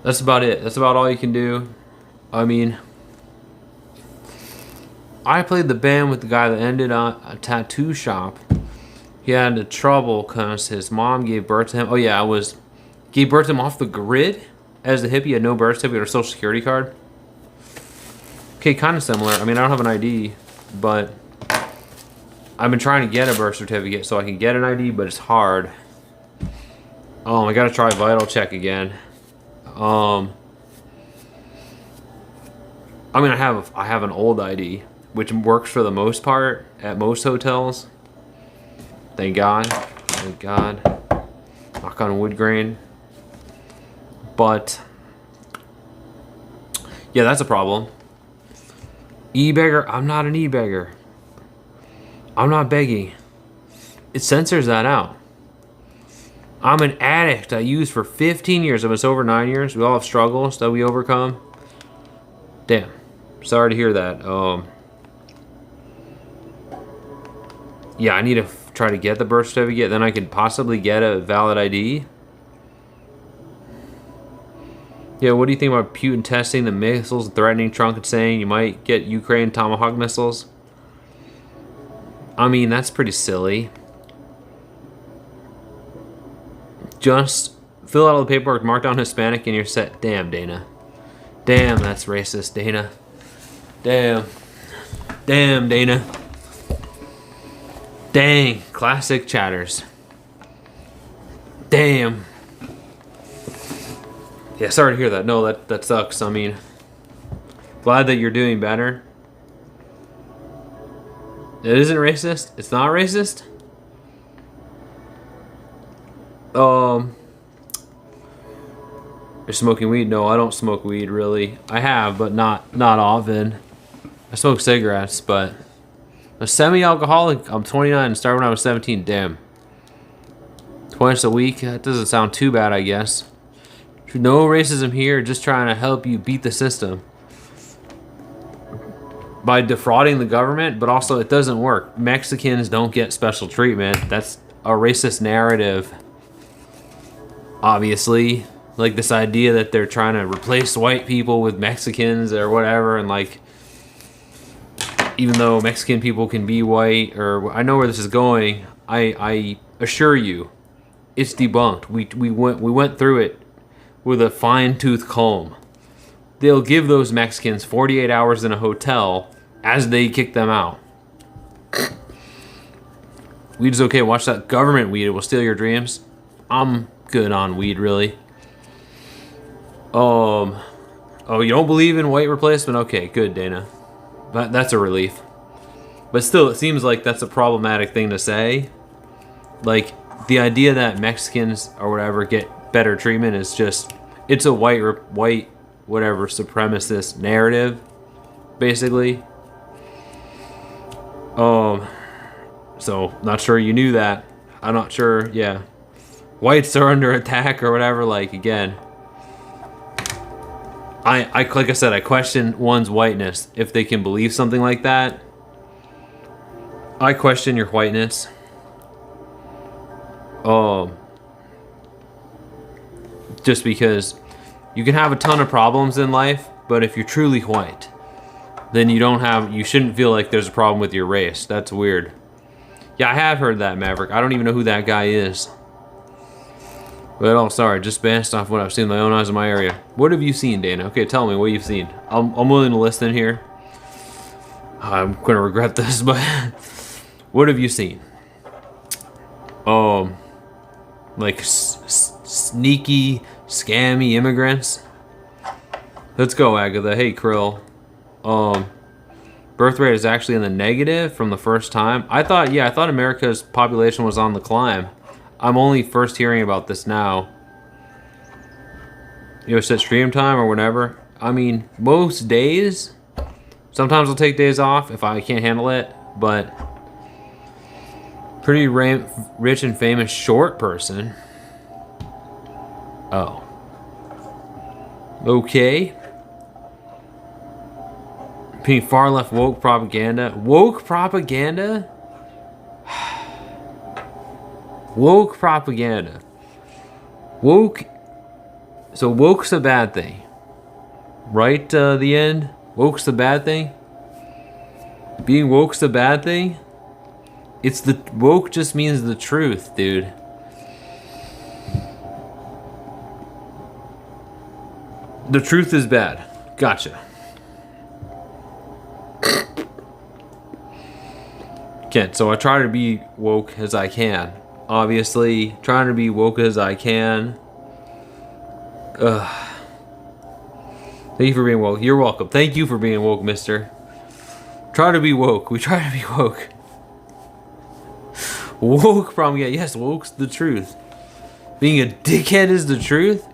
A: That's about it. That's about all you can do. I mean, I played the band with the guy that ended on a tattoo shop. He had the trouble because his mom gave birth to him. Oh yeah, gave birth to him off the grid as a hippie. He had no birth certificate or social security card. Okay, kind of similar. I mean, I don't have an ID, but I've been trying to get a birth certificate so I can get an ID, but it's hard. I gotta try Vital Check again. I mean, I have an old ID, which works for the most part at most hotels. Thank God. Thank God. Knock on wood grain. But yeah, that's a problem. E-beggar. I'm not an e-beggar. I'm not begging. It censors that out. I'm an addict. I used for 15 years. I've been sober 9 years. We all have struggles that we overcome. Damn. Sorry to hear that. Yeah, I need to try to get the birth certificate. Then I could possibly get a valid ID. Yeah, what do you think about Putin testing the missiles, threatening Trump and saying you might get Ukraine Tomahawk missiles? I mean, that's pretty silly. Just fill out all the paperwork, mark down Hispanic, and you're set. Damn, Dana. Damn, that's racist, Dana. Damn. Damn, Dana. Dang. Classic chatters. Damn. Yeah, sorry to hear that. No, that sucks. I mean, glad that you're doing better. It isn't racist? It's not racist? You're smoking weed? No, I don't smoke weed, really. I have, but not often. I smoke cigarettes, but I'm semi-alcoholic. I'm 29 and started when I was 17. Damn. Twice a week? That doesn't sound too bad, I guess. No racism here, just trying to help you beat the system. By defrauding the government, but also it doesn't work. Mexicans don't get special treatment. That's a racist narrative. Obviously. Like this idea that they're trying to replace white people with Mexicans or whatever, and like, even though Mexican people can be white, or I know where this is going, I assure you, it's debunked. We went through it with a fine-tooth comb. They'll give those Mexicans 48 hours in a hotel as they kick them out. Weed is okay. Watch that government weed. It will steal your dreams. I'm good on weed, really. Oh, you don't believe in white replacement? Okay, good, Dana. That's a relief. But still, it seems like that's a problematic thing to say. Like, the idea that Mexicans or whatever get better treatment is just, it's a white whatever supremacist narrative, basically. So not sure you knew that. I'm not sure. Yeah, whites are under attack or whatever. Like again, like I said, I question one's whiteness if they can believe something like that. I question your whiteness. Just because you can have a ton of problems in life, but if you're truly white, then you shouldn't feel like there's a problem with your race. That's weird. Yeah, I have heard that, Maverick. I don't even know who that guy is. But oh, sorry, just based off what I've seen with my own eyes in my area. What have you seen, Dana? Okay, tell me what you've seen. I'm willing to listen here. I'm gonna regret this, but what have you seen? Like sneaky, scammy immigrants. Let's go, Agatha. Hey, Krill. Birth rate is actually in the negative from the first time. I thought America's population was on the climb. I'm only first hearing about this now. You know, set stream time or whatever. I mean, most days. Sometimes I'll take days off if I can't handle it, but pretty rich and famous short person. Oh. Okay. Being far left woke propaganda. Woke propaganda? Woke propaganda. Woke. So woke's a bad thing. Right the end? Woke's the bad thing? Being woke's the bad thing? It's the woke just means the truth, dude. The truth is bad. Gotcha. Kent, so I try to be woke as I can. Obviously, trying to be woke as I can. Thank you for being woke. You're welcome. Thank you for being woke, mister. Try to be woke. We try to be woke. Woke problem. Yeah, yes, woke's the truth. Being a dickhead is the truth?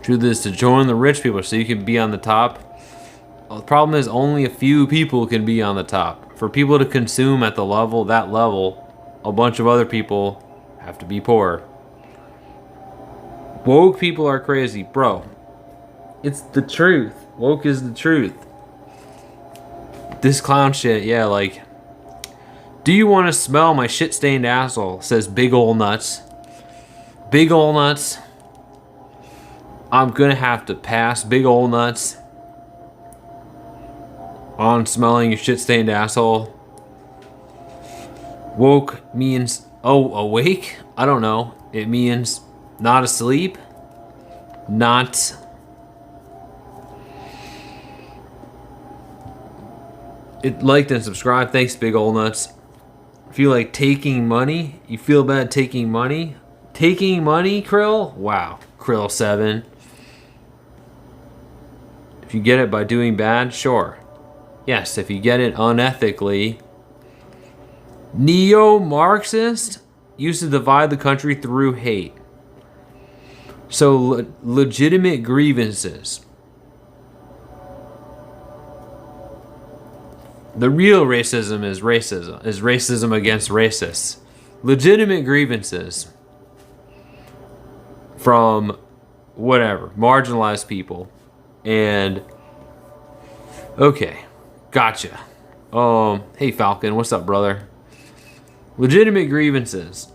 A: Truth is to join the rich people so you can be on the top. Well, the problem is only a few people can be on the top. For people to consume at that level, a bunch of other people have to be poor. Woke people are crazy. Bro, it's the truth. Woke is the truth. This clown shit, yeah, like, do you want to smell my shit-stained asshole? Says Big Ol' Nuts. Big Ol' Nuts. I'm gonna have to pass, Big Ol' Nuts, on smelling your shit-stained asshole. Woke means, awake? I don't know. It means not asleep. Not... liked and subscribed. Thanks, Big Ol' Nuts. Feel like taking money? You feel bad taking money? Taking money, Krill? Wow. Krill 7. If you get it by doing bad, sure. Yes, if you get it unethically. Neo-Marxist used to divide the country through hate. So legitimate grievances. The real racism is racism against racists. Legitimate grievances from whatever, marginalized people. And okay, gotcha. Hey Falcon, what's up, brother? Legitimate grievances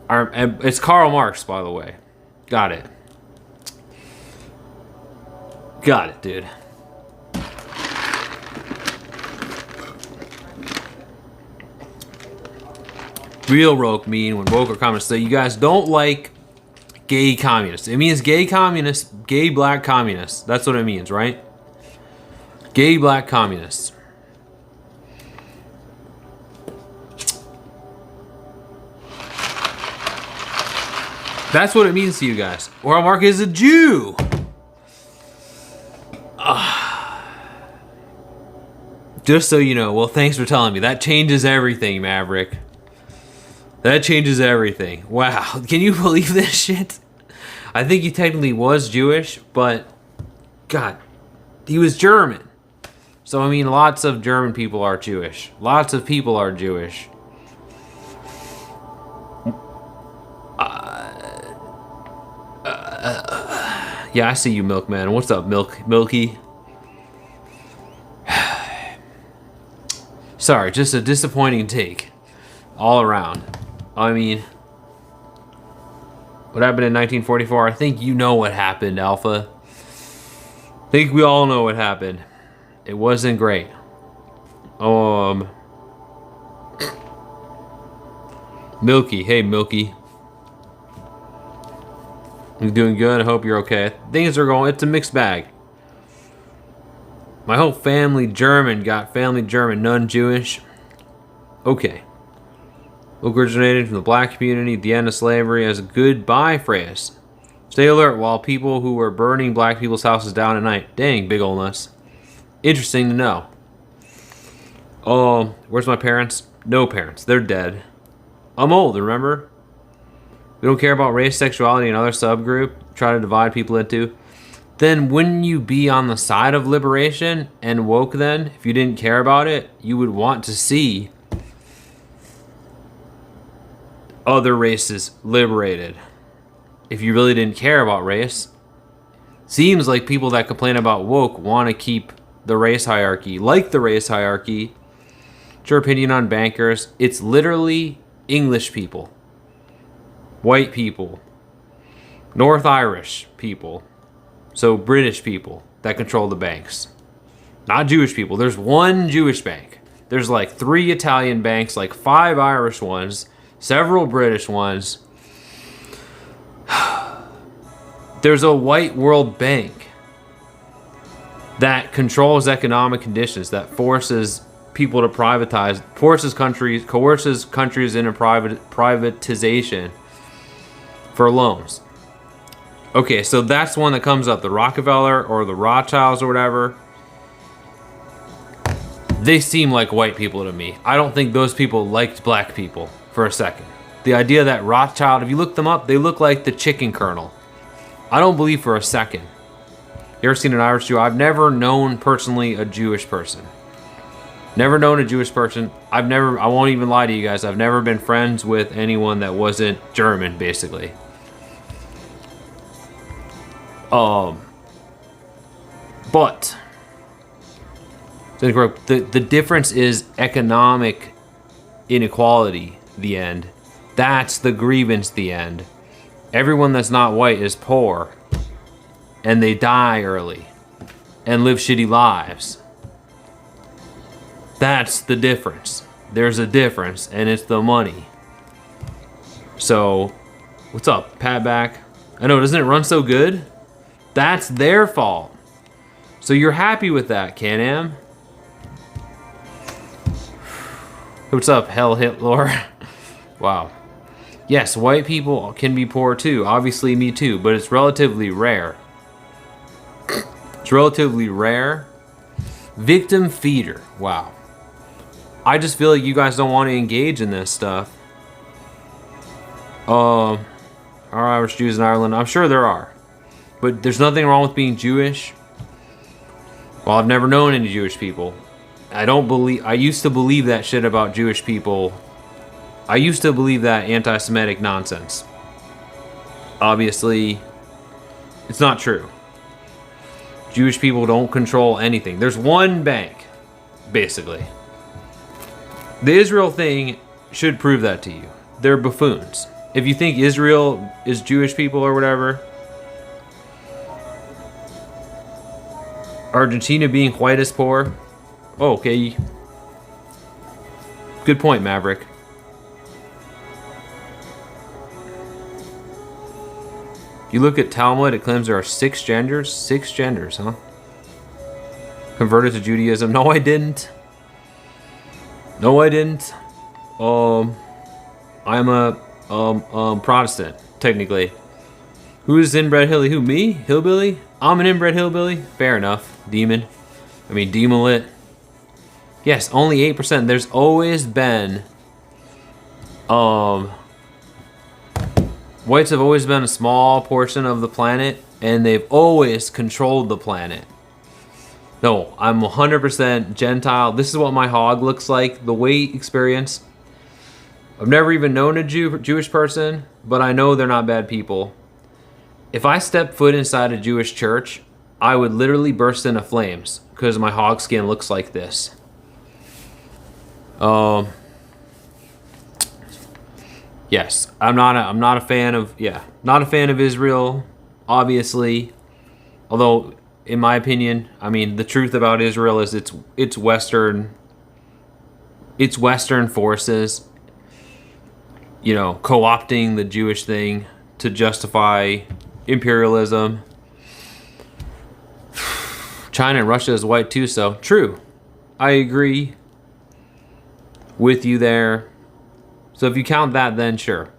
A: are, it's Karl Marx, by the way. Got it. Got it, dude. Real woke mean when woke or communists say you guys don't like gay communists. It means gay communists, gay black communists. That's what it means, right? Gay black communists. That's what it means to you guys. Or Mark is a Jew. Just so you know. Well, thanks for telling me. That changes everything, Maverick. That changes everything. Wow. Can you believe this shit? I think he technically was Jewish, but God, he was German. So, I mean, lots of German people are Jewish. Lots of people are Jewish. Yeah, I see you, Milkman. What's up, Milky? Sorry, just a disappointing take. All around. I mean, what happened in 1944? I think you know what happened, Alpha. I think we all know what happened. It wasn't great. Milky. Hey, Milky. You doing good? I hope you're okay. Things are going... It's a mixed bag. My whole family German got family German, none Jewish. Okay. Book originated from the black community at the end of slavery as a goodbye phrase. Stay alert while people who were burning black people's houses down at night. Dang, big ol' nuts. Interesting to know. Where's my parents? No parents. They're dead. I'm old, remember? We don't care about race, sexuality, and other subgroup. Try to divide people into. Then wouldn't you be on the side of liberation and woke then? If you didn't care about it, you would want to see other races liberated. If you really didn't care about race. Seems like people that complain about woke want to keep the race hierarchy. Like the race hierarchy. What's your opinion on bankers? It's literally English people. White people. North Irish people. So British people that control the banks. Not Jewish people. There's one Jewish bank. There's like 3 Italian banks, like 5 Irish ones, several British ones. There's a white World Bank that controls economic conditions, that forces people to privatize, coerces countries into privatization for loans. Okay, so that's one that comes up. The Rockefeller or the Rothschilds or whatever. They seem like white people to me. I don't think those people liked black people for a second. The idea that Rothschild, if you look them up, they look like the chicken kernel. I don't believe for a second. You ever seen an Irish Jew? I've never known personally a Jewish person. Never known a Jewish person. I won't even lie to you guys. I've never been friends with anyone that wasn't German, basically. But the difference is economic inequality, the end. That's the grievance, the end. Everyone that's not white is poor. And they die early. And live shitty lives. That's the difference. There's a difference, and it's the money. So, what's up, Pat back? I know, doesn't it run so good? That's their fault. So you're happy with that, Can-Am? What's up, Hell Hitler? Wow. Yes, white people can be poor too. Obviously, me too. But it's relatively rare. It's relatively rare. Victim feeder. Wow. I just feel like you guys don't want to engage in this stuff. Are Irish Jews in Ireland? I'm sure there are. But there's nothing wrong with being Jewish. Well, I've never known any Jewish people. I used to believe that shit about Jewish people. I used to believe that anti-Semitic nonsense. Obviously, it's not true. Jewish people don't control anything. There's one bank, basically. The Israel thing should prove that to you. They're buffoons. If you think Israel is Jewish people or whatever, Argentina being white is poor. Oh, okay. Good point, Maverick. You look at Talmud, it claims there are 6 genders. 6 genders, huh? Converted to Judaism. No, I didn't. No, I didn't. I'm a Protestant, technically. Who's inbred hilly? Who, me? Hillbilly? I'm an inbred hillbilly? Fair enough. Demon. I mean, demolit. Yes, only 8%. There's always been, what Whites have always been a small portion of the planet, and they've always controlled the planet. No, I'm 100% Gentile. This is what my hog looks like. The weight experience. I've never even known a Jewish person, but I know they're not bad people. If I stepped foot inside a Jewish church, I would literally burst into flames because my hog skin looks like this. Yes, I'm not a fan of Israel, obviously. Although, in my opinion, I mean, the truth about Israel is it's Western forces, you know, co-opting the Jewish thing to justify imperialism. China and Russia is white too, so true. I agree with you there. So if you count that, then sure.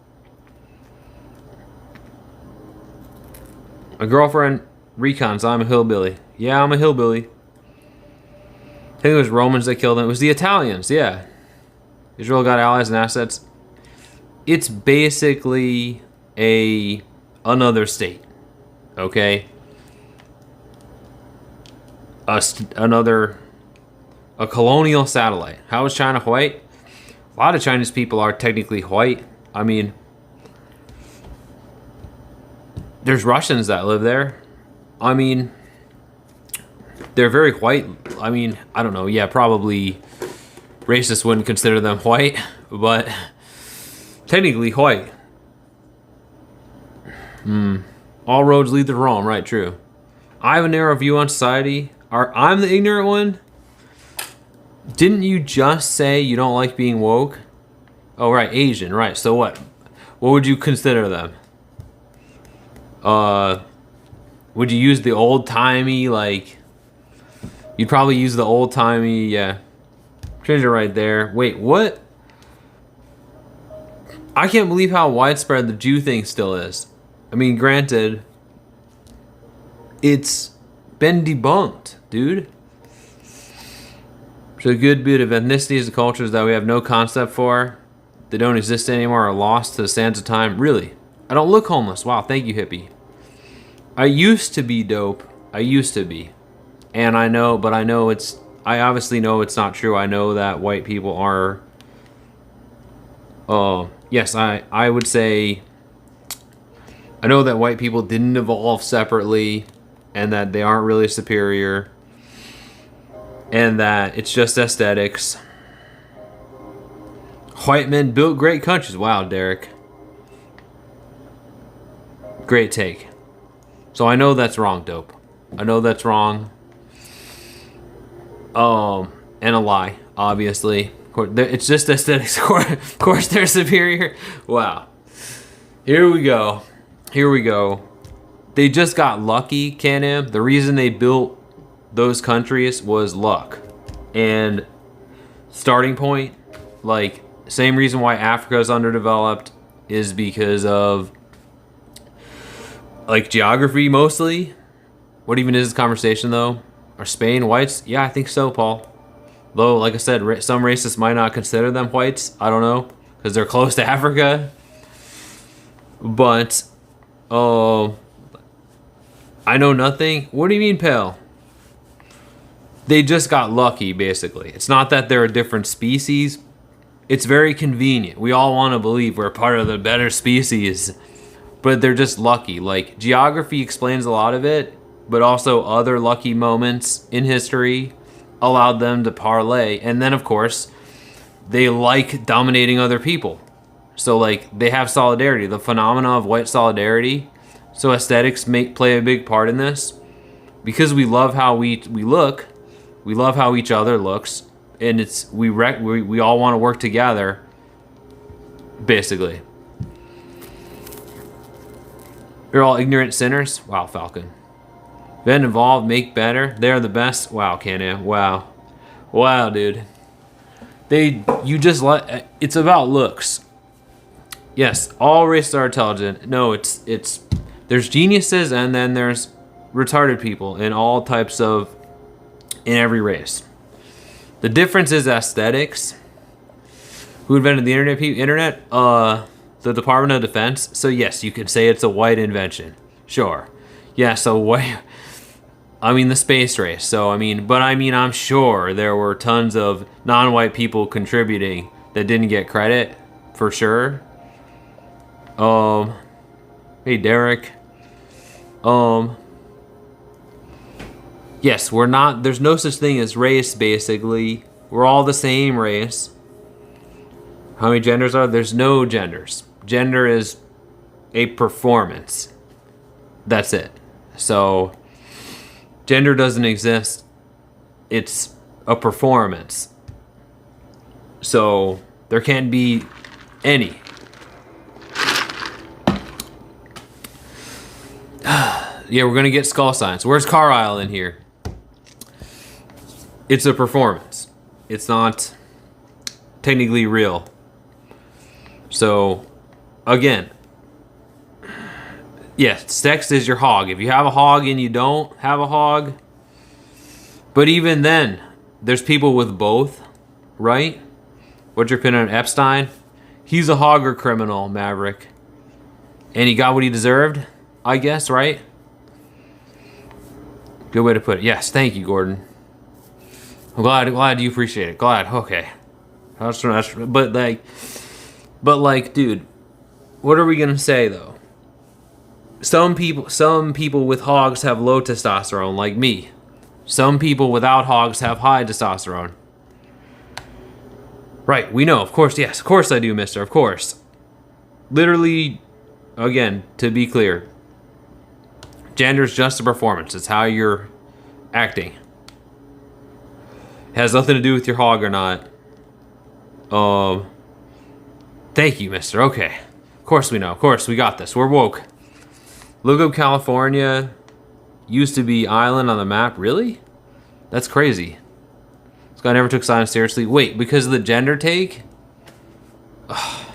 A: My girlfriend recons, I'm a hillbilly. Yeah, I'm a hillbilly. I think it was Romans that killed him. It was the Italians, yeah. Israel got allies and assets. It's basically another state, okay? A colonial satellite. How is China white? A lot of Chinese people are technically white. I mean, there's Russians that live there. I mean, they're very white. I mean, I don't know. Yeah, probably racists wouldn't consider them white, but technically white. All roads lead to Rome, right? True. I have a narrow view on society. I'm the ignorant one? Didn't you just say you don't like being woke? Oh, right, Asian, right. So what? What would you consider them? Would you use the old-timey, like... You'd probably use the old-timey, yeah. Change it right there. Wait, what? I can't believe how widespread the Jew thing still is. I mean, granted, it's been debunked, dude. There's a good bit of ethnicities and cultures that we have no concept for. They don't exist anymore or lost to the sands of time. Really? I don't look homeless. Wow, thank you, hippie. I used to be dope. I used to be. And I know, but I obviously know it's not true. I know that white people are... yes, I would say... I know that white people didn't evolve separately and that they aren't really superior. And that it's just aesthetics. White men built great countries. Wow, Derek. Great take. So I know that's wrong, dope. I know that's wrong. And a lie, obviously. It's just aesthetics. Of course they're superior. Wow. Here we go. They just got lucky, Can-Am. The reason they built those countries was luck. And starting point, like, same reason why Africa is underdeveloped is because of, like, geography mostly. What even is this conversation, though? Are Spain whites? Yeah, I think so, Paul. Though, like I said, some racists might not consider them whites. I don't know, because they're close to Africa. But, I know nothing. What do you mean, pale? They just got lucky, basically. It's not that they're a different species. It's very convenient. We all want to believe we're part of the better species. But they're just lucky. Like, geography explains a lot of it, but also other lucky moments in history allowed them to parlay. And then, of course, they like dominating other people. So, like, they have solidarity. The phenomena of white solidarity. So aesthetics play a big part in this. Because we love how we look. We love how each other looks, and we all want to work together, basically. You're all ignorant sinners? Wow, Falcon. Been involved, make better. They're the best. Wow, Can-Am. Wow. Wow, dude. It's about looks. Yes, all races are intelligent. No, there's geniuses and then there's retarded people in all types of... in every race. The difference is aesthetics. Who invented the internet? the Department of Defense. So yes, you could say it's a white invention. Sure. Yeah, so what? I mean, the space race. So, I'm sure there were tons of non-white people contributing that didn't get credit, for sure. Hey, Derek. Yes, there's no such thing as race, basically. We're all the same race. How many genders are there? There's no genders. Gender is a performance. That's it. So, gender doesn't exist. It's a performance. So, there can't be any. Yeah, we're gonna get skull signs. Where's Carlisle in here? It's a performance. It's not technically real. So, again, yeah, sex is your hog. If you have a hog and you don't have a hog, but even then, there's people with both, right? What's your opinion on Epstein? He's a hogger criminal, Maverick. And he got what he deserved, I guess, right? Good way to put it. Yes, thank you, Gordon. I'm glad you appreciate it. Glad, okay. But like, dude, what are we gonna say though? Some people with hogs have low testosterone, like me. Some people without hogs have high testosterone. Right, we know, of course, yes, of course I do, mister, of course. Literally, again, to be clear, gender's just a performance. It's how you're acting. It has nothing to do with your hog or not. Thank you, mister. Okay. Of course we know. Of course, we got this. We're woke. Look up California. Used to be island on the map. Really? That's crazy. This guy never took science seriously. Wait, because of the gender take? Ugh.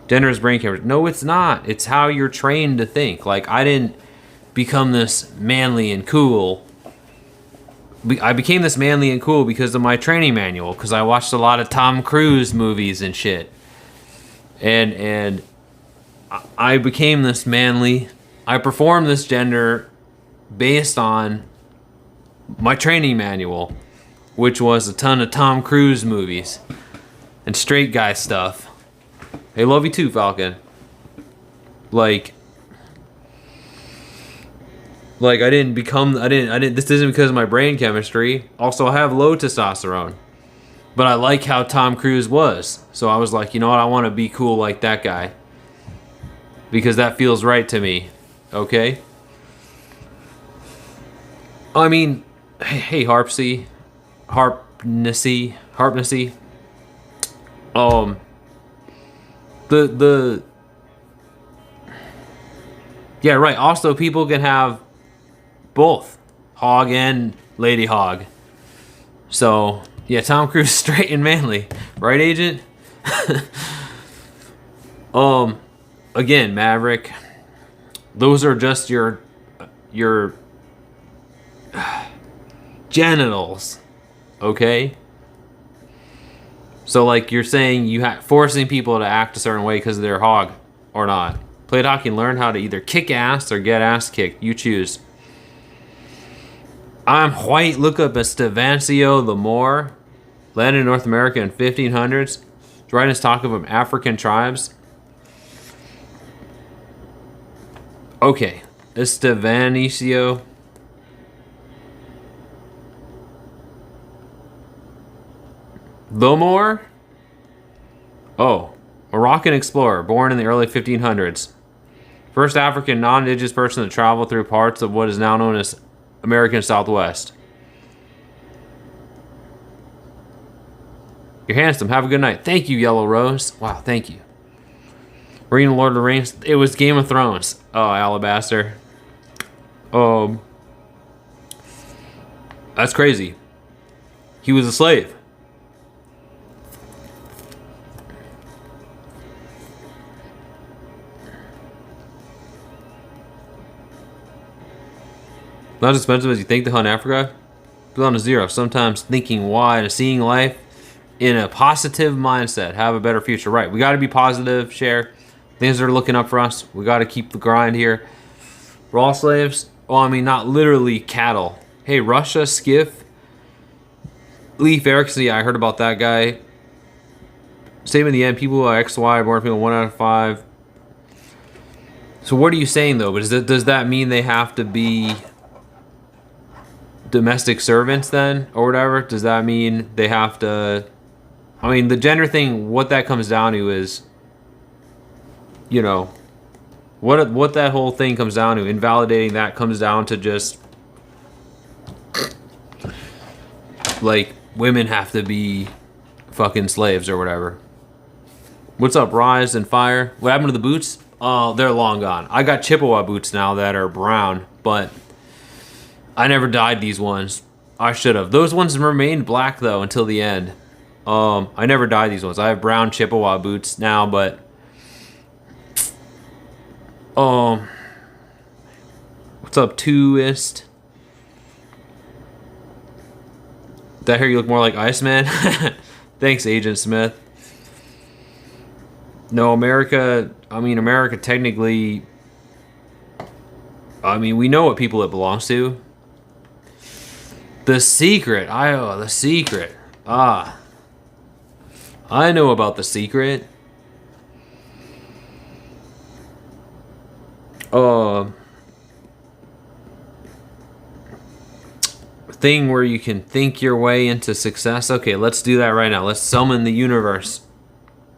A: Gender is brain cancer. No, it's not. It's how you're trained to think. Like, I didn't become this manly and cool. I became this manly and cool because of my training manual, because I watched a lot of Tom Cruise movies and shit. And I became this manly. I performed this gender based on my training manual, which was a ton of Tom Cruise movies and straight guy stuff. Hey, love you too, Falcon. Like I didn't, this isn't because of my brain chemistry. Also, I have low testosterone. But I like how Tom Cruise was. So I was like, you know what, I want to be cool like that guy. Because that feels right to me. Okay? I mean, hey, Harpnessy. Yeah, right. Also, people can have both hog and lady hog. So, yeah, Tom Cruise straight and manly. Right, Agent? Again, Maverick, those are just your genitals. Okay? So, like, you're saying forcing people to act a certain way because of their hog or not. Played hockey and learned how to either kick ass or get ass kicked. You choose. I'm white. Look up Estevancio the Moor. Landed in North America in 1500s. Writing his talk of African tribes. Okay. Estevancio. The Moor? Oh. Moroccan explorer. Born in the early 1500s. First African non-indigenous person to travel through parts of what is now known as American Southwest. You're handsome. Have a good night. Thank you, Yellow Rose. Wow, thank you. Reading Lord of the Rings. It was Game of Thrones. Oh, Alabaster. That's crazy. He was a slave. Not as expensive as you think to hunt Africa. Build on a zero. Sometimes thinking wide and seeing life in a positive mindset, have a better future. Right. We got to be positive, share. Things are looking up for us. We got to keep the grind here. We're all slaves. Well, I mean, not literally cattle. Hey, Russia, Skiff, Leif Erikson, I heard about that guy. Same in the end, people who are XY, born people 1 out of 5. So what are you saying, though? But does that mean they have to be domestic servants then, or whatever? Does that mean they have to... I mean, the gender thing, what that comes down to is, you know, what that whole thing comes down to, invalidating that comes down to just, like, women have to be fucking slaves or whatever. What's up, Rise and Fire? What happened to the boots? Oh, they're long gone. I got Chippewa boots now that are brown, but I never dyed these ones. I should have. Those ones remained black, though, until the end. I never dyed these ones. I have brown Chippewa boots now, but... what's up, Twoist? Did I hear you look more like Iceman? Thanks, Agent Smith. No, America... I mean, America technically... I mean, we know what people it belongs to. The Secret. The Secret. Ah. I know about The Secret. Thing where you can think your way into success. Okay, let's do that right now. Let's summon the universe.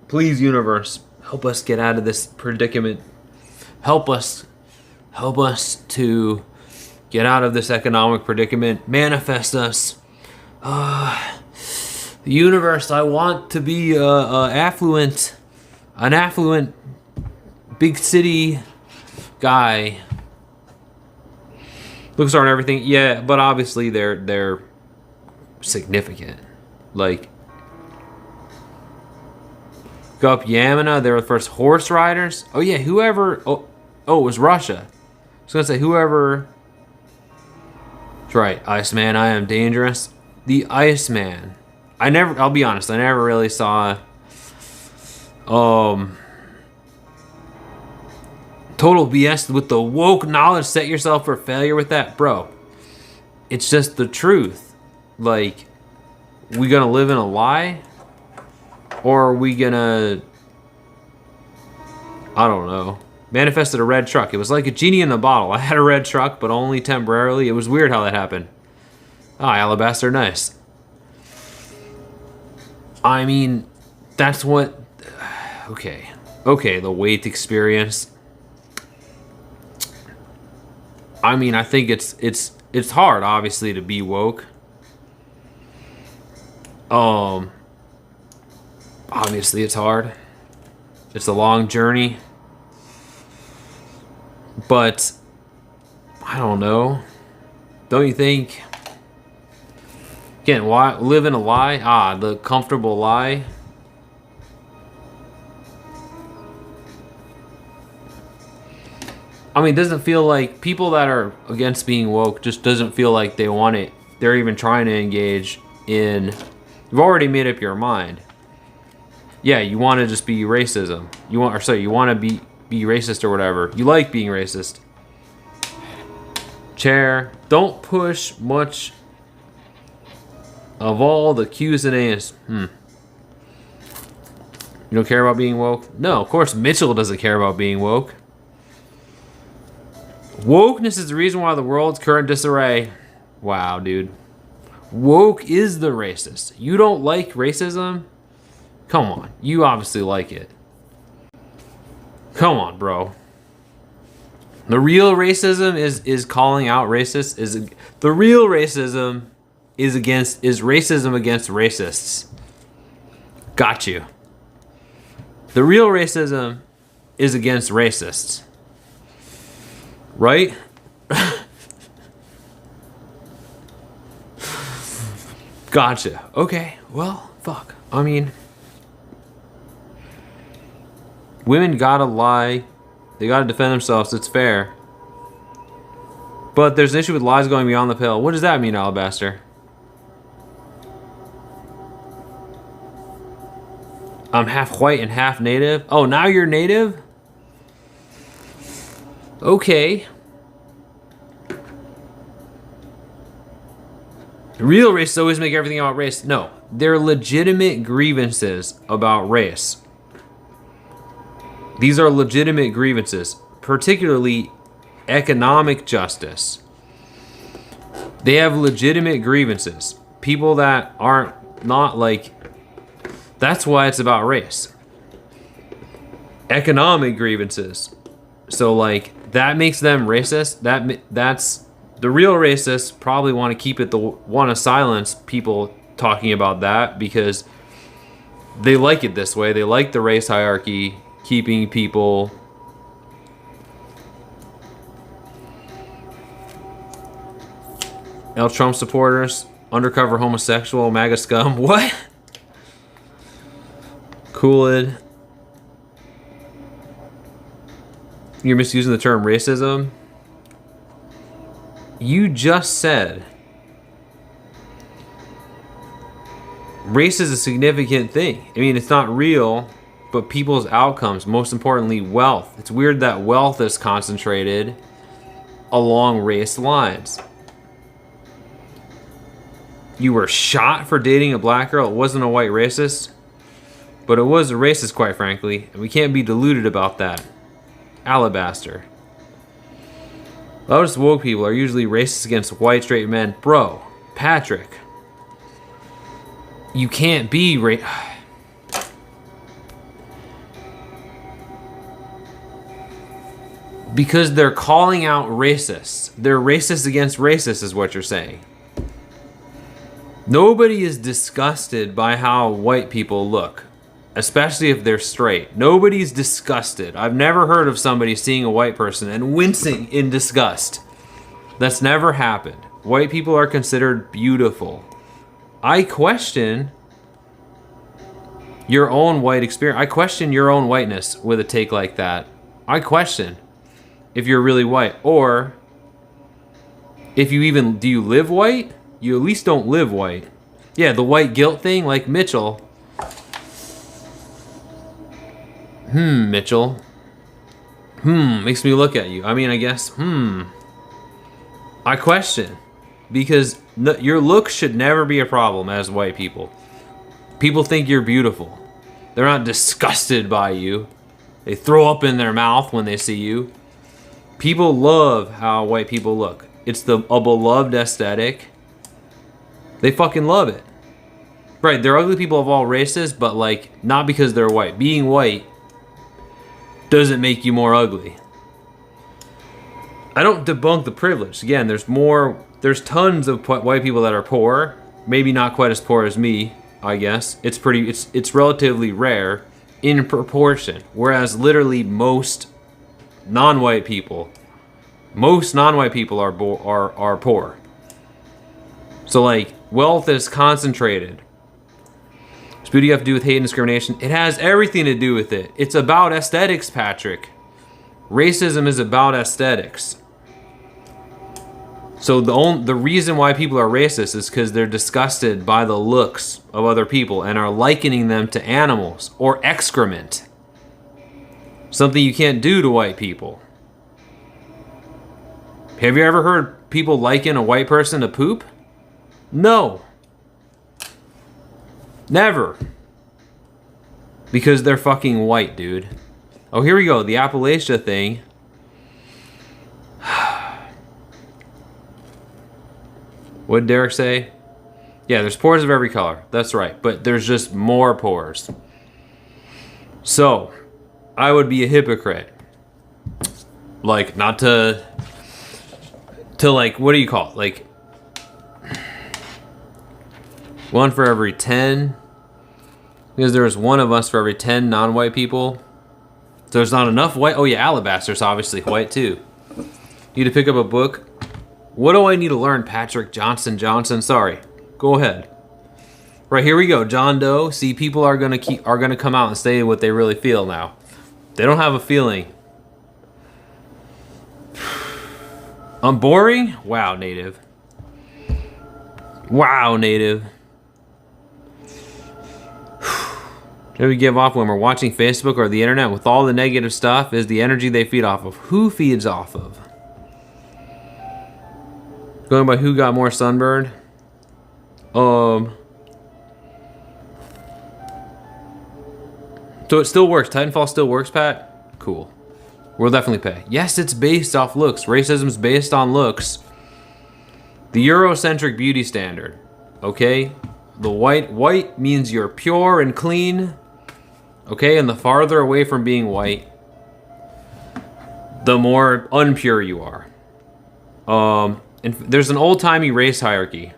A: Please, universe, help us get out of this predicament. Help us to get out of this economic predicament. Manifest us. The universe, I want to be an affluent big city guy. Looks aren't everything. Yeah, but obviously they're significant. Like, go up Yamina, they were the first horse riders. Oh yeah, whoever it was Russia. I was gonna say whoever. That's right, Iceman, I am dangerous. The Iceman. I'll be honest, I never really saw total BS with the woke knowledge, set yourself for failure with that. Bro, it's just the truth. Like, we gonna live in a lie? Or are we gonna... I don't know. Manifested a red truck. It was like a genie in a bottle. I had a red truck, but only temporarily. It was weird how that happened. Ah, Alabaster, nice. I mean, that's what... Okay, the weight experience. I mean, I think it's hard, obviously, to be woke. Obviously, it's hard. It's a long journey. But I don't know. Don't you think? Again, why live in a lie? Ah, the comfortable lie. I mean, it doesn't feel like people that are against being woke just doesn't feel like they want it. They're even trying to engage in... You've already made up your mind. Yeah, you want to just be racism. You want to be racist or whatever. You like being racist. Chair, don't push much of all the Q's and A's. You don't care about being woke? No, of course Mitchell doesn't care about being woke. Wokeness is the reason why the world's current disarray. Wow, dude. Woke is the racist. You don't like racism? Come on. You obviously like it. Come on, bro. The real racism is calling out racists. The real racism is racism against racists. Got you. The real racism is against racists. Right? Gotcha. Okay. Well, fuck. I mean, women gotta lie. They gotta defend themselves. It's fair. But there's an issue with lies going beyond the pale. What does that mean, Alabaster? I'm half white and half native. Oh, now you're native? Okay. Real racists always make everything about race. No, they're legitimate grievances about race. These are legitimate grievances, particularly economic justice. They have legitimate grievances. People that aren't not like, that's why it's about race. Economic grievances. So like that makes them racist. That's the real racists probably want to keep it want to silence people talking about that because they like it this way. They like the race hierarchy, keeping people Trump supporters, undercover homosexual, MAGA scum. What? Coolid. You're misusing the term racism. You just said race is a significant thing. I mean, it's not real, but people's outcomes, most importantly, wealth. It's weird that wealth is concentrated along race lines. You were shot for dating a black girl. It wasn't a white racist, but it was a racist, quite frankly, and we can't be deluded about that. Alabaster. Most woke people are usually racist against white straight men. Bro, Patrick, you can't be because they're calling out racists. They're racist against racists is what you're saying. Nobody is disgusted by how white people look, especially if they're straight. Nobody's disgusted. I've never heard of somebody seeing a white person and wincing in disgust. That's never happened. White people are considered beautiful. I question your own white experience. I question your own whiteness with a take like that. I question if you're really white, or if you even, do you live white? You at least don't live white. Yeah, the white guilt thing, like Mitchell. Mitchell. Makes me look at you. I mean, I guess, I question. Because your looks should never be a problem as white people. People think you're beautiful. They're not disgusted by you. They throw up in their mouth when they see you. People love how white people look. It's a beloved aesthetic. They fucking love it. Right, they're ugly people of all races, but like, not because they're white. Being white doesn't make you more ugly. I don't debunk the privilege. Again, there's tons of white people that are poor. Maybe not quite as poor as me, I guess. It's relatively rare in proportion. Whereas literally most non-white people are poor. So like, wealth is concentrated. What do you have to do with hate and discrimination? It has everything to do with it. It's about aesthetics, Patrick. Racism is about aesthetics. So the reason why people are racist is because they're disgusted by the looks of other people and are likening them to animals or excrement. Something you can't do to white people. Have you ever heard people liken a white person to poop? No. Never. Because they're fucking white, dude. Oh, here we go. The Appalachia thing. What did Derek say? Yeah, there's pores of every color. That's right. But there's just more pores. So, I would be a hypocrite. Like, not to like, what do you call it? Like, 1 for every 10. Because there's 1 of us for every 10 non-white people. So there's not enough white. Oh yeah, Alabaster's obviously white too. Need to pick up a book. What do I need to learn, Patrick Johnson? Sorry. Go ahead. Right, here we go. John Doe. See, people are gonna come out and say what they really feel now. They don't have a feeling. I'm boring? Wow, native. Wow, native. that we give off when we're watching Facebook or the internet with all the negative stuff is the energy they feed off of. Who feeds off of? Going by who got more sunburned? So it still works. Titanfall still works, Pat? Cool. We'll definitely pay. Yes, it's based off looks. Racism's based on looks. The Eurocentric beauty standard. Okay? The white means you're pure and clean. Okay? And the farther away from being white, the more unpure you are. And there's an old-timey race hierarchy.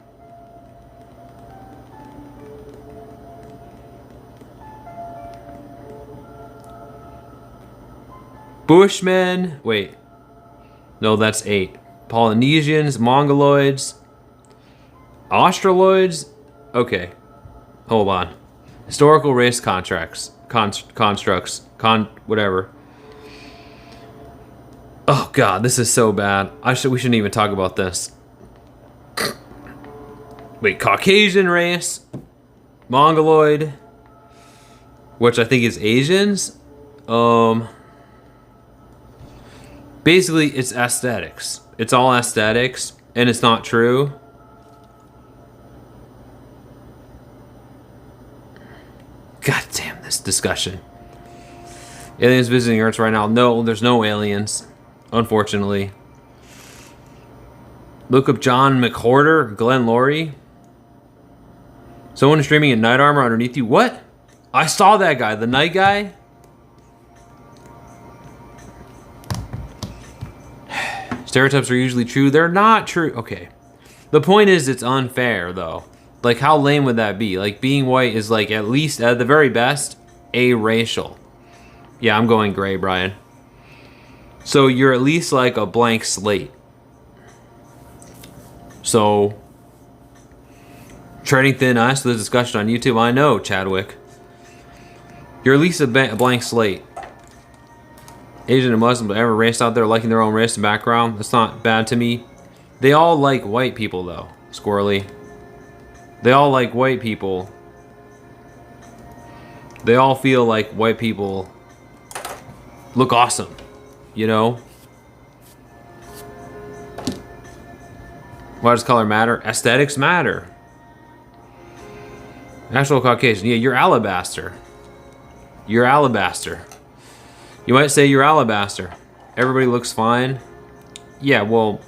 A: Bushmen. Wait. No, that's 8. Polynesians, Mongoloids, Australoids. Okay. Hold on. Historical race constructs. Whatever. Oh god, this is so bad. We shouldn't even talk about this. Wait, Caucasian race, Mongoloid, which I think is Asians. Basically, it's aesthetics. It's all aesthetics, and it's not true. God damn this discussion. Aliens visiting Earth right now. No, there's no aliens, unfortunately. Look up John McWhorter, Glenn Laurie. Someone is streaming in Night Armor underneath you. What? I saw that guy, the night guy. Stereotypes are usually true. They're not true. Okay. The point is it's unfair, though. Like, how lame would that be? Like, being white is, like, at least, at the very best, aracial. Yeah, I'm going gray, Brian. So you're at least, like, a blank slate. So, treading thin ice for the discussion on YouTube. I know, Chadwick. You're at least a blank slate. Asian and Muslim, but every race out there liking their own race and background. That's not bad to me. They all like white people, though. Squirrely. They all like white people. They all feel like white people look awesome. You know? Why does color matter? Aesthetics matter. Actual Caucasian. Yeah, you're alabaster. You're alabaster. You might say you're alabaster. Everybody looks fine. Yeah, well...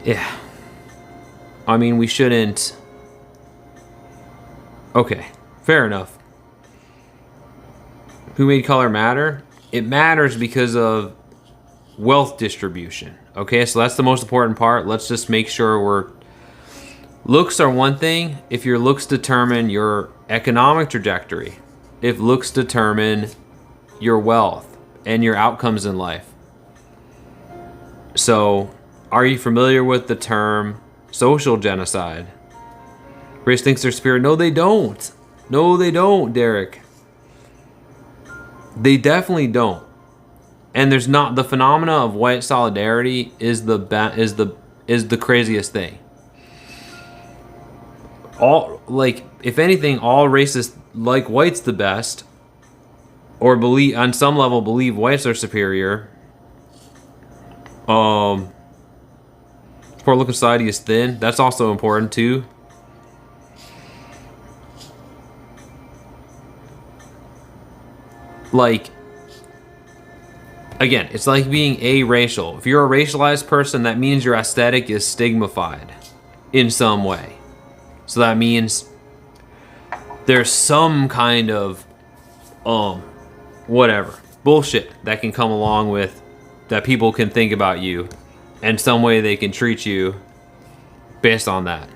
A: Yeah. I mean, we shouldn't... Okay, fair enough. Who made color matter? It matters because of wealth distribution. Okay, so that's the most important part. Let's just make sure we're... Looks are one thing if your looks determine your economic trajectory. If looks determine your wealth and your outcomes in life. So, are you familiar with the term social genocide? Race thinks they're superior. No, they don't. No, they don't, Derek. They definitely don't. And there's not the phenomena of white solidarity is the craziest thing. All, like, if anything, all racists like whites the best, or believe on some level believe whites are superior. Poor looking society is thin. That's also important too. Like, again, it's like being aracial. If you're a racialized person, that means your aesthetic is stigmatized in some way. So that means there's some kind of whatever bullshit that can come along with that people can think about you, and some way they can treat you based on that.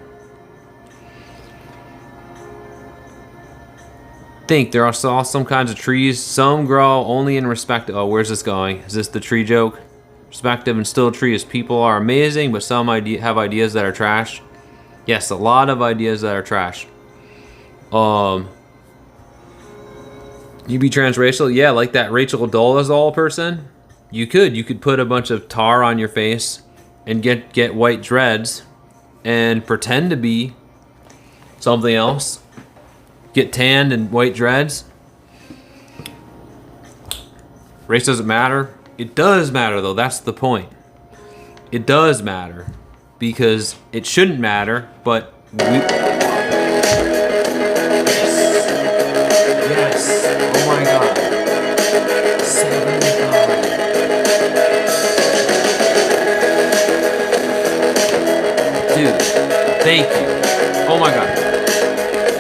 A: Think there are all some kinds of trees. Some grow only in respect. Oh, where's this going? Is this the tree joke? Perspective and still trees. People are amazing, but some have ideas that are trash. Yes, a lot of ideas that are trash. You be transracial? Yeah, like that Rachel Dolezal person. You could put a bunch of tar on your face and get white dreads and pretend to be something else. get tanned and white dreads. Race doesn't matter. It does matter, though. That's the point. It does matter. Because it shouldn't matter, but we... Yes. Oh my god. 75. Dude, thank you. Oh my god.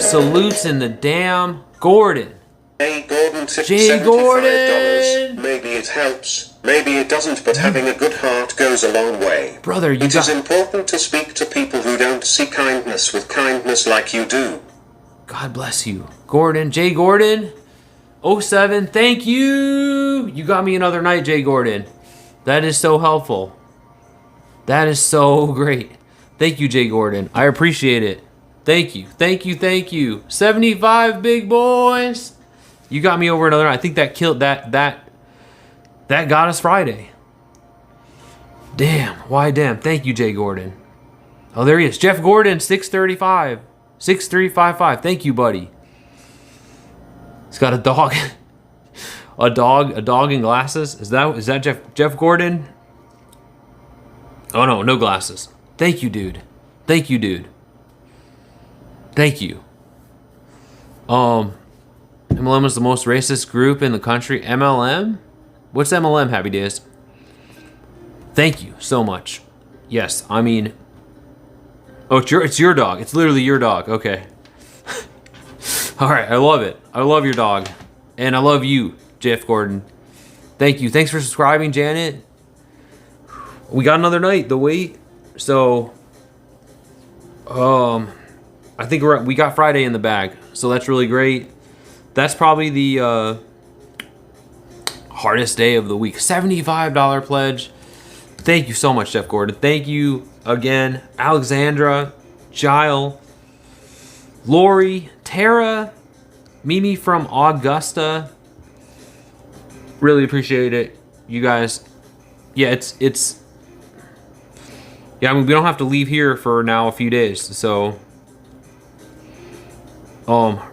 A: Salutes in the damn Gordon.
B: Hey, Gordon tipped
A: Jay
B: $75.
A: Gordon!
B: Maybe it helps. Maybe it doesn't, but having a good heart goes a long way.
A: Brother, you
B: It is
A: got...
B: important to speak to people who don't see kindness with kindness like you do.
A: God bless you. Gordon, Jay Gordon, 07, thank you. You got me another night, Jay Gordon. That is so helpful. That is so great. Thank you, Jay Gordon. I appreciate it. Thank you. Thank you. Thank you. 75 big boys. You got me over another night. I think that killed that got us Friday. Damn. Why damn. Thank you, Jay Gordon. Oh, there he is. Jeff Gordon, 635. 6355. Thank you, buddy. He's got a dog. a dog in glasses. Is that Jeff Gordon? Oh no glasses. Thank you, dude. Thank you, dude. Thank you. MLM is the most racist group in the country. MLM? What's MLM, Happy Days? Thank you so much. Yes, I mean... Oh, it's your dog. It's literally your dog. Okay. Alright, I love it. I love your dog. And I love you, Jeff Gordon. Thank you. Thanks for subscribing, Janet. We got another night, the wait. So... I think we got Friday in the bag. So that's really great. That's probably the hardest day of the week. $75 pledge. Thank you so much, Jeff Gordon. Thank you again, Alexandra, Gile, Lori, Tara, Mimi from Augusta. Really appreciate it, you guys. Yeah, it's. Yeah, I mean, we don't have to leave here for now a few days, so.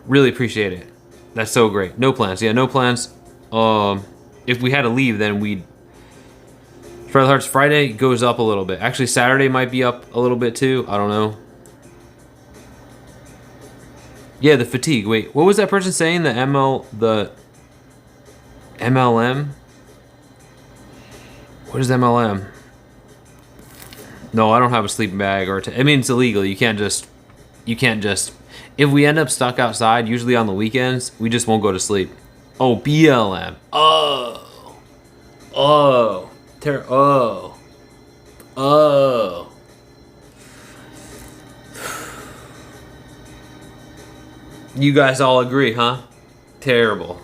A: Really appreciate it. That's so great. No plans. Yeah, no plans. If we had to leave, then we'd... Friday Hearts Friday goes up a little bit. Actually, Saturday might be up a little bit too. I don't know. Yeah, the fatigue. Wait, what was that person saying? The MLM? What is MLM? No, I don't have a sleeping bag or... I mean, it's illegal. You can't just... If we end up stuck outside, usually on the weekends, we just won't go to sleep. Oh, BLM. Oh. You guys all agree, huh? Terrible.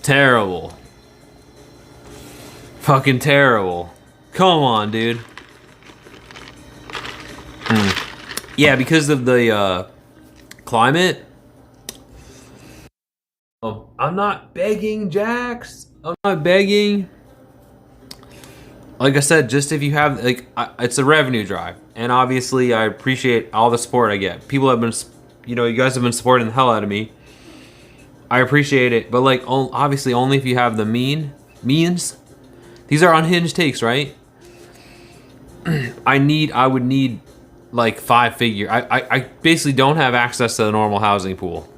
A: Terrible. Fucking terrible. Come on, dude. Yeah, because of the climate. I'm not begging, Jax. I'm not begging. Like I said, just if you have, like, it's a revenue drive. And obviously, I appreciate all the support I get. People have been, you guys have been supporting the hell out of me. I appreciate it. But, like, obviously, only if you have the means. These are unhinged takes, right? I would need, like, 5 figure. I basically don't have access to the normal housing pool.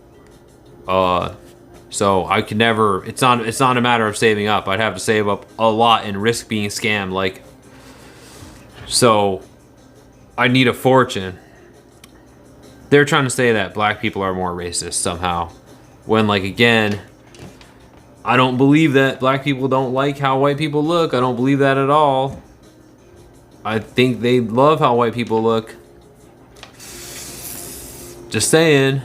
A: So I could never, it's not a matter of saving up. I'd have to save up a lot and risk being scammed, like, so I need a fortune. They're trying to say that black people are more racist somehow. When, like, again, I don't believe that black people don't like how white people look. I don't believe that at all. I think they love how white people look. Just saying.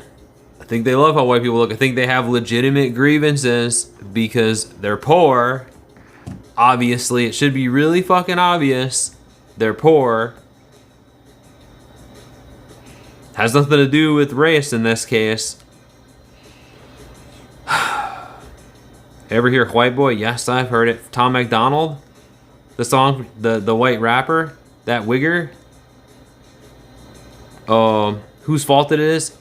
A: I think they love how white people look. I think they have legitimate grievances because they're poor. Obviously, it should be really fucking obvious. They're poor. Has nothing to do with race in this case. Ever hear White Boy? Yes, I've heard it. Tom MacDonald? The song, the white rapper? That wigger? Whose fault it is?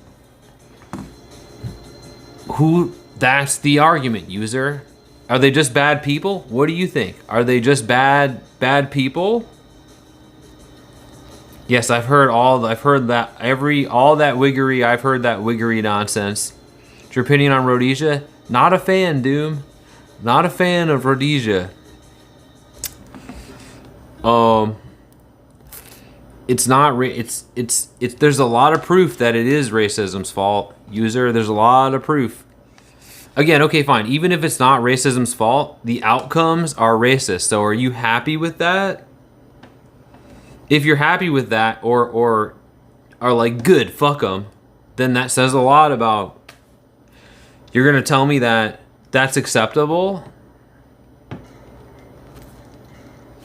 A: That's the argument, user. Are they just bad people? What do you think? Are they just bad people? Yes, I've heard all that wiggery. I've heard that wiggery nonsense. What's your opinion on Rhodesia? Not a fan, Doom. Not a fan of Rhodesia. It's not. It's. There's a lot of proof that it is racism's fault, user. There's a lot of proof. Again, okay, fine. Even if it's not racism's fault, the outcomes are racist. So, are you happy with that? If you're happy with that, or are like, good, fuck them, then that says a lot about. You're gonna tell me that that's acceptable?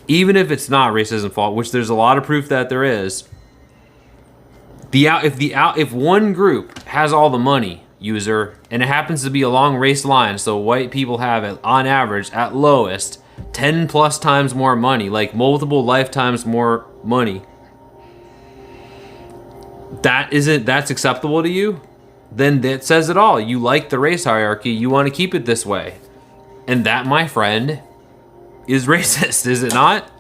A: Even if it's not racism's fault, which there's a lot of proof that there is. If one group has all the money, user, and it happens to be along race lines, so white people have, on average, at lowest, 10 plus times more money, like multiple lifetimes more money. That's acceptable to you? Then that says it all. You like the race hierarchy, you want to keep it this way. And that, my friend, is racist, is it not?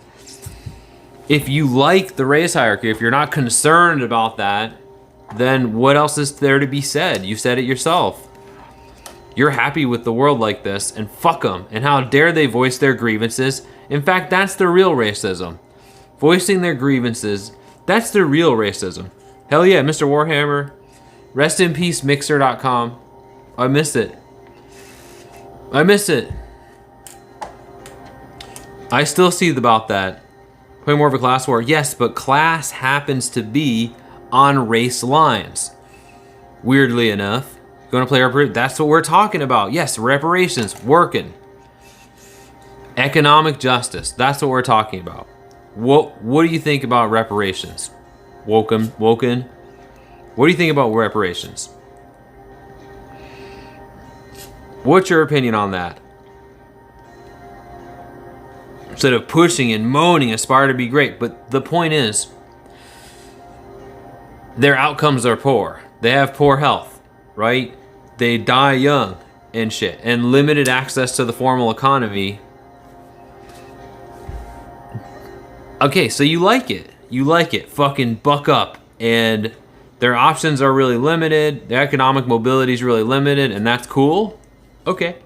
A: If you like the race hierarchy, if you're not concerned about that, then what else is there to be said? You said it yourself. You're happy with the world like this, and fuck them. And how dare they voice their grievances? In fact, that's the real racism. Voicing their grievances, that's the real racism. Hell yeah, Mr. Warhammer. Rest in peace, Mixer.com. I miss it. I miss it. I still see about that. Play more of a class war. Yes, but class happens to be on race lines. Weirdly enough. Going to play reparations? That's what we're talking about. Yes, reparations. Working. Economic justice. That's what we're talking about. What do you think about reparations? Woken? What do you think about reparations? What's your opinion on that? Instead of pushing and moaning, aspire to be great. But the point is, their outcomes are poor. They have poor health, right? They die young and shit. And limited access to the formal economy. Okay, so you like it. You like it. Fucking buck up. And their options are really limited. Their economic mobility is really limited. And that's cool? Okay.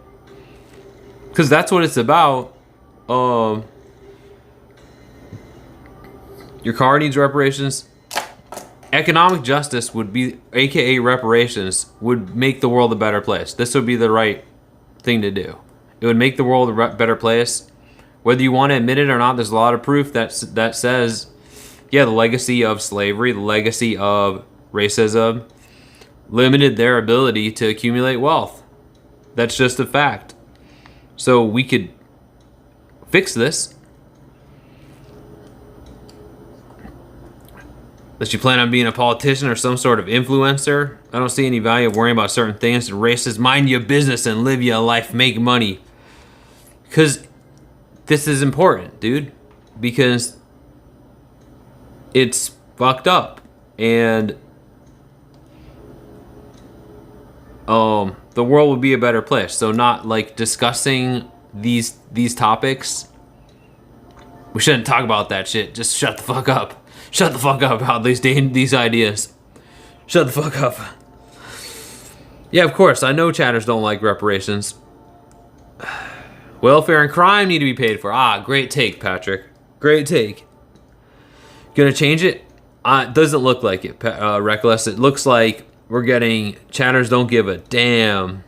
A: Because that's what it's about. Your car needs reparations. Economic justice would be, aka reparations, would make the world a better place. This would be the right thing to do. It would make the world a better place. Whether you want to admit it or not, there's a lot of proof that says, yeah, the legacy of slavery, the legacy of racism, limited their ability to accumulate wealth. That's just a fact. So we could fix this. Unless you plan on being a politician or some sort of influencer. I don't see any value of worrying about certain things. Racist, mind your business and live your life, make money. Because this is important, dude. Because it's fucked up. And the world would be a better place. So not like discussing these topics. We shouldn't talk about that shit. Just shut the fuck up. Shut the fuck up about these ideas. Shut the fuck up. Yeah, of course. I know chatters don't like reparations. Welfare and crime need to be paid for. Ah, great take, Patrick. Great take. Gonna change it? It doesn't look like it, Reckless. It looks like we're getting chatters don't give a damn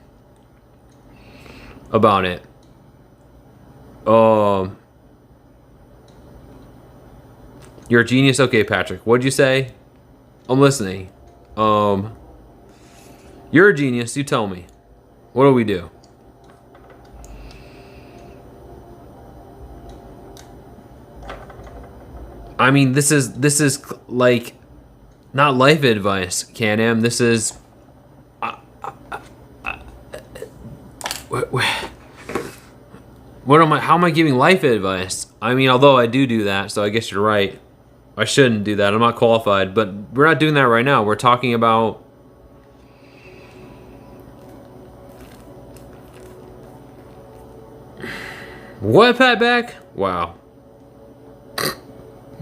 A: about it. You're a genius? Okay, Patrick. What'd you say? I'm listening. You're a genius. You tell me. What do we do? I mean, this is like not life advice, Can-Am. This is what am I? How am I giving life advice? I mean, although I do that, so I guess you're right. I shouldn't do that. I'm not qualified, but we're not doing that right now. We're talking about What, Pat Back? Wow.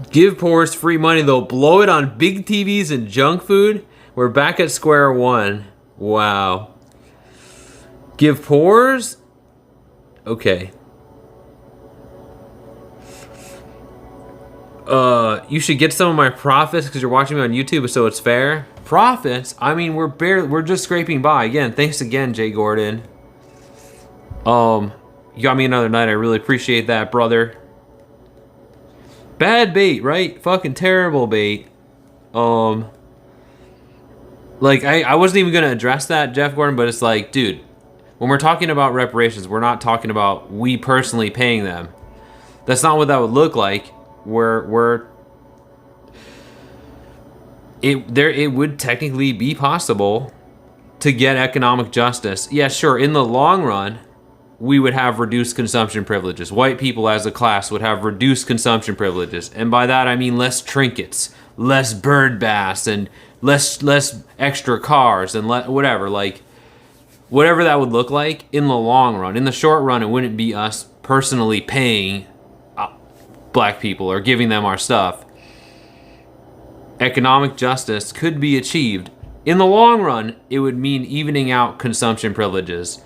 A: Give poors free money, they'll blow it on big TVs and junk food. We're back at square one. Wow. Give poors? Okay. You should get some of my profits because you're watching me on YouTube, so it's fair. Profits? I mean, we're just scraping by. Again, thanks again, Jay Gordon. You got me another night. I really appreciate that, brother. Bad bait, right? Fucking terrible bait. Like, I wasn't even gonna address that, Jeff Gordon, but it's like, dude, when we're talking about reparations, we're not talking about we personally paying them. That's not what that would look like. It would technically be possible to get economic justice. Yeah, sure, in the long run, we would have reduced consumption privileges. White people as a class would have reduced consumption privileges. And by that I mean less trinkets, less bird baths, and less extra cars, and whatever. Like, whatever that would look like in the long run. In the short run, it wouldn't be us personally paying black people or giving them our stuff. Economic justice could be achieved. In the long run, it would mean evening out consumption privileges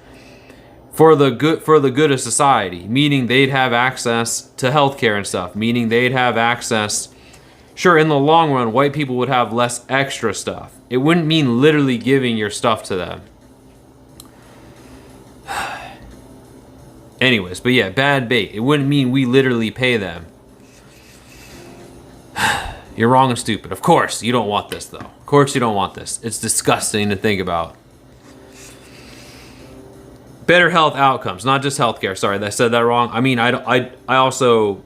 A: for the good of society, meaning they'd have access to healthcare and stuff, meaning they'd have access. Sure, in the long run, white people would have less extra stuff. It wouldn't mean literally giving your stuff to them. Anyways, but yeah, bad bait. It wouldn't mean we literally pay them. You're wrong and stupid. Of course, you don't want this, though. Of course you don't want this. It's disgusting to think about. Better health outcomes, not just healthcare. Sorry, I said that wrong. I mean, I also...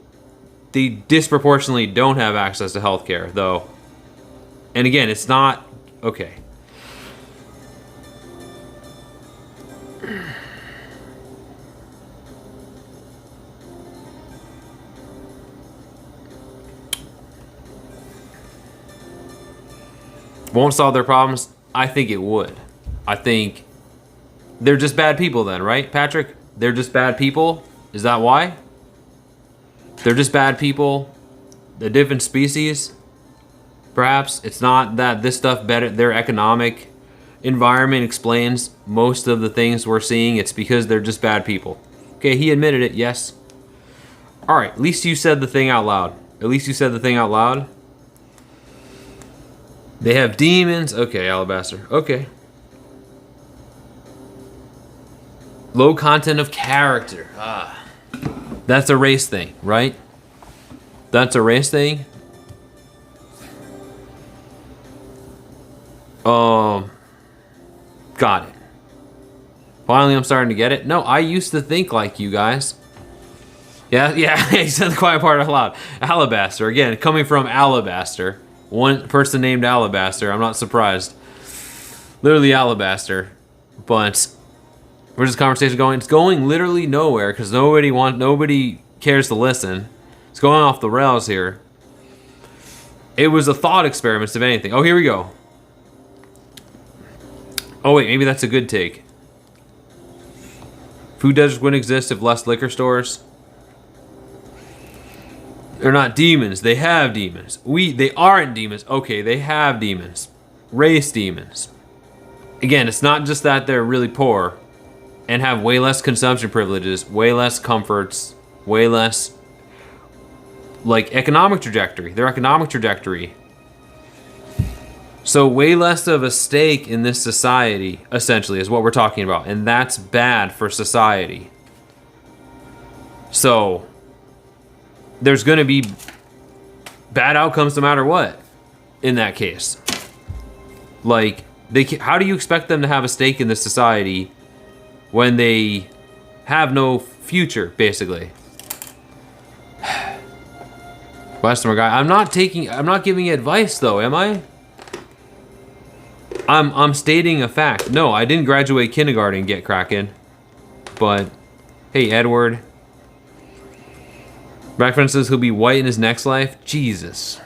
A: They disproportionately don't have access to healthcare, though. And again, it's not... Okay. Won't solve their problems? I think it would. I think they're just bad people then, right, Patrick? They're just bad people? Is that why? They're just bad people? A different species? Perhaps? It's not that this stuff better, their economic environment explains most of the things we're seeing. It's because they're just bad people. Okay, he admitted it, yes. Alright, at least you said the thing out loud. At least you said the thing out loud. They have demons. Okay, Alabaster. Okay. Low content of character. Ah. That's a race thing, right? That's a race thing? Got it. Finally, I'm starting to get it. No, I used to think like you guys. Yeah, he said the quiet part out loud. Alabaster, again, coming from Alabaster. One person named Alabaster. I'm not surprised. Literally Alabaster. But where's this conversation going? It's going literally nowhere because nobody cares to listen. It's going off the rails here. It was a thought experiment, if anything. Oh, here we go. Oh wait, maybe that's a good take. Food deserts wouldn't exist if less liquor stores. They're not demons. They have demons. They aren't demons. Okay, they have demons. Race demons. Again, it's not just that they're really poor and have way less consumption privileges, way less comforts, way less, like, economic trajectory. Their economic trajectory. So way less of a stake in this society, essentially, is what we're talking about. And that's bad for society. So there's going to be bad outcomes no matter what in that case. Like, how do you expect them to have a stake in this society when they have no future, basically? Westerner guy, I'm not giving advice though, am I? I'm stating a fact. No, I didn't graduate kindergarten and get cracking. But hey, Edward. Backfriend says he'll be white in his next life. Jesus.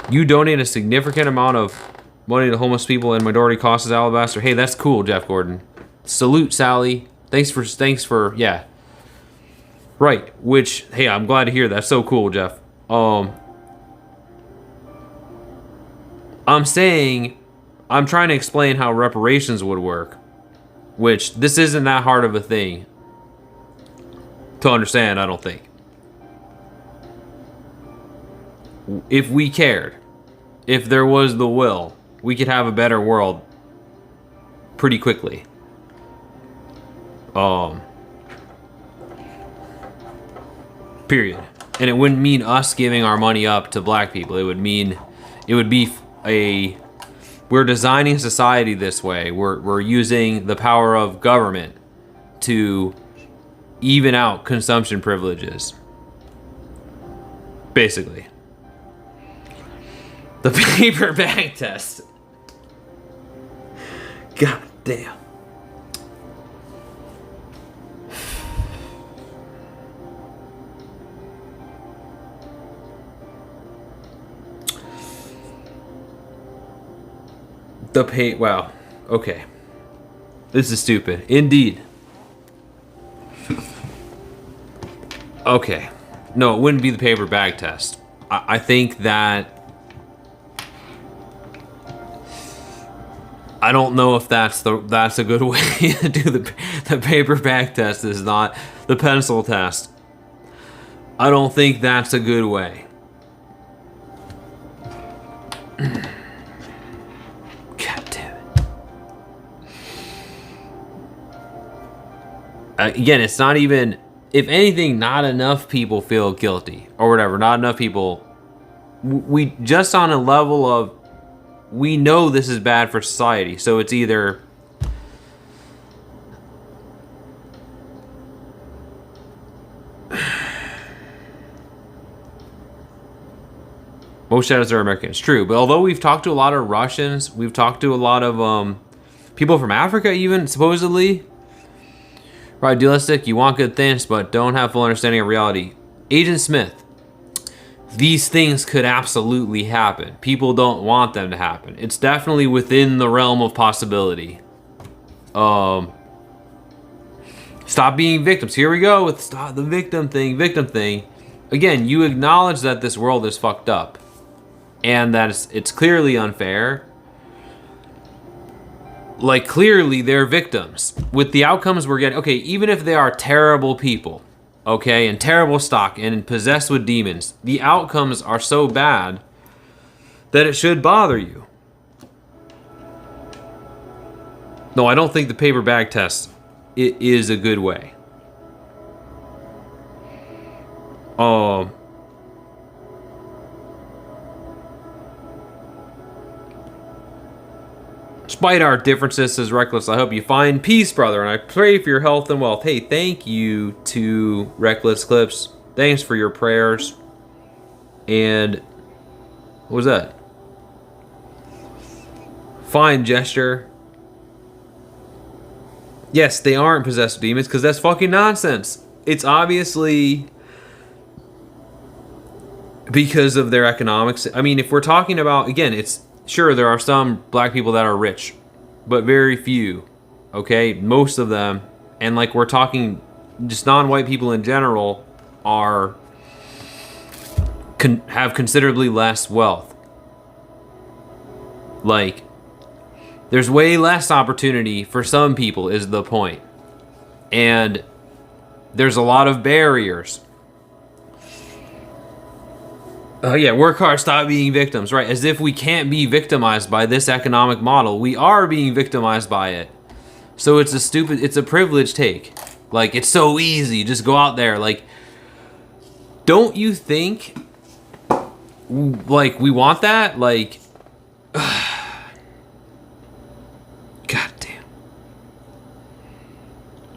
A: You donate a significant amount of money to homeless people and minority causes, Alabaster. Hey, that's cool, Jeff Gordon. Salute, Sally. Thanks for yeah. Right, which, hey, I'm glad to hear that. That's so cool, Jeff. I'm saying, I'm trying to explain how reparations would work, which this isn't that hard of a thing to understand, I don't think. If we cared, if there was the will, we could have a better world pretty quickly. Period. And it wouldn't mean us giving our money up to black people. It would be we're designing society this way. We're using the power of government to even out consumption privileges. Basically. The paper bag test. God damn. Wow. Okay. This is stupid. Indeed. Okay. No, it wouldn't be the paper bag test. I think that... I don't know if that's a good way to do the paper bag test. Is not the pencil test. I don't think that's a good way. Again, it's not even, if anything, not enough people feel guilty or whatever. Not enough people. We just on a level of, we know this is bad for society. So it's either most shadows are Americans. True. But although we've talked to a lot of Russians, we've talked to a lot of people from Africa even, supposedly. Right, dualistic, you want good things, but don't have full understanding of reality. Agent Smith, these things could absolutely happen. People don't want them to happen. It's definitely within the realm of possibility. Stop being victims. Here we go with stop the victim thing. Again, you acknowledge that this world is fucked up. And that it's clearly unfair. Like, clearly, they're victims. With the outcomes we're getting... Okay, even if they are terrible people, okay, and terrible stock, and possessed with demons, the outcomes are so bad that it should bother you. No, I don't think the paper bag test is a good way. Despite our differences, says Reckless, I hope you find peace, brother, and I pray for your health and wealth. Hey, thank you to Reckless Clips. Thanks for your prayers. And what was that? Fine gesture. Yes, they aren't possessed with demons because that's fucking nonsense. It's obviously because of their economics. I mean, if we're talking about, again, it's sure, there are some black people that are rich, but very few, okay? Most of them, and like we're talking, just non-white people in general, are have considerably less wealth. Like, there's way less opportunity for some people, is the point. And there's a lot of barriers. Oh yeah, work hard, stop being victims, right? As if we can't be victimized by this economic model. We are being victimized by it. So it's a privilege take. Like, it's so easy, just go out there. Like, don't you think, like, we want that? Like, God damn.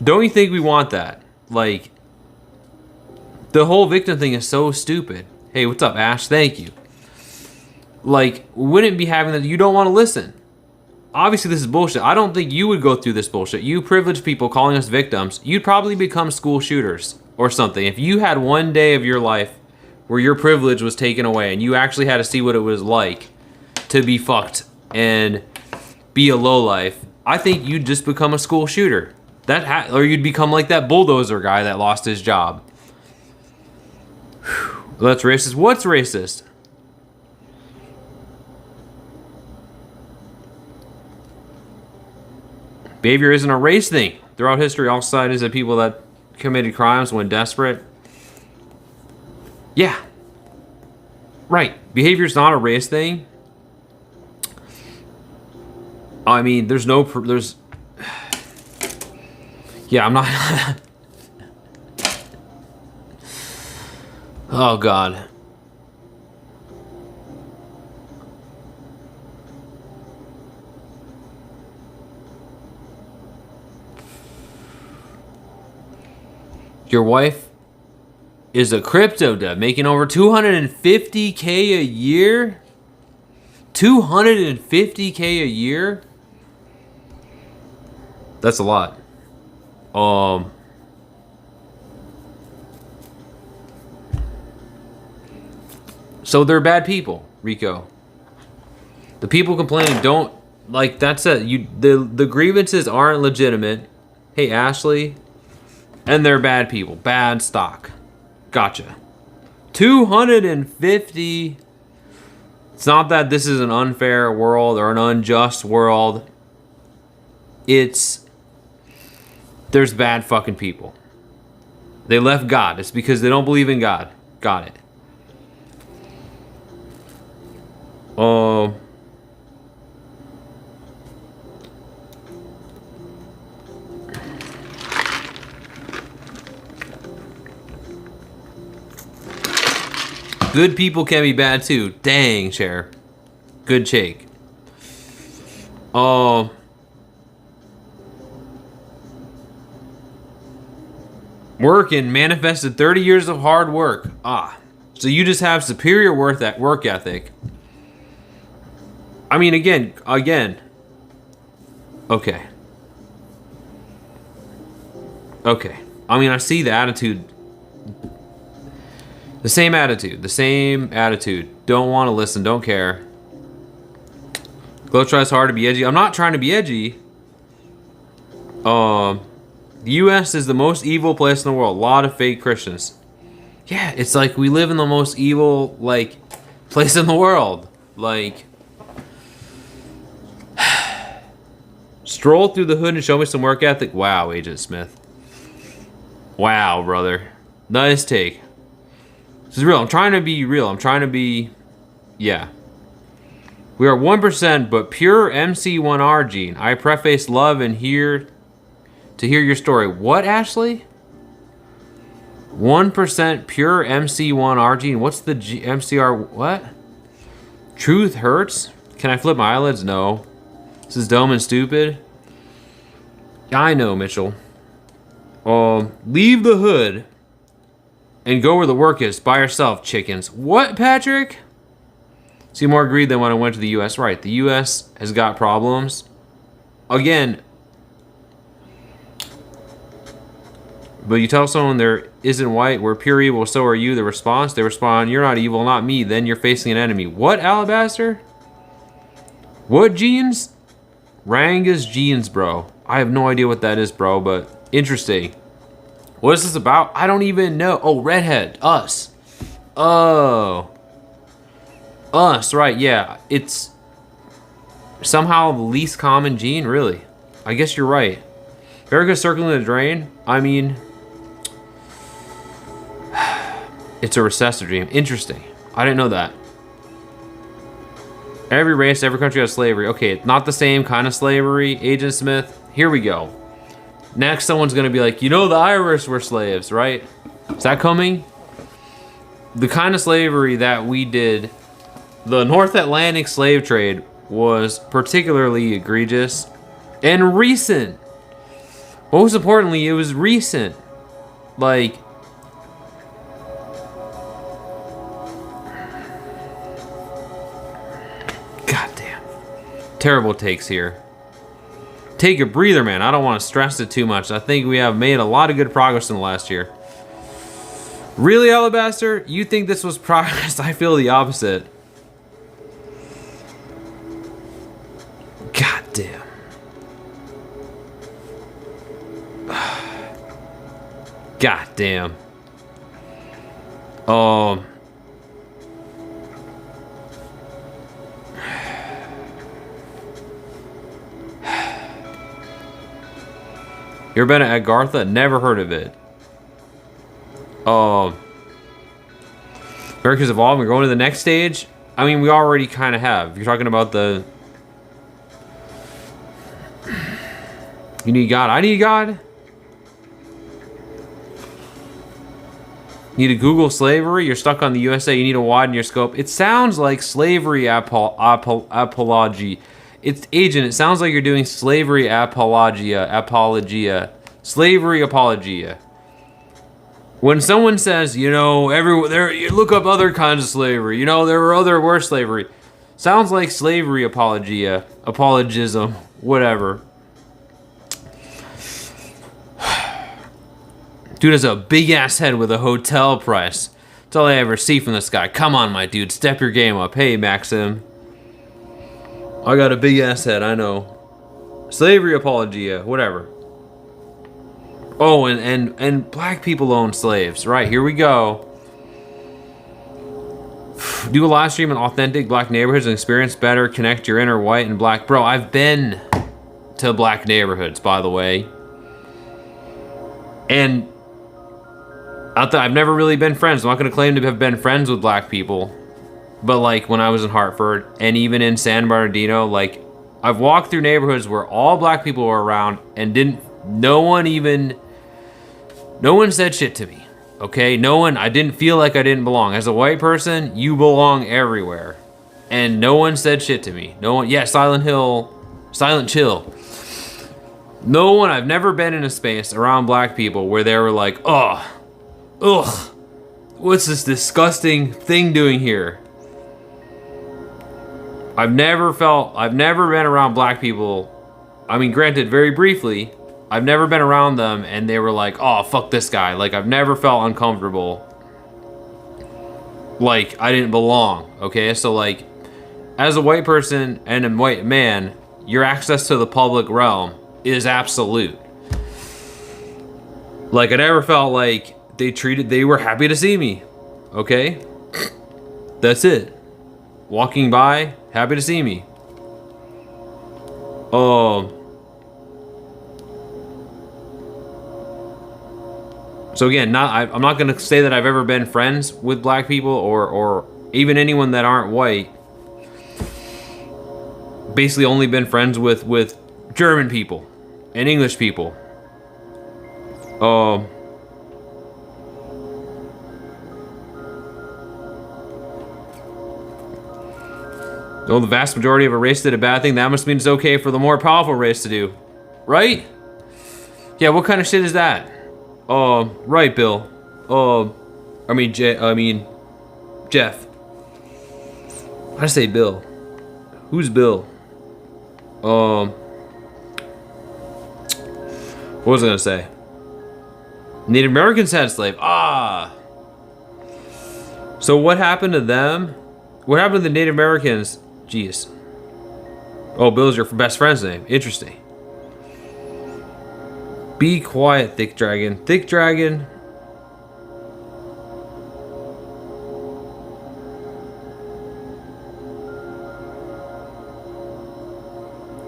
A: Don't you think we want that? Like, the whole victim thing is so stupid. Hey, what's up, Ash? Thank you. Like, wouldn't be having that. You don't want to listen. Obviously, this is bullshit. I don't think you would go through this bullshit. You privileged people calling us victims. You'd probably become school shooters or something. If you had one day of your life where your privilege was taken away and you actually had to see what it was like to be fucked and be a lowlife, I think you'd just become a school shooter. Or you'd become like that bulldozer guy that lost his job. Whew. That's racist. What's racist? Behavior isn't a race thing. Throughout history, all societies have people that committed crimes when desperate. Yeah. Right. Behavior's not a race thing. I mean, there's... Yeah, I'm not... Oh, God. Your wife is a crypto dev making over $250K a year? $250K a year? That's a lot. So they're bad people, Rico. The people complaining don't like that's it. The grievances aren't legitimate. Hey Ashley. And they're bad people. Bad stock. Gotcha. 250. It's not that this is an unfair world or an unjust world. There's bad fucking people. They left God. It's because they don't believe in God. Got it. Good people can be bad too. Dang, Cher. Good shake. Working manifested 30 years of hard work. So you just have superior work ethic. I mean, again. Okay. I mean, I see the attitude. The same attitude. Don't want to listen, don't care. Glow tries hard to be edgy. I'm not trying to be edgy. The U.S. is the most evil place in the world. A lot of fake Christians. Yeah, it's like we live in the most evil, like, place in the world. Like, stroll through the hood and show me some work ethic. Wow, Agent Smith. Wow, brother. Nice take. This is real. I'm trying to be real. Yeah. We are 1%, but pure MC1R gene. I preface love and hear to hear your story. What, Ashley? 1% pure MC1R gene. What's the MCR? What? Truth hurts? Can I flip my eyelids? No. This is dumb and stupid. I know, Mitchell. Leave the hood and go where the work is by yourself, chickens. What, Patrick? See, more agreed than when I went to the U.S. Right, the U.S. has got problems. Again, but you tell someone there isn't white, we're pure evil, so are you. The response, they respond, you're not evil, not me. Then you're facing an enemy. What, Alabaster? What genes? Ranga's genes, bro. I have no idea what that is, bro, but interesting. What is this about? I don't even know. Oh, redhead. Us. Oh. Us, right, yeah. It's somehow the least common gene, really. I guess you're right. Very good circling the drain. I mean, it's a recessive gene. Interesting. I didn't know that. Every race, every country has slavery. Okay, not the same kind of slavery, Agent Smith. Here we go. Next, someone's gonna be like, you know, the Irish were slaves, right? Is that coming? The kind of slavery that we did, the North Atlantic slave trade, was particularly egregious and recent. Most importantly, it was recent. Like, goddamn. Terrible takes here. Take a breather, man. I don't want to stress it too much. I think we have made a lot of good progress in the last year. Really, Alabaster? You think this was progress? I feel the opposite. God damn. God damn. Um. You ever been at Agartha? Never heard of it. America's Evolved, we're going to the next stage? I mean, we already kind of have. You're talking about the... You need God. I need God? You need to Google slavery? You're stuck on the USA. You need to widen your scope. It sounds like slavery apology. It's Agent. It sounds like you're doing slavery apologia. Slavery apologia. When someone says, you know, you look up other kinds of slavery. You know, there were other worse slavery. Sounds like slavery apologia, apologism, whatever. Dude has a big ass head with a hotel price. That's all I ever see from this guy. Come on, my dude, step your game up. Hey, Maxim. I got a big ass head, I know. Slavery apologia, whatever. Oh, and black people own slaves. Right, here we go. Do a live stream in authentic black neighborhoods and experience better, connect your inner white and black. Bro, I've been to black neighborhoods, by the way. And I've never really been friends. I'm not going to claim to have been friends with black people. But like when I was in Hartford and even in San Bernardino, like I've walked through neighborhoods where all black people were around and no one said shit to me. Okay? I didn't feel like I didn't belong. As a white person, you belong everywhere. And no one said shit to me. Silent Chill. No one, I've never been in a space around black people where they were like, ugh, what's this disgusting thing doing here? I've never been around black people. I mean, granted, very briefly, I've never been around them and they were like, oh, fuck this guy. Like, I've never felt uncomfortable. Like, I didn't belong, okay? So, like, as a white person and a white man, your access to the public realm is absolute. Like, I never felt like they were happy to see me, okay? That's it. Walking by, happy to see me. So again, I'm not gonna say that I've ever been friends with black people or even anyone that aren't white. Basically only been friends with German people and English people. Oh, the vast majority of a race did a bad thing. That must mean it's okay for the more powerful race to do. Right? Yeah, what kind of shit is that? Right, Bill. Jeff. I say Bill. Who's Bill? What was I gonna say? Native Americans had slaves. So what happened to them? What happened to the Native Americans? Jeez. Oh, Bill's your best friend's name. Interesting. Be quiet, Thick Dragon. Thick Dragon.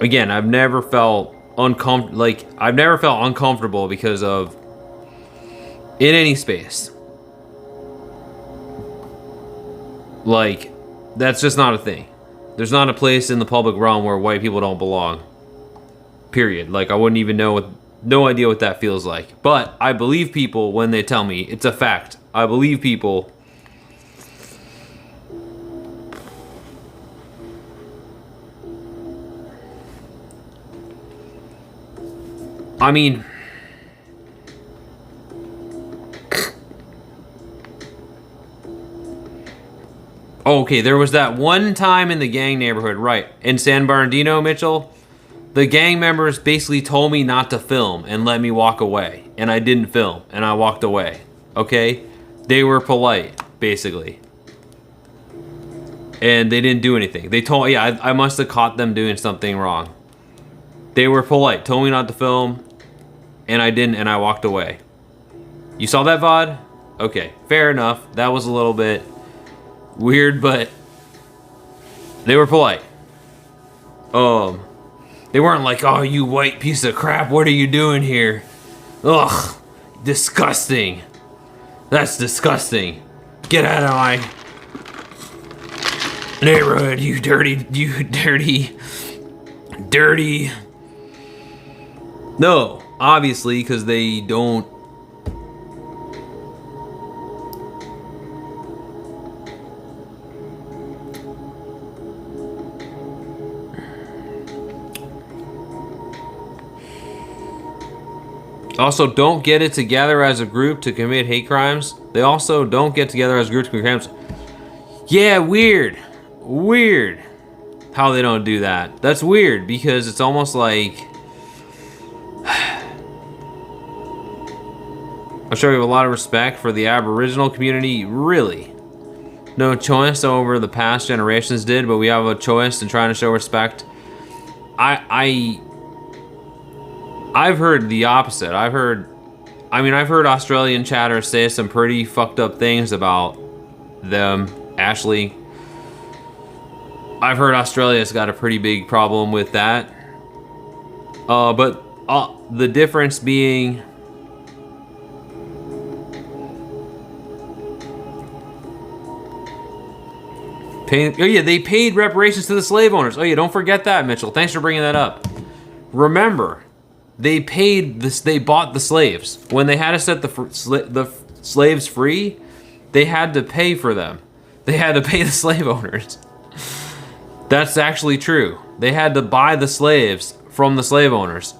A: Again, I've never felt uncomfortable because of in any space. Like, that's just not a thing. There's not a place in the public realm where white people don't belong. Period. Like, I wouldn't even know no idea what that feels like. But I believe people when they tell me. It's a fact. I believe people. I mean, okay, there was that one time in the gang neighborhood, right, in San Bernardino, Mitchell. The gang members basically told me not to film and let me walk away. And I didn't film, and I walked away. Okay? They were polite, basically. And they didn't do anything. They told, yeah, I must have caught them doing something wrong. They were polite, told me not to film, and I didn't, and I walked away. You saw that VOD? Okay, fair enough. That was a little bit weird, but they were polite. They weren't like, oh, you white piece of crap, what are you doing here? Ugh, disgusting. That's disgusting. Get out of my neighborhood, you dirty. No, obviously, because they don't. Also, don't get it together as a group to commit hate crimes. They also don't get together as groups to commit crimes. Yeah, weird. Weird how they don't do that. That's weird because it's almost like I'm sure we have a lot of respect for the Aboriginal community, really. No choice over the past generations did, but we have a choice in trying to show respect. I've heard the opposite. I've heard Australian chatters say some pretty fucked up things about them, Ashley. I've heard Australia's got a pretty big problem with that. But the difference being they paid reparations to the slave owners. Oh yeah, don't forget that, Mitchell. Thanks for bringing that up. Remember, they paid this. They bought the slaves when they had to set the slaves free. They had to pay for them. They had to pay the slave owners. That's actually true. They had to buy the slaves from the slave owners.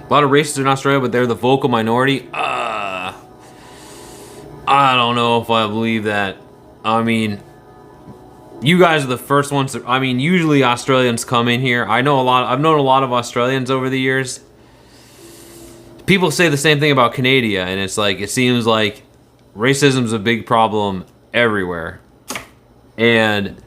A: A lot of racists in Australia, but they're the vocal minority. I don't know if I believe that. I mean, you guys are the first ones to, I mean, usually Australians come in here. I've known a lot of Australians over the years. People say the same thing about Canada, and it's like, it seems like racism's a big problem everywhere. And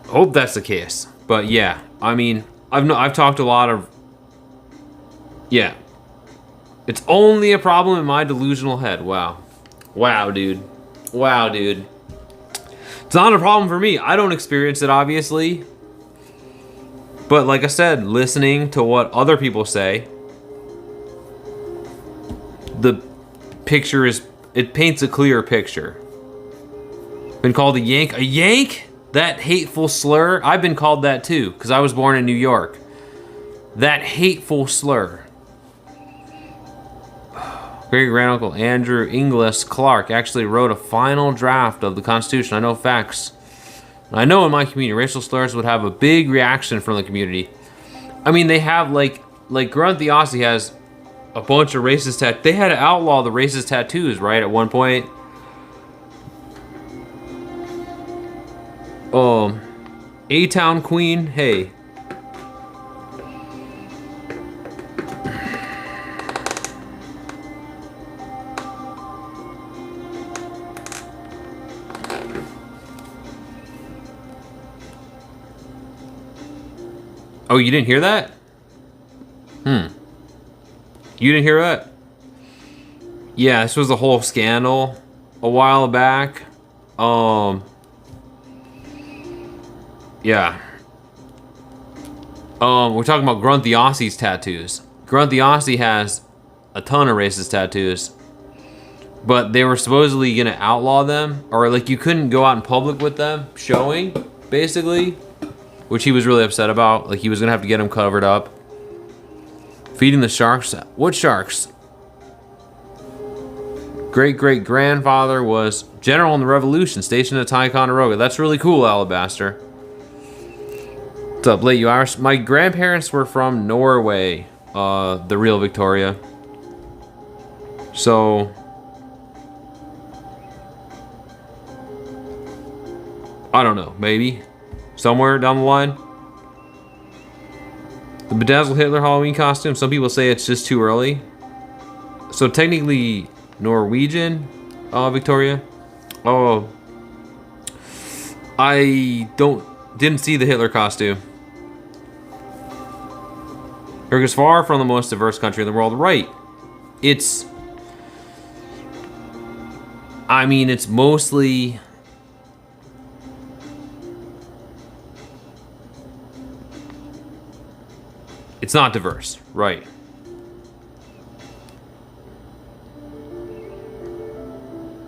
A: hope that's the case. But yeah, I mean, I've talked to a lot of, yeah. It's only a problem in my delusional head. Wow, dude. It's not a problem for me. I don't experience it, obviously. But like I said, listening to what other people say, the picture it paints a clearer picture. Been called a yank? A yank? That hateful slur, I've been called that too, because I was born in New York. That hateful slur. Great granduncle Andrew Inglis Clark actually wrote a final draft of the Constitution. I know facts. I know in my community, racial slurs would have a big reaction from the community. I mean, they have like Grunt the Aussie has a bunch of racist tattoos. They had to outlaw the racist tattoos, right, at one point. A-Town Queen, hey. Oh, you didn't hear that? You didn't hear that? Yeah, this was a whole scandal a while back. Yeah. We're talking about Grunt the Aussie's tattoos. Grunt the Aussie has a ton of racist tattoos. But they were supposedly gonna outlaw them, or like you couldn't go out in public with them showing, basically. Which he was really upset about. Like he was gonna have to get them covered up. Feeding the sharks. What sharks? Great-great-grandfather was general in the Revolution, stationed at Ticonderoga. That's really cool, Alabaster. What's up, late you Irish? My grandparents were from Norway, the real Victoria. So I don't know, maybe somewhere down the line. The bedazzled Hitler Halloween costume. Some people say it's just too early. So technically, Norwegian, Victoria. Oh, I didn't see the Hitler costume. America is far from the most diverse country in the world. Right. It's mostly... It's not diverse. Right.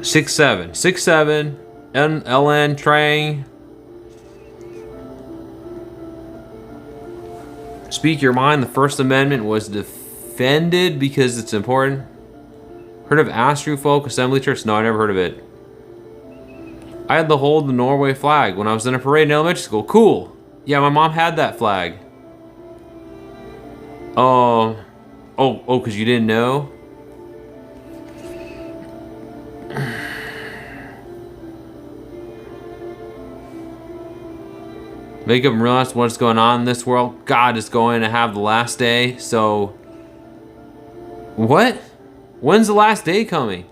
A: Six seven. LN Trang. Speak your mind. The First Amendment was defended because it's important. Heard of Astrup Folk Assembly Church? No, I never heard of it. I had to hold the Norway flag when I was in a parade in elementary school. Cool. Yeah, my mom had that flag. Oh, because you didn't know? Make them realize what's going on in this world. God is going to have the last day, so... What? When's the last day coming?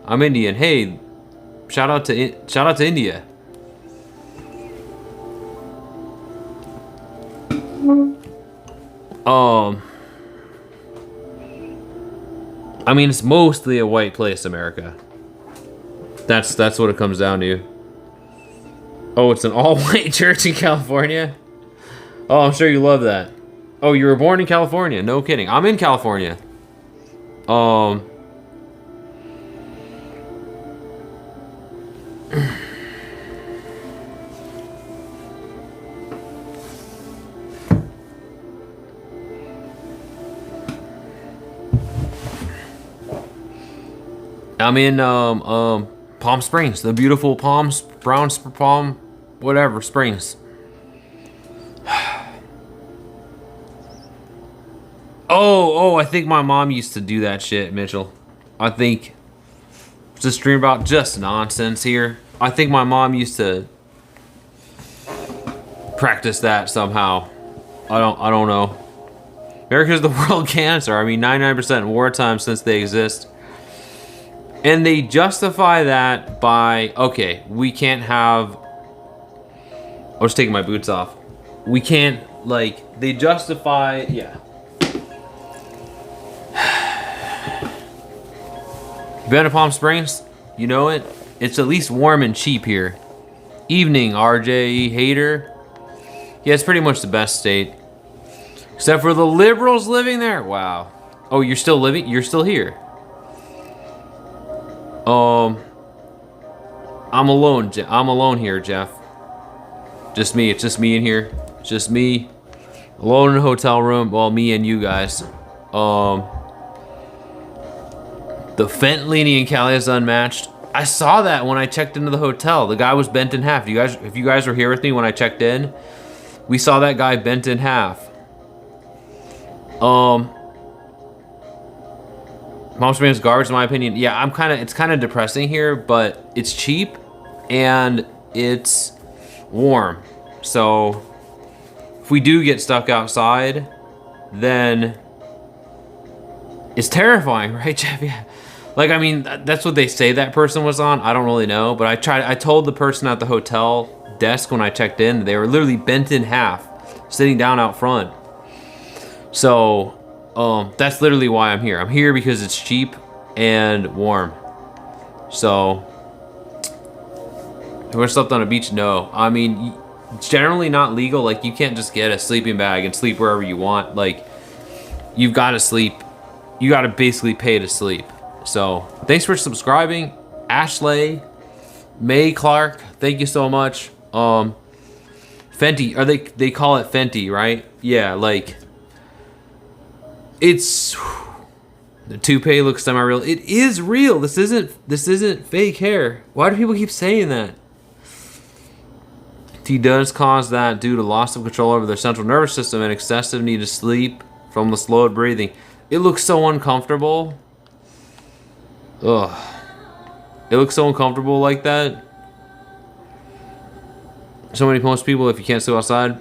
A: I'm Indian. Hey, shout out to India. I mean, it's mostly a white place, America. That's what it comes down to. Oh, it's an all-white church in California? Oh, I'm sure you love that. Oh, you were born in California? No kidding. I'm in California. I'm in Palm Springs, the beautiful Palm whatever Springs. Oh, I think my mom used to do that shit, Mitchell. I think just dream about just nonsense here. I think my mom used to practice that somehow. I don't know. America's the world cancer. I mean, 99% in wartime since they exist. And they justify that by, okay, we can't have... I was taking my boots off. We can't, like, they justify, yeah. Been to Palm Springs? You know it? It's at least warm and cheap here. Evening, RJ Hater. Yeah, it's pretty much the best state. Except for the liberals living there. Wow. Oh, you're still living? You're still here. I'm alone. I'm alone here, Jeff. Just me. It's just me in here. It's just me. Alone in a hotel room. Well, me and you guys. The Fentlini and Cali is unmatched. I saw that when I checked into the hotel. The guy was bent in half. If you guys were here with me when I checked in, we saw that guy bent in half. Palm Springs garbage, in my opinion. Yeah, it's kind of depressing here, but it's cheap and it's warm. So if we do get stuck outside, then it's terrifying, right, Jeff? Yeah. Like, I mean, that's what they say that person was on. I don't really know, but I told the person at the hotel desk when I checked in, they were literally bent in half, sitting down out front. So that's literally why I'm here. I'm here because it's cheap and warm. So, have I slept on a beach? No. I mean, it's generally not legal. Like, you can't just get a sleeping bag and sleep wherever you want. Like, you've got to sleep. You got to basically pay to sleep. So, thanks for subscribing. Ashley, May Clark, thank you so much. Fenty, they call it Fenty, right? Yeah, like, it's, the toupee looks semi-real. It is real. This isn't fake hair. Why do people keep saying that? Tea does cause that due to loss of control over their central nervous system and excessive need to sleep from the slowed breathing. It looks so uncomfortable. Ugh. It looks so uncomfortable like that. So many most people, if you can't sleep outside.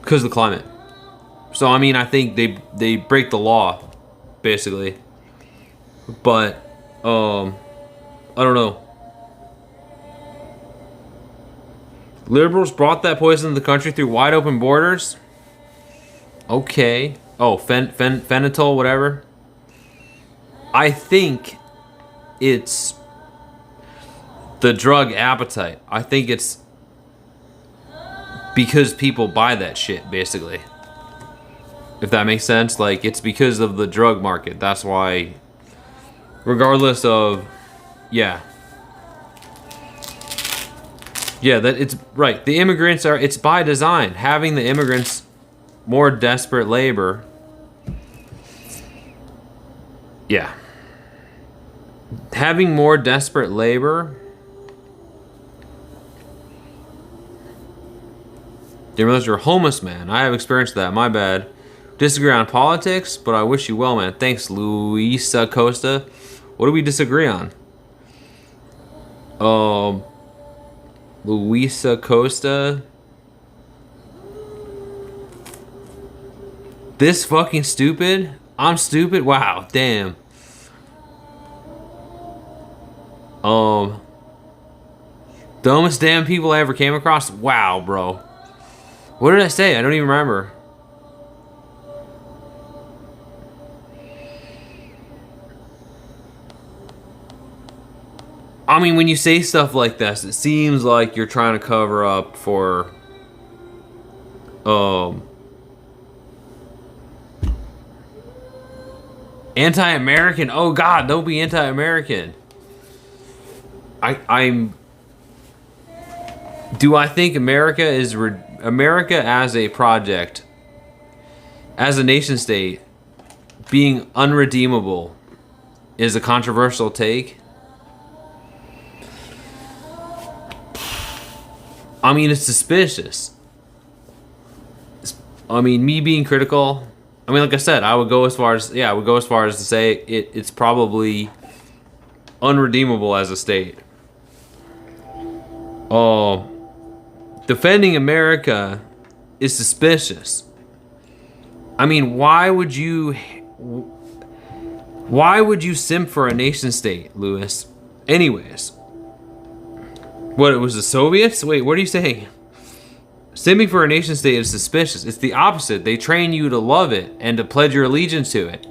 A: Because of the climate. So I mean, I think they break the law, basically. But I don't know. Liberals brought that poison to the country through wide open borders. Okay. Oh, fentanyl, whatever. I think it's the drug appetite. I think it's because people buy that shit, basically. If that makes sense. Like, it's because of the drug market. That's why, regardless of, yeah. Yeah, that it's right. The immigrants are, it's by design. Having the immigrants more desperate labor. Yeah. Having more desperate labor. Didn't realize you're a homeless man. I have experienced that. My bad. Disagree on politics, but I wish you well, man. Thanks, Luisa Costa. What do we disagree on? Luisa Costa. This fucking stupid? I'm stupid? Wow, damn. Dumbest damn people I ever came across? Wow, bro. What did I say? I don't even remember. I mean, when you say stuff like this, it seems like you're trying to cover up for, anti-American. Oh God, don't be anti-American. Do I think America is America as a project, as a nation state, being unredeemable, is a controversial take? I mean, it's suspicious. I mean, me being critical. I mean, like I said, I would go as far as, yeah, I would go as far as to say it's probably unredeemable as a state. Defending America is suspicious. I mean, why would you simp for a nation state, Lewis? Anyways. What, it was the Soviets? Wait, what are you saying? Simping for a nation state is suspicious. It's the opposite. They train you to love it and to pledge your allegiance to it.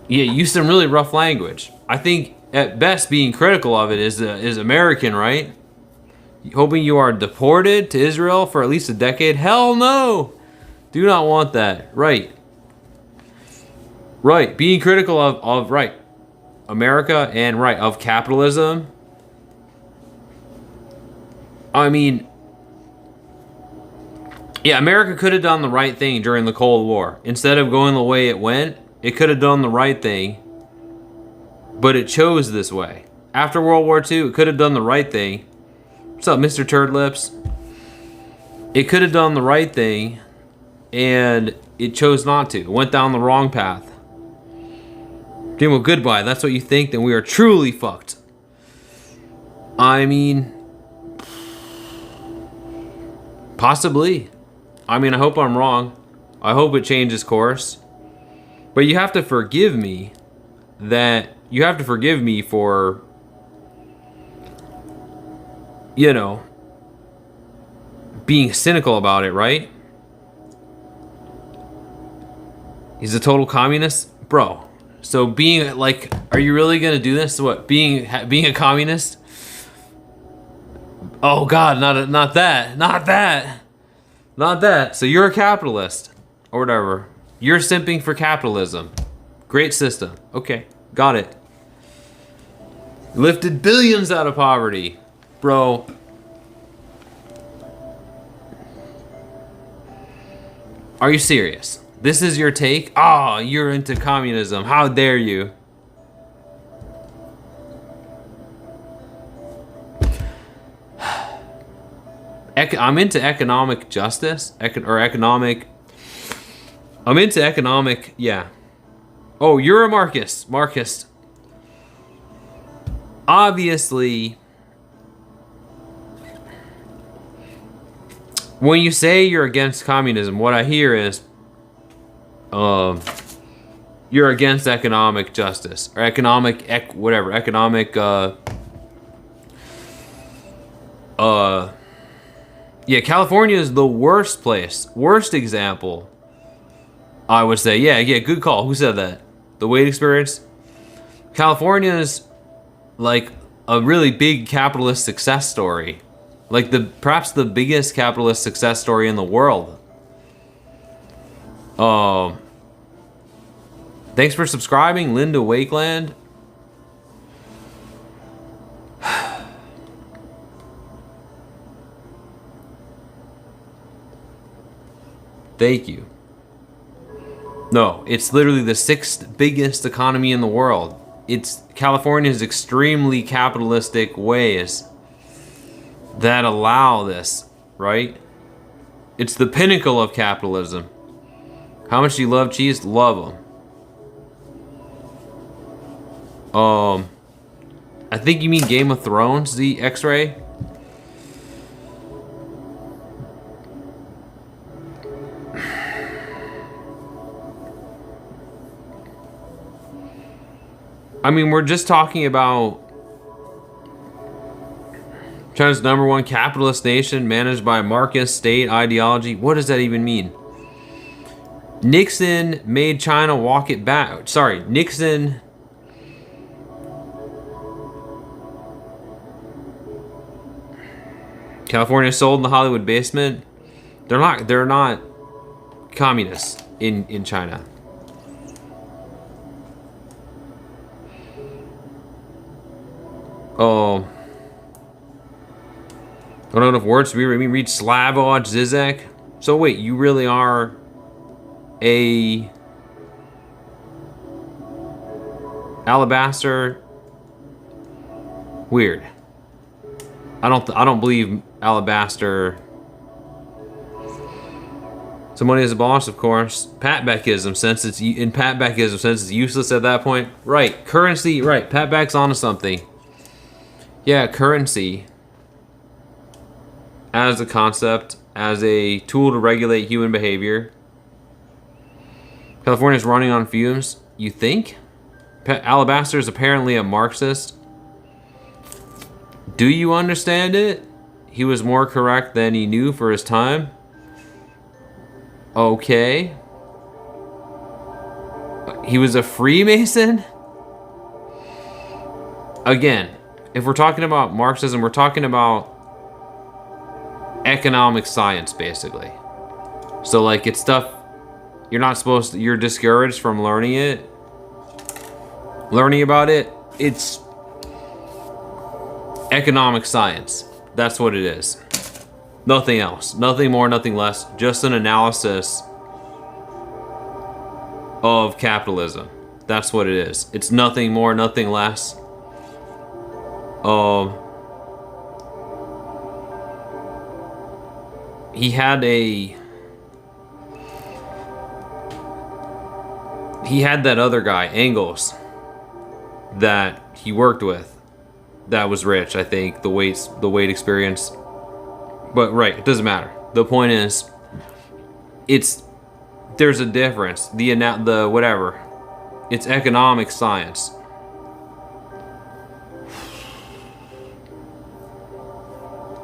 A: Yeah, use some really rough language. I think at best being critical of it is American, right? Hoping you are deported to Israel for at least a decade? Hell no! Do not want that. Right. Right. Being critical of right. America and right, of capitalism. I mean, yeah, America could have done the right thing during the Cold War. Instead of going the way it went, it could have done the right thing, but it chose this way. After World War II, it could have done the right thing. What's up, Mr. Turd Lips? It could have done the right thing, and it chose not to. It went down the wrong path. Okay, well, goodbye. That's what you think? Then we are truly fucked. I mean, possibly. I mean, I hope I'm wrong. I hope it changes course. But you have to forgive me for, you know, being cynical about it, right? He's a total communist? Bro. So being like, are you really gonna do this? What, being a communist? Oh God, not that. So you're a capitalist or whatever. You're simping for capitalism. Great system. Okay, got it. Lifted billions out of poverty, bro. Are you serious? This is your take? Ah, you're into communism. How dare you? I'm into economic justice, I'm into economic, yeah. Oh, you're a Marxist. Obviously, when you say you're against communism, what I hear is, you're against economic justice or economic yeah, California is the worst place, worst example. I would say, yeah, good call. Who said that? The Wade experience. California is like a really big capitalist success story, like perhaps the biggest capitalist success story in the world. Thanks for subscribing, Linda Wakeland. Thank you. No, it's literally the 6th biggest economy in the world. It's California's extremely capitalistic ways that allow this, right? It's the pinnacle of capitalism. How much do you love cheese? Love them. I think you mean Game of Thrones, the X-Ray. I mean, we're just talking about China's #1 capitalist nation managed by Marxist state ideology. What does that even mean? Nixon made China walk it back. Sorry, Nixon. California sold in the Hollywood basement. They're not communists in China. Oh, I don't know enough words to read Slavoj Zizek. So wait, you really are a Alabaster? Weird. I don't believe Alabaster. Somebody is abolished, of course. Pat Beckism, since it's useless at that point. Right, currency. Right, Pat Beck's onto something. Yeah, currency as a concept, as a tool to regulate human behavior. California's running on fumes. You think? Alabaster is apparently a Marxist. Do you understand it? He was more correct than he knew for his time. Okay. He was a Freemason? Again, if we're talking about Marxism, we're talking about economic science, basically. So, like, it's stuff you're discouraged from learning it. Learning about it, it's economic science. That's what it is. Nothing else. Nothing more, nothing less. Just an analysis of capitalism. That's what it is. It's nothing more, nothing less. He had that other guy, Engels, that he worked with, that was rich. I think the Wade experience. But right, it doesn't matter. The point is, there's a difference. The whatever, it's economic science.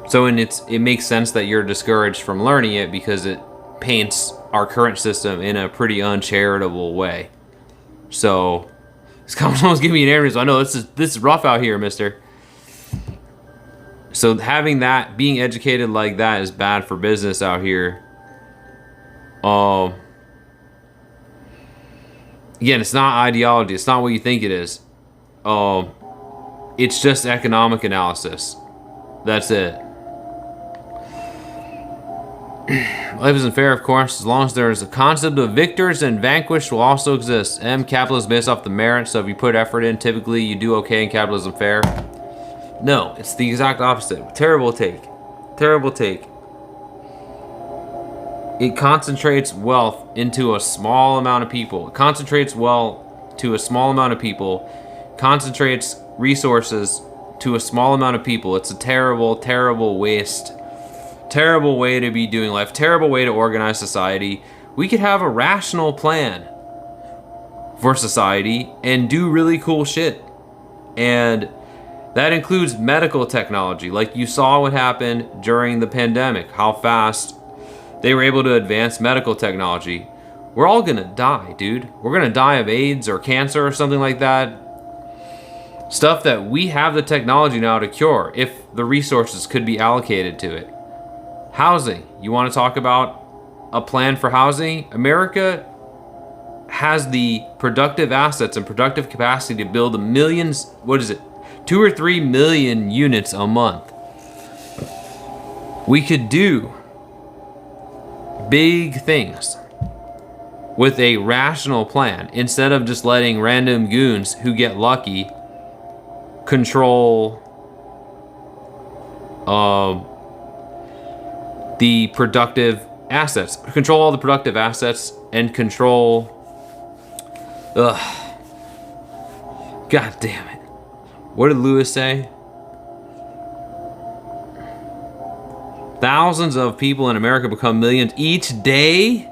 A: So it makes sense that you're discouraged from learning it because it paints our current system in a pretty uncharitable way. So this comment almost giving me an aneurysm. I know this is rough out here, mister. So having that, being educated like that is bad for business out here. Again, it's not ideology. It's not what you think it is. It's just economic analysis. That's it. Life isn't fair, of course, as long as there's a concept of victors and vanquished will also exist. Capitalism based off the merit, so if you put effort in, typically you do okay in capitalism fair. No, it's the exact opposite. Terrible take. Terrible take. It concentrates wealth into a small amount of people. It concentrates wealth to a small amount of people. Concentrates resources to a small amount of people. It's a terrible, terrible waste Terrible way to be doing life. Terrible way to organize society. We could have a rational plan for society and do really cool shit. And that includes medical technology. Like you saw what happened during the pandemic, how fast they were able to advance medical technology. We're all gonna die, dude. We're gonna die of AIDS or cancer or something like that. Stuff that we have the technology now to cure if the resources could be allocated to it. Housing. You want to talk about a plan for housing? America has the productive assets and productive capacity to build millions, 2 or 3 million units a month. We could do big things with a rational plan instead of just letting random goons who get lucky control the productive assets. Control all the productive assets and control... God damn it. What did Lewis say? Thousands of people in America become millions each day?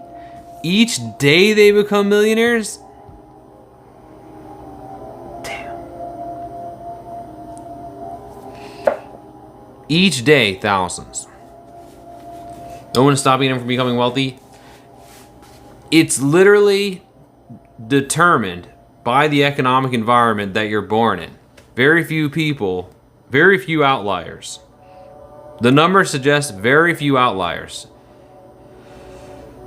A: Each day they become millionaires? Damn. Each day, thousands. No one is stopping them from becoming wealthy. It's literally determined by the economic environment that you're born in. Very few people, very few outliers. The numbers suggest very few outliers.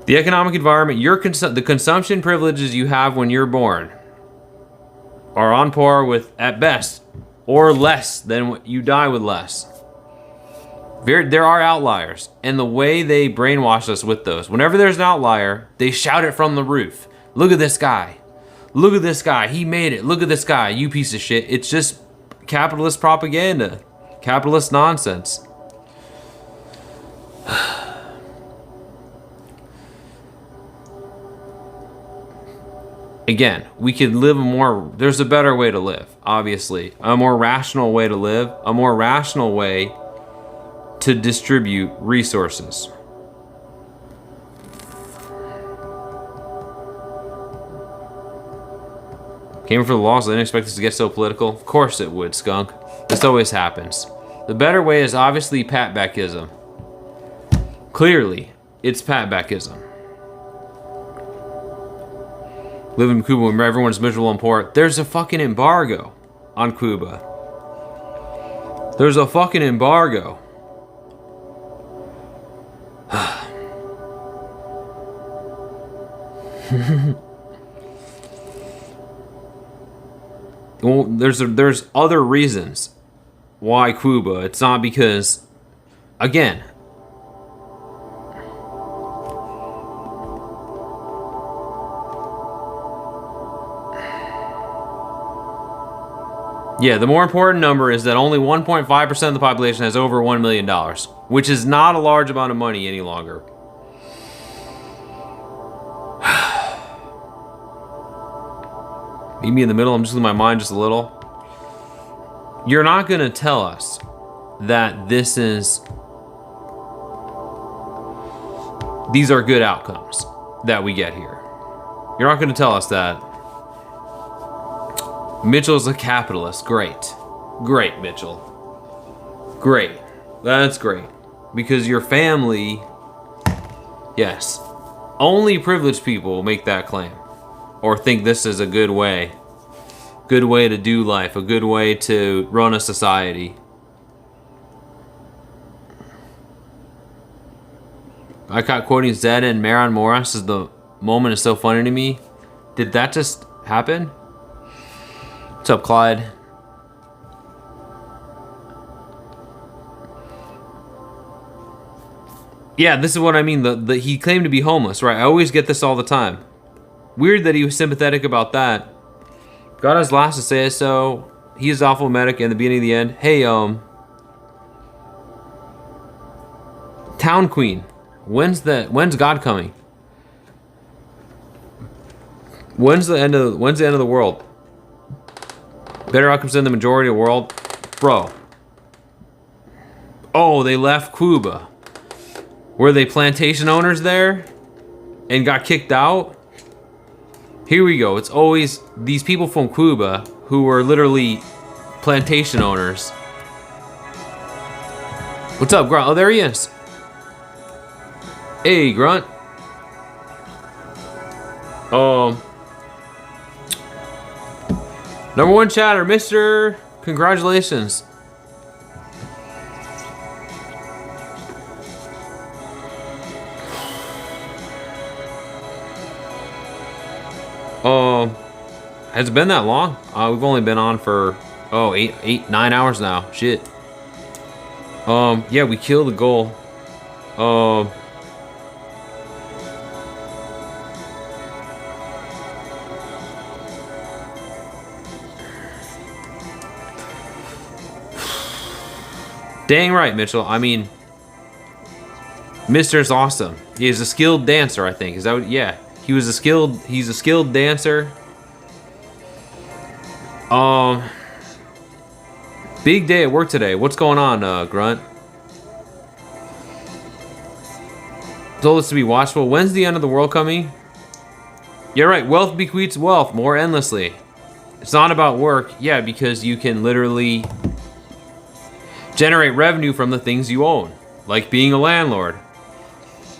A: The economic environment, the consumption privileges you have when you're born are on par with, at best, or less than what you die with less. There are outliers, and the way they brainwash us with those, whenever there's an outlier, they shout it from the roof. Look at this guy. Look at this guy. He made it. Look at this guy. You piece of shit. It's just capitalist propaganda. Capitalist nonsense. Again, we could live there's a better way to live, obviously. A more rational way to live. A more rational way to distribute resources. Came for the laws, I didn't expect this to get so political. Of course it would, skunk. This always happens. The better way is obviously Pat-backism. Clearly, it's Pat-backism. Live in Cuba where everyone's miserable and poor. There's a fucking embargo on Cuba. There's a fucking embargo. Well, there's other reasons why Cuba. It's not because, again, yeah, the more important number is that only 1.5% of the population has over $1 million, which is not a large amount of money any longer. Meet me in the middle. I'm just losing my mind just a little. You're not going to tell us that these are good outcomes that we get here. You're not going to tell us that. Mitchell's a capitalist. Great. Great, Mitchell. Great. That's great. Because your family... Yes. Only privileged people make that claim. Or think this is a good way. Good way to do life. A good way to run a society. I caught quoting Zed and Maron Morris as the moment is so funny to me. Did that just happen? What's up, Clyde? Yeah, this is what I mean. He claimed to be homeless, right? I always get this all the time. Weird that he was sympathetic about that. Got his last to say so. He is awful medic in the beginning of the end. Hey, Town Queen. When's God coming? When's the end of the world? Better outcomes than the majority of the world? Bro. Oh, they left Cuba. Were they plantation owners there and got kicked out? Here we go. It's always these people from Cuba who were literally plantation owners. What's up, Grunt? Oh, there he is. Hey, Grunt. Number one chatter, Mr. Congratulations. Has it been that long? We've only been on for 9 hours now. Shit. Yeah, we killed the goal. Dang right, Mitchell. I mean, Mister's awesome. He is a skilled dancer, I think. Is that what, yeah. He's a skilled dancer. Big day at work today. What's going on, Grunt? Told us to be watchful. When's the end of the world coming? You're right. Wealth bequeaths wealth more endlessly. It's not about work. Yeah, because you can literally generate revenue from the things you own, like being a landlord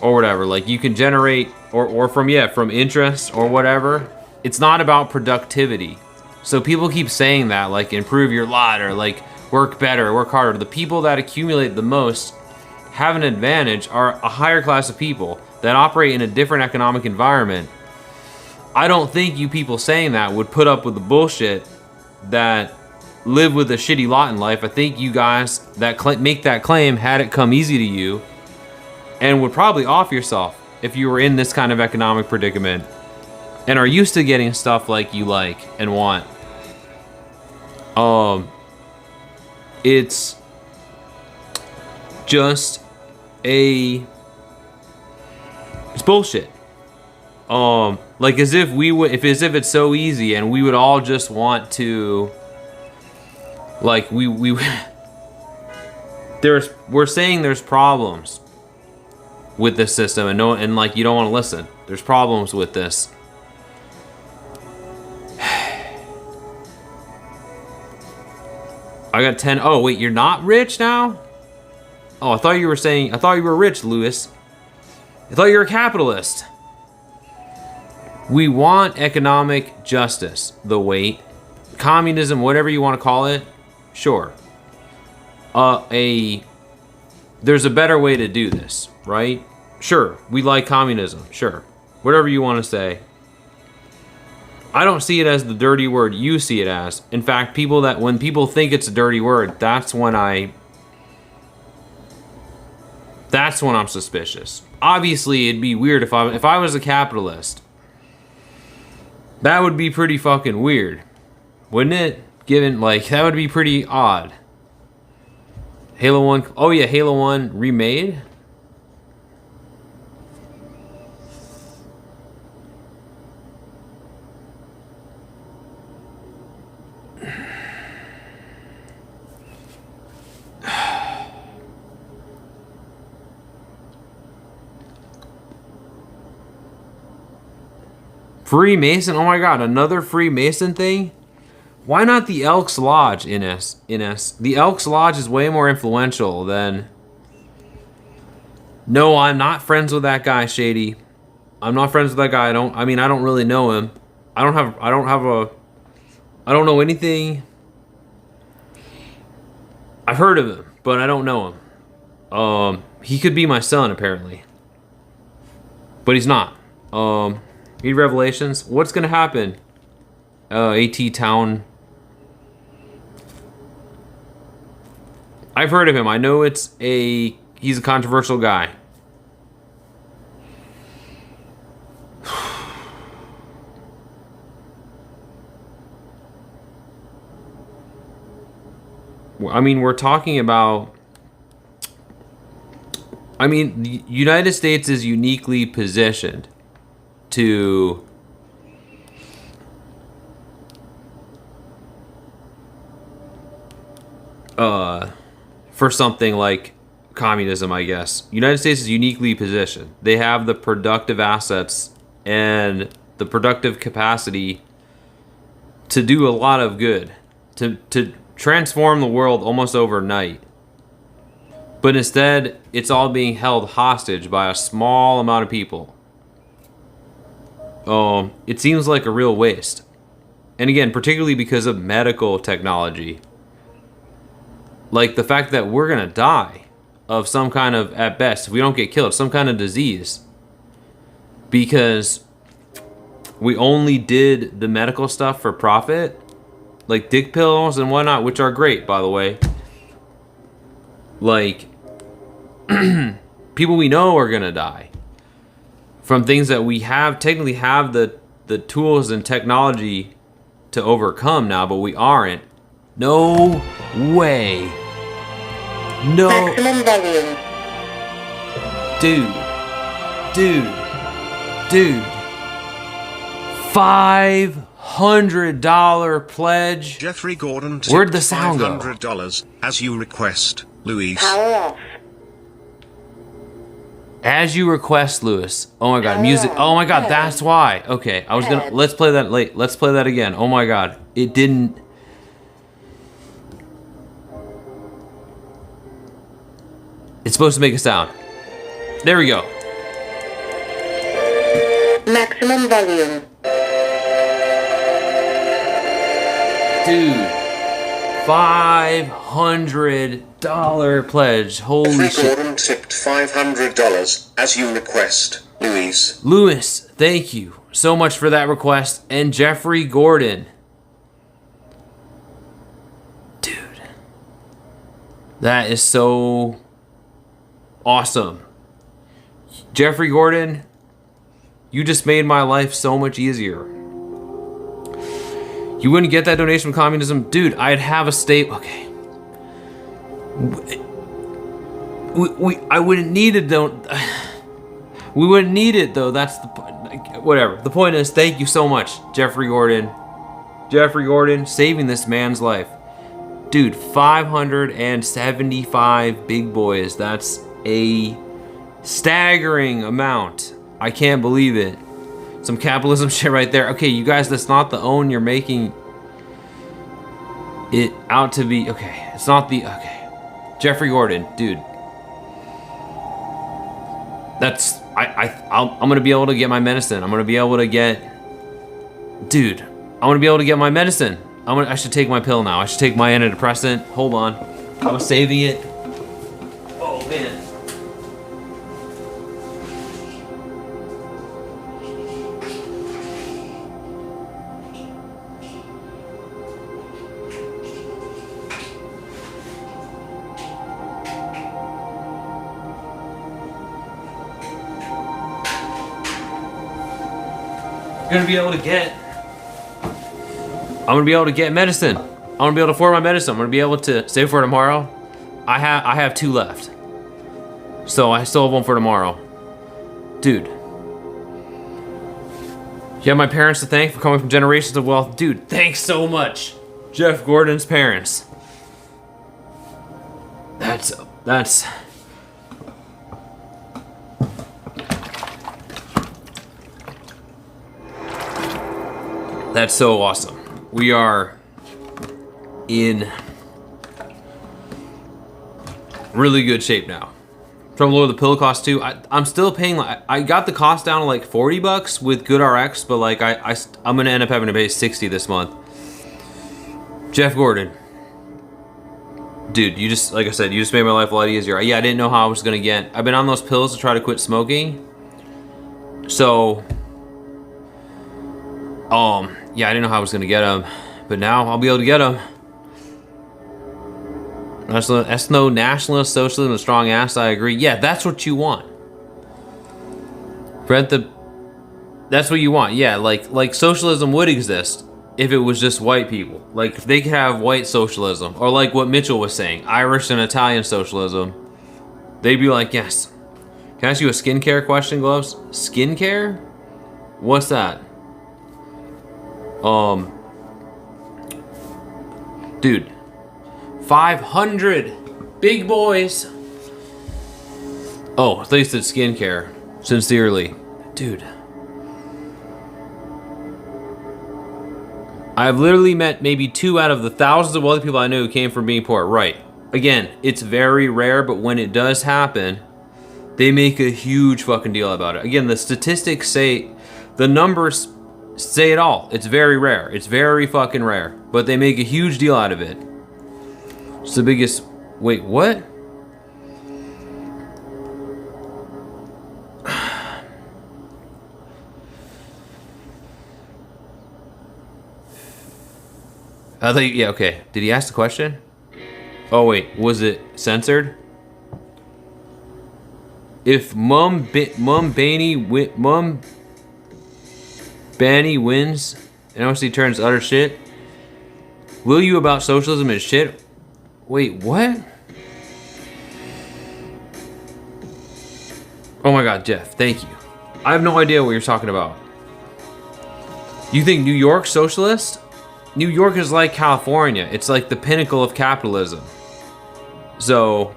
A: or whatever. Like you can generate or from interest or whatever. It's not about productivity. So people keep saying that, like improve your lot or like work better, work harder. The people that accumulate the most have an advantage, are a higher class of people that operate in a different economic environment. I don't think you people saying that would put up with the bullshit that live with a shitty lot in life. I think you guys that make that claim had it come easy to you and would probably off yourself if you were in this kind of economic predicament and are used to getting stuff like you like and want. It's just it's bullshit. Like as if we would, as if it's so easy and we would all just want to, like we're saying there's problems with this system and like you don't want to listen. There's problems with this. I got 10. Oh, wait, you're not rich now? Oh, I thought you were rich, Lewis. I thought you were a capitalist. We want economic justice. The weight. Communism, whatever you want to call it. Sure. There's a better way to do this, right? Sure, we like communism. Sure. Whatever you want to say. I don't see it as the dirty word you see it as. In fact, when people think it's a dirty word, that's when I'm suspicious. Obviously, it'd be weird if I was a capitalist. That would be pretty fucking weird, wouldn't it? Given, like, that would be pretty odd. Halo 1, oh yeah, Halo 1 remade? Freemason? Oh my god, another Freemason thing? Why not the Elks Lodge in S? The Elks Lodge is way more influential than... No, I'm not friends with that guy, Shady. I'm not friends with that guy. I don't really know him. I don't know anything. I've heard of him, but I don't know him. He could be my son, apparently. But he's not. Read Revelations. What's gonna happen? AT Town. I've heard of him. I know he's a controversial guy. I mean, we're talking about... I mean, the United States is uniquely positioned to... for something like communism, I guess. United States is uniquely positioned. They have the productive assets and the productive capacity to do a lot of good, to transform the world almost overnight. But instead, it's all being held hostage by a small amount of people. It seems like a real waste. And again, particularly because of medical technology. Like the fact that we're gonna die of some kind of, at best, if we don't get killed, some kind of disease. Because we only did the medical stuff for profit. Like dick pills and whatnot, which are great, by the way. Like, people we know are gonna die from things that we technically have the tools and technology to overcome now, but we aren't. No way. No.
C: Maximum volume.
A: Dude. $500 pledge.
B: Jeffrey Gordon tipped
A: Where'd the sound go?
B: $500 as you request, Luis.
C: Power off.
A: As you request, Lewis. Oh my god, music. Oh my god, that's why. Okay, I was gonna. Let's play that late. Let's play that again. Oh my god, it didn't. It's supposed to make a sound. There we go.
C: Maximum volume.
A: Dude, $500 pledge. Holy
B: Jeffrey
A: shit.
B: Gordon tipped $500 as you request, Luis.
A: Lewis, thank you so much for that request. And Jeffrey Gordon. Dude. That is so awesome. Jeffrey Gordon, you just made my life so much easier. You wouldn't get that donation from communism? Dude, I'd have a state. Okay. I wouldn't need it, don't. We wouldn't need it, though. That's the point. Whatever. The point is, thank you so much, Jeffrey Gordon. Jeffrey Gordon, saving this man's life. Dude, 575 big boys. That's a staggering amount. I can't believe it. Some capitalism shit right there. Okay, you guys, that's not the own you're making it out to be. Okay, it's not the. Okay. Jeffrey Gordon, dude. That's. I'm gonna be able to get my medicine. I'm gonna be able to get. Dude, I'm gonna be able to get my medicine. I should take my pill now. I should take my antidepressant. Hold on. I was saving it. Oh, man. I'm gonna be able to get medicine. I'm gonna be able to afford my medicine. I'm gonna be able to save for tomorrow. I have 2 left, so I still have 1 for tomorrow. Dude, you have my parents to thank for coming from generations of wealth. Dude, thanks so much, Jeff Gordon's parents. That's so awesome. We are in really good shape now. Trying to lower the pill cost too. I'm still paying. I got the cost down to like $40 with GoodRx, but like I'm gonna end up having to pay $60 this month. Jeff Gordon, dude, you just, like I said, you just made my life a lot easier. Yeah, I didn't know how I was gonna get. I've been on those pills to try to quit smoking. So, yeah, I didn't know how I was gonna get them, but now I'll be able to get them. That's no nationalist socialism, a strong ass. I agree. Yeah, that's what you want. That's what you want. Yeah, like socialism would exist if it was just white people. Like if they could have white socialism, or like what Mitchell was saying, Irish and Italian socialism, they'd be like, yes. Can I ask you a skincare question, Gloves? Skincare? What's that? Dude, 500 big boys. Oh, I thought you said skincare. Sincerely. Dude. I've literally met maybe 2 out of the thousands of other people I know who came from being poor. Right. Again, it's very rare, but when it does happen, they make a huge fucking deal about it. Again, the statistics say, the numbers say it all. It's very rare. It's very fucking rare. But they make a huge deal out of it. It's the biggest... Wait, what? I think, yeah, okay. Did he ask the question? Oh wait, was it censored? If Mum Banny wins and obviously turns utter shit, will you about socialism and shit? Wait, what? Oh my god, Jeff, thank you. I have no idea what you're talking about. You think New York's socialist? New York is like California. It's like the pinnacle of capitalism. So,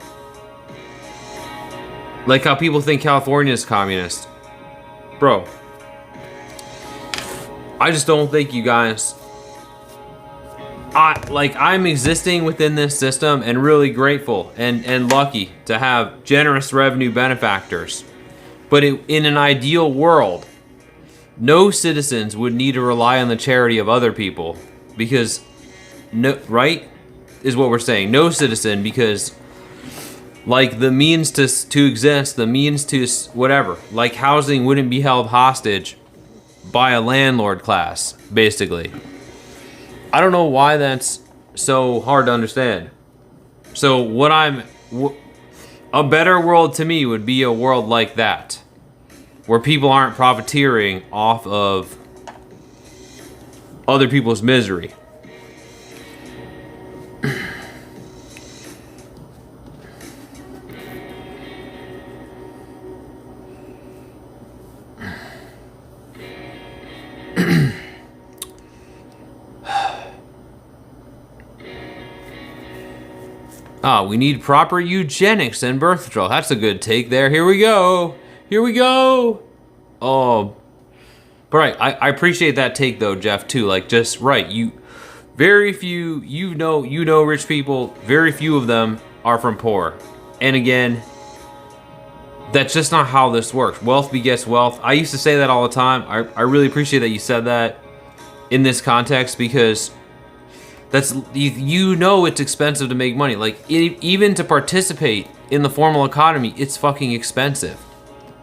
A: like how people think California is communist. Bro, I just don't think you guys... I'm existing within this system and really grateful and lucky to have generous revenue benefactors. But in an ideal world, no citizens would need to rely on the charity of other people. Because, no, right, is what we're saying. No citizen, because, like, the means to exist, the means to whatever, like housing wouldn't be held hostage by a landlord class, basically. I don't know why that's so hard to understand. So a better world to me would be a world like that, where people aren't profiteering off of other people's misery. We need proper eugenics and birth control. That's a good take there. Here we go. Here we go. Oh. But right, I appreciate that take though, Jeff, too. Like, just right. Very few, you know rich people, very few of them are from poor. And again, that's just not how this works. Wealth begets wealth. I used to say that all the time. I really appreciate that you said that in this context, because that's, it's expensive to make money. Like, even to participate in the formal economy, it's fucking expensive.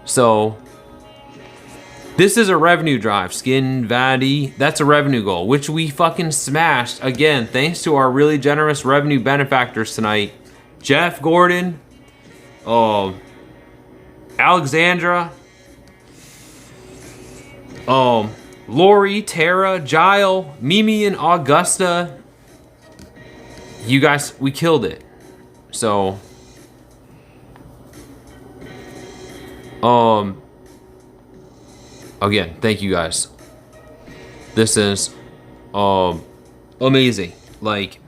A: So, this is a revenue drive. Skin Vaddy, that's a revenue goal, which we fucking smashed. Again, thanks to our really generous revenue benefactors tonight. Jeff Gordon, Alexandra, Lori, Tara, Gile, Mimi, and Augusta. You guys, we killed it. So, again, thank you guys. This is amazing. Like,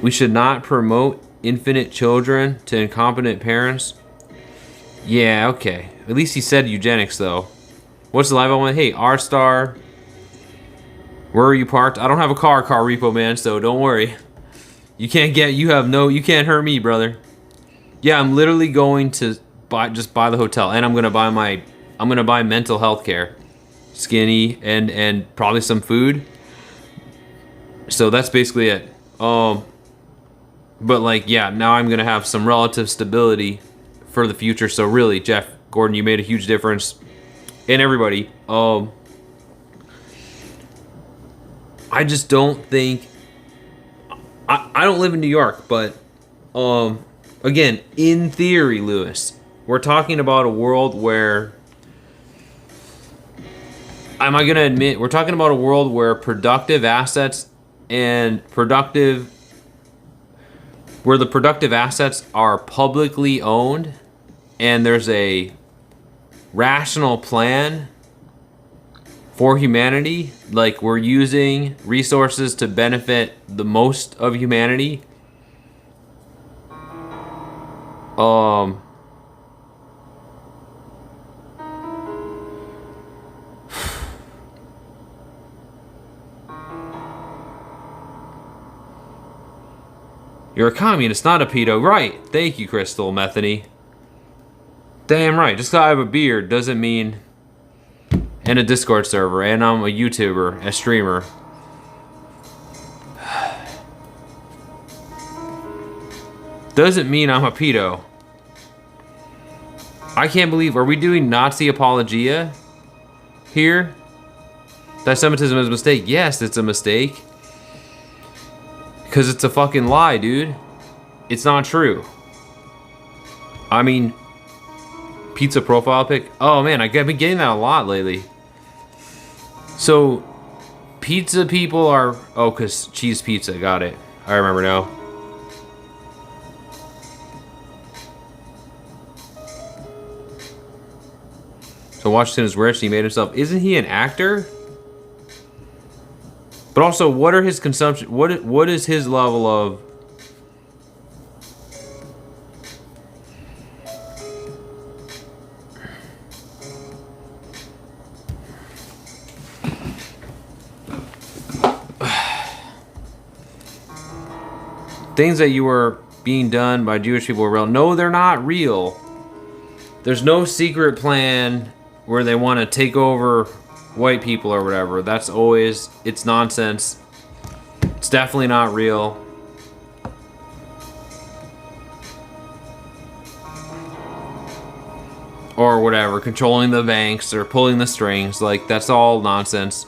A: we should not promote infinite children to incompetent parents. Yeah, okay. At least he said eugenics though. What's the live element? Hey, R-Star. Where are you parked? I don't have a car repo man, so don't worry. You can't hurt me, brother. Yeah, I'm literally going to just buy the hotel, and I'm gonna buy mental health care, skinny, and probably some food. So that's basically it. But like, yeah, now I'm gonna have some relative stability for the future. So really, Jeff Gordon, you made a huge difference, and everybody. I just don't think, I don't live in New York, but again, in theory, Lewis, we're talking about a world where, we're talking about a world where productive assets where the productive assets are publicly owned, and there's a rational plan for humanity. Like, we're using resources to benefit the most of humanity. You're a communist, not a pedo. Right. Thank you, Crystal Metheny. Damn right. Just 'cause I have a beard doesn't mean... And a Discord server. And I'm a YouTuber. A streamer. Doesn't mean I'm a pedo. I can't believe... Are we doing Nazi apologia here? Anti-Semitism is a mistake. Yes, it's a mistake. Because it's a fucking lie, dude. It's not true. I mean, pizza profile pic. Oh man, I've been getting that a lot lately. So, pizza people are... Oh, because cheese pizza. Got it. I remember now. So Washington is rich. He made himself... Isn't he an actor? But also, what are his consumption? What is his level of? Things that you were being done by Jewish people were real. No, they're not real. There's no secret plan where they want to take over white people or whatever. That's always, it's nonsense. It's definitely not real. Or whatever, controlling the banks or pulling the strings, like that's all nonsense.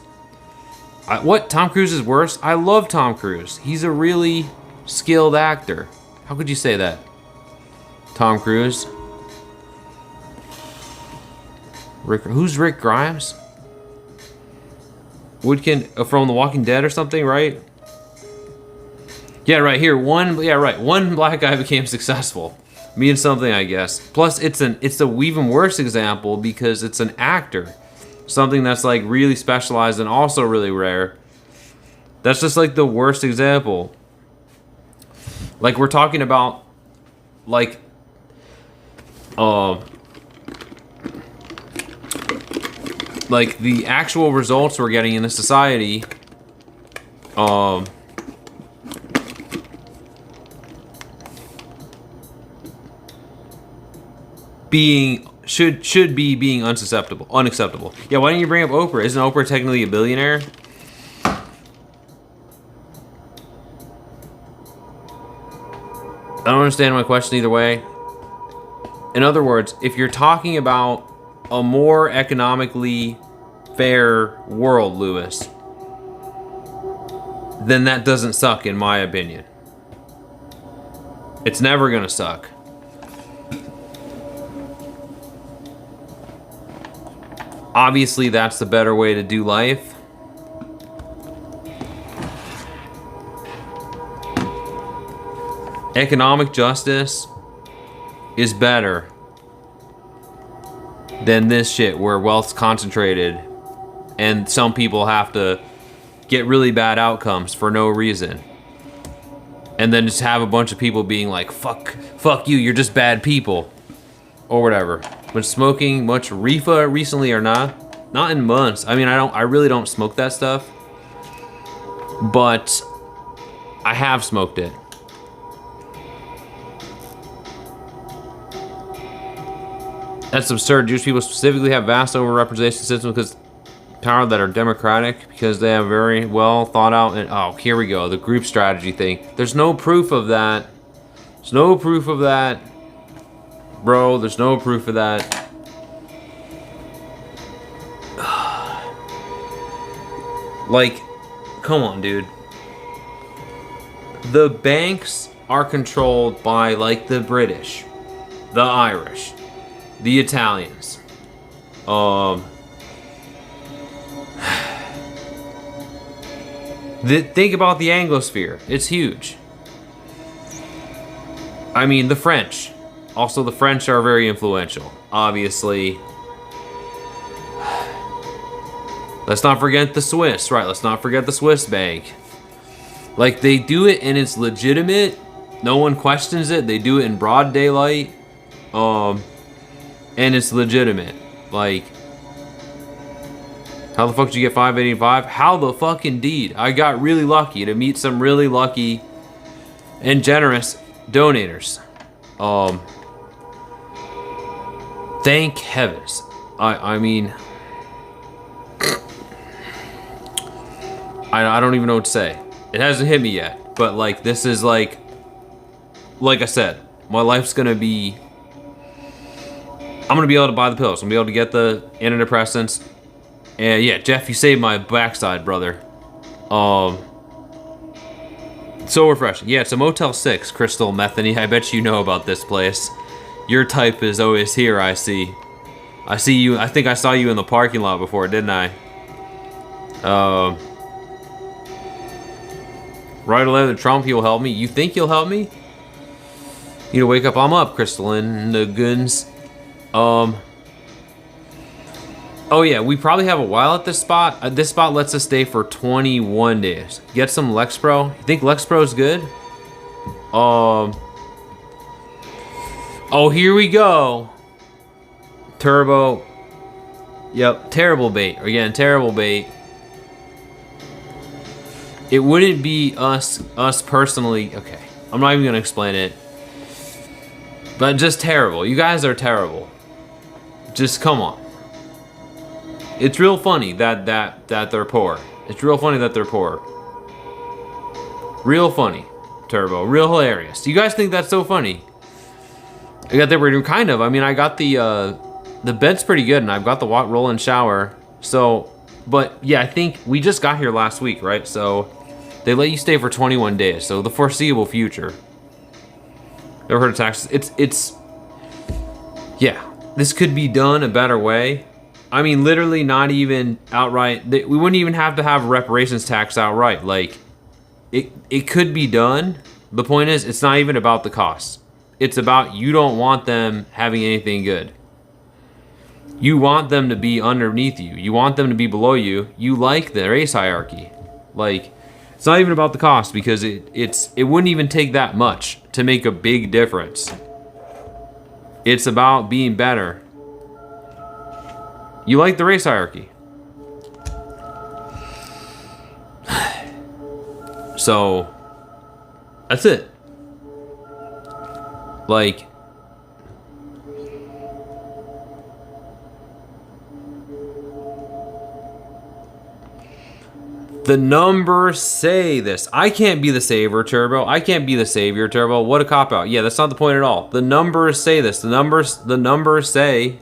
A: What, Tom Cruise is worse? I love Tom Cruise. He's a really skilled actor. How could you say that? Tom Cruise? Who's Rick Grimes? Woodkin from The Walking Dead or something, right? Yeah, right here. One black guy became successful. Means something, I guess. Plus, it's the even worse example because it's an actor. Something that's like really specialized and also really rare. That's just like the worst example. Like we're talking about, like, like the actual results we're getting in the society, should be being unacceptable. Yeah, why didn't you bring up Oprah? Isn't Oprah technically a billionaire? I don't understand my question either way. In other words, if you're talking about a more economically fair world, Lewis, then that doesn't suck in my opinion. It's never gonna suck. Obviously, that's the better way to do life. Economic justice is better than this shit where wealth's concentrated and some people have to get really bad outcomes for no reason. And then just have a bunch of people being like, fuck you, you're just bad people. Or whatever. Been smoking much reefer recently or not? Not in months. I mean, I really don't smoke that stuff. But I have smoked it. That's absurd. Jewish people specifically have vast overrepresentation systems because power that are democratic because they have very well thought out. And oh, here we go, the group strategy thing. There's no proof of that. There's no proof of that, bro. There's no proof of that. Like, come on, dude. The banks are controlled by like the British, the Irish, the Italians. Think about the Anglosphere. It's huge. I mean, the French. Also, the French are very influential. Obviously. Let's not forget the Swiss. Right, let's not forget the Swiss bank. Like, they do it and it's legitimate, No one questions it. They do it in broad daylight. And it's legitimate. Like, how the fuck did you get 585? How the fuck indeed. I got really lucky to meet some really lucky and generous donators. Thank heavens. I mean, I don't even know what to say. It hasn't hit me yet, but like, this is like I said, my life's gonna be, I'm gonna be able to buy the pills. I'm gonna be able to get the antidepressants. And yeah, Jeff, you saved my backside, brother. So refreshing. Yeah, it's a Motel 6, Crystal Metheny. I bet you know about this place. Your type is always here, I see. I see you. I think I saw you in the parking lot before, didn't I? Right 11 Trump, you'll help me. You think you'll help me? You know, wake up. I'm up, Crystalline Nuguns. Oh yeah, we probably have a while at this spot. This spot lets us stay for 21 days. Get some Lexpro. You think Lexpro's good? Oh, here we go. Turbo. Yep, terrible bait. Again, terrible bait. It wouldn't be us personally. Okay, I'm not even gonna explain it. But just terrible. You guys are terrible. Just come on. It's real funny that they're poor. It's real funny that they're poor. Real funny, Turbo. Real hilarious. You guys think that's so funny? I got the kind of. I mean, I got the bed's pretty good, and I've got the roll-in shower. So, but yeah, I think we just got here last week, right? So they let you stay for 21 days. So the foreseeable future. Never heard of taxes. It's yeah. This could be done a better way. I mean, literally not even outright. We wouldn't even have to have a reparations tax outright. Like, it could be done. The point is, it's not even about the costs. It's about you don't want them having anything good. You want them to be underneath you. You want them to be below you. You like the race hierarchy. Like, it's not even about the cost because it wouldn't even take that much to make a big difference. It's about being better. You like the race hierarchy. So, that's it. Like, the numbers say this. I can't be the savior, Turbo. I can't be the savior, Turbo. What a cop-out. Yeah, that's not the point at all. The numbers say this. The numbers say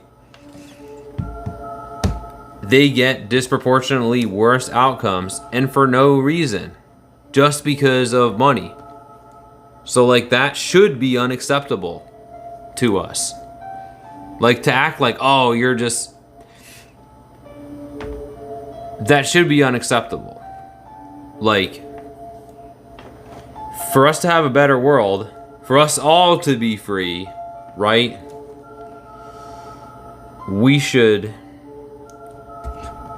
A: they get disproportionately worse outcomes, and for no reason, just because of money. So like, that should be unacceptable to us. Like, to act like, oh, you're just, that should be unacceptable. Like, for us to have a better world, for us all to be free, right? We should,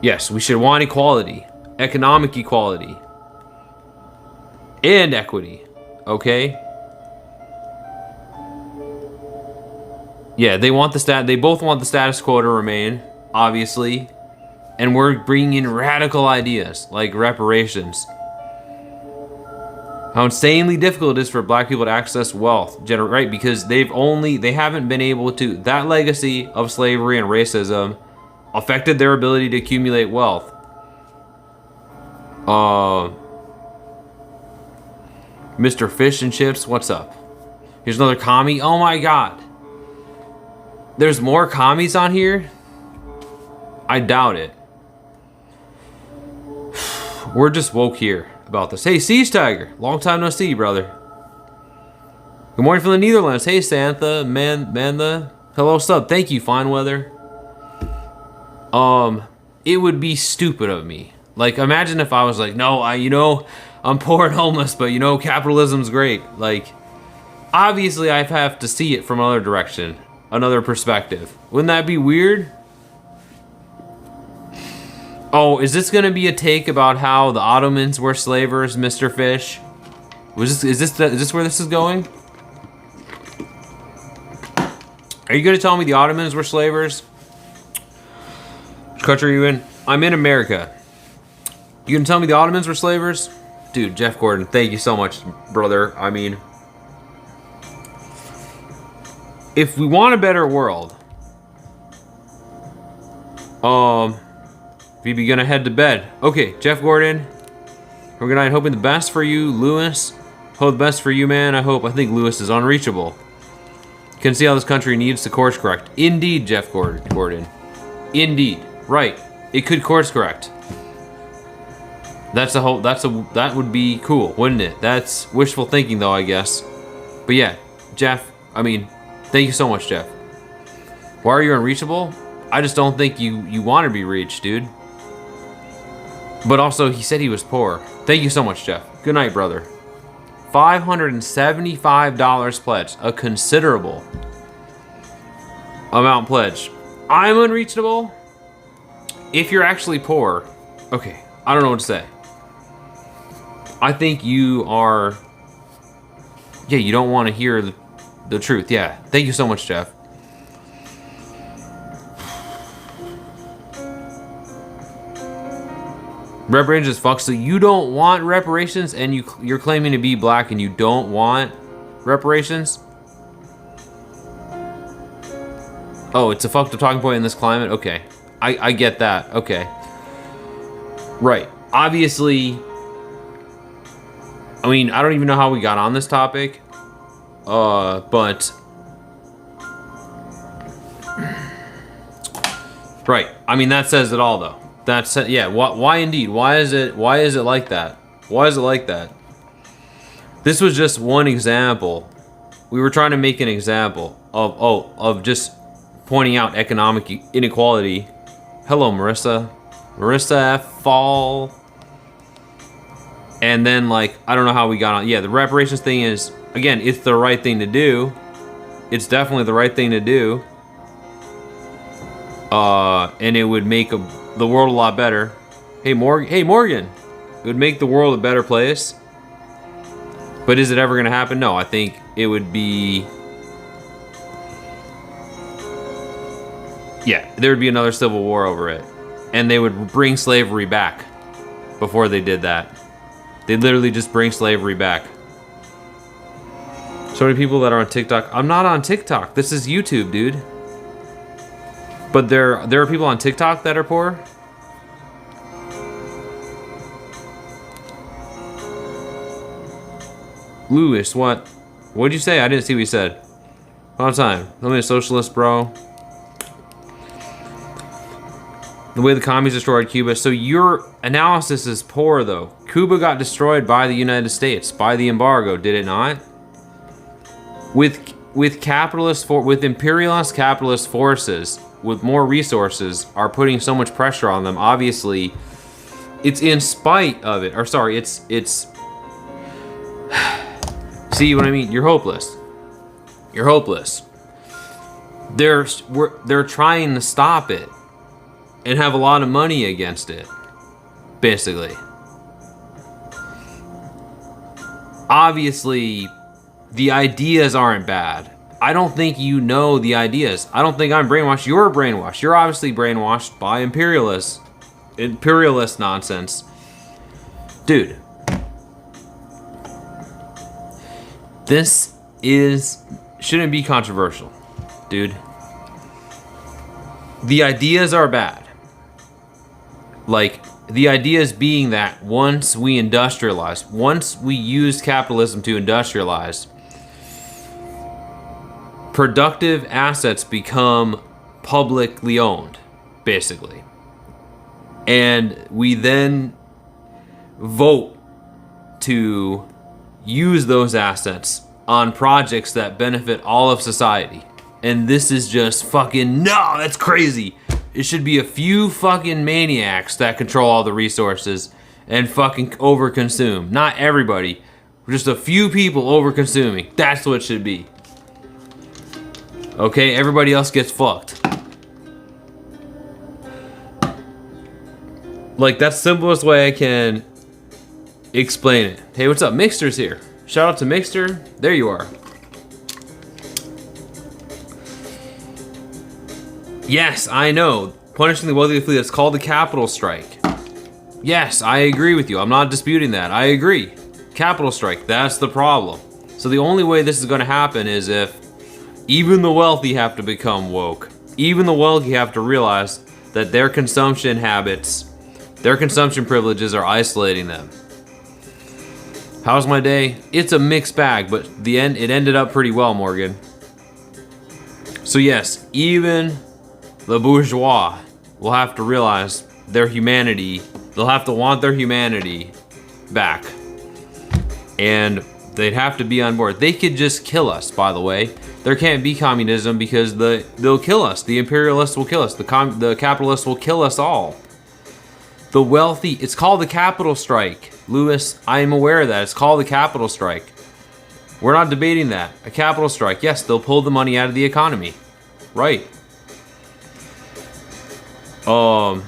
A: yes, we should want equality, economic equality, and equity, okay? Yeah, they both want the status quo to remain, obviously, and we're bringing in radical ideas like reparations. How insanely difficult it is for black people to access wealth, right? Because they haven't been able to, that legacy of slavery and racism affected their ability to accumulate wealth. Mr. Fish and Chips, what's up? Here's another commie. Oh my god. There's more commies on here? I doubt it. We're just woke here about this. Hey, Siege Tiger. Long time no see, brother. Good morning from the Netherlands. Hey, Santha. Manda. Hello, sub. Thank you, fine weather. It would be stupid of me. Like, imagine if I was like, no, I'm poor and homeless, but capitalism's great. Like, obviously I have to see it from another direction, another perspective. Wouldn't that be weird? Oh, is this gonna be a take about how the Ottomans were slavers, Mr. Fish? Is this where this is going? Are you gonna tell me the Ottomans were slavers? Which country are you in? I'm in America. You gonna tell me the Ottomans were slavers? Dude, Jeff Gordon, thank you so much, brother. I mean, if we want a better world, we be gonna head to bed. Okay, Jeff Gordon. We're gonna hoping the best for you, Lewis. Hope the best for you, man. I think Lewis is unreachable. You can see how this country needs to course correct. Indeed, Jeff Gordon. Indeed. Right. It could course correct. That would be cool, wouldn't it? That's wishful thinking though, I guess. But yeah, Jeff, I mean, thank you so much, Jeff. Why are you unreachable? I just don't think you want to be reached, dude. But also, he said he was poor. Thank you so much, Jeff. Good night, brother. $575 pledge. A considerable amount pledged. I'm unreachable? If you're actually poor, okay, I don't know what to say. I think you are... Yeah, you don't want to hear the truth. Yeah, thank you so much, Jeff. Reparations, fuck. So you don't want reparations, and you're claiming to be black, and you don't want reparations? Oh, it's a fucked up talking point in this climate? Okay. I get that. Okay. Right. Obviously, I mean, I don't even know how we got on this topic. But... Right. I mean, that says it all, though. That's, yeah, why indeed? Why is it like that? Why is it like that? This was just one example. We were trying to make an example of just pointing out economic inequality. Hello, Marissa. Marissa F. Fall. And then, like, I don't know how we got on. Yeah, the reparations thing is, again, it's the right thing to do. It's definitely the right thing to do. And it would make the world a lot better. Hey, Morgan. It would make the world a better place. But is it ever going to happen? No, I think it would be... Yeah, there would be another civil war over it. And they would bring slavery back before they did that. They'd literally just bring slavery back. So many people that are on TikTok. I'm not on TikTok. This is YouTube, dude. But there are people on TikTok that are poor. Lewis, what? What'd you say? I didn't see what you said. All the time. I'm a socialist, bro. The way the commies destroyed Cuba. So your analysis is poor, though. Cuba got destroyed by the United States, by the embargo, did it not? With imperialist capitalist forces, with more resources, are putting so much pressure on them. Obviously, it's in spite of it. Or sorry, it's. See what I mean? You're hopeless. You're hopeless. They're trying to stop it and have a lot of money against it, basically. Obviously, the ideas aren't bad. I don't think you know the ideas. I don't think I'm brainwashed. You're brainwashed. You're obviously brainwashed by imperialist nonsense. Dude. This shouldn't be controversial, dude. The ideas are bad. Like, the ideas being that once we industrialize, once we use capitalism to industrialize, productive assets become publicly owned, basically. And we then vote to use those assets on projects that benefit all of society. And this is just fucking, no, that's crazy. It should be a few fucking maniacs that control all the resources and fucking overconsume. Not everybody, just a few people overconsuming. That's what it should be. Okay, everybody else gets fucked. Like, that's the simplest way I can explain it. Hey, what's up? Mixter's here. Shout out to Mixter. There you are. Yes, I know. Punishing the wealthy fleet, it's called the capital strike. Yes, I agree with you. I'm not disputing that. I agree. Capital strike, that's the problem. So the only way this is going to happen is if even the wealthy have to become woke. Even the wealthy have to realize that their consumption habits, their consumption privileges are isolating them. How's my day? It's a mixed bag, but it ended up pretty well, Morgan. So yes, even the bourgeois will have to realize their humanity. They'll have to want their humanity back. And they'd have to be on board. They could just kill us, by the way. There can't be communism because they'll kill us. The imperialists will kill us. The capitalists will kill us all. The wealthy, it's called the capital strike. Lewis, I am aware of that. It's called the capital strike. We're not debating that. A capital strike, yes, they'll pull the money out of the economy. Right. Yeah.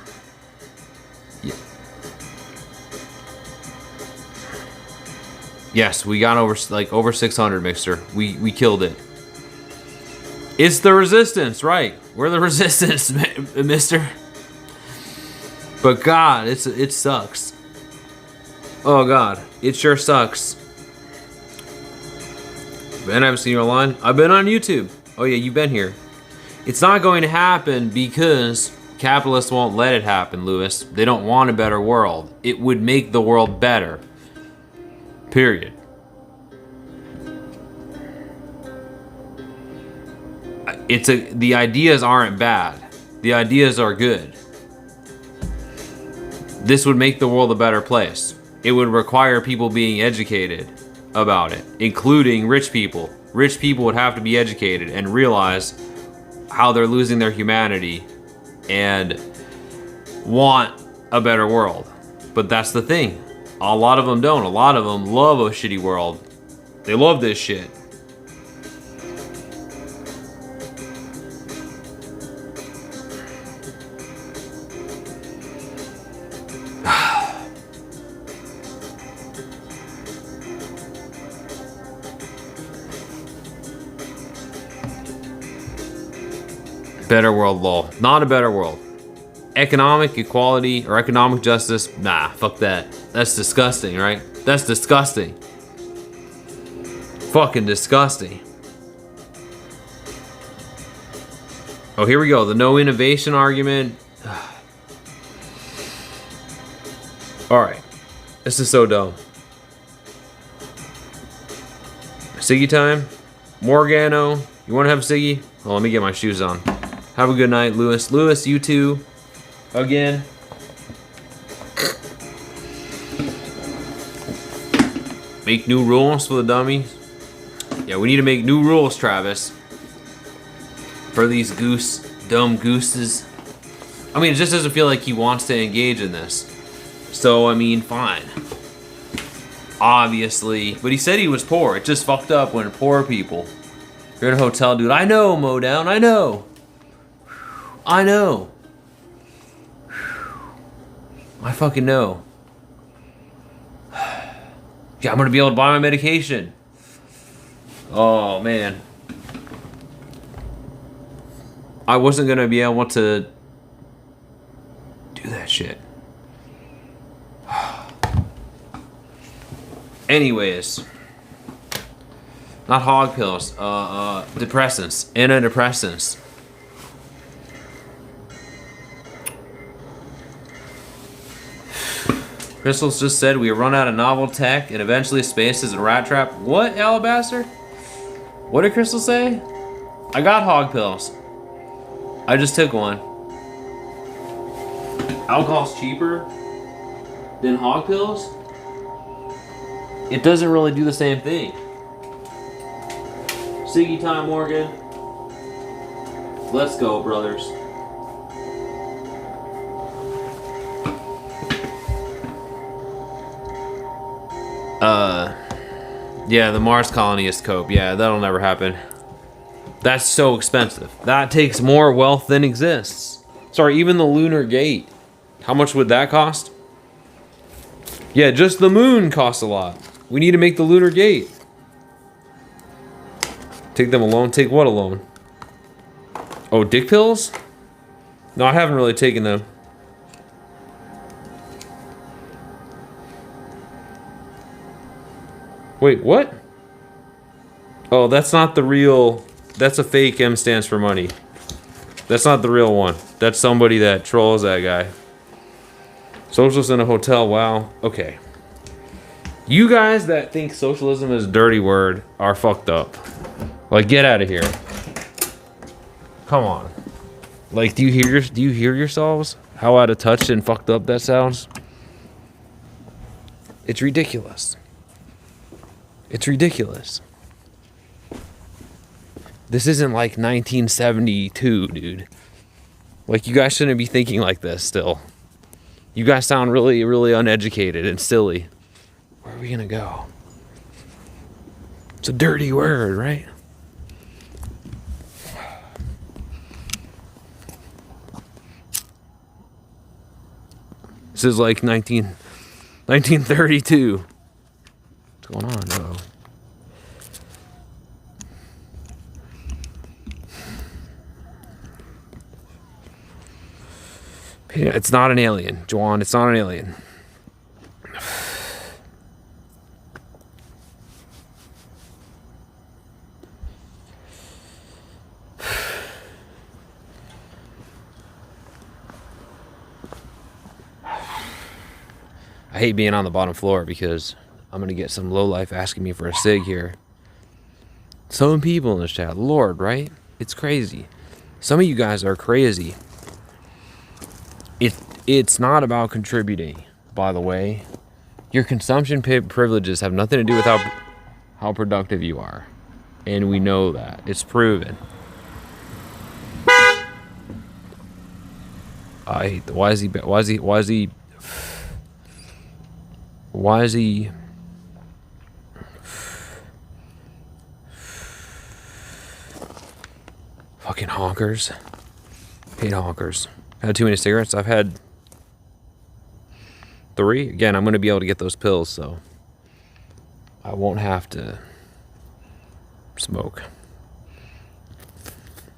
A: Yes, we got over 600, Mixer. We killed it. It's the resistance, right? We're the resistance, Mister. But God, it sucks. Oh God, it sure sucks. Ben, I haven't seen you online. I've been on YouTube. Oh yeah, you've been here. It's not going to happen because capitalists won't let it happen, Lewis. They don't want a better world. It would make the world better. Period. The ideas aren't bad. The ideas are good. This would make the world a better place. It would require people being educated about it, including rich people. Rich people would have to be educated and realize how they're losing their humanity and want a better world. But that's the thing. A lot of them don't. A lot of them love a shitty world. They love this shit. Better world, lol. Not a better world. Economic equality or economic justice, nah, fuck that. That's disgusting, right? That's disgusting. Fucking disgusting. Oh, here we go. The no innovation argument. Alright. This is so dumb. Siggy time? Morgano, you wanna have a Siggy? Oh, let me get my shoes on. Have a good night, Lewis. Lewis, you too. Again. Make new rules for the dummies. Yeah, we need to make new rules, Travis. For these dumb gooses. I mean, it just doesn't feel like he wants to engage in this. So, I mean, fine. Obviously. But he said he was poor. It just fucked up when poor people. You're in a hotel, dude. I know, Modown. I know. I know. I fucking know. Yeah, I'm gonna be able to buy my medication. Oh, man. I wasn't gonna be able to do that shit. Anyways. Not hog pills. Depressants. Antidepressants. Crystals just said we run out of novel tech and eventually space is a rat trap. What, Alabaster? What did Crystal say? I got hog pills. I just took one. Alcohol's cheaper than hog pills? It doesn't really do the same thing. Siggy time, Morgan. Let's go, brothers. Yeah, the Mars colonist cope. Yeah, that'll never happen. That's so expensive. That takes more wealth than exists. Sorry, even the lunar gate. How much would that cost? Yeah, just the moon costs a lot. We need to make the lunar gate. Take them alone? Take what alone? Oh, dick pills? No, I haven't really taken them. Wait, what? Oh, that's not the real... That's a fake M stands for money. That's not the real one. That's somebody that trolls that guy. Socialist in a hotel, wow. Okay. You guys that think socialism is a dirty word are fucked up. Like, get out of here. Come on. Like, do you hear yourselves? How out of touch and fucked up that sounds? It's ridiculous. It's ridiculous. This isn't like 1972, dude. Like, you guys shouldn't be thinking like this still. You guys sound really, really uneducated and silly. Where are we gonna go? It's a dirty word, right? This is like 1932. What's going on? Uh-oh. It's not an alien, Juwan. It's not an alien. I hate being on the bottom floor because I'm gonna get some lowlife asking me for a cig here. Some people in this chat, Lord, right? It's crazy. Some of you guys are crazy. It's not about contributing, by the way. Your consumption privileges have nothing to do with how productive you are. And we know that. It's proven. I hate the, why is he fucking honkers. Hate honkers. Had too many cigarettes. I've had 3. Again, I'm going to be able to get those pills, so I won't have to smoke.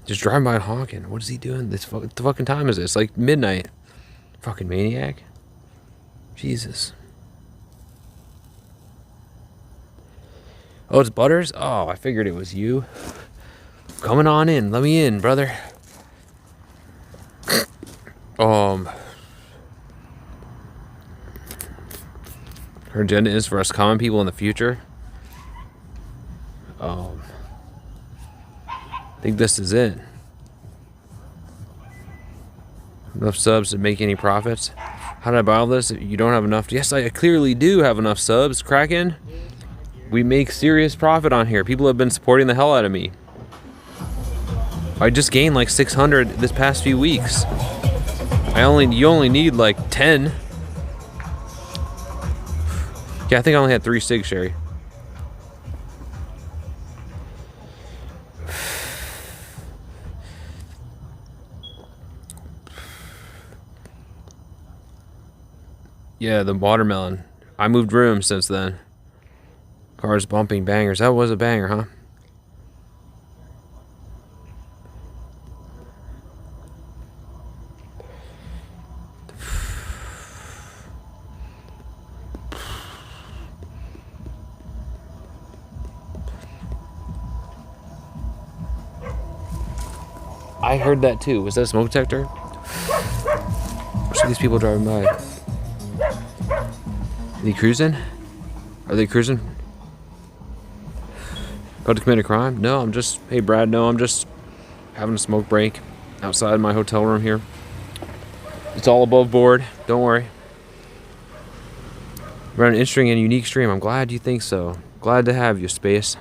A: Just driving by and honking. What is he doing? What the fucking time is it? It's like midnight. Fucking maniac. Jesus. Oh, it's Butters? Oh, I figured it was you. Coming on in. Let me in, brother. Her agenda is for us common people in the future. I think this is it. Enough subs to make any profits. How did I buy all this? You don't have enough. Yes, I clearly do have enough subs. Kraken. We make serious profit on here. People have been supporting the hell out of me. I just gained like 600 this past few weeks. You only need like 10. Yeah, I think I only had 3 cigs, Sherry. Yeah, the watermelon. I moved rooms since then. Cars bumping bangers. That was a banger, huh? I heard that too. Was that a smoke detector? Watch these people driving by. Are they cruising? Are they cruising? About to commit a crime? No, I'm just... Hey, Brad, no, I'm just having a smoke break outside my hotel room here. It's all above board. Don't worry. We're on an interesting and unique stream. I'm glad you think so. Glad to have you, Space.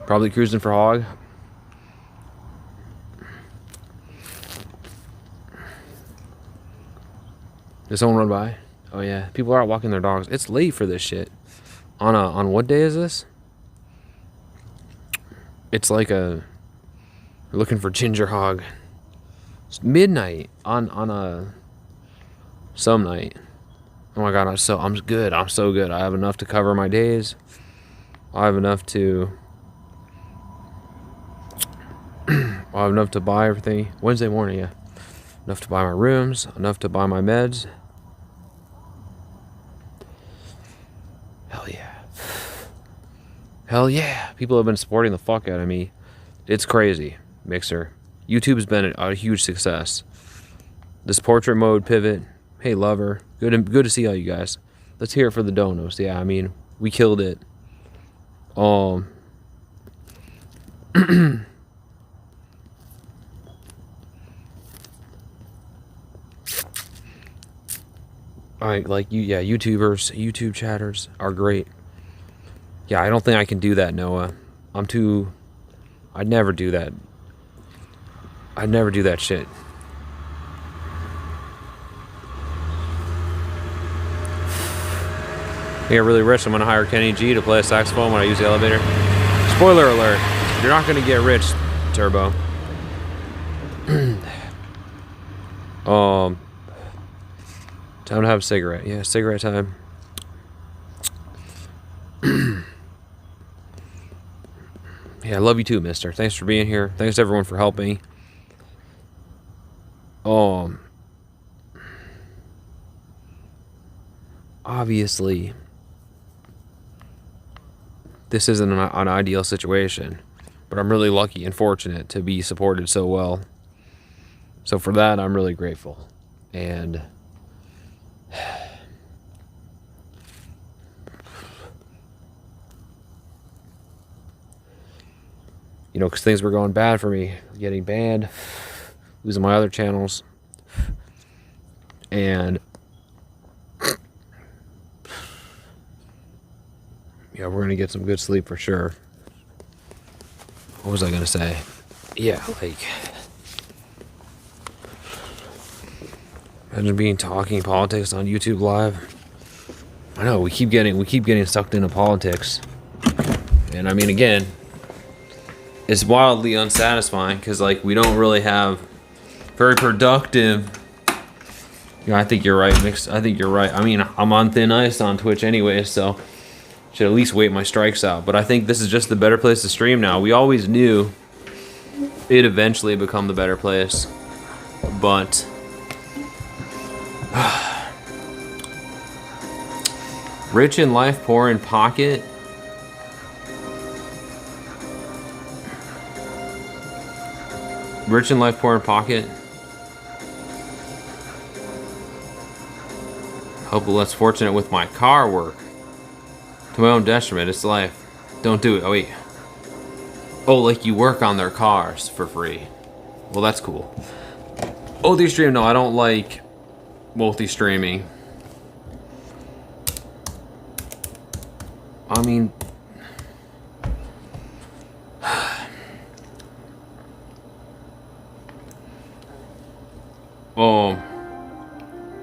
A: Probably cruising for hog. Did someone run by? Oh yeah, people are out walking their dogs. It's late for this shit. On what day is this? It's like we're looking for ginger hog. It's midnight on some night. Oh my god, I'm good. I'm so good. I have enough to cover my days. I have enough to buy everything. Wednesday morning, yeah. Enough to buy my rooms, enough to buy my meds. Hell yeah. Hell yeah. People have been supporting the fuck out of me. It's crazy, Mixer. YouTube's been a huge success. This portrait mode pivot. Hey, lover. Good to see all you guys. Let's hear it for the donos. Yeah, I mean, we killed it. YouTubers, YouTube chatters are great. Yeah, I don't think I can do that, Noah. I'd never do that. I'd never do that shit. I get really rich, I'm gonna hire Kenny G to play a saxophone when I use the elevator. Spoiler alert, you're not gonna get rich, Turbo. Time to have a cigarette. Yeah, cigarette time. Yeah, I love you too, mister. Thanks for being here. Thanks everyone for helping. Obviously, this isn't an ideal situation, but I'm really lucky and fortunate to be supported so well. So for that, I'm really grateful. And you know, because things were going bad for me, getting banned, losing my other channels, and yeah, we're gonna get some good sleep for sure. What was I gonna say? Yeah, like, imagine talking politics on YouTube Live. I know we keep getting sucked into politics, and I mean, again, it's wildly unsatisfying because, like, we don't really have very productive. Yeah, I think you're right, Mix. I think you're right. I mean, I'm on thin ice on Twitch anyway, so should at least wait my strikes out. But I think this is just the better place to stream now. We always knew it'd eventually become the better place, but rich in life, poor in pocket. Rich in life, poor in pocket. Hope less fortunate with my car work. To my own detriment, it's life. Don't do it. Oh, wait. Oh, like you work on their cars for free. Well, that's cool. Multi-stream, no, I don't like multi-streaming. I mean,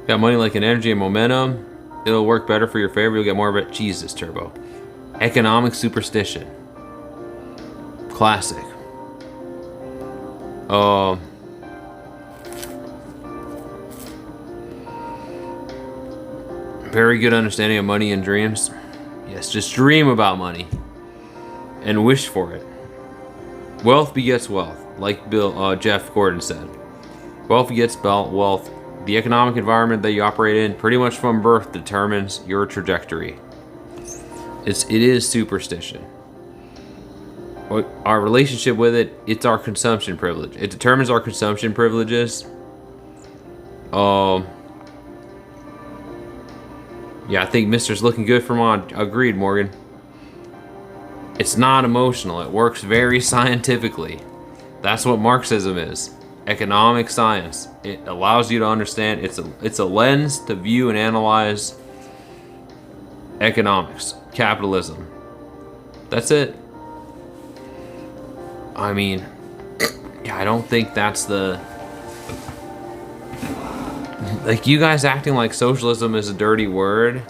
A: got money like an energy and momentum. It'll work better for your favor. You'll get more of it. Jesus, Turbo. Economic superstition. Classic. Very good understanding of money and dreams. Yes, just dream about money and wish for it. Wealth begets wealth, like Jeff Gordon said. Wealth begets wealth. The economic environment that you operate in, pretty much from birth, determines your trajectory. It is superstition. Our relationship with it, it's our consumption privilege. It determines our consumption privileges. Yeah, I think Mister's looking good for Mod. Agreed, Morgan. It's not emotional. It works very scientifically. That's what Marxism is. Economic science. It allows you to understand. It's a lens to view and analyze economics, capitalism. That's it. I mean, yeah, I don't think that's the... Like, you guys acting like socialism is a dirty word.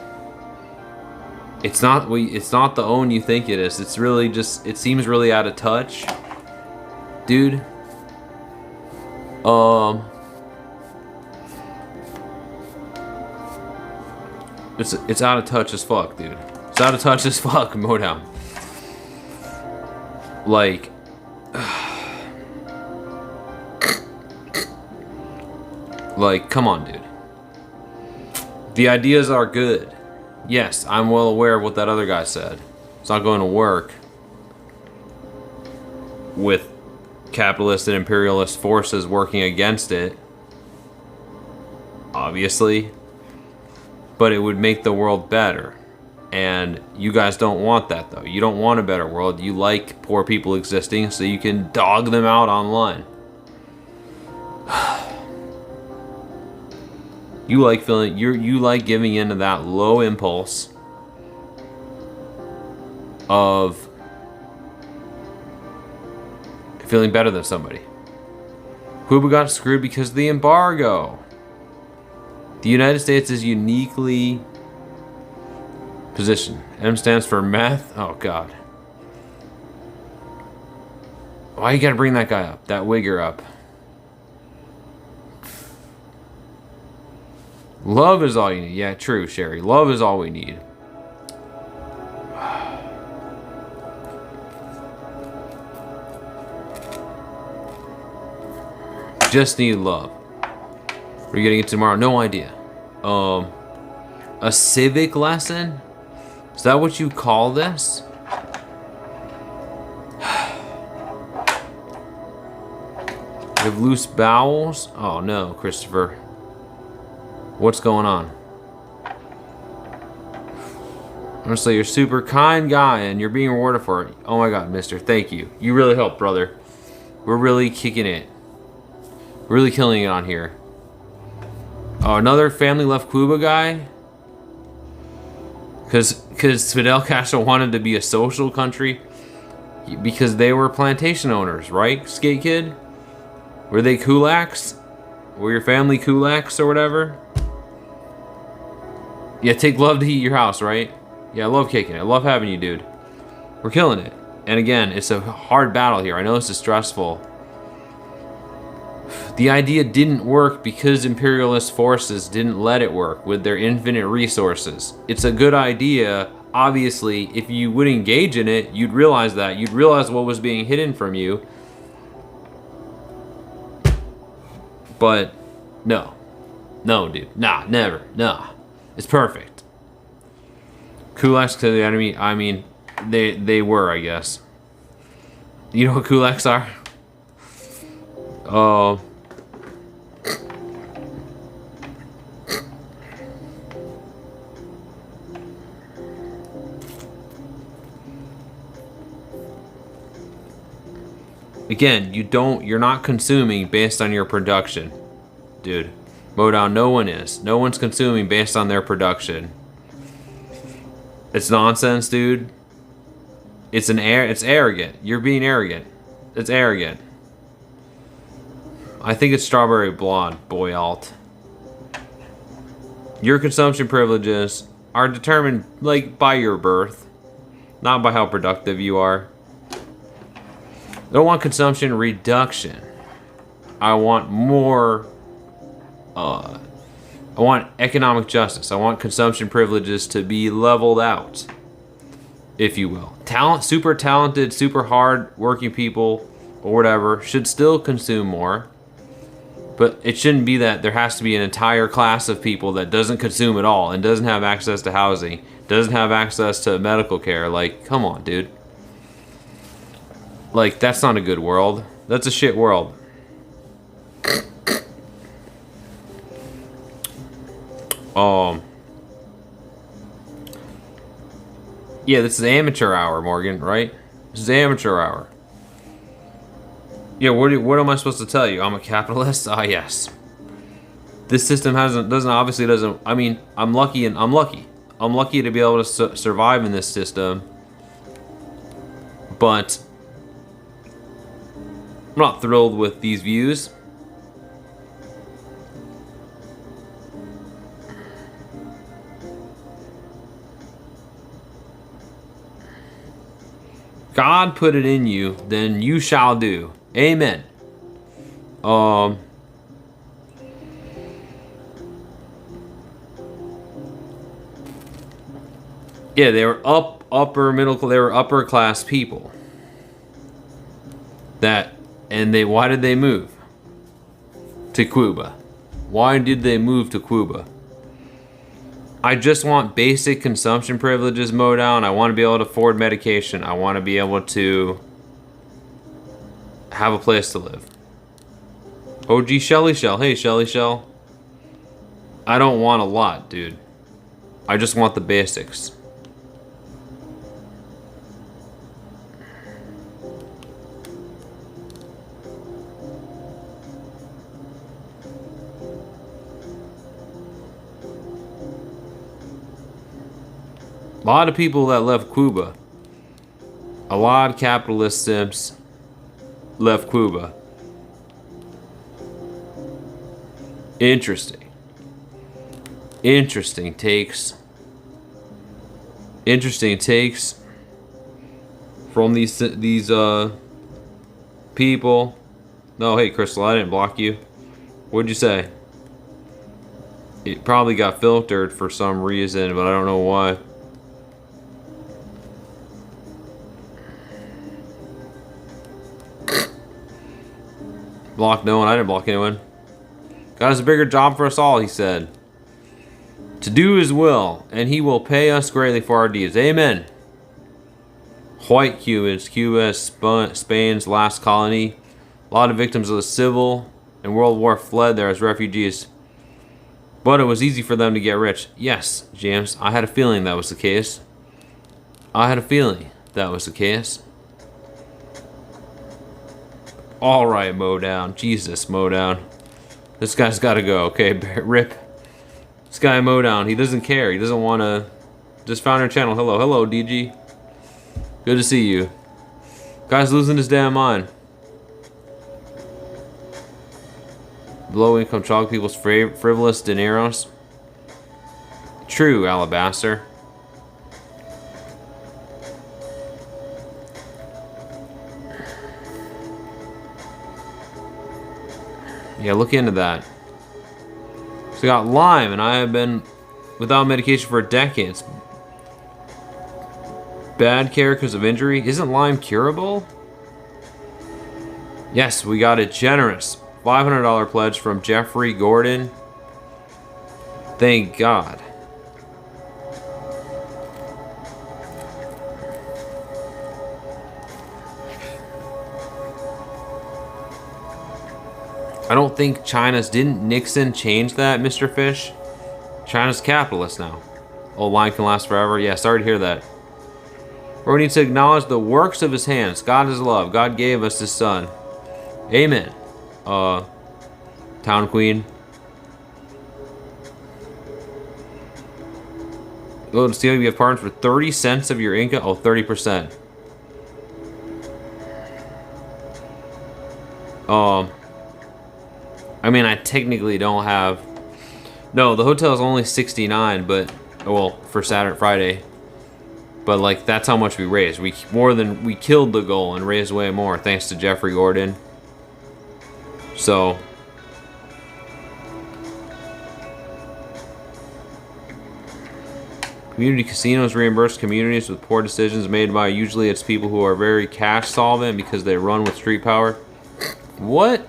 A: It's not the own you think it is. It's really just, it seems really out of touch. Dude. It's out of touch as fuck, dude. It's out of touch as fuck, Modown. Like, come on, dude. The ideas are good. Yes, I'm well aware of what that other guy said. It's not going to work with capitalist and imperialist forces working against it, obviously, but it would make the world better. And you guys don't want that, though. You don't want a better world. You like poor people existing so you can dog them out online. You like feeling, you like giving into that low impulse of feeling better than somebody. Cuba got screwed because of the embargo. The United States is uniquely positioned. M stands for meth. Oh God. Why you gotta bring that guy up? That wigger up. Love is all you need. Yeah, true, Sherry. Love is all we need. Just need love. We're getting it tomorrow. No idea. A civic lesson? Is that what you call this? You have loose bowels? Oh no, Christopher. What's going on? Honestly, you're a super kind guy and you're being rewarded for it. Oh my God, mister. Thank you. You really helped, brother. We're really kicking it. Really killing it on here. Oh, another family left Cuba guy? Because Fidel Castro wanted to be a social country? Because they were plantation owners, right, Skate Kid? Were they kulaks? Were your family kulaks or whatever? Yeah, take love to heat your house, right? Yeah, I love kicking it. I love having you, dude. We're killing it. And again, it's a hard battle here. I know this is stressful. The idea didn't work because imperialist forces didn't let it work with their infinite resources. It's a good idea. Obviously, if you would engage in it, you'd realize that. You'd realize what was being hidden from you. But, no. No, dude. Nah, never. Nah. It's perfect. Kulaks to the enemy, I mean, they were, I guess. You know what kulaks are? Oh. Again, you're not consuming based on your production. Dude. Modown, no one is. No one's consuming based on their production. It's nonsense, dude. It's arrogant. You're being arrogant. It's arrogant. I think it's strawberry blonde, boy alt. Your consumption privileges are determined like by your birth, not by how productive you are. I don't want consumption reduction. I want more. I want economic justice. I want consumption privileges to be leveled out, if you will. Super talented, super hard working people or whatever should still consume more. But it shouldn't be that there has to be an entire class of people that doesn't consume at all and doesn't have access to housing, doesn't have access to medical care. Like, come on, dude. Like, that's not a good world. That's a shit world. Yeah, this is amateur hour, Morgan, right? This is amateur hour. Yeah, what am I supposed to tell you? I'm a capitalist? Ah, yes. This system obviously doesn't. I mean, I'm lucky. I'm lucky to be able to survive in this system. But I'm not thrilled with these views. God put it in you, then you shall do. Amen. Yeah, they were they were upper class people. Why did they move to Cuba? Why did they move to Cuba? I just want basic consumption privileges, Modown. I want to be able to afford medication. I want to be able to have a place to live. OG Shelly Shell. Hey, Shelly Shell. I don't want a lot, dude. I just want the basics. A lot of people that left Cuba. A lot of capitalist simps left Cuba. Interesting. Interesting takes. Interesting takes from these people. No, hey Crystal, I didn't block you. What'd you say? It probably got filtered for some reason, but I don't know why. Block no one. I didn't block anyone. God has a bigger job for us all, he said. To do his will, and he will pay us greatly for our deeds. Amen. White Cubans. Cuba is Spain's last colony. A lot of victims of the Civil and World War fled there as refugees. But it was easy for them to get rich. Yes, James, I had a feeling that was the case. I had a feeling that was the case. Alright, Modown. Jesus, Modown. This guy's gotta go. Okay, rip. This guy Modown, he doesn't care. He doesn't wanna... Just found our channel. Hello, hello, DG. Good to see you. Guy's losing his damn mind. Low-income chalk people's frivolous dineros. True, Alabaster. Yeah, look into that. So I got Lyme, and I have been without medication for decades. Bad care because of injury. Isn't Lyme curable? Yes, we got a generous $500 pledge from Jeffrey Gordon. Thank God. I don't think didn't Nixon change that, Mr. Fish? China's capitalist now. Oh, line can last forever. Yeah, sorry to hear that. Or we need to acknowledge the works of his hands. God is love. God gave us his son. Amen. Town Queen. Go to steal. You have pardons for 30 cents of your income. Oh, 30%. I mean, I technically don't have... No, the hotel is only $69, but... Well, for Saturday, Friday. But, like, that's how much we raised. We killed the goal and raised way more, thanks to Jeffrey Gordon. So... Community casinos reimburse communities with poor decisions made by usually it's people who are very cash solvent because they run with street power. What?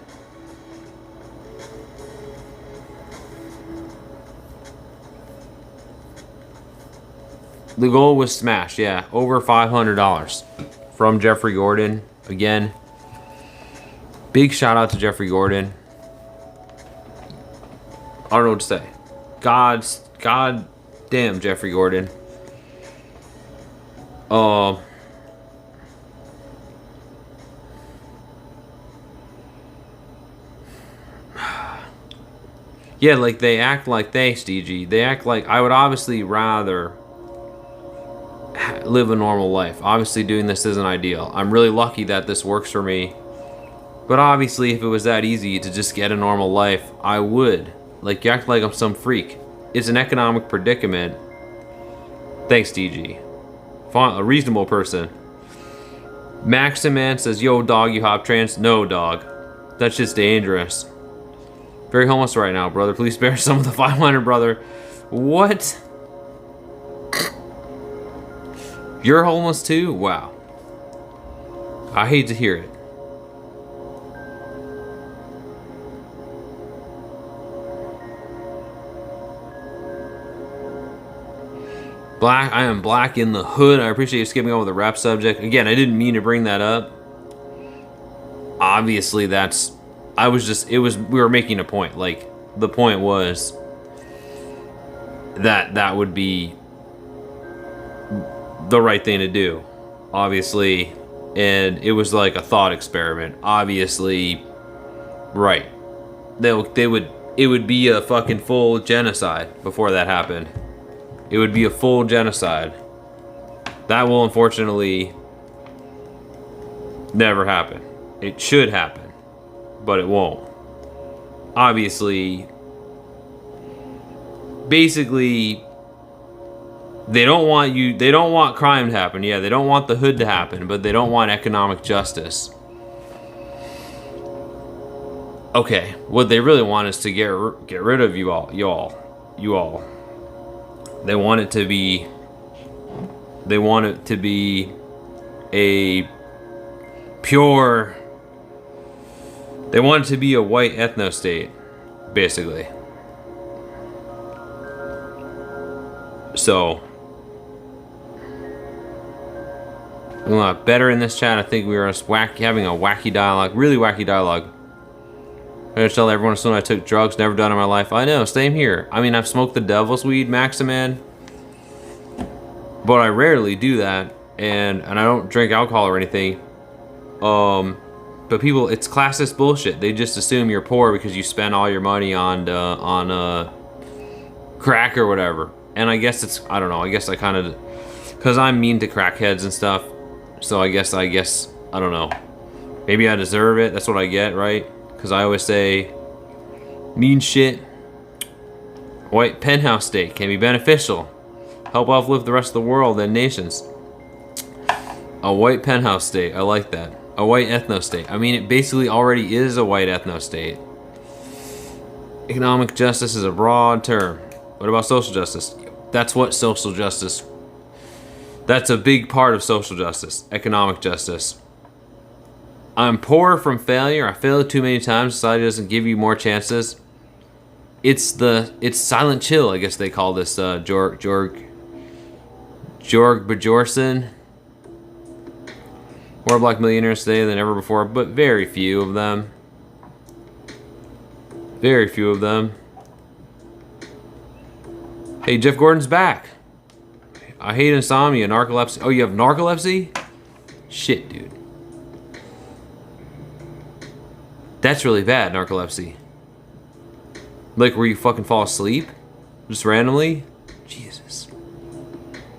A: The goal was smashed, yeah. Over $500 from Jeffrey Gordon. Again, big shout out to Jeffrey Gordon. I don't know what to say. God damn Jeffrey Gordon. Yeah, like they act like DG. They act like I would obviously rather live a normal life. Obviously doing this isn't ideal. I'm really lucky that this works for me. But obviously if it was that easy to just get a normal life, I would. Like, you act like I'm some freak. It's an economic predicament. Thanks, DG. A reasonable person. Maximan says, yo, dog, you hop trans. No, dog. That's just dangerous. Very homeless right now, brother. Please spare some of the 500, brother. What? You're homeless too? Wow. I hate to hear it. Black, I am black in the hood. I appreciate you skipping over the rap subject. Again, I didn't mean to bring that up. Obviously, that's... I was just... It was... We were making a point. Like, the point was... That would be... the right thing to do. Obviously. And it was like a thought experiment. Obviously... Right. They would... It would be a fucking full genocide before that happened. It would be a full genocide. That will unfortunately never happen. It should happen, but it won't. Obviously, basically, they don't want crime to happen. Yeah, they don't want the hood to happen, but they don't want economic justice. Okay, what they really want is to get rid of you all. They want it to be a pure... They want it to be a white ethno-state, basically. So... a lot better in this chat. I think we were just having a wacky dialogue. Really wacky dialogue. I'm gonna tell everyone as soon as I took drugs, never done in my life. I know, same here. I mean, I've smoked the devil's weed, Maximan, but I rarely do that, and I don't drink alcohol or anything. But people, it's classist bullshit. They just assume you're poor because you spend all your money on crack or whatever. And I guess it's, I don't know. I guess I kind of, because I'm mean to crackheads and stuff. So I guess I don't know. Maybe I deserve it. That's what I get, right? Because I always say, mean shit. White penthouse state can be beneficial. Help uplift the rest of the world and nations. A white penthouse state. I like that. A white ethno state. I mean, it basically already is a white ethno state. Economic justice is a broad term. What about social justice? That's what social justice. That's a big part of social justice. Economic justice. I'm poor from failure. I failed too many times. Society doesn't give you more chances. It's silent chill, I guess they call this. Jorg Bjornsson. More black millionaires today than ever before, but very few of them. Very few of them. Hey, Jeff Gordon's back. I hate insomnia, narcolepsy. Oh, you have narcolepsy? Shit, dude. That's really bad, narcolepsy. Like where you fucking fall asleep? Just randomly? Jesus.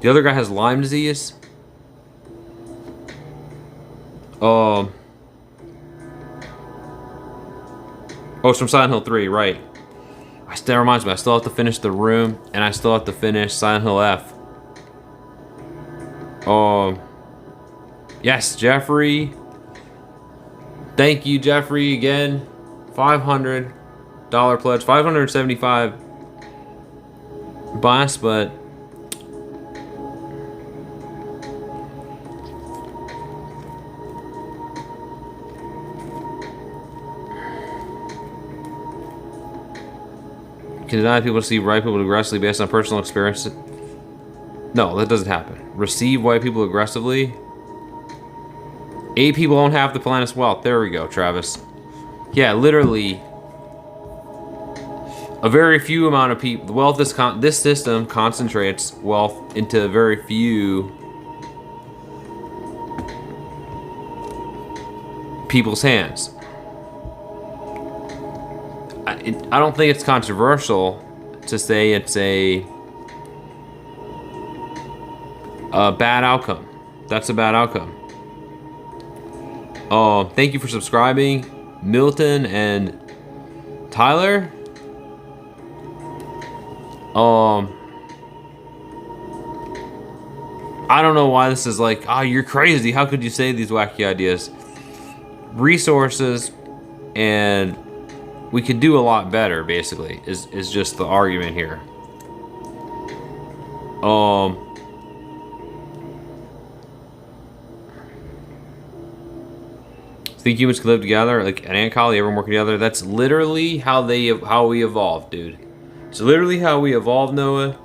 A: The other guy has Lyme disease? Oh, it's from Silent Hill 3, right. That reminds me, I still have to finish The Room, and I still have to finish Silent Hill F. Yes, Jeffrey. Thank you, Jeffrey, again. $500 pledge. 575 bias, but can deny people to see white people aggressively based on personal experience. No, that doesn't happen. Receive white people aggressively. 8 people own half the planet's wealth. There we go, Travis. Yeah, literally, a very few amount of people. The wealth is this system concentrates wealth into very few people's hands. I don't think it's controversial to say it's a bad outcome. That's a bad outcome. Thank you for subscribing, Milton and Tyler. I don't know why this is like, oh, you're crazy. How could you say these wacky ideas? Resources, and we could do a lot better, basically, is just the argument here. Think humans could live together? Like an ant colony, everyone working together? That's literally how we evolved, dude. It's literally how we evolved, Noah.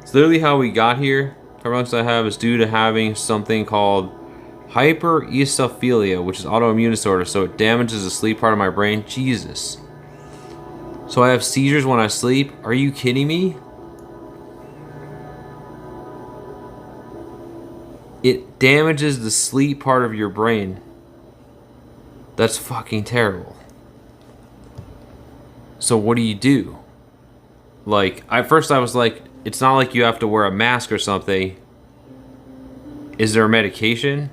A: It's literally how we got here. Carbon I have is due to having something called hyperesophilia, which is autoimmune disorder, so it damages the sleep part of my brain. Jesus. So I have seizures when I sleep? Are you kidding me? It damages the sleep part of your brain. That's fucking terrible. So what do you do? Like, at first I was like, it's not like you have to wear a mask or something. Is there a medication?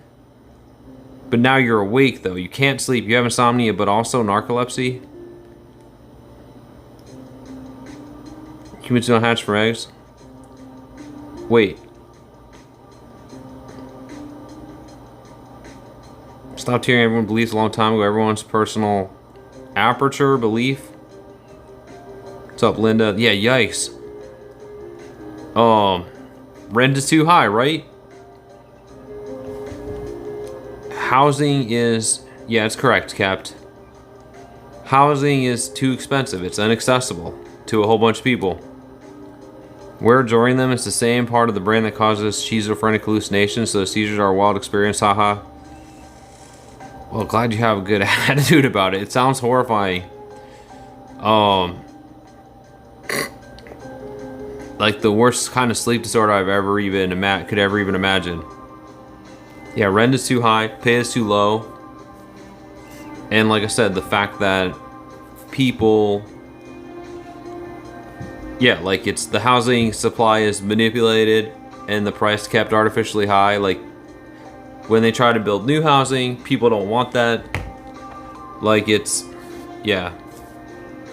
A: But now you're awake though. You can't sleep. You have insomnia, but also narcolepsy. Humans don't hatch from eggs. Wait. Stopped hearing everyone believes a long time ago. Everyone's personal aperture belief. What's up, Linda? Yeah, yikes. Rent is too high, right? Housing is... Yeah, it's correct, Capt. Housing is too expensive. It's inaccessible to a whole bunch of people. We're adoring them. It's the same part of the brain that causes schizophrenic hallucinations, so seizures are a wild experience, haha. Well, glad you have a good attitude about it. It sounds horrifying. Like the worst kind of sleep disorder I've ever even could ever even imagine. Yeah, rent is too high, pay is too low. And like I said, the fact that people... Yeah, like it's the housing supply is manipulated and the price kept artificially high. Like when they try to build new housing, people don't want that. Like it's... Yeah.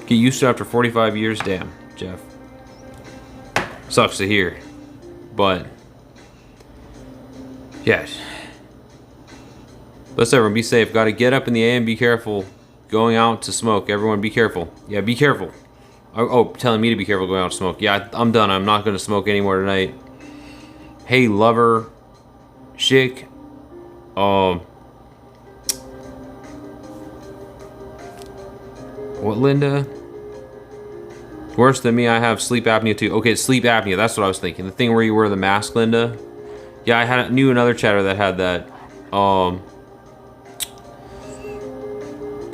A: Get used to it after 45 years? Damn, Jeff. Sucks to hear. But... Yeah. Let's everyone be safe. Gotta get up in the AM, be careful. Going out to smoke. Everyone be careful. Yeah, be careful. Oh, telling me to be careful going out to smoke. Yeah, I'm done. I'm not gonna smoke anymore tonight. Hey, lover. Chick. What, Linda? Worse than me, I have sleep apnea too. Okay, sleep apnea. That's what I was thinking. The thing where you wear the mask, Linda. Yeah, I knew another chatter that had that.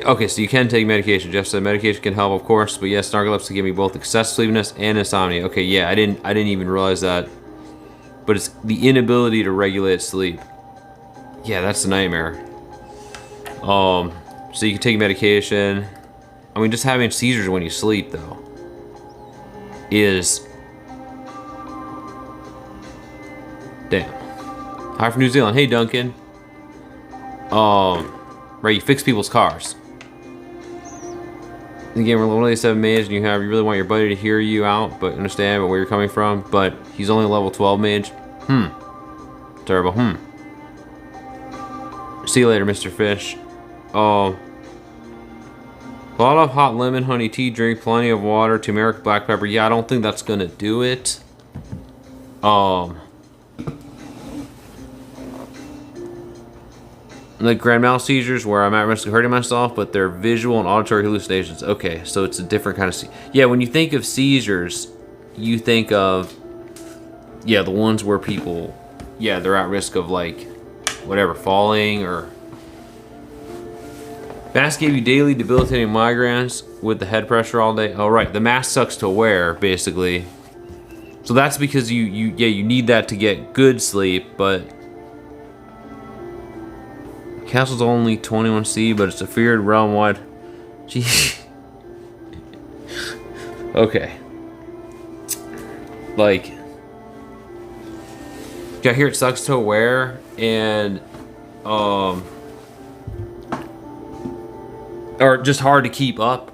A: Okay, so you can take medication. Jeff said medication can help, of course, but yes, narcolepsy give me both excessive sleepiness and insomnia. Okay, yeah, I didn't even realize that. But it's the inability to regulate sleep. Yeah, that's a nightmare. So you can take medication. I mean, just having seizures when you sleep, though, is... Damn. Hi from New Zealand. Hey, Duncan. Right, you fix people's cars. In the game, we're only 7 mage, and you really want your buddy to hear you out, but understand where you're coming from. But he's only level 12 mage. Terrible. See you later, Mr. Fish. A lot of hot lemon honey tea. Drink plenty of water. Turmeric, black pepper. Yeah, I don't think that's gonna do it. Like grand mal seizures where I'm at risk of hurting myself, but they're visual and auditory hallucinations. Okay, so it's a different kind of yeah, when you think of seizures, you think of, yeah, the ones where people, yeah, they're at risk of like, whatever, falling or... Mask gave you daily debilitating migraines with the head pressure all day. Oh, right, the mask sucks to wear, basically. So that's because you need that to get good sleep, but... Castle's only 21C, but it's a feared realm-wide. Gee. Okay. Like, I hear it sucks to wear, and or just hard to keep up.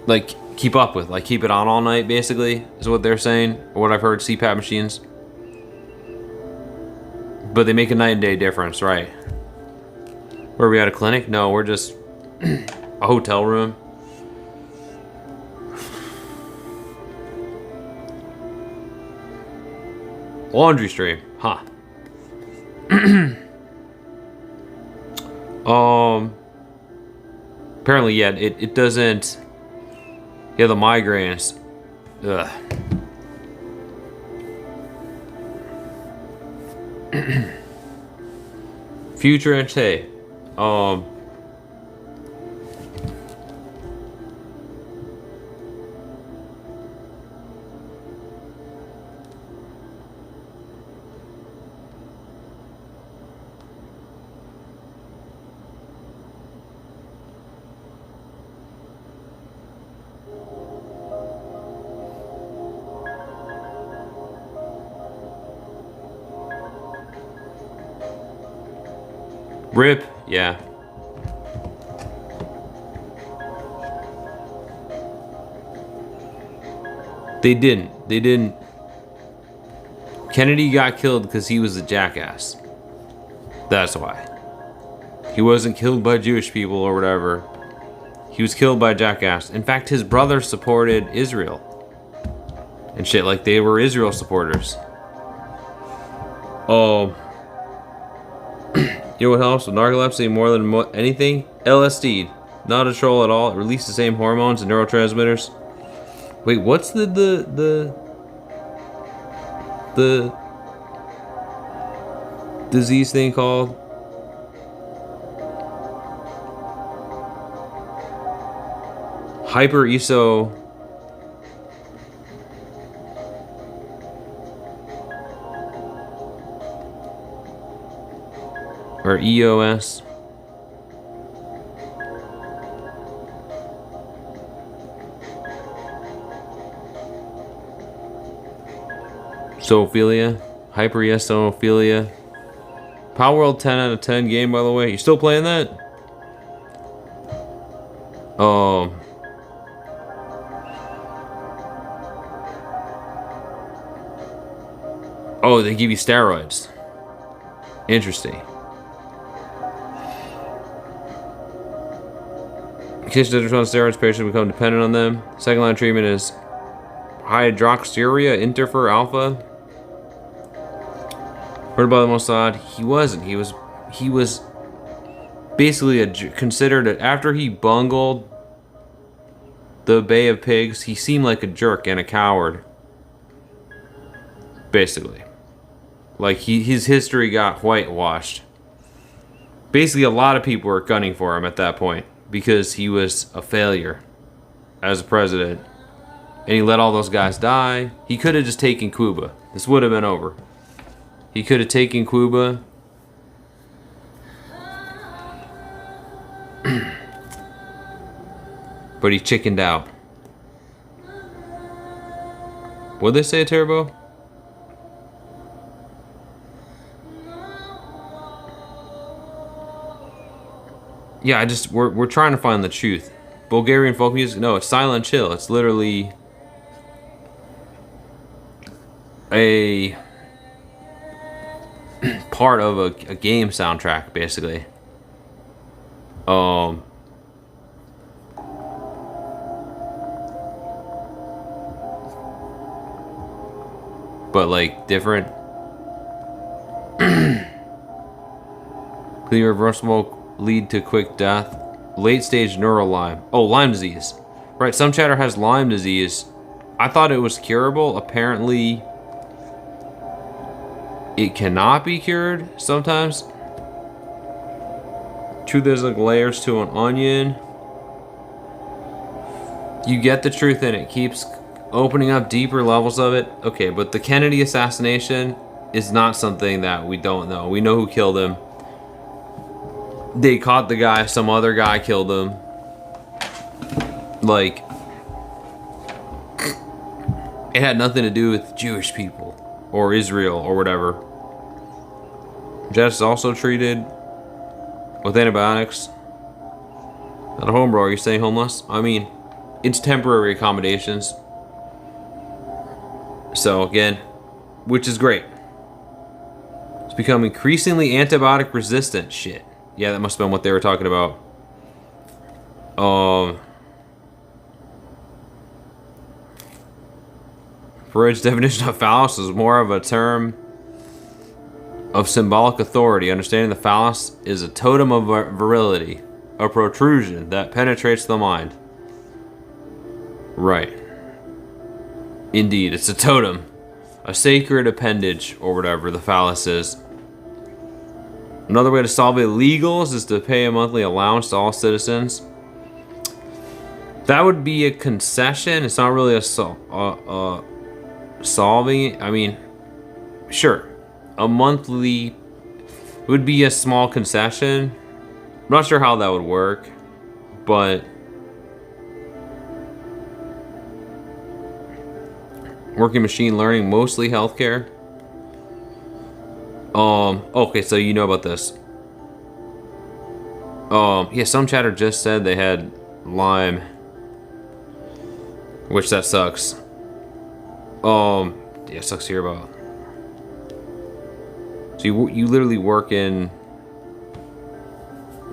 A: Like keep up with, like keep it on all night, basically, is what they're saying, or what I've heard. CPAP machines. But they make a night and day difference, right? Were we at a clinic? No, we're just a hotel room. Laundry stream, huh? Apparently, yeah, it doesn't. Yeah, the migraines. Ugh. Future and Tay. Rip, yeah. They didn't. Kennedy got killed because he was a jackass. That's why. He wasn't killed by Jewish people or whatever. He was killed by a jackass. In fact, his brother supported Israel. And shit, like they were Israel supporters. You know what helps with narcolepsy more than anything? LSD. Not a troll at all. It releases the same hormones and neurotransmitters. Wait, what's the disease thing called? Hyper-ESO... or EOS. Zoophilia. Hyper-ESOphilia. Power World 10 out of 10 game, by the way. You still playing that? Oh, they give you steroids. Interesting. In case it doesn't on steroids, patients become dependent on them. Second line treatment is hydroxyurea interfer alpha. Heard about the Mossad? He wasn't. He was basically considered after he bungled the Bay of Pigs. He seemed like a jerk and a coward. Basically, like his history got whitewashed. Basically, a lot of people were gunning for him at that point because he was a failure as a president, and he let all those guys die. He could have just taken Cuba. This would have been over. He could have taken Cuba. But he chickened out. What'd they say, Turbo? Yeah, we're trying to find the truth. Bulgarian folk music? No, it's Silent Chill. It's literally a part of a game soundtrack, basically. But like different. Clean reversible lead to quick death. Late stage neural Lyme. Oh, Lyme disease. Right, some chatter has Lyme disease. I thought it was curable. Apparently, it cannot be cured sometimes. Truth is like layers to an onion. You get the truth and it keeps opening up deeper levels of it. Okay, but the Kennedy assassination is not something that we don't know. We know who killed him. They caught the guy, some other guy killed him. Like, it had nothing to do with Jewish people or Israel or whatever. Jess is also treated with antibiotics. At home, bro, are you staying homeless? I mean, it's temporary accommodations. So again, which is great. It's become increasingly antibiotic resistant. Shit. Yeah, that must have been what they were talking about. Freud's definition of phallus is more of a term of symbolic authority. Understanding the phallus is a totem of virility, a protrusion that penetrates the mind. Right. Indeed, it's a totem. A sacred appendage, or whatever the phallus is. Another way to solve illegals is to pay a monthly allowance to all citizens. That would be a concession. It's not really a solving. I mean, sure, a monthly would be a small concession. I'm not sure how that would work, but working machine learning, mostly healthcare. Okay, so you know about this. Yeah, some chatter just said they had Lyme, which that sucks. Yeah, it sucks to hear about. So you literally work in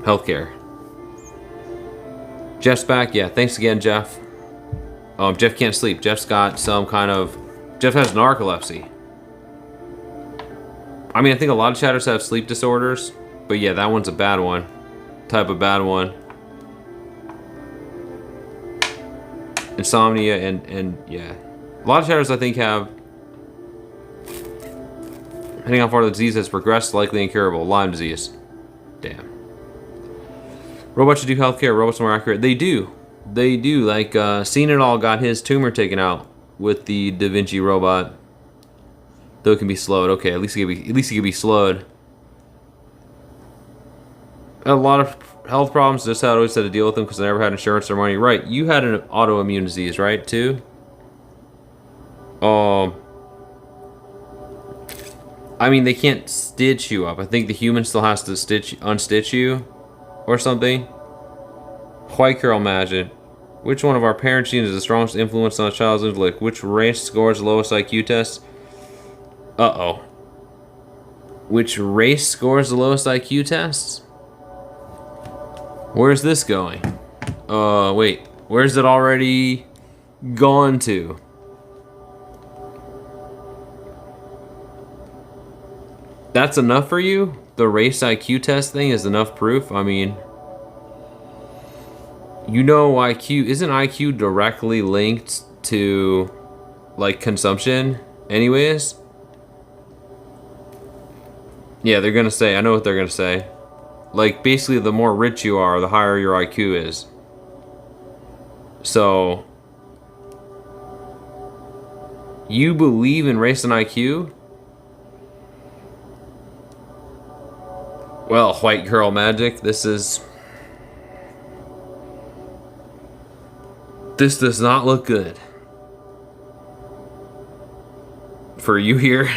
A: healthcare. Jeff's back. Yeah, thanks again, Jeff. Jeff can't sleep. Jeff's got some kind of... Jeff has narcolepsy. I mean, I think a lot of chatters have sleep disorders, but yeah, that one's a bad one. Type of bad one. Insomnia and yeah. A lot of chatters, I think, have... Depending on how far the disease has progressed, likely incurable. Lyme disease. Damn. Robots should do healthcare. Robots are more accurate. They do. They do. Like, Seen It All got his tumor taken out with the Da Vinci robot. Though it can be slowed. Okay, at least it can be slowed. A lot of health problems. Just had always had to deal with them because I never had insurance or money. Right. You had an autoimmune disease, right? Too. I mean, they can't stitch you up. I think the human still has to unstitch you, or something. White girl magic. Which one of our parents' genes is the strongest influence on a child's intellect? Which race scores the lowest IQ test? Uh-oh. Which race scores the lowest IQ tests? Where's this going? Wait. Where's it already gone to? That's enough for you? The race IQ test thing is enough proof? I mean... You know IQ... Isn't IQ directly linked to, like, consumption anyways? Yeah, they're gonna say... I know what they're gonna say. Like, basically, the more rich you are, the higher your IQ is. So... You believe in race and IQ? Well, white girl magic, this is... This does not look good. For you here.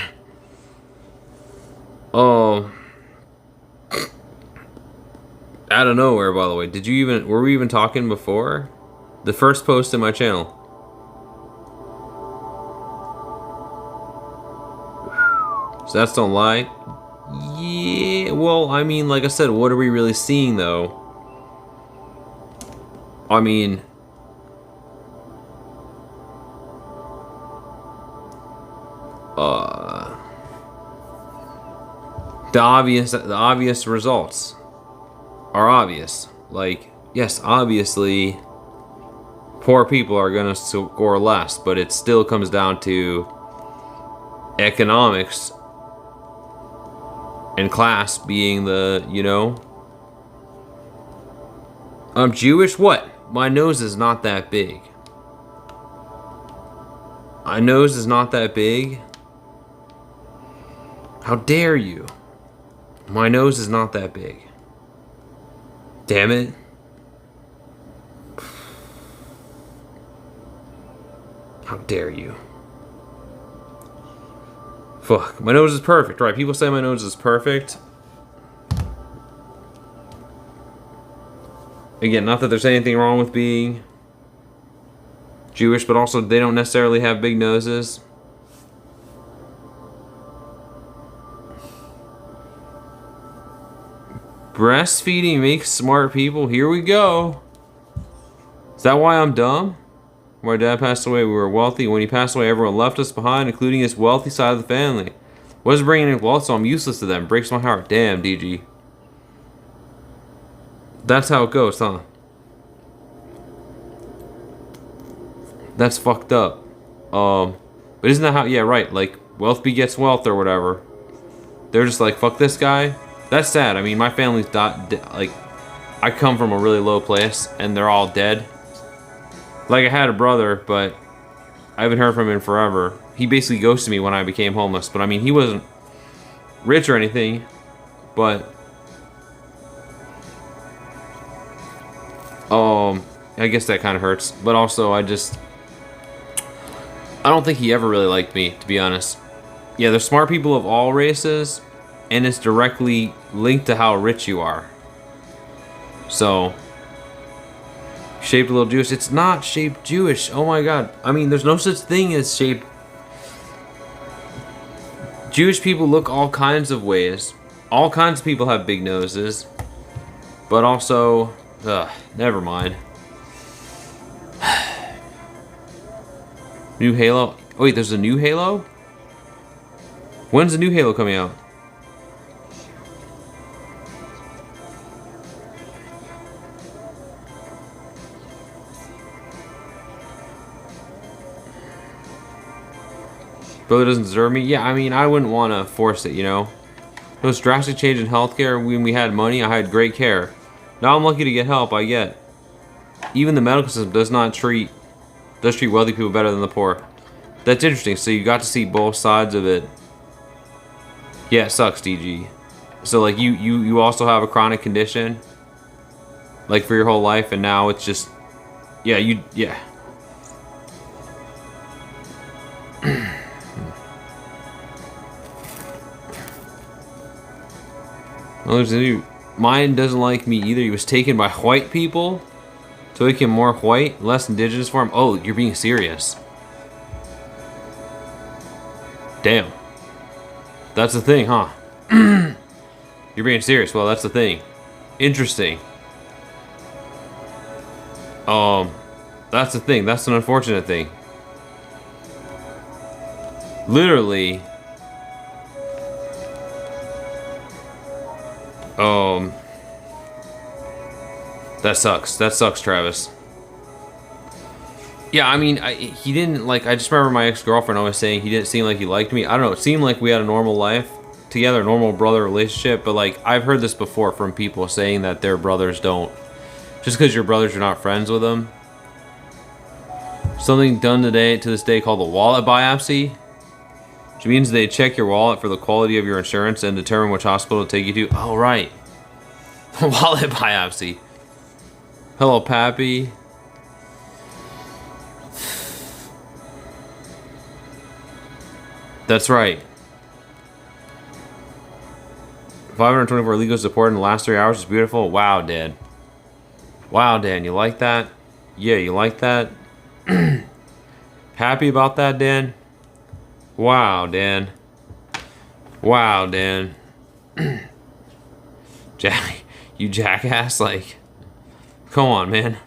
A: Out of nowhere, by the way. Were we even talking before? The first post in my channel. Stats don't lie. Yeah, well, I mean, like I said, what are we really seeing, though? I mean... The obvious results are obvious. Like, yes, obviously, poor people are gonna score less, but it still comes down to economics and class being the, you know. I'm Jewish? What? My nose is not that big. My nose is not that big? How dare you? My nose is not that big. Damn it. How dare you? Fuck, my nose is perfect, right? People say my nose is perfect. Again, not that there's anything wrong with being Jewish, but also they don't necessarily have big noses. Breastfeeding makes smart people. Here we go. Is that why I'm dumb? My dad passed away. We were wealthy. When he passed away, everyone left us behind, including his wealthy side of the family. Wasn't bringing any wealth, so I'm useless to them. Breaks my heart. Damn, DG. That's how it goes, huh? That's fucked up. But isn't that how? Yeah, right. Like wealth begets wealth or whatever. They're just like, fuck this guy. That's sad. I mean, my family's like, I come from a really low place, and they're all dead. Like, I had a brother, but I haven't heard from him in forever. He basically ghosted me when I became homeless. But I mean, he wasn't rich or anything. But I guess that kind of hurts. But also, I don't think he ever really liked me, to be honest. Yeah, there's smart people of all races, and it's directly linked to how rich you are. So, shaped a little Jewish. It's not shaped Jewish. Oh my god. I mean, there's no such thing as shaped. Jewish people look all kinds of ways. All kinds of people have big noses. But also, never mind. New Halo. Oh wait, there's a new Halo? When's the new Halo coming out? Brother doesn't deserve me? Yeah, I mean, I wouldn't want to force it, you know? Most drastic change in healthcare. When we had money, I had great care. Now I'm lucky to get help, I get. Even the medical system does treat wealthy people better than the poor. That's interesting. So you got to see both sides of it. Yeah, it sucks, DG. So like you also have a chronic condition, like for your whole life, and now it's just, yeah. Well, there's a new. Mine doesn't like me either. He was taken by white people to make him more white, less indigenous for him. Oh, you're being serious. Damn. That's the thing, huh? You're being serious. Well, that's the thing. Interesting. That's the thing. That's an unfortunate thing. Literally. That sucks. That sucks, Travis. Yeah, I mean, he didn't, like, I just remember my ex-girlfriend always saying he didn't seem like he liked me. I don't know, it seemed like we had a normal life together, a normal brother relationship, but, like, I've heard this before from people saying that their brothers don't. Just because your brothers are not friends with them. Something done to this day called the wallet biopsy, which means they check your wallet for the quality of your insurance and determine which hospital to take you to. Oh, right. Wallet biopsy. Hello, Pappy. That's right. 524 legal support in the last 3 hours is beautiful. Wow, Dan. Wow, Dan, you like that? Yeah, you like that? Happy about that, Dan? Wow, Dan. Wow, Dan. Jack, you jackass, like, come on, man.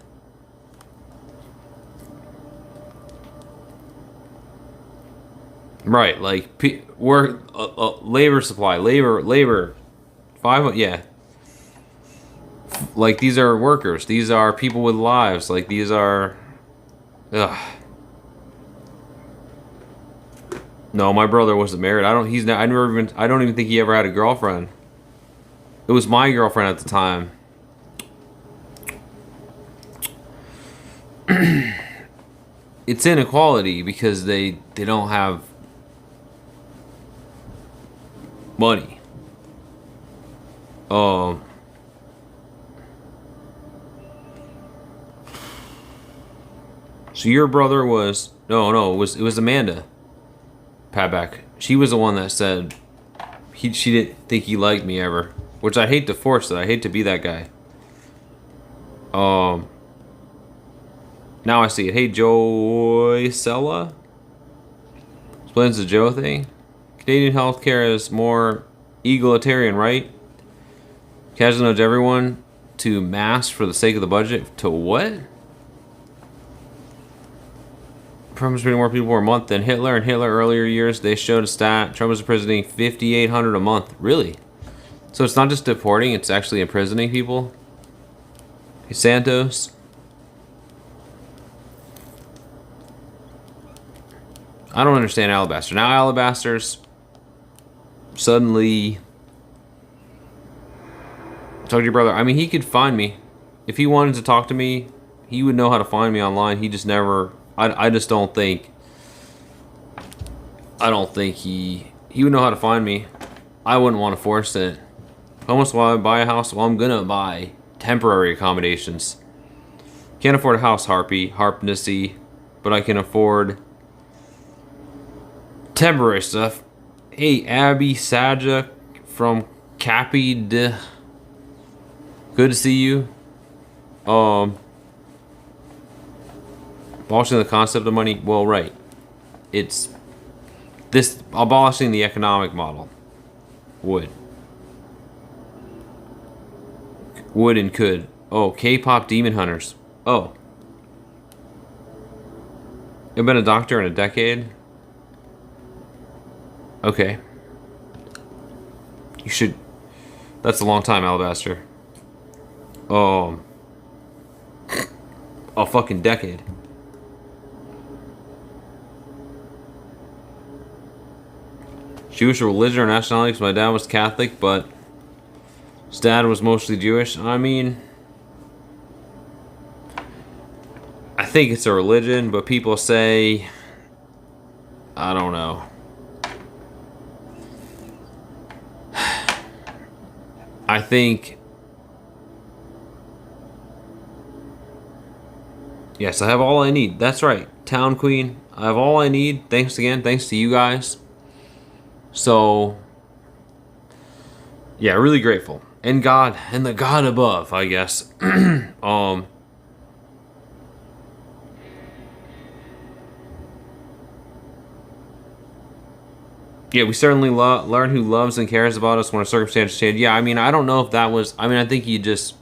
A: Right, like, work, labor supply, labor, yeah. Like, these are workers, these are people with lives, like, these are, ugh. No, my brother wasn't married. I don't even think he ever had a girlfriend. It was my girlfriend at the time. It's inequality because they don't have money. So your brother was it was Amanda Padback. She was the one that said she didn't think he liked me ever, which I hate to force it. I hate to be that guy. Now I see it. Hey, Joy Sella. Explains the Joe thing. Canadian healthcare is more egalitarian, right? Casual nudge everyone to mask for the sake of the budget. To what? Trump was treating more people per month than Hitler. In Hitler earlier years, they showed a stat. Trump was imprisoning 5,800 a month. Really? So it's not just deporting, it's actually imprisoning people? Hey, Santos. I don't understand Alabaster. Now Alabaster's suddenly... Talk to your brother. I mean, he could find me. If he wanted to talk to me, he would know how to find me online. He just never... I just don't think... I don't think he would know how to find me. I wouldn't want to force it. How much will I buy a house? Well, I'm gonna buy temporary accommodations. Can't afford a house, Harpnessy, but I can afford temporary stuff. Hey, Abby Sajak from Capid. Good to see you. Abolishing the concept of money. Well, right. It's this abolishing the economic model. Would and could. Oh, K-pop demon hunters. Oh. You've been a doctor in a decade? Okay. You should... That's a long time, Alabaster. A fucking decade. Jewish religion or nationality, because my dad was Catholic, but his dad was mostly Jewish. I mean, I think it's a religion, but people say, I don't know. I think, yes, I have all I need. That's right, Town Queen. I have all I need. Thanks again. Thanks to you guys. So, yeah, really grateful. And God, and the God above, I guess. Yeah, we certainly learn who loves and cares about us when our circumstances change. Yeah, I mean, I don't know if that was... I mean, I think he just...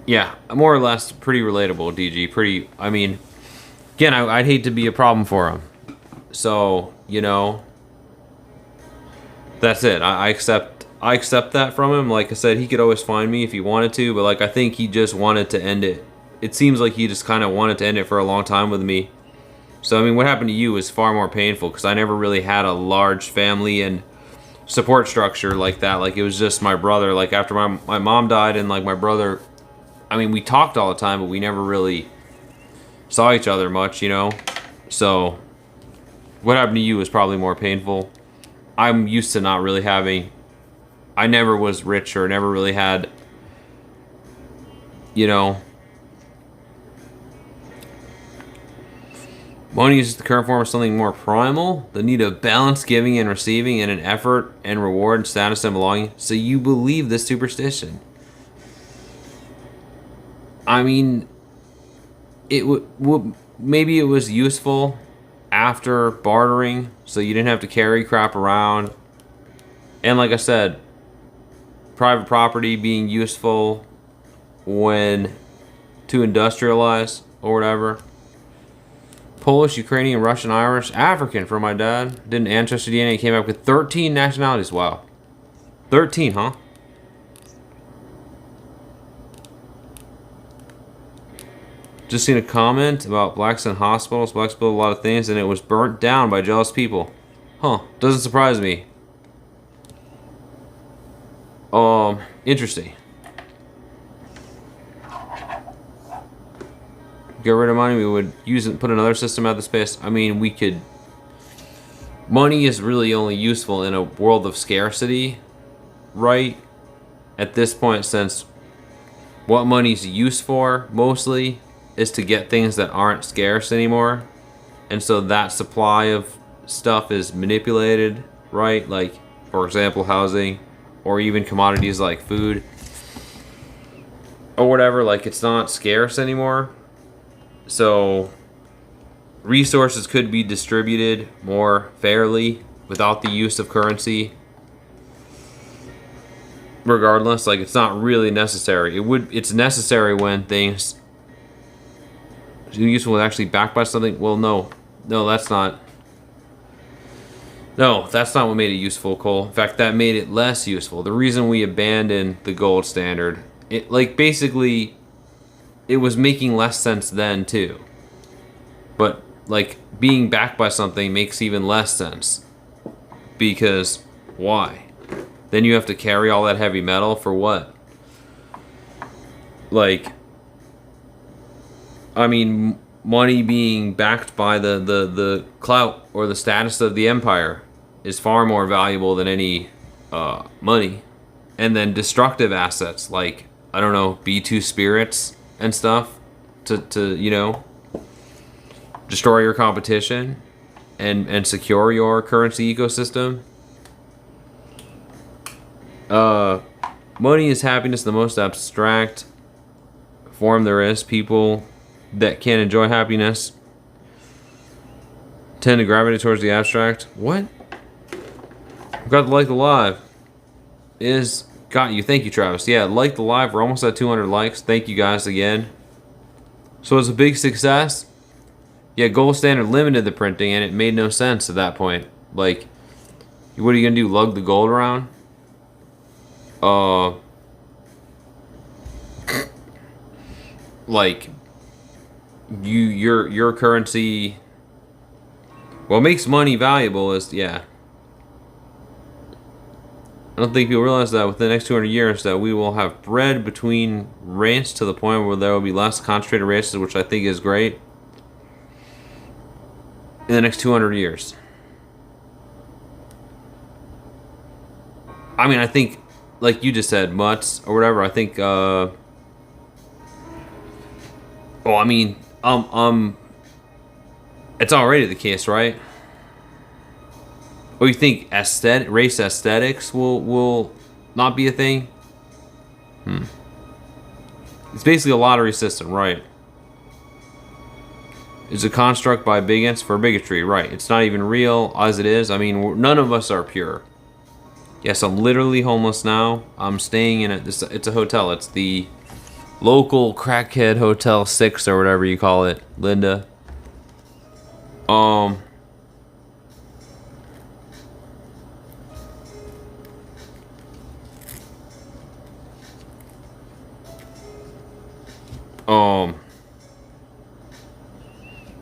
A: Yeah, more or less pretty relatable, DG. Pretty... I mean, again, I'd hate to be a problem for him. So, you know... That's it. I accept that from him. Like I said, he could always find me if he wanted to, but like I think he just wanted to end it. It seems like he just kind of wanted to end it for a long time with me. So I mean, what happened to you is far more painful because I never really had a large family and support structure like that. Like it was just my brother. Like after my mom died and like my brother, I mean, we talked all the time, but we never really saw each other much, you know? So what happened to you is probably more painful. I'm used to not really having... I never was rich or never really had... You know... Money is the current form of something more primal. The need of balance, giving and receiving, and an effort and reward, and status and belonging. So you believe this superstition. I mean... It would... Maybe it was useful... after bartering, so you didn't have to carry crap around. And like I said, private property being useful when to industrialize or whatever. Polish, Ukrainian, Russian, Irish, African for my dad. Did an ancestry DNA, came up with 13 nationalities. Wow. 13, huh? Just seen a comment about blacks in hospitals. Blacks build a lot of things, and it was burnt down by jealous people. Huh. Doesn't surprise me. Interesting. Get rid of money, we would use it and put another system out of space. I mean, we could... Money is really only useful in a world of scarcity, right? At this point, since what money's used for, mostly, is to get things that aren't scarce anymore. And so that supply of stuff is manipulated, right? Like, for example, housing, or even commodities like food, or whatever. Like, it's not scarce anymore. So resources could be distributed more fairly without the use of currency. Regardless, like, it's not really necessary. It's necessary when things useful is actually backed by something. Well, no, that's not. No, that's not what made it useful, Cole. In fact, that made it less useful. The reason we abandoned the gold standard, it like basically, it was making less sense then too. But like being backed by something makes even less sense. Because why? Then you have to carry all that heavy metal for what? Like, I mean, money being backed by the clout or the status of the empire is far more valuable than any money. And then destructive assets like, I don't know, B2 spirits and stuff to you know, destroy your competition and secure your currency ecosystem. Money is happiness, the most abstract form there is. People that can't enjoy happiness tend to gravitate towards the abstract. What? Got the like the live. Is got you. Thank you, Travis. Yeah, like the live. We're almost at 200 likes. Thank you guys again. So it's a big success. Yeah, Gold Standard limited the printing, and it made no sense at that point. Like, what are you gonna do? Lug the gold around? Like, your currency. What makes money valuable is, yeah. I don't think people realize that within the next 200 years that we will have bred between races to the point where there will be less concentrated races, which I think is great. In the next 200 years. I mean, I think, like you just said, mutts or whatever, I think, well, I mean, it's already the case, right? Or you think race aesthetics will not be a thing? It's basically a lottery system, right? It's a construct by bigots for bigotry, right? It's not even real as it is. I mean, none of us are pure. Yes, I'm literally homeless now. I'm staying in it's a hotel. It's the local crackhead Hotel 6 or whatever you call it, Linda.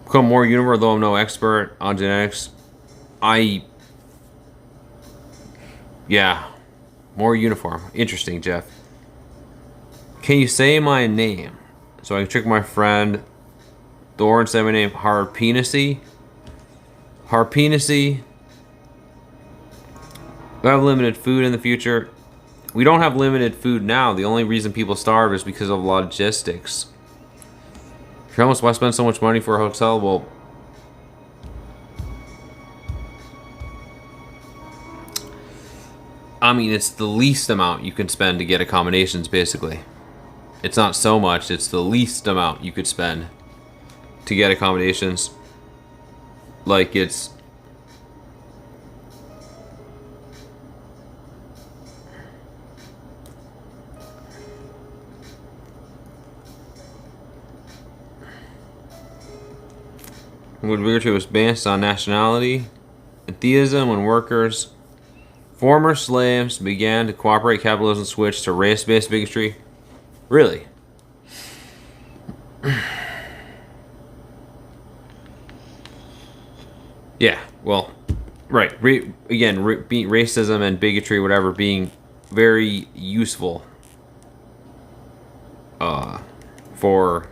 A: Become more uniform, though I'm no expert on genetics. Yeah, more uniform. Interesting, Jeff. Can you say my name so I can trick my friend Thor and say my name? Harpenacy. Harpenacy. We have limited food in the future. We don't have limited food now. The only reason people starve is because of logistics. If you're almost, why spend so much money for a hotel? Well, I mean, it's the least amount you can spend to get accommodations, basically. It's not so much, it's the least amount you could spend to get accommodations. Like, it's... When bigotry was based on nationality and theism, when workers, former slaves, began to cooperate, capitalism switched to race-based bigotry. Really? Yeah, well, right. Racism and bigotry, whatever, being very useful for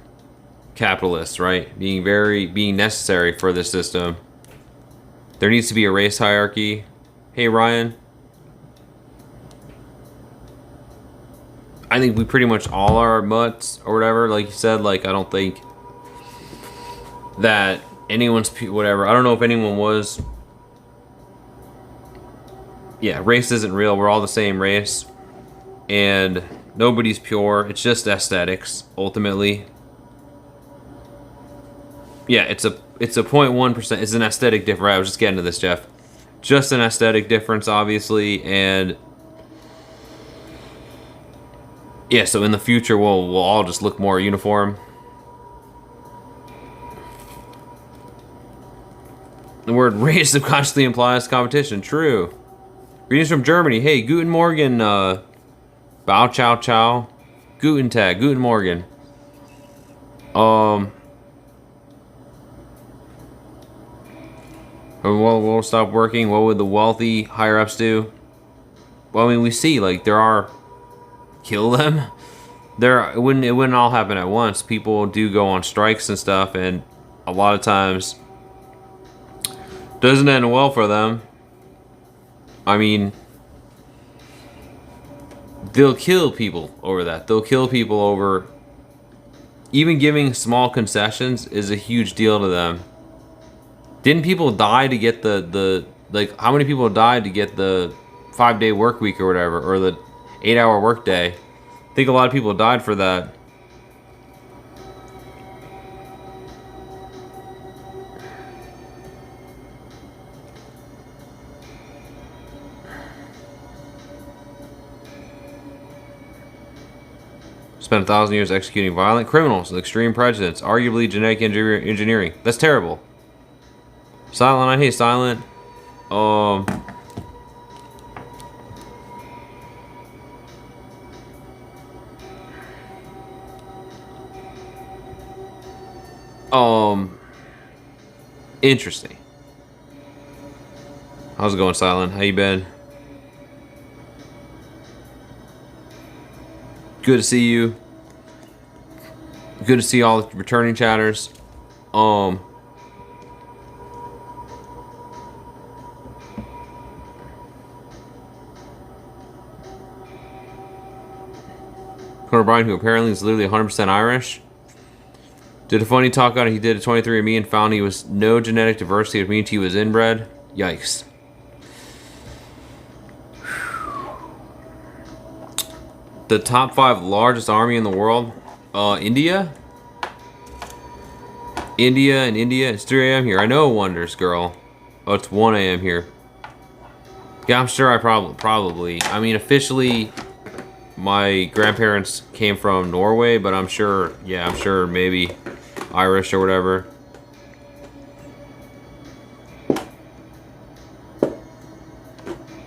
A: capitalists, right? Being necessary for the system. There needs to be a race hierarchy. Hey, Ryan. I think we pretty much all are mutts or whatever, like you said. Like, I don't think that anyone's whatever. I don't know if anyone was. Yeah, race isn't real. We're all the same race, and nobody's pure. It's just aesthetics, ultimately. Yeah, it's a 0.1%. It's an aesthetic difference. Right, I was just getting to this, Jeff. Just an aesthetic difference, obviously, and yeah. So in the future, we'll all just look more uniform. The word race subconsciously implies competition. True. Greetings from Germany. Hey, Guten Morgen, Bow Chow Chow. Guten Tag. Guten Morgen. We'll stop working. What would the wealthy higher-ups do? Well, I mean, we see, like, there are... Kill them? It wouldn't all happen at once. People do go on strikes and stuff, and a lot of times... doesn't end well for them. I mean... They'll kill people over that. They'll kill people over... Even giving small concessions is a huge deal to them. Didn't people die to get the like, how many people died to get the 5-day work week or whatever, or the 8-hour work day? I think a lot of people died for that. Spent 1,000 years executing violent criminals with extreme prejudice, arguably genetic engineering. That's terrible. Silent, I hate Silent. Interesting. How's it going, Silent? How you been? Good to see you. Good to see all the returning chatters. Conor Bryan, who apparently is literally 100% Irish, did a funny talk on it. He did a 23andMe and found he was no genetic diversity, which means he was inbred. Yikes. The top 5 largest army in the world. India? India. It's 3 a.m. here. I know wonders, girl. Oh, it's 1 a.m. here. Yeah, I'm sure I probably. I mean, officially, my grandparents came from Norway, but I'm sure, yeah, I'm sure maybe Irish or whatever.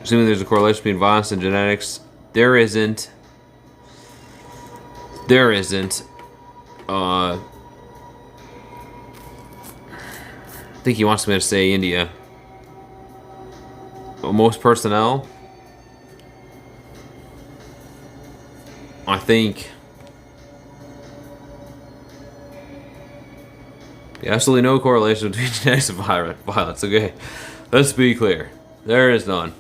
A: Assuming there's a correlation between violence and genetics. There isn't. There isn't. I think he wants me to say India. Most personnel? I think... absolutely no correlation between genetics and violence. Okay, let's be clear. There is none.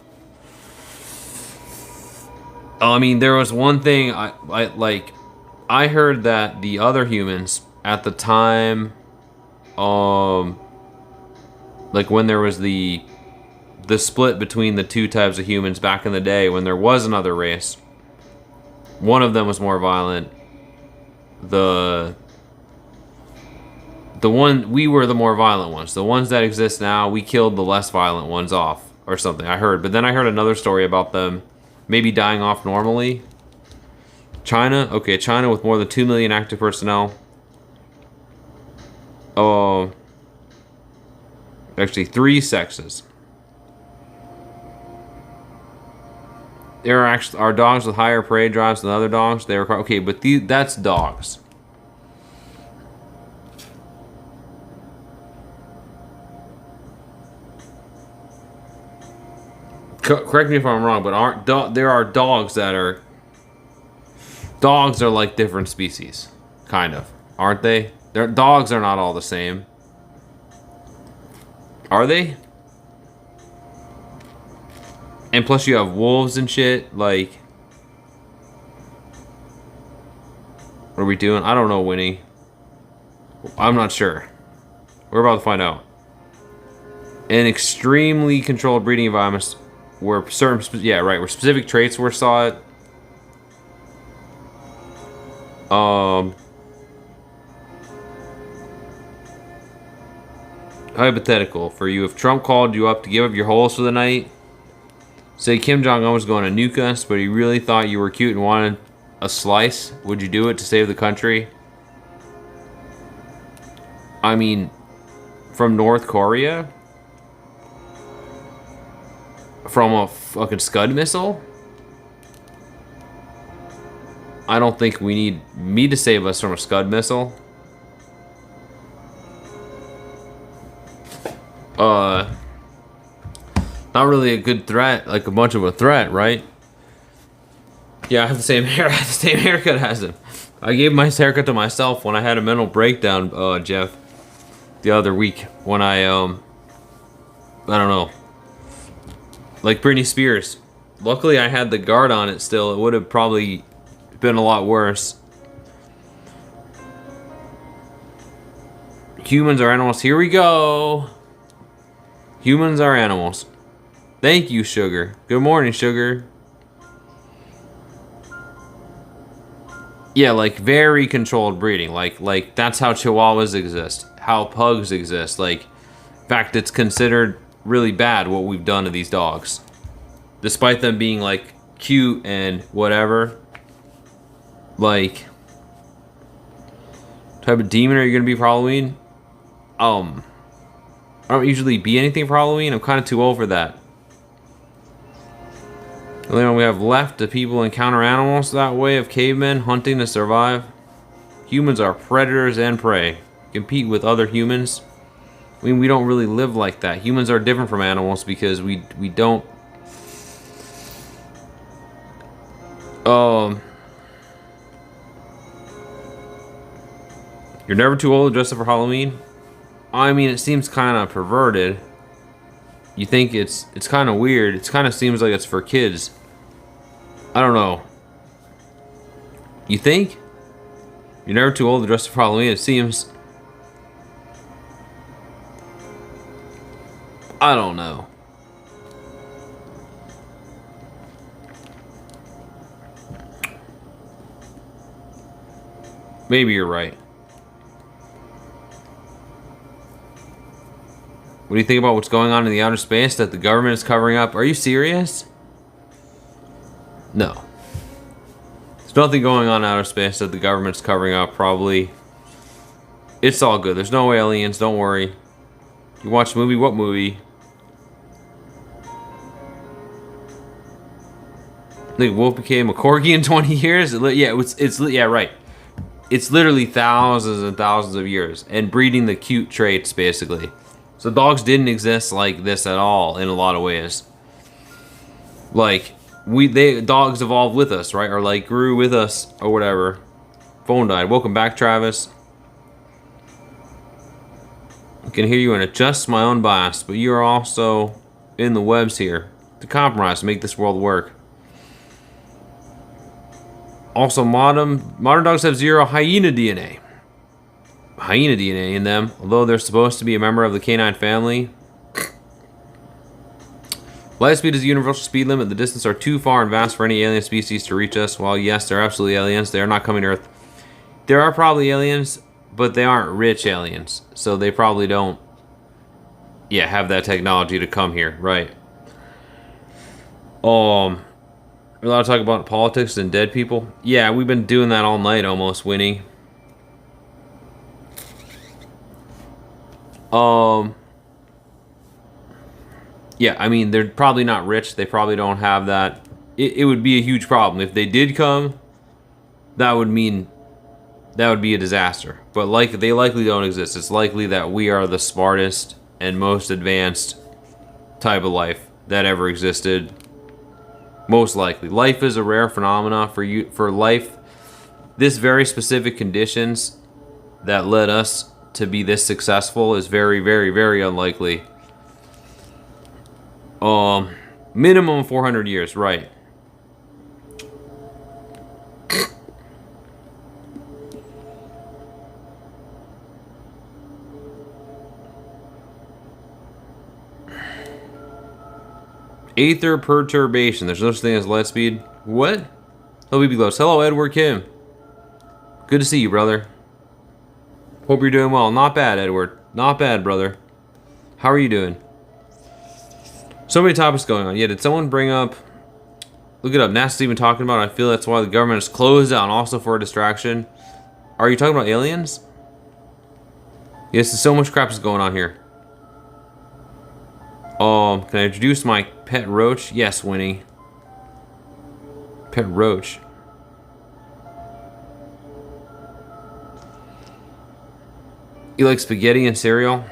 A: I mean, there was one thing I heard that the other humans at the time, like when there was the split between the two types of humans back in the day, when there was another race, one of them was more violent. The one, we were the more violent ones. The ones that exist now, we killed the less violent ones off or something. I heard, but then I heard another story about them maybe dying off normally. China? Okay, China with more than 2 million active personnel. Oh, actually 3 sexes. There are dogs with higher prey drives than other dogs. They require, okay, but that's dogs. Correct me if I'm wrong, but there are dogs that are... Dogs are like different species, kind of, aren't they? Dogs are not all the same. Are they? And plus you have wolves and shit, like... What are we doing? I don't know, Winnie. I'm not sure. We're about to find out. In extremely controlled breeding environments where certain... Yeah, right, where specific traits were sought. Hypothetical for you. If Trump called you up to give up your holes for the night, say Kim Jong-un was going to nuke us, but he really thought you were cute and wanted a slice, would you do it to save the country? I mean, from North Korea? From a fucking Scud missile? I don't think we need me to save us from a Scud missile. Not really a good threat, like a bunch of a threat, right? Yeah, I have the same hair. I have the same haircut as him. I gave my haircut to myself when I had a mental breakdown, Jeff, the other week when I don't know, like Britney Spears. Luckily, I had the guard on it still. It would have probably been a lot worse. Humans are animals. Here we go. Humans are animals. Thank you, Sugar. Good morning, Sugar. Yeah, like very controlled breeding. Like that's how Chihuahuas exist. How pugs exist. Like, in fact, it's considered really bad what we've done to these dogs. Despite them being like cute and whatever. Like, type of demon are you gonna be for Halloween? I don't usually be anything for Halloween. I'm kind of too old for that. The only one we have left do people encounter animals that way of cavemen hunting to survive. Humans are predators and prey. Compete with other humans. I mean, we don't really live like that. Humans are different from animals because we don't. You're never too old to dress up for Halloween? I mean, it seems kind of perverted. You think it's kind of weird. It kind of seems like it's for kids. I don't know. You think? You're never too old to dress up for Halloween, it seems. I don't know. Maybe you're right. What do you think about what's going on in the outer space that the government is covering up? Are you serious? No. There's nothing going on in outer space that the government's covering up, probably. It's all good. There's no aliens, don't worry. You watch a movie? What movie? I think Wolf became a corgi in 20 years? Yeah, yeah, right. It's literally thousands and thousands of years. And breeding the cute traits, basically. So dogs didn't exist like this at all in a lot of ways. Like, dogs evolved with us, right? Or like grew with us or whatever. Phone died. Welcome back, Travis. I can hear you and adjust my own bias, but you are also in the webs here to compromise to make this world work. Also, modern dogs have 0 hyena DNA. Hyena DNA in them, although they're supposed to be a member of the canine family. Light speed is a universal speed limit. The distances are too far and vast for any alien species to reach us. While yes, they're absolutely aliens, they are not coming to Earth. There are probably aliens, but they aren't rich aliens, so they probably don't, yeah, have that technology to come here, right? We're allowed to talk about politics and dead people. Yeah, we've been doing that all night almost, Winnie. Yeah, I mean, they're probably not rich. They probably don't have that. It would be a huge problem. If they did come, that would be a disaster. But they likely don't exist. It's likely that we are the smartest and most advanced type of life that ever existed. Most likely. Life is a rare phenomena for life. This very specific conditions that led us to be this successful is very, very, very unlikely. Minimum 400 years, right? Aether perturbation. There's no such thing as light speed. What? Hello, BB Gloves. Hello, Edward Kim. Good to see you, brother. Hope you're doing well. Not bad, Edward. Not bad, brother. How are you doing? So many topics going on. Yeah, did someone bring up... Look it up. NASA's even talking about it. I feel that's why the government is closed down, also for a distraction. Are you talking about aliens? Yes, so much crap is going on here. Can I introduce my pet roach? Yes, Winnie. Pet roach. You like spaghetti and cereal?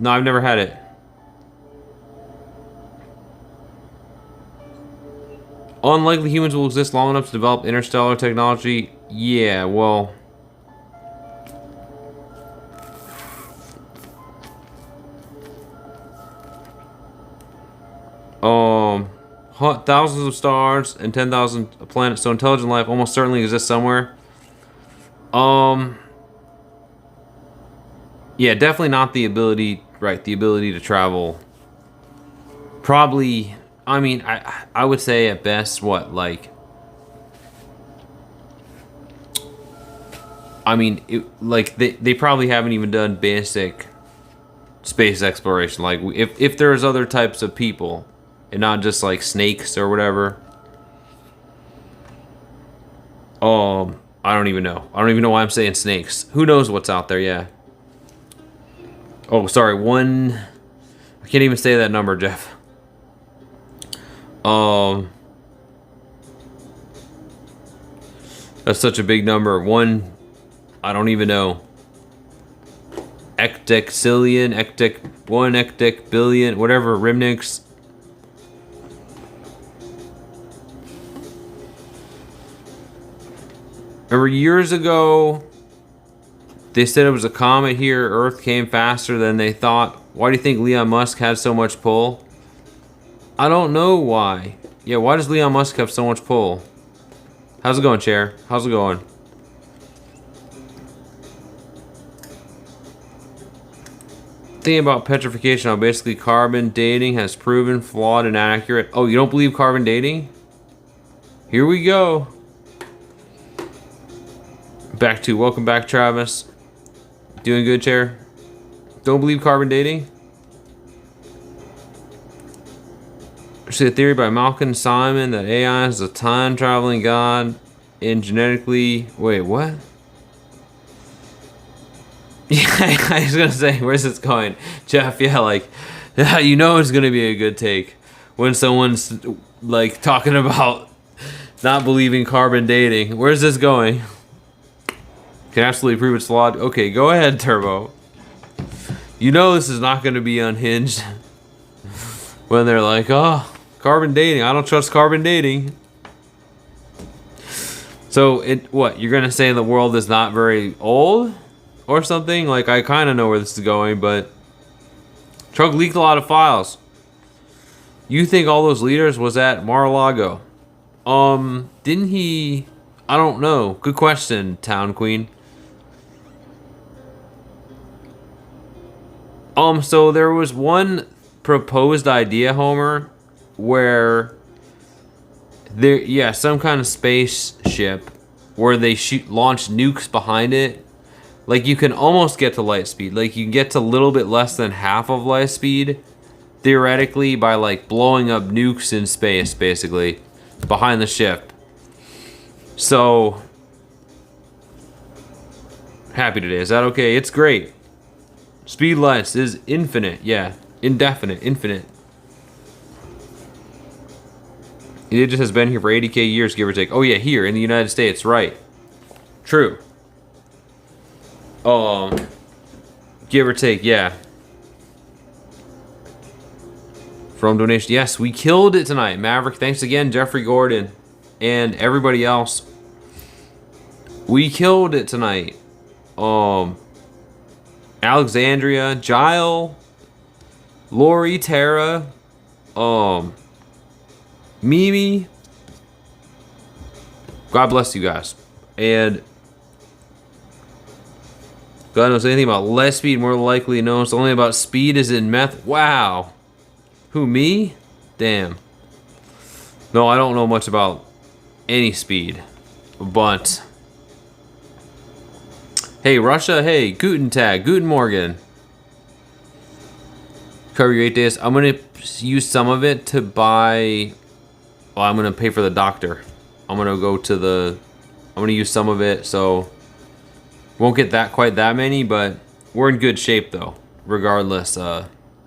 A: No, I've never had it. Unlikely humans will exist long enough to develop interstellar technology. Yeah, well... thousands of stars and 10,000 planets, so intelligent life almost certainly exists somewhere. Yeah, definitely not the ability, right, the ability to travel. Probably, I mean, I would say at best, what, like... I mean, like, they probably haven't even done basic space exploration. Like, if there's other types of people, and not just, like, snakes or whatever. I don't even know. I don't even know why I'm saying snakes. Who knows what's out there, yeah. Oh, sorry, I can't even say that number, Jeff. That's such a big number. I don't even know. Ectexillion, ectec whatever, Rimnix. Remember years ago, they said it was a comet here. Earth came faster than they thought. Why do you think Elon Musk had so much pull? I don't know why. Yeah, why does Elon Musk have so much pull? How's it going, Chair? How's it going? Thing about petrification, how basically carbon dating has proven flawed and inaccurate. Oh, you don't believe carbon dating? Here we go. Welcome back, Travis. Doing good, Chair? Don't believe carbon dating? See a theory by Malcolm Simon that AI is a time-traveling god and genetically... Wait, what? Yeah, I was gonna say, where's this going? Jeff, yeah, like, yeah, you know it's gonna be a good take when someone's, like, talking about not believing carbon dating. Where's this going? Can absolutely prove it's flawed. Okay, go ahead, Turbo. You know this is not gonna be unhinged when they're like, oh, carbon dating. I don't trust carbon dating. So, what, you're gonna say the world is not very old? Or something? Like, I kind of know where this is going, but... Trug leaked a lot of files. You think all those leaders was at Mar-a-Lago? Didn't he... I don't know. Good question, Town Queen. So there was one proposed idea, Homer, where... some kind of spaceship where they launch nukes behind it. Like, you can almost get to light speed. Like, you can get to a little bit less than half of light speed, theoretically, by, like, blowing up nukes in space, basically, behind the ship. So, happy today. Is that okay? It's great. Speed lights is infinite. Yeah, indefinite, infinite. It just has been here for 80k years, give or take. Oh, yeah, here in the United States, right. True. Give or take, yeah. From donation. Yes, we killed it tonight. Maverick, thanks again, Jeffrey Gordon. And everybody else. We killed it tonight. Alexandria, Gile, Lori, Tara, Mimi. God bless you guys. And God knows anything about less speed, more likely knows only about speed is in meth. Wow. Who, me? Damn. No, I don't know much about any speed. But... Hey, Russia. Hey, Guten Tag. Guten Morgen. Cover your 8 days. I'm going to use some of it to buy... Well, I'm going to pay for the doctor. I'm going to go to the... I'm going to use some of it, so... Won't get quite that many, but we're in good shape, though. Regardless,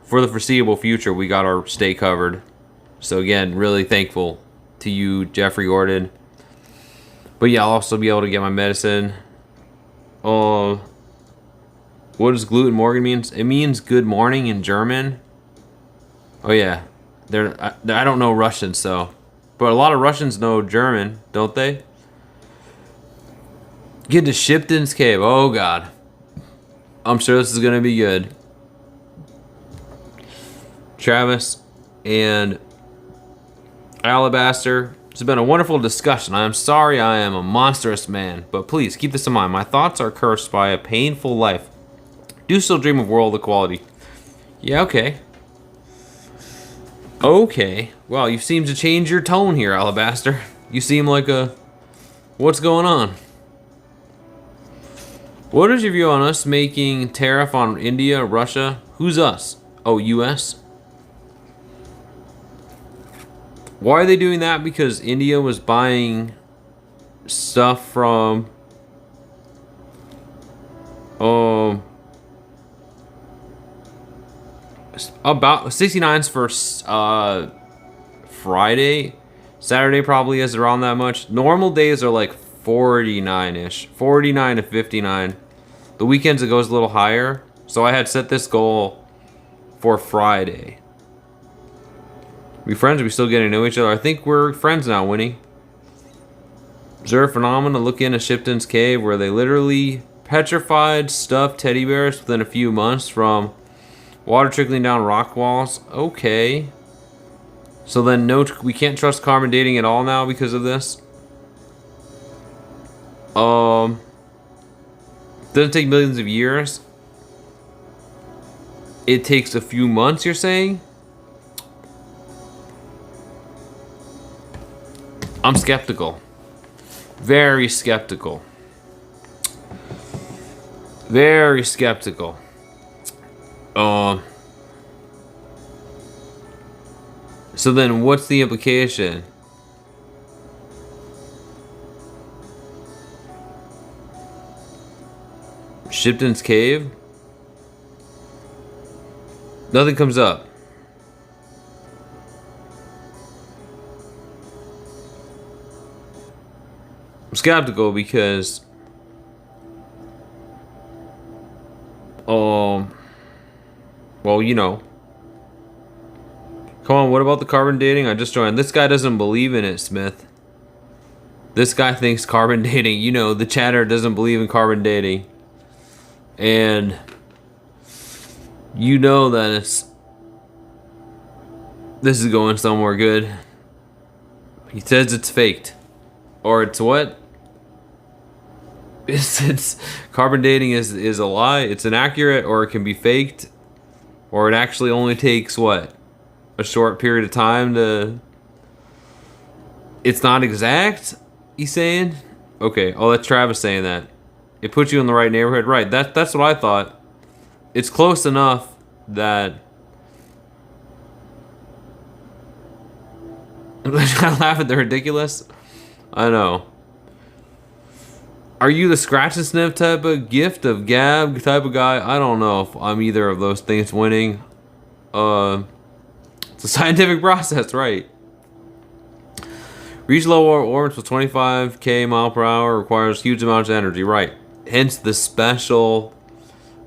A: for the foreseeable future, we got our stay covered. So again, really thankful to you, Jeffrey Gordon. But yeah, I'll also be able to get my medicine. What does Gluten Morgen means? It means good morning in German. Oh yeah, I don't know Russian, so, but a lot of Russians know German, don't they? Get to Shipton's Cave. Oh god, I'm sure this is gonna be good. Travis and Alabaster, it's been a wonderful discussion. I am sorry I am a monstrous man, but please keep this in mind. My thoughts are cursed by a painful life. Do still dream of world equality. Yeah, okay. Okay. Well, you seem to change your tone here, Alabaster. You seem like a... What's going on? What is your view on us making tariff on India, Russia? Who's us? Oh, US? Why are they doing that? Because India was buying stuff from... about 69's for Friday. Saturday probably is around that much. Normal days are like 49-ish. 49 to 59. The weekends it goes a little higher. So I had set this goal for Friday. We friends? Are we still getting to know each other? I think we're friends now, Winnie. Observe phenomena. Look into Shipton's Cave, where they literally petrified stuffed teddy bears within a few months from water trickling down rock walls. Okay. So then we can't trust carbon dating at all now because of this. Doesn't take millions of years. It takes a few months, you're saying? I'm skeptical. Very skeptical. Very skeptical. So then what's the implication? Shipton's Cave? Nothing comes up. I'm skeptical because well, you know. Come on, what about the carbon dating? I just joined. This guy doesn't believe in it, Smith. This guy thinks carbon dating, you know, the chatter doesn't believe in carbon dating. And you know that this is going somewhere good. He says it's faked. Or it's what? It's carbon dating is a lie. It's inaccurate, or it can be faked. Or it actually only takes what? A short period of time to... It's not exact? He's saying? Okay. Oh, that's Travis saying that. It puts you in the right neighborhood. Right. That's what I thought. It's close enough that... I laugh at the ridiculous. I know. Are you the scratch and sniff type of gift of gab type of guy? I don't know if I'm either of those things winning. It's a scientific process, right? Reach low orbits with 25k mile per hour requires huge amounts of energy, right? Hence the special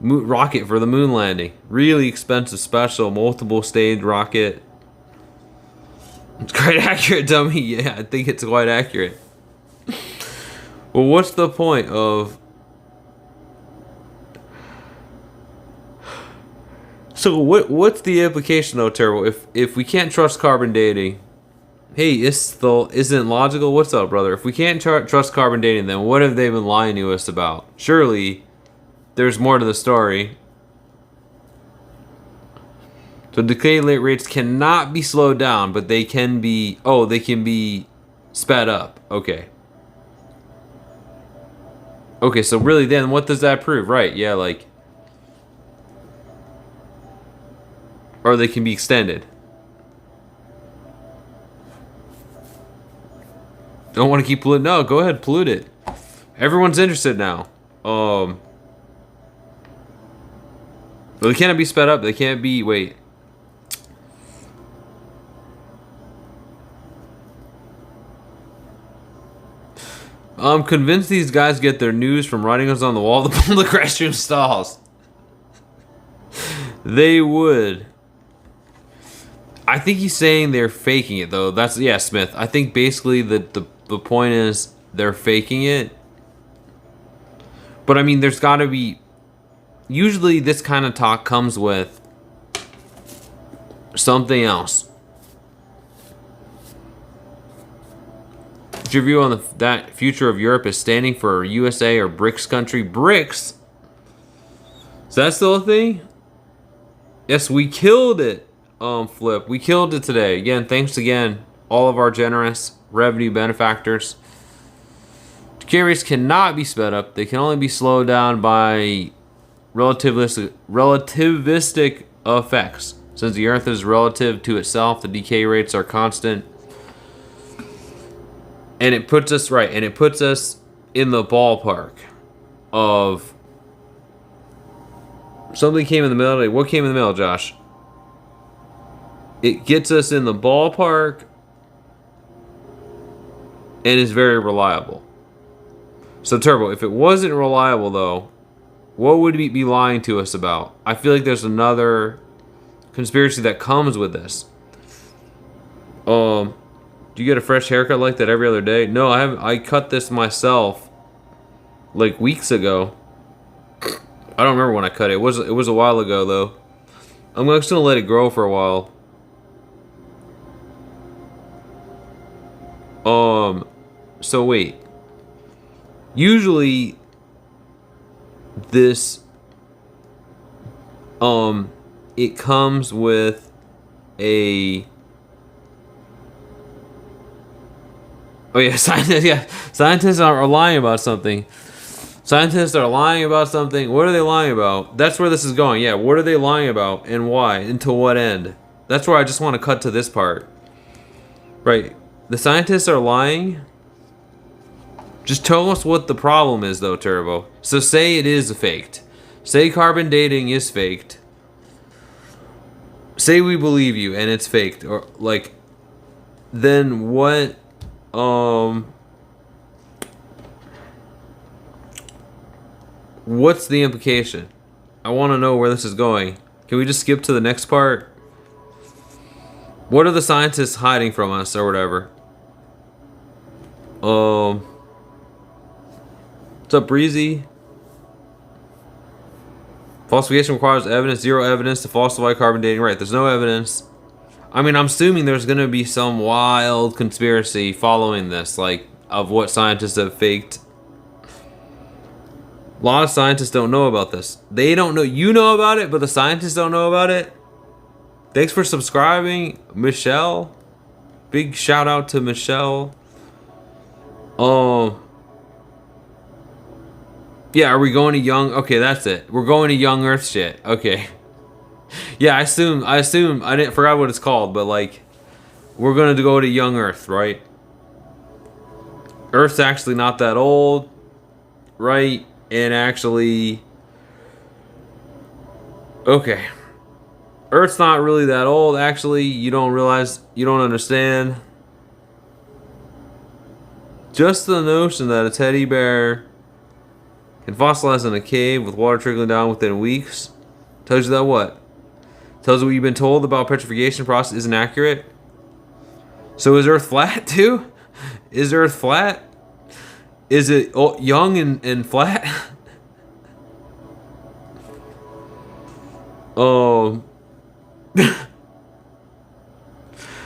A: rocket for the moon landing. Really expensive, special, multiple stage rocket. It's quite accurate, dummy. Yeah, I think it's quite accurate. Well, what's the point of... So what's the implication though, Terrible? If we can't trust carbon dating, hey, isn't logical? What's up, brother? If we can't trust carbon dating, then what have they been lying to us about? Surely there's more to the story. So decay rates cannot be slowed down, but they can be... Oh, they can be sped up. Okay. Okay, so really then, what does that prove? Right, yeah, like... Or they can be extended. Don't want to keep polluting. No, go ahead, pollute it. Everyone's interested now. But they cannot be sped up. They can't be... Wait. I'm convinced these guys get their news from writings on the wall of the public restroom stalls. They would. I think he's saying they're faking it, though. That's, yeah, Smith. I think basically the point is they're faking it. But I mean, there's got to be... Usually this kind of talk comes with something else. What's your view on that future of Europe is standing for USA or BRICS country? BRICS? Is that still a thing? Yes, we killed it. Flip. We killed it today. Again, thanks again, all of our generous revenue benefactors. Carriers cannot be sped up. They can only be slowed down by relativistic effects. Since the Earth is relative to itself, the decay rates are constant. And it puts us right, and it puts us in the ballpark of something came in the middle today. What came in the middle, Josh? It gets us in the ballpark and is very reliable. So Turbo, if it wasn't reliable though, what would it be lying to us about? I feel like there's another conspiracy that comes with this. Do you get a fresh haircut like that every other day? No, I haven't. I cut this myself like weeks ago. I don't remember when I cut it. It was a while ago though. I'm just gonna let it grow for a while. So wait. Usually this it comes with a scientists are lying about something. Scientists are lying about something. What are they lying about? That's where this is going. Yeah, what are they lying about and why? And to what end? That's where I just want to cut to this part. Right. The scientists are lying. Just tell us what the problem is, though, Turbo. So say it is faked. Say carbon dating is faked. Say we believe you and it's faked. Or, like, then what, what's the implication? I want to know where this is going. Can we just skip to the next part? What are the scientists hiding from us or whatever? What's up, Breezy? Falsification requires evidence. Zero evidence to falsify carbon dating. Right, there's no evidence. I mean, I'm assuming there's going to be some wild conspiracy following this, like, of what scientists have faked. A lot of scientists don't know about this. They don't know. You know about it, but the scientists don't know about it. Thanks for subscribing, Michelle. Big shout out to Michelle. Yeah, are we going to young? Okay, that's it. We're going to young Earth shit. Okay. Yeah, I assume I didn't forgot what it's called, but like we're going to go to young Earth, right? Earth's actually not that old, right? And actually okay. Earth's not really that old, actually. You don't realize, you don't understand. Just the notion that a teddy bear can fossilize in a cave with water trickling down within weeks tells you that what? Tells you what you've been told about petrification process isn't accurate. So is Earth flat too? Is Earth flat? Is it young and flat?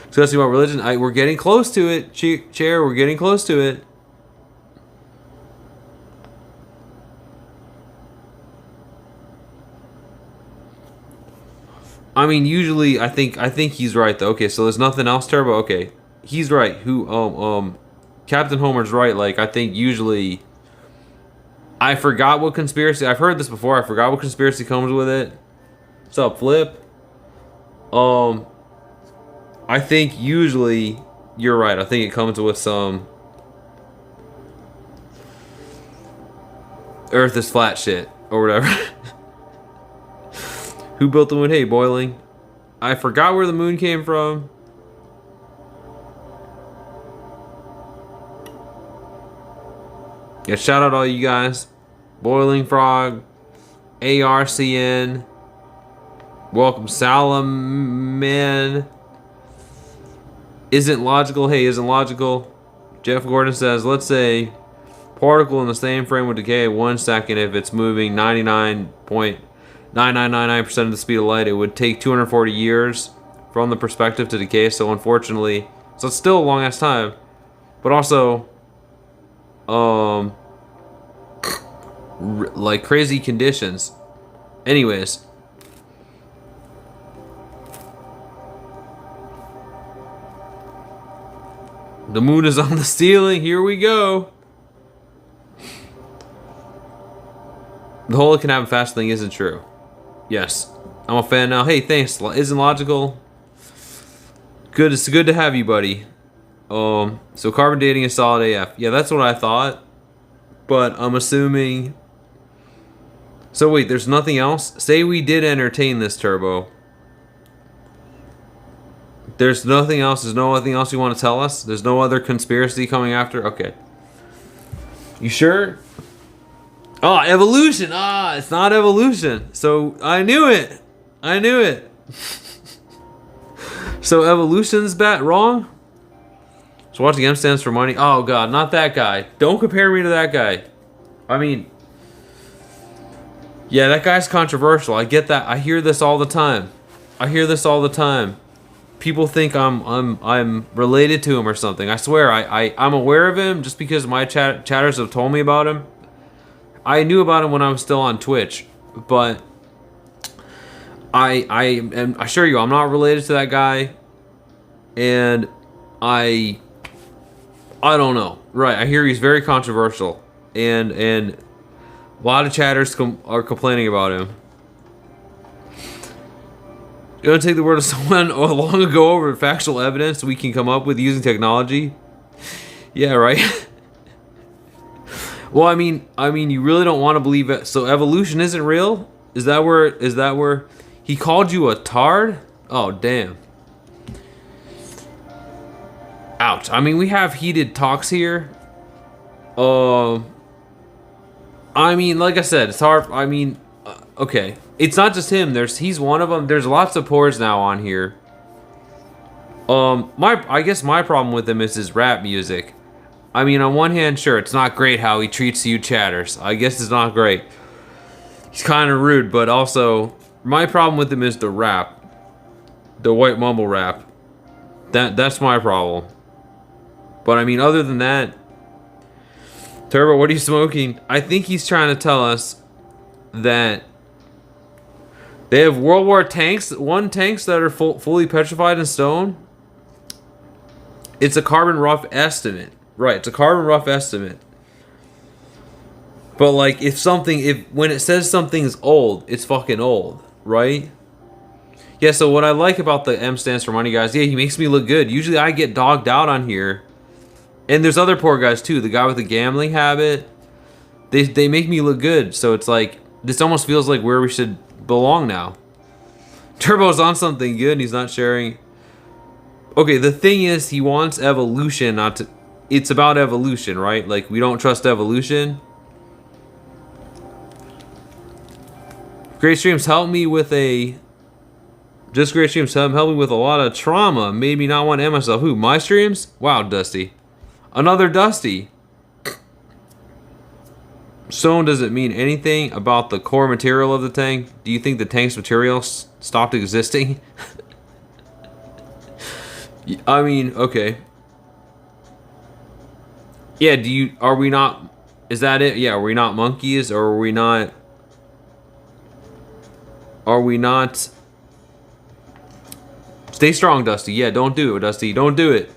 A: Discussing about religion. We're getting close to it, Chair. We're getting close to it. I mean, usually, I think he's right though. Okay, so there's nothing else, Turbo. Okay, he's right. Captain Homer's right. Like, I think usually, I forgot what conspiracy. I've heard this before. I forgot what conspiracy comes with it. What's up, Flip? I think usually you're right. I think it comes with some Earth is flat shit or whatever. Who built the moon? Hey, Boiling. I forgot where the moon came from. Yeah, shout out all you guys. Boiling Frog, ARCN, welcome Salaman. Isn't logical. Hey, isn't logical. Jeff Gordon says, let's say particle in the same frame would decay 1 second if it's moving 99.9999% of the speed of light. It would take 240 years from the perspective to decay. So unfortunately, so it's still a long ass time, but also, like crazy conditions. Anyways. The moon is on the ceiling. Here we go. The whole it can happen fast thing isn't true. Yes. I'm a fan now. Hey, thanks. Isn't logical. Good. It's good to have you, buddy. So carbon dating is solid AF. Yeah, that's what I thought. But I'm assuming. So wait, there's nothing else? Say we did entertain this, Turbo. There's nothing else. There's nothing else you want to tell us? There's no other conspiracy coming after? Okay. You sure? Oh, evolution. Ah, it's not evolution. So I knew it. I knew it. So evolution's wrong? So watching M stands for money. Oh god, not that guy. Don't compare me to that guy. I mean, yeah, that guy's controversial. I get that. I hear this all the time. I hear this all the time. People think I'm related to him or something. I swear, I'm aware of him just because my chatters have told me about him. I knew about him when I was still on Twitch, but I assure you, I'm not related to that guy, and I don't know. Right, I hear he's very controversial, and a lot of chatters are complaining about him. You want to take the word of someone long ago over factual evidence we can come up with using technology? Yeah, right. Well, I mean, you really don't want to believe it. So evolution isn't real? Is that where he called you a tard? Oh, damn. Ouch. I mean, we have heated talks here. I mean, like I said, it's hard. I mean, okay. It's not just him. He's one of them. There's lots of pores now on here. I guess my problem with him is his rap music. I mean, on one hand, sure, it's not great how he treats you chatters. I guess it's not great. He's kind of rude, but also, my problem with him is the rap. The white mumble rap. That's my problem. But I mean, other than that, Turbo, what are you smoking? I think he's trying to tell us that they have World War tanks that are fully petrified in stone. It's a carbon rough estimate. Right, it's a carbon rough estimate. But like, when it says something's old, it's fucking old, right? Yeah, so what I like about the M stands for money guys, yeah, he makes me look good. Usually I get dogged out on here. And there's other poor guys too. The guy with the gambling habit. They make me look good. So it's like, this almost feels like where we should belong now. Turbo's on something good and he's not sharing. Okay, the thing is, he wants evolution, not to... It's about evolution, right? Like, we don't trust evolution. Great streams help me with a... Just great streams help me with a lot of trauma. Maybe not want to end myself. Who, my streams? Wow, Dusty. Another Dusty. Stone doesn't mean anything about the core material of the tank. Do you think the tank's material stopped existing? I mean, okay. Yeah, are we not, is that it? Yeah, are we not monkeys, or are we not stay strong, Dusty. Yeah, don't do it, Dusty. Don't do it.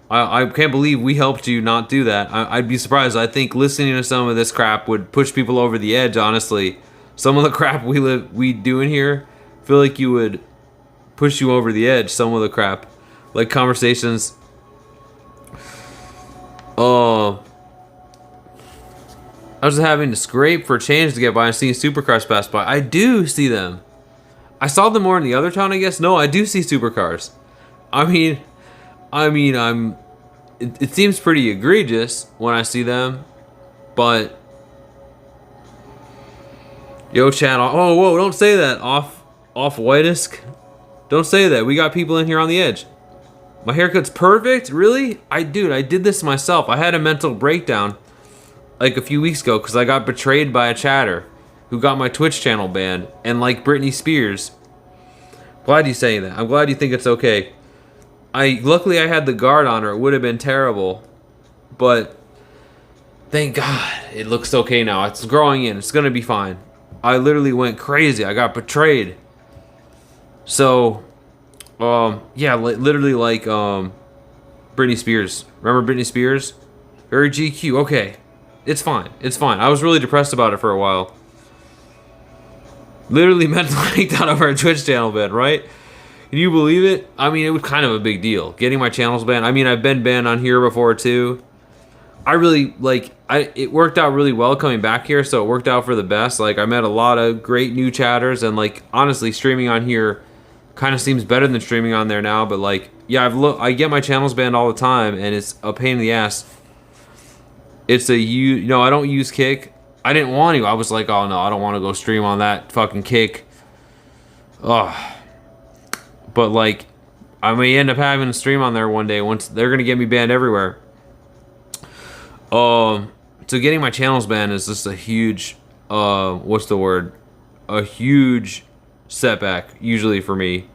A: I can't believe we helped you not do that. I'd be surprised. I think listening to some of this crap would push people over the edge, honestly. Some of the crap we do in here, I feel like you would push you over the edge, some of the crap. Like conversations. I was having to scrape for change to get by and seeing supercars pass by. I do see them. I saw them more in the other town, I guess. No, I do see supercars. It seems pretty egregious when I see them. But yo, chat. Oh, whoa! Don't say that. Off whitest. Don't say that. We got people in here on the edge. My haircut's perfect? Really? I did this myself. I had a mental breakdown like a few weeks ago because I got betrayed by a chatter who got my Twitch channel banned. And like Britney Spears, glad you saying that. I'm glad you think it's okay. Luckily I had the guard on her. It would have been terrible, but thank God it looks okay now. It's growing in. It's gonna be fine. I literally went crazy. I got betrayed. So. Yeah, literally like, Britney Spears. Remember Britney Spears? Very GQ. Okay. It's fine. It's fine. I was really depressed about it for a while. Literally mental breakdown over a Twitch channel ban, right? Can you believe it? I mean, it was kind of a big deal. Getting my channels banned. I mean, I've been banned on here before, too. I really, it worked out really well coming back here, so it worked out for the best. Like, I met a lot of great new chatters, and, like, honestly, streaming on here kind of seems better than streaming on there now, but like, yeah, I get my channels banned all the time, and it's a pain in the ass. It's I don't use Kick. I didn't want to. I was like, oh no, I don't want to go stream on that fucking Kick. Ugh. But like, I may end up having a stream on there one day once they're gonna get me banned everywhere. So getting my channels banned is just a huge, what's the word? A huge setback usually for me.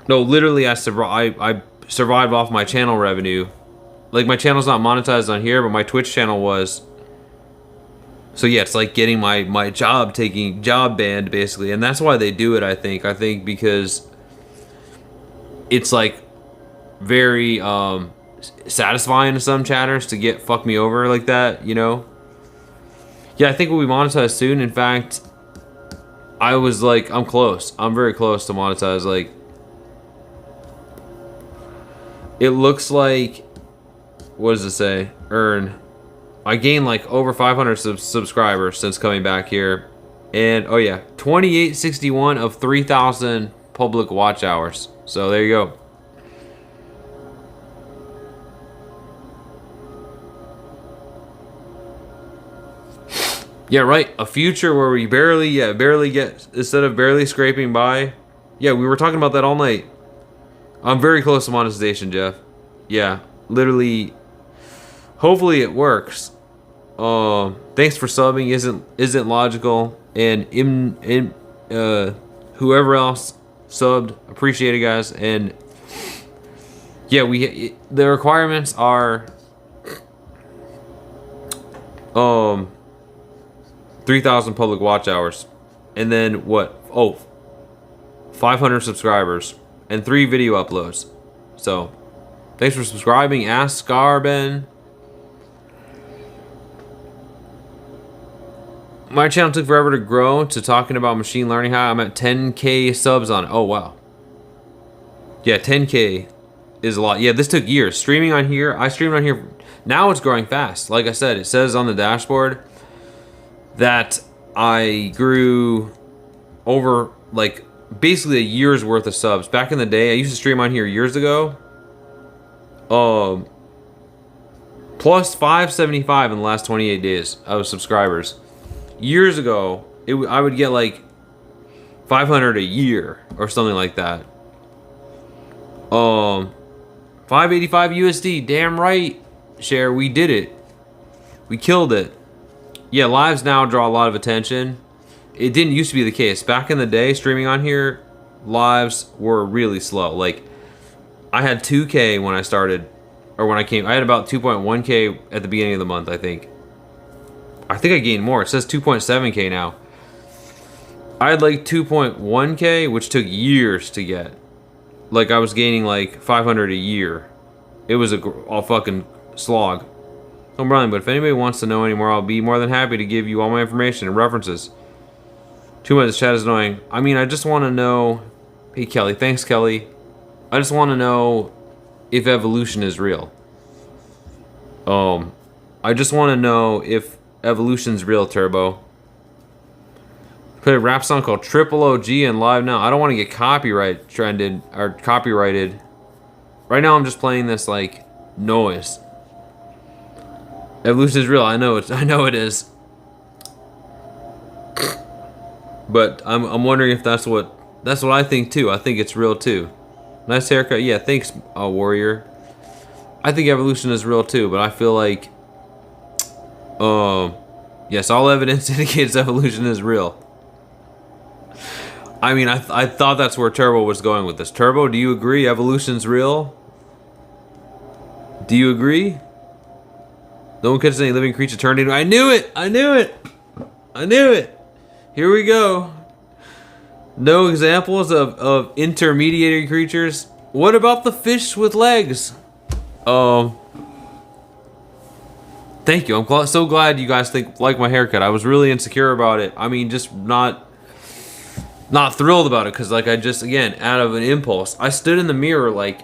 A: No, literally I survived off my channel revenue. Like, my channel's not monetized on here, but my Twitch channel was. So yeah, it's like getting my job banned basically, and that's why they do it. I think because it's like very satisfying to some chatters to fuck me over like that, you know. Yeah, I think we'll be monetized soon. In fact, I was like, I'm close. I'm very close to monetize. Like, it looks like, what does it say? Earn. I gained like over 500 subscribers since coming back here. And, oh yeah, 2861 of 3,000 public watch hours. So there you go. Yeah, right. A future where we barely get, instead of barely scraping by. Yeah, we were talking about that all night. I'm very close to monetization, Jeff. Yeah, literally. Hopefully it works. Thanks for subbing. Isn't logical, and whoever else subbed, appreciate it, guys. And yeah, the requirements are 3,000 public watch hours, and then what? Oh, 500 subscribers and 3 video uploads. So, thanks for subscribing. Ask Scarben. My channel took forever to grow to talking about machine learning. How I'm at 10K subs on it. Oh wow. Yeah, 10K is a lot. Yeah, this took years. Streaming on here, I streamed on here. Now it's growing fast. Like I said, it says on the dashboard that I grew over like basically a year's worth of subs. Back in the day, I used to stream on here years ago. Plus 575 in the last 28 days of subscribers. Years ago, I would get like 500 a year or something like that. 585 USD. Damn right, Share. We did it. We killed it. Yeah, lives now draw a lot of attention. It didn't used to be the case. Back in the day, streaming on here, lives were really slow. Like, I had 2K when I started, or when I came. I had about 2.1K at the beginning of the month, I think. I think I gained more. It says 2.7K now. I had like 2.1K, which took years to get. Like, I was gaining like 500 a year. It was a fucking slog. No problem, but if anybody wants to know anymore, I'll be more than happy to give you all my information and references. Too much chat is annoying. I mean, I just want to know... Hey, Kelly. Thanks, Kelly. I just want to know if evolution is real. I just want to know if evolution's real, Turbo. Play a rap song called Triple OG and live now. I don't want to get copyrighted. Right now I'm just playing this like noise. Evolution is real. I know it is. But I'm wondering if that's what I think too. I think it's real too. Nice haircut. Yeah, thanks, Warrior. I think evolution is real too, but I feel like yes, all evidence indicates evolution is real. I mean, I thought that's where Turbo was going with this. Turbo, do you agree evolution's real? Do you agree? No one catches any living creature turned into... I knew it! I knew it! I knew it! Here we go. No examples of intermediary creatures. What about the fish with legs? Thank you. I'm so glad you guys like my haircut. I was really insecure about it. I mean, just not thrilled about it because, like, I just, again, out of an impulse, I stood in the mirror, like,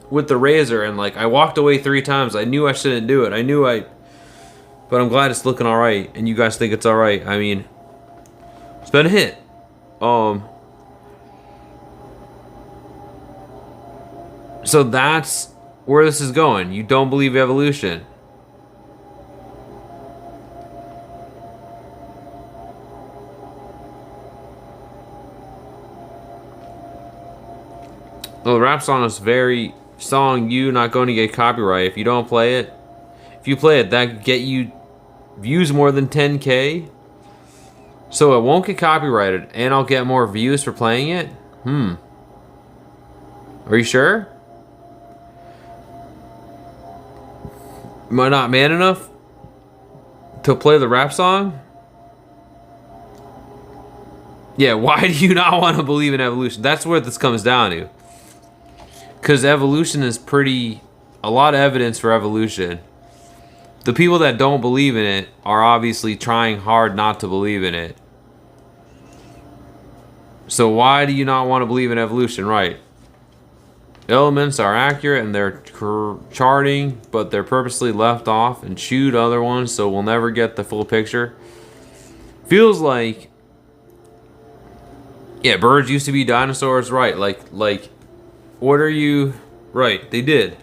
A: with the razor, and, like, I walked away 3 times. I knew I shouldn't do it. But I'm glad it's looking all right, and you guys think it's all right. I mean, it's been a hit. So that's where this is going. You don't believe evolution. The rap song is very song you not going to get copyright if you don't play it. If you play it, that could get you views more than 10K. So it won't get copyrighted and I'll get more views for playing it? Are you sure? Am I not man enough to play the rap song? Yeah, why do you not want to believe in evolution? That's what this comes down to. Because evolution is a lot of evidence for evolution. The people that don't believe in it are obviously trying hard not to believe in it. So why do you not want to believe in evolution? Right. Elements are accurate and they're charting, but they're purposely left off and chewed other ones, so we'll never get the full picture. Feels like, yeah, birds used to be dinosaurs, right? Like, what are you? Right, they did.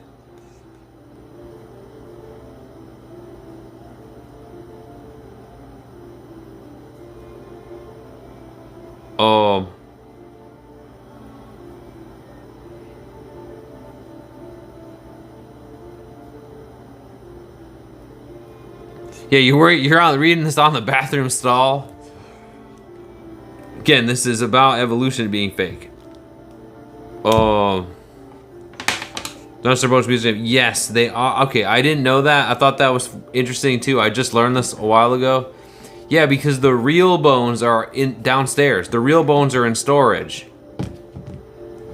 A: Yeah, you're out reading this on the bathroom stall. Again, this is about evolution being fake. Dinosaur Bones Museum. Yes, they are. Okay, I didn't know that. I thought that was interesting too. I just learned this a while ago. Yeah, because the real bones are downstairs. The real bones are in storage.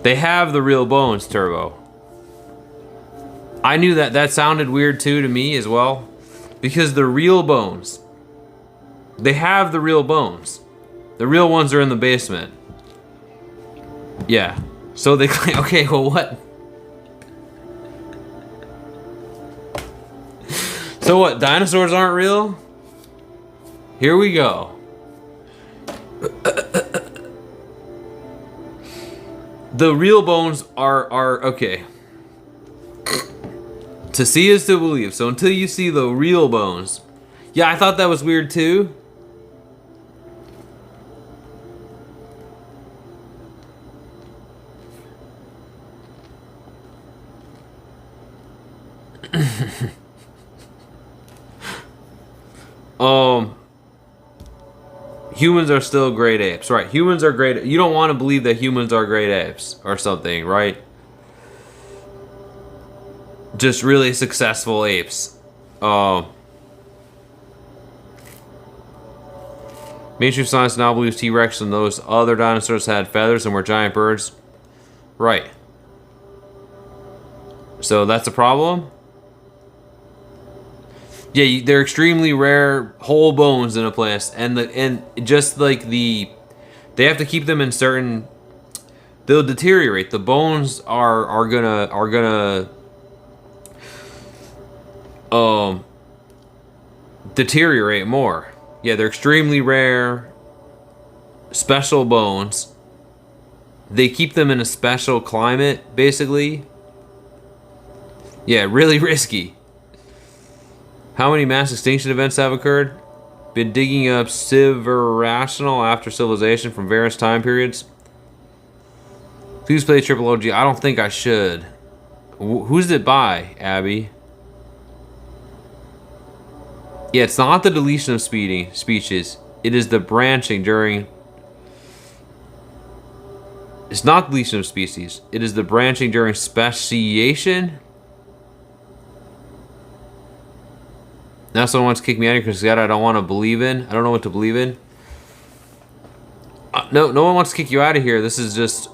A: They have the real bones, Turbo. I knew that. That sounded weird too to me as well. Because the real bones, they have the real bones. The real ones are in the basement. Yeah. So they claim, okay, well what? So what, dinosaurs aren't real? Here we go. The real bones are okay. To see is to believe. So until you see the real bones. Yeah, I thought that was weird too. Humans are still great apes, right? Humans are great. You don't want to believe that humans are great apes or something, right? Just really successful apes. Mainstream science now believes T-Rex and those other dinosaurs had feathers and were giant birds. Right. So that's a problem? Yeah, they're extremely rare whole bones in a place, and just like they have to keep them in certain. They'll deteriorate. The bones are gonna deteriorate more. Yeah, they're extremely rare, special bones. They keep them in a special climate, basically. Yeah, really risky. How many mass extinction events have occurred? Been digging up Civ Irrational after Civilization from various time periods. Please play Triple OG. I don't think I should. Who's it by, Abby? Yeah, it's not the deletion of speeches. It is the branching during... It's not deletion of species. It is the branching during speciation. Now someone wants to kick me out of here because that I don't want to believe in. I don't know what to believe in. No one wants to kick you out of here. This is just...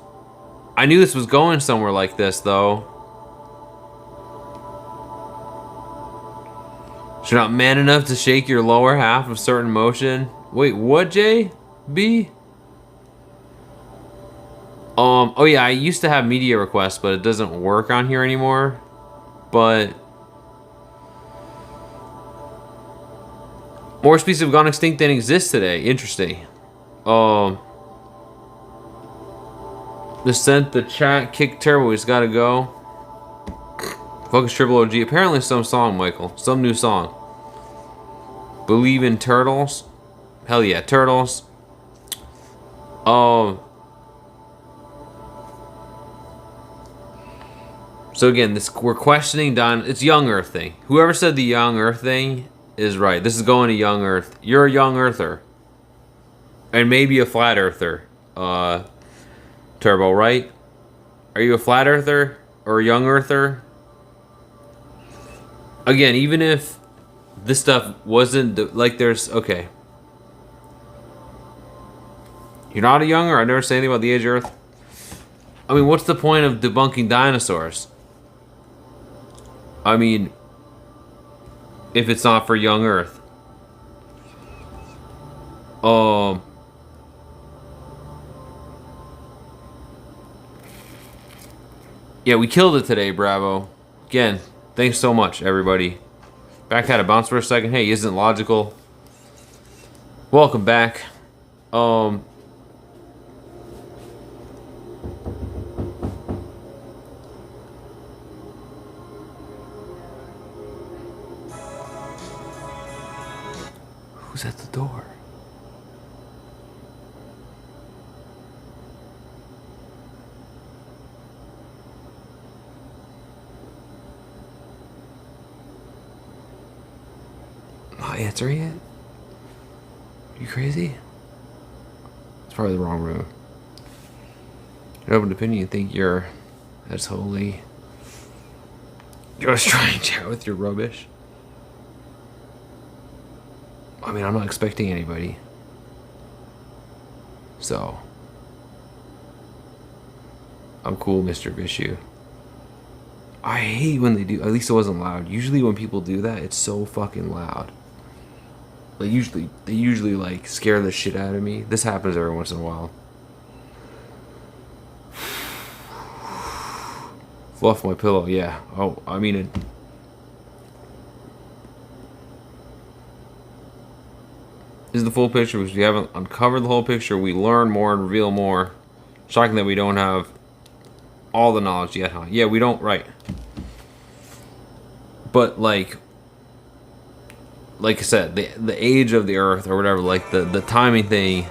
A: I knew this was going somewhere like this, though. You're not man enough to shake your lower half of certain motion. Wait, what, Jay? B? Oh yeah, I used to have media requests, but it doesn't work on here anymore. But... More species have gone extinct than exist today. Interesting. Descent, the chat, kick turbo, he's gotta go. Focus Triple OG. Apparently some song, Michael. Some new song. Believe in turtles. Hell yeah, turtles. So again, we're questioning it's Young Earth thing. Whoever said the Young Earth thing is right. This is going to Young Earth. You're a Young Earther. And maybe a Flat Earther. Turbo, right? Are you a Flat Earther or a Young Earther? Again, even if this stuff wasn't like there's okay. You're not a Younger? I never say anything about the age of Earth. I mean, what's the point of debunking dinosaurs? I mean, if it's not for Young Earth. Yeah, we killed it today, Bravo. Again, thanks so much, everybody. Back had a bounce for a second. Hey, isn't logical. Welcome back. Who's at the door? Not answering it? Are you crazy? It's probably the wrong room. You have an opinion, you think you're as holy. You're just trying to chat with your rubbish. I mean, I'm not expecting anybody. So. I'm cool, Mr. Vishu. I hate when they do. At least it wasn't loud. Usually when people do that, it's so fucking loud. They usually like scare the shit out of me. This happens every once in a while. Fluff my pillow, yeah. Oh, I mean it. This is the full picture because we haven't uncovered the whole picture. We learn more and reveal more. Shocking that we don't have all the knowledge yet, huh? Yeah, we don't, right. But like I said, the age of the Earth or whatever, like the timing thing,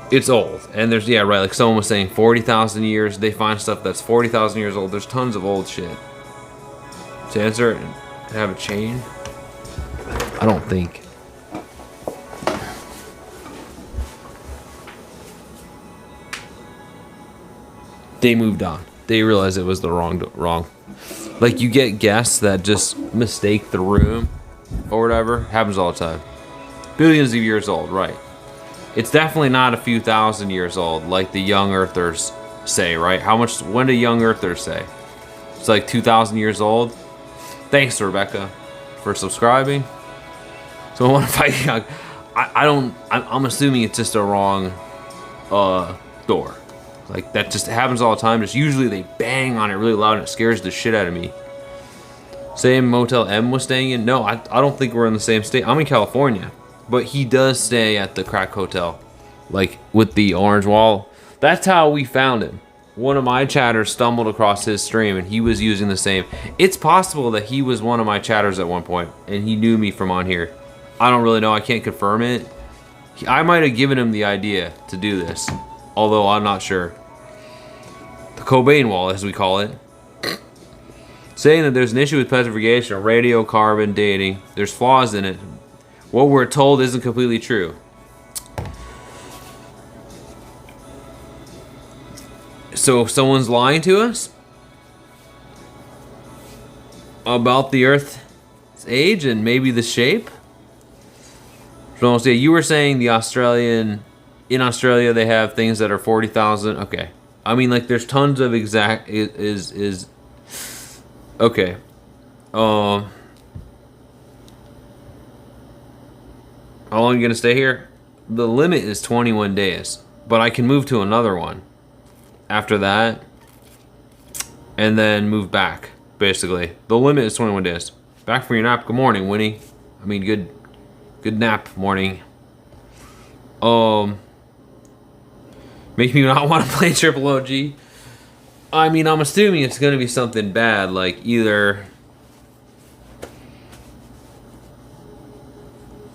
A: it's old. And there's, yeah, right, like someone was saying 40,000 years. They find stuff that's 40,000 years old. There's tons of old shit. To answer it and have a chain? I don't think. They moved on. They realized it was the wrong. Like, you get guests that just mistake the room or whatever. Happens all the time. Billions of years old, right. It's definitely not a few thousand years old like the Young Earthers say, right? When do Young Earthers say? It's like 2,000 years old. Thanks, Rebecca, for subscribing. So I want to fight. I'm assuming it's just a wrong door. Like, that just happens all the time. Just usually they bang on it really loud and it scares the shit out of me. Same motel M was staying in? No, I don't think we're in the same state. I'm in California. But he does stay at the crack hotel. Like, with the orange wall. That's how we found him. one of my chatters stumbled across his stream and he was using the same. It's possible that he was one of my chatters at one point and he knew me from on here. I don't really know. I can't confirm it. I might have given him the idea to do this, although I'm not sure. The Cobain wall, as we call it. Saying that there's an issue with petrification, radiocarbon dating. There's flaws in it. What we're told isn't completely true. So if someone's lying to us about the Earth's age and maybe the shape. So yeah, you were saying in Australia they have things that are 40,000. Okay, I mean like there's tons of exact is okay. How long are you gonna stay here? The limit is 21 days, but I can move to another one after that and then move back. Basically, the limit is 21 days. Back for your nap. Good morning, Winnie. I mean, good nap morning. Make me not want to play Triple OG. I mean, I'm assuming it's gonna be something bad, like either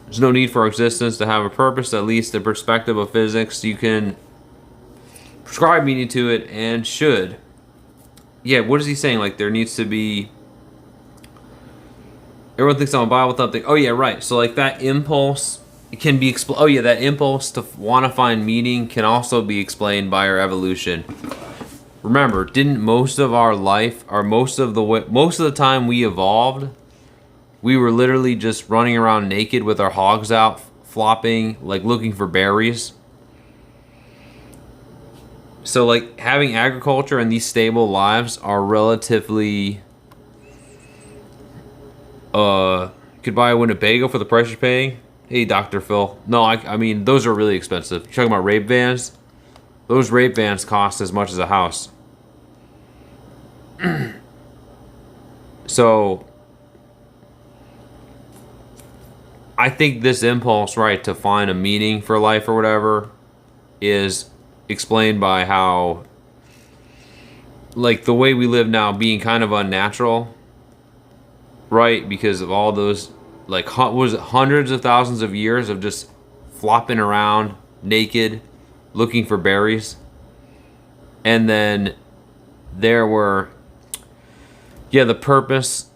A: there's no need for existence to have a purpose, at least the perspective of physics. You can prescribe meaning to it and should. Yeah, what is he saying? Like there needs to be. Everyone thinks I'm a Bible thumping. Oh yeah, right. So like that impulse can be Oh yeah, that impulse to want to find meaning can also be explained by our evolution. Remember, didn't most of our life, or most of the time we evolved, we were literally just running around naked with our hogs out, flopping, like looking for berries. So like having agriculture and these stable lives are relatively could buy a Winnebago for the price you're paying. Hey, Dr. Phil. No, I mean those are really expensive. You're talking about rape vans? Those rape vans cost as much as a house. So I think this impulse, right, to find a meaning for life or whatever is explained by how like the way we live now being kind of unnatural, right? Because of all those like was it hundreds of thousands of years of just flopping around naked looking for berries. And then there were the purpose,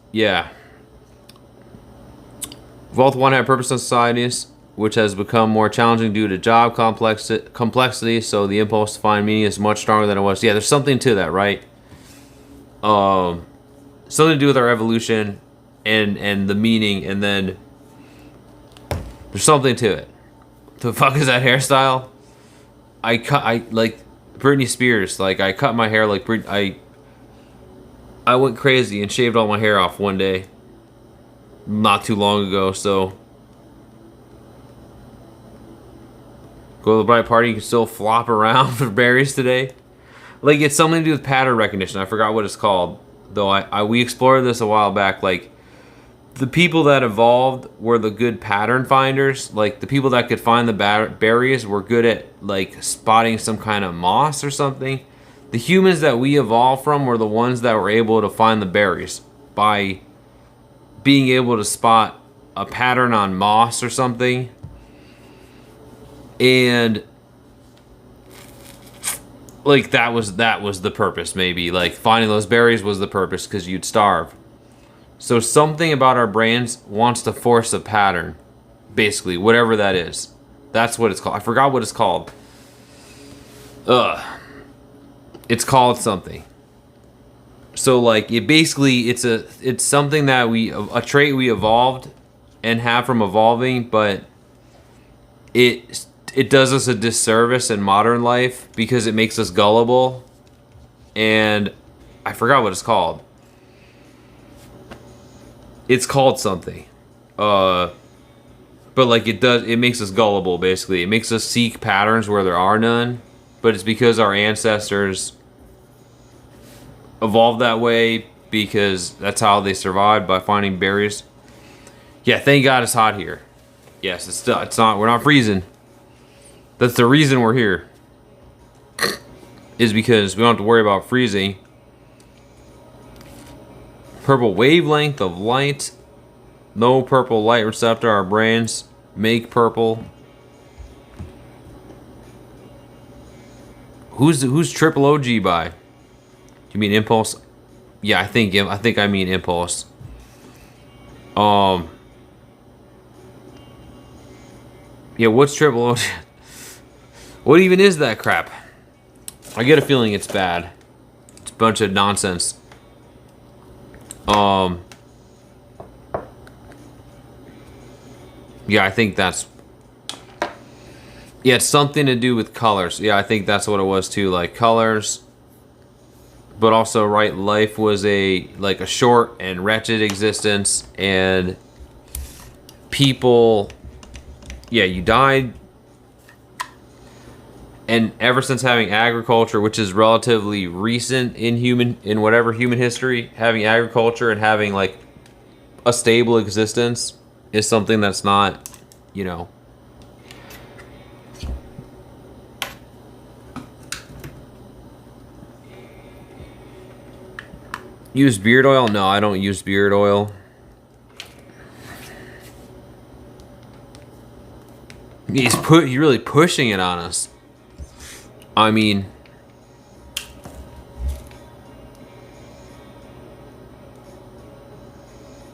A: both want to have purpose in societies, which has become more challenging due to job complexity, so the impulse to find meaning is much stronger than it was. Yeah, there's something to that, right? Something to do with our evolution and the meaning, and then there's something to it. The fuck is that hairstyle? I like Britney Spears. Like I cut my hair like I went crazy and shaved all my hair off one day, not too long ago. So go to the bright party. You can still flop around for berries today. Like it's something to do with pattern recognition. I forgot what it's called, though. We explored this a while back. Like the people that evolved were the good pattern finders. Like the people that could find the berries were good at like spotting some kind of moss or something. The humans that we evolved from were the ones that were able to find the berries by being able to spot a pattern on moss or something. And like that was the purpose, maybe. Like finding those berries was the purpose because you'd starve. So something about our brains wants to force a pattern, basically, whatever that is. That's what it's called. I forgot what it's called. It's called something. So like it basically it's something that a trait we evolved and have from evolving, but it does us a disservice in modern life because it makes us gullible. And I forgot what it's called. It's called something. But like it makes us gullible, basically. It makes us seek patterns where there are none. But it's because our ancestors evolved that way because that's how they survived, by finding berries. Yeah, thank God it's hot here. Yes, we're not freezing. That's the reason we're here. is because we don't have to worry about freezing. Purple wavelength of light. No purple light receptor. Our brains make purple. Who's triple OG by? Do you mean Impulse? Yeah, I think I mean Impulse. Yeah, what's triple OG? What even is that crap? I get a feeling it's bad. It's a bunch of nonsense. Yeah, I think that's... Yeah, it's something to do with colors. Yeah, I think that's what it was too, like colors. But also, right, life was a short and wretched existence, and people... Yeah, you died. And ever since having agriculture, which is relatively recent in human history, having agriculture and having like a stable existence is something that's not, you know. Use beard oil? No, I don't use beard oil. He's really pushing it on us. I mean,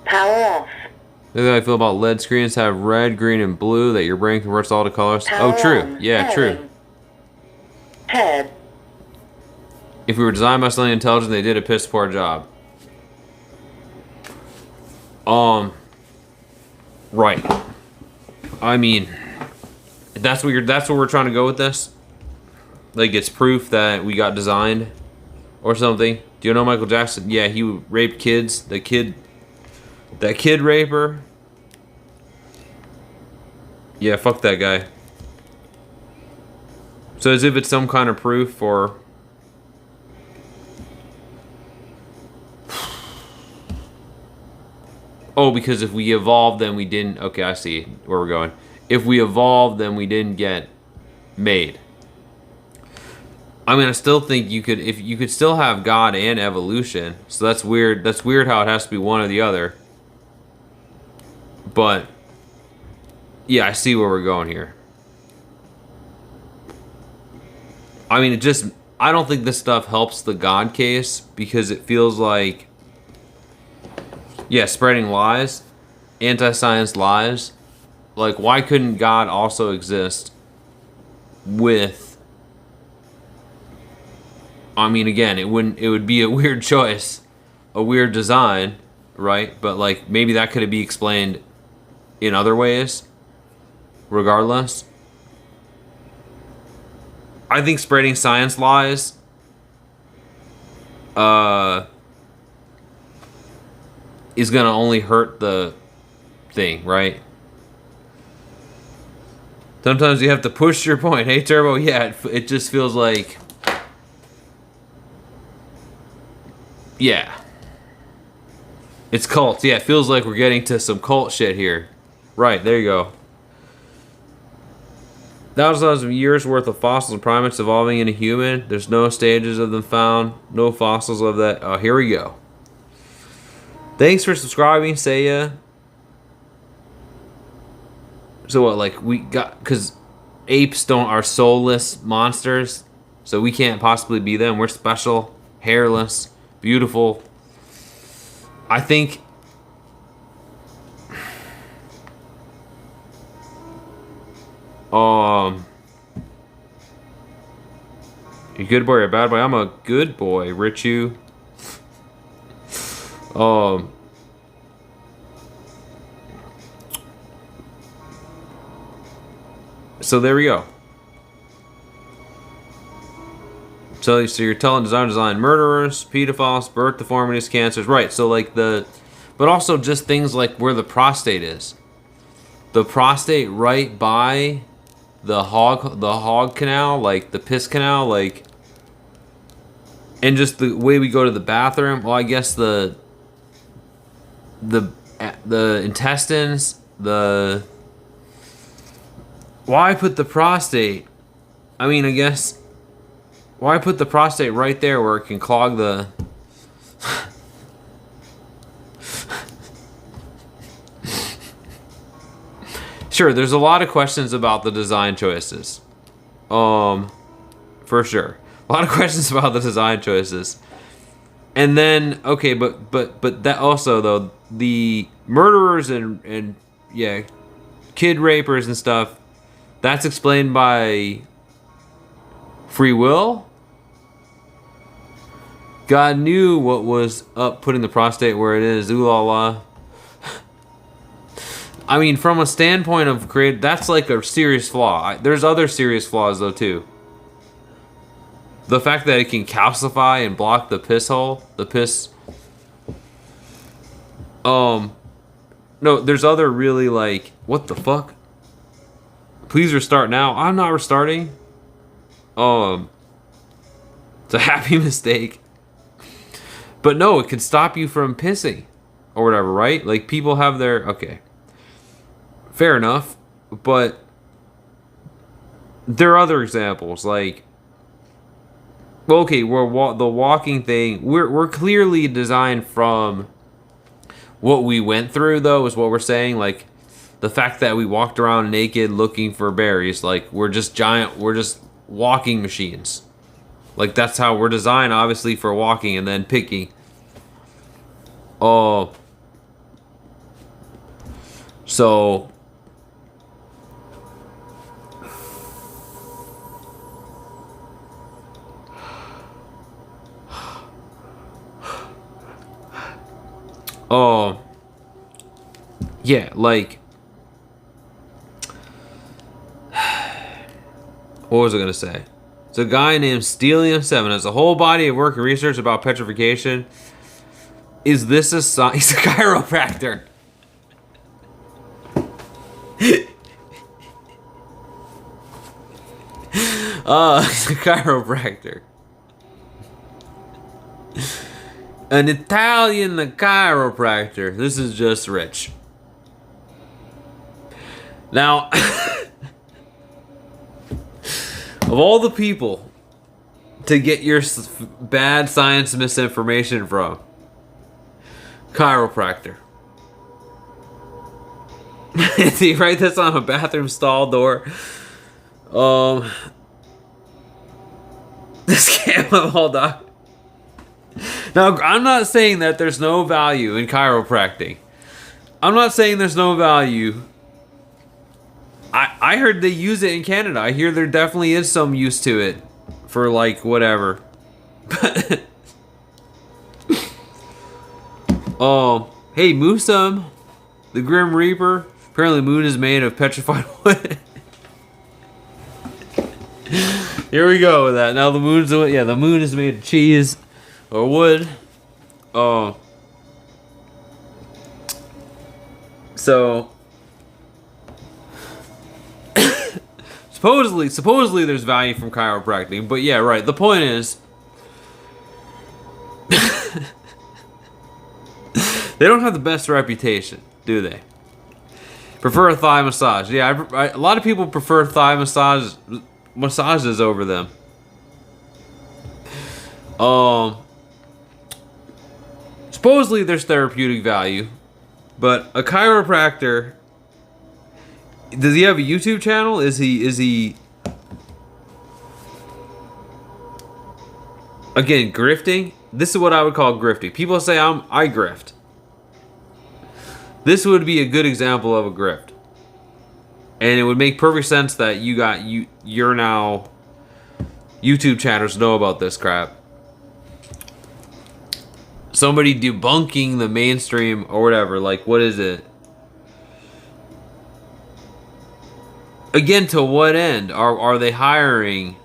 C: Power off.
A: that's how I feel about LED screens have red, green, and blue that your brain converts all to colors.
C: Power
A: Oh, true.
C: on.
A: Yeah, true.
C: Paired.
A: If we were designed by something intelligent, they did a piss poor job. Right. I mean, that's what we're trying to go with this. Like, it's proof that we got designed or something. Do you know Michael Jackson? Yeah, he raped kids. That kid raper. Yeah, fuck that guy. So as if it's some kind of proof for... Oh, because if we evolved, then we didn't... Okay, I see where we're going. If we evolved, then we didn't get made. I mean, I still think you could still have God and evolution. So that's weird. That's weird how it has to be one or the other. But yeah, I see where we're going here. I mean, I don't think this stuff helps the God case because it feels like, yeah, spreading lies, anti-science lies. Like, why couldn't God also exist with... I mean, again, it would be a weird choice, a weird design, right? But like, maybe that could be explained in other ways, regardless. I think spreading science lies is gonna only hurt the thing, right? Sometimes you have to push your point. Hey, Turbo, yeah, it just feels like... Yeah. It's cults. Yeah, it feels like we're getting to some cult shit here. Right, there you go. Thousands of years worth of fossils and primates evolving into human. There's no stages of them found. No fossils of that. Oh, here we go. Thanks for subscribing, Seiya. So what, like, we got... Because apes are soulless monsters. So we can't possibly be them. We're special. Hairless. Beautiful. I think... You good boy or a bad boy? I'm a good boy, Richu. So there we go. So you're telling design murderers, pedophiles, birth deformities, cancers, right? So like but also just things like where the prostate is. The prostate right by the hog canal, like the piss canal, like, and just the way we go to the bathroom. Well, I guess the intestines, why put the prostate? I mean, I guess Why put the prostate right there where it can clog the... Sure, there's a lot of questions about the design choices. For sure. A lot of questions about the design choices. And then, okay, but that also, though, the murderers and yeah, kid rapers and stuff, that's explained by free will? God knew what was up putting the prostate where it is. Ooh la la. I mean, from a standpoint of that's like a serious flaw. There's other serious flaws, though, too. The fact that it can calcify and block the piss hole, the piss. No, there's other really like, what the fuck? Please restart now. I'm not restarting. It's a happy mistake. But no, it can stop you from pissing or whatever, right? Like people have their, okay. Fair enough, but there are other examples like, well, okay, the walking thing, we're clearly designed from what we went through, though, is what we're saying. Like the fact that we walked around naked looking for berries, like we're just walking machines. Like that's how we're designed, obviously, for walking and then picking. So yeah, like, what was I gonna say? It's a guy named Stelium7 has a whole body of work and research about petrification. Is this a sign? He's a chiropractor. He's a chiropractor. An Italian chiropractor. This is just rich. Now, of all the people to get your bad science misinformation from, chiropractor. See, write this on a bathroom stall door. This can't have all doc. Now, I'm not saying that there's no value in chiropractic. I'm not saying there's no value. I heard they use it in Canada. I hear there definitely is some use to it for like whatever. Hey, Musum, the Grim Reaper. Apparently, moon is made of petrified wood. Here we go with that. Now the moon's the moon is made of cheese or wood. So supposedly there's value from chiropractic, but yeah, right. The point is, they don't have the best reputation, do they? Prefer a thigh massage. Yeah, a lot of people prefer thigh massages over them. Supposedly there's therapeutic value, but a chiropractor, does he have a YouTube channel? Is he again grifting? This is what I would call grifting. People say I grift. This would be a good example of a grift. And it would make perfect sense that you're now YouTube channels know about this crap. Somebody debunking the mainstream or whatever, like what is it? Again, to what end? Are they hiring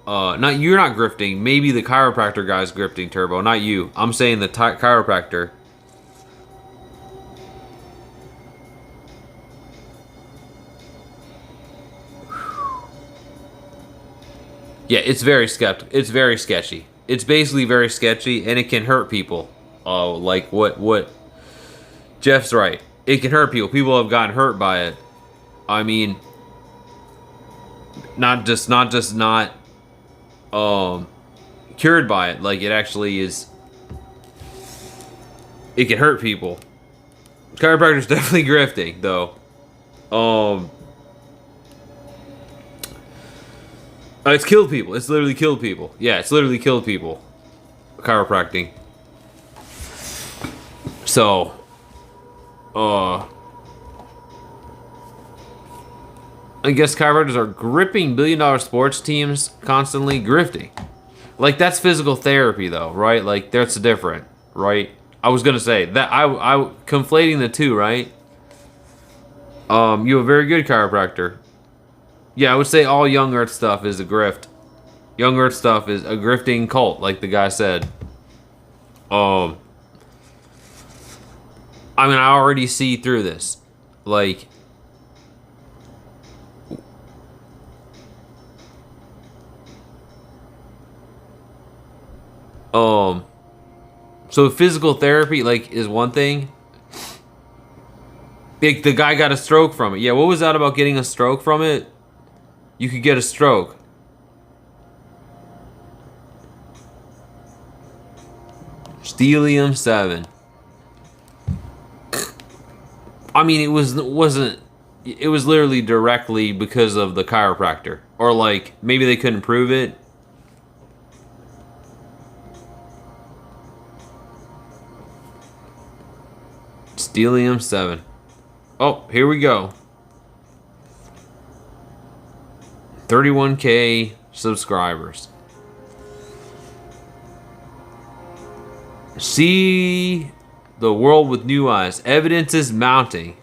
A: you're not grifting, maybe the chiropractor guy's grifting, Turbo, not you. I'm saying the chiropractor. Yeah, it's very sketchy. It's basically very sketchy, and it can hurt people. Like what? Jeff's right. It can hurt people. People have gotten hurt by it. I mean, not cured by it. Like, it actually is. It can hurt people. Chiropractor's definitely grifting, though. It's killed people. It's literally killed people. Yeah, it's literally killed people. Chiropractic. So, I guess chiropractors are gripping billion-dollar sports teams, constantly grifting. Like, that's physical therapy, though, right? Like, that's different, right? I was gonna say that I conflating the two, right? You have a very good chiropractor. Yeah, I would say all Young Earth stuff is a grift. Young Earth stuff is a grifting cult, like the guy said. I mean, I already see through this. Like, so physical therapy, like, is one thing. Like, the guy got a stroke from it. Yeah, what was that about getting a stroke from it? You could get a stroke. Stellium-7. I mean, it was literally directly because of the chiropractor. Or, like, maybe they couldn't prove it. Stellium-7. Oh, here we go. 31K subscribers. See the world with new eyes. Evidence is mounting.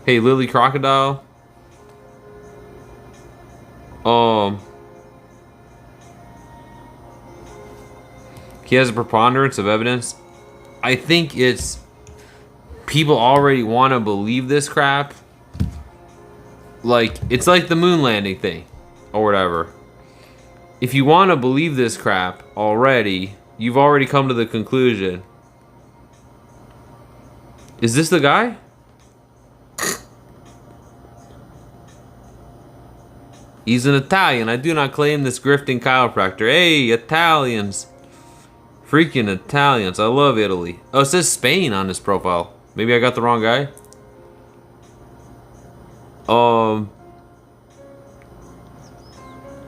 A: Hey, Lily Crocodile. He has a preponderance of evidence. I think it's people already want to believe this crap. Like, it's like the moon landing thing or whatever. If you want to believe this crap already, you've already come to the conclusion. Is this the guy? He's an Italian. I do not claim this grifting chiropractor. Hey, Italians. Freaking Italians. I love Italy. Oh, it says Spain on this profile. Maybe I got the wrong guy.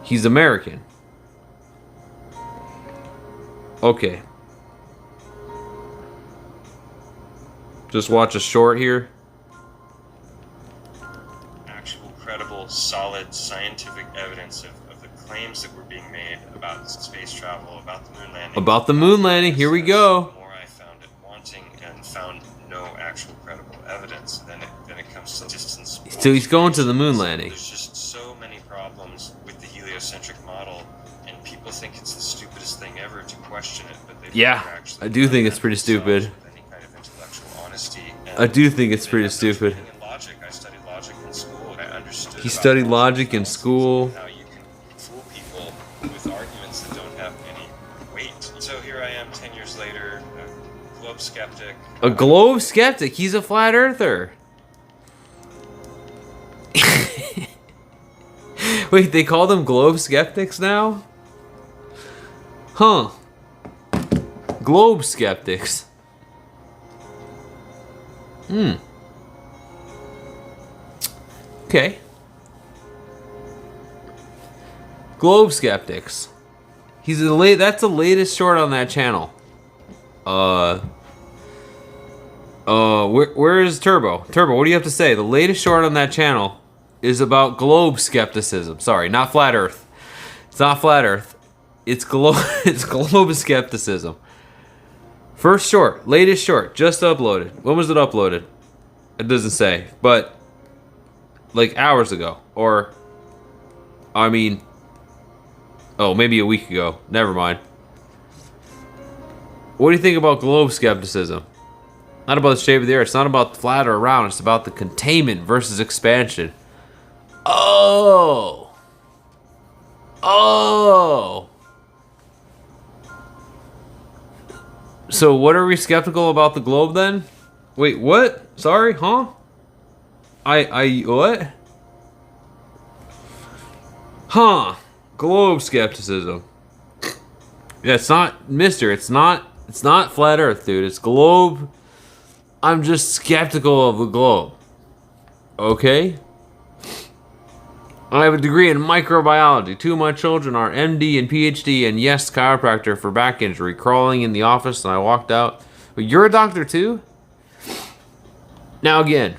A: He's American. Okay. Just watch a short here.
E: Actual, credible, solid scientific evidence of the claims that were being made about space travel, about the moon landing.
A: About the moon landing, here we go.
E: The more I found it wanting and found no actual credible evidence, then it comes to distance.
A: So he's going to the moon landing.
E: There's just so many problems with the heliocentric model, and people think it's the stupidest thing ever to question it, but they've never actually
A: I do think it's pretty stupid.
E: with any kind of intellectual honesty. And
A: I do think it's pretty stupid.
E: logic. I studied logic in school. I understood.
A: He studied logic in school.
E: How you can fool people with arguments that don't have any weight. So here I am, 10 years later, a globe skeptic.
A: A globe skeptic. He's a flat earther. Wait, they call them globe skeptics now? Huh. Globe skeptics. Okay. Globe skeptics. He's that's the latest short on that channel. Where is Turbo? Turbo, what do you have to say? The latest short on that channel is about globe skepticism. Sorry, not flat Earth. It's not flat Earth. It's it's globe skepticism. First short, latest short, just uploaded. When was it uploaded? It doesn't say, but like hours ago, or I mean, oh, maybe a week ago. Never mind. What do you think about globe skepticism? Not about the shape of the Earth. It's not about flat or round. It's about the containment versus expansion. Oh. So what are we skeptical about the globe then? Wait, what? Sorry, huh? What? Huh? Globe skepticism. Yeah, it's not, mister, it's not flat earth, dude. It's globe. I'm just skeptical of the globe. Okay? I have a degree in microbiology. 2 of my children are MD and PhD, and yes, chiropractor for back injury. Crawling in the office, and I walked out. But you're a doctor too? Now again,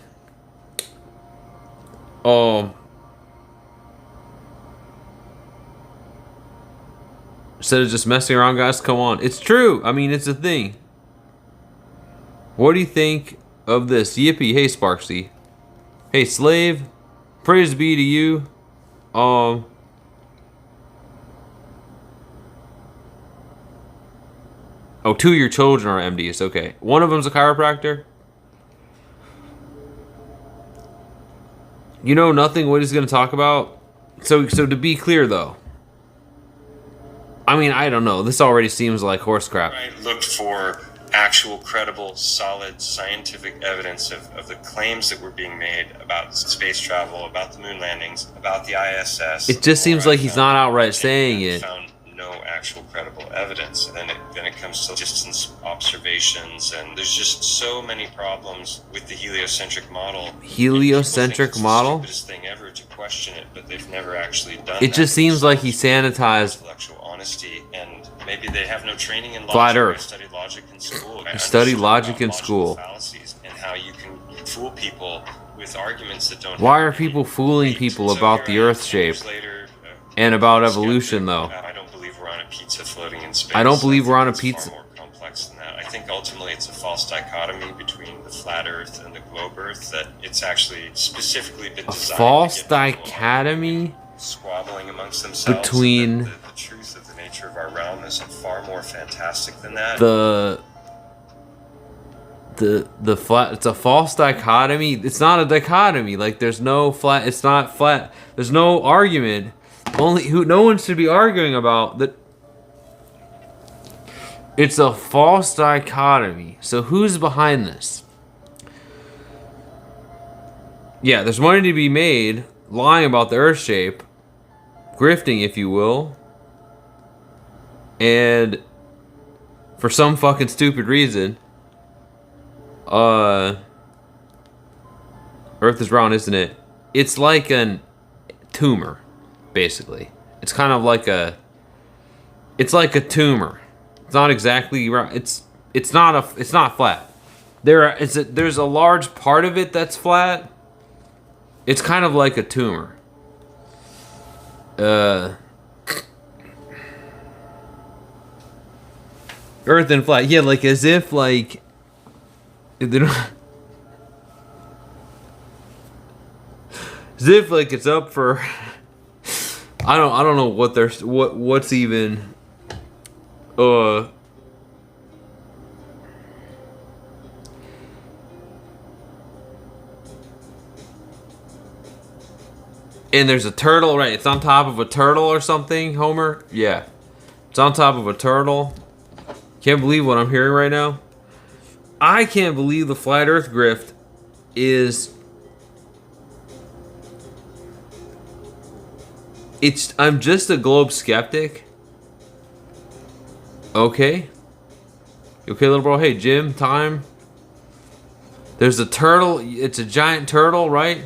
A: instead of just messing around, guys, come on. It's true. I mean, it's a thing. What do you think of this? Yippee. Hey, Sparksy. Hey, slave. Praise be to you. Oh, 2 of your children are MDs. Okay. One of them's a chiropractor. You know nothing what he's going to talk about? So to be clear, though. I mean, I don't know. This already seems like horse crap.
E: I looked for actual, credible, solid scientific evidence of the claims that were being made about space travel, about the moon landings, about the ISS.
A: It just seems like he's not outright saying it.
E: Found no actual credible evidence. And then it comes to distance observations, and there's just so many problems with the heliocentric model.
A: Heliocentric model?
E: It's the stupidest thing ever to question it, but they've never actually done
A: it. Just seems like he sanitized
E: intellectual honesty, and maybe they have no training in logic.
A: Flat Earth.
E: I studied logic in school.
A: I studied logic in school.
E: Fallacies and how you can fool people with arguments that don't.
A: Why are people fooling people about the Earth shape and about evolution, though?
E: I don't believe we're on a pizza floating in space.
A: I don't believe we're on a
E: It's
A: pizza.
E: Far more complex than that. I think ultimately it's a false dichotomy between the flat Earth and the globe Earth that it's actually specifically been
A: A
E: designed
A: false
E: to get people
A: dichotomy
E: squabbling amongst themselves.
A: between
E: The truth of the nature of our realm is far more fantastic than that.
A: the flat. It's a false dichotomy. It's not a dichotomy. Like there's no flat. It's not flat. There's no argument. No one should be arguing about that. It's a false dichotomy. So who's behind this? Yeah, there's money to be made lying about the Earth shape, grifting, if you will, and for some fucking stupid reason, Earth is round, isn't it? It's like a tumor, basically. It's kind of like a. It's like a tumor. It's not exactly round. It's not flat. There's a large part of it that's flat. It's kind of like a tumor. Earth and flat. Yeah, like as if like they don't, as if like it's up for I don't know what there's what's even and there's a turtle, right? It's on top of a turtle or something, Homer? Yeah. It's on top of a turtle. Can't believe what I'm hearing right now. I can't believe the flat earth grift is... I'm just a globe skeptic. Okay. You okay, little bro? Hey, Jim, time. There's a turtle. It's a giant turtle, right?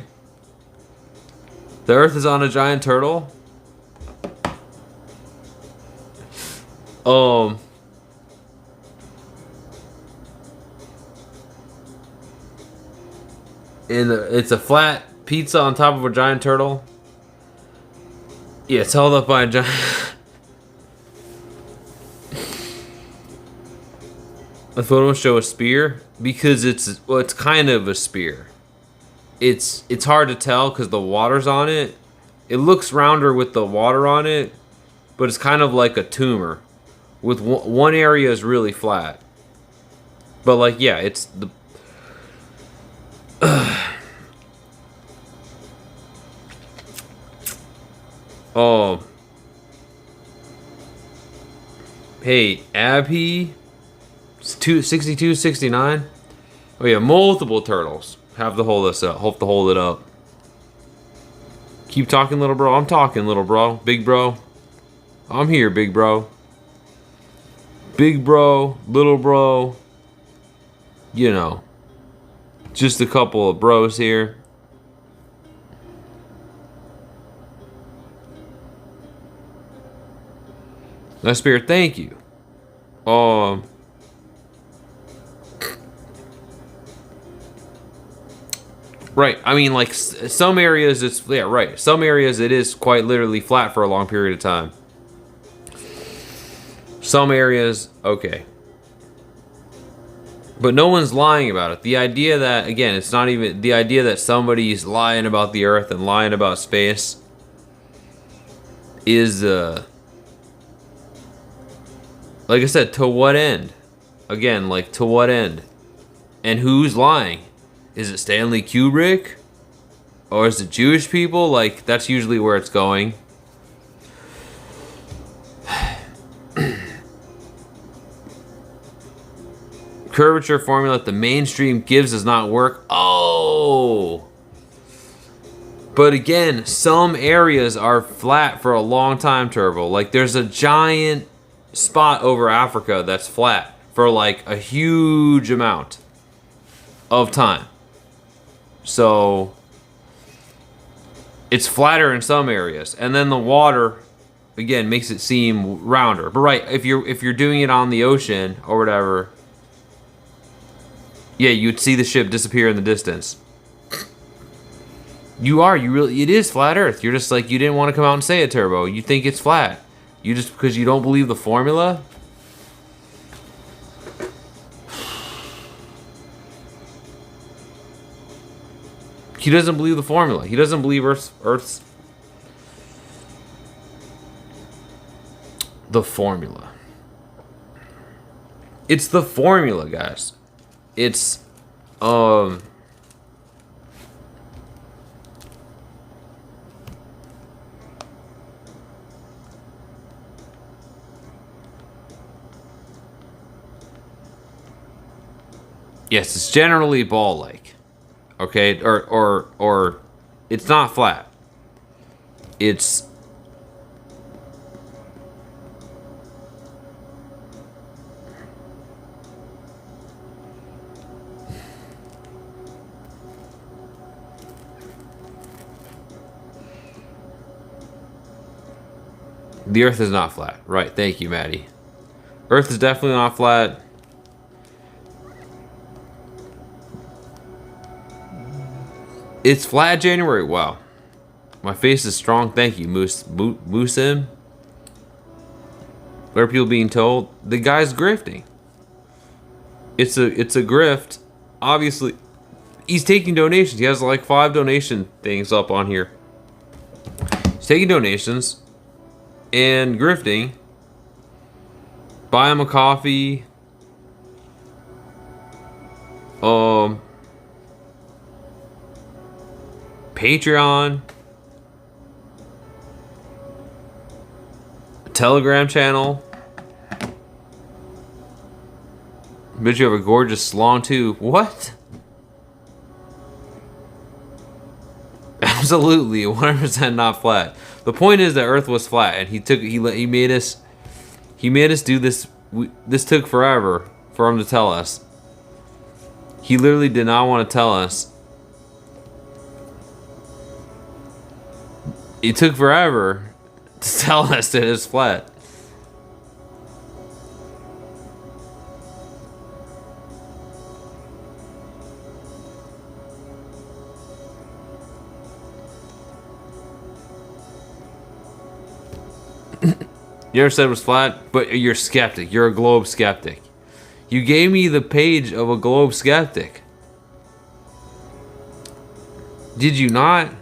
A: The Earth is on a giant turtle. And it's a flat pizza on top of a giant turtle. Yeah, it's held up by a giant. The photos show a spear because it's kind of a spear. It's hard to tell because the water's on it. It looks rounder with the water on it, but it's kind of like a tumor. With one area is really flat. But like, yeah, it's the... Oh. Hey, Abhi It's 62, 69. Oh yeah, multiple turtles have to hold us up. Hope to hold it up. Keep talking, little bro. I'm talking, little bro. Big bro. I'm here, big bro. Big bro, little bro. You know. Just a couple of bros here. My spirit, thank you. Right. I mean, like some areas, it's right. Some areas it is quite literally flat for a long period of time. Some areas, okay. But no one's lying about it. The idea that, again, it's not even the idea that somebody's lying about the Earth and lying about space is, like I said, to what end? Again, like, to what end? And who's lying? Is it Stanley Kubrick? Or is it Jewish people? Like, that's usually where it's going. Curvature formula that the mainstream gives does not work. Oh! But again, some areas are flat for a long time, Turbo. Like, there's a giant spot over Africa that's flat for like a huge amount of time. So it's flatter in some areas, and then the water again makes it seem rounder. But right, if you're doing it on the ocean or whatever, yeah, you'd see the ship disappear in the distance. It is flat Earth. You're just like, you didn't want to come out and say it, Turbo. You think it's flat. You just, because you don't believe the formula? He doesn't believe the formula. He doesn't believe Earth's the formula. It's the formula, guys. It's yes, it's generally ball-like. Okay, or it's not flat. It's the Earth is not flat. Right, thank you, Maddie. Earth is definitely not flat. It's flat January. Wow. My face is strong. Thank you, Moosim. What are people being told? The guy's grifting. It's a grift. Obviously, he's taking donations. He has like 5 donation things up on here. He's taking donations and grifting. Buy him a coffee. Patreon, Telegram channel. Bet you have a gorgeous salon too. What? Absolutely, 100% not flat. The point is that Earth was flat, and he made us do this. This took forever for him to tell us. He literally did not want to tell us. It took forever to tell us that it's flat. You ever said it was flat? But you're a skeptic. You're a globe skeptic. You gave me the page of a globe skeptic. Did you not?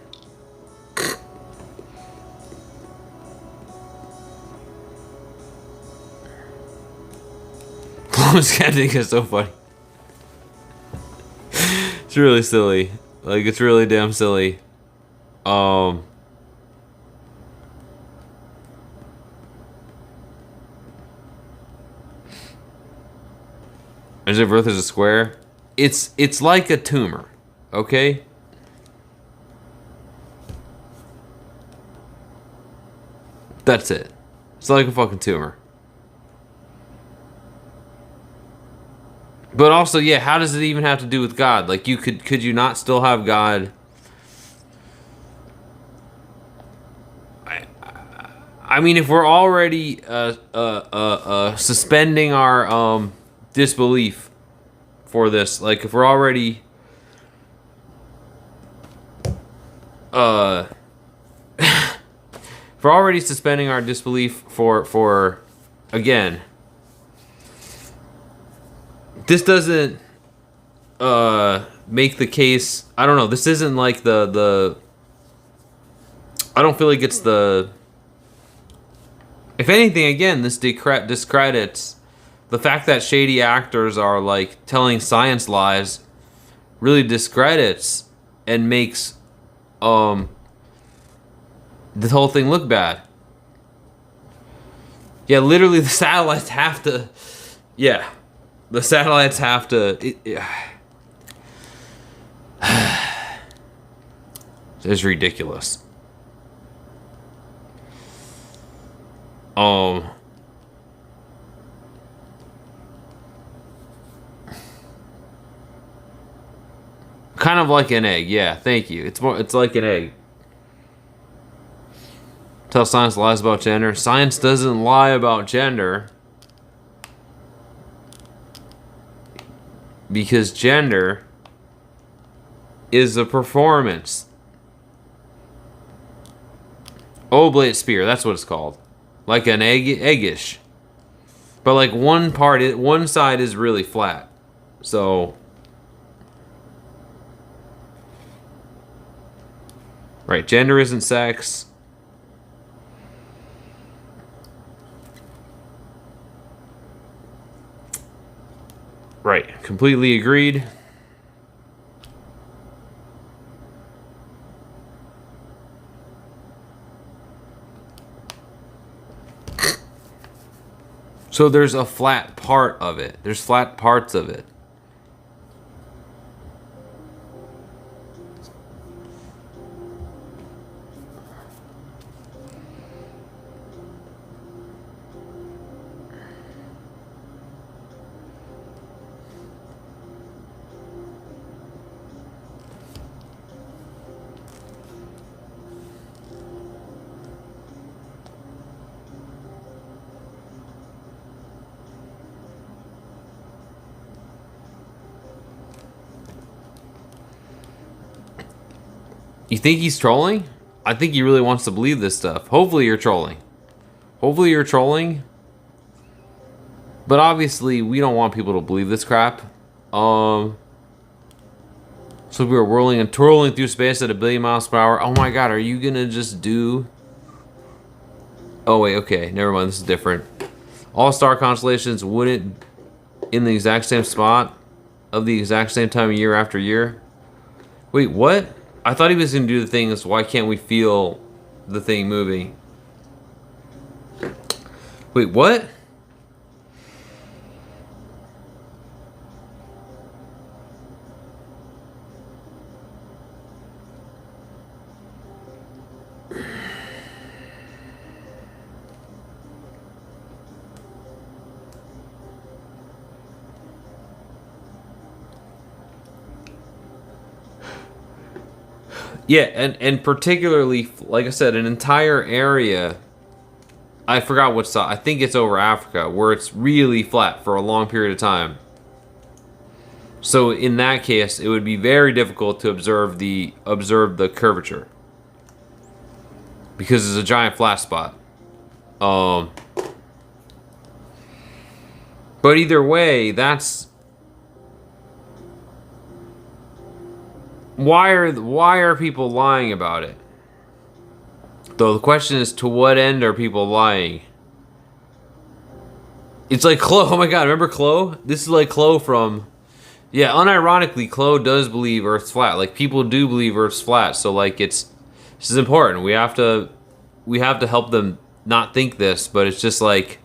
A: Globe skeptic is so funny. It's really silly. Like, it's really damn silly. As if Earth is a square. It's like a tumor, okay? That's it. It's like a fucking tumor. But also, yeah, how does it even have to do with God? Like, could you not still have God? I mean, if we're already suspending our disbelief for this, like if we're already if we're already suspending our disbelief for again, this doesn't make the case. I don't know. This isn't like the. I don't feel like it's the. If anything, again, this discredits the fact that shady actors are like telling science lies. Really discredits and makes the whole thing look bad. Yeah, literally, the satellites have to. Yeah, the satellites have to. It's ridiculous. Kind of like an egg. Yeah, thank you. It's like an egg. Tell science lies about gender. Science doesn't lie about gender. Because gender is a performance. Oblate spear, that's what it's called. Like an eggish. But like one side is really flat. So right, gender isn't sex. Right, completely agreed. So there's a flat part of it. There's flat parts of it. You think he's trolling? I think he really wants to believe this stuff. Hopefully you're trolling. Hopefully you're trolling. But obviously we don't want people to believe this crap. So we were whirling and twirling through space at 1 billion miles per hour. Oh my god, are you gonna just do... Oh wait, okay, never mind, this is different. All star constellations wouldn't in the exact same spot of the exact same time year after year. Wait, what? I thought he was going to do the things, why can't we feel the thing moving? Wait, what? Yeah, and particularly, like I said, an entire area, I forgot what side, I think it's over Africa, where it's really flat for a long period of time. So in that case, it would be very difficult to observe the curvature. Because it's a giant flat spot. But either way, that's... Why are people lying about it? Though the question is, to what end are people lying? It's like Chloe. Oh my god, remember Chloe? This is like Chloe from... Yeah, unironically, Chloe does believe Earth's flat. Like, people do believe Earth's flat. So, like, this is important. We have to help them not think this, but it's just like...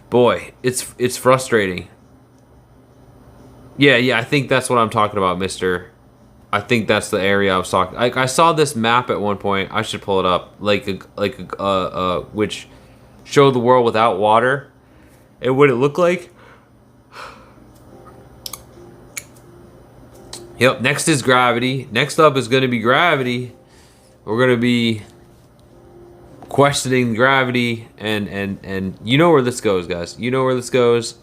A: Boy, it's frustrating. Yeah, I think that's what I'm talking about, mister. I think that's the area I was talking. I saw this map at one point. I should pull it up. Which showed the world without water. And what it looked like. Yep, next is gravity. Next up is going to be gravity. We're going to be questioning gravity and you know where this goes, guys. You know where this goes.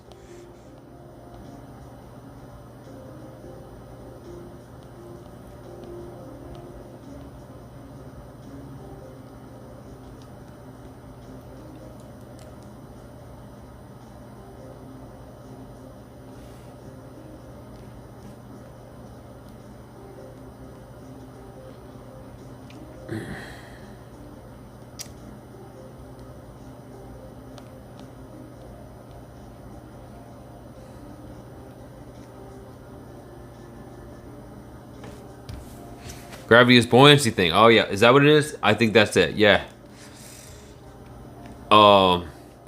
A: Gravity is buoyancy thing. Oh yeah, is that what it is? I think that's it. Yeah.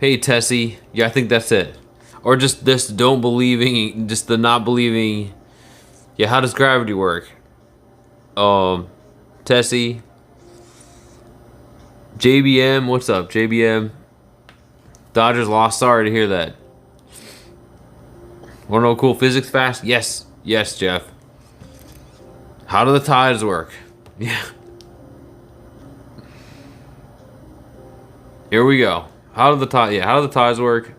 A: Hey Tessie. Yeah, I think that's it. Or just this don't believing, just the not believing. Yeah, how does gravity work? Tessie. JBM, what's up, JBM? Dodgers lost. Sorry to hear that. Wanna know cool physics fast? Yes, Jeff. How do the tides work? Yeah. Here we go. How do the tides work?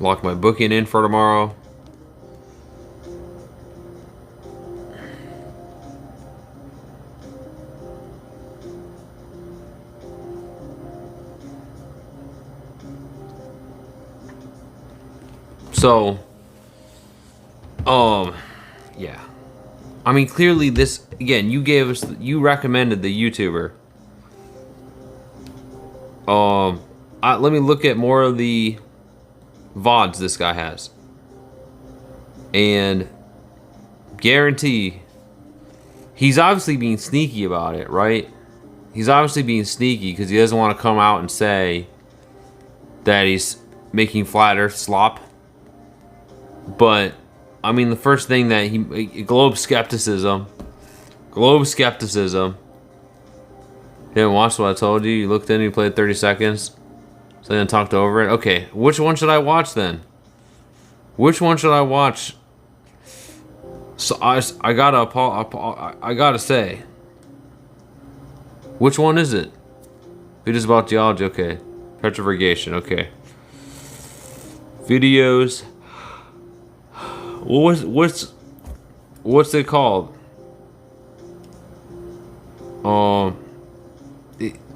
A: Lock my booking in for tomorrow. So, yeah. I mean, clearly this, again, you recommended the YouTuber. Let me look at more of the VODs this guy has. And guarantee he's obviously being sneaky about it, right? He's obviously being sneaky because he doesn't want to come out and say that he's making flat earth slop. But I mean, the first thing that globe skepticism. You didn't watch what I told you. You looked in, you played 30 seconds. So then talked over it. Okay, which one should I watch then? Which one should I watch? So I gotta say, which one is it? Videos about geology. Okay, petrification. Okay, videos. What's it called?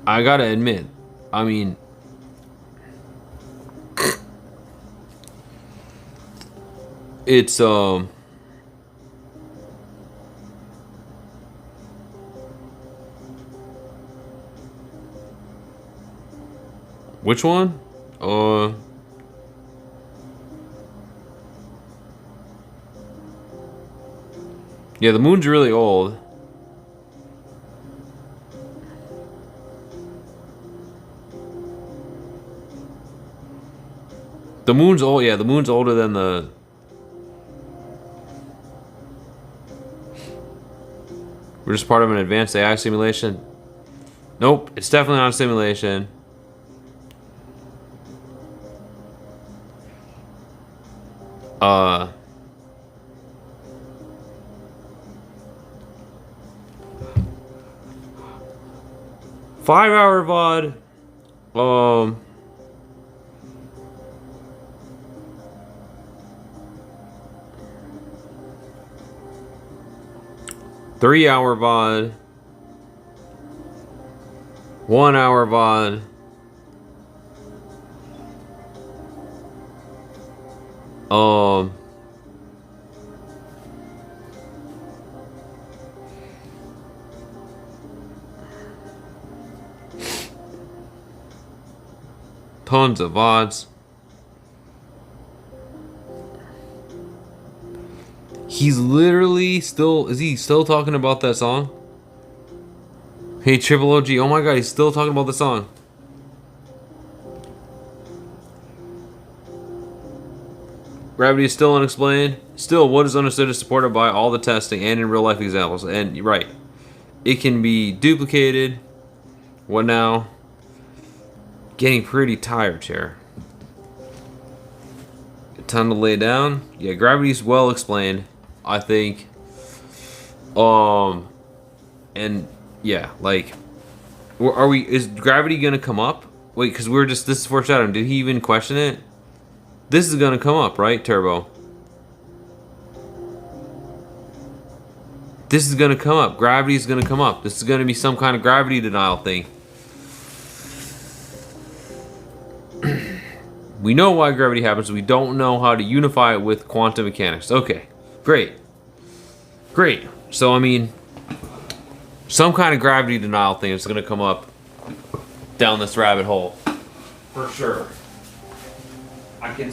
A: I gotta admit, I mean, it's which one? Yeah, the moon's really old. The moon's old. Yeah, the moon's older than the. We're just part of an advanced AI simulation. Nope, it's definitely not a simulation. Five-hour VOD. 3-hour VOD. 1 hour VOD. Tons of VODs. He's literally still, is he still talking about that song? Hey, Triple OG, oh my god, he's still talking about the song. Gravity is still unexplained. Still, what is understood is supported by all the testing and in real life examples. And you're right, it can be duplicated. What now? Getting pretty tired here. Time to lay down. Yeah, gravity's well explained, I think. And yeah, like, are we? Is gravity gonna come up? Wait, because we're just, this is foreshadowing. Did he even question it? This is gonna come up, right, Turbo? This is gonna come up. Gravity is gonna come up. This is gonna be some kind of gravity denial thing. We know why gravity happens. We don't know how to unify it with quantum mechanics. Okay, great. Great. So, I mean, some kind of gravity denial thing is going to come up down this rabbit hole. For sure. I can...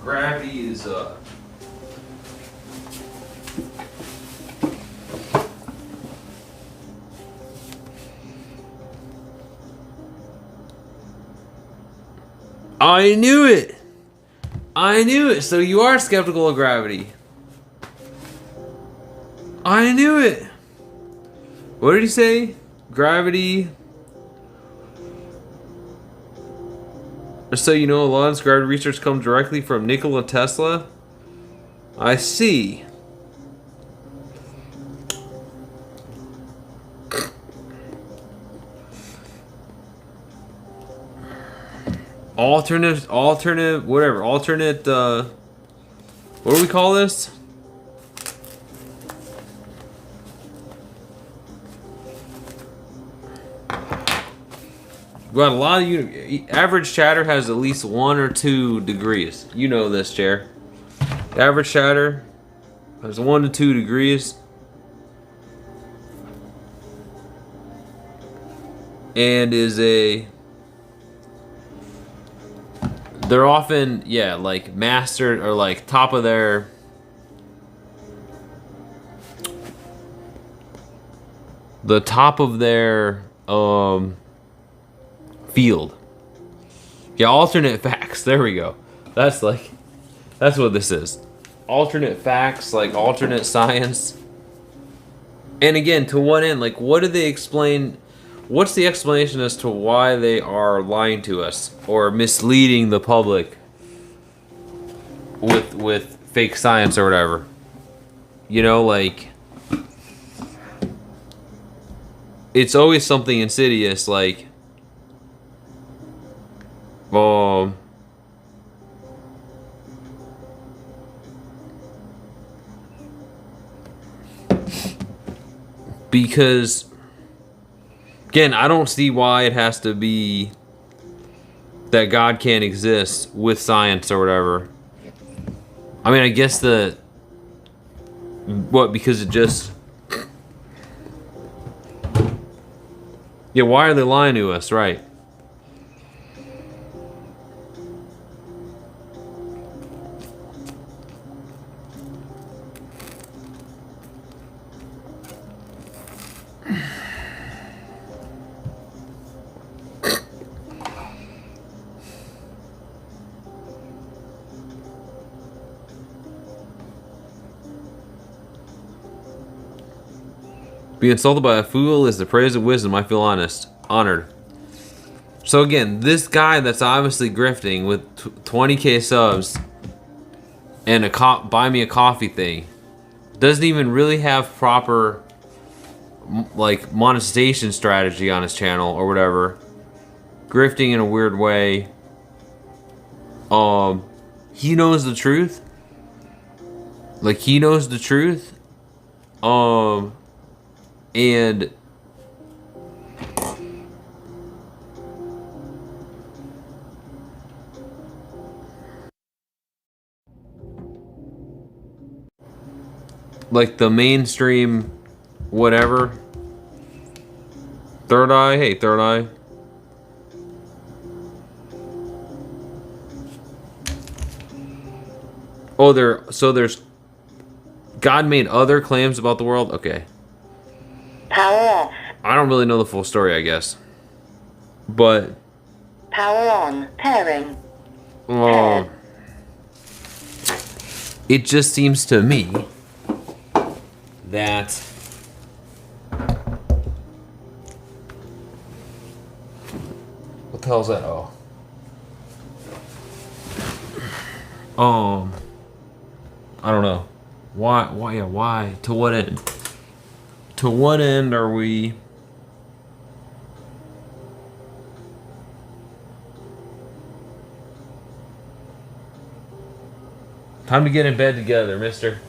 A: Gravity is I knew it! I knew it! So you are skeptical of gravity. I knew it! What did he say? Gravity... So you know, a lot of this gravity research comes directly from Nikola Tesla. I see. Alternate, whatever. Alternate, what do we call this? We got a lot of average chatter has at least 1 or 2 degrees. You know this, Chair. Average chatter has 1 to 2 degrees. And is a... They're often, yeah, like mastered or like top of their... The top of their, field. Yeah, alternate facts. There we go. That's like, that's what this is. Alternate facts, like alternate science. And again, to what end? Like, what do they explain? What's the explanation as to why they are lying to us or misleading the public with fake science or whatever? You know, like, it's always something insidious, like, because Again, I don't see why it has to be that God can't exist with science or whatever. I mean, I guess because it just... Yeah, why are they lying to us, right? Be insulted by a fool is the praise of wisdom. I feel honored. So again, this guy that's obviously grifting with 20k subs and a buy me a coffee thing doesn't even really have proper like monetization strategy on his channel or whatever. Grifting in a weird way. He knows the truth. Like he knows the truth. And like the mainstream whatever. Third Eye, hey Third Eye. Oh, there's God made other claims about the world? Okay.
C: Power off.
A: I don't really know the full story, I guess. But
C: Power on. Pairing.
A: it just seems to me that what the hell is that? I don't know. Why? To what end? To what end are we... Time to get in bed together, mister.